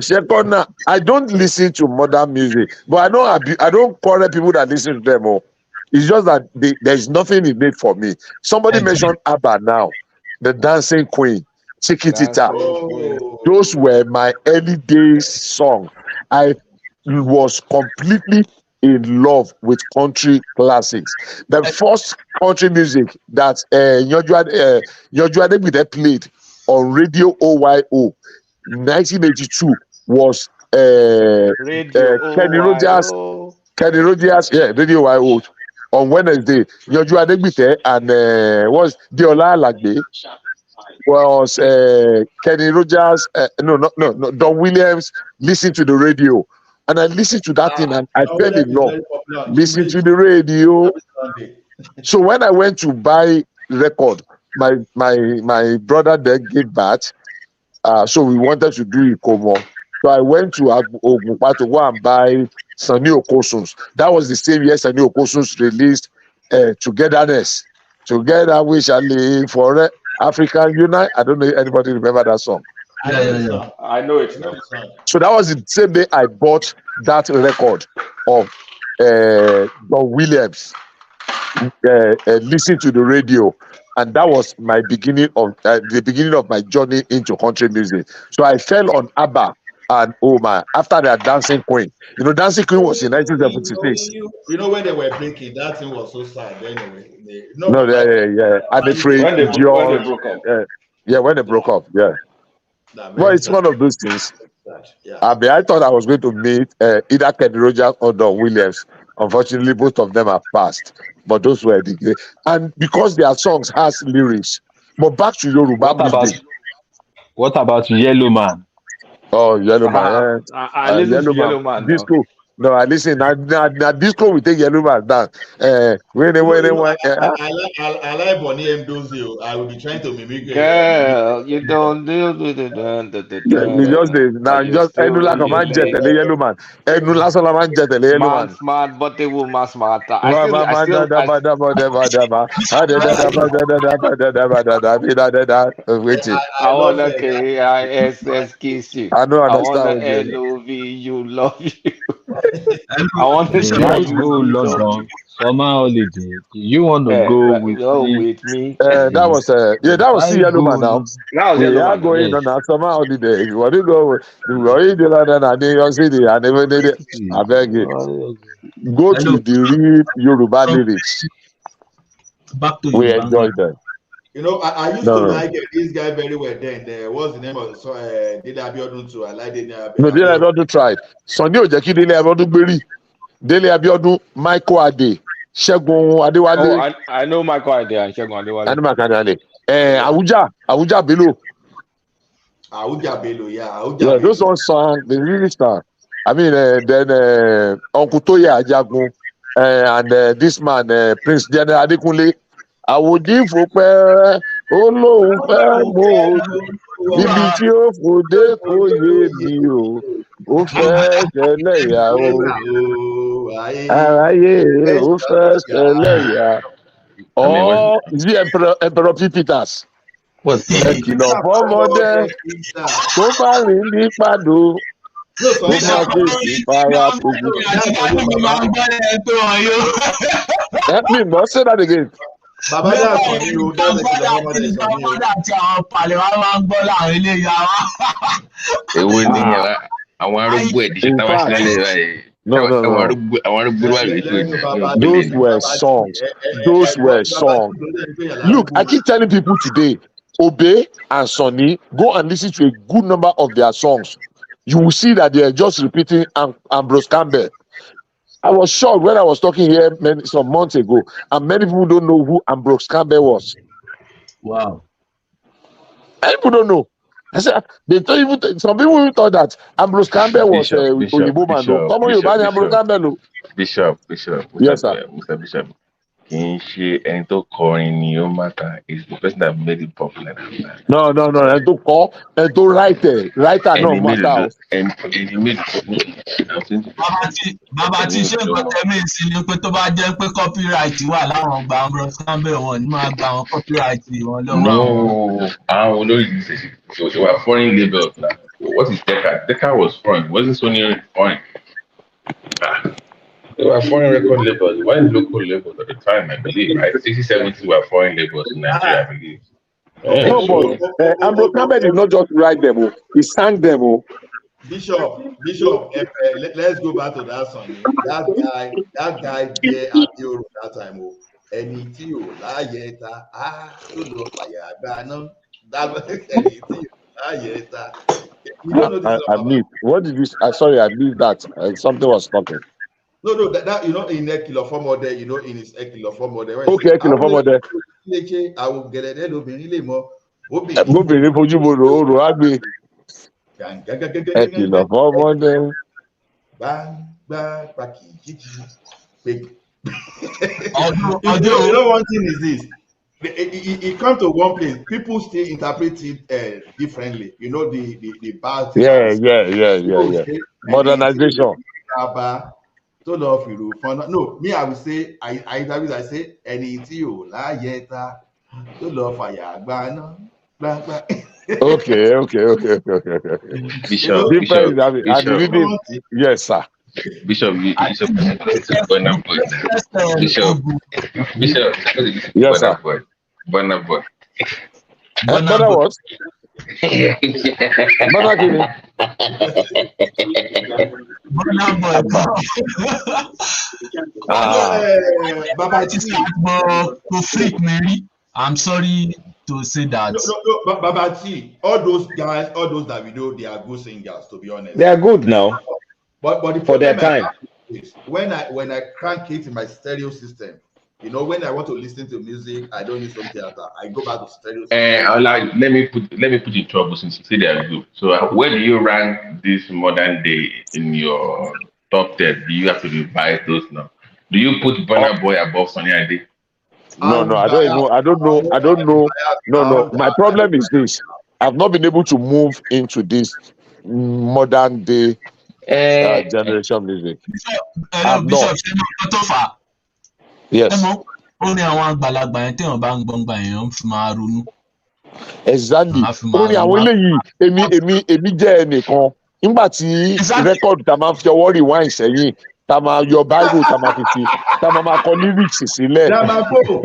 Speaker 19: Shekona. I don't listen to modern music, but I don't quarrel people that listen to them. It's just that there's nothing in it for me. Somebody mentioned ABBA now, the Dancing Queen, Chiquitita. Those were my early days song. I was completely in love with country classics. The first country music that Yonju Adebide played on Radio OYO 1982 was Kenny Rogers, yeah, Radio OYO on Wednesday. Yonju Adebide and was Deola Alagbe was Kenny Rogers, no, Don Williams. Listen to the radio, and I listened to that thing, and I fell in love. Listen to the radio. So when I went to buy record, my brother then gave back. So we wanted to do Ikomo. So I went to Ogunpa to go and buy Sunny Okosun's. That was the same year Sunny Okosun's released Togetherness. Together we shall live forever. African Unite. I don't know if anybody remember that song.
Speaker 11: Yeah. I know it now.
Speaker 19: So that was the same day I bought that record of Don Williams. Listen to the radio, and that was my beginning of the beginning of my journey into country music. So I fell on ABBA and after that Dancing Queen. Dancing Queen was in 1976.
Speaker 18: You know when they were breaking, that thing was so sad. Anyway,
Speaker 19: And
Speaker 11: when they broke up.
Speaker 19: When they broke up, Well, it's one of those things.
Speaker 18: Yeah.
Speaker 19: I thought I was going to meet either Kenny Rogers or Don Williams. Unfortunately, both of them have passed. But those were the great. And because their songs has lyrics. But back to Yoruba music.
Speaker 1: What about Yellow Man?
Speaker 19: Oh, Yellow Man.
Speaker 11: I listen to Yellow Man.
Speaker 19: Disco. No, I listen. Now disco we take Yellow Man down.
Speaker 18: I like Bonnie M. Dozio. I will be trying to mimic it.
Speaker 11: Girl, you don't do
Speaker 19: just Enula command jet the Yellow Man. Enula Solomon jet the Yellow Man.
Speaker 11: Smart, but they will mass matter. I wanna KISS kiss you.
Speaker 19: I don't understand.
Speaker 11: I wanna LOV you, love you. I want to
Speaker 1: let's go London summer holiday. You want to go with me?
Speaker 19: That was that was Yellow Man now.
Speaker 11: That was Yellow Man.
Speaker 19: Going on a summer holiday. You want to go? You go in the London and New York City and even I beg you. Go to the real Yoruba lyrics.
Speaker 21: Back to
Speaker 19: we enjoy them.
Speaker 18: I used to like this guy very well then. What's the name of Dele Abiodun too? I like Dele Abiodun.
Speaker 19: No, Dele Abiodun tried. Sunny Ojeki Dele Abiodun Gberi. Dele Abiodun, Michael Ade, Segun Adewale.
Speaker 11: Oh, I know Michael Ade and Segun Adewale.
Speaker 19: I know Michael Ade. Awuja Bello.
Speaker 18: Awuja Bello, yeah.
Speaker 19: Yeah, those ones song, they really start. I mean, then Uncle Toya Ajagun and this man, Prince General Adekunle. Àwòdì fòpẹ́ olóhùn fẹ́ mọ́ níbi tí ó fòdé kò yé mi o ó fẹ́ ṣẹlẹ̀yà o aráyé ó fẹ́ ṣẹlẹ̀yà. Is it Emperor P. Peters?
Speaker 20: What's
Speaker 19: ẹ kìlọ̀ fọ́mọdé kó má rìn ní pàdó kó má fèsì fara kojú. Help me, bro. Say that again.
Speaker 18: Bàbá dà sọ ní o, dáṣẹ kìlọ̀ fọ́mọdé sọ ní o.
Speaker 21: Àti àwọn pàlẹ́ wa máa ń gbọ́ láàrin ilé ìyá wa.
Speaker 20: Èwo ni àwọn arúgbó ẹ̀díṣẹ́ táwọn ṣe lálẹ́ báyìí?
Speaker 19: No.
Speaker 20: Àwọn arúgbó wà lórí ètò
Speaker 19: Those were songs. Those were songs. Look, I keep telling people today, Obey and Sonny, go and listen to a good number of their songs. You will see that they are just repeating Ambrose Campbell. I was shocked when I was talking here some months ago, and many people don't know who Ambrose Campbell was.
Speaker 21: Wow.
Speaker 19: Many people don't know. I said some people even thought that Ambrose Campbell was Oyibo man. Come on, you buy Ambrose Campbell.
Speaker 20: Bishop.
Speaker 19: Yes, sir.
Speaker 20: Mr. Bishop. And to calling you matter is the person that made it popular.
Speaker 19: No. And to call and to writer no matter.
Speaker 20: And he made it popular.
Speaker 21: Bàbá tí ṣé nǹkan tẹ́mí sí ni pé tó bá jẹ́ pé copyright wà láwọn ọgbà Ambrose Campbell wọn ni máa gba àwọn copyright wọn lọ́wọ́.
Speaker 20: No, àwọn olórí they were foreign labels now. What is Decca? Decca was foreign. Wasn't Sony foreign? They were foreign record labels. They weren't local labels at the time, I believe, right? 60s, 70s were foreign labels in Nigeria, I believe.
Speaker 19: No, but Ambrose Campbell did not just write them, he sang them.
Speaker 18: Bishop, let's go back to that song. That guy there at Europe that time. Ẹni tí ò láyé ta, tó lọ fàyà gbaná. Ẹni tí ò láyé ta.
Speaker 19: I missed. What did you? Sorry, I missed that. Something was talking.
Speaker 18: No, that in Ekilo Fomode, in his Ekilo Fomode.
Speaker 19: Okay, Ekilo Fomode.
Speaker 18: I will get a little bit more.
Speaker 19: Obìnrin fojú bo rò á gbé. Ekilo Fomode.
Speaker 18: Bang, big. You know one thing is this. It comes to one place, people still interpret it differently. The bad.
Speaker 19: Yeah. Modernization.
Speaker 18: No, me, I would say, I say, ẹni tí ò láyé ta tó lọ fàyà gbaná.
Speaker 19: Okay.
Speaker 20: Bishop.
Speaker 19: Yes, sir.
Speaker 20: Bishop. Yes, sir. Burna Boy.
Speaker 19: Burna what? Burna Kini.
Speaker 21: I'm sorry to say that.
Speaker 18: No, Babati, all those guys, all those that we know, they are good singers, to be honest.
Speaker 10: They are good now.
Speaker 18: But the
Speaker 10: for their time.
Speaker 18: Is when I crank it in my stereo system, when I want to listen to music, I don't use some theater. I go back to stereo system.
Speaker 20: Let me put in trouble since you say they are good. So where do you rank this modern day in your top 10? Do you have to revise those now? Do you put Burna Boy above Sunny Ade?
Speaker 19: No, I don't know. No. My problem is this. I've not been able to move into this modern day generation music.
Speaker 21: Bishop,
Speaker 19: yes. Exactly. Only àwọn eléyìí èmi jẹ́ ẹnìkan nígbà tí rẹ́kọ̀dù tá máa fi ọwọ́ rewind sẹ́yìn tá máa yọ Bible tá máa fi sí tá máa kọ lyrics sílẹ̀.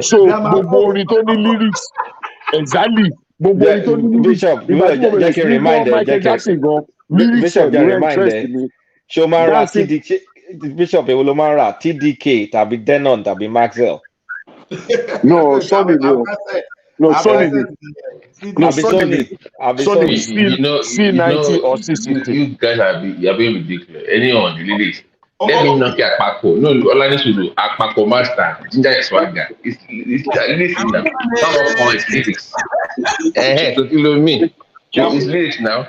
Speaker 19: So gbogbo orin tó ní lyrics exactly gbogbo orin tó ní lyrics.
Speaker 10: Jẹ́ kí n remind
Speaker 19: Michael Jackson gan lyrics
Speaker 10: Bishop jẹ́ remind ẹ ṣé o máa ń ra Bishop èwo ló máa ń ra TDK tàbí Denon tàbí Maxwell.
Speaker 19: No, sorry no. No, Sony. C90 or C60.
Speaker 20: You guys are being ridiculous. Anyone, the lyrics. Let me knock your Akpako. No, all I need to do, Akpako master, Ginger Swagger. It's listen now. Some of all its lyrics. So kill me. It's lyrics now.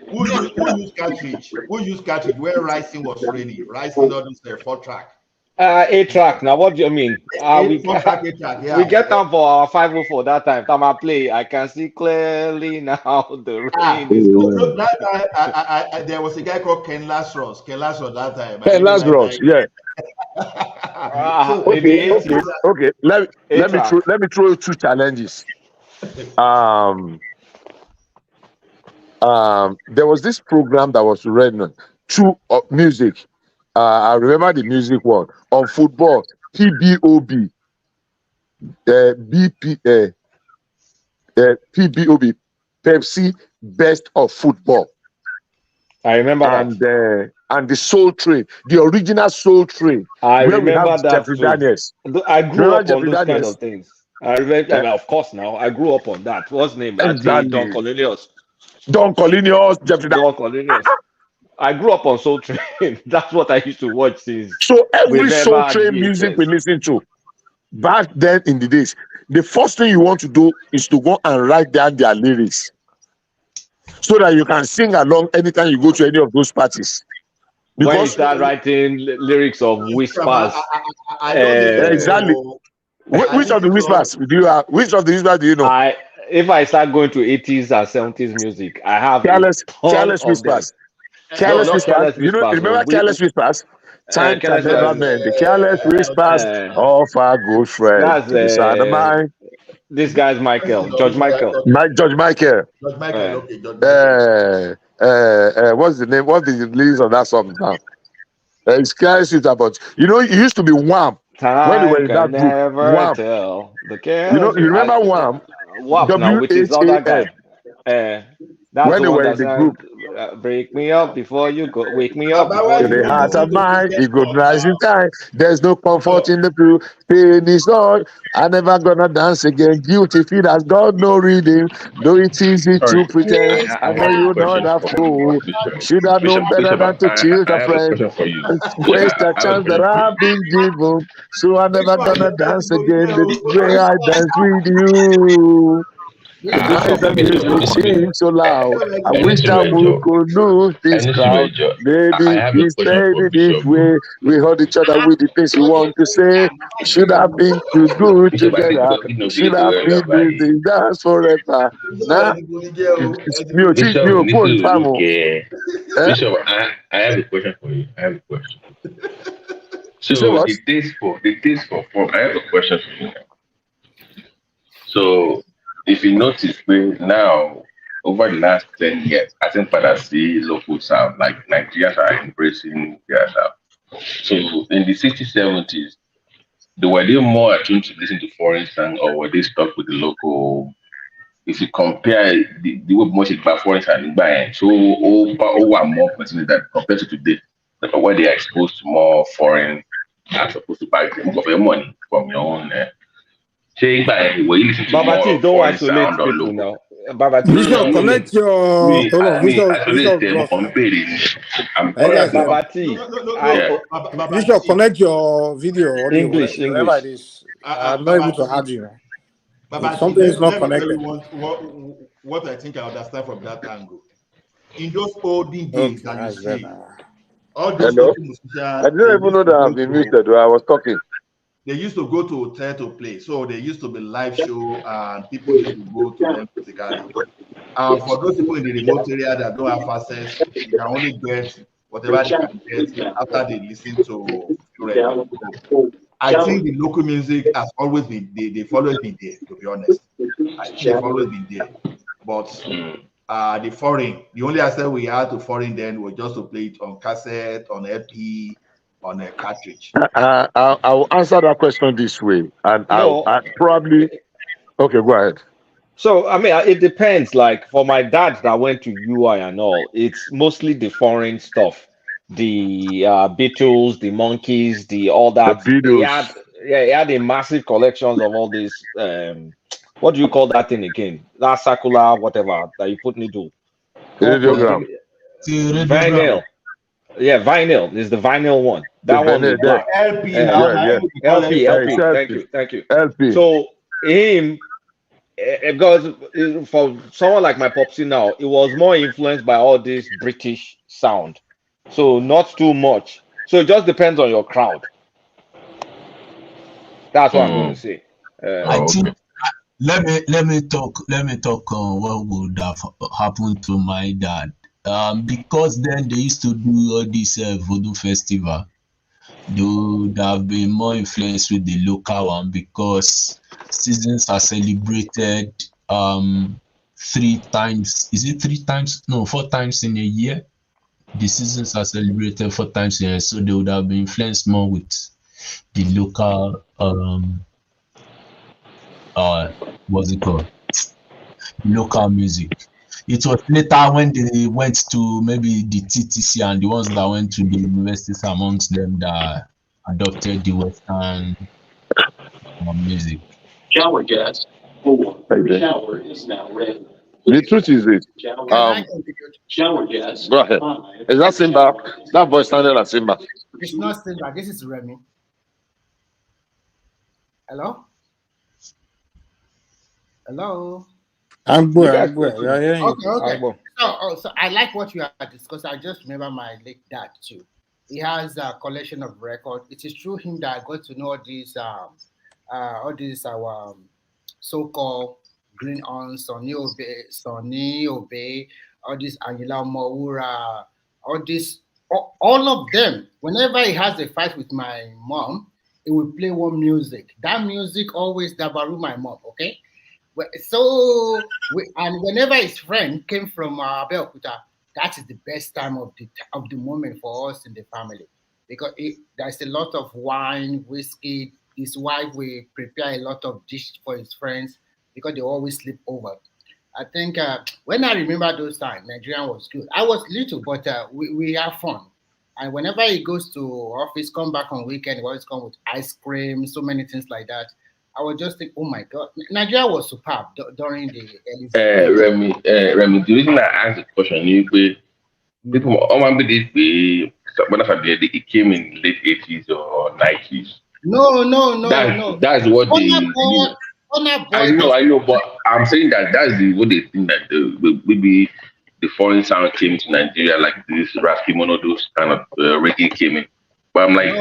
Speaker 18: Who used cartridge? Who used cartridge where Rising was raining? Rising on this 4-track.
Speaker 10: 8-track. Now, what do you mean? We get them for our 504 that time. Time I play, I can see clearly now the rain is going.
Speaker 18: That time, there was a guy called Ken Lazarus. That time.
Speaker 19: Ken Lazarus, yeah. Okay. Let me throw 2 challenges. There was this program that was running through music. I remember the music one on football. PBOB, PBOB, Pepsi Best of Football.
Speaker 10: I remember that.
Speaker 19: And the Soul Train, the original Soul Train,
Speaker 10: I
Speaker 19: where we
Speaker 10: remember
Speaker 19: have
Speaker 10: that
Speaker 19: Jeffrey
Speaker 10: too.
Speaker 19: Daniels.
Speaker 10: I grew
Speaker 19: Remember
Speaker 10: up on
Speaker 19: Jeffrey
Speaker 10: those kind
Speaker 19: Daniels?
Speaker 10: of things. I remember, of course. Now I grew up on that. What's his name?
Speaker 19: Exactly.
Speaker 10: Don Cornelius.
Speaker 19: Don Cornelius, Jeffrey
Speaker 10: Don Cornelius. I grew up on Soul Train. That's what I used to watch since.
Speaker 19: So every Soul
Speaker 10: had
Speaker 19: Train
Speaker 10: VHS.
Speaker 19: music we listen to back then in the days, the first thing you want to do is to go and write down their lyrics so that you can sing along anytime you go to any of those parties.
Speaker 10: When you
Speaker 19: Because
Speaker 10: start writing lyrics of whispers,
Speaker 18: I don't know.
Speaker 19: exactly. Which of the whispers do you have? Which of the whispers do you know?
Speaker 10: If I start going to 80s and 70s music, I have
Speaker 19: Careless
Speaker 10: whispers.
Speaker 19: Careless whispers.
Speaker 10: Careless
Speaker 19: You know,
Speaker 10: whispers.
Speaker 19: remember Careless whispers? Time can
Speaker 10: Careless
Speaker 19: never
Speaker 10: whispers.
Speaker 19: mend. The careless whispers of our good friend.
Speaker 10: That's this guy's George Michael.
Speaker 19: George Michael.
Speaker 18: George Michael. Okay, George Michael.
Speaker 19: What's the name? What's the lyrics of that song now? It's careless whispers, but you know, it used to be Wham. When they were in that group, Wham.
Speaker 10: Tell the
Speaker 19: you remember Wham?
Speaker 10: WAP now, which is other guy. That's
Speaker 19: when
Speaker 10: the
Speaker 19: they
Speaker 10: one
Speaker 19: were
Speaker 10: that's
Speaker 19: in the group.
Speaker 10: Break me up before you go. Wake me up before
Speaker 19: To
Speaker 10: you
Speaker 19: the
Speaker 10: go.
Speaker 19: heart of mine, it good rising time. There's no comfort in the blue. Pain is all. I never gonna dance again. Guilty feet has got no reading. Though it's easy to pretend. I know you're not a fool. Should have known better than to choose a friend. And waste a chance that I've been given. So I'm never gonna dance again the way I dance with you. The noise of music seems so loud. I wish that we could lose this crowd. Maybe instead in this way, we hold each other with the things we want to say. Should have been too good together. Should have been doing this dance forever. Nah, phone famo.
Speaker 4: Bishop, I have a question for you. I have a question. So the taste for form. I have a question for you. So if you notice, now over the last 10 years, I think that I see local sound like Nigerians are embracing their sound. So in the 60s, 70s, were they more attuned to listen to foreign sound, or were they stuck with the local? If you compare the way music by foreign sound, so more percentage that compared to today, where they are exposed to more foreign, as opposed to buy your money from your own.
Speaker 10: Babati, don't isolate people now. Babati,
Speaker 17: Bishop, connect your. Hold on, Bishop. Bishop, connect your video. Audio,
Speaker 10: English.
Speaker 17: Whatever it is. I'm not able to add you. Something is not connected.
Speaker 18: What I think I understand from that angle. In those olden days, that you see, all those musicians.
Speaker 19: I didn't even know that I've been muted while I was talking.
Speaker 18: They used to go to hotel to play, so there used to be live show, and people used to go to them physically. For those people in the remote area that don't have access, you can only get whatever they can get after they listen to radio. I think the local music has always been, they've always been there, to be honest. I think they've always been there. But the foreign, the only access we had to foreign then was just to play it on cassette, on LP, on a cartridge.
Speaker 19: I'll answer that question this way, and I'll probably. Okay, go ahead.
Speaker 10: So I mean, it depends. Like for my dad that went to UI and all, it's mostly the foreign stuff, the Beatles, the Monkeys, all that.
Speaker 19: The Beatles.
Speaker 10: He had a massive collections of all this. What do you call that thing again? That circular, whatever that you put needle.
Speaker 19: Radiogram.
Speaker 10: Vinyl. Yeah, vinyl is the vinyl one. That one is black.
Speaker 18: LP.
Speaker 10: LP. Thank you.
Speaker 19: LP.
Speaker 10: So him, because for someone like my popsy now, it was more influenced by all this British sound. So not too much. So it just depends on your crowd. That's what I'm going to say.
Speaker 21: I think. Let me talk on what would have happened to my dad. Because then they used to do all this voodoo festival. They would have been more influenced with the local one because seasons are celebrated 3 times. Is it 3 times? No, 4 times in a year. The seasons are celebrated 4 times a year, so they would have been influenced more with the local what's it called? Local music. It was later when they went to maybe the TTC and the ones that went to the universities amongst them that adopted the Western music.
Speaker 14: Shower gas. Shower is now red.
Speaker 19: The truth is this.
Speaker 14: Shower gas.
Speaker 19: Go ahead. Is that Simba? That voice sounded like Simba.
Speaker 7: It's not Simba. This is Remy. Hello? Hello?
Speaker 17: I'm good. We are hearing you.
Speaker 7: Okay. So I like what you are discussing. I just remember my late dad too. He has a collection of records. It is through him that I got to know all these so-called Green On, Sonny Obey, all these Angela Moura, all of them. Whenever he has a fight with my mom, he will play one music. That music always dabaru my mom. Okay. And whenever his friend came from Abeokuta, that is the best time of the moment for us in the family, because there's a lot of wine, whiskey. His wife will prepare a lot of dishes for his friends because they always sleep over. I think when I remember those times, Nigeria was good. I was little, but we have fun. And whenever he goes to office, come back on weekend, he always come with ice cream, so many things like that. I would just think, oh my God, Nigeria was superb during the
Speaker 4: Remy, the reason I asked the question, people, it came in late 80s or 90s.
Speaker 7: No.
Speaker 4: That's what I know, but I'm saying that's what they think that maybe the foreign sound came to Nigeria, like this Raskimono, those kind of reggae came in. But I'm like,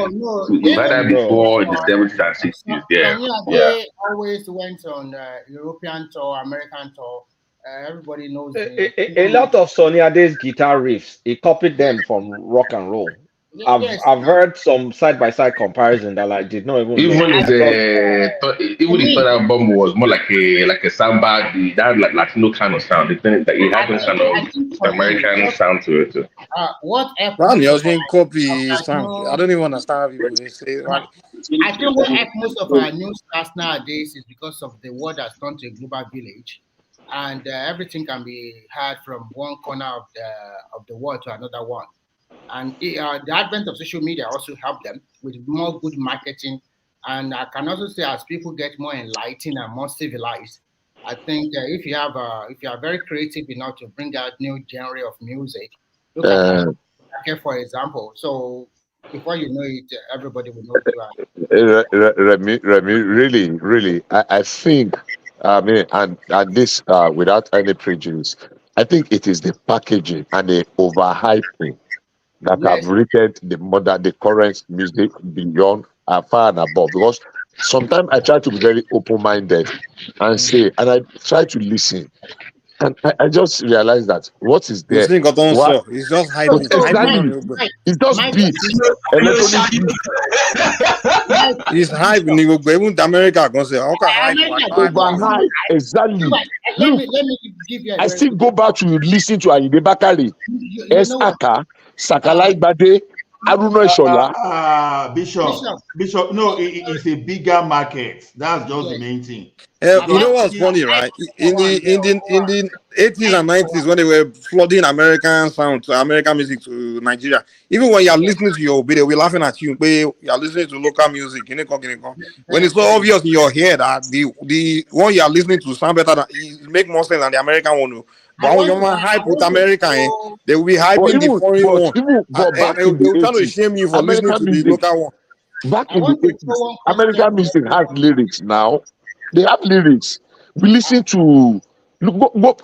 Speaker 4: we've had that before in the 70s and 60s.
Speaker 7: Yeah. Always went on European tour, American tour. Everybody knows
Speaker 10: a lot of Sonny Ade's guitar riffs. He copied them from rock and roll. I've heard some side-by-side comparison that I did not even.
Speaker 4: Even the third album was more like a samba, that like Latino kind of sound. It had this kind of American sound to it too.
Speaker 7: What
Speaker 17: copy sound? I don't even understand how people say.
Speaker 7: I think what helped most of our new stars nowadays is because of the world has turned to a global village, and everything can be heard from one corner of the world to another one. And the advent of social media also helped them with more good marketing. And I can also say, as people get more enlightened and more civilized, I think if you are very creative enough to bring out new genre of music, look at for example. So before you know it, everybody will know you are.
Speaker 19: Remy, really, I think, and this without any prejudice, I think it is the packaging and the overhyping that have rated the current music beyond far and above. Because sometimes I try to be very open-minded and I try to listen, and I just realize that what is there?
Speaker 17: It's just hyping.
Speaker 19: It's just beats.
Speaker 17: It's hype. Even America can say, "Okay, hype."
Speaker 19: Exactly.
Speaker 7: Let me give you.
Speaker 19: I still go back to listen to Ayinde Bakari, Aka, Sakala Igbade, Aruna Ishola.
Speaker 18: Bishop. No, it's a bigger market. That's just the main thing.
Speaker 17: You know what's funny, right? In the 80s and 90s, when they were flooding American sound to American music to Nigeria, even when you're listening to your video, we're laughing at you. But you're listening to local music. When it's so obvious in your head that the one you're listening to sound better than it make more sense than the American one. But when you're hype with American, they will be hyping the foreign one. They will try to shame you for listening to the local one.
Speaker 19: Back in the 80s, American music has lyrics now. They have lyrics. We listen to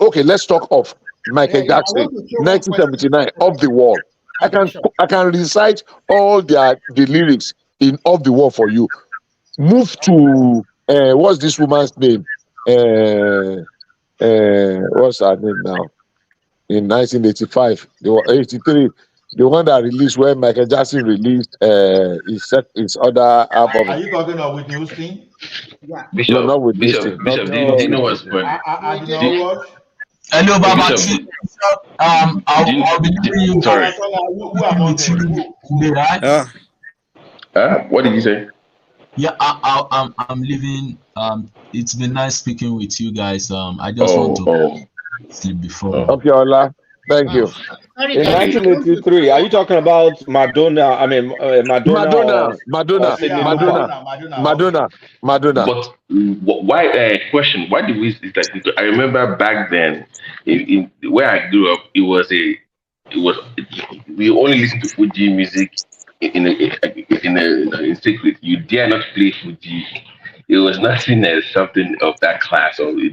Speaker 19: okay, let's talk of Michael Jackson, 1979, Off the Wall. I can recite all the lyrics in Off the Wall for you. Move to what's this woman's name? What's her name now? In 1985, they were 83. The one that released when Michael Jackson released his other album.
Speaker 18: Are you talking about Whitney Houston?
Speaker 7: Yeah.
Speaker 20: No, not with this thing.
Speaker 1: Bishop,
Speaker 20: Not,
Speaker 1: do
Speaker 20: not
Speaker 1: you know
Speaker 20: with
Speaker 1: what's
Speaker 20: this thing.
Speaker 1: funny?
Speaker 18: I did not watch.
Speaker 21: Hello, Baba.
Speaker 1: Bishop,
Speaker 21: I'll be leaving you
Speaker 1: sorry.
Speaker 21: guys.
Speaker 18: Who among them?
Speaker 21: Today, right?
Speaker 1: What did you say?
Speaker 21: Yeah, I'm leaving. It's been nice speaking with you guys. I just want to sleep before.
Speaker 20: Okay, Ola. Thank you.
Speaker 10: In 1983, are you talking about Madonna? I mean, Madonna or Sydney Cooper?
Speaker 20: Madonna.
Speaker 1: But why? Question: why did we? It's like, I remember back then, in where I grew up, we only listened to Fuji music in secret. You dare not play Fuji. It was not seen as something of that class, or you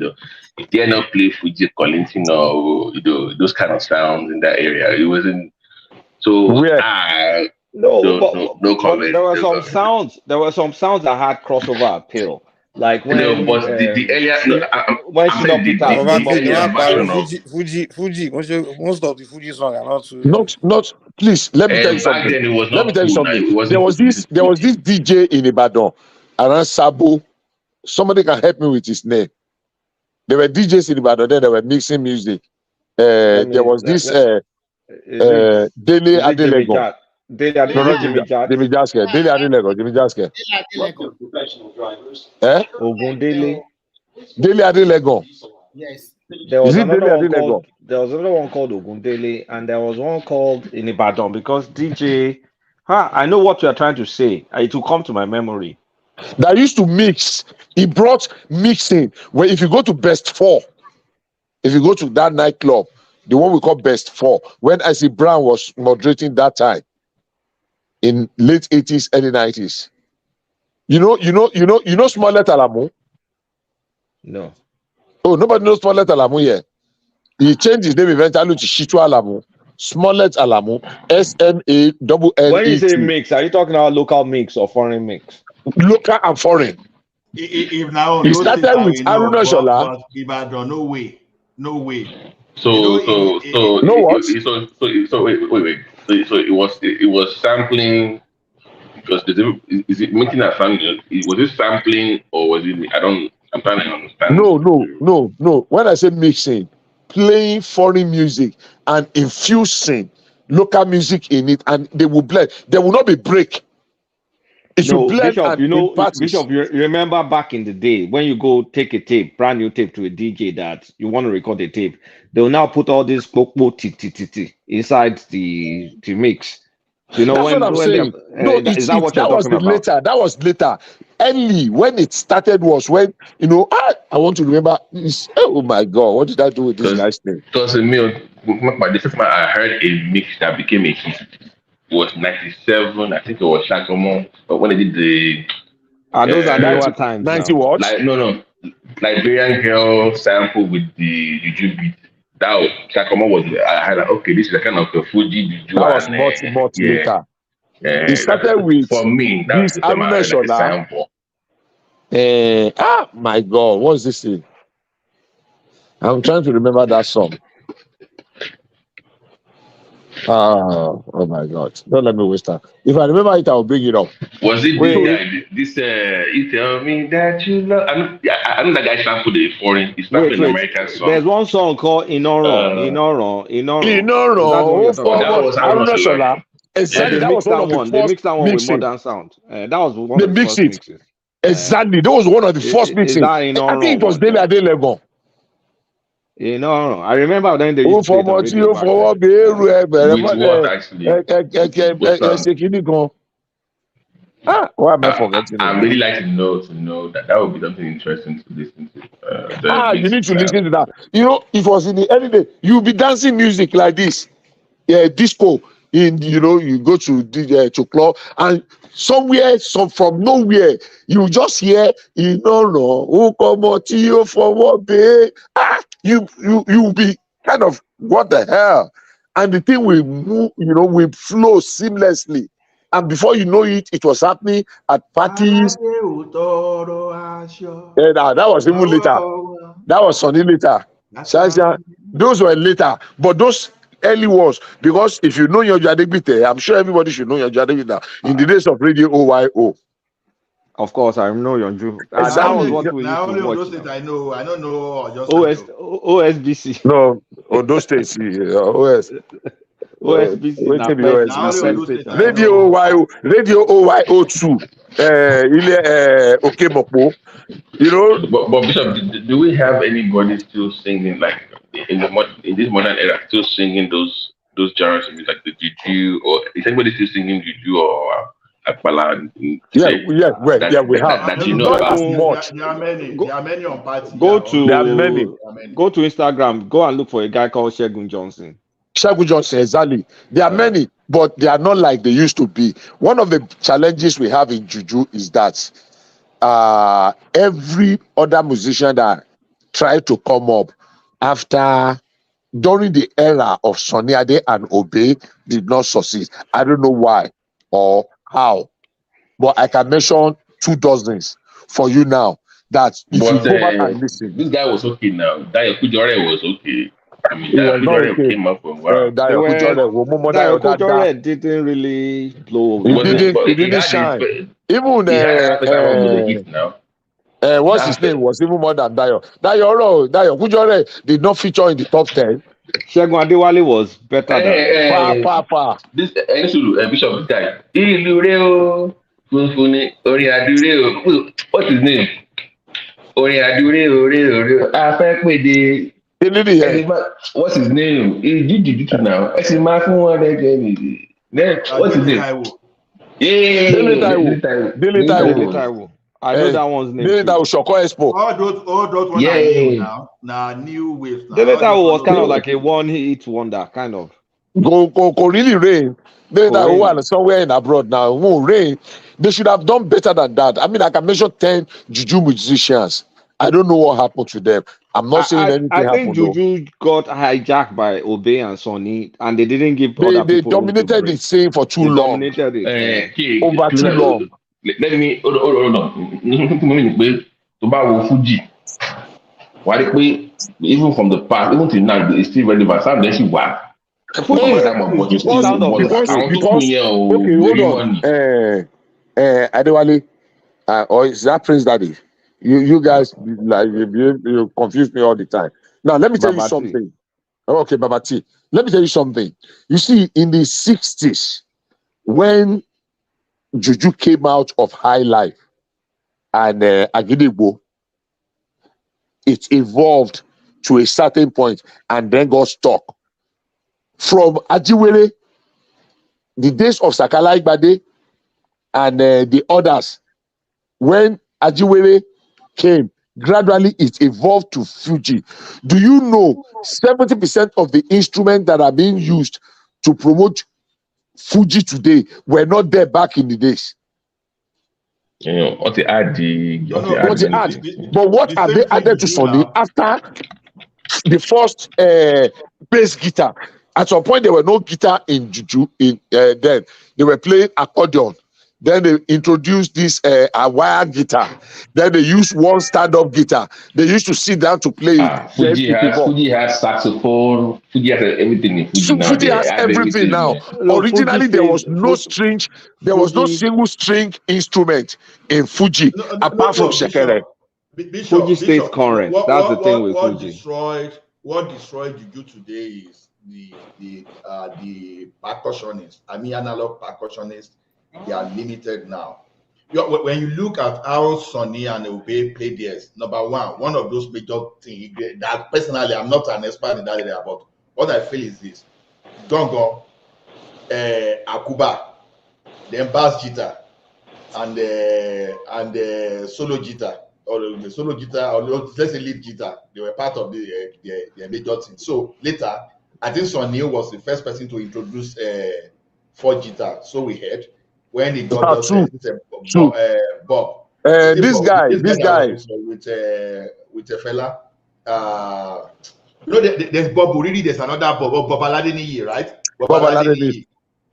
Speaker 1: dare not play Fuji Collington or those kind of sounds in that area. It wasn't. So no comment.
Speaker 10: There were some sounds. There were some sounds that had crossover appeal, like when
Speaker 1: but the earlier.
Speaker 10: when Shina Peter
Speaker 8: Fuji. Most of the Fuji songs are not too.
Speaker 20: Not. Please let me tell you something.
Speaker 1: Then it was
Speaker 20: Let me
Speaker 1: not
Speaker 20: tell you
Speaker 1: cool. Now,
Speaker 20: something.
Speaker 1: it wasn't
Speaker 20: There was this DJ in Ibadan around Sabo. Somebody can help me with his name. There were DJs in Ibadan. Then they were mixing music. There was this Dele Adelego.
Speaker 10: Dele Adelego.
Speaker 20: Dele Adelego.
Speaker 10: Ogundele.
Speaker 20: Dele Adelego.
Speaker 7: Yes.
Speaker 10: There was another one called Ogundele, and there was one called in Ibadan because DJ. I know what you are trying to say. It will come to my memory.
Speaker 20: That used to mix. He brought mixing. Where if you go to Best 4, if you go to that nightclub, the one we call Best 4, when Icy Brown was moderating that time in late 80s, early 90s. You know Smollett Alamu?
Speaker 10: No.
Speaker 20: Oh, nobody knows Smollett Alamu here. He changed his name eventually to Shitu Alamu. Smollett Alamu. SMALLET.
Speaker 10: When you say mix, are you talking about local mix or foreign mix?
Speaker 20: Local and foreign.
Speaker 18: If now
Speaker 20: he started with Aruna Shola.
Speaker 18: Ibadan, no way.
Speaker 1: So wait. So it was sampling. Because is it making a sound? Was it sampling or was it? I'm trying to understand.
Speaker 20: No. When I say mixing, playing foreign music and infusing local music in it, and they will blend. There will not be break. It should blend.
Speaker 10: Bishop, you remember back in the day when you go take a tape, brand new tape to a DJ that you want to record a tape, they will now put all this inside the mix. You know,
Speaker 20: that's what I'm saying. That was later. Early when it started was when I want to remember. Oh my God, what did I do with this guy's name?
Speaker 1: Because the first time I heard a mix that became a hit was 97. I think it was Shagomo. But when they did the
Speaker 10: those are newer times.
Speaker 20: 90 what?
Speaker 1: No. Liberian Girl sample with the juju beat. That was Shagomo was. I had okay, this is a kind of a Fuji juju.
Speaker 20: That was much later. It started with
Speaker 1: for me.
Speaker 20: This Aruna Shola. My God, what's this thing? I'm trying to remember that song. Oh my God! Don't let me waste time. If I remember it, I'll bring it up.
Speaker 1: Was it this? You tell me that you love. I know that guy sampled the foreign. He sampled an American song.
Speaker 10: There's one song called Inoro.
Speaker 20: That was Aruna Shola. Exactly, that was one of the first.
Speaker 10: They mixed that one with modern sound. That was one of the first mixes.
Speaker 20: Exactly, that was one of the first mixes. I think it was Dele Adelego.
Speaker 10: I remember then they used to play
Speaker 20: why am I forgetting?
Speaker 1: I really like to know that would be something interesting to listen to.
Speaker 20: You need to listen to that. It was in the early day. You'll be dancing music like this. Disco. You go to club and somewhere, from nowhere, you just hear, you will be kind of, what the hell? And the thing will move, will flow seamlessly. And before you know it, it was happening at parties. That was even later. That was Sunday later. Those were later. But those early ones, because if you know your Adegbite, I'm sure everybody should know your Adegbite in the days of Radio OYO.
Speaker 11: Of course, I know Yonju.
Speaker 18: Now
Speaker 11: That was
Speaker 18: only
Speaker 11: what we used
Speaker 18: now
Speaker 11: to
Speaker 18: only on
Speaker 11: watch
Speaker 18: those states
Speaker 11: now.
Speaker 18: I know. I don't know Oyo
Speaker 11: OS,
Speaker 18: State.
Speaker 11: OSBC.
Speaker 19: No, on those states, OS.
Speaker 11: OSBC na
Speaker 19: Waiting the
Speaker 11: first,
Speaker 19: OS.
Speaker 18: Now
Speaker 11: na
Speaker 18: only on
Speaker 11: first
Speaker 18: those states
Speaker 11: station.
Speaker 18: I
Speaker 19: Radio
Speaker 18: know.
Speaker 19: Radio OYO2. Okemokpo. You know,
Speaker 4: But Bishop, do we have anybody still singing like in this modern era still singing those genres of music like the juju, or is anybody still singing juju or akpala today
Speaker 19: we have.
Speaker 4: that you know
Speaker 19: Not as
Speaker 4: about?
Speaker 19: much.
Speaker 18: There are many. There are many on party.
Speaker 11: Go
Speaker 19: There are many.
Speaker 11: to Instagram. Go and look for a guy called Shegun Johnson.
Speaker 19: Shegun Johnson, exactly. There are many, but they are not like they used to be. One of the challenges we have in Juju is that every other musician that tried to come up during the era of Sonny Ade and Obey did not succeed. I don't know why or how, but I can mention 2 dozens for you now that if you go back and listen.
Speaker 4: This guy was okay now. Dayo Kujore was okay. I mean,
Speaker 19: It was
Speaker 4: Dayo
Speaker 19: not
Speaker 4: Kujore
Speaker 19: okay.
Speaker 4: came up for a while.
Speaker 19: Dayo
Speaker 11: Kujore didn't really blow.
Speaker 19: He didn't shine. Even
Speaker 4: he had that special one with the hit now.
Speaker 19: What's his name was even more than Dayo. Dayo Kujore did not feature in the top 10.
Speaker 11: Shegun Adewale was better than
Speaker 4: This Bishop, this guy. Ilure Funfuni Oriadure. What's his name? Oriadure. What's his name? He did it now. What's his name?
Speaker 11: Dele Taiwo. I know that one's name.
Speaker 19: Dele Taiwo Shoko Expo.
Speaker 18: All those ones are new now. Now new waves.
Speaker 11: Dele Taiwo was kind of like a one-hit wonder, kind of.
Speaker 19: Go really rain. Dele Taiwo are somewhere in abroad now. Won't rain. They should have done better than that. I mean, I can mention 10 Juju musicians. I don't know what happened to them. I'm not saying anything happened.
Speaker 11: I think Juju got hijacked by Obey and Sonny, and they didn't give other
Speaker 19: they
Speaker 11: people.
Speaker 19: They dominated the scene for too long.
Speaker 11: Dominated it.
Speaker 19: Over too long.
Speaker 4: Let me hold on. To buy Fuji. Even from the past, even till now, it's still relevant. Some days you work.
Speaker 19: Okay, hold on. Adewale, or is that Prince Daddy? You guys like you confuse me all the time. Now let me tell you something. Okay, Babati. Let me tell you something. You see, in the 60s, when Juju came out of High Life and Agidigbo, it evolved to a certain point and then got stuck. From Ajiwere, the days of Sakala Igbade and the others, when Ajiwere came, gradually it evolved to Fuji. Do you know 70% of the instruments that are being used to promote Fuji today were not there back in the days?
Speaker 4: What they add?
Speaker 19: But what have they added to Sonny after the first bass guitar? At some point, there were no guitar in Juju. Then they were playing accordion. Then they introduced this a wire guitar. Then they used one stand-up guitar. They used to sit down to play it.
Speaker 4: Fuji has saxophone. Fuji has everything in Fuji now.
Speaker 19: Fuji has everything now. Originally, there was no string. There was no single string instrument in Fuji apart from shekere.
Speaker 11: Fuji stays current. That's the thing with Fuji.
Speaker 18: What destroyed Juju today is the percussionists. I mean, analog percussionists. They are limited now. When you look at how Sonny and Obey play theirs, number one of those major things that personally I'm not an expert in that area, but what I feel is this: Gongo, Akuba, then bass guitar, and solo guitar, or the solo guitar, or let's say lead guitar. They were part of the major thing. So later, I think Sonny was the first person to introduce 4 guitar. So we heard. When he got Bob,
Speaker 19: this guy
Speaker 18: with a fella, there's Bob Uridi, there's another Bob Aladini, right? Bob Aladini.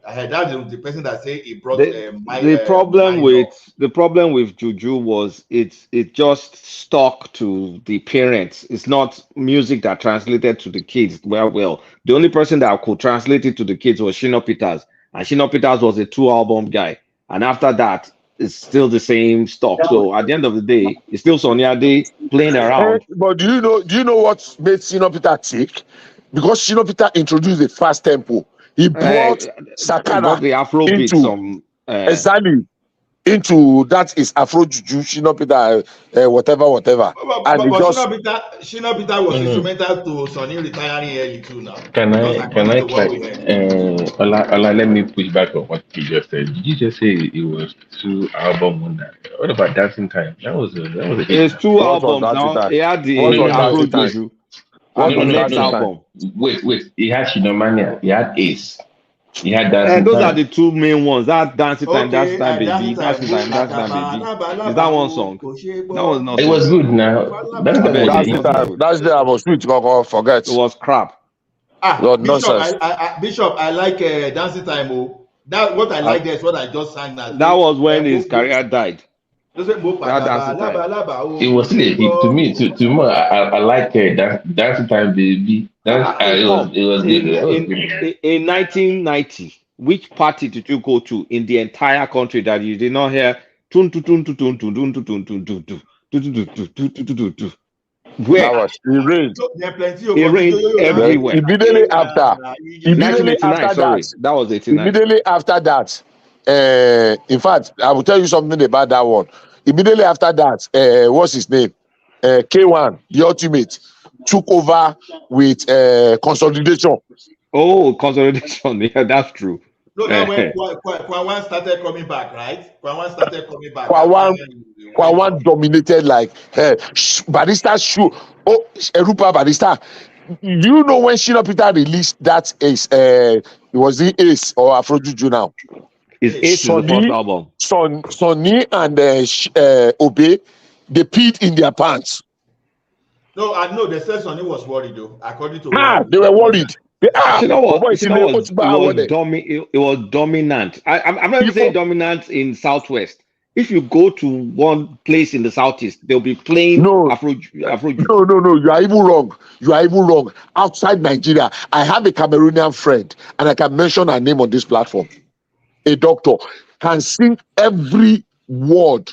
Speaker 18: That's the person that say he brought
Speaker 11: the problem with Juju was it just stuck to the parents. It's not music that translated to the kids well. The only person that could translate it to the kids was Shina Peters. And Shina Peters was a 2-album guy. And after that, it's still the same stock. So at the end of the day, it's still Sonny Ade playing around.
Speaker 19: But do you know what made Shino Peter tick? Because Shino Peter introduced the fast tempo. He brought Sakara
Speaker 11: the Afrobeat
Speaker 19: into
Speaker 11: some
Speaker 19: exactly into that is Afro Juju, Shino Peter, whatever.
Speaker 18: But
Speaker 19: And it just
Speaker 18: Shina Peter was instrumental to Sonny retiring early too now.
Speaker 4: Can
Speaker 18: Because
Speaker 4: I
Speaker 18: according to what
Speaker 4: try?
Speaker 18: we heard.
Speaker 4: Ola, let me push back on what you just said. Did you just say it was 2 album wonder? What about Dancing Time? That was a hit.
Speaker 11: It's
Speaker 4: Now.
Speaker 11: 2
Speaker 19: what was
Speaker 11: albums
Speaker 19: that
Speaker 11: now.
Speaker 19: time?
Speaker 11: He had
Speaker 19: What
Speaker 11: the
Speaker 19: was
Speaker 11: Afro
Speaker 19: that time?
Speaker 11: Juju
Speaker 19: What
Speaker 11: and the
Speaker 19: was
Speaker 11: next
Speaker 19: that time?
Speaker 11: album.
Speaker 4: Wait. He had Shinomania. He had Ace. He had Dancing
Speaker 11: Those are
Speaker 4: Time.
Speaker 11: the 2 main ones. That Dancing Time,
Speaker 18: Okay,
Speaker 11: Baby, Dancing Time, Baby. Is that one song? That was not
Speaker 4: It was
Speaker 11: sweet.
Speaker 4: good now. Dancing
Speaker 11: I
Speaker 4: Time
Speaker 11: beg,
Speaker 4: was a
Speaker 11: it
Speaker 4: hit.
Speaker 11: was not good.
Speaker 19: That's the album sweet. Forget.
Speaker 11: It was crap.
Speaker 19: Lord,
Speaker 18: Bishop,
Speaker 19: nonsense.
Speaker 18: Bishop, I like Dancing Time. Oh, that what I like there is what I just sang now.
Speaker 11: That was when his career died. That Dancing Time.
Speaker 4: It was still a hit to me. To me, I like Dancing Time, Baby. It was good. That was good.
Speaker 11: In 1990, which party did you go to in the entire country that you did not hear? Tun tun tun tun tun tun tun tun tun tun tun tun tun. Where?
Speaker 19: That was it rained.
Speaker 11: It rained everywhere.
Speaker 19: Immediately after
Speaker 11: 1989, sorry, that was 89.
Speaker 19: Immediately after that, in fact, I will tell you something about that one. Immediately after that, what's his name? K1, the Ultimate, took over with Consolidation.
Speaker 11: Oh, Consolidation. Yeah, that's true.
Speaker 18: No, that when Kwawan started coming back, right? Kwawan started coming back.
Speaker 19: Kwawan dominated like Barista shoe. Oh, Erupa Barista. Do you know when Shina Peter released that Ace? It was the Ace or Afro Juju now.
Speaker 11: It's Ace is the first album.
Speaker 19: Sonny and Obe, they peed in their pants.
Speaker 18: No, I know they said Sonny was worried though. According to
Speaker 19: they were worried.
Speaker 11: It was dominant. I'm not even saying dominant in Southwest. If you go to one place in the Southeast, they'll be playing Afro.
Speaker 19: No. You are even wrong. Outside Nigeria, I have a Cameroonian friend, and I can mention her name on this platform. A doctor can sing every word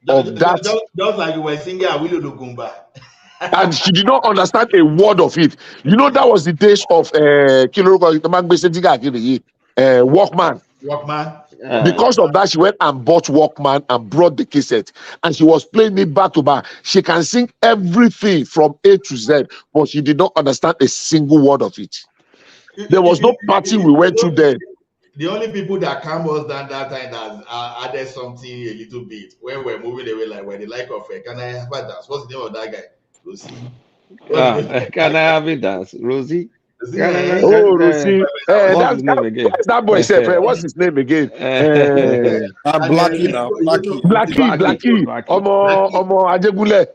Speaker 19: of that.
Speaker 18: Just like you were singing Awilo Lugumba.
Speaker 19: And she did not understand a word of it. You know, that was the days of Walkman. Because of that, she went and bought Walkman and brought the cassette. And she was playing it back to back. She can sing everything from A to Z, but she did not understand a single word of it. There was no party we went to then.
Speaker 18: The only people that calm us down that time that added something a little bit when we're moving away, like when the like of can I have a dance? What's the name of that guy? Rosie.
Speaker 11: Can I have a dance, Rosie?
Speaker 19: Rosie. What's his name again? That boy said, what's his name again?
Speaker 8: Blackie now.
Speaker 19: Blackie. Omo Ajegule.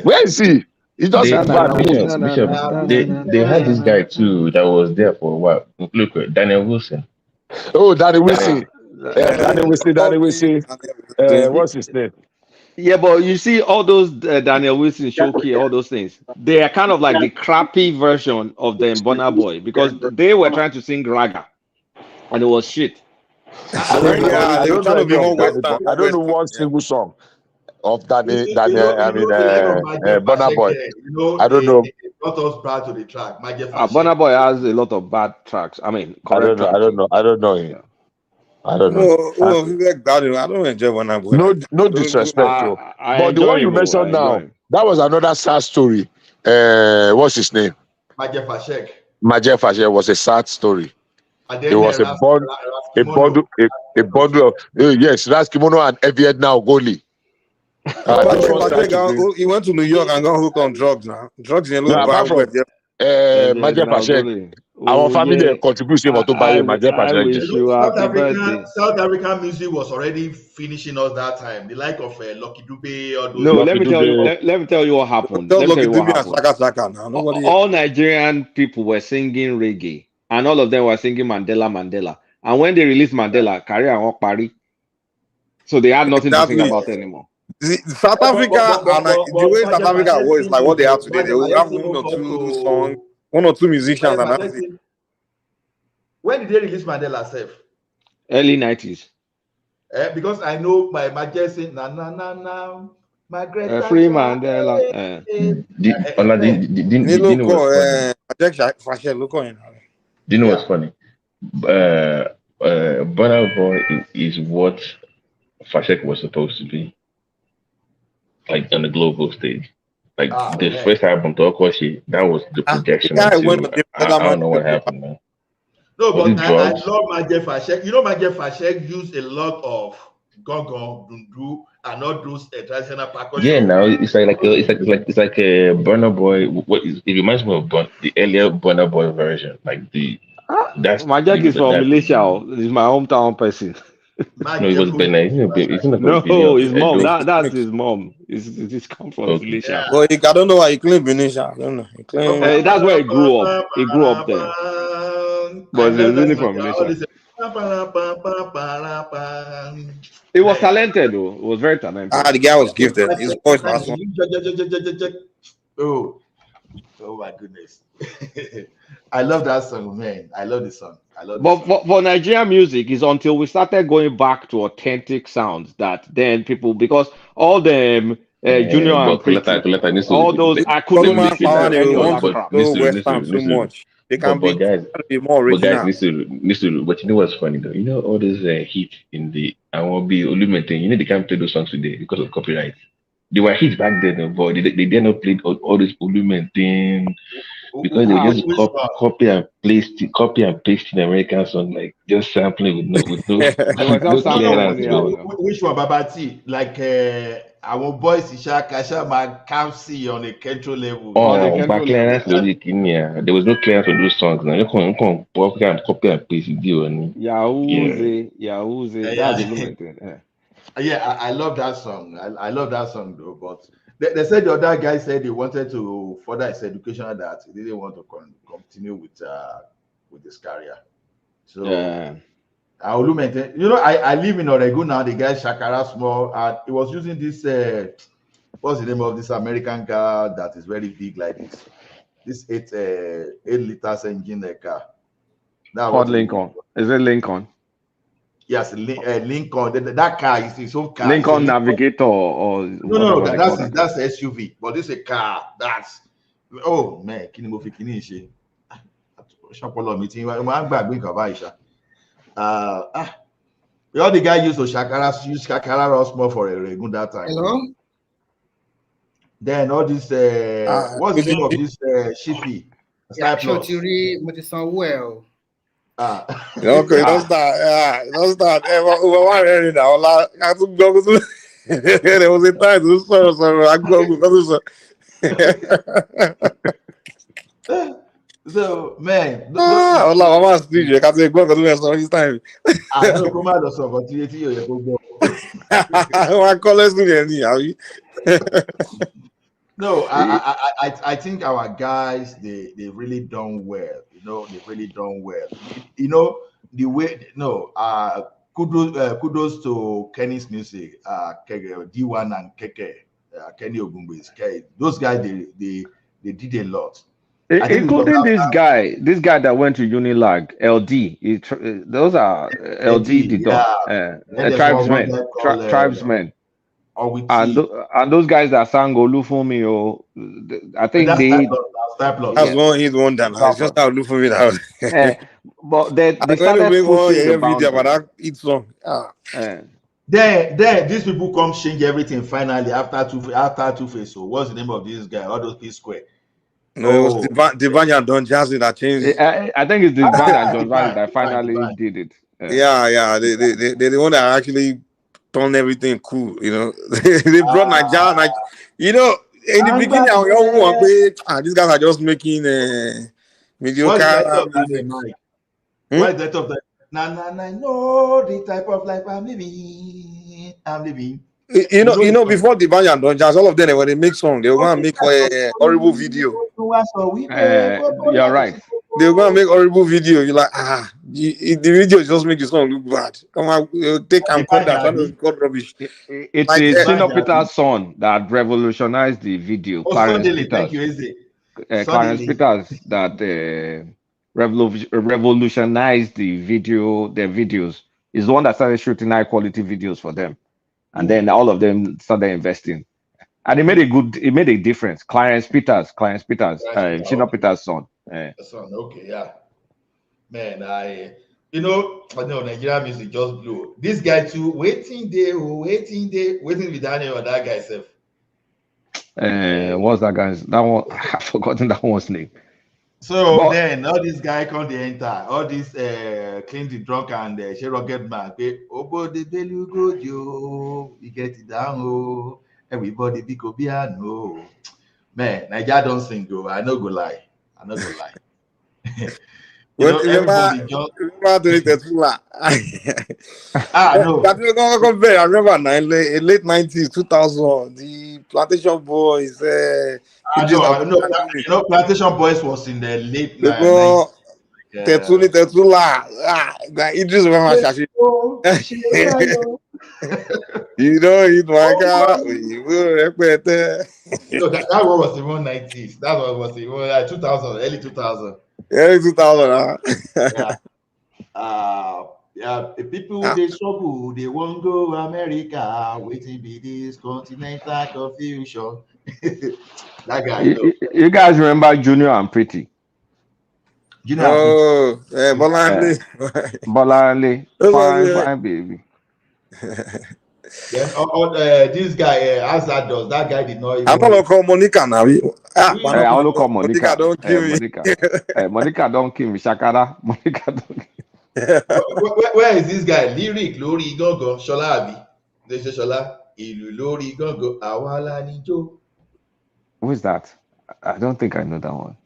Speaker 19: Where is he? He just
Speaker 4: Bishop. They had this guy too that was there for a while. Look, Daniel Wilson.
Speaker 19: Oh, Danny Wilson. Danny Wilson. What's his name?
Speaker 11: Yeah, but you see all those Daniel Wilson, Shoki, all those things. They are kind of like the crappy version of the Burna Boy because they were trying to sing raga, and it was shit.
Speaker 19: I don't know one single song of Burna Boy. I don't know.
Speaker 18: Got us bad to the track.
Speaker 11: Burna Boy has a lot of bad tracks. I mean, correct tracks.
Speaker 19: I don't know him.
Speaker 11: Yeah.
Speaker 19: I don't know.
Speaker 8: I don't enjoy Burna Boy.
Speaker 19: No disrespect, but the one you mentioned now, that was another sad story. What's his name?
Speaker 18: Majef
Speaker 19: Fashek was a sad story. It was a bundle of yes, that's Kimono and Evied now Goli.
Speaker 8: He went to New York and got hooked on drugs now. Drugs in a little
Speaker 19: apart from Majef Fashek. Our family contribution to buy Majef Fashek.
Speaker 18: South African music was already finishing us that time. The like of Lucky Dube or those.
Speaker 11: No, let me tell you what happened. All Nigerian people were singing reggae, and all of them were singing Mandela. And when they released Mandela, career won't party. So they had nothing to sing about anymore.
Speaker 8: South Africa the way South Africa was like what they have today. They will have one or two musicians and that's it.
Speaker 18: When did they release Mandela self?
Speaker 11: Early 90s.
Speaker 18: Because I know my majesty na na na na Margaret
Speaker 11: Free
Speaker 18: Thatcher.
Speaker 11: Mandela.
Speaker 4: Do you know what's funny? Do you know what's funny? Burna Boy is what Fashek was supposed to be, like on the global stage. Like the
Speaker 18: Man.
Speaker 4: first album, Tokoshi, that was the projection until I don't know what happened, man.
Speaker 18: No,
Speaker 4: Was
Speaker 18: but
Speaker 4: it
Speaker 18: I
Speaker 4: drugs?
Speaker 18: love Majid Fashek. You know, Majid Fashek used a lot of gong, dundu, and all those traditional percussion.
Speaker 4: Yeah, now it's like a Burna Boy. It reminds me of the earlier Burna Boy version, like
Speaker 11: My Jack is from Malaysia. He's my hometown person.
Speaker 4: No, it was Benin. It's not
Speaker 11: No,
Speaker 4: Benin.
Speaker 11: his mom. That's his mom. He's come from Malaysia.
Speaker 17: Well, I don't know why he claimed Benisha. I don't know. He claimed...
Speaker 11: That's where he grew up. He grew up there. But he's really from Malaysia. He was talented though. He was very talented.
Speaker 17: The guy was gifted. His voice was one.
Speaker 18: Oh my goodness. I love that song, man. I love the song.
Speaker 11: But for Nigerian music, it's until we started going back to authentic sounds that then people, because all them Junior and Pretty, all those, I couldn't listen to any other crap.
Speaker 17: They can be more original.
Speaker 4: But guys, but you know what's funny though? You know all those hits in the I won't be Olumente. You know they can't play those songs today because of copyright. They were hits back then, but they did not play all this Olumente because they were just copy and paste in American song, like just sampling with no clearance.
Speaker 18: Which one, Babati? Like our boys Kasha Kamsi on a control level.
Speaker 4: Clearance there was no clearance on those songs. Now you can copy and paste it.
Speaker 11: Yahoo, that's Olumente.
Speaker 18: Yeah, I love that song. I love that song though. But they said the other guy said he wanted to further his education, that he didn't want to continue with his career. So you know, I live in Oregon now. The guy Shakara Small, and he was using this what's the name of this American car that is very big like this? This 8 liters engine car.
Speaker 11: Ford Lincoln. Is it Lincoln?
Speaker 18: Yes, Lincoln. That car is his own car.
Speaker 11: Lincoln Navigator or
Speaker 18: no, that's the SUV. But this is a car. That's man, the other guy used to Shakara Rosmo for a regular that time.
Speaker 9: Hello.
Speaker 18: Then all this what's the name of this Shifi?
Speaker 9: Shotiri Motisanwell.
Speaker 17: Okay, don't start. Don't start. There was a time to
Speaker 18: so man,
Speaker 17: Allah, I'm DJ. I can't say go to this time.
Speaker 18: I don't come out of so but you
Speaker 17: I call us
Speaker 18: No, I think our guys they really done well. You know, they really done well. You know the way. No, kudos to Kenny's music. D1 and Keke, Kenny Ogungbe's. Those guys they did a lot.
Speaker 11: Including this guy that went to Unilag, LD. Those are LD, tribesmen. And those guys that sang Olufumi, I think
Speaker 17: he's one that it's just how Olufumi that
Speaker 11: but they started pushing the
Speaker 17: video about that each song.
Speaker 18: Then these people come change everything finally after Two-Face. So what's the name of this guy? All those P Square.
Speaker 17: No, it was Divine and Don Jazzy that changed.
Speaker 11: I think it's Divine and Don Jazzy that finally did it.
Speaker 17: Yeah. They're the one that actually turned everything cool. You know, they brought Nigeria. You know, in the beginning, these guys are just making mediocre music.
Speaker 18: Why that of that? No, the type of life I'm living.
Speaker 17: You know, before the band and Don Jazz, all of them when they make song, they were gonna make a horrible video.
Speaker 11: You're right.
Speaker 17: They were gonna make horrible video. You're like, the video just make the song look bad. Come on, take and cut that. Cut rubbish.
Speaker 11: It's like, Shino Peter's son that revolutionized the video. Clarence Peters that revolutionized the videos.
Speaker 13: He's the one that started shooting high quality videos for them, and then all of them started investing. And it made a difference. Clarence Peters, Shina
Speaker 18: Okay.
Speaker 13: Peters' son.
Speaker 18: Son, okay, yeah. Man, I know Nigerian music just blew. This guy too, waiting with Daniel or that guy self.
Speaker 13: What's that guy's? That one, I've forgotten that one's name.
Speaker 18: So
Speaker 13: But
Speaker 18: then all this guy come the enter, all this clean the drunk and she rocket man. Obo the belly go Joe, we get it down, oh, everybody be no. Man, Nigeria don't sing go. I no go lie. Everybody just
Speaker 8: remember Tetula.
Speaker 18: no.
Speaker 8: I remember late 90s, 2000, the Plantation Boys.
Speaker 18: No, Plantation Boys was in the late
Speaker 8: You
Speaker 18: 90s.
Speaker 8: know, Tetula. Idris remember Shashi. You know it, my God. We will repeat it.
Speaker 18: That one was even 90s. That one was even 2000, early 2000.
Speaker 8: Early 2000,
Speaker 18: yeah. People they struggle, they won't go America, waiting be this continental confusion. That guy,
Speaker 13: you guys remember Junior and Pretty?
Speaker 8: Bolanle.
Speaker 13: Fine, baby.
Speaker 18: Then this guy, as that does, that guy did not even.
Speaker 8: I'm not call Monica now.
Speaker 13: I want to call Monica.
Speaker 8: Monica don't kill me.
Speaker 13: Monica don't kill me. Shakara. Monica don't.
Speaker 18: Where is this guy? Lyric Lori Gogo Shola Abi. They say Shola Ilu Lori Gogo Awala Nijo.
Speaker 13: Who is that? I don't think I know that one.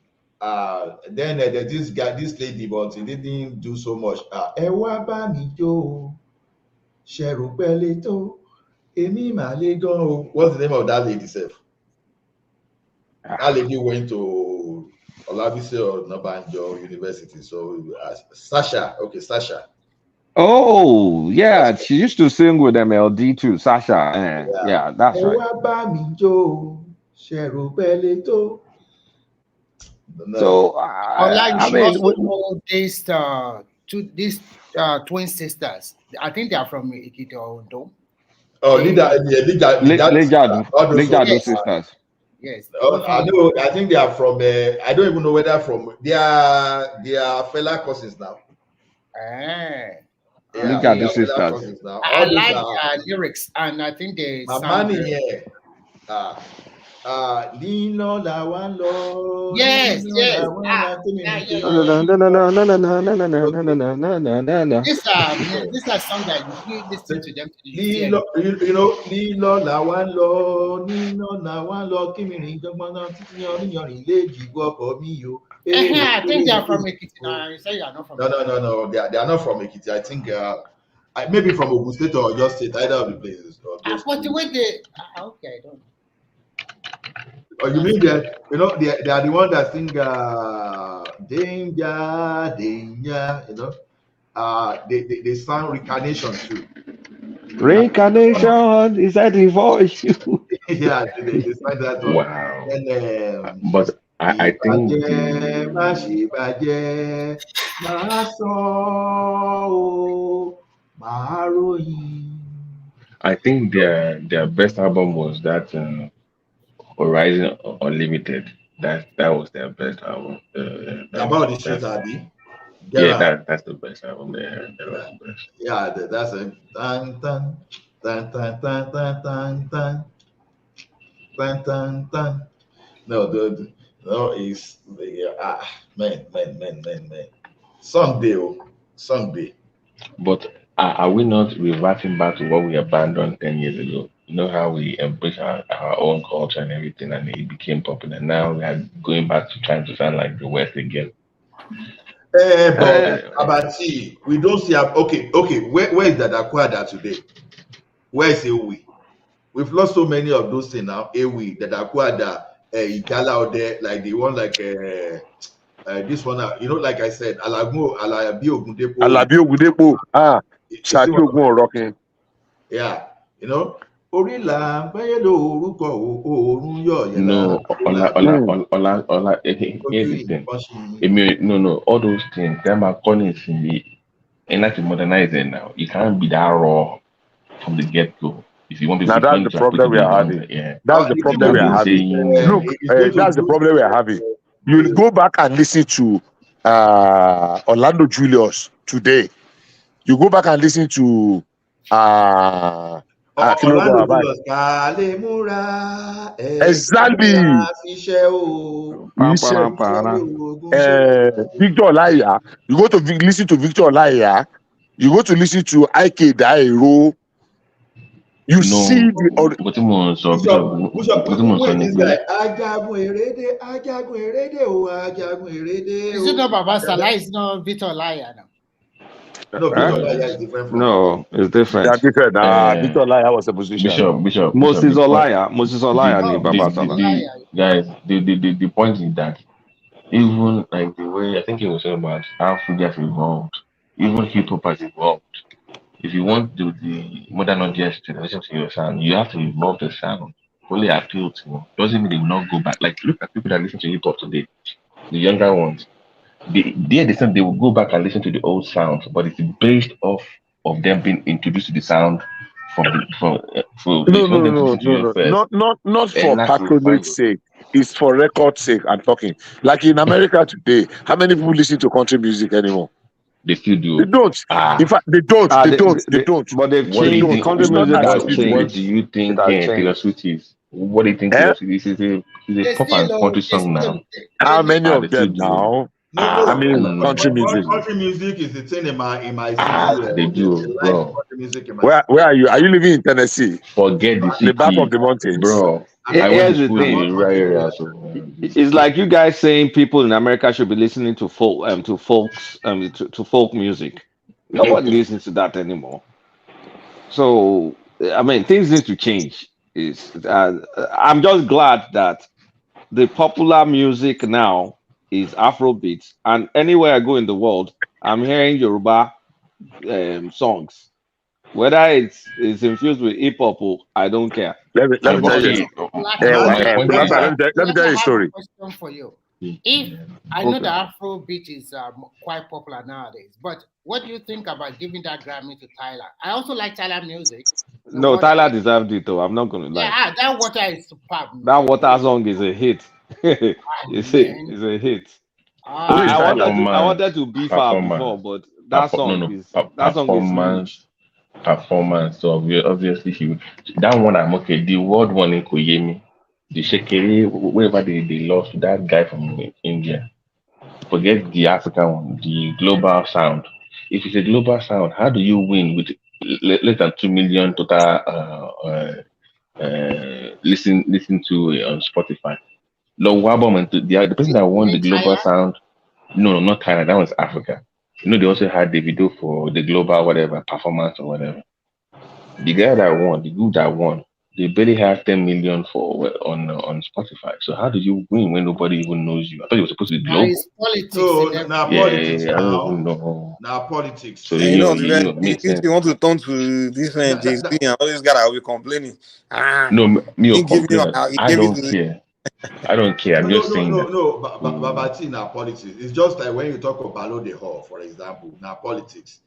Speaker 18: Then there's this lady, but he didn't do so much. Ewa ba mi jo, Sheru Peleto, Emi Malego. What's the name of that lady, self? That lady went to Olabisi or Nabanjo University. So Sasha.
Speaker 13: Oh, yeah. She used to sing with MLD too, Sasha. Yeah, that's right.
Speaker 18: Ewa ba mi jo, Sheru Peleto.
Speaker 9: So I mean, also know these twin sisters. I think they are from Ikiti or Ondo.
Speaker 18: Oh, Lijado
Speaker 13: sisters.
Speaker 9: Yes.
Speaker 18: I know. I think they are from. I don't even know where they're from. They are fella cousins now.
Speaker 13: Lijado sisters.
Speaker 18: Now.
Speaker 9: I like their lyrics, and I think they.
Speaker 18: Lino la one lo.
Speaker 9: Yes. These are songs that you listen to them.
Speaker 18: Lino la one lo. Nino la one lo. Kimi leji for me yo.
Speaker 9: I think they are from Ekiti now. You say you are not from.
Speaker 18: No. They are not from Ekiti. I think maybe from Ogun State or Oyo State, either of the places.
Speaker 9: But the way they okay, I don't.
Speaker 18: Oh, you mean that they are the one that sing danger, they sang Reincarnation too.
Speaker 13: Reincarnation is that the voice?
Speaker 18: Yeah, they sang that one.
Speaker 4: Wow.
Speaker 18: And
Speaker 4: but I think I think their best album was that Horizon Unlimited. That was their best album.
Speaker 18: About the shit, Abi.
Speaker 4: Yeah, that's the best album they had.
Speaker 18: Yeah, that's a tan. No, it's man. Someday.
Speaker 4: But are we not reverting back to what we abandoned 10 years ago? You know how we embrace our own culture and everything, and it became popular. Now we are going back to trying to sound like the West again.
Speaker 18: But we don't see. Okay. Where is that Akwada today? Where is Ewi? We've lost so many of those things now. Ewi, that Akwada, Igala out there, like the one like this one. Like I said, Alabi
Speaker 19: Ogundepo. Shadi Ogun rocking.
Speaker 18: Yeah, Orila Bayelo Oruko Orun Yo.
Speaker 4: No, here's the thing. No, all those things, them are calling me. and like to modernize it now. You can't be that raw from the get-go. If you want
Speaker 19: Now
Speaker 4: people,
Speaker 19: that's the
Speaker 4: to put
Speaker 19: problem
Speaker 4: it
Speaker 19: we are
Speaker 4: longer,
Speaker 19: having.
Speaker 4: yeah.
Speaker 19: That's the
Speaker 4: If you
Speaker 19: problem
Speaker 4: have
Speaker 19: we are
Speaker 4: been
Speaker 19: having.
Speaker 4: saying,
Speaker 19: Look, that's the problem we are having. You go back and listen to Orlando Julius today. You go back and listen to
Speaker 18: Orlando Julius Kalemura
Speaker 19: exactly. Victor Olaiya. You go to listen to Victor Olaiya. You go to listen to Ike Dairo. You see the
Speaker 4: what you want, so
Speaker 18: Bishop,
Speaker 4: what you want,
Speaker 18: wait, this
Speaker 4: so
Speaker 18: guy, Ajagun Erede,
Speaker 9: Is it not Baba Salah? It's not Victor Olaiya now.
Speaker 18: No, Victor Olaiya is different from
Speaker 11: No, it's different.
Speaker 19: They are different. Victor Olaiya was a musician.
Speaker 4: Bishop.
Speaker 11: Moses Olaiya ni Baba Salah.
Speaker 4: Guys, the point is that even like the way I think it was about how food has evolved, even hip hop has evolved. If you want to do the modern audience to listen to your sound, you have to evolve the sound. Only appeal to them. Doesn't mean they will not go back. Like look at people that listen to hip hop today, the younger ones. They will go back and listen to the old sound, but it's based off of them being introduced to the sound from
Speaker 19: No. Not for patronage sake. It's for record sake. I'm talking. Like in America today, how many people listen to country music anymore?
Speaker 4: They still do.
Speaker 19: They don't. In fact, they don't. They don't.
Speaker 11: But they've
Speaker 4: What do you
Speaker 11: changed.
Speaker 4: think?
Speaker 11: Country music has changed.
Speaker 4: What do you think Taylor Swift is? What do you think Taylor Swift is? It's a pop and country song now.
Speaker 19: How many of them now? I mean, country music.
Speaker 18: Country music is the thing in my city.
Speaker 4: They do, bro.
Speaker 18: Country music in my
Speaker 19: Where are you? Are you living in Tennessee?
Speaker 4: Forget the city.
Speaker 19: The back of the mountains,
Speaker 4: bro.
Speaker 11: Here's the thing. It's like you guys saying people in America should be listening to folk to folk music. Nobody listens to that anymore. So I mean, things need to change. I'm just glad that the popular music now is Afrobeat, and anywhere I go in the world, I'm hearing Yoruba songs. Whether it's infused with hip hop, I don't care.
Speaker 19: Let me tell you. Let me tell you a story.
Speaker 9: Question for you. If I know that Afrobeat is quite popular nowadays, but what do you think about giving that Grammy to Tyler? I also like Tyler music.
Speaker 11: No, Tyler deserved it though. I'm not gonna lie.
Speaker 9: Yeah, that Water is superb.
Speaker 11: That Water song is a hit. It's a hit. I wanted to beef her before, but that song is huge.
Speaker 4: Performance. So obviously that one I'm okay. The world one in Koyemi, the Shekeri, wherever they lost that guy from India. Forget the African one, the global sound. If it's a global sound, how do you win with less than 2 million total listen to on Spotify? The person that won the global sound, no, not China, that was Africa. You know, they also had the video for the global whatever performance or whatever. The guy that won, the group that won, they barely have 10 million on Spotify. So how do you win when nobody even knows you? I thought you were supposed to be global.
Speaker 9: Politics.
Speaker 4: I don't even know.
Speaker 18: Now politics.
Speaker 4: So
Speaker 8: you know,
Speaker 4: makes sense.
Speaker 8: if you want to turn to this Jay-Z and all these guys that will be complaining.
Speaker 4: No, me or complain. I don't care. I don't care. I'm just saying that.
Speaker 18: Babati now politics. It's just like when you talk of Ballot de Hall, for example, now politics.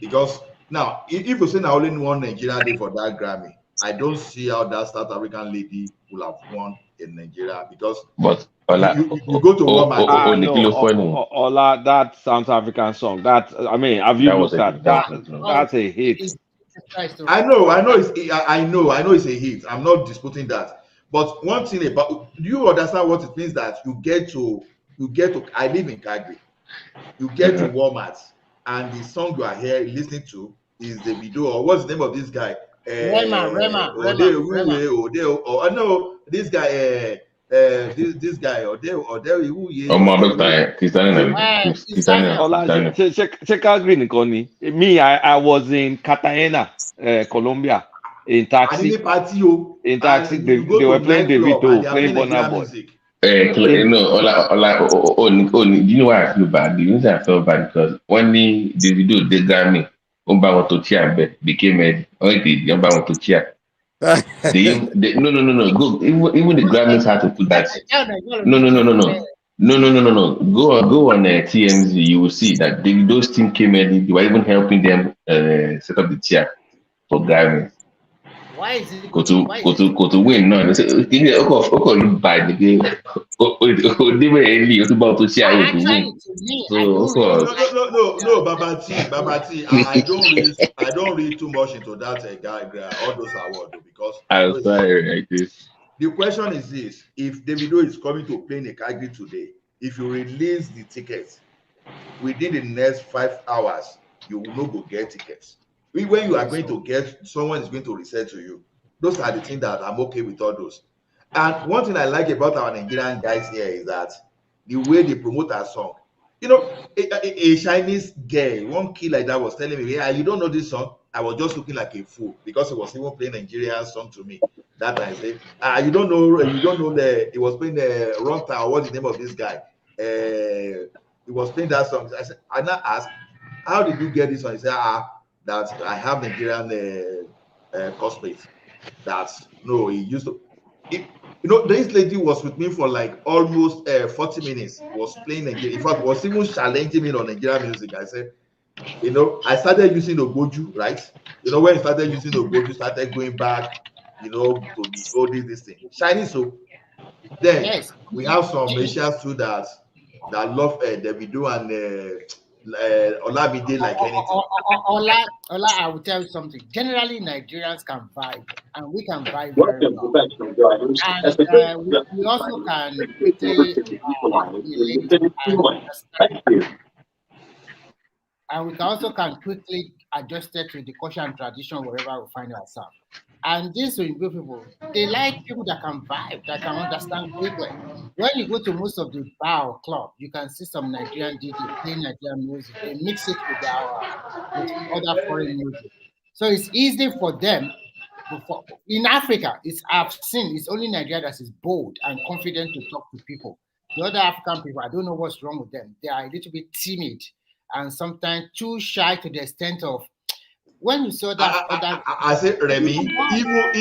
Speaker 18: Because now, if you say now only one Nigeria day for that Grammy, I don't see how that South African lady will have won in Nigeria because
Speaker 4: but
Speaker 18: you go to Walmart.
Speaker 11: Ola, that South African song. Have you looked at that? That's a hit.
Speaker 18: I know it's a hit. I'm not disputing that. But one thing about, do you understand what it means that you get to I live in Calgary. You get to Walmart and the song you are here listening to is the video, or what's the name of this guy?
Speaker 9: Rema.
Speaker 18: This guy,
Speaker 11: Check Calgary, Niconi. Me, I was in Cartagena, Colombia. In taxi, they were playing Davido, playing Burna Boy.
Speaker 4: Do you know why I feel bad? The reason I felt bad because when the Davido they got me, became Eddie. No. Go even the Grammys had to put that. No. No. Go on TMZ. You will see that those team came in. They were even helping them set up the chair for driving.
Speaker 9: Why is it?
Speaker 4: Go to win. No, they say okay. Look bad. They were early. About to share
Speaker 9: I
Speaker 4: to win.
Speaker 9: actually, to me, I
Speaker 4: So
Speaker 9: don't really
Speaker 4: of
Speaker 9: like.
Speaker 18: No, Babati. I don't read too much into that guy, all those awards because I know
Speaker 4: I'm
Speaker 18: it's
Speaker 4: sorry, like this.
Speaker 18: the question is this: if Davido is coming to play in Calgary today, if you release the tickets within the next 5 hours, you will not go get tickets. When you are going to get, someone is going to resell to you. Those are the things that I'm okay with all those. And one thing I like about our Nigerian guys here is that the way they promote our song. You know, a Chinese girl, one kid like that was telling me, "Yeah, you don't know this song." I was just looking like a fool because he was even playing Nigerian song to me. That I say, you don't know he was playing the Ron Town. What's the name of this guy? He was playing that song. I now asked, "How did you get this song?" He said, that I have Nigerian cosplays. That's no, he used to. This lady was with me for like almost 40 minutes. Was playing Nigeria. In fact, was even challenging me on Nigerian music. I said, I started using Ogboju, right? When I started using Ogboju, started going back, to the this thing. Shiny so. Then
Speaker 9: Yes.
Speaker 18: we have some Asians too that love Davido and Olamide like anything.
Speaker 9: Ola, I will tell you something. Generally, Nigerians can vibe, and we can vibe very well. And we also can quickly relate and understand. And we can quickly adjust it to the culture and tradition wherever we find ourselves. And these Oyibo people, they like people that can vibe, that can understand quickly. When you go to most of the bar or club, you can see some Nigerian DJ playing Nigerian music. They mix it with other foreign music. So it's easy for them. In Africa, I've seen it's only Nigeria that is bold and confident to talk to people. The other African people, I don't know what's wrong with them. They are a little bit timid and sometimes too shy to the extent of when you saw that
Speaker 18: I said, Remy, even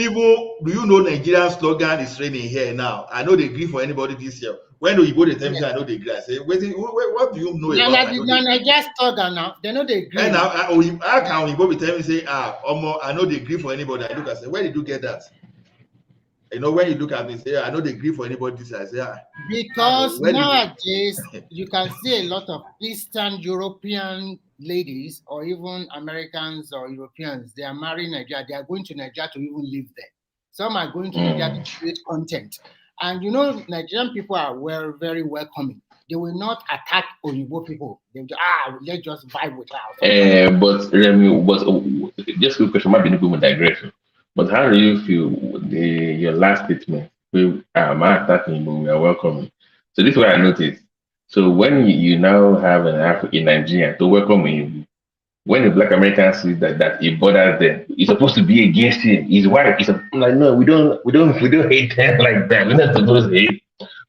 Speaker 18: do you know Nigerian slogan is raining here now? I know they agree for anybody this year. When do you go to the television? I know they agree. I say, what do you know about?
Speaker 9: Nigerian slogan now, they know they agree.
Speaker 18: And now, how can you go be telling me say, I know they agree for anybody? I look and say, where did you get that? When you look at me, say, I know they agree for anybody this year. I say,
Speaker 9: because nowadays you can see a lot of Eastern European ladies or even Americans or Europeans, they are marrying Nigeria. They are going to Nigeria to even live there. Some are going to Nigeria to create content. And Nigerian people are very welcoming. They will not attack Oyibo people. They will let's just vibe with us.
Speaker 4: But Remy, just a quick question, might be no digression. But how do you feel your last statement? We are attacking, but we are welcoming. So this is what I noticed. So when you now have an African Nigerian to welcome him, when the Black American sees that it bothers them, it's supposed to be against him. His wife is like, no, we don't hate them like that. We're not supposed to hate.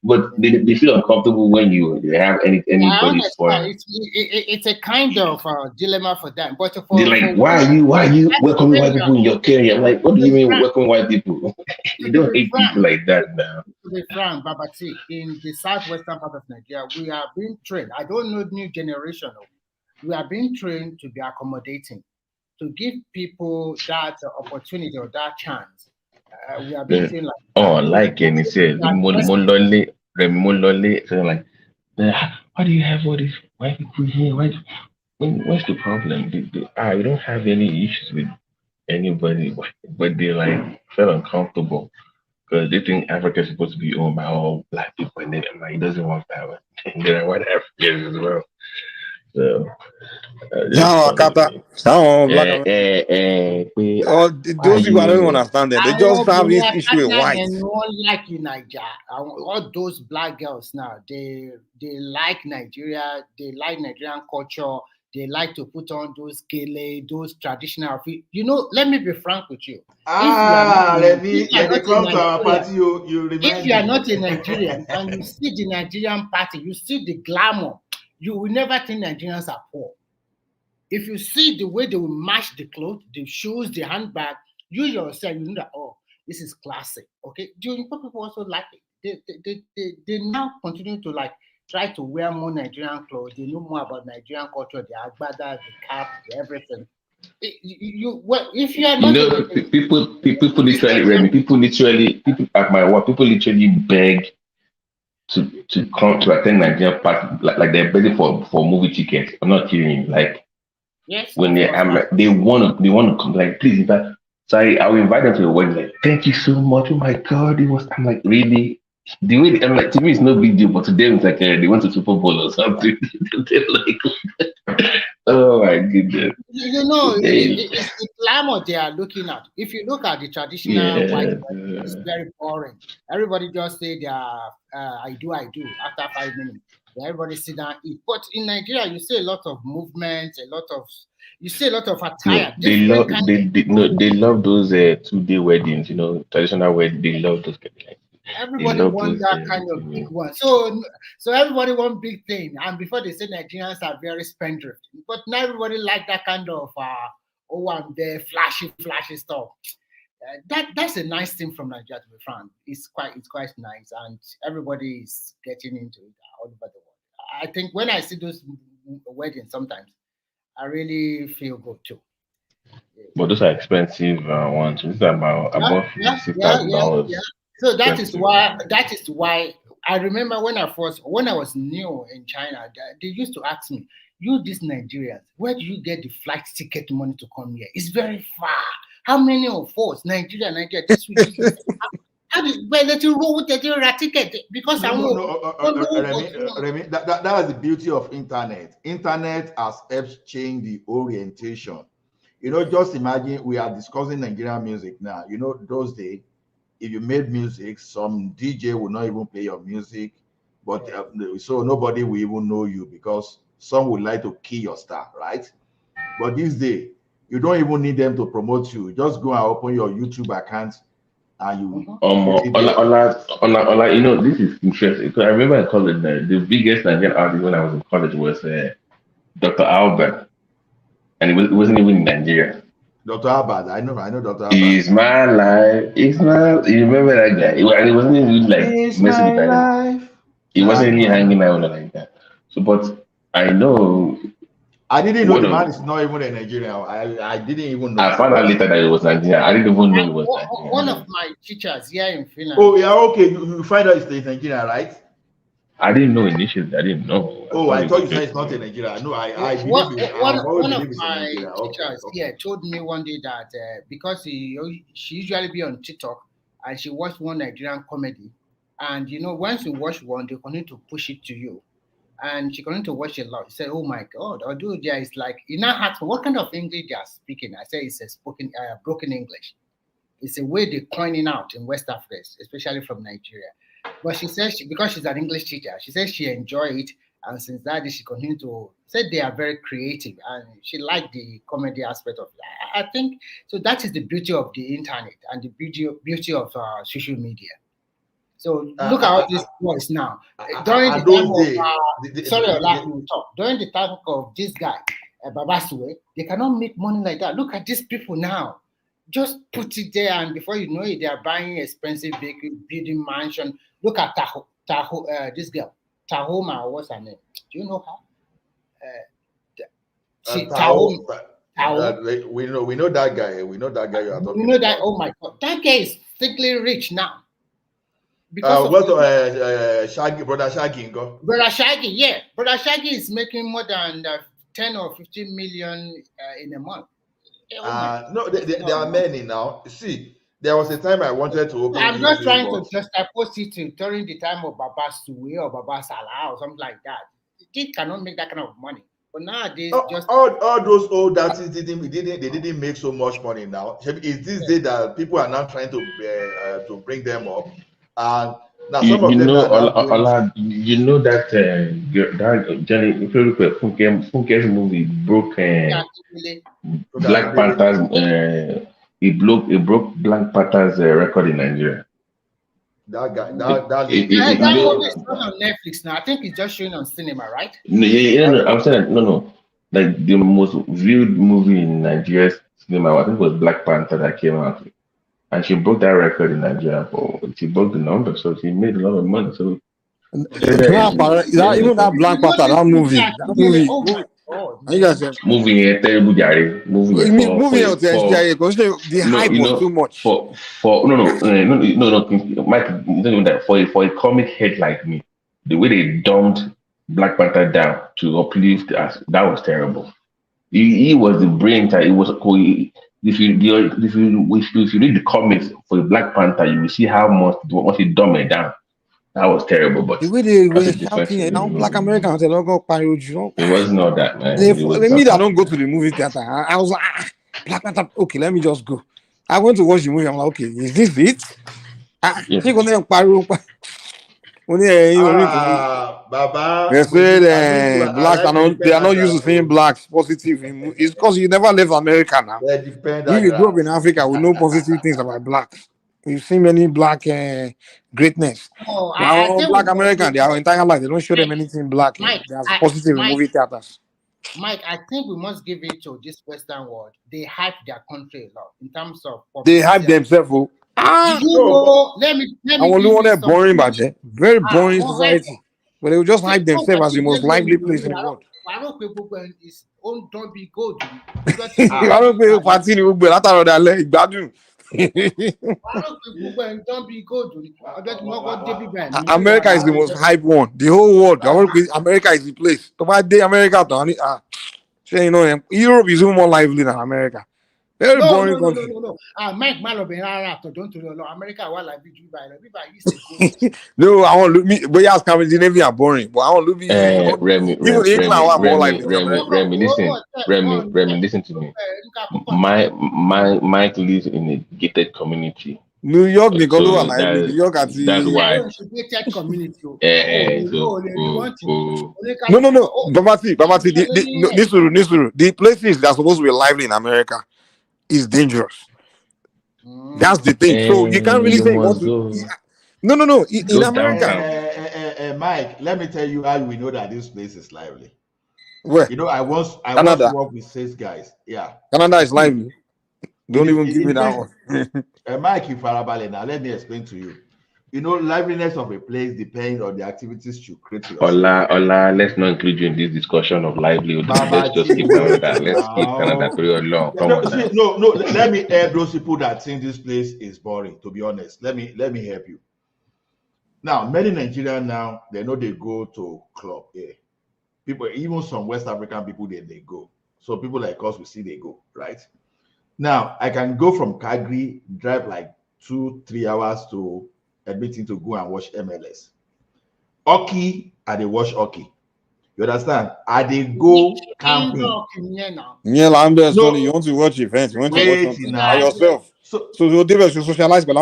Speaker 4: But they feel uncomfortable when you have anybody spoiling.
Speaker 9: It's a kind of dilemma for them. But
Speaker 4: they're like, why are you welcoming white people in your career? I'm like, what do you mean welcome white people? You don't hate people like that now.
Speaker 9: To be frank, Babati, in the southwestern part of Nigeria, we are being trained. I don't know new generation. We are being trained to be accommodating, to give people that opportunity or that chance. We are being trained like
Speaker 4: like Kenny said, more lonely, so like, why do you have all these white people here? What's the problem? We don't have any issues with anybody, but they like felt uncomfortable because they think Africa is supposed to be owned by all black people, and then it doesn't work that way. And there are white Africans as well. So
Speaker 8: those people, I don't understand them. They just have this issue with white.
Speaker 9: Like in Nigeria, all those black girls now, they like Nigeria, they like Nigerian culture, they like to put on those gele, those traditional outfits. Let me be frank with you.
Speaker 18: If
Speaker 9: you are not a Nigerian and you see the Nigerian party, you see the glamour, you will never think Nigerians are poor. If you see the way they will match the clothes, the shoes, the handbag, you yourself, you know that, this is classic. Okay. Do people also like it? They now continue to try to wear more Nigerian clothes. They know more about Nigerian culture, the agbada, the cap, the everything. If you are not,
Speaker 4: people literally, Remy, people at my work, people literally beg to come to attend Nigerian party, like they're begging for movie tickets. I'm not kidding you. Like
Speaker 9: yes,
Speaker 4: when they want to come, like please invite. So I will invite them to the wedding. Like, thank you so much. Oh my God, it was. I'm like, really? The way I'm like, to me, it's no big deal, but to them, it's like they went to Super Bowl or something. They're like, oh my goodness.
Speaker 9: It's the glamour they are looking at. If you look at the traditional white wedding, it's very boring. Everybody just say they are, I do after 5 minutes. Everybody sit down eat. But in Nigeria, you see a lot of movement, you see a lot of attire.
Speaker 4: They love those 2-day weddings, traditional wedding. They love those.
Speaker 9: Everybody wants that kind of big one. So everybody want big thing. And before they say Nigerians are very spendthrift, but now everybody like that kind of I'm there, flashy stuff. That's a nice thing from Nigeria, to be frank. It's quite nice, and everybody is getting into it all over the world. I think when I see those weddings, sometimes I really feel good too.
Speaker 4: But those are expensive ones. These are about $56,000.
Speaker 9: Yeah. So that is why I remember when I was new in China, they used to ask me, "You, these Nigerians, where do you get the flight ticket money to come here? It's very far. How many of us, Nigeria, this week? How did let you roll with the ticket? Because
Speaker 18: Remy, that is the beauty of internet. Internet has helped change the orientation. Just imagine we are discussing Nigerian music now. Those days, if you made music, some DJ will not even play your music, but so nobody will even know you because some would like to kill your star, right? But these days, you don't even need them to promote you. Just go and open your YouTube account, and you.
Speaker 4: This is interesting because I remember in college the biggest Nigerian artist when I was in college was Dr. Albert, and it wasn't even in Nigeria.
Speaker 18: Dr. Abad, I know Dr. Abad.
Speaker 4: It's my life. You remember that guy? And it wasn't even like messing with life. He wasn't really hanging out like that. So, but I know.
Speaker 18: I didn't know the man is not even a Nigerian. I didn't even know.
Speaker 4: I found out later that it was Nigerian. I didn't even know it was Nigerian.
Speaker 9: One of my teachers here in Finland.
Speaker 18: Oh yeah, okay. You find out it's Nigerian, right?
Speaker 4: I didn't know initially. I didn't know.
Speaker 18: I thought you said it's not in Nigeria. No, I believe it.
Speaker 9: One of my teachers here told me one day that because she usually be on TikTok and she watched one Nigerian comedy, and once you watch one, they continue to push it to you, and she continued to watch a lot. She said, "Oh my God, although there is like," asked me, "What kind of English they are speaking?" I said, "It's a broken English. It's a way they're coining out in West Africa, especially from Nigeria." But she says because she's an English teacher, she says she enjoyed it, and since that she continued to say they are very creative, and she liked the comedy aspect of it. I think so. That is the beauty of the internet and the beauty of social media. So look at all these boys now. During the time of this guy, Babasue, they cannot make money like that. Look at these people now. Just put it there, and before you know it, they are buying expensive vehicles, building mansion. Look at this girl, Tahoma, what's her name? Do you know her?
Speaker 18: Tahoma. We know that guy. We know that guy you are talking about.
Speaker 9: That. Oh my God, that guy is thickly rich now.
Speaker 18: Shaggy, brother Shaggy, go.
Speaker 9: Brother Shaggy, yeah, brother Shaggy is making more than 10 or 15 million in a month.
Speaker 18: No, there are many now. See, there was a time I wanted to open.
Speaker 9: I'm not trying to just post it during the time of Baba Suwe or Baba Salah or something like that. They cannot make that kind of money. But nowadays,
Speaker 18: all those old artists didn't make so much money now. It's this day that people are now trying to bring them up, and now some of them
Speaker 4: that Johnny Funke's movie broke Black Panther's it broke Black Panther's record in Nigeria.
Speaker 9: That movie is not on Netflix now. I think it's just showing on cinema, right?
Speaker 4: No, I'm saying no. Like the most viewed movie in Nigeria's cinema, I think it was Black Panther that came out. And she broke that record in Nigeria. She broke the number, so she made a lot of money. So
Speaker 8: Even that Black Panther, that movie.
Speaker 9: Oh my God,
Speaker 8: You guys say,
Speaker 4: Movie here, terrible Jare. Movie here for
Speaker 8: the hype was too much.
Speaker 4: No, Mike, you don't know that for a comic head like me, the way they dumped Black Panther down to uplift us, that was terrible. He was the brain child. It was if you read the comics for the Black Panther, you will see how much he dumbed it down. That was terrible, but
Speaker 8: The way they
Speaker 4: that's
Speaker 8: were
Speaker 4: a difference.
Speaker 8: shouting, now Black Americans, they don't go parody, you know.
Speaker 4: It wasn't all that, man.
Speaker 8: Me, I don't go to the movie theater. I was like, Black Panther, okay, let me just go. I went to watch the movie. I'm like, okay, is this it?
Speaker 18: Baba,
Speaker 8: They said blacks are not, they are not used to seeing blacks positive. It's because you never left America now. If you grew up in Africa, we know positive things about blacks. We've seen many black greatness.
Speaker 9: Oh,
Speaker 8: Black American, their entire life, they don't show them anything black. That's positive in movie theaters.
Speaker 9: Mike, I think we must give it to this Western world. They hype their country a lot in terms of.
Speaker 8: They hype themselves.
Speaker 9: Do you know? Let me
Speaker 8: I want to want boring, but very boring society. But they will just hype themselves as the most lively place in the world. I don't pay party in Ugbe. That's how they gbadun. America is the most hype one. The whole world. America is the place. America, you know, Europe is even more lively than America. Very boring country.
Speaker 9: No. Mike America, what like
Speaker 8: no, I want me. But yeah, Scandinavia are boring. But I want to be.
Speaker 4: Remy, listen to me. Mike lives in a gated community.
Speaker 8: New York, New
Speaker 4: York at that's why.
Speaker 8: No. Babati, the places that are supposed to be lively in America is dangerous. That's the thing. So you can't really say what to. No. In America,
Speaker 18: Mike, let me tell you how we know that this place is lively.
Speaker 8: Where?
Speaker 18: You know, I once work with 6 guys. Yeah.
Speaker 8: Canada is lively. Don't even give me that one.
Speaker 18: Mike, now let me explain to you. You know, liveliness of a place depends on the activities you create.
Speaker 4: Ola, let's not include you in this discussion of livelihood. Let's just keep Canada. Let's keep Canada very long.
Speaker 18: No. Let me help those people that think this place is boring. To be honest, let me help you. Now, many Nigerians now they know they go to club. Yeah, people, even some West African people, they go. So people like us, we see they go, right? Now, I can go from Calgary, drive like 2-3 hours to admitting to go and watch MLS. Hockey, I they watch hockey. You understand? I they go camping.
Speaker 8: Yeah, Lambert, no. You want to watch events, you want to watch something by yourself. So you socialize, but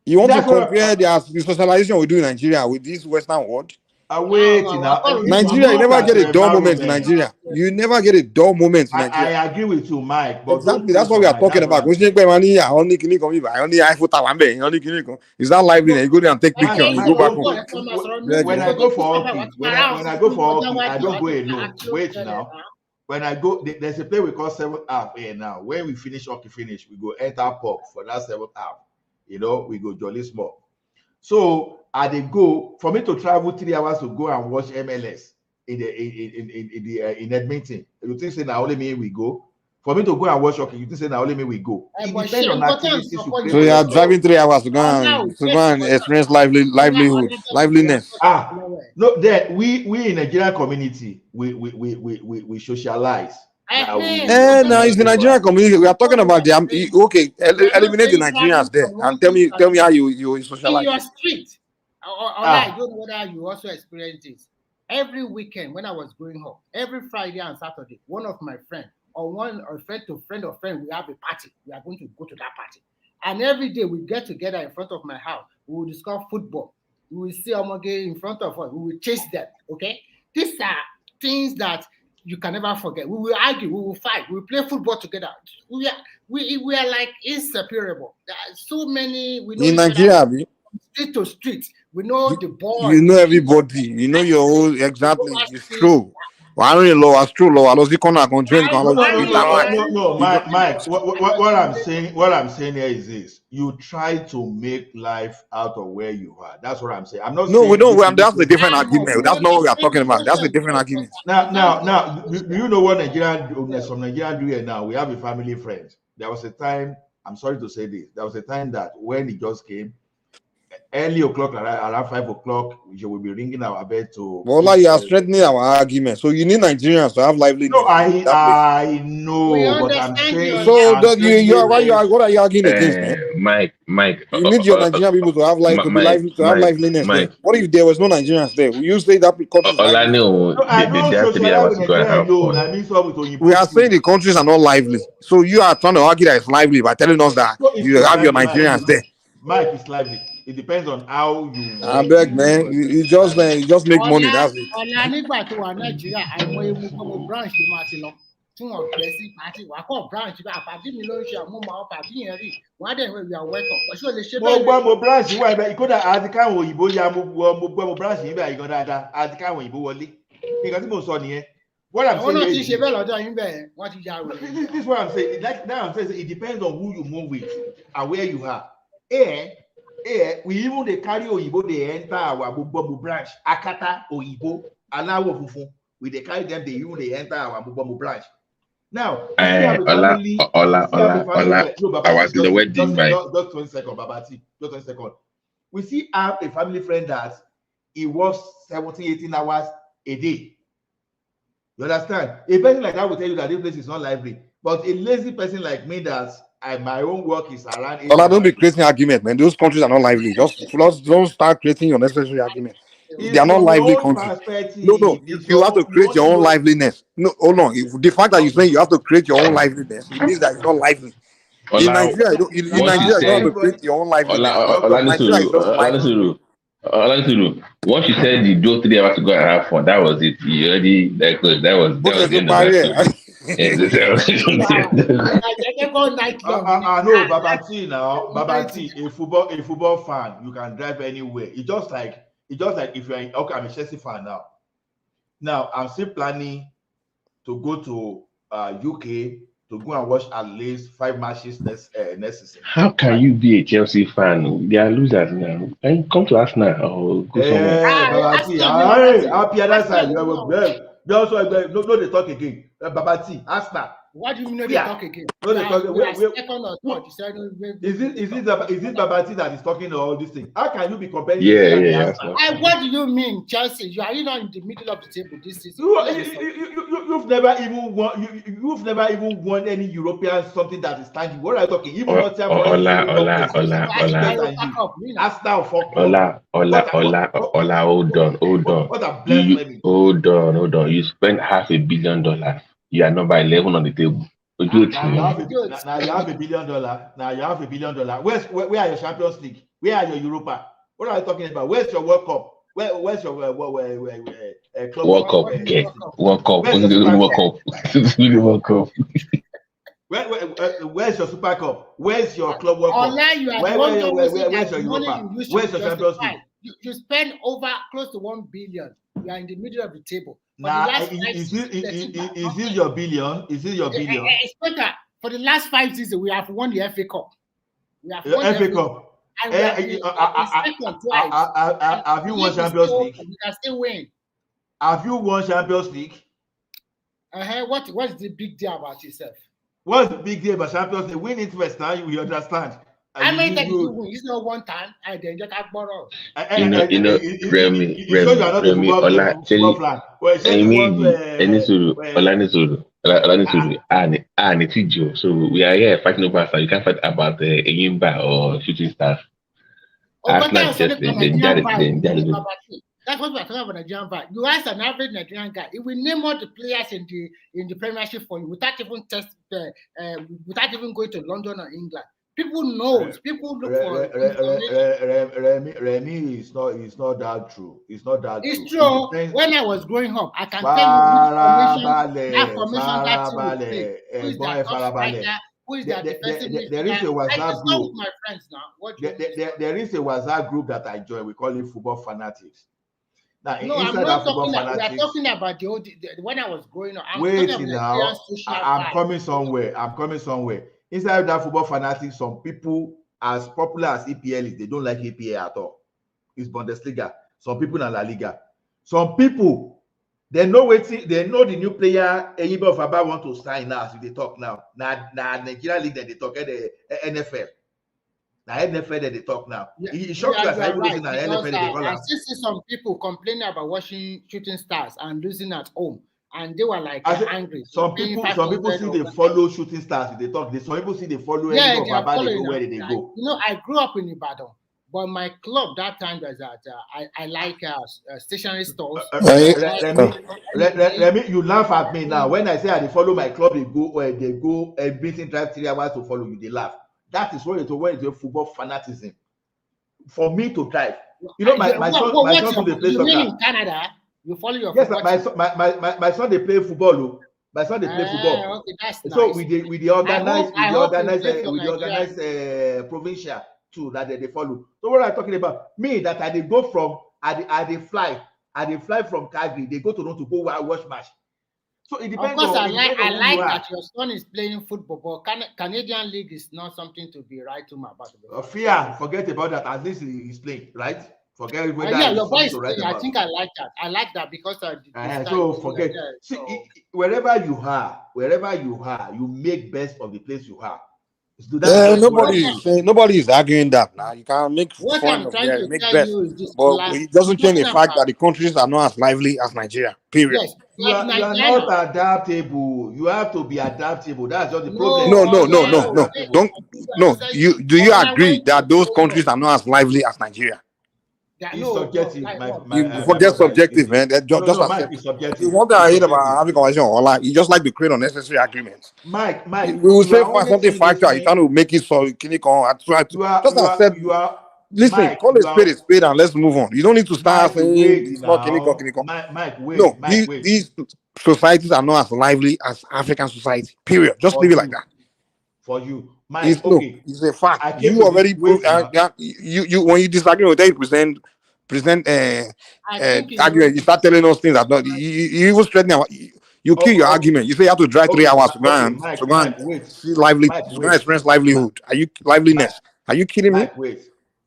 Speaker 8: you want to compare the socialization we do in Nigeria with this Western world? Nigeria, you never get a dull moment in Nigeria. You never get a dull moment in Nigeria.
Speaker 18: I agree with you, Mike. But
Speaker 8: exactly, that's what we are talking about. Is that lively? You go there and take pictures and you go back home.
Speaker 18: When I go for hockey, I don't go alone. Wait now. When I go, there's a play we call 7th half here now. When we finish hockey, we go enter pub for that 7th half. You know, we go jolly small. So I they go for me to travel 3 hours to go and watch MLS in Edmonton. You think say now only me we go? For me to go and watch hockey, you think say now only me we go?
Speaker 8: So you are driving 3 hours to go and experience liveliness.
Speaker 18: No, that we in Nigerian community we socialize.
Speaker 8: Now it's the Nigerian community. We are talking about the eliminate the Nigerians there and tell me how you socialize.
Speaker 9: In your street, I don't know whether you also experience this. Every weekend when I was growing up, every Friday and Saturday, one of my friends friend to friend of friend, we have a party. We are going to go to that party, and every day we get together in front of my house. We will discuss football. We will see Omoge in front of us. We will chase them. Okay, these are things that you can never forget. We will argue, we will fight, we will play football together. We are like inseparable. There are so many. We know
Speaker 8: in Nigeria,
Speaker 9: street to street. We know the boys.
Speaker 8: You know everybody. You know your whole exactly. It's true. I don't know. It's true. Law. I was the corner conjoined.
Speaker 18: No, Mike. What I'm saying here is this: you try to make life out of where you are. That's what I'm saying. I'm not
Speaker 8: No,
Speaker 18: saying
Speaker 8: we don't. That's the different argument. That's not what we are talking about. That's the different argument.
Speaker 18: Now, do you know what some Nigerian do here now? We have a family friend. There was a time. I'm sorry to say this. There was a time that when it just came, early o'clock, around 5 o'clock, we will be ringing our bell to.
Speaker 8: Well, like you are strengthening our argument. So you need Nigerians to have liveliness.
Speaker 18: No, I know, but I'm saying.
Speaker 8: So what are you arguing against, man?
Speaker 20: Mike.
Speaker 8: You need your Nigerian people to have liveliness there. What if there was no Nigerians there? Will you say that country is lively? We are saying the countries are not lively. So you are trying to argue that it's lively by telling us that you have your Nigerians there.
Speaker 18: Mike is lively. It depends on how you.
Speaker 8: I beg, man. You just make money. That's it.
Speaker 9: Ọ̀la nígbà tó wà Nàìjíríà àìmọye gbogbo branch ló máa ti lọ tí wọ́n gbẹ sí pàtì wà kọ́ branch bá pàtì mi ló ń ṣe àmúmọ̀ àwọn pàtì yẹn rí wọ́n á dẹ̀ wọ́n ìyá wẹ́tọ̀ pẹ̀sí ò lè ṣe bẹ́ẹ̀.
Speaker 18: Mo gbọ́ mo branch wà ibẹ̀ ìkódà àti káwọn òyìnbó ya mo gbọ́ mo branch yìí bẹ̀ ìgan dáadáa àti káwọn òyìnbó wọlé nǹkan tí mo sọ nìyẹn. What I'm saying
Speaker 9: is this is
Speaker 18: what I'm saying. Like now I'm saying it depends on who you move with and where you are. We even they carry Oyibo, they enter our Bubobu branch. Akata Oyibo, Alawo Fufu. We they carry them, they enter our Bubobu branch. Now,
Speaker 20: I was in the wedding by
Speaker 18: just 20 seconds, Babati. Just 20 seconds. We see have a family friend that he works 17, 18 hours a day. You understand? A person like that will tell you that this place is not lively. But a lazy person like me that my own work is around.
Speaker 8: Well, I don't be creating argument, man. Those countries are not lively. Just don't start creating unnecessary argument. They are not lively countries. No. You have to create your own liveliness. No, hold on. The fact that you're saying you have to create your own liveliness, it means that it's not lively. In Nigeria, you don't have to create your own liveliness. Nigeria is just lively.
Speaker 20: Once you said you do 3 hours to go and have fun, that was it. You already that was the end of that.
Speaker 18: No, Babati now. Babati, a football fan, you can drive anywhere. It's just like if you're okay, I'm a Chelsea fan now. Now I'm still planning to go to UK to go and watch at least 5 matches next season.
Speaker 20: How can you be a Chelsea fan? They are losers now. Can you come to us now or go somewhere?
Speaker 18: Happy other side. Also, no, they talk again. Babati, Arsenal.
Speaker 9: What do you mean they talk again?
Speaker 18: No, they talk. Is it Babati that is talking all this thing? How can you be comparing?
Speaker 20: Yeah.
Speaker 9: What do you mean, Chelsea? You are not in the middle of the table this season.
Speaker 18: You've never even won any European something that is tangible. What are you talking? Even
Speaker 20: Ola, hold on. Hold on. You spent $500 million. You are number 11 on the table.
Speaker 18: Now you have $1 billion. Where are your Champions League? Where are your Europa? What are you talking about? Where's your World Cup? Where's your club?
Speaker 20: World Cup.
Speaker 18: Where's your Super Cup? Where's your Club World Cup? Where's your Europa? Where's your Champions League?
Speaker 9: You spend over close to 1 billion. You are in the middle of the table.
Speaker 18: Now, is this your billion? Is this your billion?
Speaker 9: It's better. For the last 5 seasons, we have won the FA Cup. We have
Speaker 18: won the FA Cup. Have you won Champions League?
Speaker 9: We can still win.
Speaker 18: Have you won Champions League?
Speaker 9: What's the big deal about yourself?
Speaker 18: What's the big deal about Champions League? Win it first now, you understand.
Speaker 9: I mean that you win. It's not one time. I then just have borrowed.
Speaker 20: Remy, so we are here fighting over us. You can't fight about the Eyimba or shooting stars.
Speaker 9: That's what we're talking about Nigerian VAR. You ask an average Nigerian guy, it will name all the players in the Premiership for you without even without even going to London or England. People know. People look for
Speaker 18: Remy is not that true. It's not that true.
Speaker 9: It's true. When I was growing up, I can tell you which formation that who is that top striker, who is that defensive midfielder.
Speaker 18: There is a WhatsApp group.
Speaker 9: With my friends now.
Speaker 18: There is a WhatsApp group that I join. We call it Football Fanatics. Now,
Speaker 9: No, I'm
Speaker 18: inside
Speaker 9: not
Speaker 18: that football
Speaker 9: talking. We are
Speaker 18: fanatics.
Speaker 9: talking about when I was growing up. I'm
Speaker 18: Wait
Speaker 9: talking about
Speaker 18: now.
Speaker 9: Nigerian social
Speaker 18: I'm
Speaker 9: vibe.
Speaker 18: coming somewhere. I'm coming somewhere. Inside that football fanatics, some people, as popular as EPL is, they don't like EPL at all. It's Bundesliga. Some people in La Liga. Some people, they know the new player Eyibe of Aba want to sign now as they talk now. Now Nigeria League that they talk at the NFL. Now NFL that they talk now. It shocks you as
Speaker 9: You
Speaker 18: I
Speaker 9: are
Speaker 18: even
Speaker 9: right,
Speaker 18: listen to
Speaker 9: because
Speaker 18: NFL they call
Speaker 9: I
Speaker 18: them.
Speaker 9: still see some people complaining about watching Shooting Stars and losing at home, and they were like
Speaker 18: I say,
Speaker 9: angry.
Speaker 18: some people see they follow Shooting Stars. They talk. Some people see they follow
Speaker 9: Yeah,
Speaker 18: Eyibe
Speaker 9: they
Speaker 18: of
Speaker 9: are
Speaker 18: Aba. They
Speaker 9: following.
Speaker 18: go where they go.
Speaker 9: You know, I grew up in Ibadan, but my club that time was that I like stationery stores.
Speaker 18: Let me. You laugh at me now when I say I dey follow my club. They go everything drive 3 hours to follow you. They laugh. That is what it's a football fanaticism. For me to drive, you know, my son too dey play
Speaker 9: you
Speaker 18: soccer.
Speaker 9: mean in Canada? You follow your
Speaker 18: Yes,
Speaker 9: football
Speaker 18: my son they play football. Oh. My son they play football.
Speaker 9: Okay, that's
Speaker 18: So
Speaker 9: nice.
Speaker 18: we organize
Speaker 9: Nigeria.
Speaker 18: provincial too that they follow. So what I'm talking about, me that I dey go from I dey fly from Calgary. They go to Toronto to go watch match. So it depends.
Speaker 9: Of course, I
Speaker 18: on
Speaker 9: like
Speaker 18: who you are.
Speaker 9: that your son is playing football, but Canadian League is not something to be right to my about.
Speaker 18: Fear, forget about that. At least he's playing, right? Forget whether
Speaker 9: Yeah, your boy is
Speaker 18: to write
Speaker 9: playing.
Speaker 18: about.
Speaker 9: I think I like that. I like that because
Speaker 18: So forget. See, wherever you are, you make best of the place you are.
Speaker 8: Nobody is arguing that now. You can make
Speaker 9: what
Speaker 8: fun
Speaker 9: I'm
Speaker 8: of
Speaker 9: trying to
Speaker 8: make
Speaker 9: tell
Speaker 8: best,
Speaker 9: you is this:
Speaker 8: but it doesn't change the fact that the countries are not as lively as Nigeria. Period.
Speaker 9: Yes,
Speaker 18: you are not adaptable. You have to be adaptable. That's just the problem.
Speaker 8: No. Do you agree that those countries are not as lively as Nigeria?
Speaker 18: It's subjective.
Speaker 8: Forget subjective, man. Just
Speaker 18: Mike, it's subjective.
Speaker 8: One thing I hate about having conversation online, you just like to create unnecessary arguments.
Speaker 18: Mike,
Speaker 8: we will say something factual. You trying to make it so listen, call a spade and let's move on. You don't need to start saying it's not
Speaker 18: Mike, wait.
Speaker 8: No, these societies are not as lively as African society. Period. Just leave it like that.
Speaker 18: For you, Mike,
Speaker 8: it's a fact. You already proved. You when you disagree with that, you present argument. You start telling us things that not. You even straighten out. You kill your argument. You say you have to drive 3 hours to go and see lively, to go and experience livelihood. Liveliness? Are you kidding me?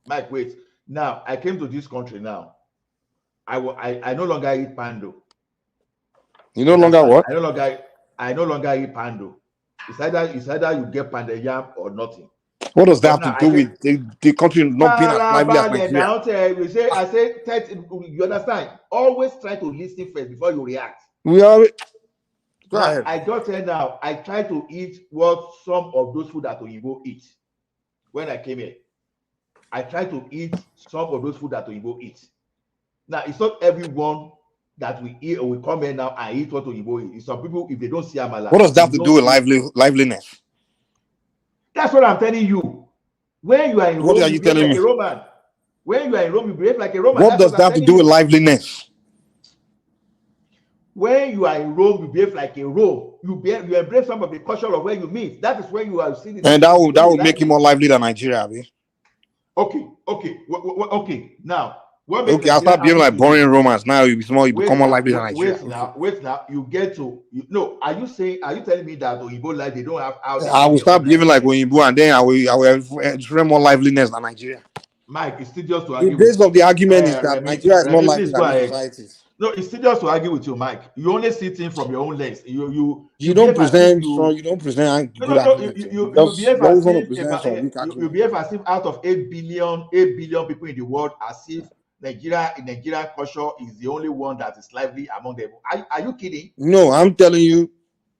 Speaker 18: Mike, wait. Now I came to this country. Now I no longer eat pando.
Speaker 8: You no longer what?
Speaker 18: I no longer eat pando. It's either you get pounded yam or nothing.
Speaker 8: What does that have to do with the country not being as lively as Nigeria?
Speaker 18: I say, you understand? Always try to listen first before you react.
Speaker 8: We are. Go
Speaker 18: now,
Speaker 8: ahead.
Speaker 18: I just said now, I try to eat what some of those food that Oyinbo eat. When I came here, I try to eat some of those food that Oyinbo eat. Now, it's not everyone that we eat or we come here now and eat what Oyinbo eat. Some people, if they don't see amala.
Speaker 8: What does that have to do with liveliness?
Speaker 18: That's what I'm telling you. When you are in
Speaker 8: Rome,
Speaker 18: you behave like a Roman. When you are in Rome, you behave like a Roman.
Speaker 8: What does that have to do with liveliness?
Speaker 18: When you are in Rome, you behave like a Rome. You embrace some of the culture of where you meet. That is when you are seeing.
Speaker 8: And that will make you more lively than Nigeria, abi?
Speaker 18: Okay. Now,
Speaker 8: I start behaving like boring Romans. Now you become more lively than Nigeria.
Speaker 18: Wait now. You get to Are you telling me that Oyinbo life they don't have how?
Speaker 8: I will start behaving like Oyinbo, and then I will express more liveliness than Nigeria.
Speaker 18: Mike, it's still just to argue.
Speaker 8: The base of the argument is that Nigeria is more lively than societies.
Speaker 18: No, it's still just to argue with you, Mike. You only see things from your own lens. You
Speaker 8: don't present good arguments.
Speaker 18: You behave as if out of 8 billion people in the world, as if Nigerian culture is the only one that is lively among them. Are you kidding?
Speaker 8: No, I'm telling you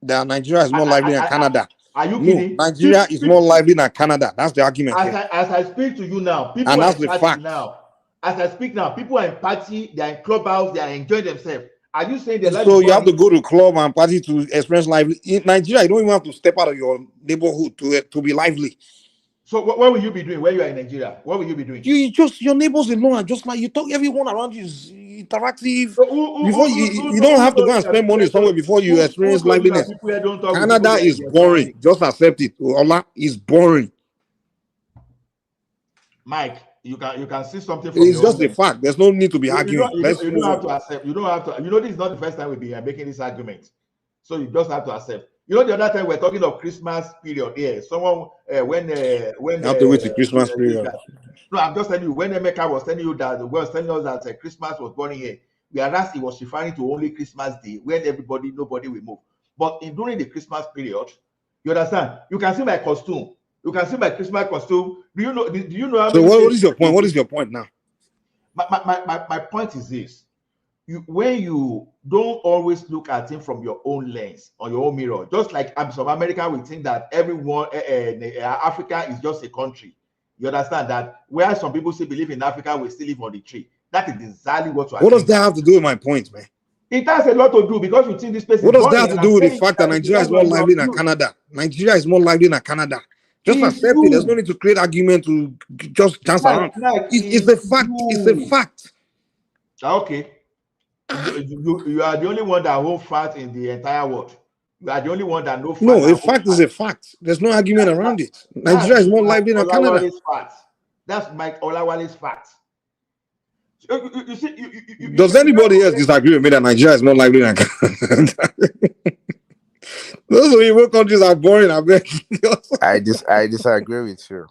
Speaker 8: that Nigeria is more lively than Canada.
Speaker 18: Are you kidding?
Speaker 8: Nigeria is more lively than Canada. That's the argument.
Speaker 18: As I speak to you now, people
Speaker 8: and
Speaker 18: are
Speaker 8: that's the fact.
Speaker 18: Now. As I speak now, people are in party, they are in clubhouse, they are enjoying themselves. Are you saying they like?
Speaker 8: So you have to go to club and party to experience lively. In Nigeria, you don't even have to step out of your neighborhood to be lively.
Speaker 18: So what will you be doing when you are in Nigeria? What will you be doing?
Speaker 8: Your neighbors alone are just like you talk. Everyone around you is interactive. You don't have to go and spend money somewhere before you experience liveliness. Canada is boring. Just accept it. Allah is boring.
Speaker 18: Mike, You can see something from
Speaker 8: It's
Speaker 18: your own
Speaker 8: just a
Speaker 18: lens.
Speaker 8: fact. There's no need to be
Speaker 18: You
Speaker 8: arguing.
Speaker 18: don't, you
Speaker 8: Let's
Speaker 18: don't, you
Speaker 8: move
Speaker 18: don't have
Speaker 8: on.
Speaker 18: to accept. You don't have to. This is not the first time we've been making this argument. So you just have to accept. The other time we're talking of Christmas period here. Someone when
Speaker 8: You have to wait till Christmas period.
Speaker 18: no, I'm just telling you, when Emeka was telling you that, was telling us that Christmas was born here, whereas he was referring to only Christmas Day, when nobody will move. But during the Christmas period, you understand? You can see my costume. You can see my Christmas costume. Do you know how
Speaker 8: So
Speaker 18: many
Speaker 8: what is your point? What is your point now?
Speaker 18: My point is this. When you don't always look at it from your own lens or your own mirror, just like some America will think that everyone, Africa is just a country. You understand that? Where some people still believe in Africa, we still live on the tree. That is exactly what you are
Speaker 8: What does
Speaker 18: saying.
Speaker 8: that have to do with my point, man?
Speaker 18: It has a lot to do because you think this place
Speaker 8: What
Speaker 18: is
Speaker 8: does that
Speaker 18: boring.
Speaker 8: have to do with the fact that Nigeria is more lively than Canada? Nigeria is more lively than Canada. Just accept it. There's no need to create argument to just dance around. It's a fact. It's a fact.
Speaker 18: Okay. You are the only one that holds fat in the entire world. You are the only one that knows fat.
Speaker 8: No, a fact is a fact. There's no argument around it. Nigeria is more lively than Canada.
Speaker 18: That's Mike Olawale's fact. You see,
Speaker 8: Does anybody else disagree with me that Nigeria is more lively than Canada? Those Igbo countries are boring. I bet.
Speaker 12: I disagree with you.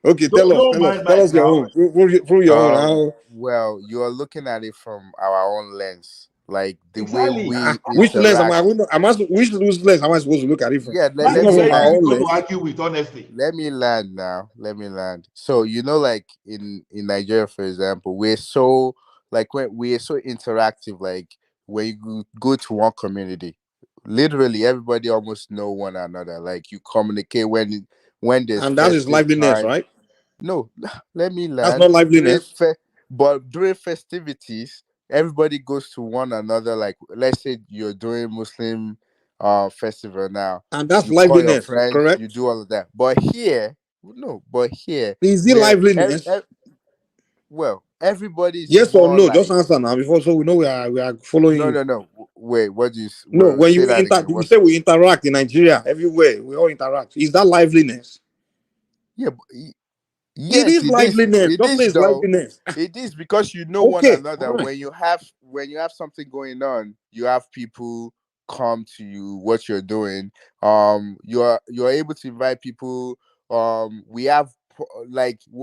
Speaker 8: Okay, tell us your own. Prove your own.
Speaker 12: Well, you are looking at it from our own lens, like the way we
Speaker 8: which lens am I? Which lens am I supposed to look at it from?
Speaker 12: Yeah,
Speaker 18: let me from our own lens. To argue with honestly.
Speaker 12: Let me land now. So like in Nigeria, for example, we're so when we're so interactive. Like when you go to one community, literally everybody almost know one another. Like you communicate when there's
Speaker 8: and that is liveliness, right?
Speaker 12: No, let me land.
Speaker 8: That's not liveliness.
Speaker 12: But during festivities, everybody goes to one another. Like let's say you're doing Muslim festival now,
Speaker 8: and that's
Speaker 12: you
Speaker 8: liveliness,
Speaker 12: call your friends,
Speaker 8: correct?
Speaker 12: You do all of that. But here
Speaker 8: is it liveliness?
Speaker 12: Well, everybody's
Speaker 8: yes or no. Just answer now before so we know we are following you.
Speaker 12: No. Wait, what do you?
Speaker 8: No, when you say we interact in Nigeria everywhere, we all interact. Is that liveliness?
Speaker 12: Yeah. Yes,
Speaker 8: it is liveliness. Just say it's liveliness.
Speaker 12: It is because you know one another. Right. When you have something going on, you have people come to you. What you're doing, you're able to invite people. We have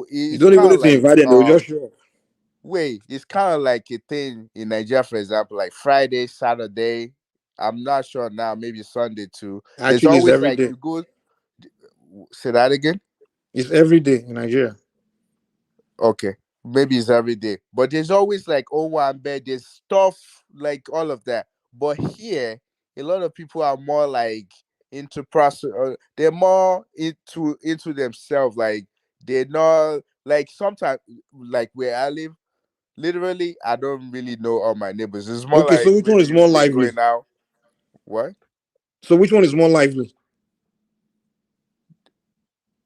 Speaker 8: you don't even need to invite them. They'll just show up.
Speaker 12: Wait, it's kind of like a thing in Nigeria, for example, like Friday, Saturday. I'm not sure now. Maybe Sunday too.
Speaker 8: Actually, it's every day.
Speaker 12: You go. Say that again.
Speaker 8: It's every day in Nigeria.
Speaker 12: Okay, maybe it's every day, but there's always like one bed. There's stuff like all of that. But here, a lot of people are more like into process. They're more into themselves. Like they're not like sometimes like where I live. Literally, I don't really know all my neighbors. It's more
Speaker 8: okay.
Speaker 12: Like
Speaker 8: so which one is more lively?
Speaker 12: Going out. What?
Speaker 8: So which one is more lively?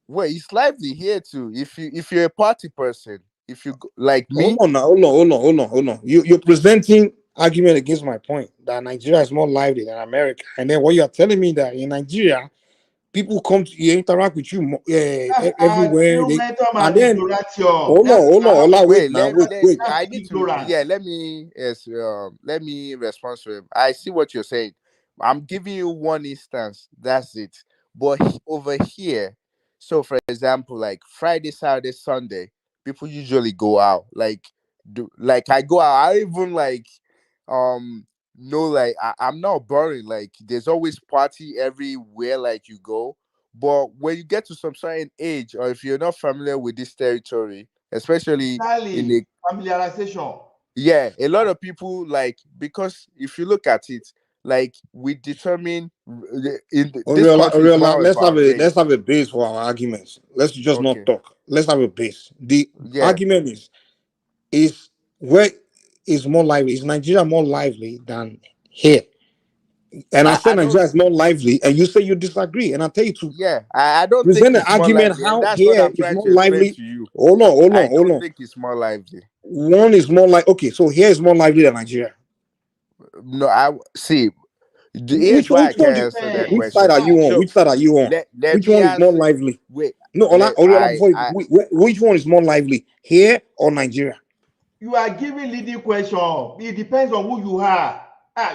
Speaker 12: Well, it's lively here too. If you're a party person, if you like me.
Speaker 8: Hold on. You're presenting argument against my point that Nigeria is more lively than America, and then what you're telling me that in Nigeria, people come to interact with you everywhere. And then hold on. Wait.
Speaker 12: I need to. Yeah, let me respond to him. I see what you're saying. I'm giving you one instance. That's it. But over here, so for example, like Friday, Saturday, Sunday, people usually go out. Like I go out. I even no, like I'm not boring. Like there's always party everywhere. Like you go. But when you get to some certain age, or if you're not familiar with this territory, especially in the
Speaker 18: familiarization,
Speaker 12: yeah, a lot of people because if you look at it, like we determine in this country,
Speaker 8: let's have a base for our arguments. Let's just not talk. Let's have a base. The argument is where is more lively? Is Nigeria more lively than here? And I said Nigeria is more lively, and you say you disagree, and I tell you to
Speaker 12: I don't
Speaker 8: present
Speaker 12: think
Speaker 8: the argument how here is more lively. Hold on.
Speaker 12: I don't think it's more lively.
Speaker 8: One is more like so here is more lively than Nigeria.
Speaker 12: No, I see.
Speaker 8: Which side are you on? Which side are you on? Which one is more lively?
Speaker 12: Wait,
Speaker 8: No, Ola,
Speaker 12: I
Speaker 8: before which one is more lively, here or Nigeria?
Speaker 18: You are giving leading question. It depends on who you are.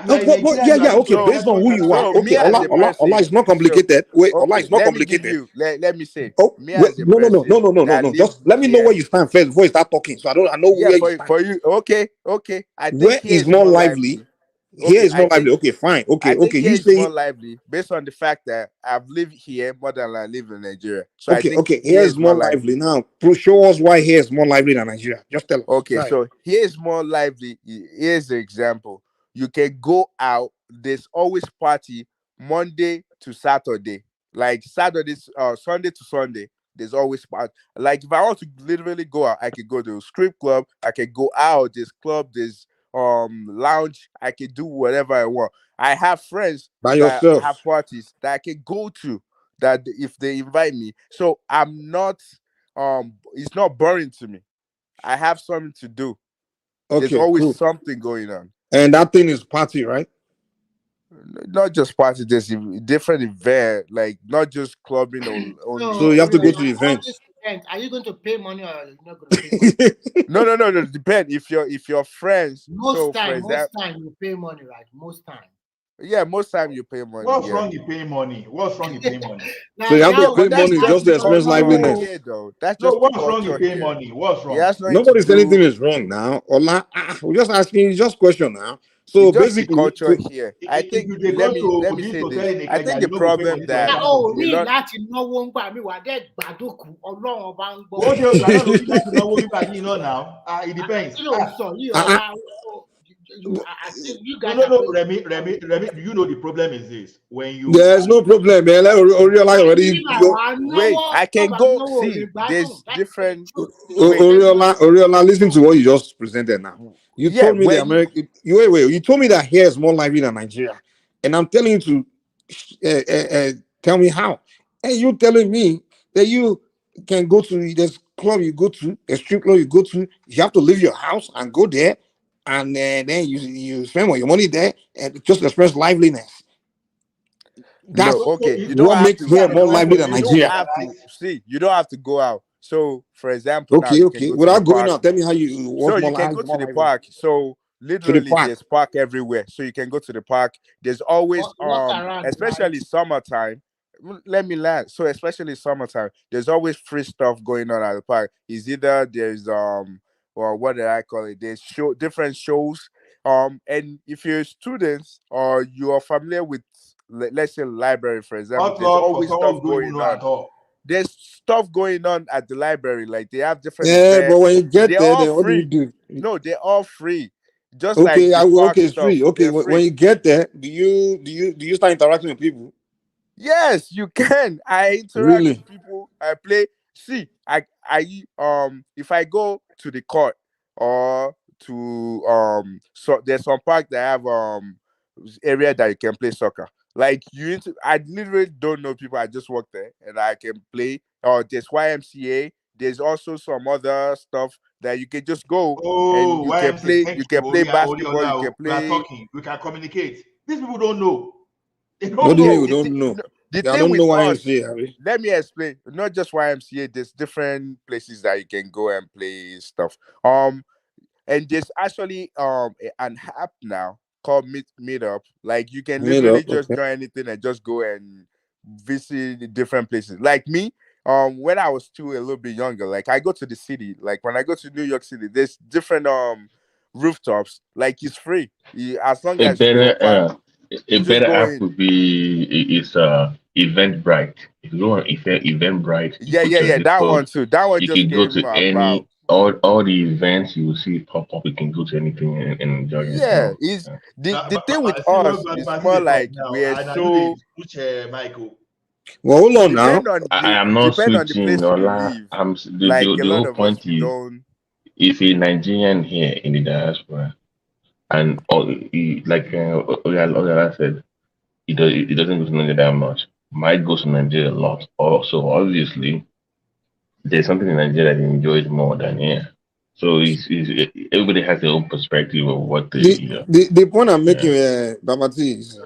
Speaker 18: You are in Nigeria.
Speaker 8: Yeah, okay. Based on who you are, okay.
Speaker 12: me as a person,
Speaker 8: Ola is not complicated. Wait, Ola
Speaker 12: okay,
Speaker 8: is not
Speaker 12: let me give
Speaker 8: complicated.
Speaker 12: you. Let me say,
Speaker 8: Oh,
Speaker 12: me
Speaker 8: wait,
Speaker 12: as a person that
Speaker 8: no.
Speaker 12: live
Speaker 8: Just let me know
Speaker 12: here.
Speaker 8: where you stand first before you start talking. So I know
Speaker 12: Yeah,
Speaker 8: where you stand.
Speaker 12: for you, okay. I think
Speaker 8: Where
Speaker 12: here
Speaker 8: is
Speaker 12: is
Speaker 8: more
Speaker 12: more
Speaker 8: lively?
Speaker 12: lively.
Speaker 8: Here
Speaker 12: Okay,
Speaker 8: is more lively. Okay, fine.
Speaker 12: I think
Speaker 8: Okay.
Speaker 12: here
Speaker 8: You
Speaker 12: is more
Speaker 8: say
Speaker 12: lively based on the fact that I've lived here more than I live in Nigeria. So I think
Speaker 8: okay. Here
Speaker 12: here
Speaker 8: is
Speaker 12: is more
Speaker 8: more lively.
Speaker 12: lively.
Speaker 8: Now, show us why here is more lively than Nigeria. Just tell us.
Speaker 12: Okay, so here is more lively. Here's the example. You can go out. There's always party Monday to Saturday. Like Saturdays, Sunday to Sunday. There's always party. Like if I want to literally go out, I could go to a strip club. I can go out. There's club. There's lounge. I can do whatever I want. I have friends
Speaker 8: By
Speaker 12: that
Speaker 8: yourself.
Speaker 12: have parties that I can go to. That if they invite me, so I'm not. It's not boring to me. I have something to do. There's
Speaker 8: Okay,
Speaker 12: always
Speaker 8: cool.
Speaker 12: something going on.
Speaker 8: And that thing is party, right?
Speaker 12: Not just party, there's different event, like not just clubbing only.
Speaker 8: So you have to go to the
Speaker 9: All
Speaker 8: events.
Speaker 9: this event, are you going to pay money or are you not going to pay money?
Speaker 12: No. Depend if your friends.
Speaker 9: Most
Speaker 12: So for
Speaker 9: time
Speaker 12: example,
Speaker 9: you pay money, right? Most time.
Speaker 12: yeah, most time you pay money.
Speaker 18: What's
Speaker 12: Yeah.
Speaker 18: wrong in paying money? What's wrong in paying money?
Speaker 8: So you have to
Speaker 12: No,
Speaker 8: pay
Speaker 12: but that's
Speaker 8: money
Speaker 12: just
Speaker 8: just
Speaker 12: the
Speaker 8: to experience
Speaker 12: culture
Speaker 8: liveliness.
Speaker 12: here, though. That's
Speaker 18: No,
Speaker 12: just the
Speaker 18: what's wrong in
Speaker 12: culture
Speaker 18: paying
Speaker 12: here.
Speaker 18: money? What's
Speaker 12: It
Speaker 18: wrong?
Speaker 12: has nothing
Speaker 8: Nobody
Speaker 12: to
Speaker 8: said anything
Speaker 12: do.
Speaker 8: is wrong now. Ola, we're just asking you just question now. So
Speaker 12: It's just the
Speaker 8: basically,
Speaker 12: culture here. I
Speaker 18: If
Speaker 12: think
Speaker 18: you dey go
Speaker 12: let
Speaker 18: to
Speaker 12: me
Speaker 18: this
Speaker 12: say
Speaker 18: hotel
Speaker 12: this.
Speaker 18: in
Speaker 12: I think
Speaker 18: Ikeja,
Speaker 12: the
Speaker 18: you no go pay
Speaker 12: problem
Speaker 18: money to
Speaker 12: that
Speaker 18: enter
Speaker 9: Oh,
Speaker 18: something.
Speaker 12: a
Speaker 9: ní
Speaker 12: lot.
Speaker 9: láti náwó ń gbà mí wà dé gbàdúkù Ọlọ́run ọba ń gbọ́.
Speaker 18: Wọ́n ṣe ògbà náà ló ní láti náwó bíbá yìí náà now. It depends.
Speaker 9: Kí ló ń sọ yìí ọ̀la? I think you guys are
Speaker 18: No,
Speaker 9: paying.
Speaker 18: Remy, you know the problem is this. When you
Speaker 8: there's no problem, man. Oriola already.
Speaker 12: Wait, I can go see. There's different. Wait,
Speaker 8: Oriola, listen to what you just presented now. You
Speaker 12: yeah,
Speaker 8: told me the American. Wait. You told me that here is more lively than Nigeria, and I'm telling you to tell me how. And you telling me that you can go to this club you go to, a strip club you go to. You have to leave your house and go there, and then you spend all your money there and just express liveliness. That's
Speaker 12: no, okay. You don't
Speaker 8: what
Speaker 12: have
Speaker 8: makes
Speaker 12: to.
Speaker 8: here more lively than
Speaker 12: You don't
Speaker 8: Nigeria.
Speaker 12: have to see. You don't have to go out. So, for example, now
Speaker 8: Okay.
Speaker 12: you can go to the
Speaker 8: Without going
Speaker 12: park.
Speaker 8: out, tell me how you
Speaker 12: So
Speaker 8: want
Speaker 12: you
Speaker 8: more
Speaker 12: can
Speaker 8: live,
Speaker 12: go to
Speaker 8: more
Speaker 12: the
Speaker 8: lively.
Speaker 12: park. So
Speaker 8: To the
Speaker 12: literally,
Speaker 8: park.
Speaker 12: there's park everywhere. So you can go to the park. There's always
Speaker 9: Walk around,
Speaker 12: especially
Speaker 9: right?
Speaker 12: summertime. Let me land. So especially summertime, there's always free stuff going on at the park. Is either there's or what did I call it? There's different shows. And if you're students or you are familiar with let's say library, for example,
Speaker 18: hot
Speaker 12: there's
Speaker 18: club for
Speaker 12: always
Speaker 18: someone
Speaker 12: stuff
Speaker 18: who don't even
Speaker 12: going
Speaker 18: know
Speaker 12: on.
Speaker 18: at all.
Speaker 12: There's stuff going on at the library. Like they have different
Speaker 8: Yeah, but
Speaker 12: events.
Speaker 8: when you get
Speaker 12: They're
Speaker 8: there,
Speaker 12: all
Speaker 8: then what do you
Speaker 12: free.
Speaker 8: do?
Speaker 12: No, they're all free. Just like
Speaker 8: Okay,
Speaker 12: the park
Speaker 8: it's
Speaker 12: stuff,
Speaker 8: free. Okay,
Speaker 12: they're
Speaker 8: when
Speaker 12: free.
Speaker 8: you get there, do you start interacting with people?
Speaker 12: Yes, you can. I interact
Speaker 8: Really?
Speaker 12: with people. I play. See, if I go to the court or to so there's some park that have area that you can play soccer. Like I literally don't know people. I just work there and I can play. Or there's YMCA. There's also some other stuff that you can just go and
Speaker 18: Oh,
Speaker 12: you can
Speaker 18: YMCA,
Speaker 12: play.
Speaker 18: thank
Speaker 12: You
Speaker 18: you.
Speaker 12: can play basketball. You
Speaker 18: Oriola,
Speaker 12: can
Speaker 18: we are
Speaker 12: play.
Speaker 18: talking. We can communicate. These people don't know. They
Speaker 8: What
Speaker 18: don't
Speaker 8: do you mean
Speaker 18: know.
Speaker 8: we don't know?
Speaker 12: The
Speaker 8: Yeah, I
Speaker 12: thing
Speaker 8: don't know
Speaker 12: with
Speaker 8: why I'm
Speaker 12: us,
Speaker 8: saying, Harry.
Speaker 12: let me explain. Not just YMCA, there's different places that you can go and play stuff. And there's actually an app now called Meetup. Like you can
Speaker 8: Made
Speaker 12: literally
Speaker 8: up,
Speaker 12: just
Speaker 8: okay.
Speaker 12: join anything and just go and visit the different places. Like me, when I was still a little bit younger, like I go to the city. Like when I go to New York City, there's different rooftops. Like it's free. As long
Speaker 4: A
Speaker 12: as you
Speaker 4: better
Speaker 12: apply,
Speaker 4: a
Speaker 12: you just
Speaker 4: better
Speaker 12: go
Speaker 4: app
Speaker 12: in.
Speaker 4: would be is Eventbrite. If you go on Eventbrite, you put your
Speaker 12: Yeah.
Speaker 4: zip
Speaker 12: That
Speaker 4: code.
Speaker 12: one too. That one
Speaker 4: You
Speaker 12: just
Speaker 4: can go
Speaker 12: came
Speaker 4: to
Speaker 12: about.
Speaker 4: any all the events you will see pop up. You can go to anything and enjoy
Speaker 12: Yeah,
Speaker 4: yourself.
Speaker 12: is
Speaker 4: Yeah.
Speaker 12: the thing with
Speaker 18: I see what
Speaker 12: us is
Speaker 18: Grandpa
Speaker 12: more
Speaker 18: they talk
Speaker 12: like
Speaker 18: now,
Speaker 12: we're
Speaker 18: and I do they
Speaker 12: so
Speaker 18: switch Michael.
Speaker 8: Well, hold on now.
Speaker 12: depend on
Speaker 4: I
Speaker 12: the
Speaker 4: am not
Speaker 12: depend on the
Speaker 4: switching,
Speaker 12: place you
Speaker 4: Ola.
Speaker 12: live.
Speaker 4: The
Speaker 12: Like a lot
Speaker 4: whole
Speaker 12: of us,
Speaker 4: point
Speaker 12: we
Speaker 4: is
Speaker 12: don't.
Speaker 4: if a Nigerian here in the diaspora and like Oyala said, he doesn't go to Nigeria that much. Might go to Nigeria a lot. Also, obviously, there's something in Nigeria that he enjoys more than here. So everybody has their own perspective of what they,
Speaker 8: The point I'm making,
Speaker 4: yeah.
Speaker 8: Babati, is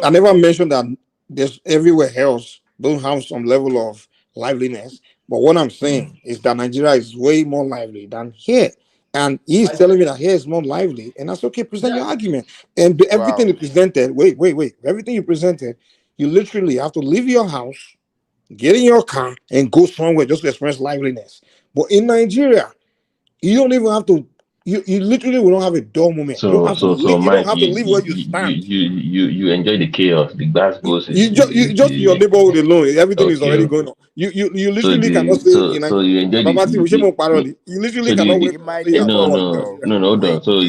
Speaker 8: I never mentioned that there's everywhere else don't have some level of liveliness. But what I'm saying is that Nigeria is way more lively than here. And he's telling me that here is more lively, and that's okay. Present your argument. And everything you presented, wait. Everything you presented, you literally have to leave your house, get in your car, and go somewhere just to experience liveliness. But in Nigeria, you don't even have to. You literally will not have a dull moment. You don't have to leave. You don't
Speaker 4: Mike,
Speaker 8: have to leave where you stand.
Speaker 4: you enjoy the chaos. The grass goes
Speaker 8: You just your neighborhood alone. Everything is already going on. You literally cannot stay in
Speaker 4: so you enjoy
Speaker 8: You literally cannot wait for say you're
Speaker 4: no
Speaker 8: bored.
Speaker 4: hold on. So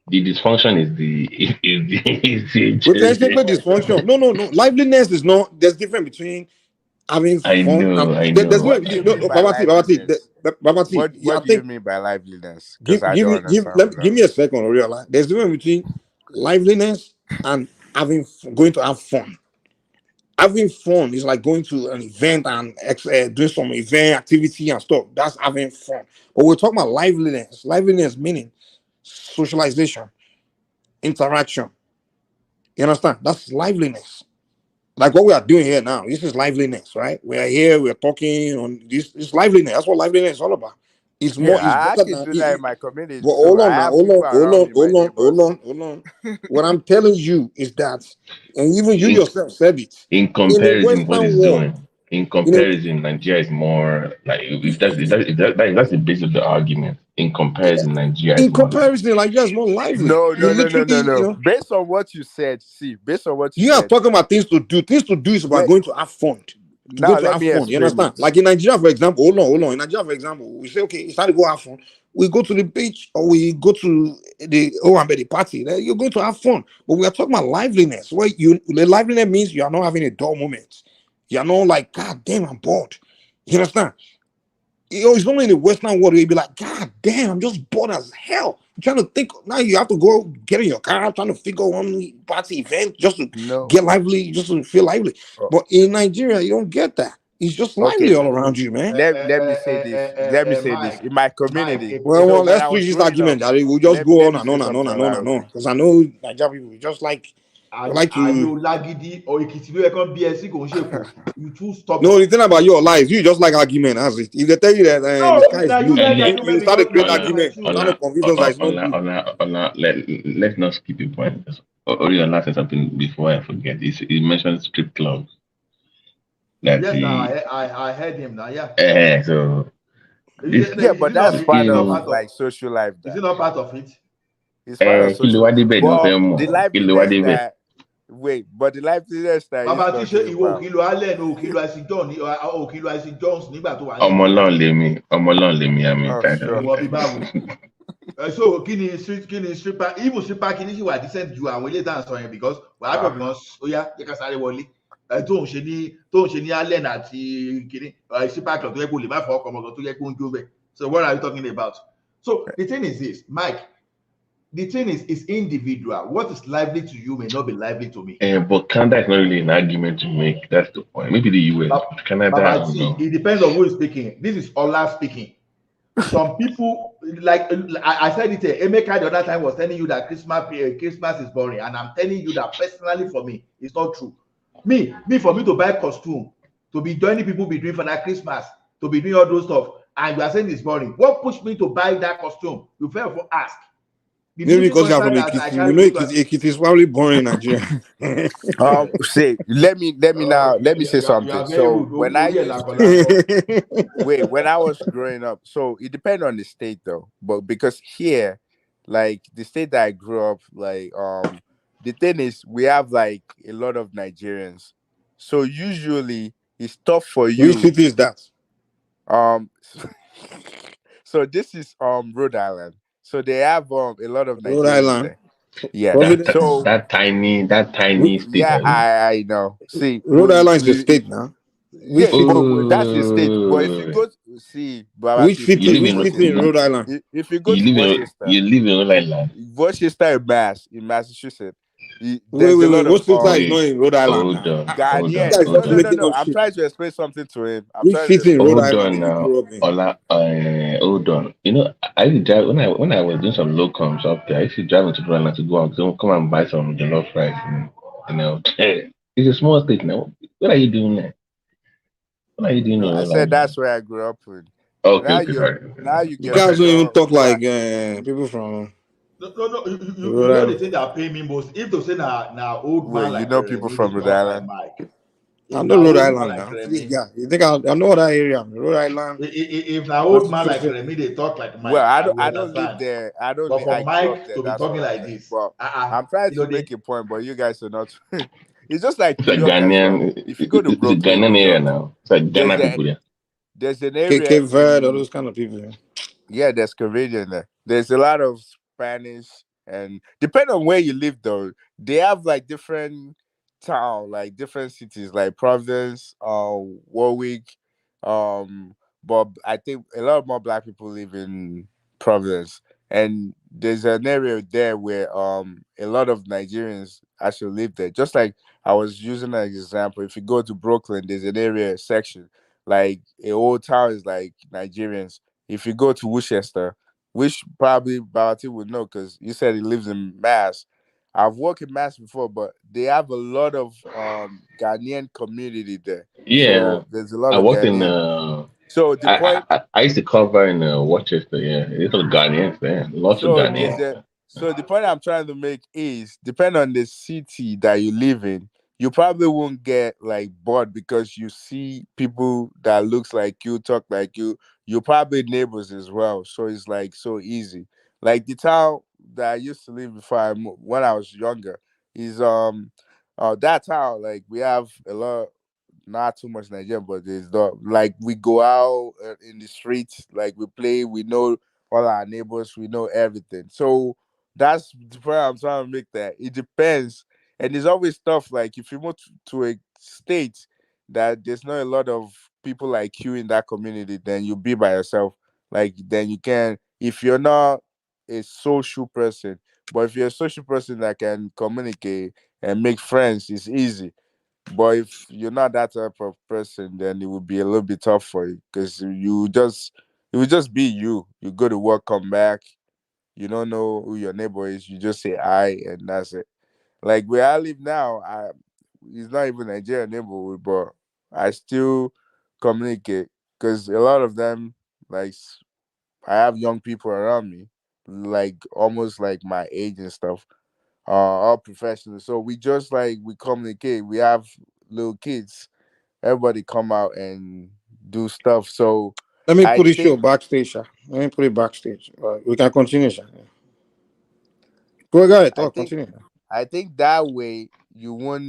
Speaker 4: the dysfunction is the
Speaker 8: Potentially dysfunction. No. Liveliness is not. There's difference between having
Speaker 4: I
Speaker 8: fun
Speaker 4: know.
Speaker 8: there's
Speaker 12: What do you mean by liveliness?
Speaker 8: I
Speaker 12: What do you
Speaker 8: think
Speaker 12: mean by liveliness? Because
Speaker 8: give
Speaker 12: I
Speaker 8: give
Speaker 12: don't
Speaker 8: me
Speaker 12: understand what that
Speaker 8: give me a
Speaker 12: means.
Speaker 8: second, Oriola. There's difference between liveliness and going to have fun. Having fun is like going to an event and doing some event activity and stuff. That's having fun. But we're talking about liveliness. Liveliness meaning socialization, interaction. You understand? That's liveliness. Like what we are doing here now. This is liveliness, right? We are here. We're talking on this. It's liveliness. That's what liveliness is all about. It's
Speaker 12: Yeah,
Speaker 8: more. It's
Speaker 12: I
Speaker 8: better
Speaker 12: can
Speaker 8: than.
Speaker 12: do that in my community
Speaker 8: But
Speaker 12: too.
Speaker 8: hold
Speaker 12: I
Speaker 8: on now.
Speaker 12: have people around me, my neighbors.
Speaker 8: Hold on. What I'm telling you is that, and even you
Speaker 4: in,
Speaker 8: yourself said it.
Speaker 4: in
Speaker 8: In the
Speaker 4: comparison, what
Speaker 8: Western
Speaker 4: it's
Speaker 8: world,
Speaker 4: doing. In
Speaker 8: you know,
Speaker 4: comparison, Nigeria is more like if that's the base of the argument. In comparison, Nigeria is
Speaker 8: in
Speaker 4: more like
Speaker 8: comparison, like that's more lively.
Speaker 12: No,
Speaker 8: You
Speaker 12: no, no, no,
Speaker 8: literally,
Speaker 12: no, no. Based on what you said, based on what you
Speaker 8: you are
Speaker 12: said,
Speaker 8: talking about things to do. Things to do is about
Speaker 12: let
Speaker 8: going to have fun. To go
Speaker 12: now
Speaker 8: to
Speaker 12: let
Speaker 8: have
Speaker 12: me
Speaker 8: fun. You
Speaker 12: explain
Speaker 8: understand?
Speaker 12: it.
Speaker 8: Like in Nigeria, for example, hold on. In Nigeria, for example, we say, okay, it's time to go have fun. We go to the beach or we go to the the party. You're going to have fun. But we are talking about liveliness. Where the liveliness means you are not having a dull moment. You are not like, God damn, I'm bored. You understand? It's only in the Western world where you be like, God damn, I'm just bored as hell. I'm trying to think. Now you have to go get in your car, trying to figure one party event just to
Speaker 12: No.
Speaker 8: get lively, just to feel lively. But in Nigeria, you don't get that. It's just lively
Speaker 12: Okay.
Speaker 8: all around you, man.
Speaker 12: Let me say this. Let me say this.
Speaker 18: Mike,
Speaker 12: In my
Speaker 18: Mike,
Speaker 12: community.
Speaker 18: if
Speaker 12: So
Speaker 8: Well,
Speaker 12: when
Speaker 8: let's
Speaker 12: I was
Speaker 8: switch this
Speaker 12: growing up,
Speaker 8: argument, Daddy. We'll just go
Speaker 12: let
Speaker 8: on
Speaker 12: me
Speaker 8: and
Speaker 12: say
Speaker 8: on and on
Speaker 12: something,
Speaker 8: and on and on.
Speaker 12: Olarote.
Speaker 8: Because I know Nigerian people just like
Speaker 18: are
Speaker 8: to.
Speaker 18: you Lagidi or Ekiti come BSc kò ń ṣèkó? You too stubborn.
Speaker 8: No, the thing about your life, you just like argument, has it? If they tell you that the
Speaker 18: No,
Speaker 8: sky is
Speaker 18: now you
Speaker 8: blue,
Speaker 18: like
Speaker 8: you
Speaker 18: argument
Speaker 8: start to
Speaker 18: because
Speaker 8: create
Speaker 18: you like my
Speaker 8: argument,
Speaker 18: shoe.
Speaker 8: trying to convince us that it's not blue.
Speaker 4: let's not skip a point. Oriola said something before I forget. He mentioned strip clubs.
Speaker 18: Yes, now I heard him now. Yeah.
Speaker 4: So
Speaker 12: Yeah, but that's part
Speaker 18: Is it not
Speaker 12: of
Speaker 18: part of?
Speaker 12: like social life.
Speaker 18: Is it not part of it?
Speaker 12: It's part of
Speaker 4: kí ló
Speaker 12: social.
Speaker 4: wá débẹ̀ ni mo
Speaker 12: But
Speaker 4: fẹ́ mọ̀
Speaker 12: the
Speaker 4: kí ló wá
Speaker 12: liveliness
Speaker 4: débẹ̀.
Speaker 12: that but the liveliness that he's
Speaker 18: Bàbá tí ṣe
Speaker 12: talking
Speaker 18: ìwọ
Speaker 12: about.
Speaker 18: òkìlò Allen òkìlò IC John òkìlò IC Jones nígbà tó wà ní
Speaker 4: ọmọ Ọlọ́run lèmi àmì
Speaker 12: Oh,
Speaker 4: ìtajà.
Speaker 12: sure.
Speaker 18: ìwọ bí báwo. So kí ni stripper even stripper kí ni ṣì wà decent ju àwọn ilé ìdáhùn sọ yẹn because wàá kàn gan ó yá jẹ́ ká sáré wọlé tóun ṣe ní Allen àti kìíní stripper club tó yẹ kó lè má fọ ọkọ̀ ọmọ kan tó yẹ kó ń jó bẹ́ẹ̀. So what are you talking about? So the thing is this, Mike. The thing is individual. What is lively to you may not be lively to me.
Speaker 4: But Canada is not really an argument to make. That's the point. Maybe the US, but Canada, I don't know.
Speaker 18: It depends on who is speaking. This is Ola speaking. Some people, like I said it here, Emeka the other time was telling you that Christmas is boring. And I'm telling you that personally for me, it's not true. For me to buy costume, to be joining people be doing for that Christmas, to be doing all those stuff, and you are saying it's boring. What pushed me to buy that costume? You fail for ask.
Speaker 8: Maybe because you're from Ekiti. We know Ekiti is probably boring in Nigeria.
Speaker 12: Say, let me say something. So when I used to when I was growing up, so it depends on the state though. But because here, like the state that I grew up, like the thing is we have like a lot of Nigerians. So usually it's tough for you.
Speaker 8: Which city is that?
Speaker 12: So this is Rhode Island. So they have a lot of Nigerians
Speaker 8: Rhode Island.
Speaker 12: there. Yeah.
Speaker 4: So that tiny state.
Speaker 12: Yeah, I know. See,
Speaker 8: Rhode Island is the state now.
Speaker 12: Yeah, that's the state. But if you go see,
Speaker 8: which city in Rhode Island?
Speaker 12: If you go to Worcester,
Speaker 4: you live in Rhode Island.
Speaker 12: Worcester, in Massachusetts.
Speaker 8: Wait. Worcester is not in Rhode Island.
Speaker 4: Hold on.
Speaker 12: No. I'm trying to explain something to him.
Speaker 8: Which city in Rhode
Speaker 4: Hold
Speaker 8: Island
Speaker 4: on now. Hold on. You know, I used to drive when I was doing some locums up there. I used to drive into Rhode Island to go out to come and buy some jollof rice. And, you know, it's a small state now. What are you doing there? What are you doing
Speaker 12: No,
Speaker 4: in
Speaker 12: I
Speaker 4: Rhode
Speaker 12: said
Speaker 4: Island?
Speaker 12: that's where I grew up in.
Speaker 4: Okay,
Speaker 12: Now
Speaker 4: okay,
Speaker 12: you
Speaker 4: sorry.
Speaker 12: now you
Speaker 17: You
Speaker 12: get to
Speaker 17: guys don't even
Speaker 12: know
Speaker 17: talk
Speaker 12: who I
Speaker 17: like people from
Speaker 18: No, you
Speaker 17: Rhode
Speaker 18: know the
Speaker 17: Island.
Speaker 18: thing that pay me most. If to say now old
Speaker 12: wait,
Speaker 18: man
Speaker 12: you
Speaker 18: like
Speaker 12: know people
Speaker 18: Remy, they
Speaker 12: from Rhode
Speaker 18: talk like
Speaker 12: Island.
Speaker 18: Mike.
Speaker 17: I
Speaker 18: If
Speaker 17: know
Speaker 18: now
Speaker 17: Rhode
Speaker 18: old man
Speaker 17: Island
Speaker 18: like
Speaker 17: now. Please,
Speaker 18: Remy,
Speaker 17: yeah. You think I know that area? Rhode Island,
Speaker 18: if now old man like
Speaker 17: Massachusetts.
Speaker 18: Remy, they talk like
Speaker 12: Well,
Speaker 18: Mike, I will
Speaker 12: I don't live
Speaker 18: understand.
Speaker 12: there.
Speaker 18: But
Speaker 12: I
Speaker 18: for
Speaker 12: grew up
Speaker 18: Mike
Speaker 12: there.
Speaker 18: to be
Speaker 12: That's all
Speaker 18: talking
Speaker 12: I'm
Speaker 18: like
Speaker 12: saying.
Speaker 18: this,
Speaker 12: But I'm trying
Speaker 18: you
Speaker 12: to
Speaker 18: know
Speaker 12: make
Speaker 18: they
Speaker 12: a point, but you guys are not. It's just like
Speaker 4: It's
Speaker 12: New
Speaker 4: like
Speaker 12: York as well.
Speaker 4: Ghanaian.
Speaker 12: If you go to
Speaker 4: It's a
Speaker 12: Brooklyn, New
Speaker 4: Ghanaian area
Speaker 12: York,
Speaker 4: now. It's like
Speaker 12: there's
Speaker 4: Ghana
Speaker 12: a
Speaker 4: people there.
Speaker 12: there's an area
Speaker 17: Cape Verde, all
Speaker 12: in
Speaker 17: those kind of people.
Speaker 12: yeah, there's Canadian there. There's a lot of Spanish, and depending on where you live, though, they have like different town, like different cities, like Providence, Warwick, but I think a lot more black people live in Providence, and there's an area there where a lot of Nigerians actually live there. Just like I was using an example, if you go to Brooklyn, there's an area section like a whole town is like Nigerians. If you go to Worcester, which probably Balati would know because you said he lives in Mass. I've worked in Mass before, but they have a lot of Ghanaian community there.
Speaker 4: Yeah,
Speaker 12: So there's a lot
Speaker 4: I
Speaker 12: of
Speaker 4: worked in.
Speaker 12: Ghanaian. So the point
Speaker 4: I used to cover in Worcester. Yeah, it's all Ghanaians there. Lots of
Speaker 12: So there's
Speaker 4: Ghanaians.
Speaker 12: a so the point I'm trying to make is depending on the city that you live in, you probably won't get like bored because you see people that looks like you, talk like you. You're probably neighbors as well. So it's like so easy. Like the town that I used to live before when I was younger is that town, like we have a lot, not too much Nigerian, but there's the like we go out in the streets, like we play, we know all our neighbors, we know everything. So that's the point I'm trying to make. That it depends, and there's always stuff like if you move to a state that there's not a lot of people like you in that community, then you be by yourself. Like then you can, if you're not a social person, but if you're a social person that can communicate and make friends, it's easy. But if you're not that type of person, then it would be a little bit tough for you because it would just be you. You go to work, come back, you don't know who your neighbor is. You just say hi, and that's it. Like where I live now, it's not even a Nigerian neighborhood, but I still communicate because a lot of them, like I have young people around me, like almost like my age and stuff, all professionals. So we just like we communicate. We have little kids. Everybody come out and do stuff. So
Speaker 17: Let me
Speaker 12: I
Speaker 17: put this show
Speaker 12: think
Speaker 17: backstage, sir. Let me put it backstage. We can continue, sir. Go ahead,
Speaker 12: I
Speaker 17: talk,
Speaker 12: think
Speaker 17: continue.
Speaker 12: I think that way you won't